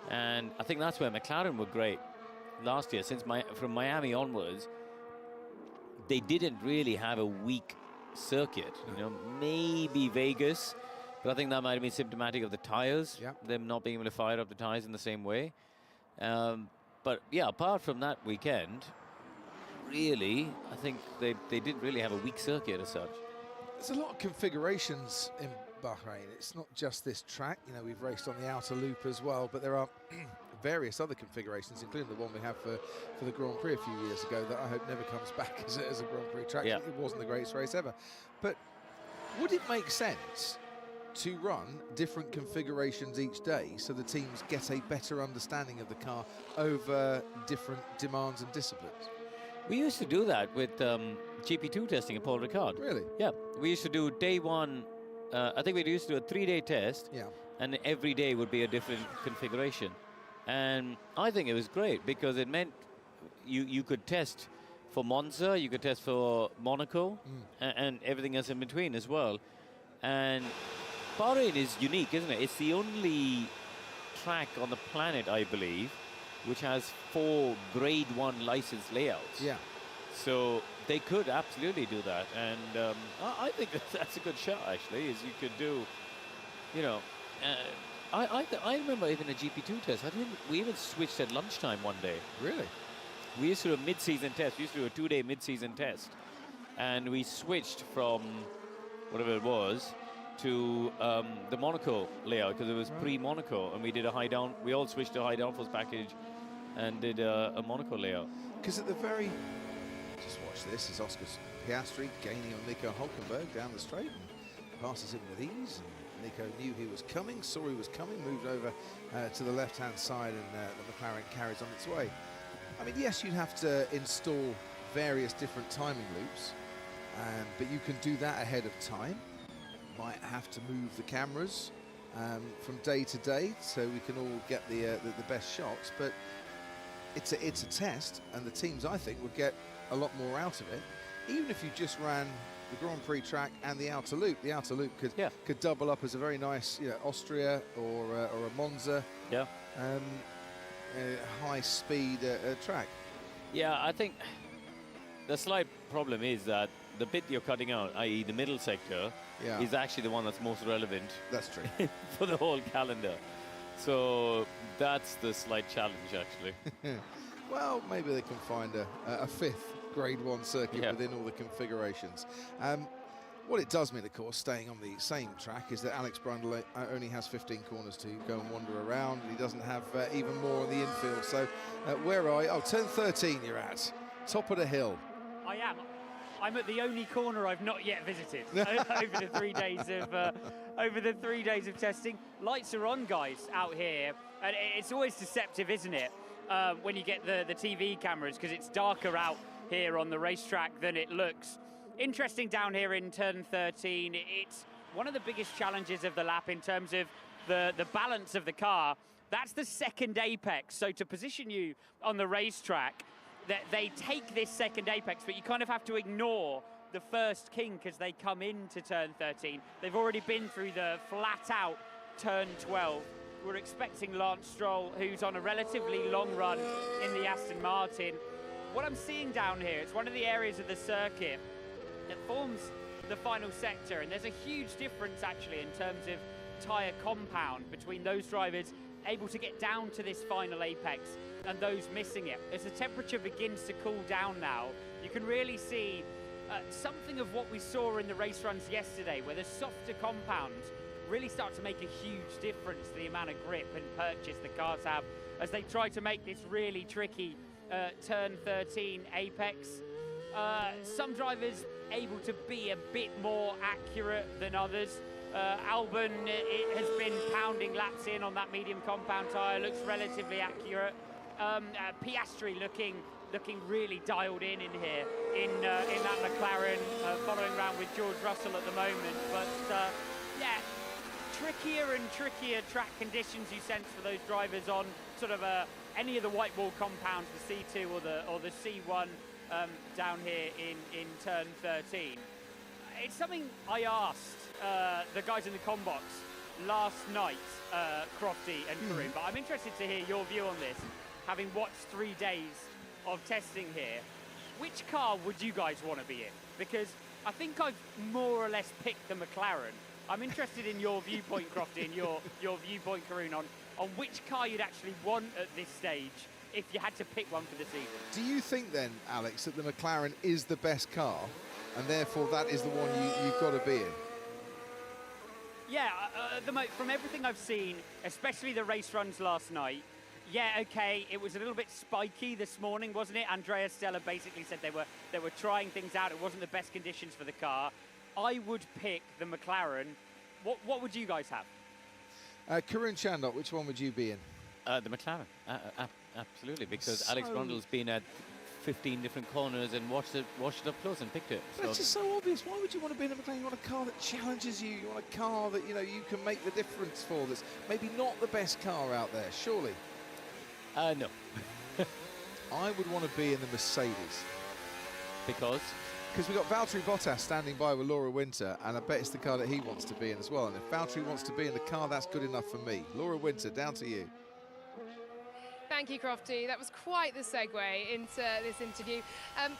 And I think that's where McLaren were great last year. From Miami onwards, they didn't really have a weak circuit. You know, maybe Vegas, but I think that might have been symptomatic of the tires, them not being able to fire up the tires in the same way. But yeah, apart from that weekend, really, I think they didn't really have a weak circuit as such. There's a lot of configurations in Bahrain. It's not just this track. You know, we've raced on the outer loop as well, but there are various other configurations, including the one we have for the Grand Prix a few years ago that I hope never comes back as a Grand Prix track. It wasn't the greatest race ever. But would it make sense to run different configurations each day so the teams get a better understanding of the car over different demands and disciplines? We used to do that with GP2 testing at Paul Ricard. Really? Yeah. We used to do day one, I think we used to do a 3-day test, and every day would be a different configuration. And I think it was great because it meant you could test for Monza, you could test for Monaco, and everything else in between as well. And Bahrain is unique, isn't it? It's the only track on the planet, I believe, which has 4 Grade 1 licensed layouts. Yeah. So they could absolutely do that. And I think that's a good shot, actually, is you could do, you know, I remember even a GP2 test. We even switched at lunchtime one day. Really? We used to do a mid-season test. We used to do a 2-day mid-season test. And we switched from whatever it was to the Monaco layout because it was pre-Monaco, and we did a high down. We all switched to a high downforce package and did a Monaco layout. Because at the very, just watch this, is Oscar Piastri gaining on Nico Hülkenberg down the straight and passes him with ease. And Nico knew he was coming, saw he was coming, moved over to the left-hand side, and the McLaren carries on its way. I mean, yes, you'd have to install various different timing loops, but you can do that ahead of time. Might have to move the cameras from day to day so we can all get the best shots, but it's a test, and the teams, I think, would get a lot more out of it. Even if you just ran the Grand Prix track and the outer loop could double up as a very nice, you know, Austria or a Monza, high-speed track. Yeah, I think the slight problem is that the bit you're cutting out, i.e. the middle sector, is actually the one that's most relevant. That's true. For the whole calendar. So that's the slight challenge, actually. Well, maybe they can find a 5th Grade 1 circuit within all the configurations. What it does mean, of course, staying on the same track, is that Alex Brundle only has 15 corners to go and wander around, and he doesn't have even more on the infield. So where are you? Oh, turn 13 you're at. Top of the hill. I am. I'm at the only corner I've not yet visited over the 3 days of testing. Lights are on, guys, out here, and it's always deceptive, isn't it, when you get the TV cameras, because it's darker out here on the racetrack than it looks. Interesting down here in turn 13. It's one of the biggest challenges of the lap in terms of the balance of the car. That's the second apex. So to position you on the racetrack, that they take this second apex, but you kind of have to ignore the first kink as they come into turn 13. They've already been through the flat-out turn 12. We're expecting Lance Stroll, who's on a relatively long run in the Aston Martin. What I'm seeing down here, it's one of the areas of the circuit that forms the final sector, and there's a huge difference actually in terms of tyre compound between those drivers able to get down to this final apex and those missing it. As the temperature begins to cool down now, you can really see something of what we saw in the race runs yesterday, where the softer compounds really start to make a huge difference to the amount of grip and purchase the cars have as they try to make this really tricky turn 13 apex. Some drivers able to be a bit more accurate than others. Albon has been pounding laps in on that medium compound tyre, looks relatively accurate. Piastri looking really dialed in here in that McLaren, following around with George Russell at the moment. But yeah, trickier and trickier track conditions you sense for those drivers on sort of any of the white wall compounds, the C2 or the C1 down here in turn 13. It's something I asked the guys in the com box last night, Crofty and Karim, but I'm interested to hear your view on this, having watched 3 days of testing here. Which car would you guys want to be in? Because I think I've more or less picked the McLaren. I'm interested in your viewpoint, Crofty, and your viewpoint, Karun, on which car you'd actually want at this stage if you had to pick one for the season. Do you think then, Alex, that the McLaren is the best car, and therefore that is the one you've got to be in? Yeah, from everything I've seen, especially the race runs last night, yeah, okay, it was a little bit spiky this morning, wasn't it? Andrea Stella basically said they were trying things out. It wasn't the best conditions for the car. I would pick the McLaren. What would you guys have? Karun Chandok, which one would you be in? The McLaren, absolutely, because Alex Brundle's been at 15 different corners and watched it up close and picked it. But it's just so obvious. Why would you want to be in a McLaren? You want a car that challenges you. You want a car that you can make the difference for. That's maybe not the best car out there, surely. No. I would want to be in the Mercedes. Because we've got Valtteri Bottas standing by with Laura Winter, and I bet it's the car that he wants to be in as well. And if Valtteri wants to be in the car, that's good enough for me. Laura Winter, down to you. Thank you, Crofty. That was quite the segue into this interview.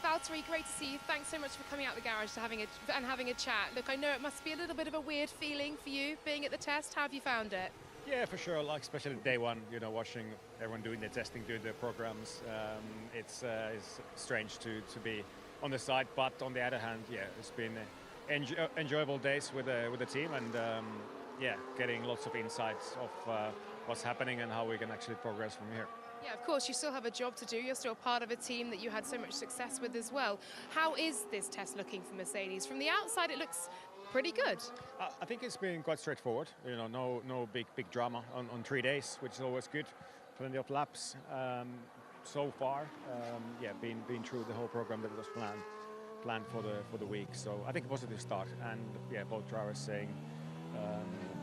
Valtteri, great to see you. Thanks so much for coming out the garage to having a chat. Look, I know it must be a little bit of a weird feeling for you being at the test. How have you found it? Yeah, for sure. Like especially day one, watching everyone doing their testing, doing their programs. It's strange to be on the side, but on the other hand, yeah, it's been enjoyable days with the team, and getting lots of insights of what's happening and how we can actually progress from here. Yeah, of course, you still have a job to do. You're still part of a team that you had so much success with as well. How is this test looking for Mercedes? From the outside, it looks pretty good. I think it's been quite straightforward. No big drama on 3 days, which is always good. Plenty of laps so far. Been through the whole program that was planned for the week. So I think a positive start. And yeah, both drivers saying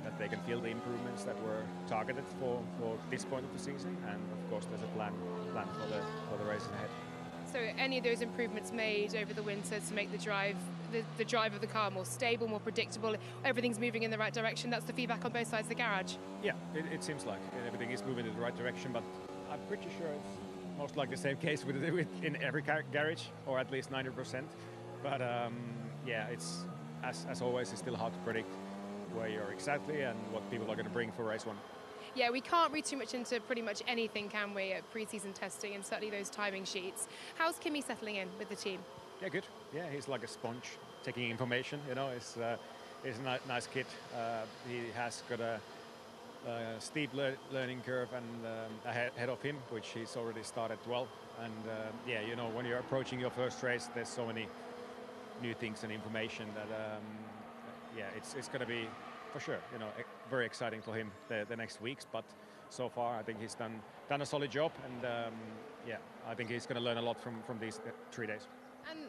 that they can feel the improvements that were targeted for this point of the season. And of course, there's a plan for the races ahead. So any of those improvements made over the winter to make the drive of the car more stable, more predictable, everything's moving in the right direction, that's the feedback on both sides of the garage? Yeah, it seems like everything is moving in the right direction, but I'm pretty sure it's most likely the same case in every garage, or at least 90%. But it's as always, it's still hard to predict where you're exactly and what people are going to bring for race one. Yeah, we can't read too much into pretty much anything, can we, at pre-season testing, and certainly those timing sheets. How's Kimi settling in with the team? Yeah, good. Yeah, he's like a sponge, taking information. He's a nice kid. He has got a steep learning curve and ahead of him, which he's already started well. And when you're approaching your first race, there's so many new things and information that it's going to be, for sure, very exciting for him the next weeks. But so far, I think he's done a solid job, and I think he's going to learn a lot from these 3 days.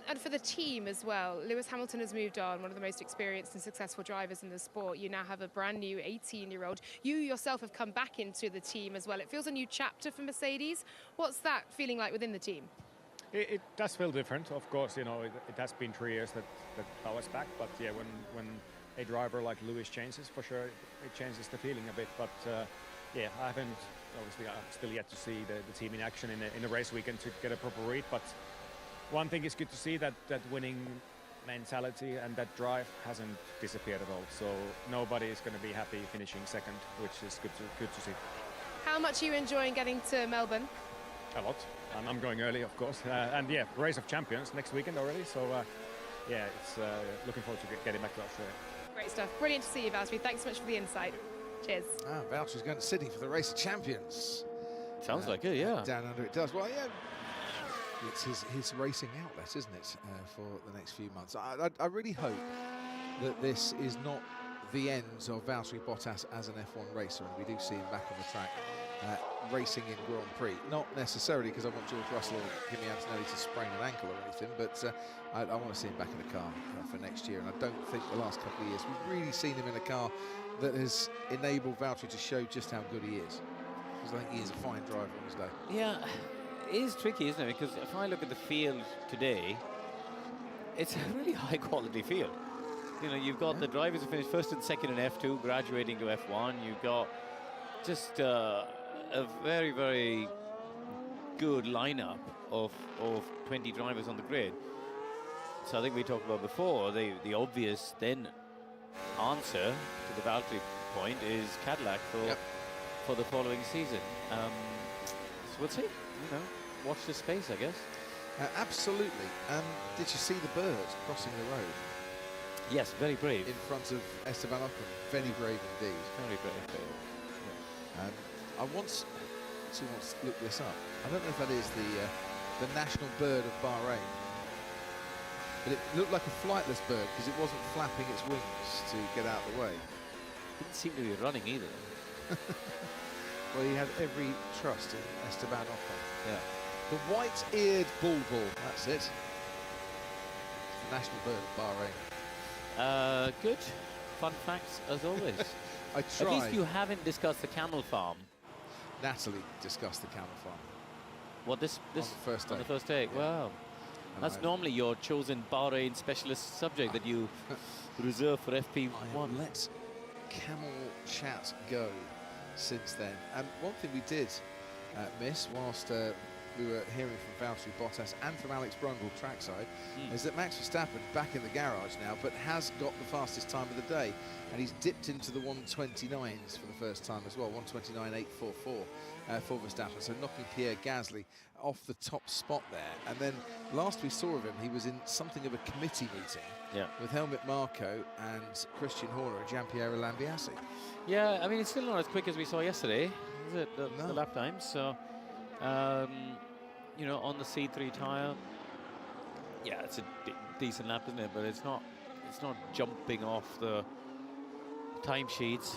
And for the team as well, Lewis Hamilton has moved on, one of the most experienced and successful drivers in the sport. You now have a brand new 18-year-old. You yourself have come back into the team as well. It feels a new chapter for Mercedes. What's that feeling like within the team? It does feel different, of course. It has been 3 years that I was back, but yeah, when a driver like Lewis changes, for sure, it changes the feeling a bit. But I haven't, obviously, I'm still yet to see the team in action in a race weekend to get a proper read. But one thing is good to see that winning mentality and that drive hasn't disappeared at all. So nobody is going to be happy finishing second, which is good to see. How much are you enjoying getting to Melbourne? A lot. I'm going early, of course. Race of Champions next weekend already. So it's looking forward to getting back to Australia. Great stuff. Brilliant to see you, Valtteri. Thanks so much for the insight. Cheers. Valtteri's going to Sydney for the Race of Champions. Sounds like it, yeah. Down under it does. Well, yeah. It's his racing outlet, isn't it, for the next few months. I really hope that this is not the end of Valtteri Bottas as an F1 racer, and we do see him back on the track racing in Grand Prix. Not necessarily because I want George Russell or Kimi Antonelli to sprain an ankle or anything, but I want to see him back in the car for next year. And I don't think the last couple of years we've really seen him in a car that has enabled Valtteri to show just how good he is. Because I think he is a fine driver on his day. Yeah, it is tricky, isn't it? Because if I look at the field today, it's a really high-quality field. You know, you've got the drivers who finished first and second in F2, graduating to F1. You've got just a very, very good lineup of 20 drivers on the grid. So I think we talked about before, the obvious then answer to the Valtteri point is Cadillac for the following season. So we'll see. You know, watch this space, I guess. Absolutely. Did you see the birds crossing the road? Yes, very brave. In front of Esteban Ocon. Very brave indeed. Very brave. Yeah. I once looked this up. I don't know if that is the national bird of Bahrain. But it looked like a flightless bird because it wasn't flapping its wings to get out of the way. Didn't seem to be running either. Well, he had every trust in Esteban Ocon. Yeah. The white-eared bulbul, that's it. The national bird of Bahrain. Good. Fun facts, as always. I tried. At least you haven't discussed the camel farm. Natalie discussed the camel farm. What, this on the first day. On the first day, yeah. Wow. And that's normally your chosen Bahrain specialist subject that you reserve for FP1. I have let camel chat go since then. And one thing we did miss whilst we were hearing from Valtteri Bottas and from Alex Brundle trackside is that Max Verstappen back in the garage now, but has got the fastest time of the day, and he's dipped into the 129s for the first time as well. 129.844 for Verstappen, so knocking Pierre Gasly off the top spot there. And then last we saw of him, he was in something of a committee meeting with Helmut Marko and Christian Horner and Gianpiero Lambiase. Yeah, I mean, it's still not as quick as we saw yesterday, is it? The lap times. So, you know, on the C3 tyre, yeah, it's a decent lap, isn't it? But it's not jumping off the timesheets.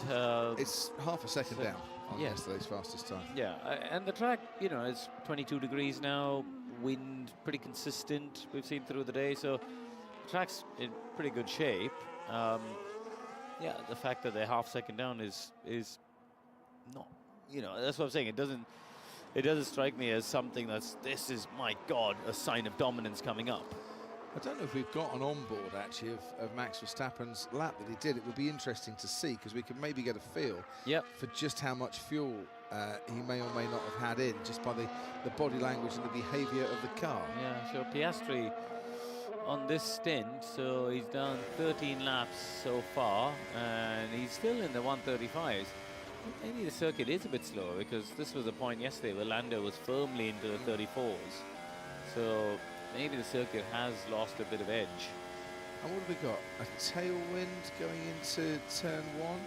It's half a second down on yesterday's fastest time. Yeah, and the track, you know, it's 22 degrees now, wind pretty consistent, we've seen through the day, so the track's in pretty good shape. Yeah, the fact that they're half second down is not, you know, that's what I'm saying. It doesn't strike me as something this is, my God, a sign of dominance coming up. I don't know if we've got an onboard actually of Max Verstappen's lap that he did. It would be interesting to see because we could maybe get a feel for just how much fuel he may or may not have had in just by the body language and the behaviour of the car. Yeah, so Piastri on this stint, so he's done 13 laps so far and he's still in the 135s. Maybe the circuit is a bit slower because this was a point yesterday where Lando was firmly into the 34s. So maybe the circuit has lost a bit of edge. And what have we got? A tailwind going into turn 1?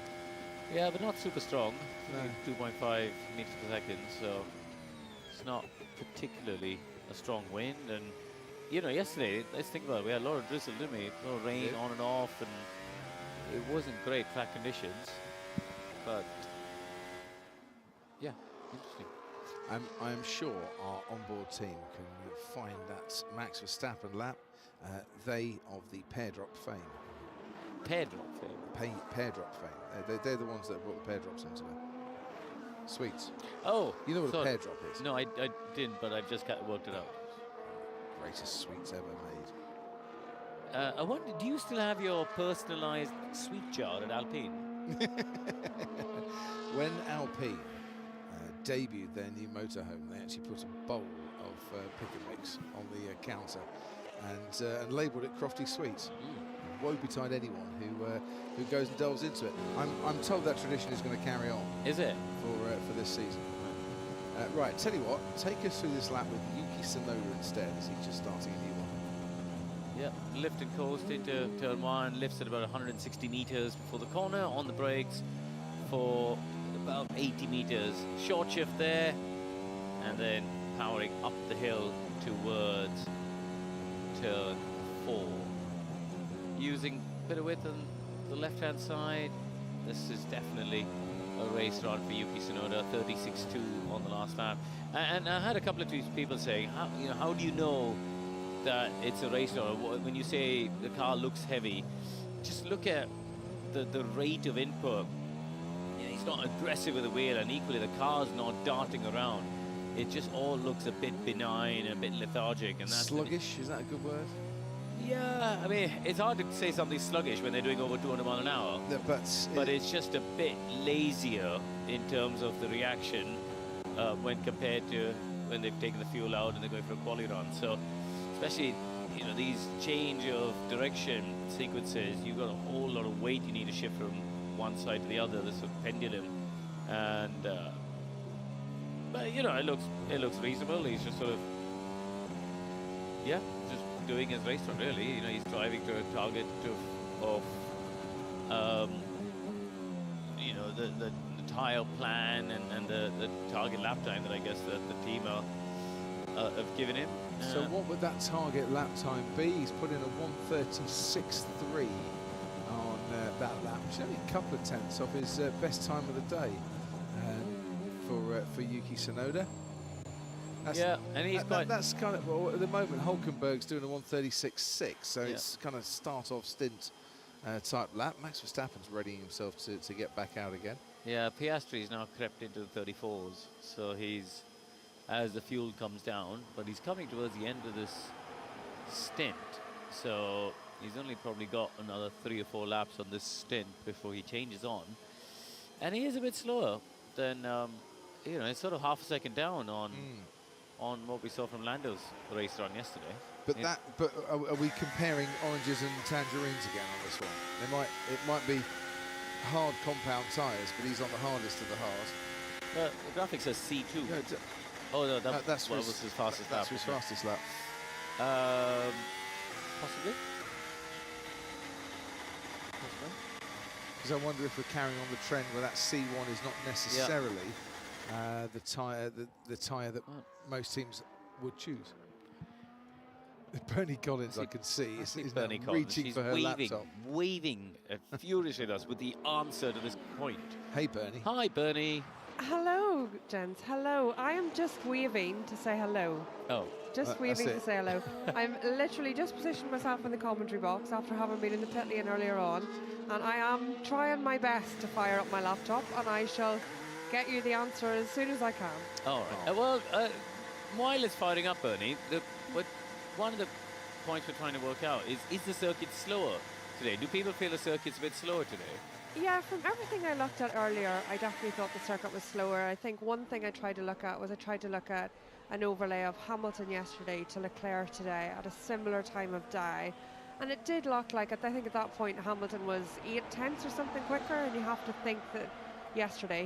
Yeah, but not super strong. No. 2.5 meters per second, so it's not particularly a strong wind. And you know, yesterday, let's think about it, we had a lot of drizzle, didn't we? A lot of rain on and off, and it wasn't great track conditions. But yeah, interesting. I'm sure our onboard team can find that Max Verstappen lap. They of the pair drop fame. Pair drop fame? Pair drop fame. They're the ones that brought the pair drops into the sweets. Oh. You know what a pair drop is? No, I didn't, but I've just worked it out. Greatest sweets ever made. I wonder, do you still have your personalised sweet jar at Alpine? When Alpine debuted their new motorhome, they actually put a bowl of pick and mix on the counter and labelled it Crofty Sweets. Woe betide anyone who goes and delves into it. I'm told that tradition is going to carry on. Is it? For this season. Right, tell you what, take us through this lap with Yuki Tsunoda instead, as he's just starting a new one. Yeah, lift and coast into turn 1, lifts at about 160 meters before the corner, on the brakes for about 80 meters. Short shift there, and then powering up the hill towards turn 4. Using a bit of width on the left-hand side, this is definitely a race run for Yuki Tsunoda, 36.2 on the last lap. And I had a couple of people saying, how do you know that it's a race run? When you say the car looks heavy, just look at the rate of input. He's not aggressive with the wheel, and equally the car's not darting around. It just all looks a bit benign, a bit lethargic. And that's sluggish, is that a good word? Yeah, I mean, it's hard to say something sluggish when they're doing over 200 miles an hour. Yeah, but it's just a bit lazier in terms of the reaction when compared to when they've taken the fuel out and they're going for a quali run. So, especially, these change of direction sequences, you've got a whole lot of weight you need to shift from one side to the other, this sort of pendulum. And, but, it looks reasonable. He's just sort of, just doing his race run, really. He's driving to a target of the tire plan and the target lap time that I guess that the team have given him. So what would that target lap time be? He's put in a 1:36.3 on that lap, which is only a couple of tenths of his best time of the day for Yuki Tsunoda. And he's that's kind of, well, at the moment Hulkenberg's doing a 1:36.6, so it's kind of start-off stint type lap. Max Verstappen's readying himself to get back out again. Yeah, Piastri's now crept into the 34s, so he's, as the fuel comes down, but he's coming towards the end of this stint, so he's only probably got another 3 or 4 laps on this stint before he changes on. And he is a bit slower than, it's sort of half a second down on what we saw from Lando's race run yesterday. But are we comparing oranges and tangerines again on this one? It might be hard compound tyres, but he's on the hardest of the hard. The graphic says C2. No, that's was his fastest lap. That's his fastest lap. Possibly. Because I wonder if we're carrying on the trend where that C1 is not necessarily the tyre that most teams would choose. Bernie Collins, I can see, is Bernie Collins. reaching for her laptop. Waving furiously at us with the answer to this point. Hey, Bernie. Hi, Bernie. Hello, gents. Hello. I am just waving to say hello. Oh. Just waving to say hello. I'm literally just positioned myself in the commentary box after having been in the pit lane earlier on, and I am trying my best to fire up my laptop, and I shall get you the answer as soon as I can. All right. While it's firing up, Bernie, one of the points we're trying to work out is the circuit slower today? Do people feel the circuit's a bit slower today? Yeah, from everything I looked at earlier, I definitely thought the circuit was slower. I think one thing I tried to look at was an overlay of Hamilton yesterday to Leclerc today at a similar time of day. And it did look like, I think at that point, Hamilton was 8 tenths or something quicker, and you have to think that he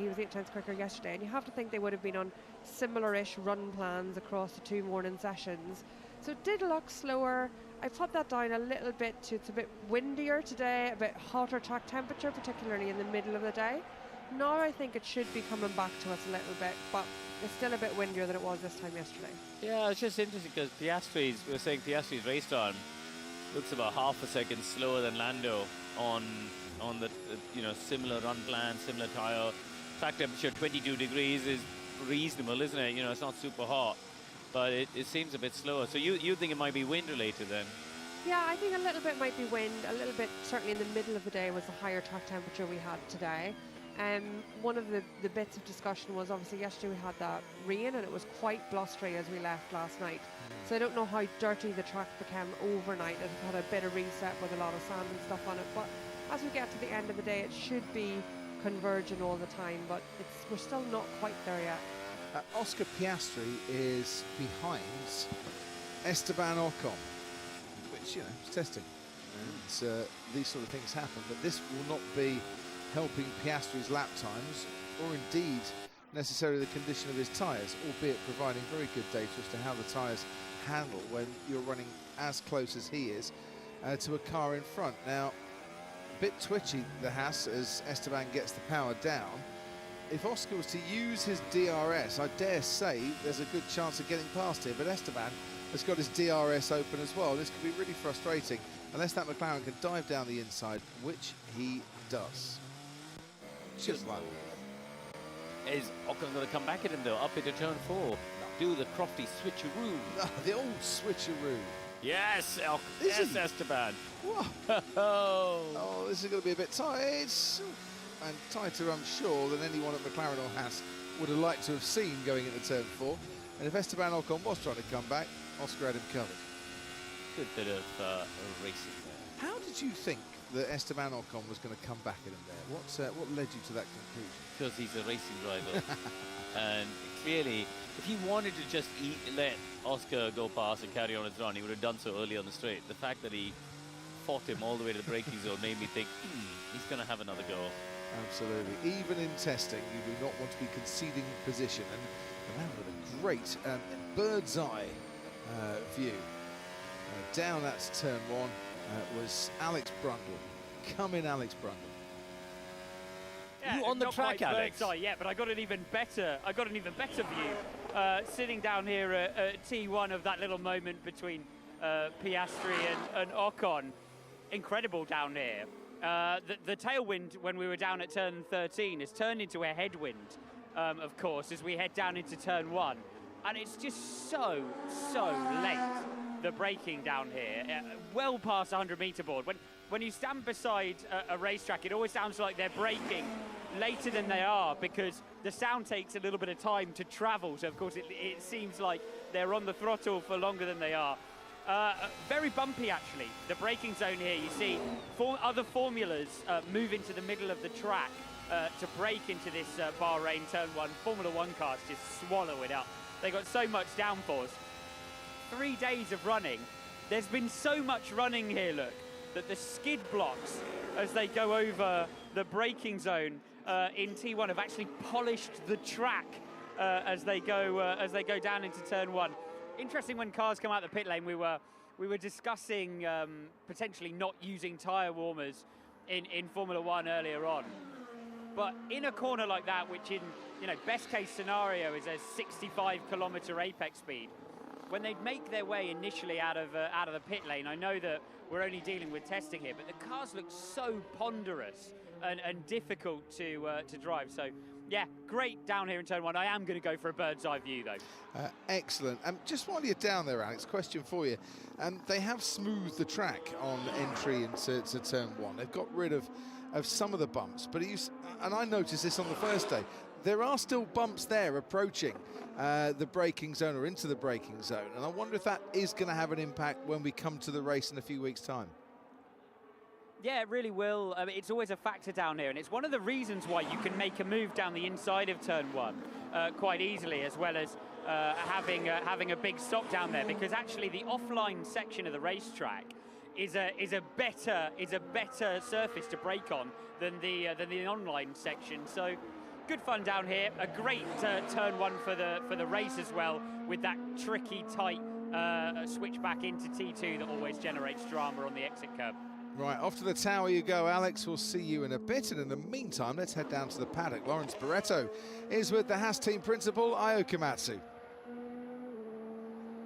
was 8 tenths quicker yesterday, and you have to think they would have been on similar-ish run plans across the 2 morning sessions. So it did look slower. I put that down a little bit to it's a bit windier today, a bit hotter track temperature, particularly in the middle of the day. Now I think it should be coming back to us a little bit, but it's still a bit windier than it was this time yesterday. Yeah, it's just interesting because Piastri's race run looks about half a second slower than Lando on the similar run plan, similar tyre. Track temperature 22 degrees is reasonable, isn't it? It's not super hot, but it seems a bit slower. So you think it might be wind related then? Yeah, I think a little bit might be wind. A little bit, certainly in the middle of the day, was the higher track temperature we had today. One of the bits of discussion was obviously yesterday we had that rain and it was quite blustery as we left last night. So I don't know how dirty the track became overnight. It had a bit of reset with a lot of sand and stuff on it. But as we get to the end of the day, it should be converging all the time, but we're still not quite there yet. Oscar Piastri is behind Esteban Ocon, which, is testing. And these sort of things happen, but this will not be helping Piastri's lap times, or indeed necessarily the condition of his tyres, albeit providing very good data as to how the tyres handle when you're running as close as he is to a car in front. Now, a bit twitchy, the Haas, as Esteban gets the power down, if Oscar was to use his DRS, I dare say there's a good chance of getting past here, but Esteban has got his DRS open as well. This could be really frustrating unless that McLaren can dive down the inside, which he does. Just like that. Is Ocon going to come back at him though, up into turn 4? Do the crofty switcheroo. The old switcheroo. Yes, yes, Esteban. Whoa. Oh, this is going to be a bit tight. And tighter, I'm sure, than anyone at McLaren or Haas would have liked to have seen going into turn 4. And if Esteban Ocon was trying to come back, Oscar had him covered. Good bit of racing there. How did you think that Esteban Ocon was going to come back at him there? What led you to that conclusion? Because he's a racing driver. And clearly, if he wanted to just let Oscar go past and carry on his run, he would have done so early on the straight. The fact that he fought him all the way to the braking zone made me think, he's going to have another go. Absolutely. Even in testing, you do not want to be conceding position. And the man with a great bird's eye view. Down that turn 1 was Alex Brundle. Come in, Alex Brundle. Yeah, you on the track, Alex? Yeah, but I got an even better view sitting down here at T1 of that little moment between Piastri and Ocon. Incredible down here. The tailwind when we were down at turn 13 has turned into a headwind, of course, as we head down into turn 1. And it's just so late, the braking down here, well past 100-meter board. When you stand beside a racetrack, it always sounds like they're braking later than they are because the sound takes a little bit of time to travel. So, of course, it seems like they're on the throttle for longer than they are. Very bumpy, actually, the braking zone here. You see other formulas move into the middle of the track to break into this Bahrain turn 1. Formula 1 cars just swallow it up. They got so much downforce. 3 days of running. There's been so much running here, look, that the skid blocks, as they go over the braking zone in T1, have actually polished the track as they go down into turn 1. Interesting, when cars come out the pit lane, we were discussing potentially not using tyre warmers in Formula 1 earlier on. But in a corner like that, which in best case scenario is a 65-kilometre apex speed, when they make their way initially out of the pit lane, I know that we're only dealing with testing here, but the cars look so ponderous and difficult to drive. So, yeah, great down here in turn 1. I am going to go for a bird's eye view, though. Excellent. Just while you're down there, Alex, question for you. They have smoothed the track on entry into turn 1. They've got rid of some of the bumps, but and I noticed this on the first day, there are still bumps there approaching the braking zone or into the braking zone, and I wonder if that is going to have an impact when we come to the race in a few weeks' time. Yeah, it really will. I mean, it's always a factor down here, and it's one of the reasons why you can make a move down the inside of turn 1 quite easily, as well as having a big stop down there, because actually the offline section of the racetrack is a better surface to brake on than the online section. So good fun down here. A great turn 1 for the race as well, with that tricky tight switch back into T2 that always generates drama on the exit curb. Right, off to the tower you go, Alex. We'll see you in a bit. And in the meantime, let's head down to the paddock. Lawrence Barretto is with the Haas team principal, Ayo Komatsu.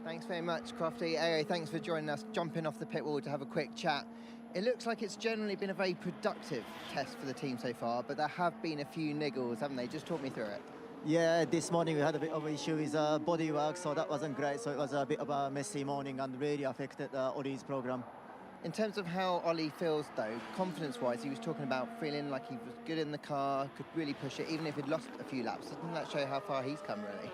Thanks very much, Crofty. Ayo, thanks for joining us, jumping off the pit wall to have a quick chat. It looks like it's generally been a very productive test for the team so far, but there have been a few niggles, haven't they? Just talk me through it. Yeah, this morning we had a bit of an issue with bodywork, so that wasn't great. So it was a bit of a messy morning and really affected Ollie's program. In terms of how Ollie feels, though, confidence-wise, he was talking about feeling like he was good in the car, could really push it, even if he'd lost a few laps. Doesn't that show how far he's come, really?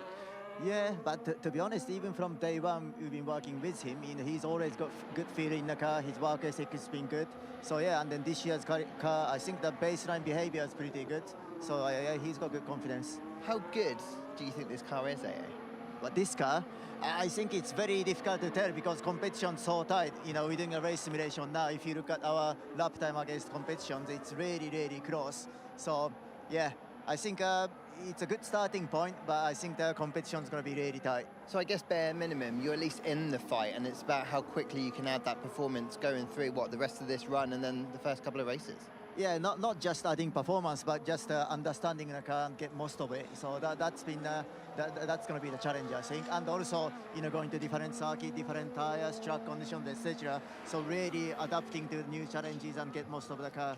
Yeah, but to be honest, even from day 1, we've been working with him. He's always got good feeling in the car. His work ethic has been good. So yeah, and then this year's car, I think the baseline behavior is pretty good. So yeah, he's got good confidence. How good do you think this car is, Ayo? But this car, I think it's very difficult to tell because competition's so tight. We're doing a race simulation now. If you look at our lap time against competitions, it's really, really close. So yeah, I think it's a good starting point, but I think the competition's going to be really tight. So I guess bare minimum, you're at least in the fight, and it's about how quickly you can add that performance going through, the rest of this run and then the first couple of races. Yeah, not just adding performance, but just understanding the car and get most of it. So that's been that's going to be the challenge, I think. And also, going to different circuit, different tires, track conditions, etc. So really adapting to new challenges and get most of the car.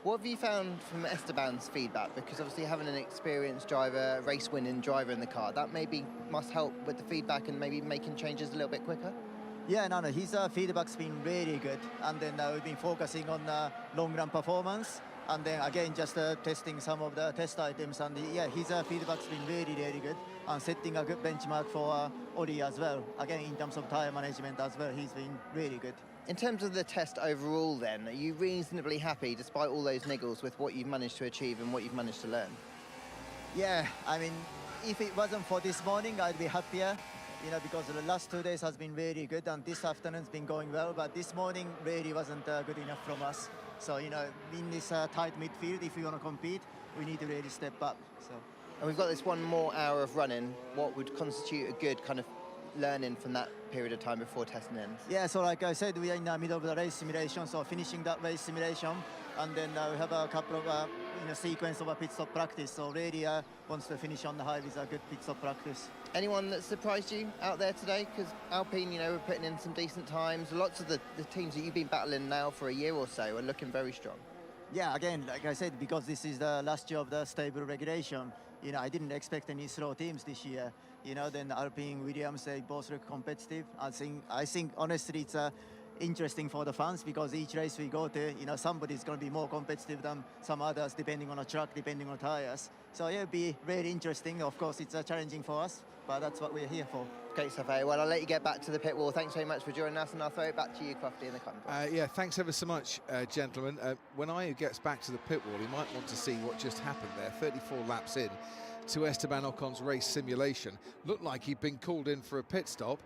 What have you found from Esteban's feedback? Because obviously having an experienced driver, race-winning driver in the car, that maybe must help with the feedback and maybe making changes a little bit quicker? Yeah, no, his feedback's been really good. And then we've been focusing on long-run performance. And then again, just testing some of the test items. And yeah, his feedback's been really, really good. And setting a good benchmark for Oli as well. Again, in terms of tire management as well, he's been really good. In terms of the test overall then, are you reasonably happy, despite all those niggles, with what you've managed to achieve and what you've managed to learn? Yeah, I mean, if it wasn't for this morning, I'd be happier. Because the last 2 days has been really good and this afternoon's been going well, but this morning really wasn't good enough from us. So, in this tight midfield, if we want to compete, we need to really step up. So. And we've got this one more hour of running. What would constitute a good kind of learning from that period of time before testing ends? Yeah, so like I said, we are in the middle of the race simulation, so finishing that race simulation, and then we have a couple of sequence of a pit stop practice. So really wants to finish on the high with a good pit stop practice. Anyone that surprised you out there today? Because Alpine, were putting in some decent times. Lots of the teams that you've been battling now for a year or so are looking very strong. Yeah, again, like I said, because this is the last year of the stable regulation, I didn't expect any slow teams this year. Then Alpine, Williams, they both look competitive. I think honestly, it's interesting for the fans because each race we go to, somebody's going to be more competitive than some others, depending on the track, depending on tires. So yeah, it'll be really interesting. Of course, it's challenging for us, but that's what we're here for. Great stuff, eh? Well, I'll let you get back to the pit wall. Thanks very much for joining us, and I'll throw it back to you, Crofty, in the comment. Yeah, thanks ever so much, gentlemen. When Ayu gets back to the pit wall, he might want to see what just happened there. 34 laps in to Esteban Ocon's race simulation. Looked like he'd been called in for a pit stop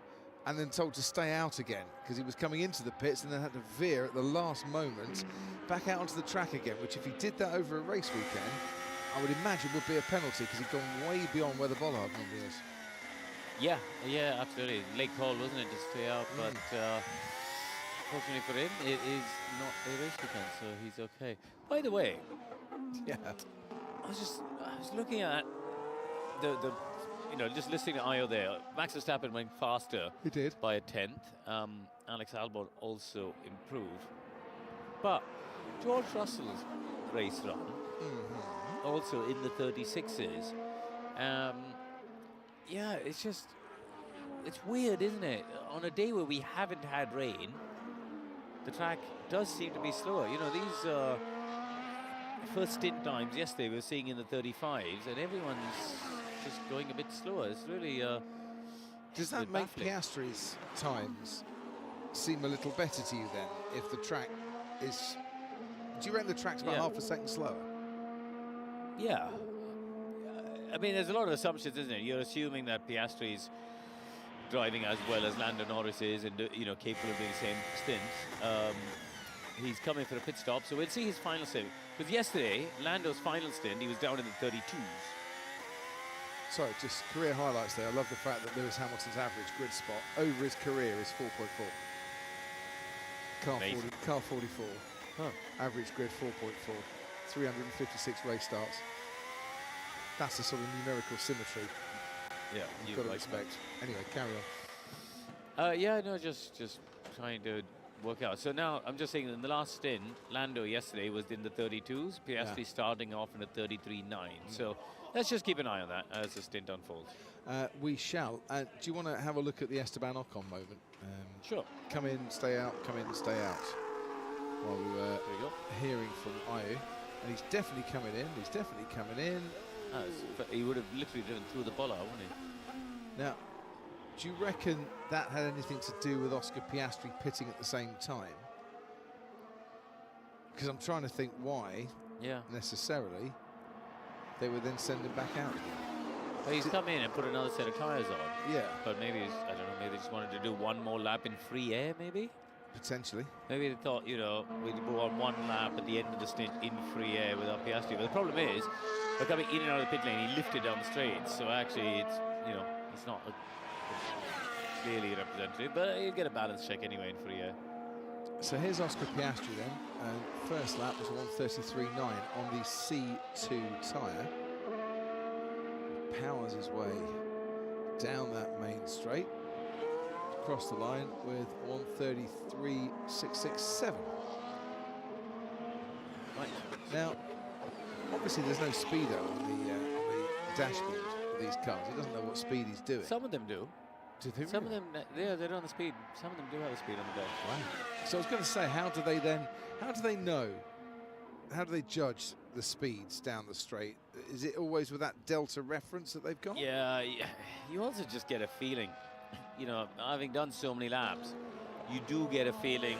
and then told to stay out again because he was coming into the pits and then had to veer at the last moment back out onto the track again, which if he did that over a race weekend, I would imagine would be a penalty because he'd gone way beyond where the bollard number is. Yeah, absolutely. Late call, wasn't it, to stay out, but fortunately for him, it is not a race weekend, so he's okay. By the way, I was looking at just listening to Ayu there. Max Verstappen went faster. He did. By a 10th. Alex Albon also improved. But George Russell's race run, also in the 36s. It's weird, isn't it? On a day where we haven't had rain, the track does seem to be slower. These first stint times yesterday we were seeing in the 35s, and everyone's just going a bit slower. It's really does that make Piastri's times seem a little better to you then? If the track is, do you reckon the track's about half a second slower? Yeah. I mean, there's a lot of assumptions, isn't it? You're assuming that Piastri's driving as well as Lando Norris is, and capable of doing the same stints. He's coming for a pit stop, so we'll see his final stint. Because yesterday, Lando's final stint, he was down in the 32s. Sorry, just career highlights there. I love the fact that Lewis Hamilton's average grid spot over his career is 4.4. Car 44. Average grid 4.4. 356 race starts. That's the sort of numerical symmetry. Yeah, you've got to expect. Anyway, carry on. Just trying to work out. So now I'm just saying in the last stint, Lando yesterday was in the 32s. Piastri starting off in the 33.9. So let's just keep an eye on that as the stint unfolds. We shall. Do you want to have a look at the Esteban Ocon moment? Sure. Come in, stay out. Come in, stay out. While we were hearing from Ayu, and he's definitely coming in. He's definitely coming in. He would have literally driven through the bollard, wouldn't he? Now, do you reckon that had anything to do with Oscar Piastri pitting at the same time? Because I'm trying to think why necessarily they would then send him back out again. Well, he's come in and put another set of tyres on. Yeah. But maybe, I don't know, maybe they just wanted to do one more lap in free air, maybe? Potentially. Maybe they thought, we'd go on one lap at the end of the stint in free air without Piastri. But the problem is, by coming in and out of the pit lane, he lifted down the straight. So actually, it's, it's not clearly representative. But you get a balance check anyway in free air. So here's Oscar Piastri then. First lap was 1:33.9 on the C2 tyre. Powers his way down that main straight, across the line with 1:33.667. Right. Now, obviously there's no speedo on the dashboard of these cars. He doesn't know what speed he's doing. Some of them do. Do they? Some of them, yeah, they're on the speed. Some of them do have a speed on the dash. Wow. So I was going to say, how do they know? How do they judge the speeds down the straight? Is it always with that delta reference that they've got? Yeah, you also just get a feeling. You know, having done so many laps, you do get a feeling.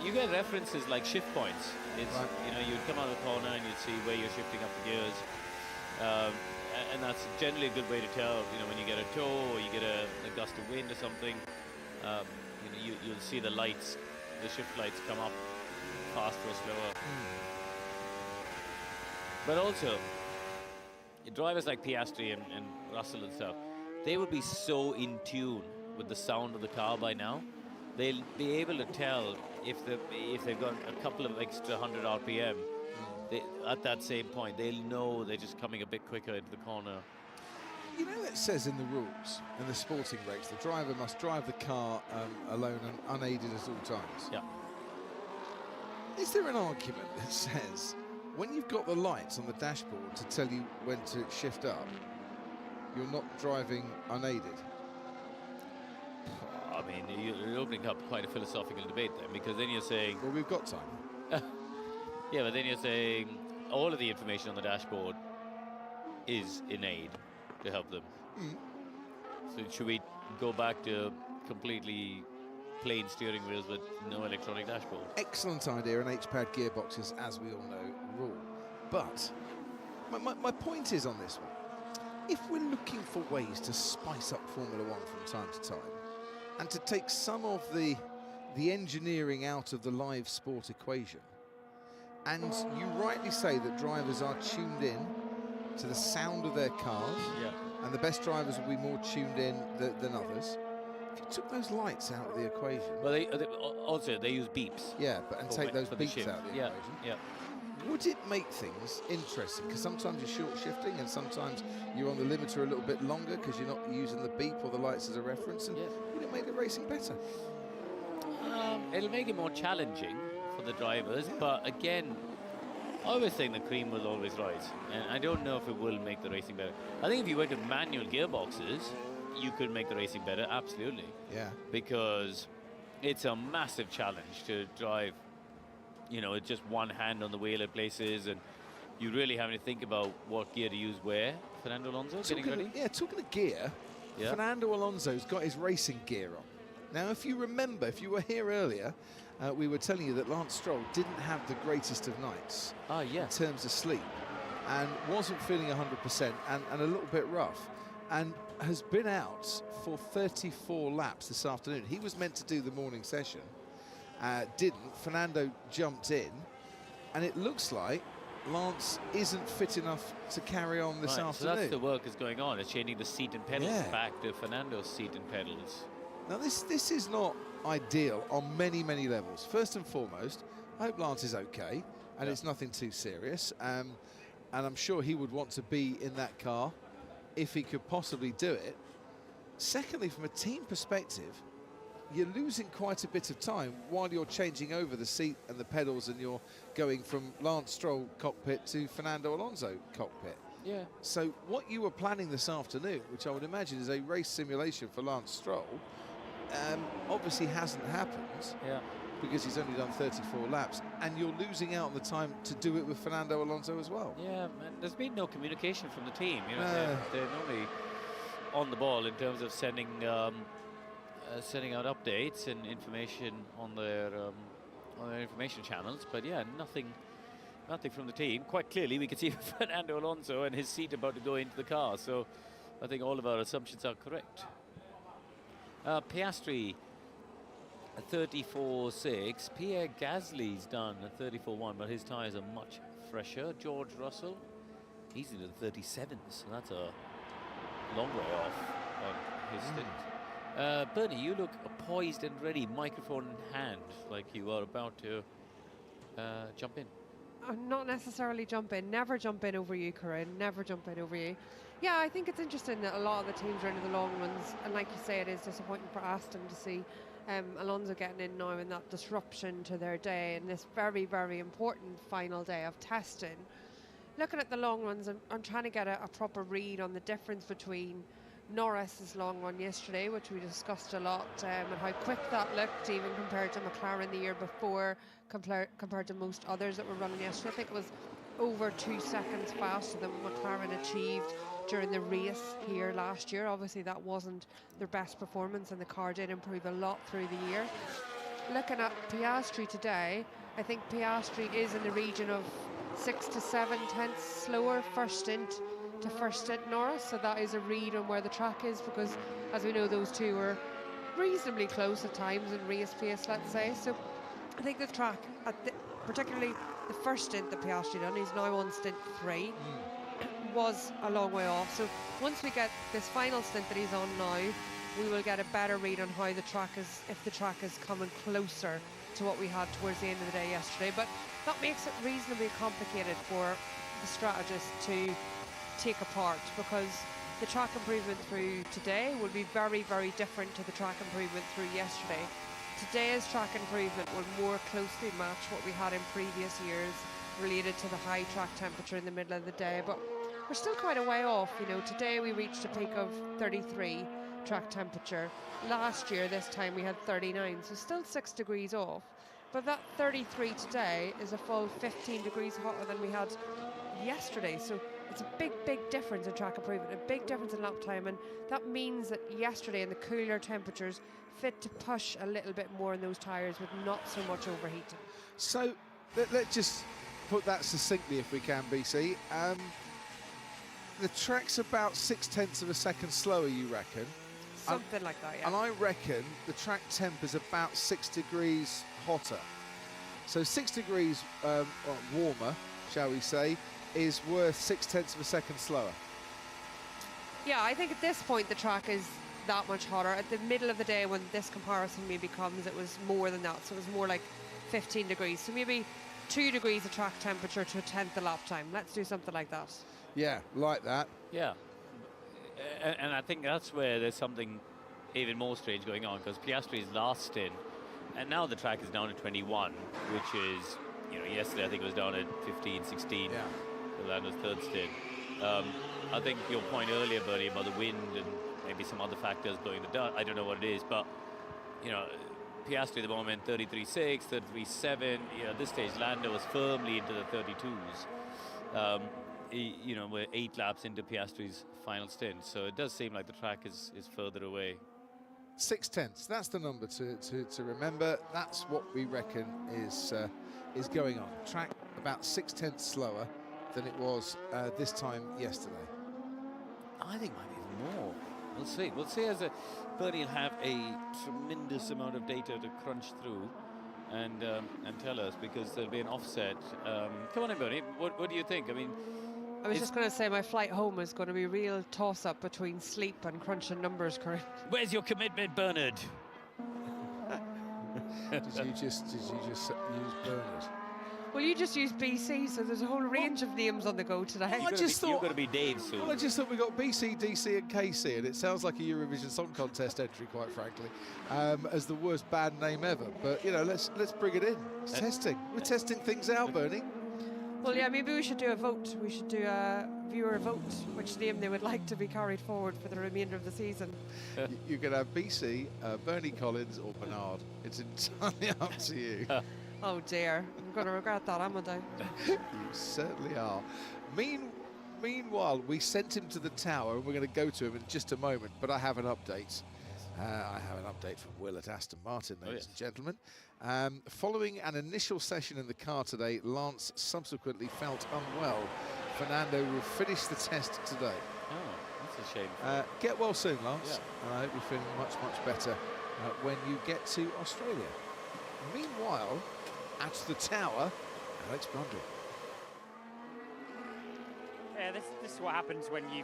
You get references like shift points. It's you know, you'd come out of the corner and you'd see where you're shifting up the gears. And that's generally a good way to tell, you know, when you get a tow or you get a gust of wind or something, you know, you'll see the lights, the shift lights come up faster or slower. But also, drivers like Piastri and Russell and stuff, they would be so in tune with the sound of the car by now. They'll be able to tell if they've got a couple of extra 100 RPM. At that same point, they'll know they're just coming a bit quicker into the corner. You know, it says in the rules, in the sporting regs, the driver must drive the car alone and unaided at all times. Yeah. Is there an argument that says when you've got the lights on the dashboard to tell you when to shift up, you're not driving unaided? I mean, you're opening up quite a philosophical debate there, because then you're saying... Well, we've got time. Yeah, but then you're saying all of the information on the dashboard is in aid to help them. So should we go back to completely plain steering wheels with no electronic dashboard? Excellent idea, and H-pad gearboxes, as we all know, rule. But my point is on this one, if we're looking for ways to spice up Formula One from time to time, and to take some of the engineering out of the live sport equation, and you rightly say that drivers are tuned in to the sound of their cars, and the best drivers will be more tuned in than others. If you took those lights out of the equation... Well, they use beeps. Yeah, take those beeps out of the equation. Yeah. Would it make things interesting? Because sometimes you're short shifting and sometimes you're on the limiter a little bit longer because you're not using the beep or the lights as a reference. And would it make the racing better? It'll make it more challenging for the drivers, but again, I always think the cream will always rise, and I don't know if it will make the racing better. I think if you went to manual gearboxes, you could make the racing better, absolutely. Yeah. Because it's a massive challenge to drive, you know, with just one hand on the wheel at places, and you really having to think about what gear to use where. Fernando Alonso getting ready? Talking of gear, Fernando Alonso's got his racing gear on. Now, if you remember, if you were here earlier, we were telling you that Lance Stroll didn't have the greatest of nights in terms of sleep, and wasn't feeling 100% and a little bit rough, and has been out for 34 laps this afternoon. He was meant to do the morning session, didn't. Fernando jumped in, and it looks like Lance isn't fit enough to carry on this afternoon. So that's the work is going on. It's changing the seat and pedals back to Fernando's seat and pedals. Now, this is not ideal on many levels. First and foremost, I hope Lance is okay, and it's nothing too serious. And I'm sure he would want to be in that car if he could possibly do it. Secondly, from a team perspective, you're losing quite a bit of time while you're changing over the seat and the pedals, and you're going from Lance Stroll cockpit to Fernando Alonso cockpit. Yeah. So what you were planning this afternoon, which I would imagine is a race simulation for Lance Stroll, obviously hasn't happened because he's only done 34 laps, and you're losing out on the time to do it with Fernando Alonso as well. Yeah, and there's been no communication from the team. You know, they're normally on the ball in terms of sending out updates and information on their information channels, but yeah, nothing from the team. Quite clearly, we can see Fernando Alonso and his seat about to go into the car, so I think all of our assumptions are correct. Piastri, a 34.6. Pierre Gasly's done a 34.1, but his tyres are much fresher. George Russell, he's into the 37s, so that's a long way off on his stint. Bernie, you look poised and ready, microphone in hand, like you are about to jump in. Not necessarily jump in. Never jump in over you, Corinne. Never jump in over you. Yeah, I think it's interesting that a lot of the teams are into the long runs, and like you say, it is disappointing for Aston to see Alonso getting in now and that disruption to their day in this very, very important final day of testing. Looking at the long runs, I'm trying to get a proper read on the difference between Norris's long run yesterday, which we discussed a lot, and how quick that looked, even compared to McLaren the year before, compared to most others that were running yesterday. I think it was over 2 seconds faster than McLaren achieved during the race here last year. Obviously that wasn't their best performance, and the car did improve a lot through the year. Looking at Piastri today, I think Piastri is in the region of 6 to 7 tenths slower first stint to first stint Norris, so that is a read on where the track is, because as we know, those two were reasonably close at times in race pace, let's say. So I think the track, particularly the first stint that Piastri done, he's now on stint 3, was a long way off. So once we get this final stint that he's on now, we will get a better read on how the track is, if the track is coming closer to what we had towards the end of the day yesterday. But that makes it reasonably complicated for the strategist to take apart, because the track improvement through today will be very, very different to the track improvement through yesterday. Today's track improvement will more closely match what we had in previous years related to the high track temperature in the middle of the day, but we're still quite a way off. You know, today we reached a peak of 33 track temperature. Last year this time we had 39, so still 6 degrees off, but that 33 today is a full 15 degrees hotter than we had yesterday. So it's a big, big difference in track improvement, a big difference in lap time, and that means that yesterday in the cooler temperatures fit to push a little bit more in those tyres with not so much overheating. So let's just put that succinctly if we can, BC. The track's about 6/10 of a second slower, you reckon? Something like that, yeah. And I reckon the track temp is about 6 degrees hotter. So 6 degrees warmer, shall we say, is worth 6/10 of a second slower. Yeah, I think at this point the track is that much hotter. At the middle of the day when this comparison maybe comes, it was more than that, so it was more like 15 degrees. So maybe 2 degrees of track temperature to a tenth of lap time. Let's do something like that. Yeah, like that. Yeah, and I think that's where there's something even more strange going on, because Piastri's last stint, and now the track is down to 21, which is, you know, yesterday I think it was down at 15, 16. Yeah. The Lando's third stint. I think your point earlier, Bernie, about the wind and maybe some other factors blowing the dirt, I don't know what it is, but, you know, Piastri at the moment, 33.6, 33.7. You know, at this stage, Lando was firmly into the 32s. You know, we're 8 laps into Piastri's final stint, so it does seem like the track is further away. 6/10, that's the number to remember. That's what we reckon is going on. Track about 6/10 slower than it was this time yesterday. I think it might be even more. We'll see. We'll see, as Bernie will have a tremendous amount of data to crunch through and tell us, because there'll be an offset. Come on in, Bernie. What do you think? I mean, I was just going to say my flight home is going to be a real toss-up between sleep and crunching numbers, Corinne. Where's your commitment, Bernard? Did you just use Bernard? Well, you just used BC, so there's a whole range of names on the go today. I just thought you've got to be Dave soon. Well, I just thought we got BC, DC, and KC, and it sounds like a Eurovision Song Contest entry, quite frankly, as the worst band name ever. But you know, let's bring it in. It's testing. We're testing things out, Bernie. Well, yeah, maybe we should do a vote. We should do a viewer vote, which name they would like to be carried forward for the remainder of the season. You can have BC, Bernie Collins, or Bernard. It's entirely up to you. Oh dear, I'm going to regret that, am I? You certainly are. Meanwhile, we sent him to the tower, and we're going to go to him in just a moment, but I have an update. I have an update from Will at Aston Martin, ladies and gentlemen. Following an initial session in the car today, Lance subsequently felt unwell. Fernando will finish the test today. Oh, that's a shame. Get well soon, Lance. And I hope you're feeling much, much better when you get to Australia. Meanwhile, at the tower, Alex Brundle. Yeah, the That's what happens when you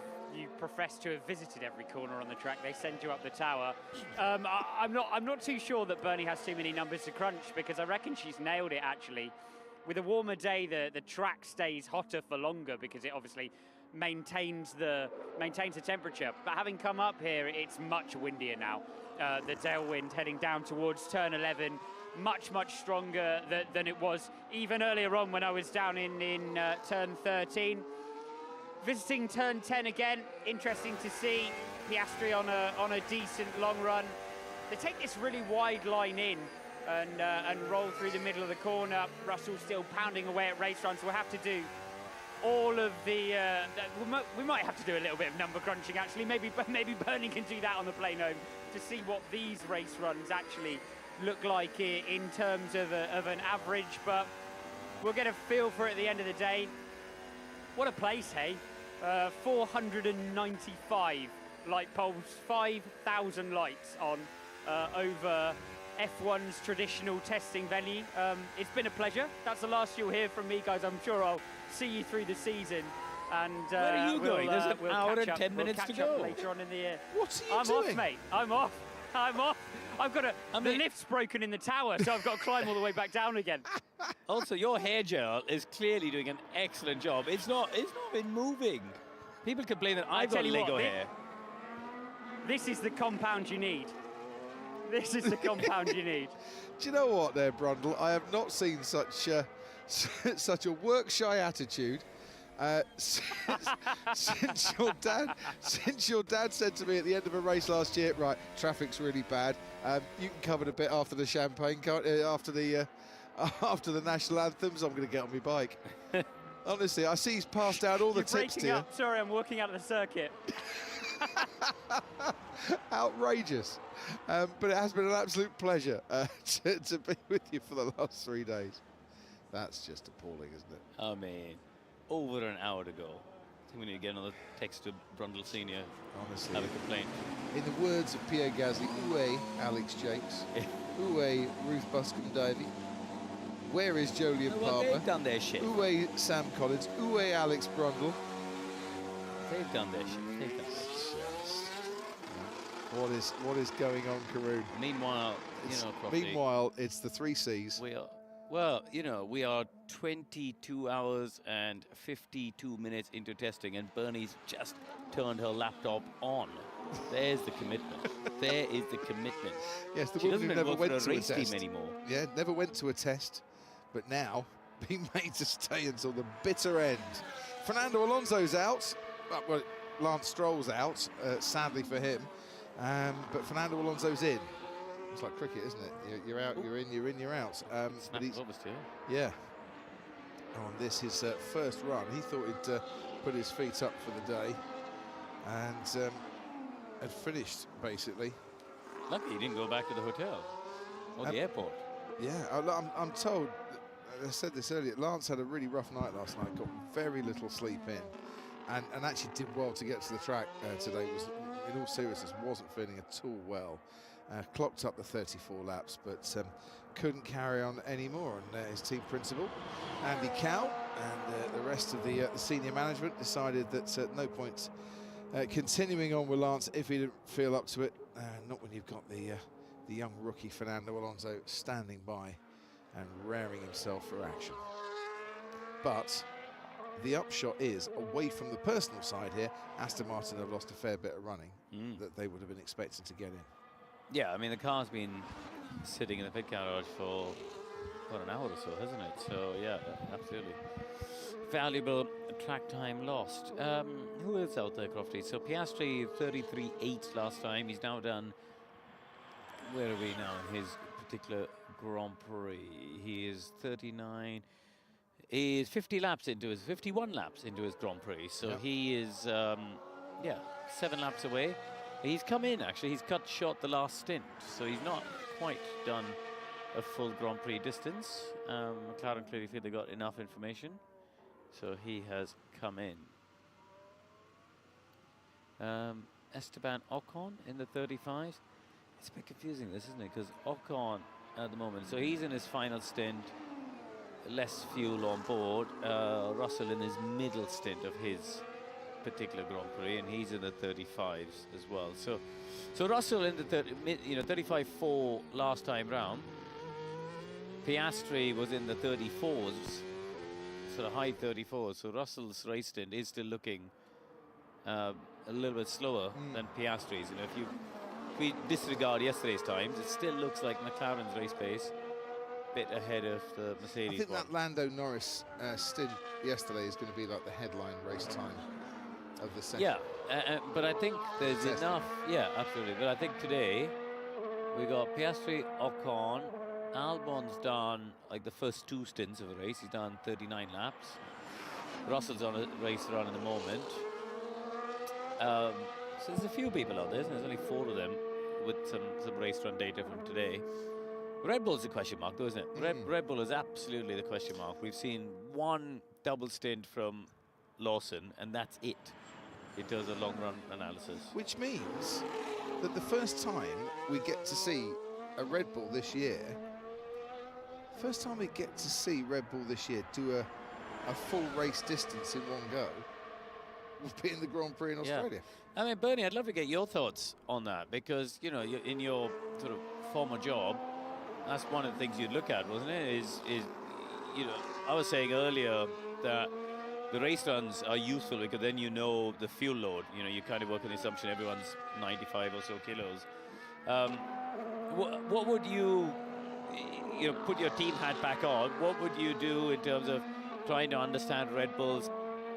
profess to have visited every corner on the track. They send you up the tower. I'm not too sure that Bernie has too many numbers to crunch, because I reckon she's nailed it actually. With a warmer day, the track stays hotter for longer because it obviously maintains the temperature. But having come up here, it's much windier now. The tailwind heading down towards turn 11, much stronger than it was even earlier on when I was down in turn 13. Visiting turn 10 again, interesting to see Piastri on a decent long run. They take this really wide line in and roll through the middle of the corner. Russell still pounding away at race runs. We'll have to do all of the... we might have to do a little bit of number crunching actually. Maybe Bernie can do that on the plane home to see what these race runs actually look like in terms of an average, but we'll get a feel for it at the end of the day. What a place, hey? 495 light poles, 5,000 lights on over F1's traditional testing venue. It's been a pleasure. That's the last you'll hear from me, guys. I'm sure I'll see you through the season. And where are you going? There's an hour and 10 minutes to go. Later on in the year. What are you doing? I'm off, mate. I'm off. I've got the lift's broken in the tower, so I've got to climb all the way back down again. Also, your hair gel is clearly doing an excellent job. It's not been moving. People complain that I've got Lego hair. This is the compound you need. This is the compound you need. Do you know what there, Brundle? I have not seen such a work-shy attitude since your dad said to me at the end of a race last year, right, traffic's really bad. You can cover a bit after the champagne, after the national anthems. I'm going to get on my bike. Honestly, I see he's passed out all the tips to you. Up. Sorry, I'm walking out of the circuit. Outrageous. But it has been an absolute pleasure to be with you for the last 3 days. That's just appalling, isn't it? I mean, over an hour to go. I think we need to get another text to Brundle Senior. Honestly. Have a complaint. In the words of Pierre Gasly, ooh, Alex Jakes, ooh, Ruth Buscombe-Davey. Where is Jolyon Palmer? They've done their shit. Ooh, Sam Collins. Ooh, Alex Brundle. They've done their shit. They've done their shit. What is going on, Karun? Meanwhile, meanwhile, it's the 3 Cs. We are 22 hours and 52 minutes into testing, and Bernie's just turned her laptop on. There's the commitment. There is the commitment. Yes, the she woman who never went to a race test team anymore. Yeah, never went to a test, but now being made to stay until the bitter end. Fernando Alonso's out. Well, Lance Stroll's out, sadly for him. But Fernando Alonso's in. It's like cricket, isn't it? You're out, you're in, you're in, you're out. But he's obviously. Yeah. On this, his first run, he thought he'd put his feet up for the day, and had finished basically. Lucky he didn't go back to the hotel or the airport. Yeah, I'm told. I said this earlier. Lance had a really rough night last night. Got very little sleep in, and actually did well to get to the track today. Was, in all seriousness, wasn't feeling at all well. Clocked up the 34 laps, but couldn't carry on anymore. And his team principal, Andy Cow, and the rest of the senior management decided that at no point continuing on with Lance if he didn't feel up to it. Not when you've got the young rookie Fernando Alonso standing by and raring himself for action. But the upshot is, away from the personal side here, Aston Martin have lost a fair bit of running that they would have been expecting to get in. Yeah, I mean, the car's been sitting in the pit garage for about an hour or so, hasn't it? So, yeah, absolutely. Valuable track time lost. Who is out there, Crofty? So, Piastri, 33.8 last time. He's now done, where are we now in his particular Grand Prix? He is 39. He is 51 laps into his Grand Prix. So, he is, 7 laps away. He's come in, actually. He's cut short the last stint, so he's not quite done a full Grand Prix distance. McLaren clearly feel they got enough information, so he has come in. Esteban Ocon in the 35s. It's a bit confusing, this, isn't it? Because Ocon at the moment, so he's in his final stint, less fuel on board. Russell in his middle stint of his particular Grand Prix, and he's in the 35s as well. So Russell in the 35.4 last time round. Piastri was in the 34s, sort of high 34s. So Russell's race stint is still looking a little bit slower than Piastri's. If we disregard yesterday's times, it still looks like McLaren's race pace a bit ahead of the Mercedes. I think one. that Lando Norris stint yesterday is going to be like the headline race time of the session. Yeah, but I think there's enough. Yeah, absolutely. But I think today we got Piastri, Ocon. Albon's done like the first 2 stints of a race. He's done 39 laps. Russell's on a race run at the moment. So there's a few people out there. There's only 4 of them with some race run data from today. Red Bull's a question mark, though, isn't it? Red Bull is absolutely the question mark. We've seen 1 double stint from Lawson, and that's it. It does a long run analysis. Which means that the first time we get to see a Red Bull this year, do a full race distance in one go, will be in the Grand Prix in Australia. I mean, Bernie, I'd love to get your thoughts on that, because, you're in your sort of former job, that's one of the things you'd look at, wasn't it? Is I was saying earlier that the race runs are useful because then the fuel load. You kind of work on the assumption everyone's 95 or so kilos. What would you put your team hat back on? What would you do in terms of trying to understand Red Bull's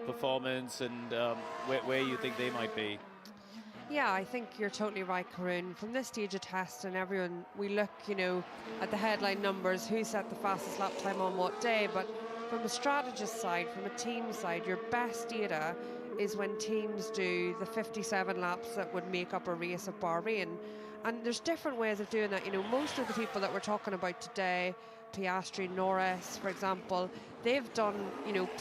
performance and where you think they might be? Yeah, I think you're totally right, Karun. From this stage of test and everyone, we look, at the headline numbers, who set the fastest lap time on what day, but from a strategist side, from a team side, your best data is when teams do the 57 laps that would make up a race at Bahrain. And there's different ways of doing that. Most of the people that we're talking about today, Piastri, Norris, for example, they've done,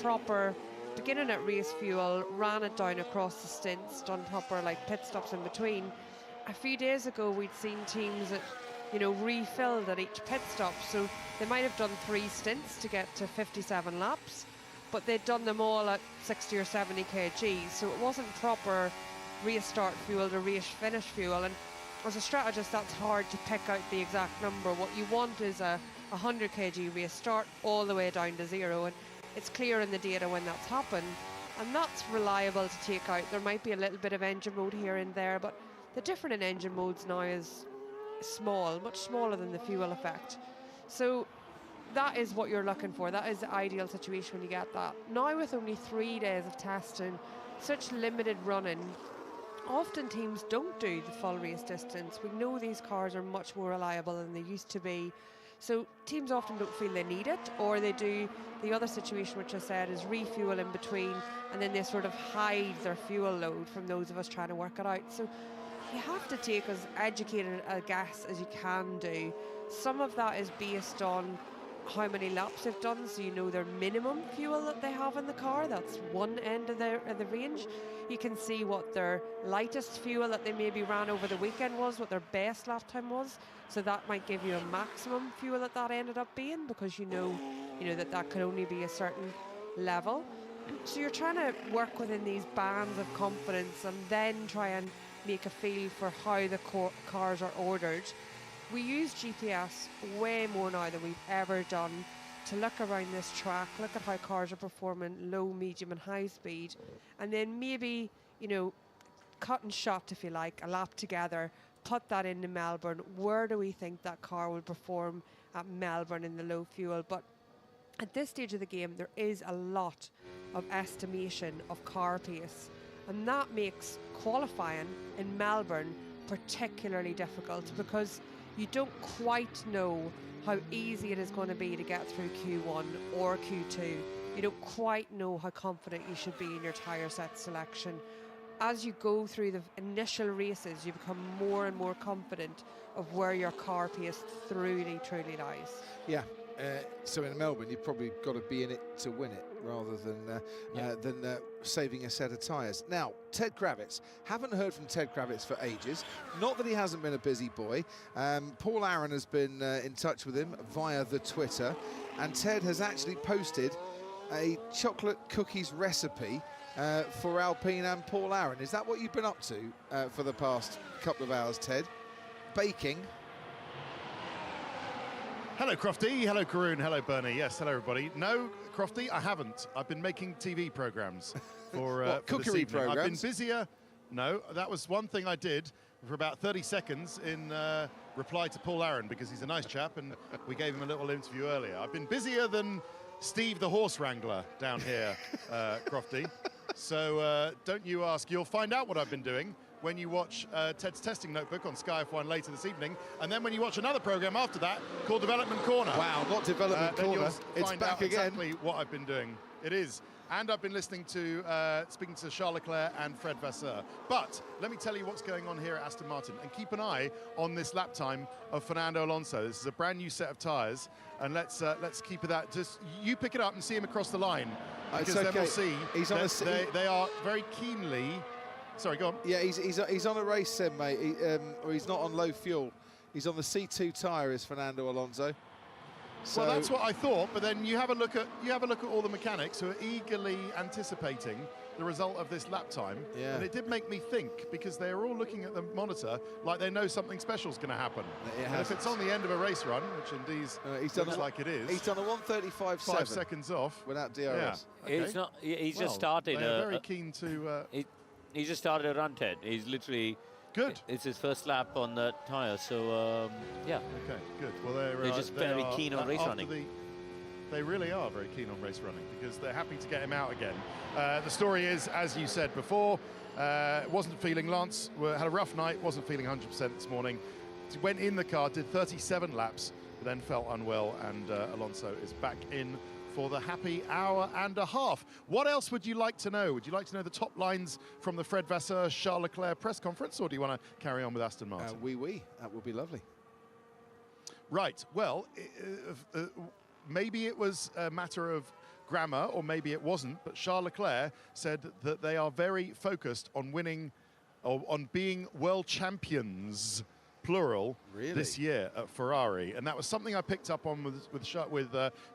proper beginning at race fuel, ran it down across the stints, done proper pit stops in between. A few days ago, we'd seen teams that, refilled at each pit stop. So they might have done 3 stints to get to 57 laps, but they'd done them all at 60 or 70 kg. So it wasn't proper race start fuel to race finish fuel. And as a strategist, that's hard to pick out the exact number. What you want is a 100 kg race start all the way down to 0. And it's clear in the data when that's happened. And that's reliable to take out. There might be a little bit of engine mode here and there, but the difference in engine modes now is small, much smaller than the fuel effect. So that is what you're looking for. That is the ideal situation when you get that. Now with only 3 days of testing, such limited running, often teams don't do the full race distance. We know these cars are much more reliable than they used to be. So teams often don't feel they need it, or they do the other situation, which I said, is refuel in between, and then they sort of hide their fuel load from those of us trying to work it out. So you have to take as educated a guess as you can do. Some of that is based on how many laps they've done, so you know their minimum fuel that they have in the car. That's one end of the range. You can see what their lightest fuel that they maybe ran over the weekend was, what their best lap time was. So that might give you a maximum fuel that ended up being, because you know that could only be a certain level. So you're trying to work within these bands of confidence and then try and make a feel for how the cars are ordered. We use GPS way more now than we've ever done to look around this track, look at how cars are performing low, medium and high speed, and then maybe, cut and shot, if you like, a lap together, put that into Melbourne. Where do we think that car will perform at Melbourne in the low fuel? But at this stage of the game, there is a lot of estimation of car pace, and that makes qualifying in Melbourne particularly difficult, because you don't quite know how easy it is going to be to get through Q1 or Q2. You don't quite know how confident you should be in your tyre set selection. As you go through the initial races, you become more and more confident of where your car pace truly lies. Yeah. So in Melbourne, you've probably got to be in it to win it, rather than saving a set of tyres. Now, Ted Kravitz. Haven't heard from Ted Kravitz for ages. Not that he hasn't been a busy boy. Paul Aaron has been in touch with him via the Twitter, and Ted has actually posted a chocolate cookies recipe for Alpine and Paul Aaron. Is that what you've been up to for the past couple of hours, Ted? Baking? Hello, Crofty. Hello, Karun. Hello, Bernie. Yes, hello, everybody. No, Crofty, I haven't. I've been making TV programmes for cookery programmes? I've been busier. No, that was one thing I did for about 30 seconds in reply to Paul Aaron, because he's a nice chap and we gave him a little interview earlier. I've been busier than Steve the horse wrangler down here, Crofty. So don't you ask. You'll find out what I've been doing when you watch Ted's Testing Notebook on Sky F1 later this evening, and then when you watch another programme after that called Development Corner. Wow, not Development Corner. It's Find back out again. Exactly what I've been doing. It is. And I've been listening to, speaking to Charles Leclerc and Fred Vasseur. But let me tell you what's going on here at Aston Martin, and keep an eye on this lap time of Fernando Alonso. This is a brand new set of tyres, and let's keep that. Just you pick it up and see him across the line, because then we'll see. He's on they are very keenly. Sorry, go on. Yeah, he's on a race sim, mate. Or he's not on low fuel. He's on the C2 tyre, is Fernando Alonso. So well, that's what I thought. But then you have a look at all the mechanics who are eagerly anticipating the result of this lap time. Yeah. And it did make me think, because they are all looking at the monitor like they know something special is going to happen. And if it's on the end of a race run, which indeed looks like it is, he's done a 1:35.7. 5 seconds off without DRS. Yeah. Okay. It's not. He's just started. They're very keen to. He just started a run, Ted. He's literally good. It's his first lap on the tyre, so yeah. Okay, good. Well, they're just very keen on race running. They really are very keen on race running, because they're happy to get him out again. The story is, as you said before, wasn't feeling. Lance had a rough night, wasn't feeling 100% this morning. Went in the car, did 37 laps, but then felt unwell, and Alonso is back in for the happy hour and a half. What else would you like to know? Would you like to know the top lines from the Fred Vasseur, Charles Leclerc press conference, or do you want to carry on with Aston Martin? Oui. That would be lovely. Right. Well, maybe it was a matter of grammar, or maybe it wasn't, but Charles Leclerc said that they are very focused on winning, or on being world champions, plural, this year at Ferrari. And that was something I picked up on with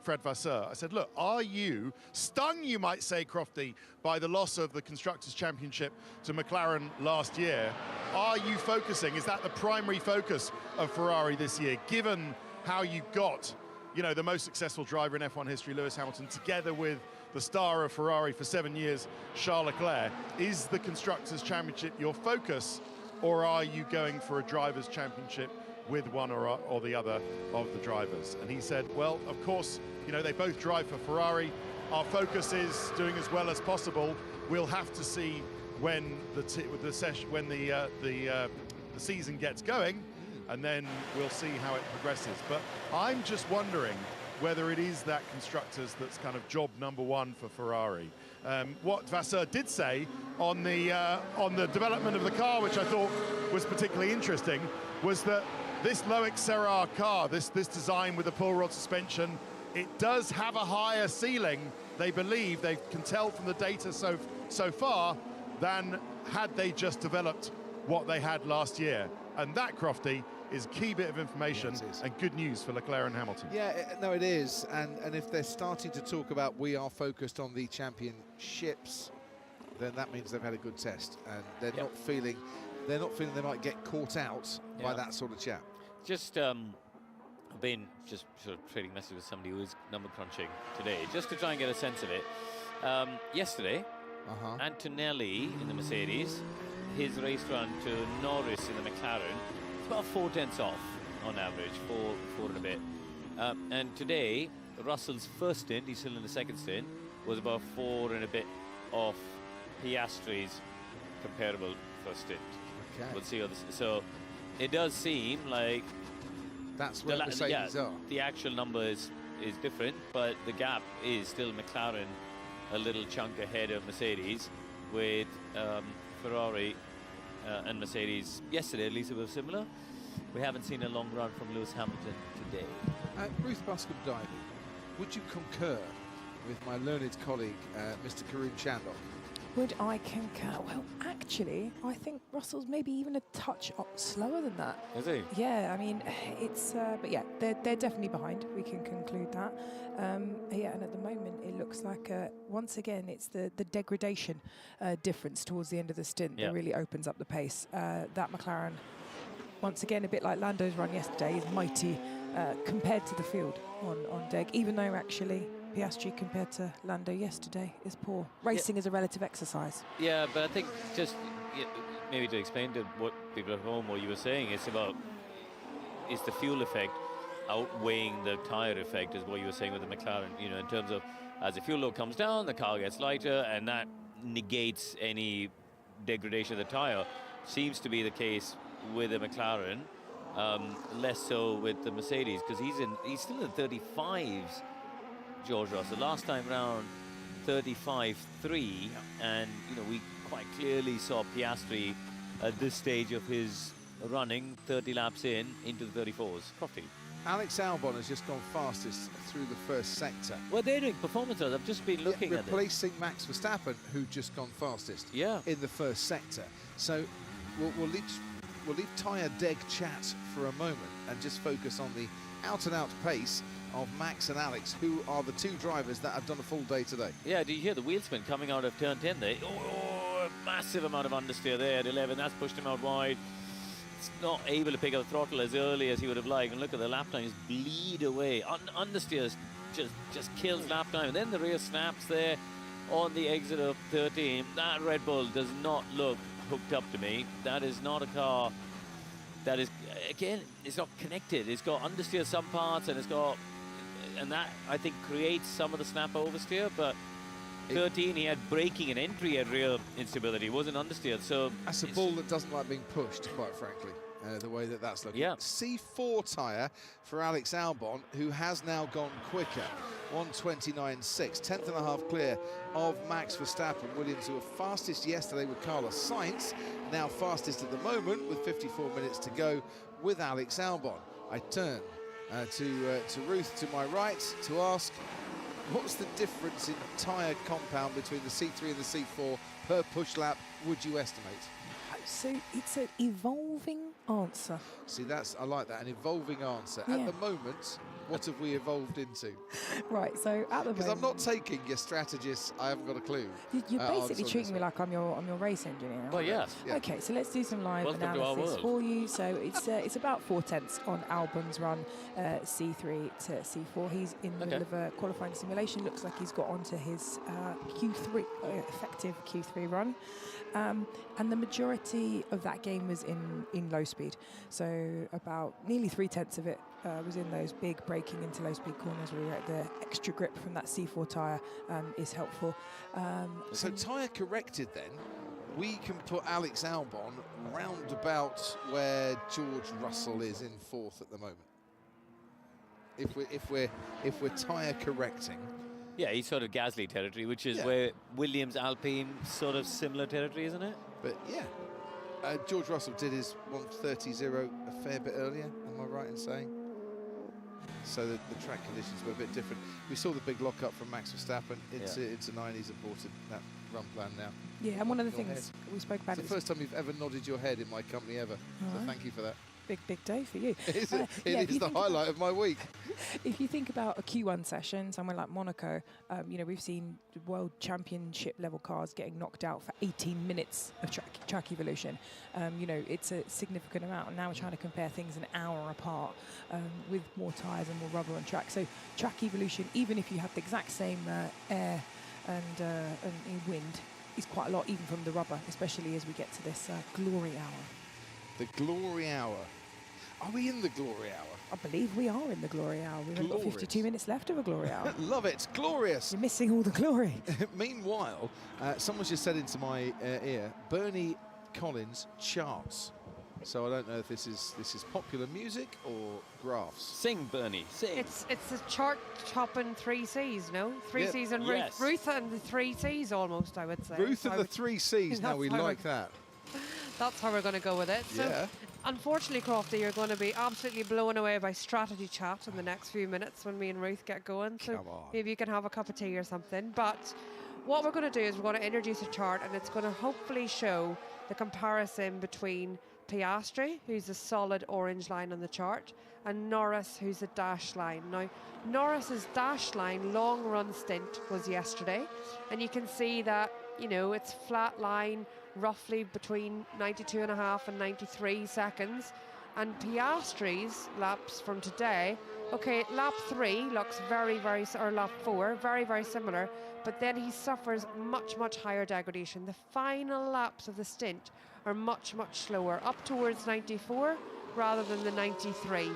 Fred Vasseur. I said, look, are you stung, you might say, Crofty, by the loss of the Constructors' Championship to McLaren last year? Are you focusing, is that the primary focus of Ferrari this year, given how you got, you know, the most successful driver in F1 history, Lewis Hamilton, together with the star of Ferrari for 7 years, Charles Leclerc? Is the Constructors' Championship your focus, or are you going for a Drivers' Championship with one or the other of the drivers? And he said, well, of course, you know, they both drive for Ferrari. Our focus is doing as well as possible. We'll have to see when the season gets going, and then we'll see how it progresses. But I'm just wondering whether it is that Constructors that's kind of job number one for Ferrari. What Vasseur did say on the development of the car, which I thought was particularly interesting, was that this Loic Serra car, this design with the pull rod suspension, it does have a higher ceiling, they believe, they can tell from the data so far, than had they just developed what they had last year. And that, Crofty, is a key bit of information, and good news for Leclerc and Hamilton. Yeah, no, it is. And if they're starting to talk about we are focused on the championships, then that means they've had a good test, and they're not feeling they might get caught out by that sort of chat. Just I've been just sort of trading messages with somebody who is number crunching today, just to try and get a sense of it. Yesterday, Antonelli in the Mercedes, his race run to Norris in the McLaren, it's about 4 tenths off on average, four and a bit. And today, Russell's first stint, he's still in the second stint, was about 4 and a bit off Piastri's comparable first stint. Okay. We'll see how this. So it does seem like that's where Mercedes are. The actual number is different, but the gap is still McLaren a little chunk ahead of Mercedes, with Ferrari and Mercedes yesterday, at least it was similar. We haven't seen a long run from Lewis Hamilton today. Ruth Buscombe-Davey, would you concur with my learned colleague, Mr. Karun Chandok, Would I concur? Well, actually, I think Russell's maybe even a touch slower than that. Is he? Yeah, I mean, it's... but yeah, they're definitely behind. We can conclude that. Yeah, and at the moment, it looks like, once again, it's the degradation difference towards the end of the stint that really opens up the pace. That McLaren, once again, a bit like Lando's run yesterday, is mighty compared to the field on deg, even though actually Piastri compared to Lando yesterday is poor. Racing is a relative exercise. Yeah, but I think just maybe to explain to what people at home, what you were saying, it's about, is the fuel effect outweighing the tyre effect, is what you were saying with the McLaren, you know, in terms of as the fuel load comes down, the car gets lighter, and that negates any degradation of the tyre. Seems to be the case with the McLaren, less so with the Mercedes, because he's still in 35s, George Russell. Last time round, 35.3, and you know, we quite clearly saw Piastri at this stage of his running, 30 laps into the 34s. Crofty. Alex Albon has just gone fastest through the first sector. Well, they're doing performance. I've just been looking at it. Replacing Max Verstappen, who'd just gone fastest in the first sector. So we'll leave tyre deg chat for a moment and just focus on the out-and-out pace of Max and Alex, who are the two drivers that have done a full day today. Yeah, do you hear the wheel spin coming out of turn 10 there? Oh, a massive amount of understeer there at 11. That's pushed him out wide. It's not able to pick up the throttle as early as he would have liked. And look at the lap times bleed away. Understeer just kills lap time. And then the rear snaps there on the exit of 13. That Red Bull does not look hooked up to me. That is not a car that is, again, it's not connected. It's got understeer some parts, and it's got, and that I think creates some of the snap oversteer. But 13, he had braking and entry had real instability. It wasn't understeered. So that's a ball that doesn't like being pushed, quite frankly. The way that's looking. Yeah. C4 tyre for Alex Albon, who has now gone quicker. 1:29.6, 10th and a half clear of Max Verstappen. Williams, who were fastest yesterday with Carlos Sainz, now fastest at the moment with 54 minutes to go with Alex Albon. I turn to Ruth to my right to ask, what's the difference in tyre compound between the C3 and the C4 per push lap, would you estimate? So it's an evolving answer. See, I like that, an evolving answer. At the moment, what have we evolved into? Right, so at the moment... Because I'm not taking your strategist, I haven't got a clue. You're basically treating me like I'm your race engineer. Well, yes. Yeah. Okay, so let's do some live analysis for you. So it's about 4/10 on Albon's run, C3 to C4. He's in the middle of a qualifying simulation. Looks like he's got onto his Q3, effective Q3 run. And the majority of that game was in low speed. So about nearly 3/10 of it was in those big braking into low speed corners where the extra grip from that C4 tyre is helpful. So tyre corrected then, we can put Alex Albon round about where George Russell is in fourth at the moment. If we're tyre correcting. Yeah, he's sort of Gasly territory, which is where Williams, Alpine, sort of similar territory, isn't it? But yeah, George Russell did his 1:30.0 a fair bit earlier, am I right in saying? So the track conditions were a bit different. We saw the big lock-up from Max Verstappen into 9. He's aborted that run plan now. Yeah, and one of the things we spoke about... It's the first time you've ever nodded your head in my company ever, so thank you for that. Big day for you. It is the highlight of my week. If you think about a Q1 session, somewhere like Monaco, you know, we've seen world championship level cars getting knocked out for 18 minutes of track evolution. You know, it's a significant amount. And now we're trying to compare things an hour apart with more tyres and more rubber on track. So track evolution, even if you have the exact same air and wind, is quite a lot even from the rubber, especially as we get to this glory hour. The glory hour. Are we in the glory hour? I believe we are in the glory hour. We've only got 52 minutes left of a glory hour. Love it. Glorious. You're missing all the glory. Meanwhile, someone's just said into my ear, Bernie Collins charts. So I don't know if this is popular music or graphs. Sing, Bernie, sing. It's a chart-topping 3 Cs, no? 3 Cs and Ruth and the 3 Cs almost, I would say. Ruth and the 3 Cs. Now we like that. That's how we're going to go with it. So, unfortunately, Crofty, you're going to be absolutely blown away by strategy chat in the next few minutes when me and Ruth get going. So maybe you can have a cup of tea or something. But what we're going to do is we're going to introduce a chart, and it's going to hopefully show the comparison between Piastri, who's a solid orange line on the chart, and Norris, who's a dash line. Now, Norris's dash line long run stint was yesterday, and you can see that, you know, it's flat line roughly between 92.5 and 93 seconds. And Piastri's laps from today, okay, lap 3 looks or lap 4, very similar, but then he suffers much higher degradation. The final laps of the stint are much slower, up towards 94 rather than the 93.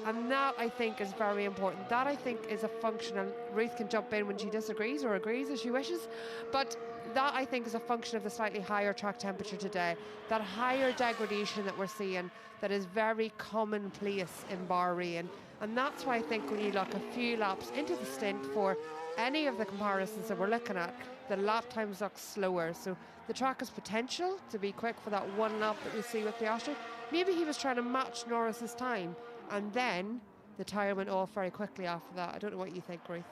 And that, I think, is very important. That, I think, is a function, and Ruth can jump in when she disagrees or agrees as she wishes, but that, I think, is a function of the slightly higher track temperature today. That higher degradation that we're seeing, that is very commonplace in Bahrain. And that's why I think when you look a few laps into the stint for any of the comparisons that we're looking at, the lap times look slower. So the track has potential to be quick for that one lap that we see with Piastri. Maybe he was trying to match Norris's time, and then the tyre went off very quickly after that. I don't know what you think, Ruth.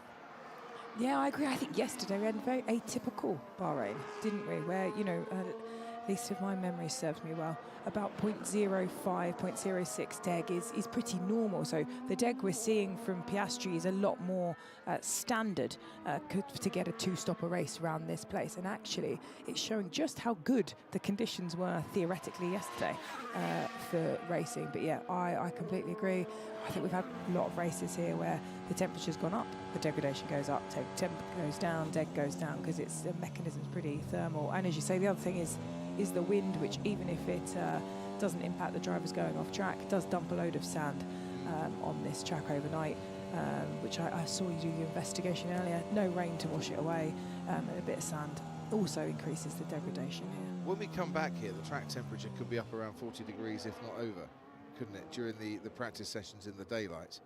Yeah, I agree. I think yesterday we had a very atypical Bahrain, didn't we? Where, you know, at least if my memory serves me well, about 0.05, 0.06 deg is pretty normal. So the deg we're seeing from Piastri is a lot more standard to get a two-stopper race around this place. And actually, it's showing just how good the conditions were theoretically yesterday for racing. But yeah, I completely agree. I think we've had a lot of races here where the temperature's gone up, the degradation goes up, temp goes down, deg goes down, because it's the mechanism's pretty thermal. And as you say, the other thing is the wind, which even if it doesn't impact the drivers going off track, does dump a load of sand on this track overnight, which I saw you do the investigation earlier. No rain to wash it away, and a bit of sand also increases the degradation here. When we come back here, the track temperature could be up around 40 degrees, if not over, couldn't it, during the practice sessions in the daylight,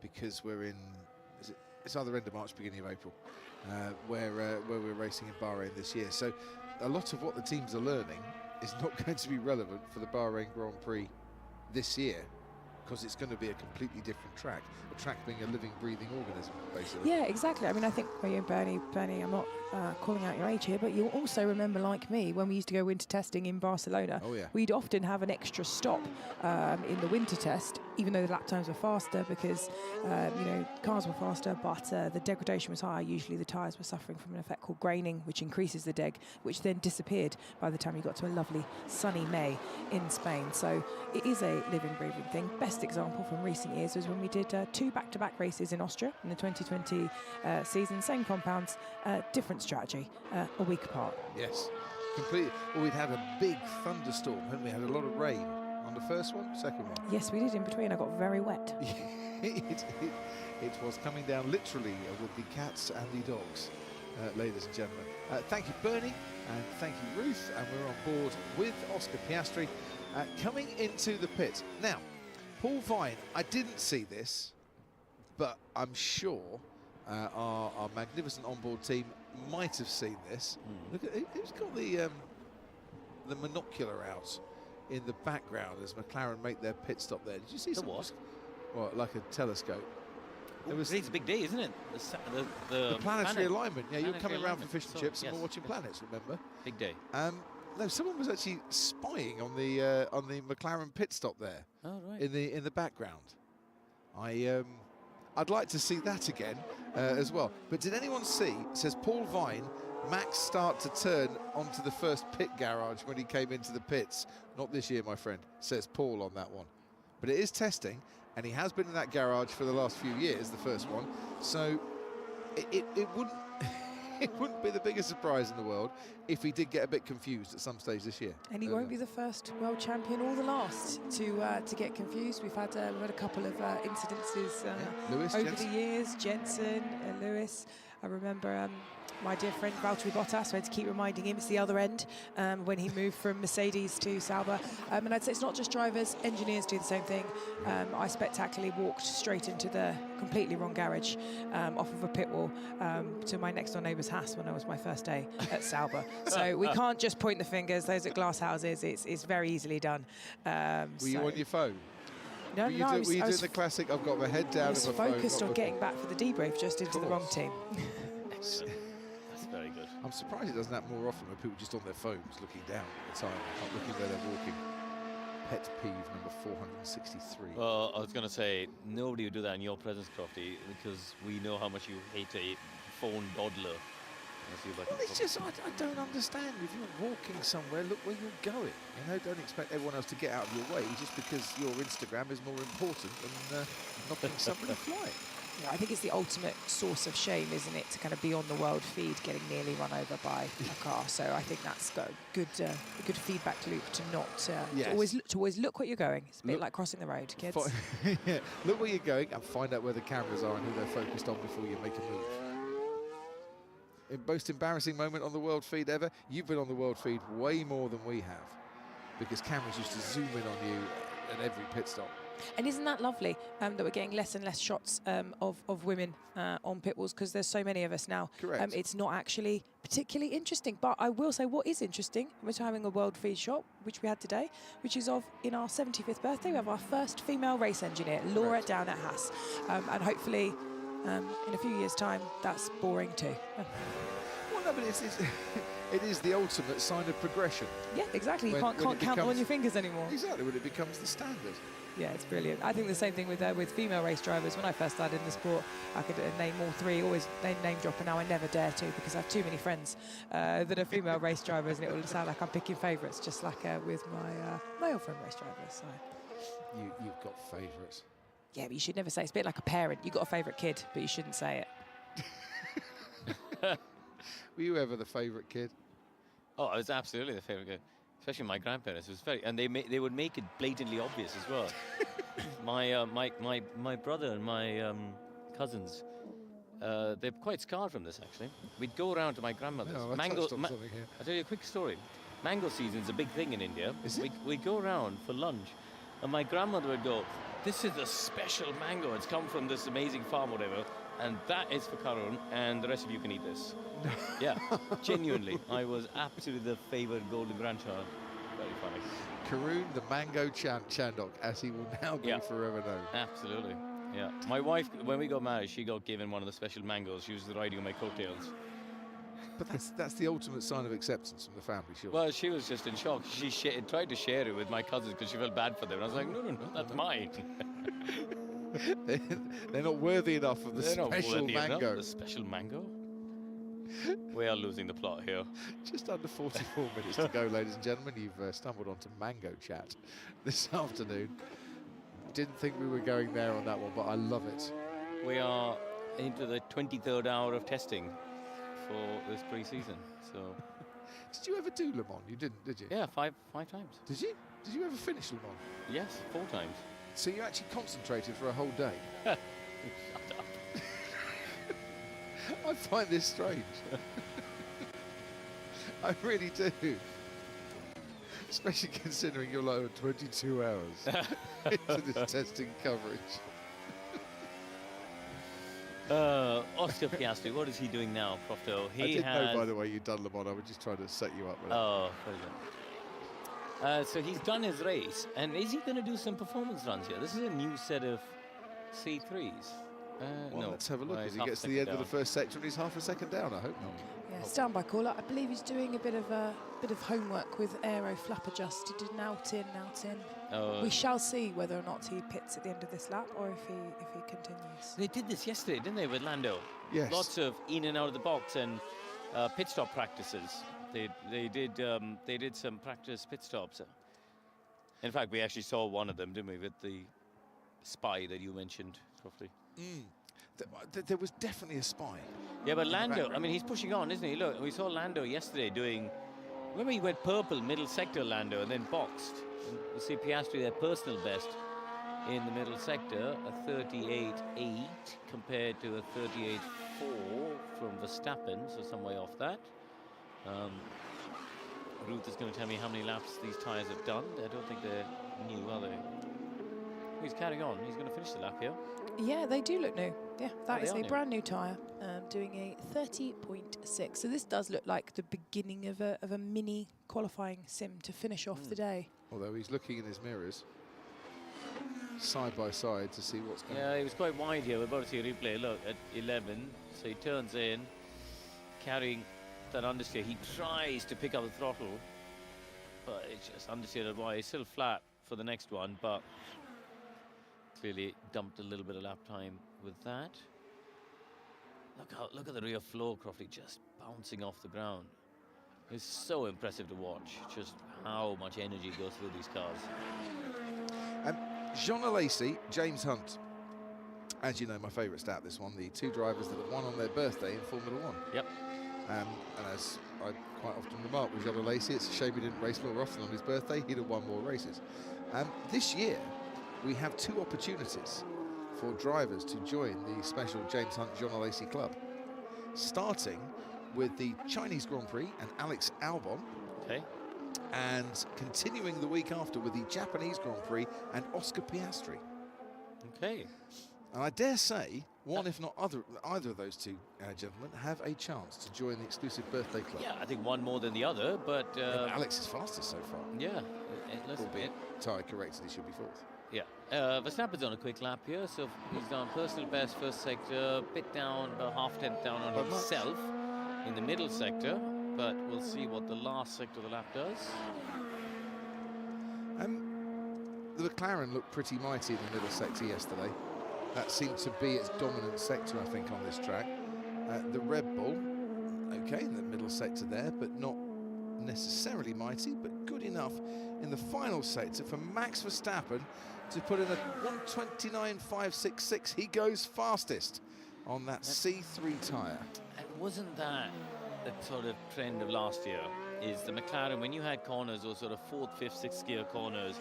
because we're in, it's either end of March, beginning of April, where we're racing in Bahrain this year. So a lot of what the teams are learning is not going to be relevant for the Bahrain Grand Prix this year, because it's going to be a completely different track, a track being a living, breathing organism, basically. Yeah, exactly. I mean, I think, Bernie, I'm not calling out your age here, but you'll also remember, like me, when we used to go winter testing in Barcelona, we'd often have an extra stop in the winter test, even though the lap times were faster, because, you know, cars were faster, but the degradation was higher. Usually the tyres were suffering from an effect called graining, which increases the deg, which then disappeared by the time you got to a lovely sunny May in Spain. So it is a living, breathing thing. Best example from recent years was when we did 2 back-to-back races in Austria in the 2020 season, same compounds, different strategy, a week apart. Yes, completely. Well, we'd had a big thunderstorm, hadn't we? Had a lot of rain on the first one, second one. Yes, we did in between. I got very wet. It was coming down literally with the cats and the dogs, ladies and gentlemen. Thank you, Bernie, and thank you, Ruth. And we're on board with Oscar Piastri coming into the pit. Now, Paul Vine, I didn't see this, but I'm sure our magnificent onboard team might have seen this. Look at who's got the monocular out in the background as McLaren make their pit stop there. Did you see something? What? Well, like a telescope. It's a big day, isn't it? The planetary alignment. Yeah, you're coming around for fish and So, chips, and yes, we're watching planets. Remember? Big day. No, someone was actually spying on the McLaren pit stop there. Oh, right. In the background. I'd like to see that again as well. But did anyone see? Says Paul Vine. Max start to turn onto the first pit garage when he came into the pits. Not this year, my friend, says Paul on that one. But it is testing, and he has been in that garage for the last few years, the first one. So it wouldn't it wouldn't be the biggest surprise in the world if he did get a bit confused at some stage this year. And he won't be the first world champion or the last to get confused. We've had a couple of incidences Lewis, over Jensen. the years. Jensen, Lewis. I remember my dear friend Valtteri Bottas, I had to keep reminding him it's the other end when he moved from Mercedes to Saba. And I'd say it's not just drivers, engineers do the same thing. I spectacularly walked straight into the completely wrong garage off of a pit wall to my next door neighbour's Haas when it was my first day at Sauber. So we can't just point the fingers. Those are glass houses. It's very easily done. Were you on your phone? No, were you doing the classic, I've got my head down I was on my phone? focused on getting back for the debrief, just into the wrong team. very good. I'm surprised it doesn't happen more often when people just on their phones looking down at the time, not looking where they're walking. Pet peeve number 463. Well, I was going to say, nobody would do that in your presence, Crofty, because we know how much you hate a phone dawdler. Well, it's just, I don't understand. If you're walking somewhere, look where you're going. You know, don't expect everyone else to get out of your way just because your Instagram is more important than knocking somebody flying. Yeah, I think it's the ultimate source of shame, isn't it, to kind of be on the world feed getting nearly run over by a car. So I think that's got a good feedback loop to not Yes. to always look what you're going. It's a bit like crossing the road, kids. Yeah, look where you're going and find out where the cameras are and who they're focused on before you make a move. Most embarrassing moment on the world feed ever? You've been on the world feed way more than we have because cameras used to zoom in on you at every pit stop. And isn't that lovely that we're getting less and less shots of women on pit walls because there's so many of us now. Correct. It's not actually particularly interesting. But I will say what is interesting, we're having a world feed shot, which we had today, which is in our 75th birthday. We have our first female race engineer, Laura, down at Haas. And hopefully in a few years' time, that's boring too. Well, no, but it is the ultimate sign of progression. Yeah, exactly. You can't count them on your fingers anymore. Exactly, when it becomes the standard. Yeah, it's brilliant. I think the same thing with female race drivers. When I first started in the sport, I could name all three, always name drop, and now I never dare to because I have too many friends that are female race drivers, and it will sound like I'm picking favourites, just like with my male friend race drivers. So. You've got favourites. Yeah, but you should never say. It's a bit like a parent. You've got a favourite kid, but you shouldn't say it. Were you ever the favourite kid? Oh, I was absolutely the favourite kid. Especially my grandparents. It was and they would make it blatantly obvious as well. my brother and my cousins, they're quite scarred from this actually. We'd go around to my grandmother's. No, I'll tell you a quick story. Mango season's a big thing in India. Is it? We'd go around for lunch, and my grandmother would go, "This is a special mango. It's come from this amazing farm, whatever, and that is for Karun, and the rest of you can eat this." Yeah, genuinely. I was absolutely the favoured golden grandchild. Very funny. Karun, the mango Chandok, as he will now be forever known. Absolutely, yeah. My wife, when we got married, she got given one of the special mangoes. She was riding on my coattails. But that's the ultimate sign of acceptance from the family, sure. Well, she was just in shock. She tried to share it with my cousins because she felt bad for them. And I was like, no, that's mine. They're not worthy enough of the special mango. The special mango? We are losing the plot here. Just under 44 minutes to go, ladies and gentlemen. You've stumbled onto Mango Chat this afternoon. Didn't think we were going there on that one, but I love it. We are into the 23rd hour of testing for this pre-season. So, did you ever do Le Mans? You didn't, did you? Yeah, five times. Did you? Did you ever finish Le Mans? Yes, 4 times. So you actually concentrated for a whole day? Shut up. I find this strange. I really do. Especially considering you're like 22 hours into this testing coverage. Oscar Piastri, what is he doing now, Crofto? I didn't know, by the way, you'd done Le Mans. I was just trying to set you up with it. Oh, very good. So he's done his race, and is he going to do some performance runs here? This is a new set of C3s. Well, no. Let's have a look as he gets to the end of the first section. He's half a second down. I hope not. Yeah, standby caller. I believe he's doing a bit of homework with aero flap adjust. He did an out in. We shall see whether or not he pits at the end of this lap or if he continues. They did this yesterday, didn't they, with Lando? Yes. Lots of in and out of the box and pit stop practices. They did some practice pit stops. In fact, we actually saw one of them, didn't we, with the spy that you mentioned, roughly. There was definitely a spy. Yeah, but Lando, I mean, he's pushing on, isn't he? Look, we saw Lando yesterday doing... Remember he went purple, middle sector Lando, and then boxed. And you see Piastri, their personal best in the middle sector, a 38.8 compared to a 38.4 from Verstappen, so some way off that. Ruth is going to tell me how many laps these tyres have done. I don't think they're new, are they? He's carrying on. He's going to finish the lap here. Yeah, they do look new. Yeah, that is a brand new tyre, doing a 30.6. So this does look like the beginning of a mini qualifying sim to finish off the day. Although he's looking in his mirrors, side by side, to see what's going on. Yeah, he was quite wide here. We're about to see a replay. Look, at 11. So he turns in, carrying that understeer. He tries to pick up the throttle, but it's just understeered wide. He's still flat for the next one, but clearly dumped a little bit of lap time with that. Look at the rear floor, Crofty, just bouncing off the ground. It's so impressive to watch, just how much energy goes through these cars. Jean Alesi, James Hunt. As you know, my favourite stat, this one, the two drivers that have won on their birthday in Formula One. Yep. And as I quite often remark with Jean Alesi, it's a shame he didn't race more often on his birthday. He'd have won more races. This year, we have two opportunities for drivers to join the special James Hunt Jean Alesi Club, starting with the Chinese Grand Prix and Alex Albon. Okay. And continuing the week after with the Japanese Grand Prix and Oscar Piastri. Okay. And I dare say, one if not either of those two gentlemen have a chance to join the exclusive birthday club. Yeah, I think one more than the other, but... Alex is fastest so far. Yeah. Albeit tyre corrected, he should be fourth. Yeah. Verstappen's on a quick lap here, so he's done personal best first sector, bit down, about half-tenth down on himself in the middle sector, but we'll see what the last sector of the lap does. The McLaren looked pretty mighty in the middle sector yesterday. That seemed to be its dominant sector, I think, on this track. The Red Bull, okay, in the middle sector there, but not necessarily mighty, but good enough in the final sector for Max Verstappen to put in a 1:29.566. He goes fastest on that C3 tyre. And wasn't that the sort of trend of last year? Is the McLaren, when you had corners, those sort of fourth, fifth, sixth gear corners,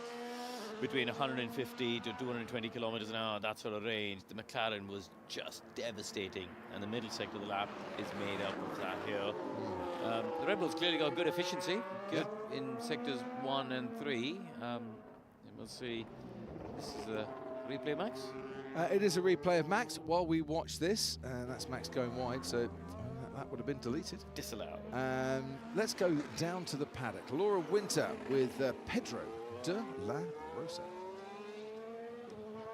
between 150 to 220 kilometers an hour, that sort of range, the McLaren was just devastating, and the middle sector of the lap is made up of that here. The Red Bull's clearly got good efficiency, good in sectors 1 and 3. And we'll see. This is a replay, Max? It is a replay of Max while we watch this, and that's Max going wide, so that would have been deleted. Disallowed. Let's go down to the paddock. Laura Winter with Pedro de la Rosa.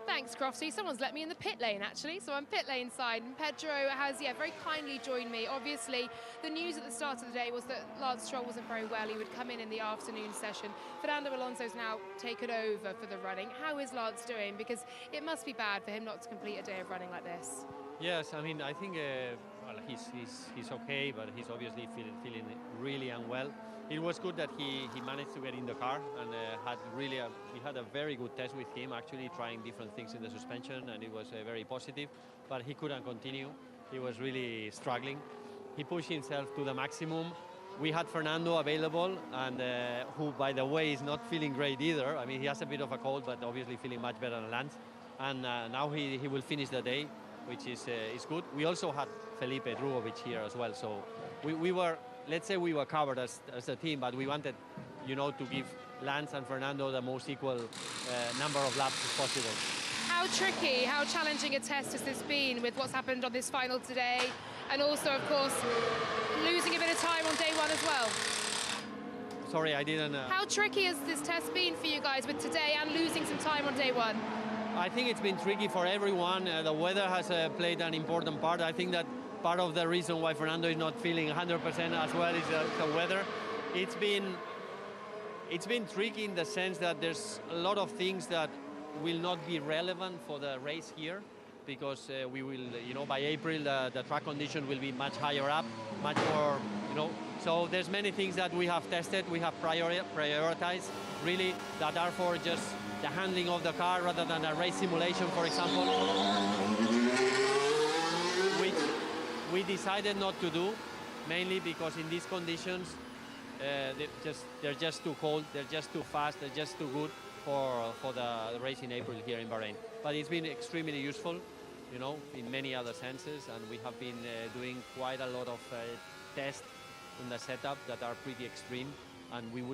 Thanks, Crofty. Someone's let me in the pit lane, actually, so I'm pit lane side, and Pedro has, very kindly joined me. Obviously, the news at the start of the day was that Lance Stroll wasn't very well. He would come in the afternoon session. Fernando Alonso's now taken over for the running. How is Lance doing? Because it must be bad for him not to complete a day of running like this. Yes, I mean, I think he's okay, but he's obviously feeling really unwell. It was good that he managed to get in the car and we had a very good test with him, actually trying different things in the suspension, and it was very positive, but he couldn't continue. He was really struggling. He pushed himself to the maximum. We had Fernando available, and who, by the way, is not feeling great either. I mean, he has a bit of a cold, but obviously feeling much better than Lance. And now he will finish the day, which is good. We also had Felipe Drugovich here as well, so we were, let's say we were covered as a team, but we wanted, to give Lance and Fernando the most equal number of laps as possible. How tricky, how challenging a test has this been with what's happened on this final today, and also, of course, losing a bit of time on day one as well? Sorry, I didn't... How tricky has this test been for you guys with today and losing some time on day one? I think it's been tricky for everyone. The weather has played an important part. I think that part of the reason why Fernando is not feeling 100% as well is the weather. It's been tricky in the sense that there's a lot of things that will not be relevant for the race here, because we will, by April, the track condition will be much higher up, much more, So there's many things that we have tested, we have prioritized, really, that are for just the handling of the car rather than a race simulation, for example, which we decided not to do, mainly because in these conditions, they're just too cold, they're just too fast, they're just too good for the race in April here in Bahrain. But it's been extremely useful, in many other senses, and we have been doing quite a lot of tests in the setup that are pretty extreme, and you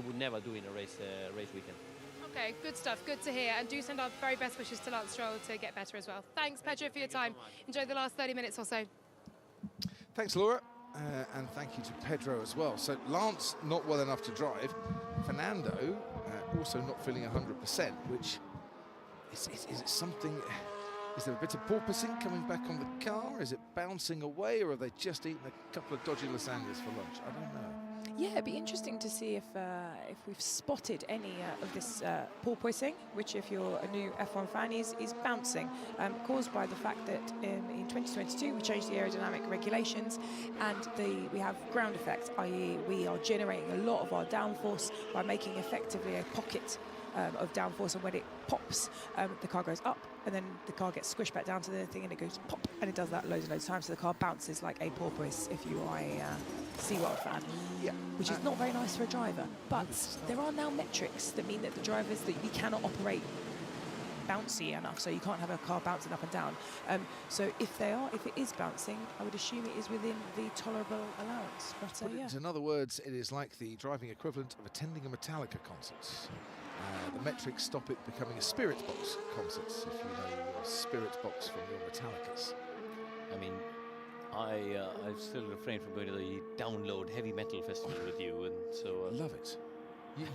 would never do in a race weekend. Okay, good stuff, good to hear, and do send our very best wishes to Lance Stroll to get better as well. Thanks, Pedro, for your time. Enjoy the last 30 minutes or so. Thanks, Laura, and thank you to Pedro as well. So Lance not well enough to drive. Fernando also not feeling 100%, which is it something? Is there a bit of porpoising coming back on the car? Is it bouncing away, or are they just eating a couple of dodgy lasagnas for lunch? I don't know. Yeah, it'd be interesting to see if we've spotted any of this porpoising, which, if you're a new F1 fan, is bouncing, caused by the fact that in 2022 we changed the aerodynamic regulations, and we have ground effect, i.e. we are generating a lot of our downforce by making effectively a pocket of downforce, and when it pops, the car goes up, and then the car gets squished back down to the thing, and it goes pop, and it does that loads and loads of times, so the car bounces like a porpoise if you are a SeaWorld fan, which is not very nice for a driver. But there are now metrics that mean that the drivers, that you cannot operate bouncy enough, so you can't have a car bouncing up and down. So if it is bouncing, I would assume it is within the tolerable allowance. But yeah. In other words, it is like the driving equivalent of attending a Metallica concert. The metrics stop it becoming a Spirit Box concert, if you know your Spirit Box from your Metallicas. I mean, I've still refrained from going to the Download Heavy Metal Festival with you, and so... Love it.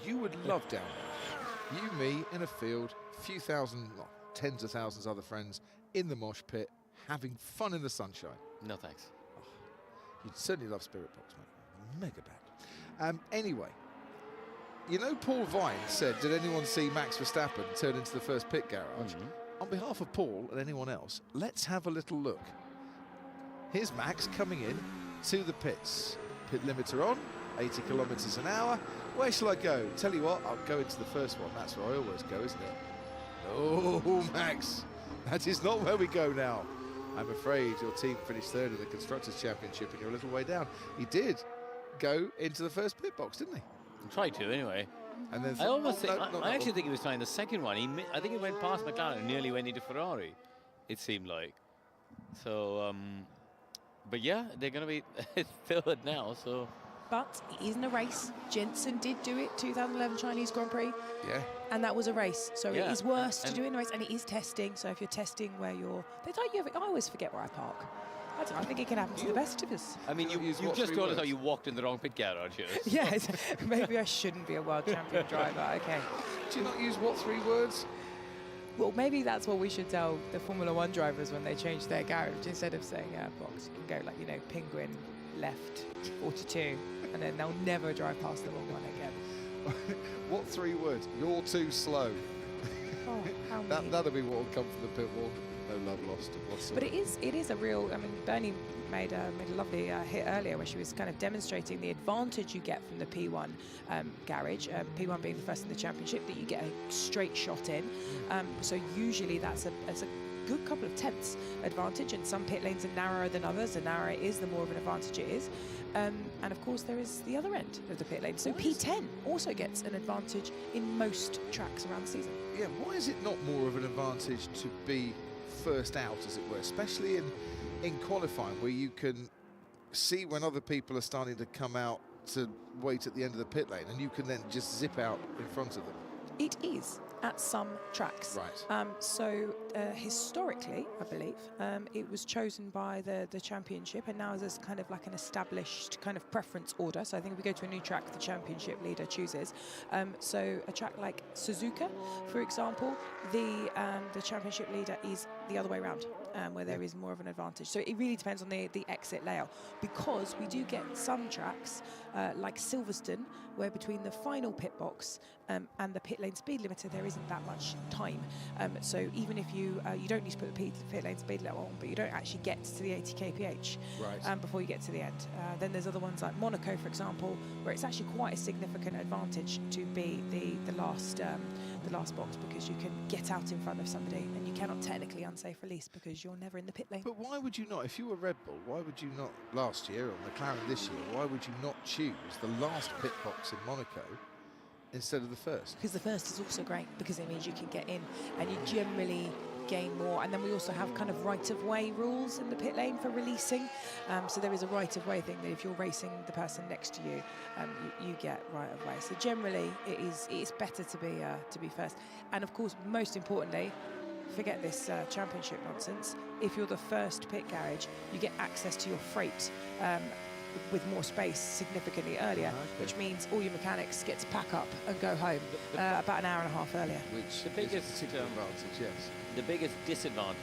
You would love Download. You, me, in a field, few thousand, tens of thousands of other friends, in the mosh pit, having fun in the sunshine. No thanks. Oh, you'd certainly love Spirit Box, mate. Mega bad. Anyway, you know Paul Vine said, did anyone see Max Verstappen turn into the first pit garage? On behalf of Paul and anyone else, let's have a little look. Here's Max coming in to the pits. Pit limiter on, 80 kilometres an hour. Where shall I go? Tell you what, I'll go into the first one. That's where I always go, isn't it? Oh, Max, that is not where we go now. I'm afraid your team finished third in the Constructors' Championship and you're a little way down. He did go into the first pit box, didn't he? Tried to, anyway. And then I actually think he was trying the second one. I think he went past McLaren and nearly went into Ferrari, it seemed like. So, but yeah, they're going to be third now, so... But it isn't a race. Jensen did do it, 2011 Chinese Grand Prix. Yeah. And that was a race. So Yeah. it is worse to do it in a race, and it is testing. So if you're testing where you're... I always forget where I park. I don't know, I think it can happen to the best of us. I mean, you just told us how you walked in the wrong pit garage here. Yes, maybe I shouldn't be a world champion driver, okay. Do you not use what 3 words? Well, maybe that's what we should tell the Formula One drivers when they change their garage. Instead of saying box, you can go like, penguin, left, 42, and then they'll never drive past the wrong one again. What 3 words? You're too slow. Oh, how That'll be what will come from the pit wall. No love lost whatsoever. But it is a real... I mean, Bernie made a lovely hit earlier where she was kind of demonstrating the advantage you get from the P1 garage, P1 being the first in the championship, that you get a straight shot in. So usually that's a good couple of tenths advantage, and some pit lanes are narrower than others. The narrower it is, the more of an advantage it is. And of course there is the other end of the pit lane. So P10 also gets an advantage in most tracks around the season. Yeah, why is it not more of an advantage to be first out, as it were, especially in qualifying, where you can see when other people are starting to come out to wait at the end of the pit lane, and you can then just zip out in front of them? It is at some tracks. Right. So historically, I believe, it was chosen by the championship, and now there's kind of like an established kind of preference order. So I think if we go to a new track, the championship leader chooses. So a track like Suzuka, for example, the championship leader is the other way around, where there is more of an advantage. So it really depends on the exit layout, because we do get some tracks like Silverstone, where between the final pit box and the pit lane speed limiter there isn't that much time. So even if you don't need to put the pit lane speed limiter on, but you don't actually get to the 80 kph before you get to the end. Then there's other ones like Monaco, for example, where it's actually quite a significant advantage to be the last box, because you can get out in front of somebody, and you cannot technically unsafe release because you're never in the pit lane. But why would you not, if you were Red Bull, why would you not, last year, or McLaren this year, why would you not choose the last pit box in Monaco instead of the first? Because the first is also great, because it means you can get in and you generally gain more. And then we also have kind of right-of-way rules in the pit lane for releasing. So there is a right-of-way thing that if you're racing the person next to you, you get right-of-way. So generally, it is better to be first. And of course, most importantly, forget this championship nonsense. If you're the first pit garage, you get access to your freight with more space significantly earlier, which means all your mechanics get to pack up and go home about an hour and a half earlier. Which the biggest advantage, yes. The biggest disadvantage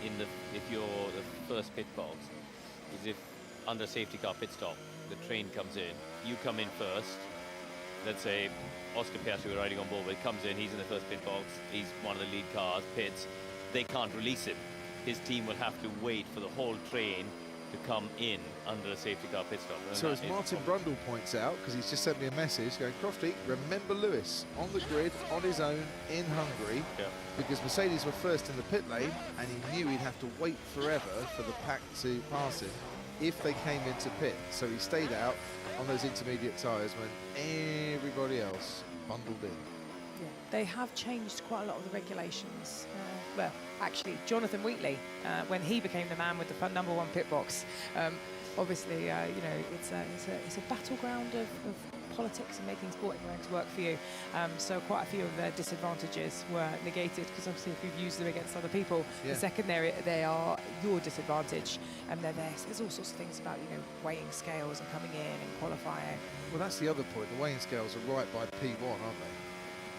if you're the first pit box, is if under safety car pit stop, the train comes in, you come in first. Let's say Oscar Piastri, we're riding on board, but he comes in, he's in the first pit box, he's one of the lead cars, pits. They can't release him. His team will have to wait for the whole train to come in under a safety car pit stop. So as Martin Brundle points out, because he's just sent me a message going, Crofty, remember Lewis on the grid on his own in Hungary, because Mercedes were first in the pit lane and he knew he'd have to wait forever for the pack to pass him if they came into pit. So he stayed out on those intermediate tyres when everybody else bundled in. Yeah, they have changed quite a lot of the regulations. Well, actually, Jonathan Wheatley, when he became the man with the #1 pit box, obviously, you know, it's a battleground of politics and making sporting regs work for you. So quite a few of their disadvantages were negated, because obviously if you've used them against other people, the second they are your disadvantage. And then there's all sorts of things about, you know, weighing scales and coming in and qualifying. Well, that's the other point. The weighing scales are right by P1, aren't they?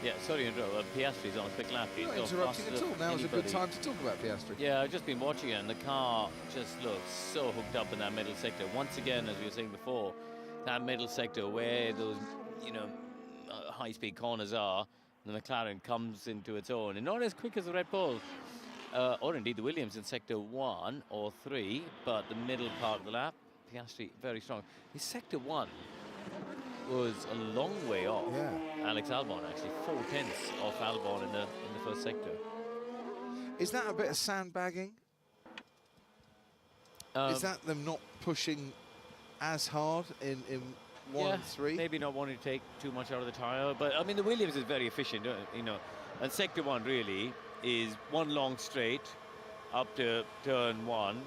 Yeah, sorry to interrupt. Piastri's on a quick lap. He's not interrupting at all. Now is a good time to talk about Piastri. Yeah, I've just been watching it, and the car just looks so hooked up in that middle sector. Once again, as we were saying before, that middle sector where those, you know, high-speed corners are, the McLaren comes into its own, and not as quick as the Red Bull, or indeed the Williams in sector 1 or 3, but the middle part of the lap, Piastri very strong. His sector 1 was a long way off Alex Albon, actually 4/10 off Albon in the first sector. Is that a bit of sandbagging? Is that them not pushing as hard in 1 and 3? Maybe not wanting to take too much out of the tyre, but I mean the Williams is very efficient, you know, and sector 1 really is one long straight up to turn 1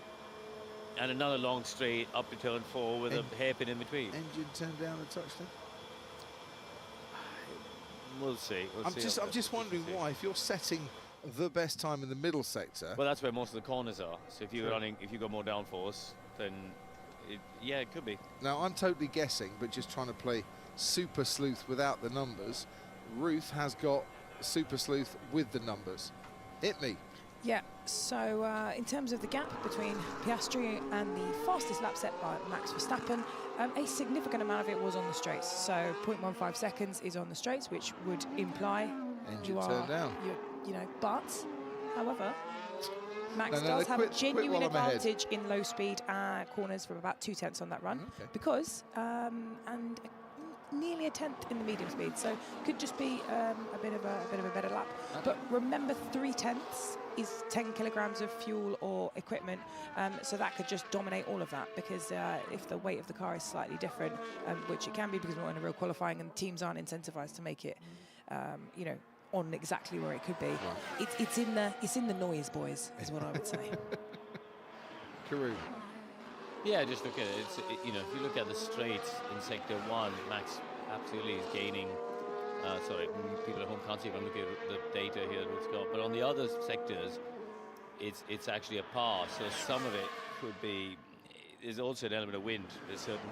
and another long straight up to turn 4 with a hairpin in between. Engine turned down a touch then? We'll see. I'm just wondering why, if you're setting the best time in the middle sector. Well, that's where most of the corners are. So if you're running, if you got more downforce, then it could be. Now I'm totally guessing, but just trying to play super sleuth without the numbers. Ruth has got super sleuth with the numbers. Hit me. Yeah, so in terms of the gap between Piastri and the fastest lap set by Max Verstappen, a significant amount of it was on the straights. So 0.15 seconds is on the straights, which would imply engine turned down. You know, but however, Max does have a genuine advantage in low speed corners from about 2/10 on that run, because and nearly a 1/10 in the medium speed, so could just be a bit of a better lap. But remember, 3/10 is 10 kilograms of fuel or equipment, so that could just dominate all of that, because if the weight of the car is slightly different, which it can be because we're in a real qualifying and teams aren't incentivized to make it, you know, on exactly where it could be. It's in the noise, boys, is what I would say. Karoo. Yeah, just look at it. You know, if you look at the straights in sector 1, Max absolutely is gaining. Sorry, people at home can't see if I'm looking at the data here that it's got. But on the other sectors, it's actually a pass. So some of it could be. There's also an element of wind. There's certain,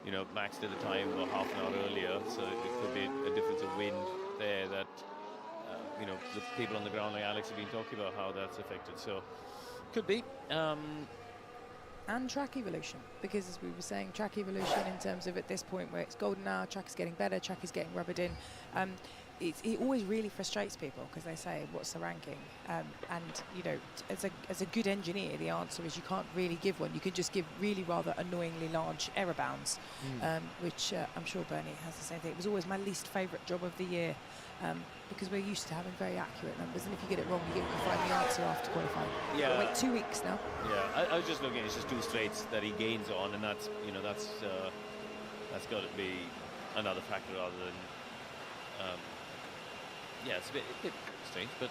you know, Max did the time about half an hour earlier, so it could be a difference of wind there that, you know, the people on the ground like Alex have been talking about how that's affected. So could be. And track evolution, because as we were saying, track evolution in terms of at this point where it's golden hour, track is getting better, track is getting rubbered in. It always really frustrates people, because they say, what's the ranking? And you know, as a good engineer, the answer is you can't really give one. You can just give really rather annoyingly large error bounds, which I'm sure Bernie has the same thing. It was always my least favourite job of the year, because we're used to having very accurate numbers, and if you get it wrong, you find the answer after qualifying. Yeah. But wait 2 weeks now. Yeah, I was just looking. It's just 2 straights that he gains on, and that's, you know, that's got to be another factor rather than. Yeah, it's a bit strange, but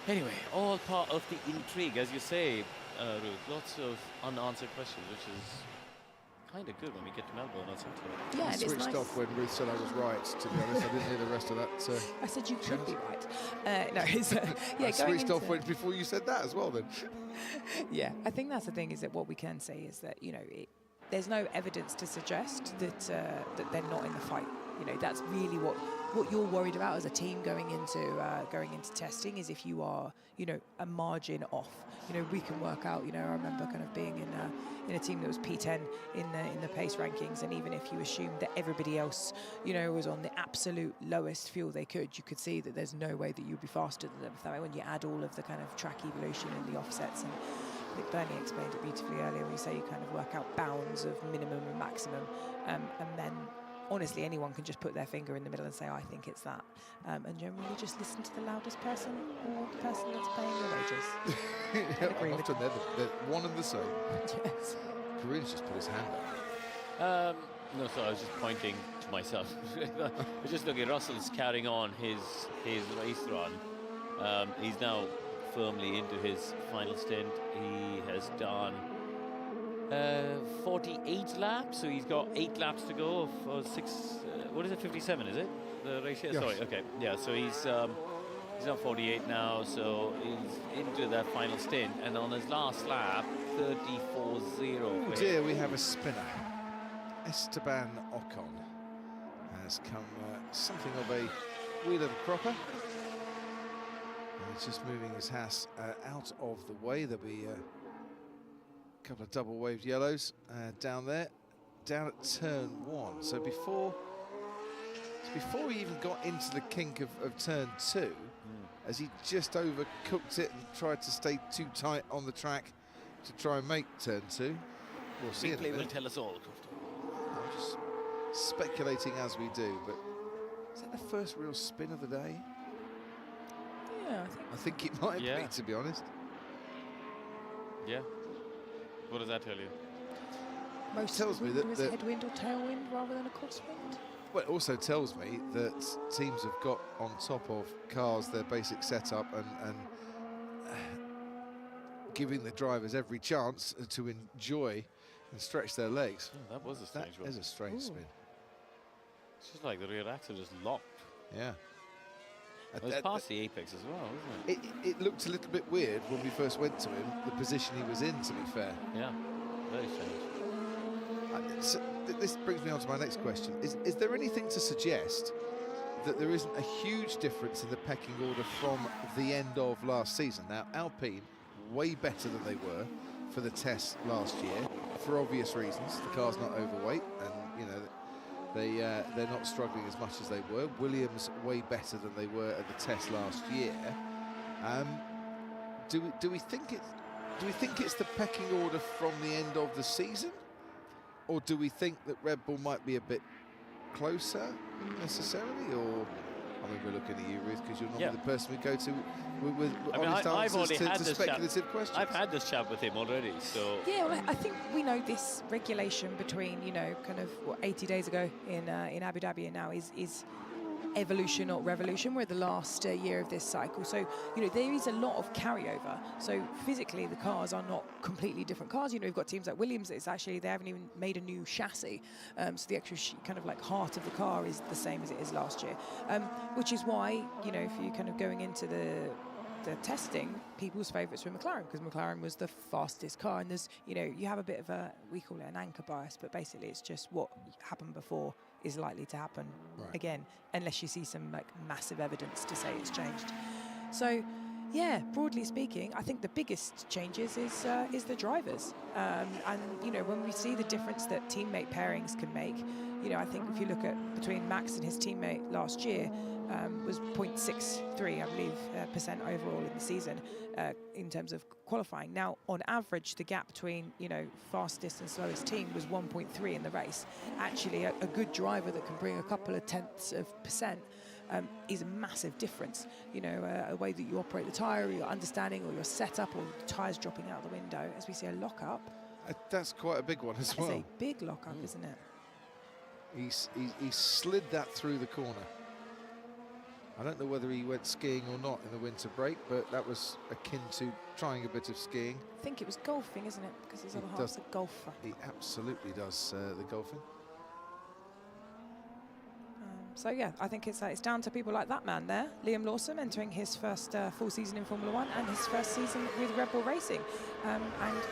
anyway, all part of the intrigue, as you say, Ruth. Lots of unanswered questions, which is kind of good when we get to Melbourne on Saturday. Yeah, I switched off when Ruth said I was right, to be honest. I didn't hear the rest of that. I said you could be right. No, it's, yeah, I switched off before you said that as well, then. Yeah, I think that's the thing, is that what we can say is that, you know, there's no evidence to suggest that that they're not in the fight. You know, that's really what what you're worried about as a team going into testing is if you are, you know, a margin off. You know, we can work out. You know, I remember kind of being in a team that was P10 in the pace rankings, and even if you assumed that everybody else, you know, was on the absolute lowest fuel they could, you could see that there's no way that you'd be faster than them. That way, when you add all of the kind of track evolution and the offsets, and I think Bernie explained it beautifully earlier when you say you kind of work out bounds of minimum and maximum, and then honestly anyone can just put their finger in the middle and say, I think it's that, and generally just listen to the loudest person or the person that's paying your wages. Yeah, often they're one and the same. Yes. Karun's just put his hand up. No, so I was just pointing to myself. I just look at Russell's carrying on his race run. He's now firmly into his final stint. He has done 48 laps, so he's got 8 laps to go for 6. What is it? 57, is it? The race here? Yes. Sorry. Okay. Yeah. So he's on 48 now. So he's into that final stint, and on his last lap, 34.0. Oh dear, we have a spinner. Esteban Ocon has come something of a wheel of a cropper. And he's just moving his Haas out of the way. There'll be a couple of double waved yellows down there, down at turn 1. So before he even got into the kink of turn 2, as he just overcooked it and tried to stay too tight on the track to try and make turn 2. We'll see. Replay will tell us all. I'm just speculating as we do, but is that the first real spin of the day? Yeah, I think it might be, to be honest. Yeah. What does that tell you? Most tells me that headwind or tailwind rather than a crosswind. Well, it also tells me that teams have got on top of cars their basic setup and giving the drivers every chance to enjoy and stretch their legs. Oh, that was a strange one. That is a strange spin. It's just like the rear axle just locked. Yeah. It was past the apex as well, wasn't it? It looked a little bit weird when we first went to him, the position he was in, to be fair. Yeah, very strange. So this brings me on to my next question. Is there anything to suggest that there isn't a huge difference in the pecking order from the end of last season? Now, Alpine, way better than they were for the test last year, for obvious reasons. The car's not overweight, and, you know, they're not struggling as much as they were. Williams way better than they were at the test last year. Do we think it's the pecking order from the end of the season, or do we think that Red Bull might be a bit closer necessarily? Or I mean, we're looking at you, Ruth, because you're normally the person we go to with honest answers to speculative questions. I've had this chat with him already, so... Yeah, well, I think we know this regulation between, you know, kind of, 80 days ago in Abu Dhabi and now is evolution, not revolution. We're at the last year of this cycle. So, you know, there is a lot of carryover. So physically, the cars are not completely different cars. You know, we've got teams like Williams, it's actually, they haven't even made a new chassis. So the actual kind of like heart of the car is the same as it is last year. Which is why, you know, if you're kind of going into the testing, people's favourites were McLaren, because McLaren was the fastest car, and there's, you know, you have a bit of a, we call it an anchor bias, but basically it's just what happened before is likely to happen again, unless you see some like massive evidence to say it's changed. So yeah, broadly speaking, I think the biggest changes is the drivers, and you know, when we see the difference that teammate pairings can make, you know, I think if you look at between Max and his teammate last year, was 0.63, I believe, percent overall in the season in terms of qualifying. Now, on average, the gap between, you know, fastest and slowest team was 1.3 in the race. Actually, a good driver that can bring a couple of tenths of percent is a massive difference. You know, a way that you operate the tyre, or your understanding, or your setup, or the tyres dropping out the window. As we see a lockup. That's quite a big one as well. It's a big lockup, isn't it? He slid that through the corner. I don't know whether he went skiing or not in the winter break, but that was akin to trying a bit of skiing. I think it was golfing, isn't it? Because his other half's a golfer. He absolutely does the golfing. So yeah, I think it's down to people like that man there, Liam Lawson, entering his first full season in Formula One and his first season with Red Bull Racing. And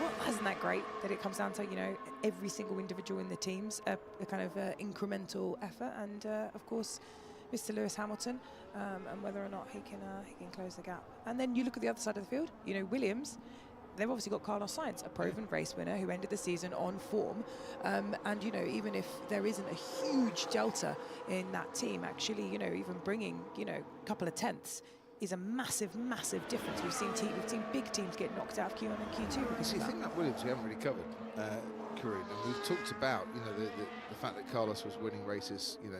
well, isn't that great that it comes down to, you know, every single individual in the teams, a kind of incremental effort, and of course, Mr. Lewis Hamilton, and whether or not he can close the gap. And then you look at the other side of the field. You know, Williams, they've obviously got Carlos Sainz, a proven race winner who ended the season on form. And, you know, even if there isn't a huge delta in that team, actually, you know, even bringing, you know, a couple of tenths is a massive, massive difference. We've seen big teams get knocked out of Q1 and Q2 because See, of I that. think that Williams we haven't really covered, Karun. And we've talked about, you know, the fact that Carlos was winning races, you know,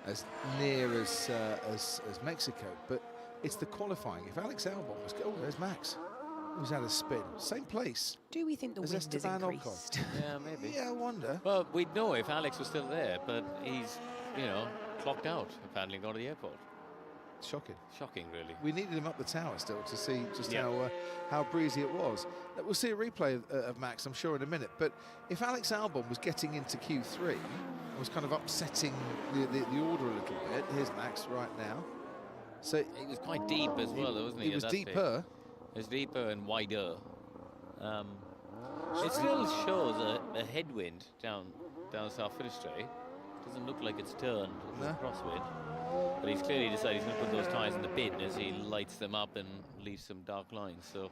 as near as Mexico, but it's the qualifying. If Alex Albon was there's Max. Who's had a spin, same place. Do we think the wind has increased? Yeah, maybe. Yeah, I wonder. Well, we'd know if Alex was still there, but he's, you know, clocked out, apparently gone to the airport. Shocking. Shocking, really. We needed him up the tower still to see just how breezy it was. We'll see a replay of Max, I'm sure, in a minute. But if Alex Albon was getting into Q3 and was kind of upsetting the order a little bit, here's Max right now. So he was quite deep as well, wasn't he? He was deeper. It was deeper and wider. It still shows a headwind down South Finish Straight. Doesn't look like it's turned. It's a crosswind. But he's clearly decided he's going to put those tyres in the bin as he lights them up and leaves some dark lines. So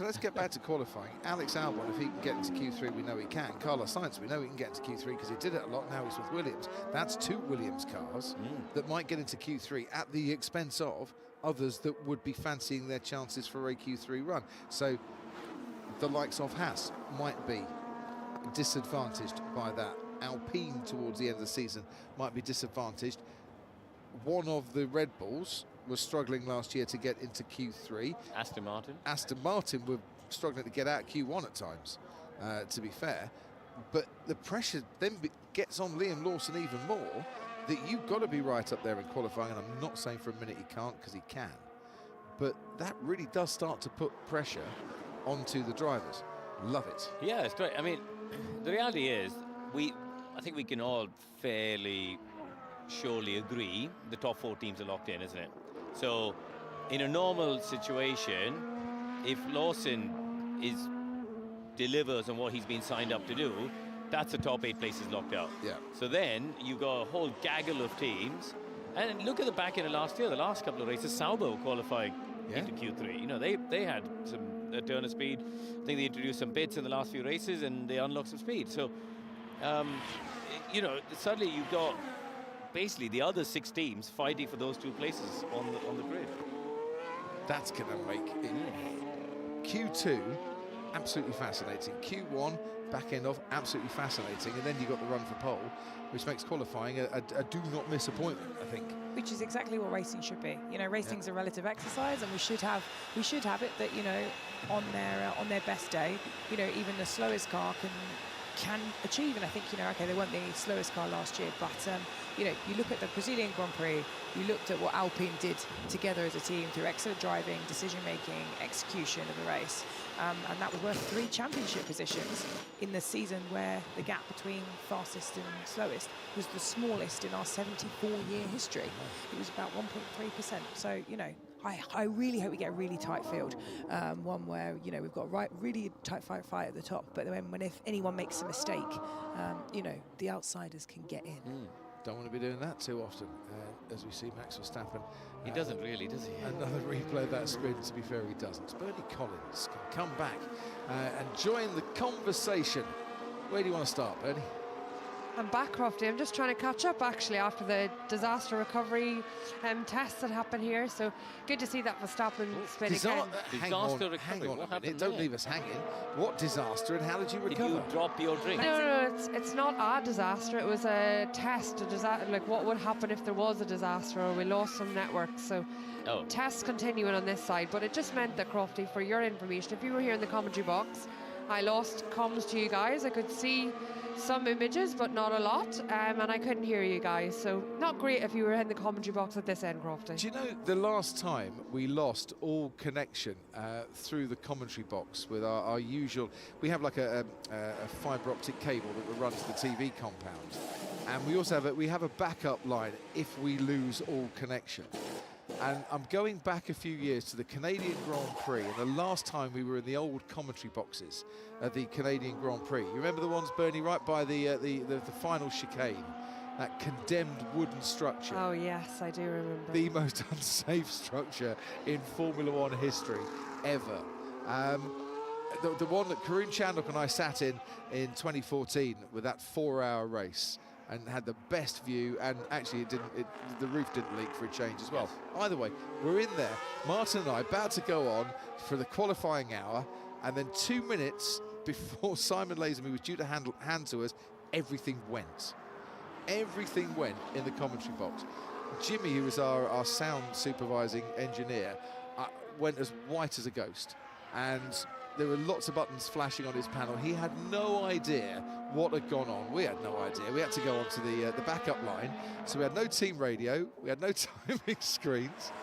let's get back to qualifying. Alex Albon, if he can get into Q3, we know he can. Carlos Sainz, we know he can get into Q3 because he did it a lot. Now he's with Williams. That's 2 Williams cars that might get into Q3 at the expense of others that would be fancying their chances for a Q3 run. So the likes of Haas might be disadvantaged by that. Alpine towards the end of the season might be disadvantaged. One of the Red Bulls was struggling last year to get into Q3. Aston Martin were struggling to get out Q1 at times, to be fair. But the pressure then gets on Liam Lawson even more, that you've got to be right up there in qualifying, and I'm not saying for a minute he can't, because he can. But that really does start to put pressure onto the drivers. Love it. Yeah, it's great. I mean, the reality is, I think we can all fairly surely agree the top 4 teams are locked in, isn't it? So in a normal situation, if Lawson delivers on what he's been signed up to do, that's the top 8 places locked out. Yeah. So then you got a whole gaggle of teams, and look at the back end of last year. The last couple of races, Saba were qualifying into Q3. You know, they had a turn of speed. I think they introduced some bits in the last few races, and they unlocked some speed. So, you know, suddenly you've got basically the other 6 teams fighting for those 2 places on the grid. That's going to make it. Q2, absolutely fascinating. Q1, back end of, absolutely fascinating. And then you've got the run for pole, which makes qualifying a do not miss appointment, I think. Which is exactly what racing should be. You know, racing's a relative exercise, and we should have it that, you know, on their best day, you know, even the slowest car can achieve. And I think, you know, okay, they weren't the slowest car last year, but you know, you look at the Brazilian Grand Prix, you looked at what Alpine did together as a team through excellent driving, decision making, execution of the race, and that was worth 3 championship positions in the season where the gap between fastest and slowest was the smallest in our 74-year history. It was about 1.3%. So, you know, I really hope we get a really tight field, one where, you know, we've got really tight fight at the top, but then if anyone makes a mistake, you know, the outsiders can get in. Don't want to be doing that too often, as we see Max Verstappen. He doesn't really, does he? Another replay of that sprint, to be fair, he doesn't. Bernie Collins can come back and join the conversation. Where do you want to start, Bernie? I'm back, Crofty. I'm just trying to catch up, actually, after the disaster recovery tests that happened here. So good to see that Verstappen spin again. Hang on a minute. Don't leave us hanging. What disaster, and how did you recover? Did you drop your drink? No, it's not a disaster. It was a test, like what would happen if there was a disaster or we lost some network. So tests continuing on this side, but it just meant that, Crofty, for your information, if you were here in the commentary box, I lost comms to you guys. I could see some images, but not a lot, and I couldn't hear you guys. So not great if you were in the commentary box at this end, Crofty. Do you know, the last time we lost all connection through the commentary box with our usual, we have like a fibre optic cable that runs the TV compound, and we also have a backup line if we lose all connection. And I'm going back a few years to the Canadian Grand Prix, and the last time we were in the old commentary boxes at the Canadian Grand Prix. You remember the ones, Bernie, right by the final chicane that condemned wooden structure. Oh yes, I do remember. The most unsafe structure in Formula One history ever. The one that Karun Chandhok and I sat in 2014 with that 4-hour race and had the best view, and actually the roof didn't leak for a change as well. Either way, we're in there. Martin and I about to go on for the qualifying hour, and then 2 minutes before Simon Lazenby was due to hand to us, everything went. Everything went in the commentary box. Jimmy, who was our sound supervising engineer, went as white as a ghost, and there were lots of buttons flashing on his panel. He had no idea what had gone on. We had no idea. We had to go on to the backup line, so we had no team radio, we had no timing screens,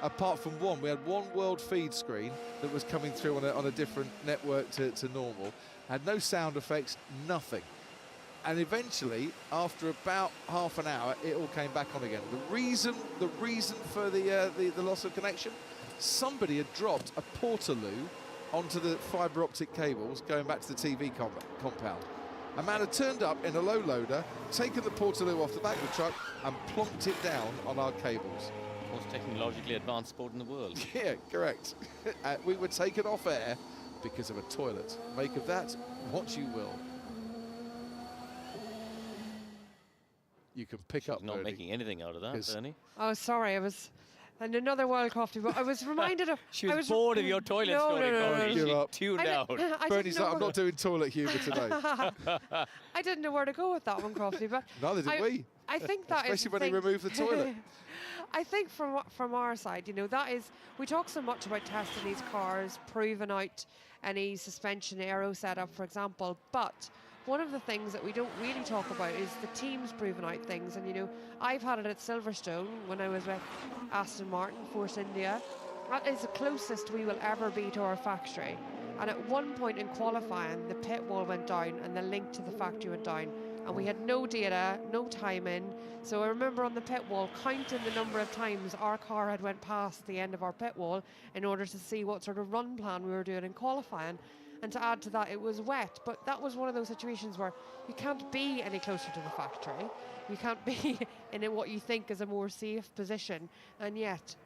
apart from one. We had one world feed screen that was coming through on a different network to normal. Had no sound effects, nothing. And eventually, after about half an hour, it all came back on again. The reason for the loss of connection, somebody had dropped a portaloo onto the fibre optic cables going back to the TV compound. A man had turned up in a low loader, taken the portaloo off the back of the truck and plonked it down on our cables. Most technologically advanced sport in the world. Yeah, correct. We were taken off air because of a toilet. Make of that what you will. You can pick up. Not making anything out of that, Bernie. Oh, sorry, I was. And another World Coffee, but I was reminded of... She was bored of your toilet story, Corey. Give up. Tuned out. Bernie's like, I'm not doing toilet humour today. I didn't know where to go with that one, Crofty, but... Neither did we. I think that Especially when he removed the toilet. I think from our side, you know, that is... We talk so much about testing these cars, proving out any suspension aero setup, for example, but... One of the things that we don't really talk about is the teams proving out things. And, you know, I've had it at Silverstone when I was with Aston Martin, Force India. That is the closest we will ever be to our factory. And at one point in qualifying, the pit wall went down and the link to the factory went down. And we had no data, no timing. So I remember on the pit wall counting the number of times our car had went past the end of our pit wall in order to see what sort of run plan we were doing in qualifying. And to add to that, it was wet. But that was one of those situations where you can't be any closer to the factory. You can't be in what you think is a more safe position. And yet,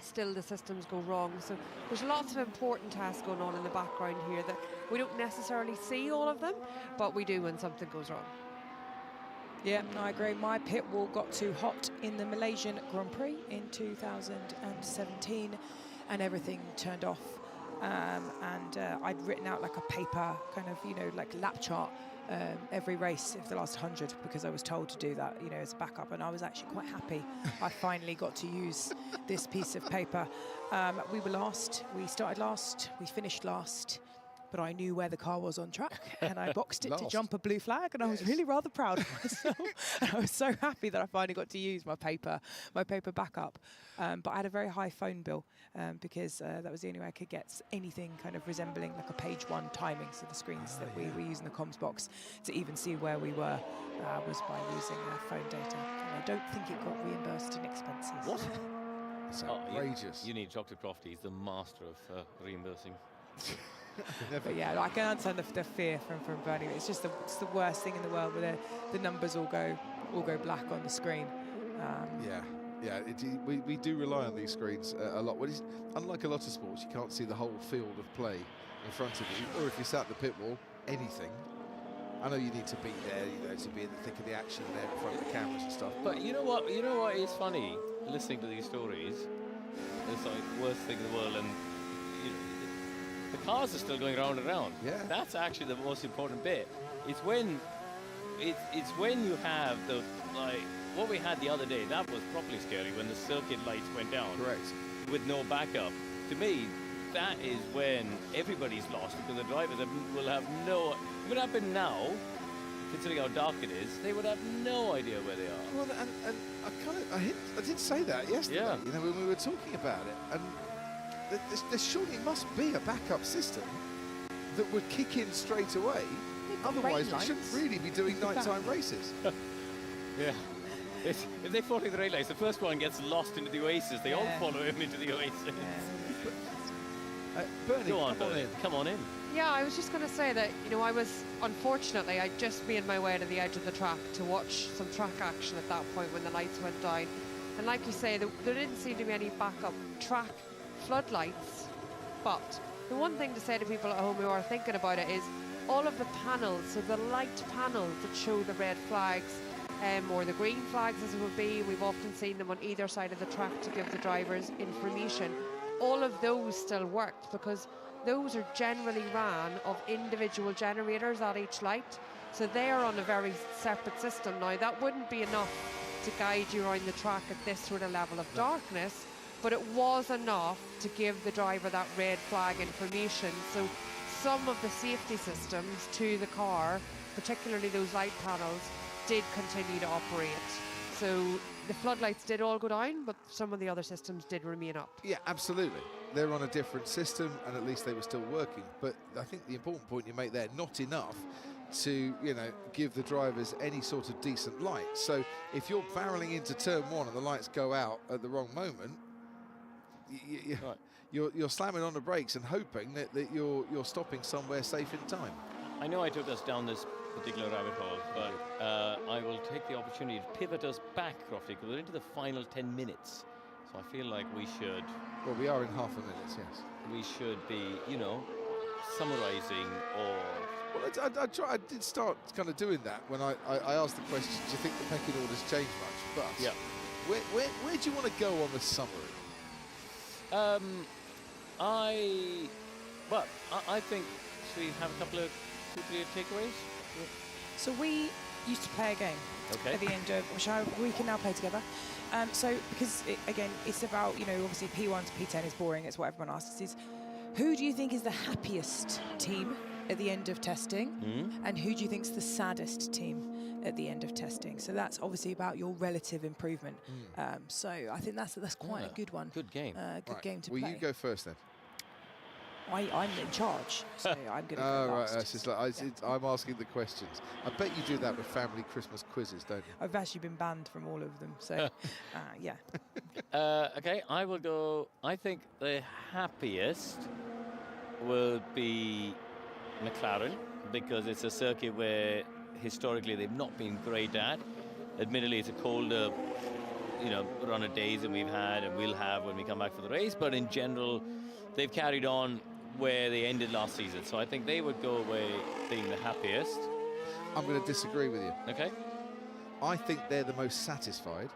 still the systems go wrong. So there's lots of important tasks going on in the background here that we don't necessarily see all of them, but we do when something goes wrong. Yeah, I agree. My pit wall got too hot in the Malaysian Grand Prix in 2017 and everything turned off. I'd written out like a paper kind of, you know, like lap chart every race of the last 100 because I was told to do that, you know, as a backup, and I was actually quite happy I finally got to use this piece of paper. We were last, we started last, we finished last, but I knew where the car was on track and I boxed it to jump a blue flag, and I was really rather proud of myself. And I was so happy that I finally got to use my paper backup. But I had a very high phone bill because that was the only way I could get anything kind of resembling like a page one timing. So the screens that we were using the comms box to even see where we were was by using phone data. And I don't think it got reimbursed in expenses. What? It's outrageous. You need Dr. Crofty. He's the master of reimbursing. But yeah, I can understand the fear from Bernie. It's just it's the worst thing in the world where the numbers all go black on the screen. Yeah, we do rely on these screens a lot. Unlike a lot of sports, you can't see the whole field of play in front of you, or if you're sat at the pit wall, anything. I know you need to be there, you know, to be in the thick of the action there in front of the cameras and stuff. But you know what is funny? Listening to these stories, it's like the worst thing in the world, and you know, the cars are still going round and round. Yeah. That's actually the most important bit. It's when you have the, like, what we had the other day, that was properly scary when the circuit lights went down. Correct. With no backup. To me, that is when everybody's lost, because the drivers will have no... It would happen now, considering how dark it is, they would have no idea where they are. Well, and I did say that yesterday, you know, when we were talking about it, and there surely must be a backup system that would kick in straight away. Otherwise, we shouldn't really be doing nighttime races. Yeah. If they're following the rail lights, the first one gets lost into the oasis. They all follow him into the oasis. Bernie, Go on, Bernie. Come on in. Yeah, I was just going to say that, unfortunately, I just made my way to the edge of the track to watch some track action at that point when the lights went down. And like you say, there didn't seem to be any backup track floodlights. But the one thing to say to people at home who are thinking about it is all of the panels, so the light panels that show the red flags or the green flags as it would be, we've often seen them on either side of the track to give the drivers information. All of those still worked because those are generally ran of individual generators at each light. So they are on a very separate system. Now, that wouldn't be enough to guide you around the track at this sort of level of darkness, but it was enough to give the driver that red flag information. So some of the safety systems to the car, particularly those light panels, did continue to operate. So the floodlights did all go down, but some of the other systems did remain up. Yeah, absolutely. They're on a different system, and at least they were still working. But I think the important point you make there, not enough to, give the drivers any sort of decent light. So if you're barreling into turn one and the lights go out at the wrong moment, you're slamming on the brakes and hoping that you're stopping somewhere safe in time. I know I took us down this particular rabbit hole, but I will take the opportunity to pivot us back, Crofty, because we're into the final 10 minutes. So I feel like we should... Well, we are in half a minute, yes. We should be, summarising or... Well, I did start kind of doing that when I asked the question, do you think the pecking order's changed much? But yeah. Where do you want to go on the summary? I think, should we have a couple of 2-3 takeaways? So we used to play a game at the end of, which we can now play together. So because it's about, obviously P1 to P10 is boring, it's what everyone asks is, who do you think is the happiest team at the end of testing? And who do you think is the saddest team at the end of testing? So that's obviously about your relative improvement. So I think that's quite a good one. Good game. Good game to play. Will you go first then? I'm in charge, so I'm going to go last. Right, it's just like, I'm asking the questions. I bet you do that with family Christmas quizzes, don't you? I've actually been banned from all of them, so yeah. Okay, I will go. I think the happiest will be McLaren, because it's a circuit where historically they've not been great at. Admittedly, it's a colder, run of days than we've had and we'll have when we come back for the race, but in general, they've carried on where they ended last season. So I think they would go away being the happiest. I'm going to disagree with you. Okay. I think they're the most satisfied,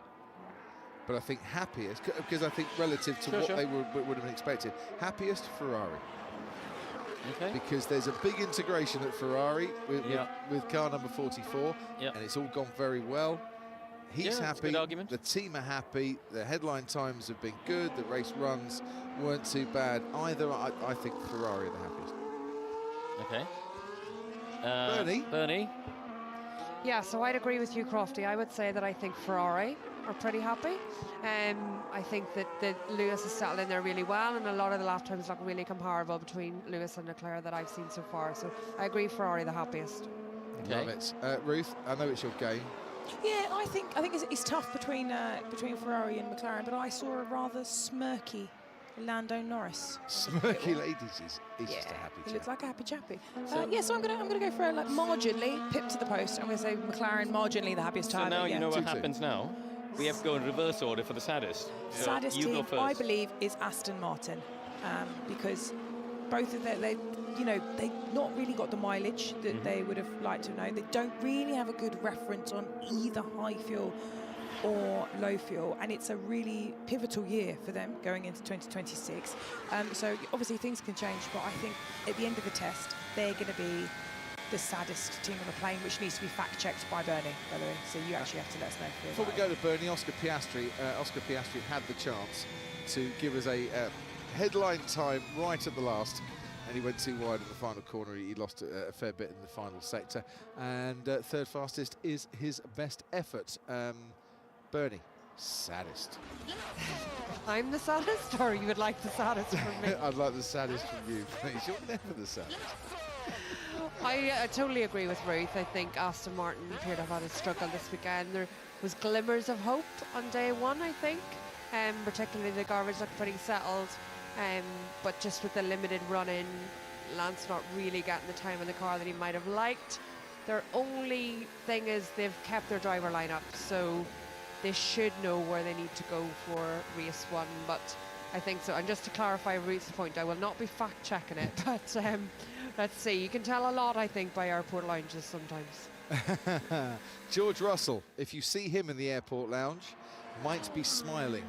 but I think happiest, because I think relative to what they would have expected, happiest Ferrari. Okay. Because there's a big integration at Ferrari with car number 44, and it's all gone very well. He's happy, the team are happy, the headline times have been good, the race runs weren't too bad either. I think Ferrari are the happiest. Okay. Bernie? Yeah, so I'd agree with you, Crofty. I would say that I think Ferrari are pretty happy. I think that Lewis has settled in there really well, and a lot of the lap times look really comparable between Lewis and Leclerc that I've seen so far. So I agree Ferrari the happiest. Okay. Love it. Ruth, I know it's your game. Yeah, I think it's tough between Ferrari and McLaren, but I saw a rather smirky Lando Norris. Smirky ladies is just a happy chap. He looks like a happy chappy. So I'm gonna go for marginally pip to the post. I'm gonna say McLaren marginally the happiest time. So now you know what happens now. We have to go in reverse order for the saddest. Saddest you team, go first. I believe, is Aston Martin, because both of them, they've not really got the mileage that they would have liked to know. They don't really have a good reference on either high fuel or low fuel, and it's a really pivotal year for them going into 2026. So obviously things can change, but I think at the end of the test, they're going to be the saddest team on the plane, which needs to be fact-checked by Bernie, by the way. So you actually have to let us know. Before we go to Bernie, Oscar Piastri had the chance to give us a headline time right at the last, and he went too wide in the final corner. He lost a fair bit in the final sector, and third fastest is his best effort. Bernie, saddest. I'm the saddest, or you would like the saddest from me? I'd like the saddest from you, please. You're never the saddest. I totally agree with Ruth. I think Aston Martin appeared to have had a struggle this weekend. There was glimmers of hope on day one, I think, particularly the garbage looked pretty settled, but just with the limited run-in, Lance not really getting the time in the car that he might have liked. Their only thing is they've kept their driver lineup, so they should know where they need to go for race 1, but I think so. And just to clarify Ruth's point, I will not be fact-checking it, but let's see. You can tell a lot, I think, by airport lounges sometimes. George Russell, if you see him in the airport lounge, might be smiling,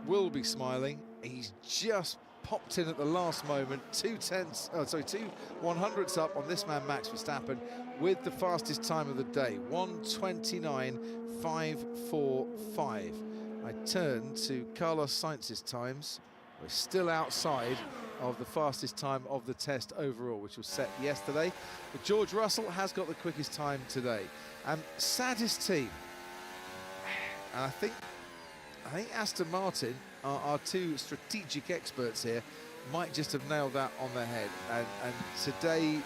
will be smiling. He's just popped in at the last moment, 2 100ths up on this man Max Verstappen with the fastest time of the day, 1:29.545. I turn to Carlos Sainz's times. We're still outside of the fastest time of the test overall, which was set yesterday. But George Russell has got the quickest time today. Saddest team. And I think Aston Martin, our two strategic experts here, might just have nailed that on the head. And today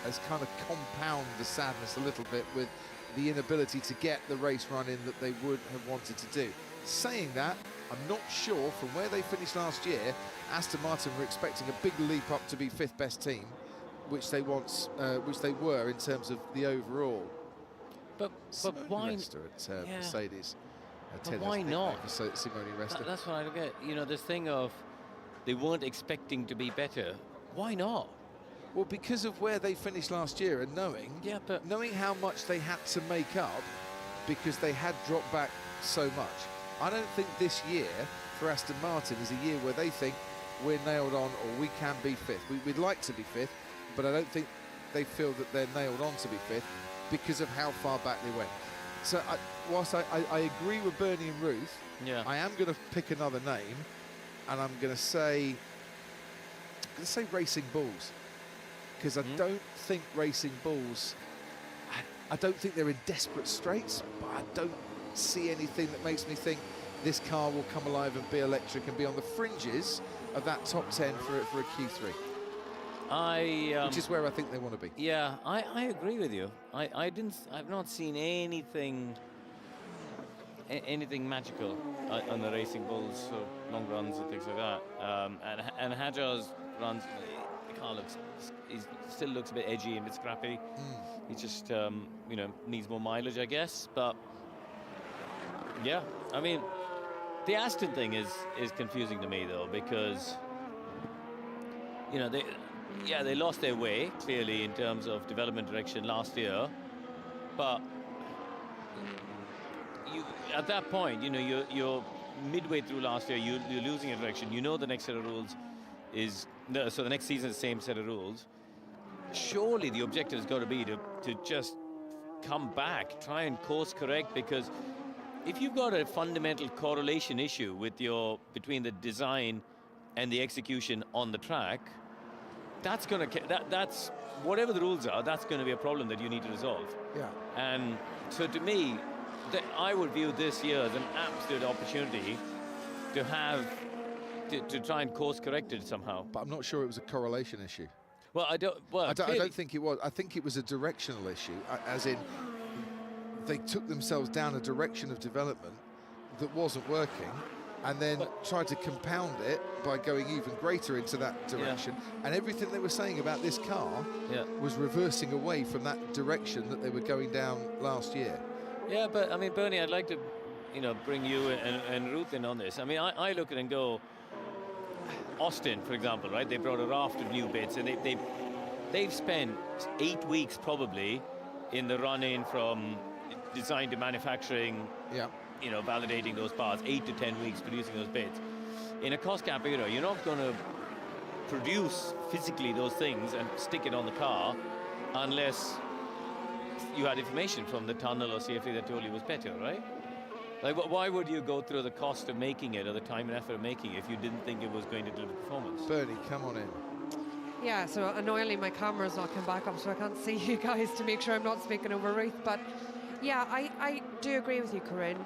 has kind of compounded the sadness a little bit with the inability to get the race run in that they would have wanted to do. Saying that, I'm not sure from where they finished last year, Aston Martin were expecting a big leap up to be 5th best team, which they were in terms of the overall. But why? Resta at Mercedes. But why not? Simone Resta. That's what I don't get. You know, this thing of they weren't expecting to be better. Why not? Well, because of where they finished last year and knowing how much they had to make up because they had dropped back so much. I don't think this year for Aston Martin is a year where they think we're nailed on or we can be 5th. We'd like to be 5th, but I don't think they feel that they're nailed on to be 5th because of how far back they went. So whilst I agree with Bernie and Ruth, I am going to pick another name, and I'm going to say Racing Bulls, because I don't think Racing Bulls, I don't think they're in desperate straits, but I don't see anything that makes me think this car will come alive and be electric and be on the fringes of that top 10 for a Q3. Which is where I think they want to be. Yeah, I agree with you. I've not seen anything magical on the Racing Bulls, so long runs and things like that. And Hadjar's runs, the car still looks a bit edgy and a bit scrappy. He just needs more mileage, I guess. But yeah, I mean, the Aston thing is confusing to me though, because they lost their way clearly in terms of development direction last year, but at that point, you're midway through last year, you're losing a direction. The next set of rules so the next season is the same set of rules. Surely the objective has got to be to just come back, try and course correct, because if you've got a fundamental correlation issue between the design and the execution on the track, that's whatever the rules are, that's going to be a problem that you need to resolve. Yeah. And so to me, I would view this year as an absolute opportunity to try and course correct it somehow. But I'm not sure it was a correlation issue. Well, I don't think it was. I think it was a directional issue, as in they took themselves down a direction of development that wasn't working, and then tried to compound it by going even greater into that direction. And everything they were saying about this car was reversing away from that direction that they were going down last year. Yeah, but I mean, Bernie, I'd like to, bring you and Ruth in on this. I mean, I look at it and go, Austin, for example, right? They brought a raft of new bits, and they've spent 8 weeks probably in the run-in from design to manufacturing. Yeah. Validating those parts, 8 to 10 weeks producing those bits. In a cost cap era, you're not going to produce physically those things and stick it on the car unless you had information from the tunnel or CFD that told you it was better, right? Like, why would you go through the cost of making it or the time and effort of making it if you didn't think it was going to deliver performance? Bernie, come on in. Yeah, so annoyingly my camera's not come back up, so I can't see you guys to make sure I'm not speaking over Ruth, but yeah, I do agree with you, Corinne.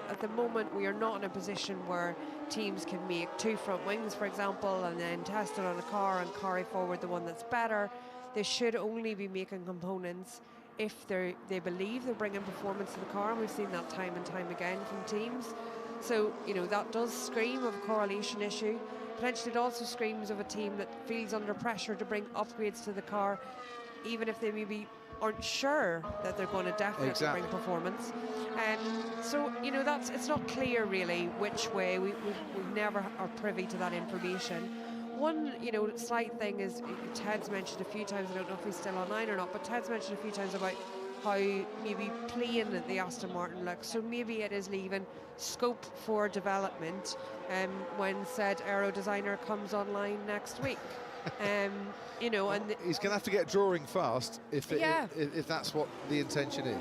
At the moment we are not in a position where teams can make 2 front wings, for example, and then test it on a car and carry forward the one that's better. They should only be making components if they believe they're bringing performance to the car, and we've seen that time and time again from teams. So, you know, that does scream of a correlation issue. Potentially it also screams of a team that feels under pressure to bring upgrades to the car, even if they maybe aren't sure that they're going to definitely bring performance. So, you know, it's not clear really which way. We never are privy to that information. One, you know, slight thing is Ted's mentioned a few times, I don't know if he's still online or not, but Ted's mentioned a few times about how maybe plain the Aston Martin looks. So maybe it is leaving scope for development when said aero designer comes online next week. You know, and he's going to have to get drawing fast if that's what the intention is.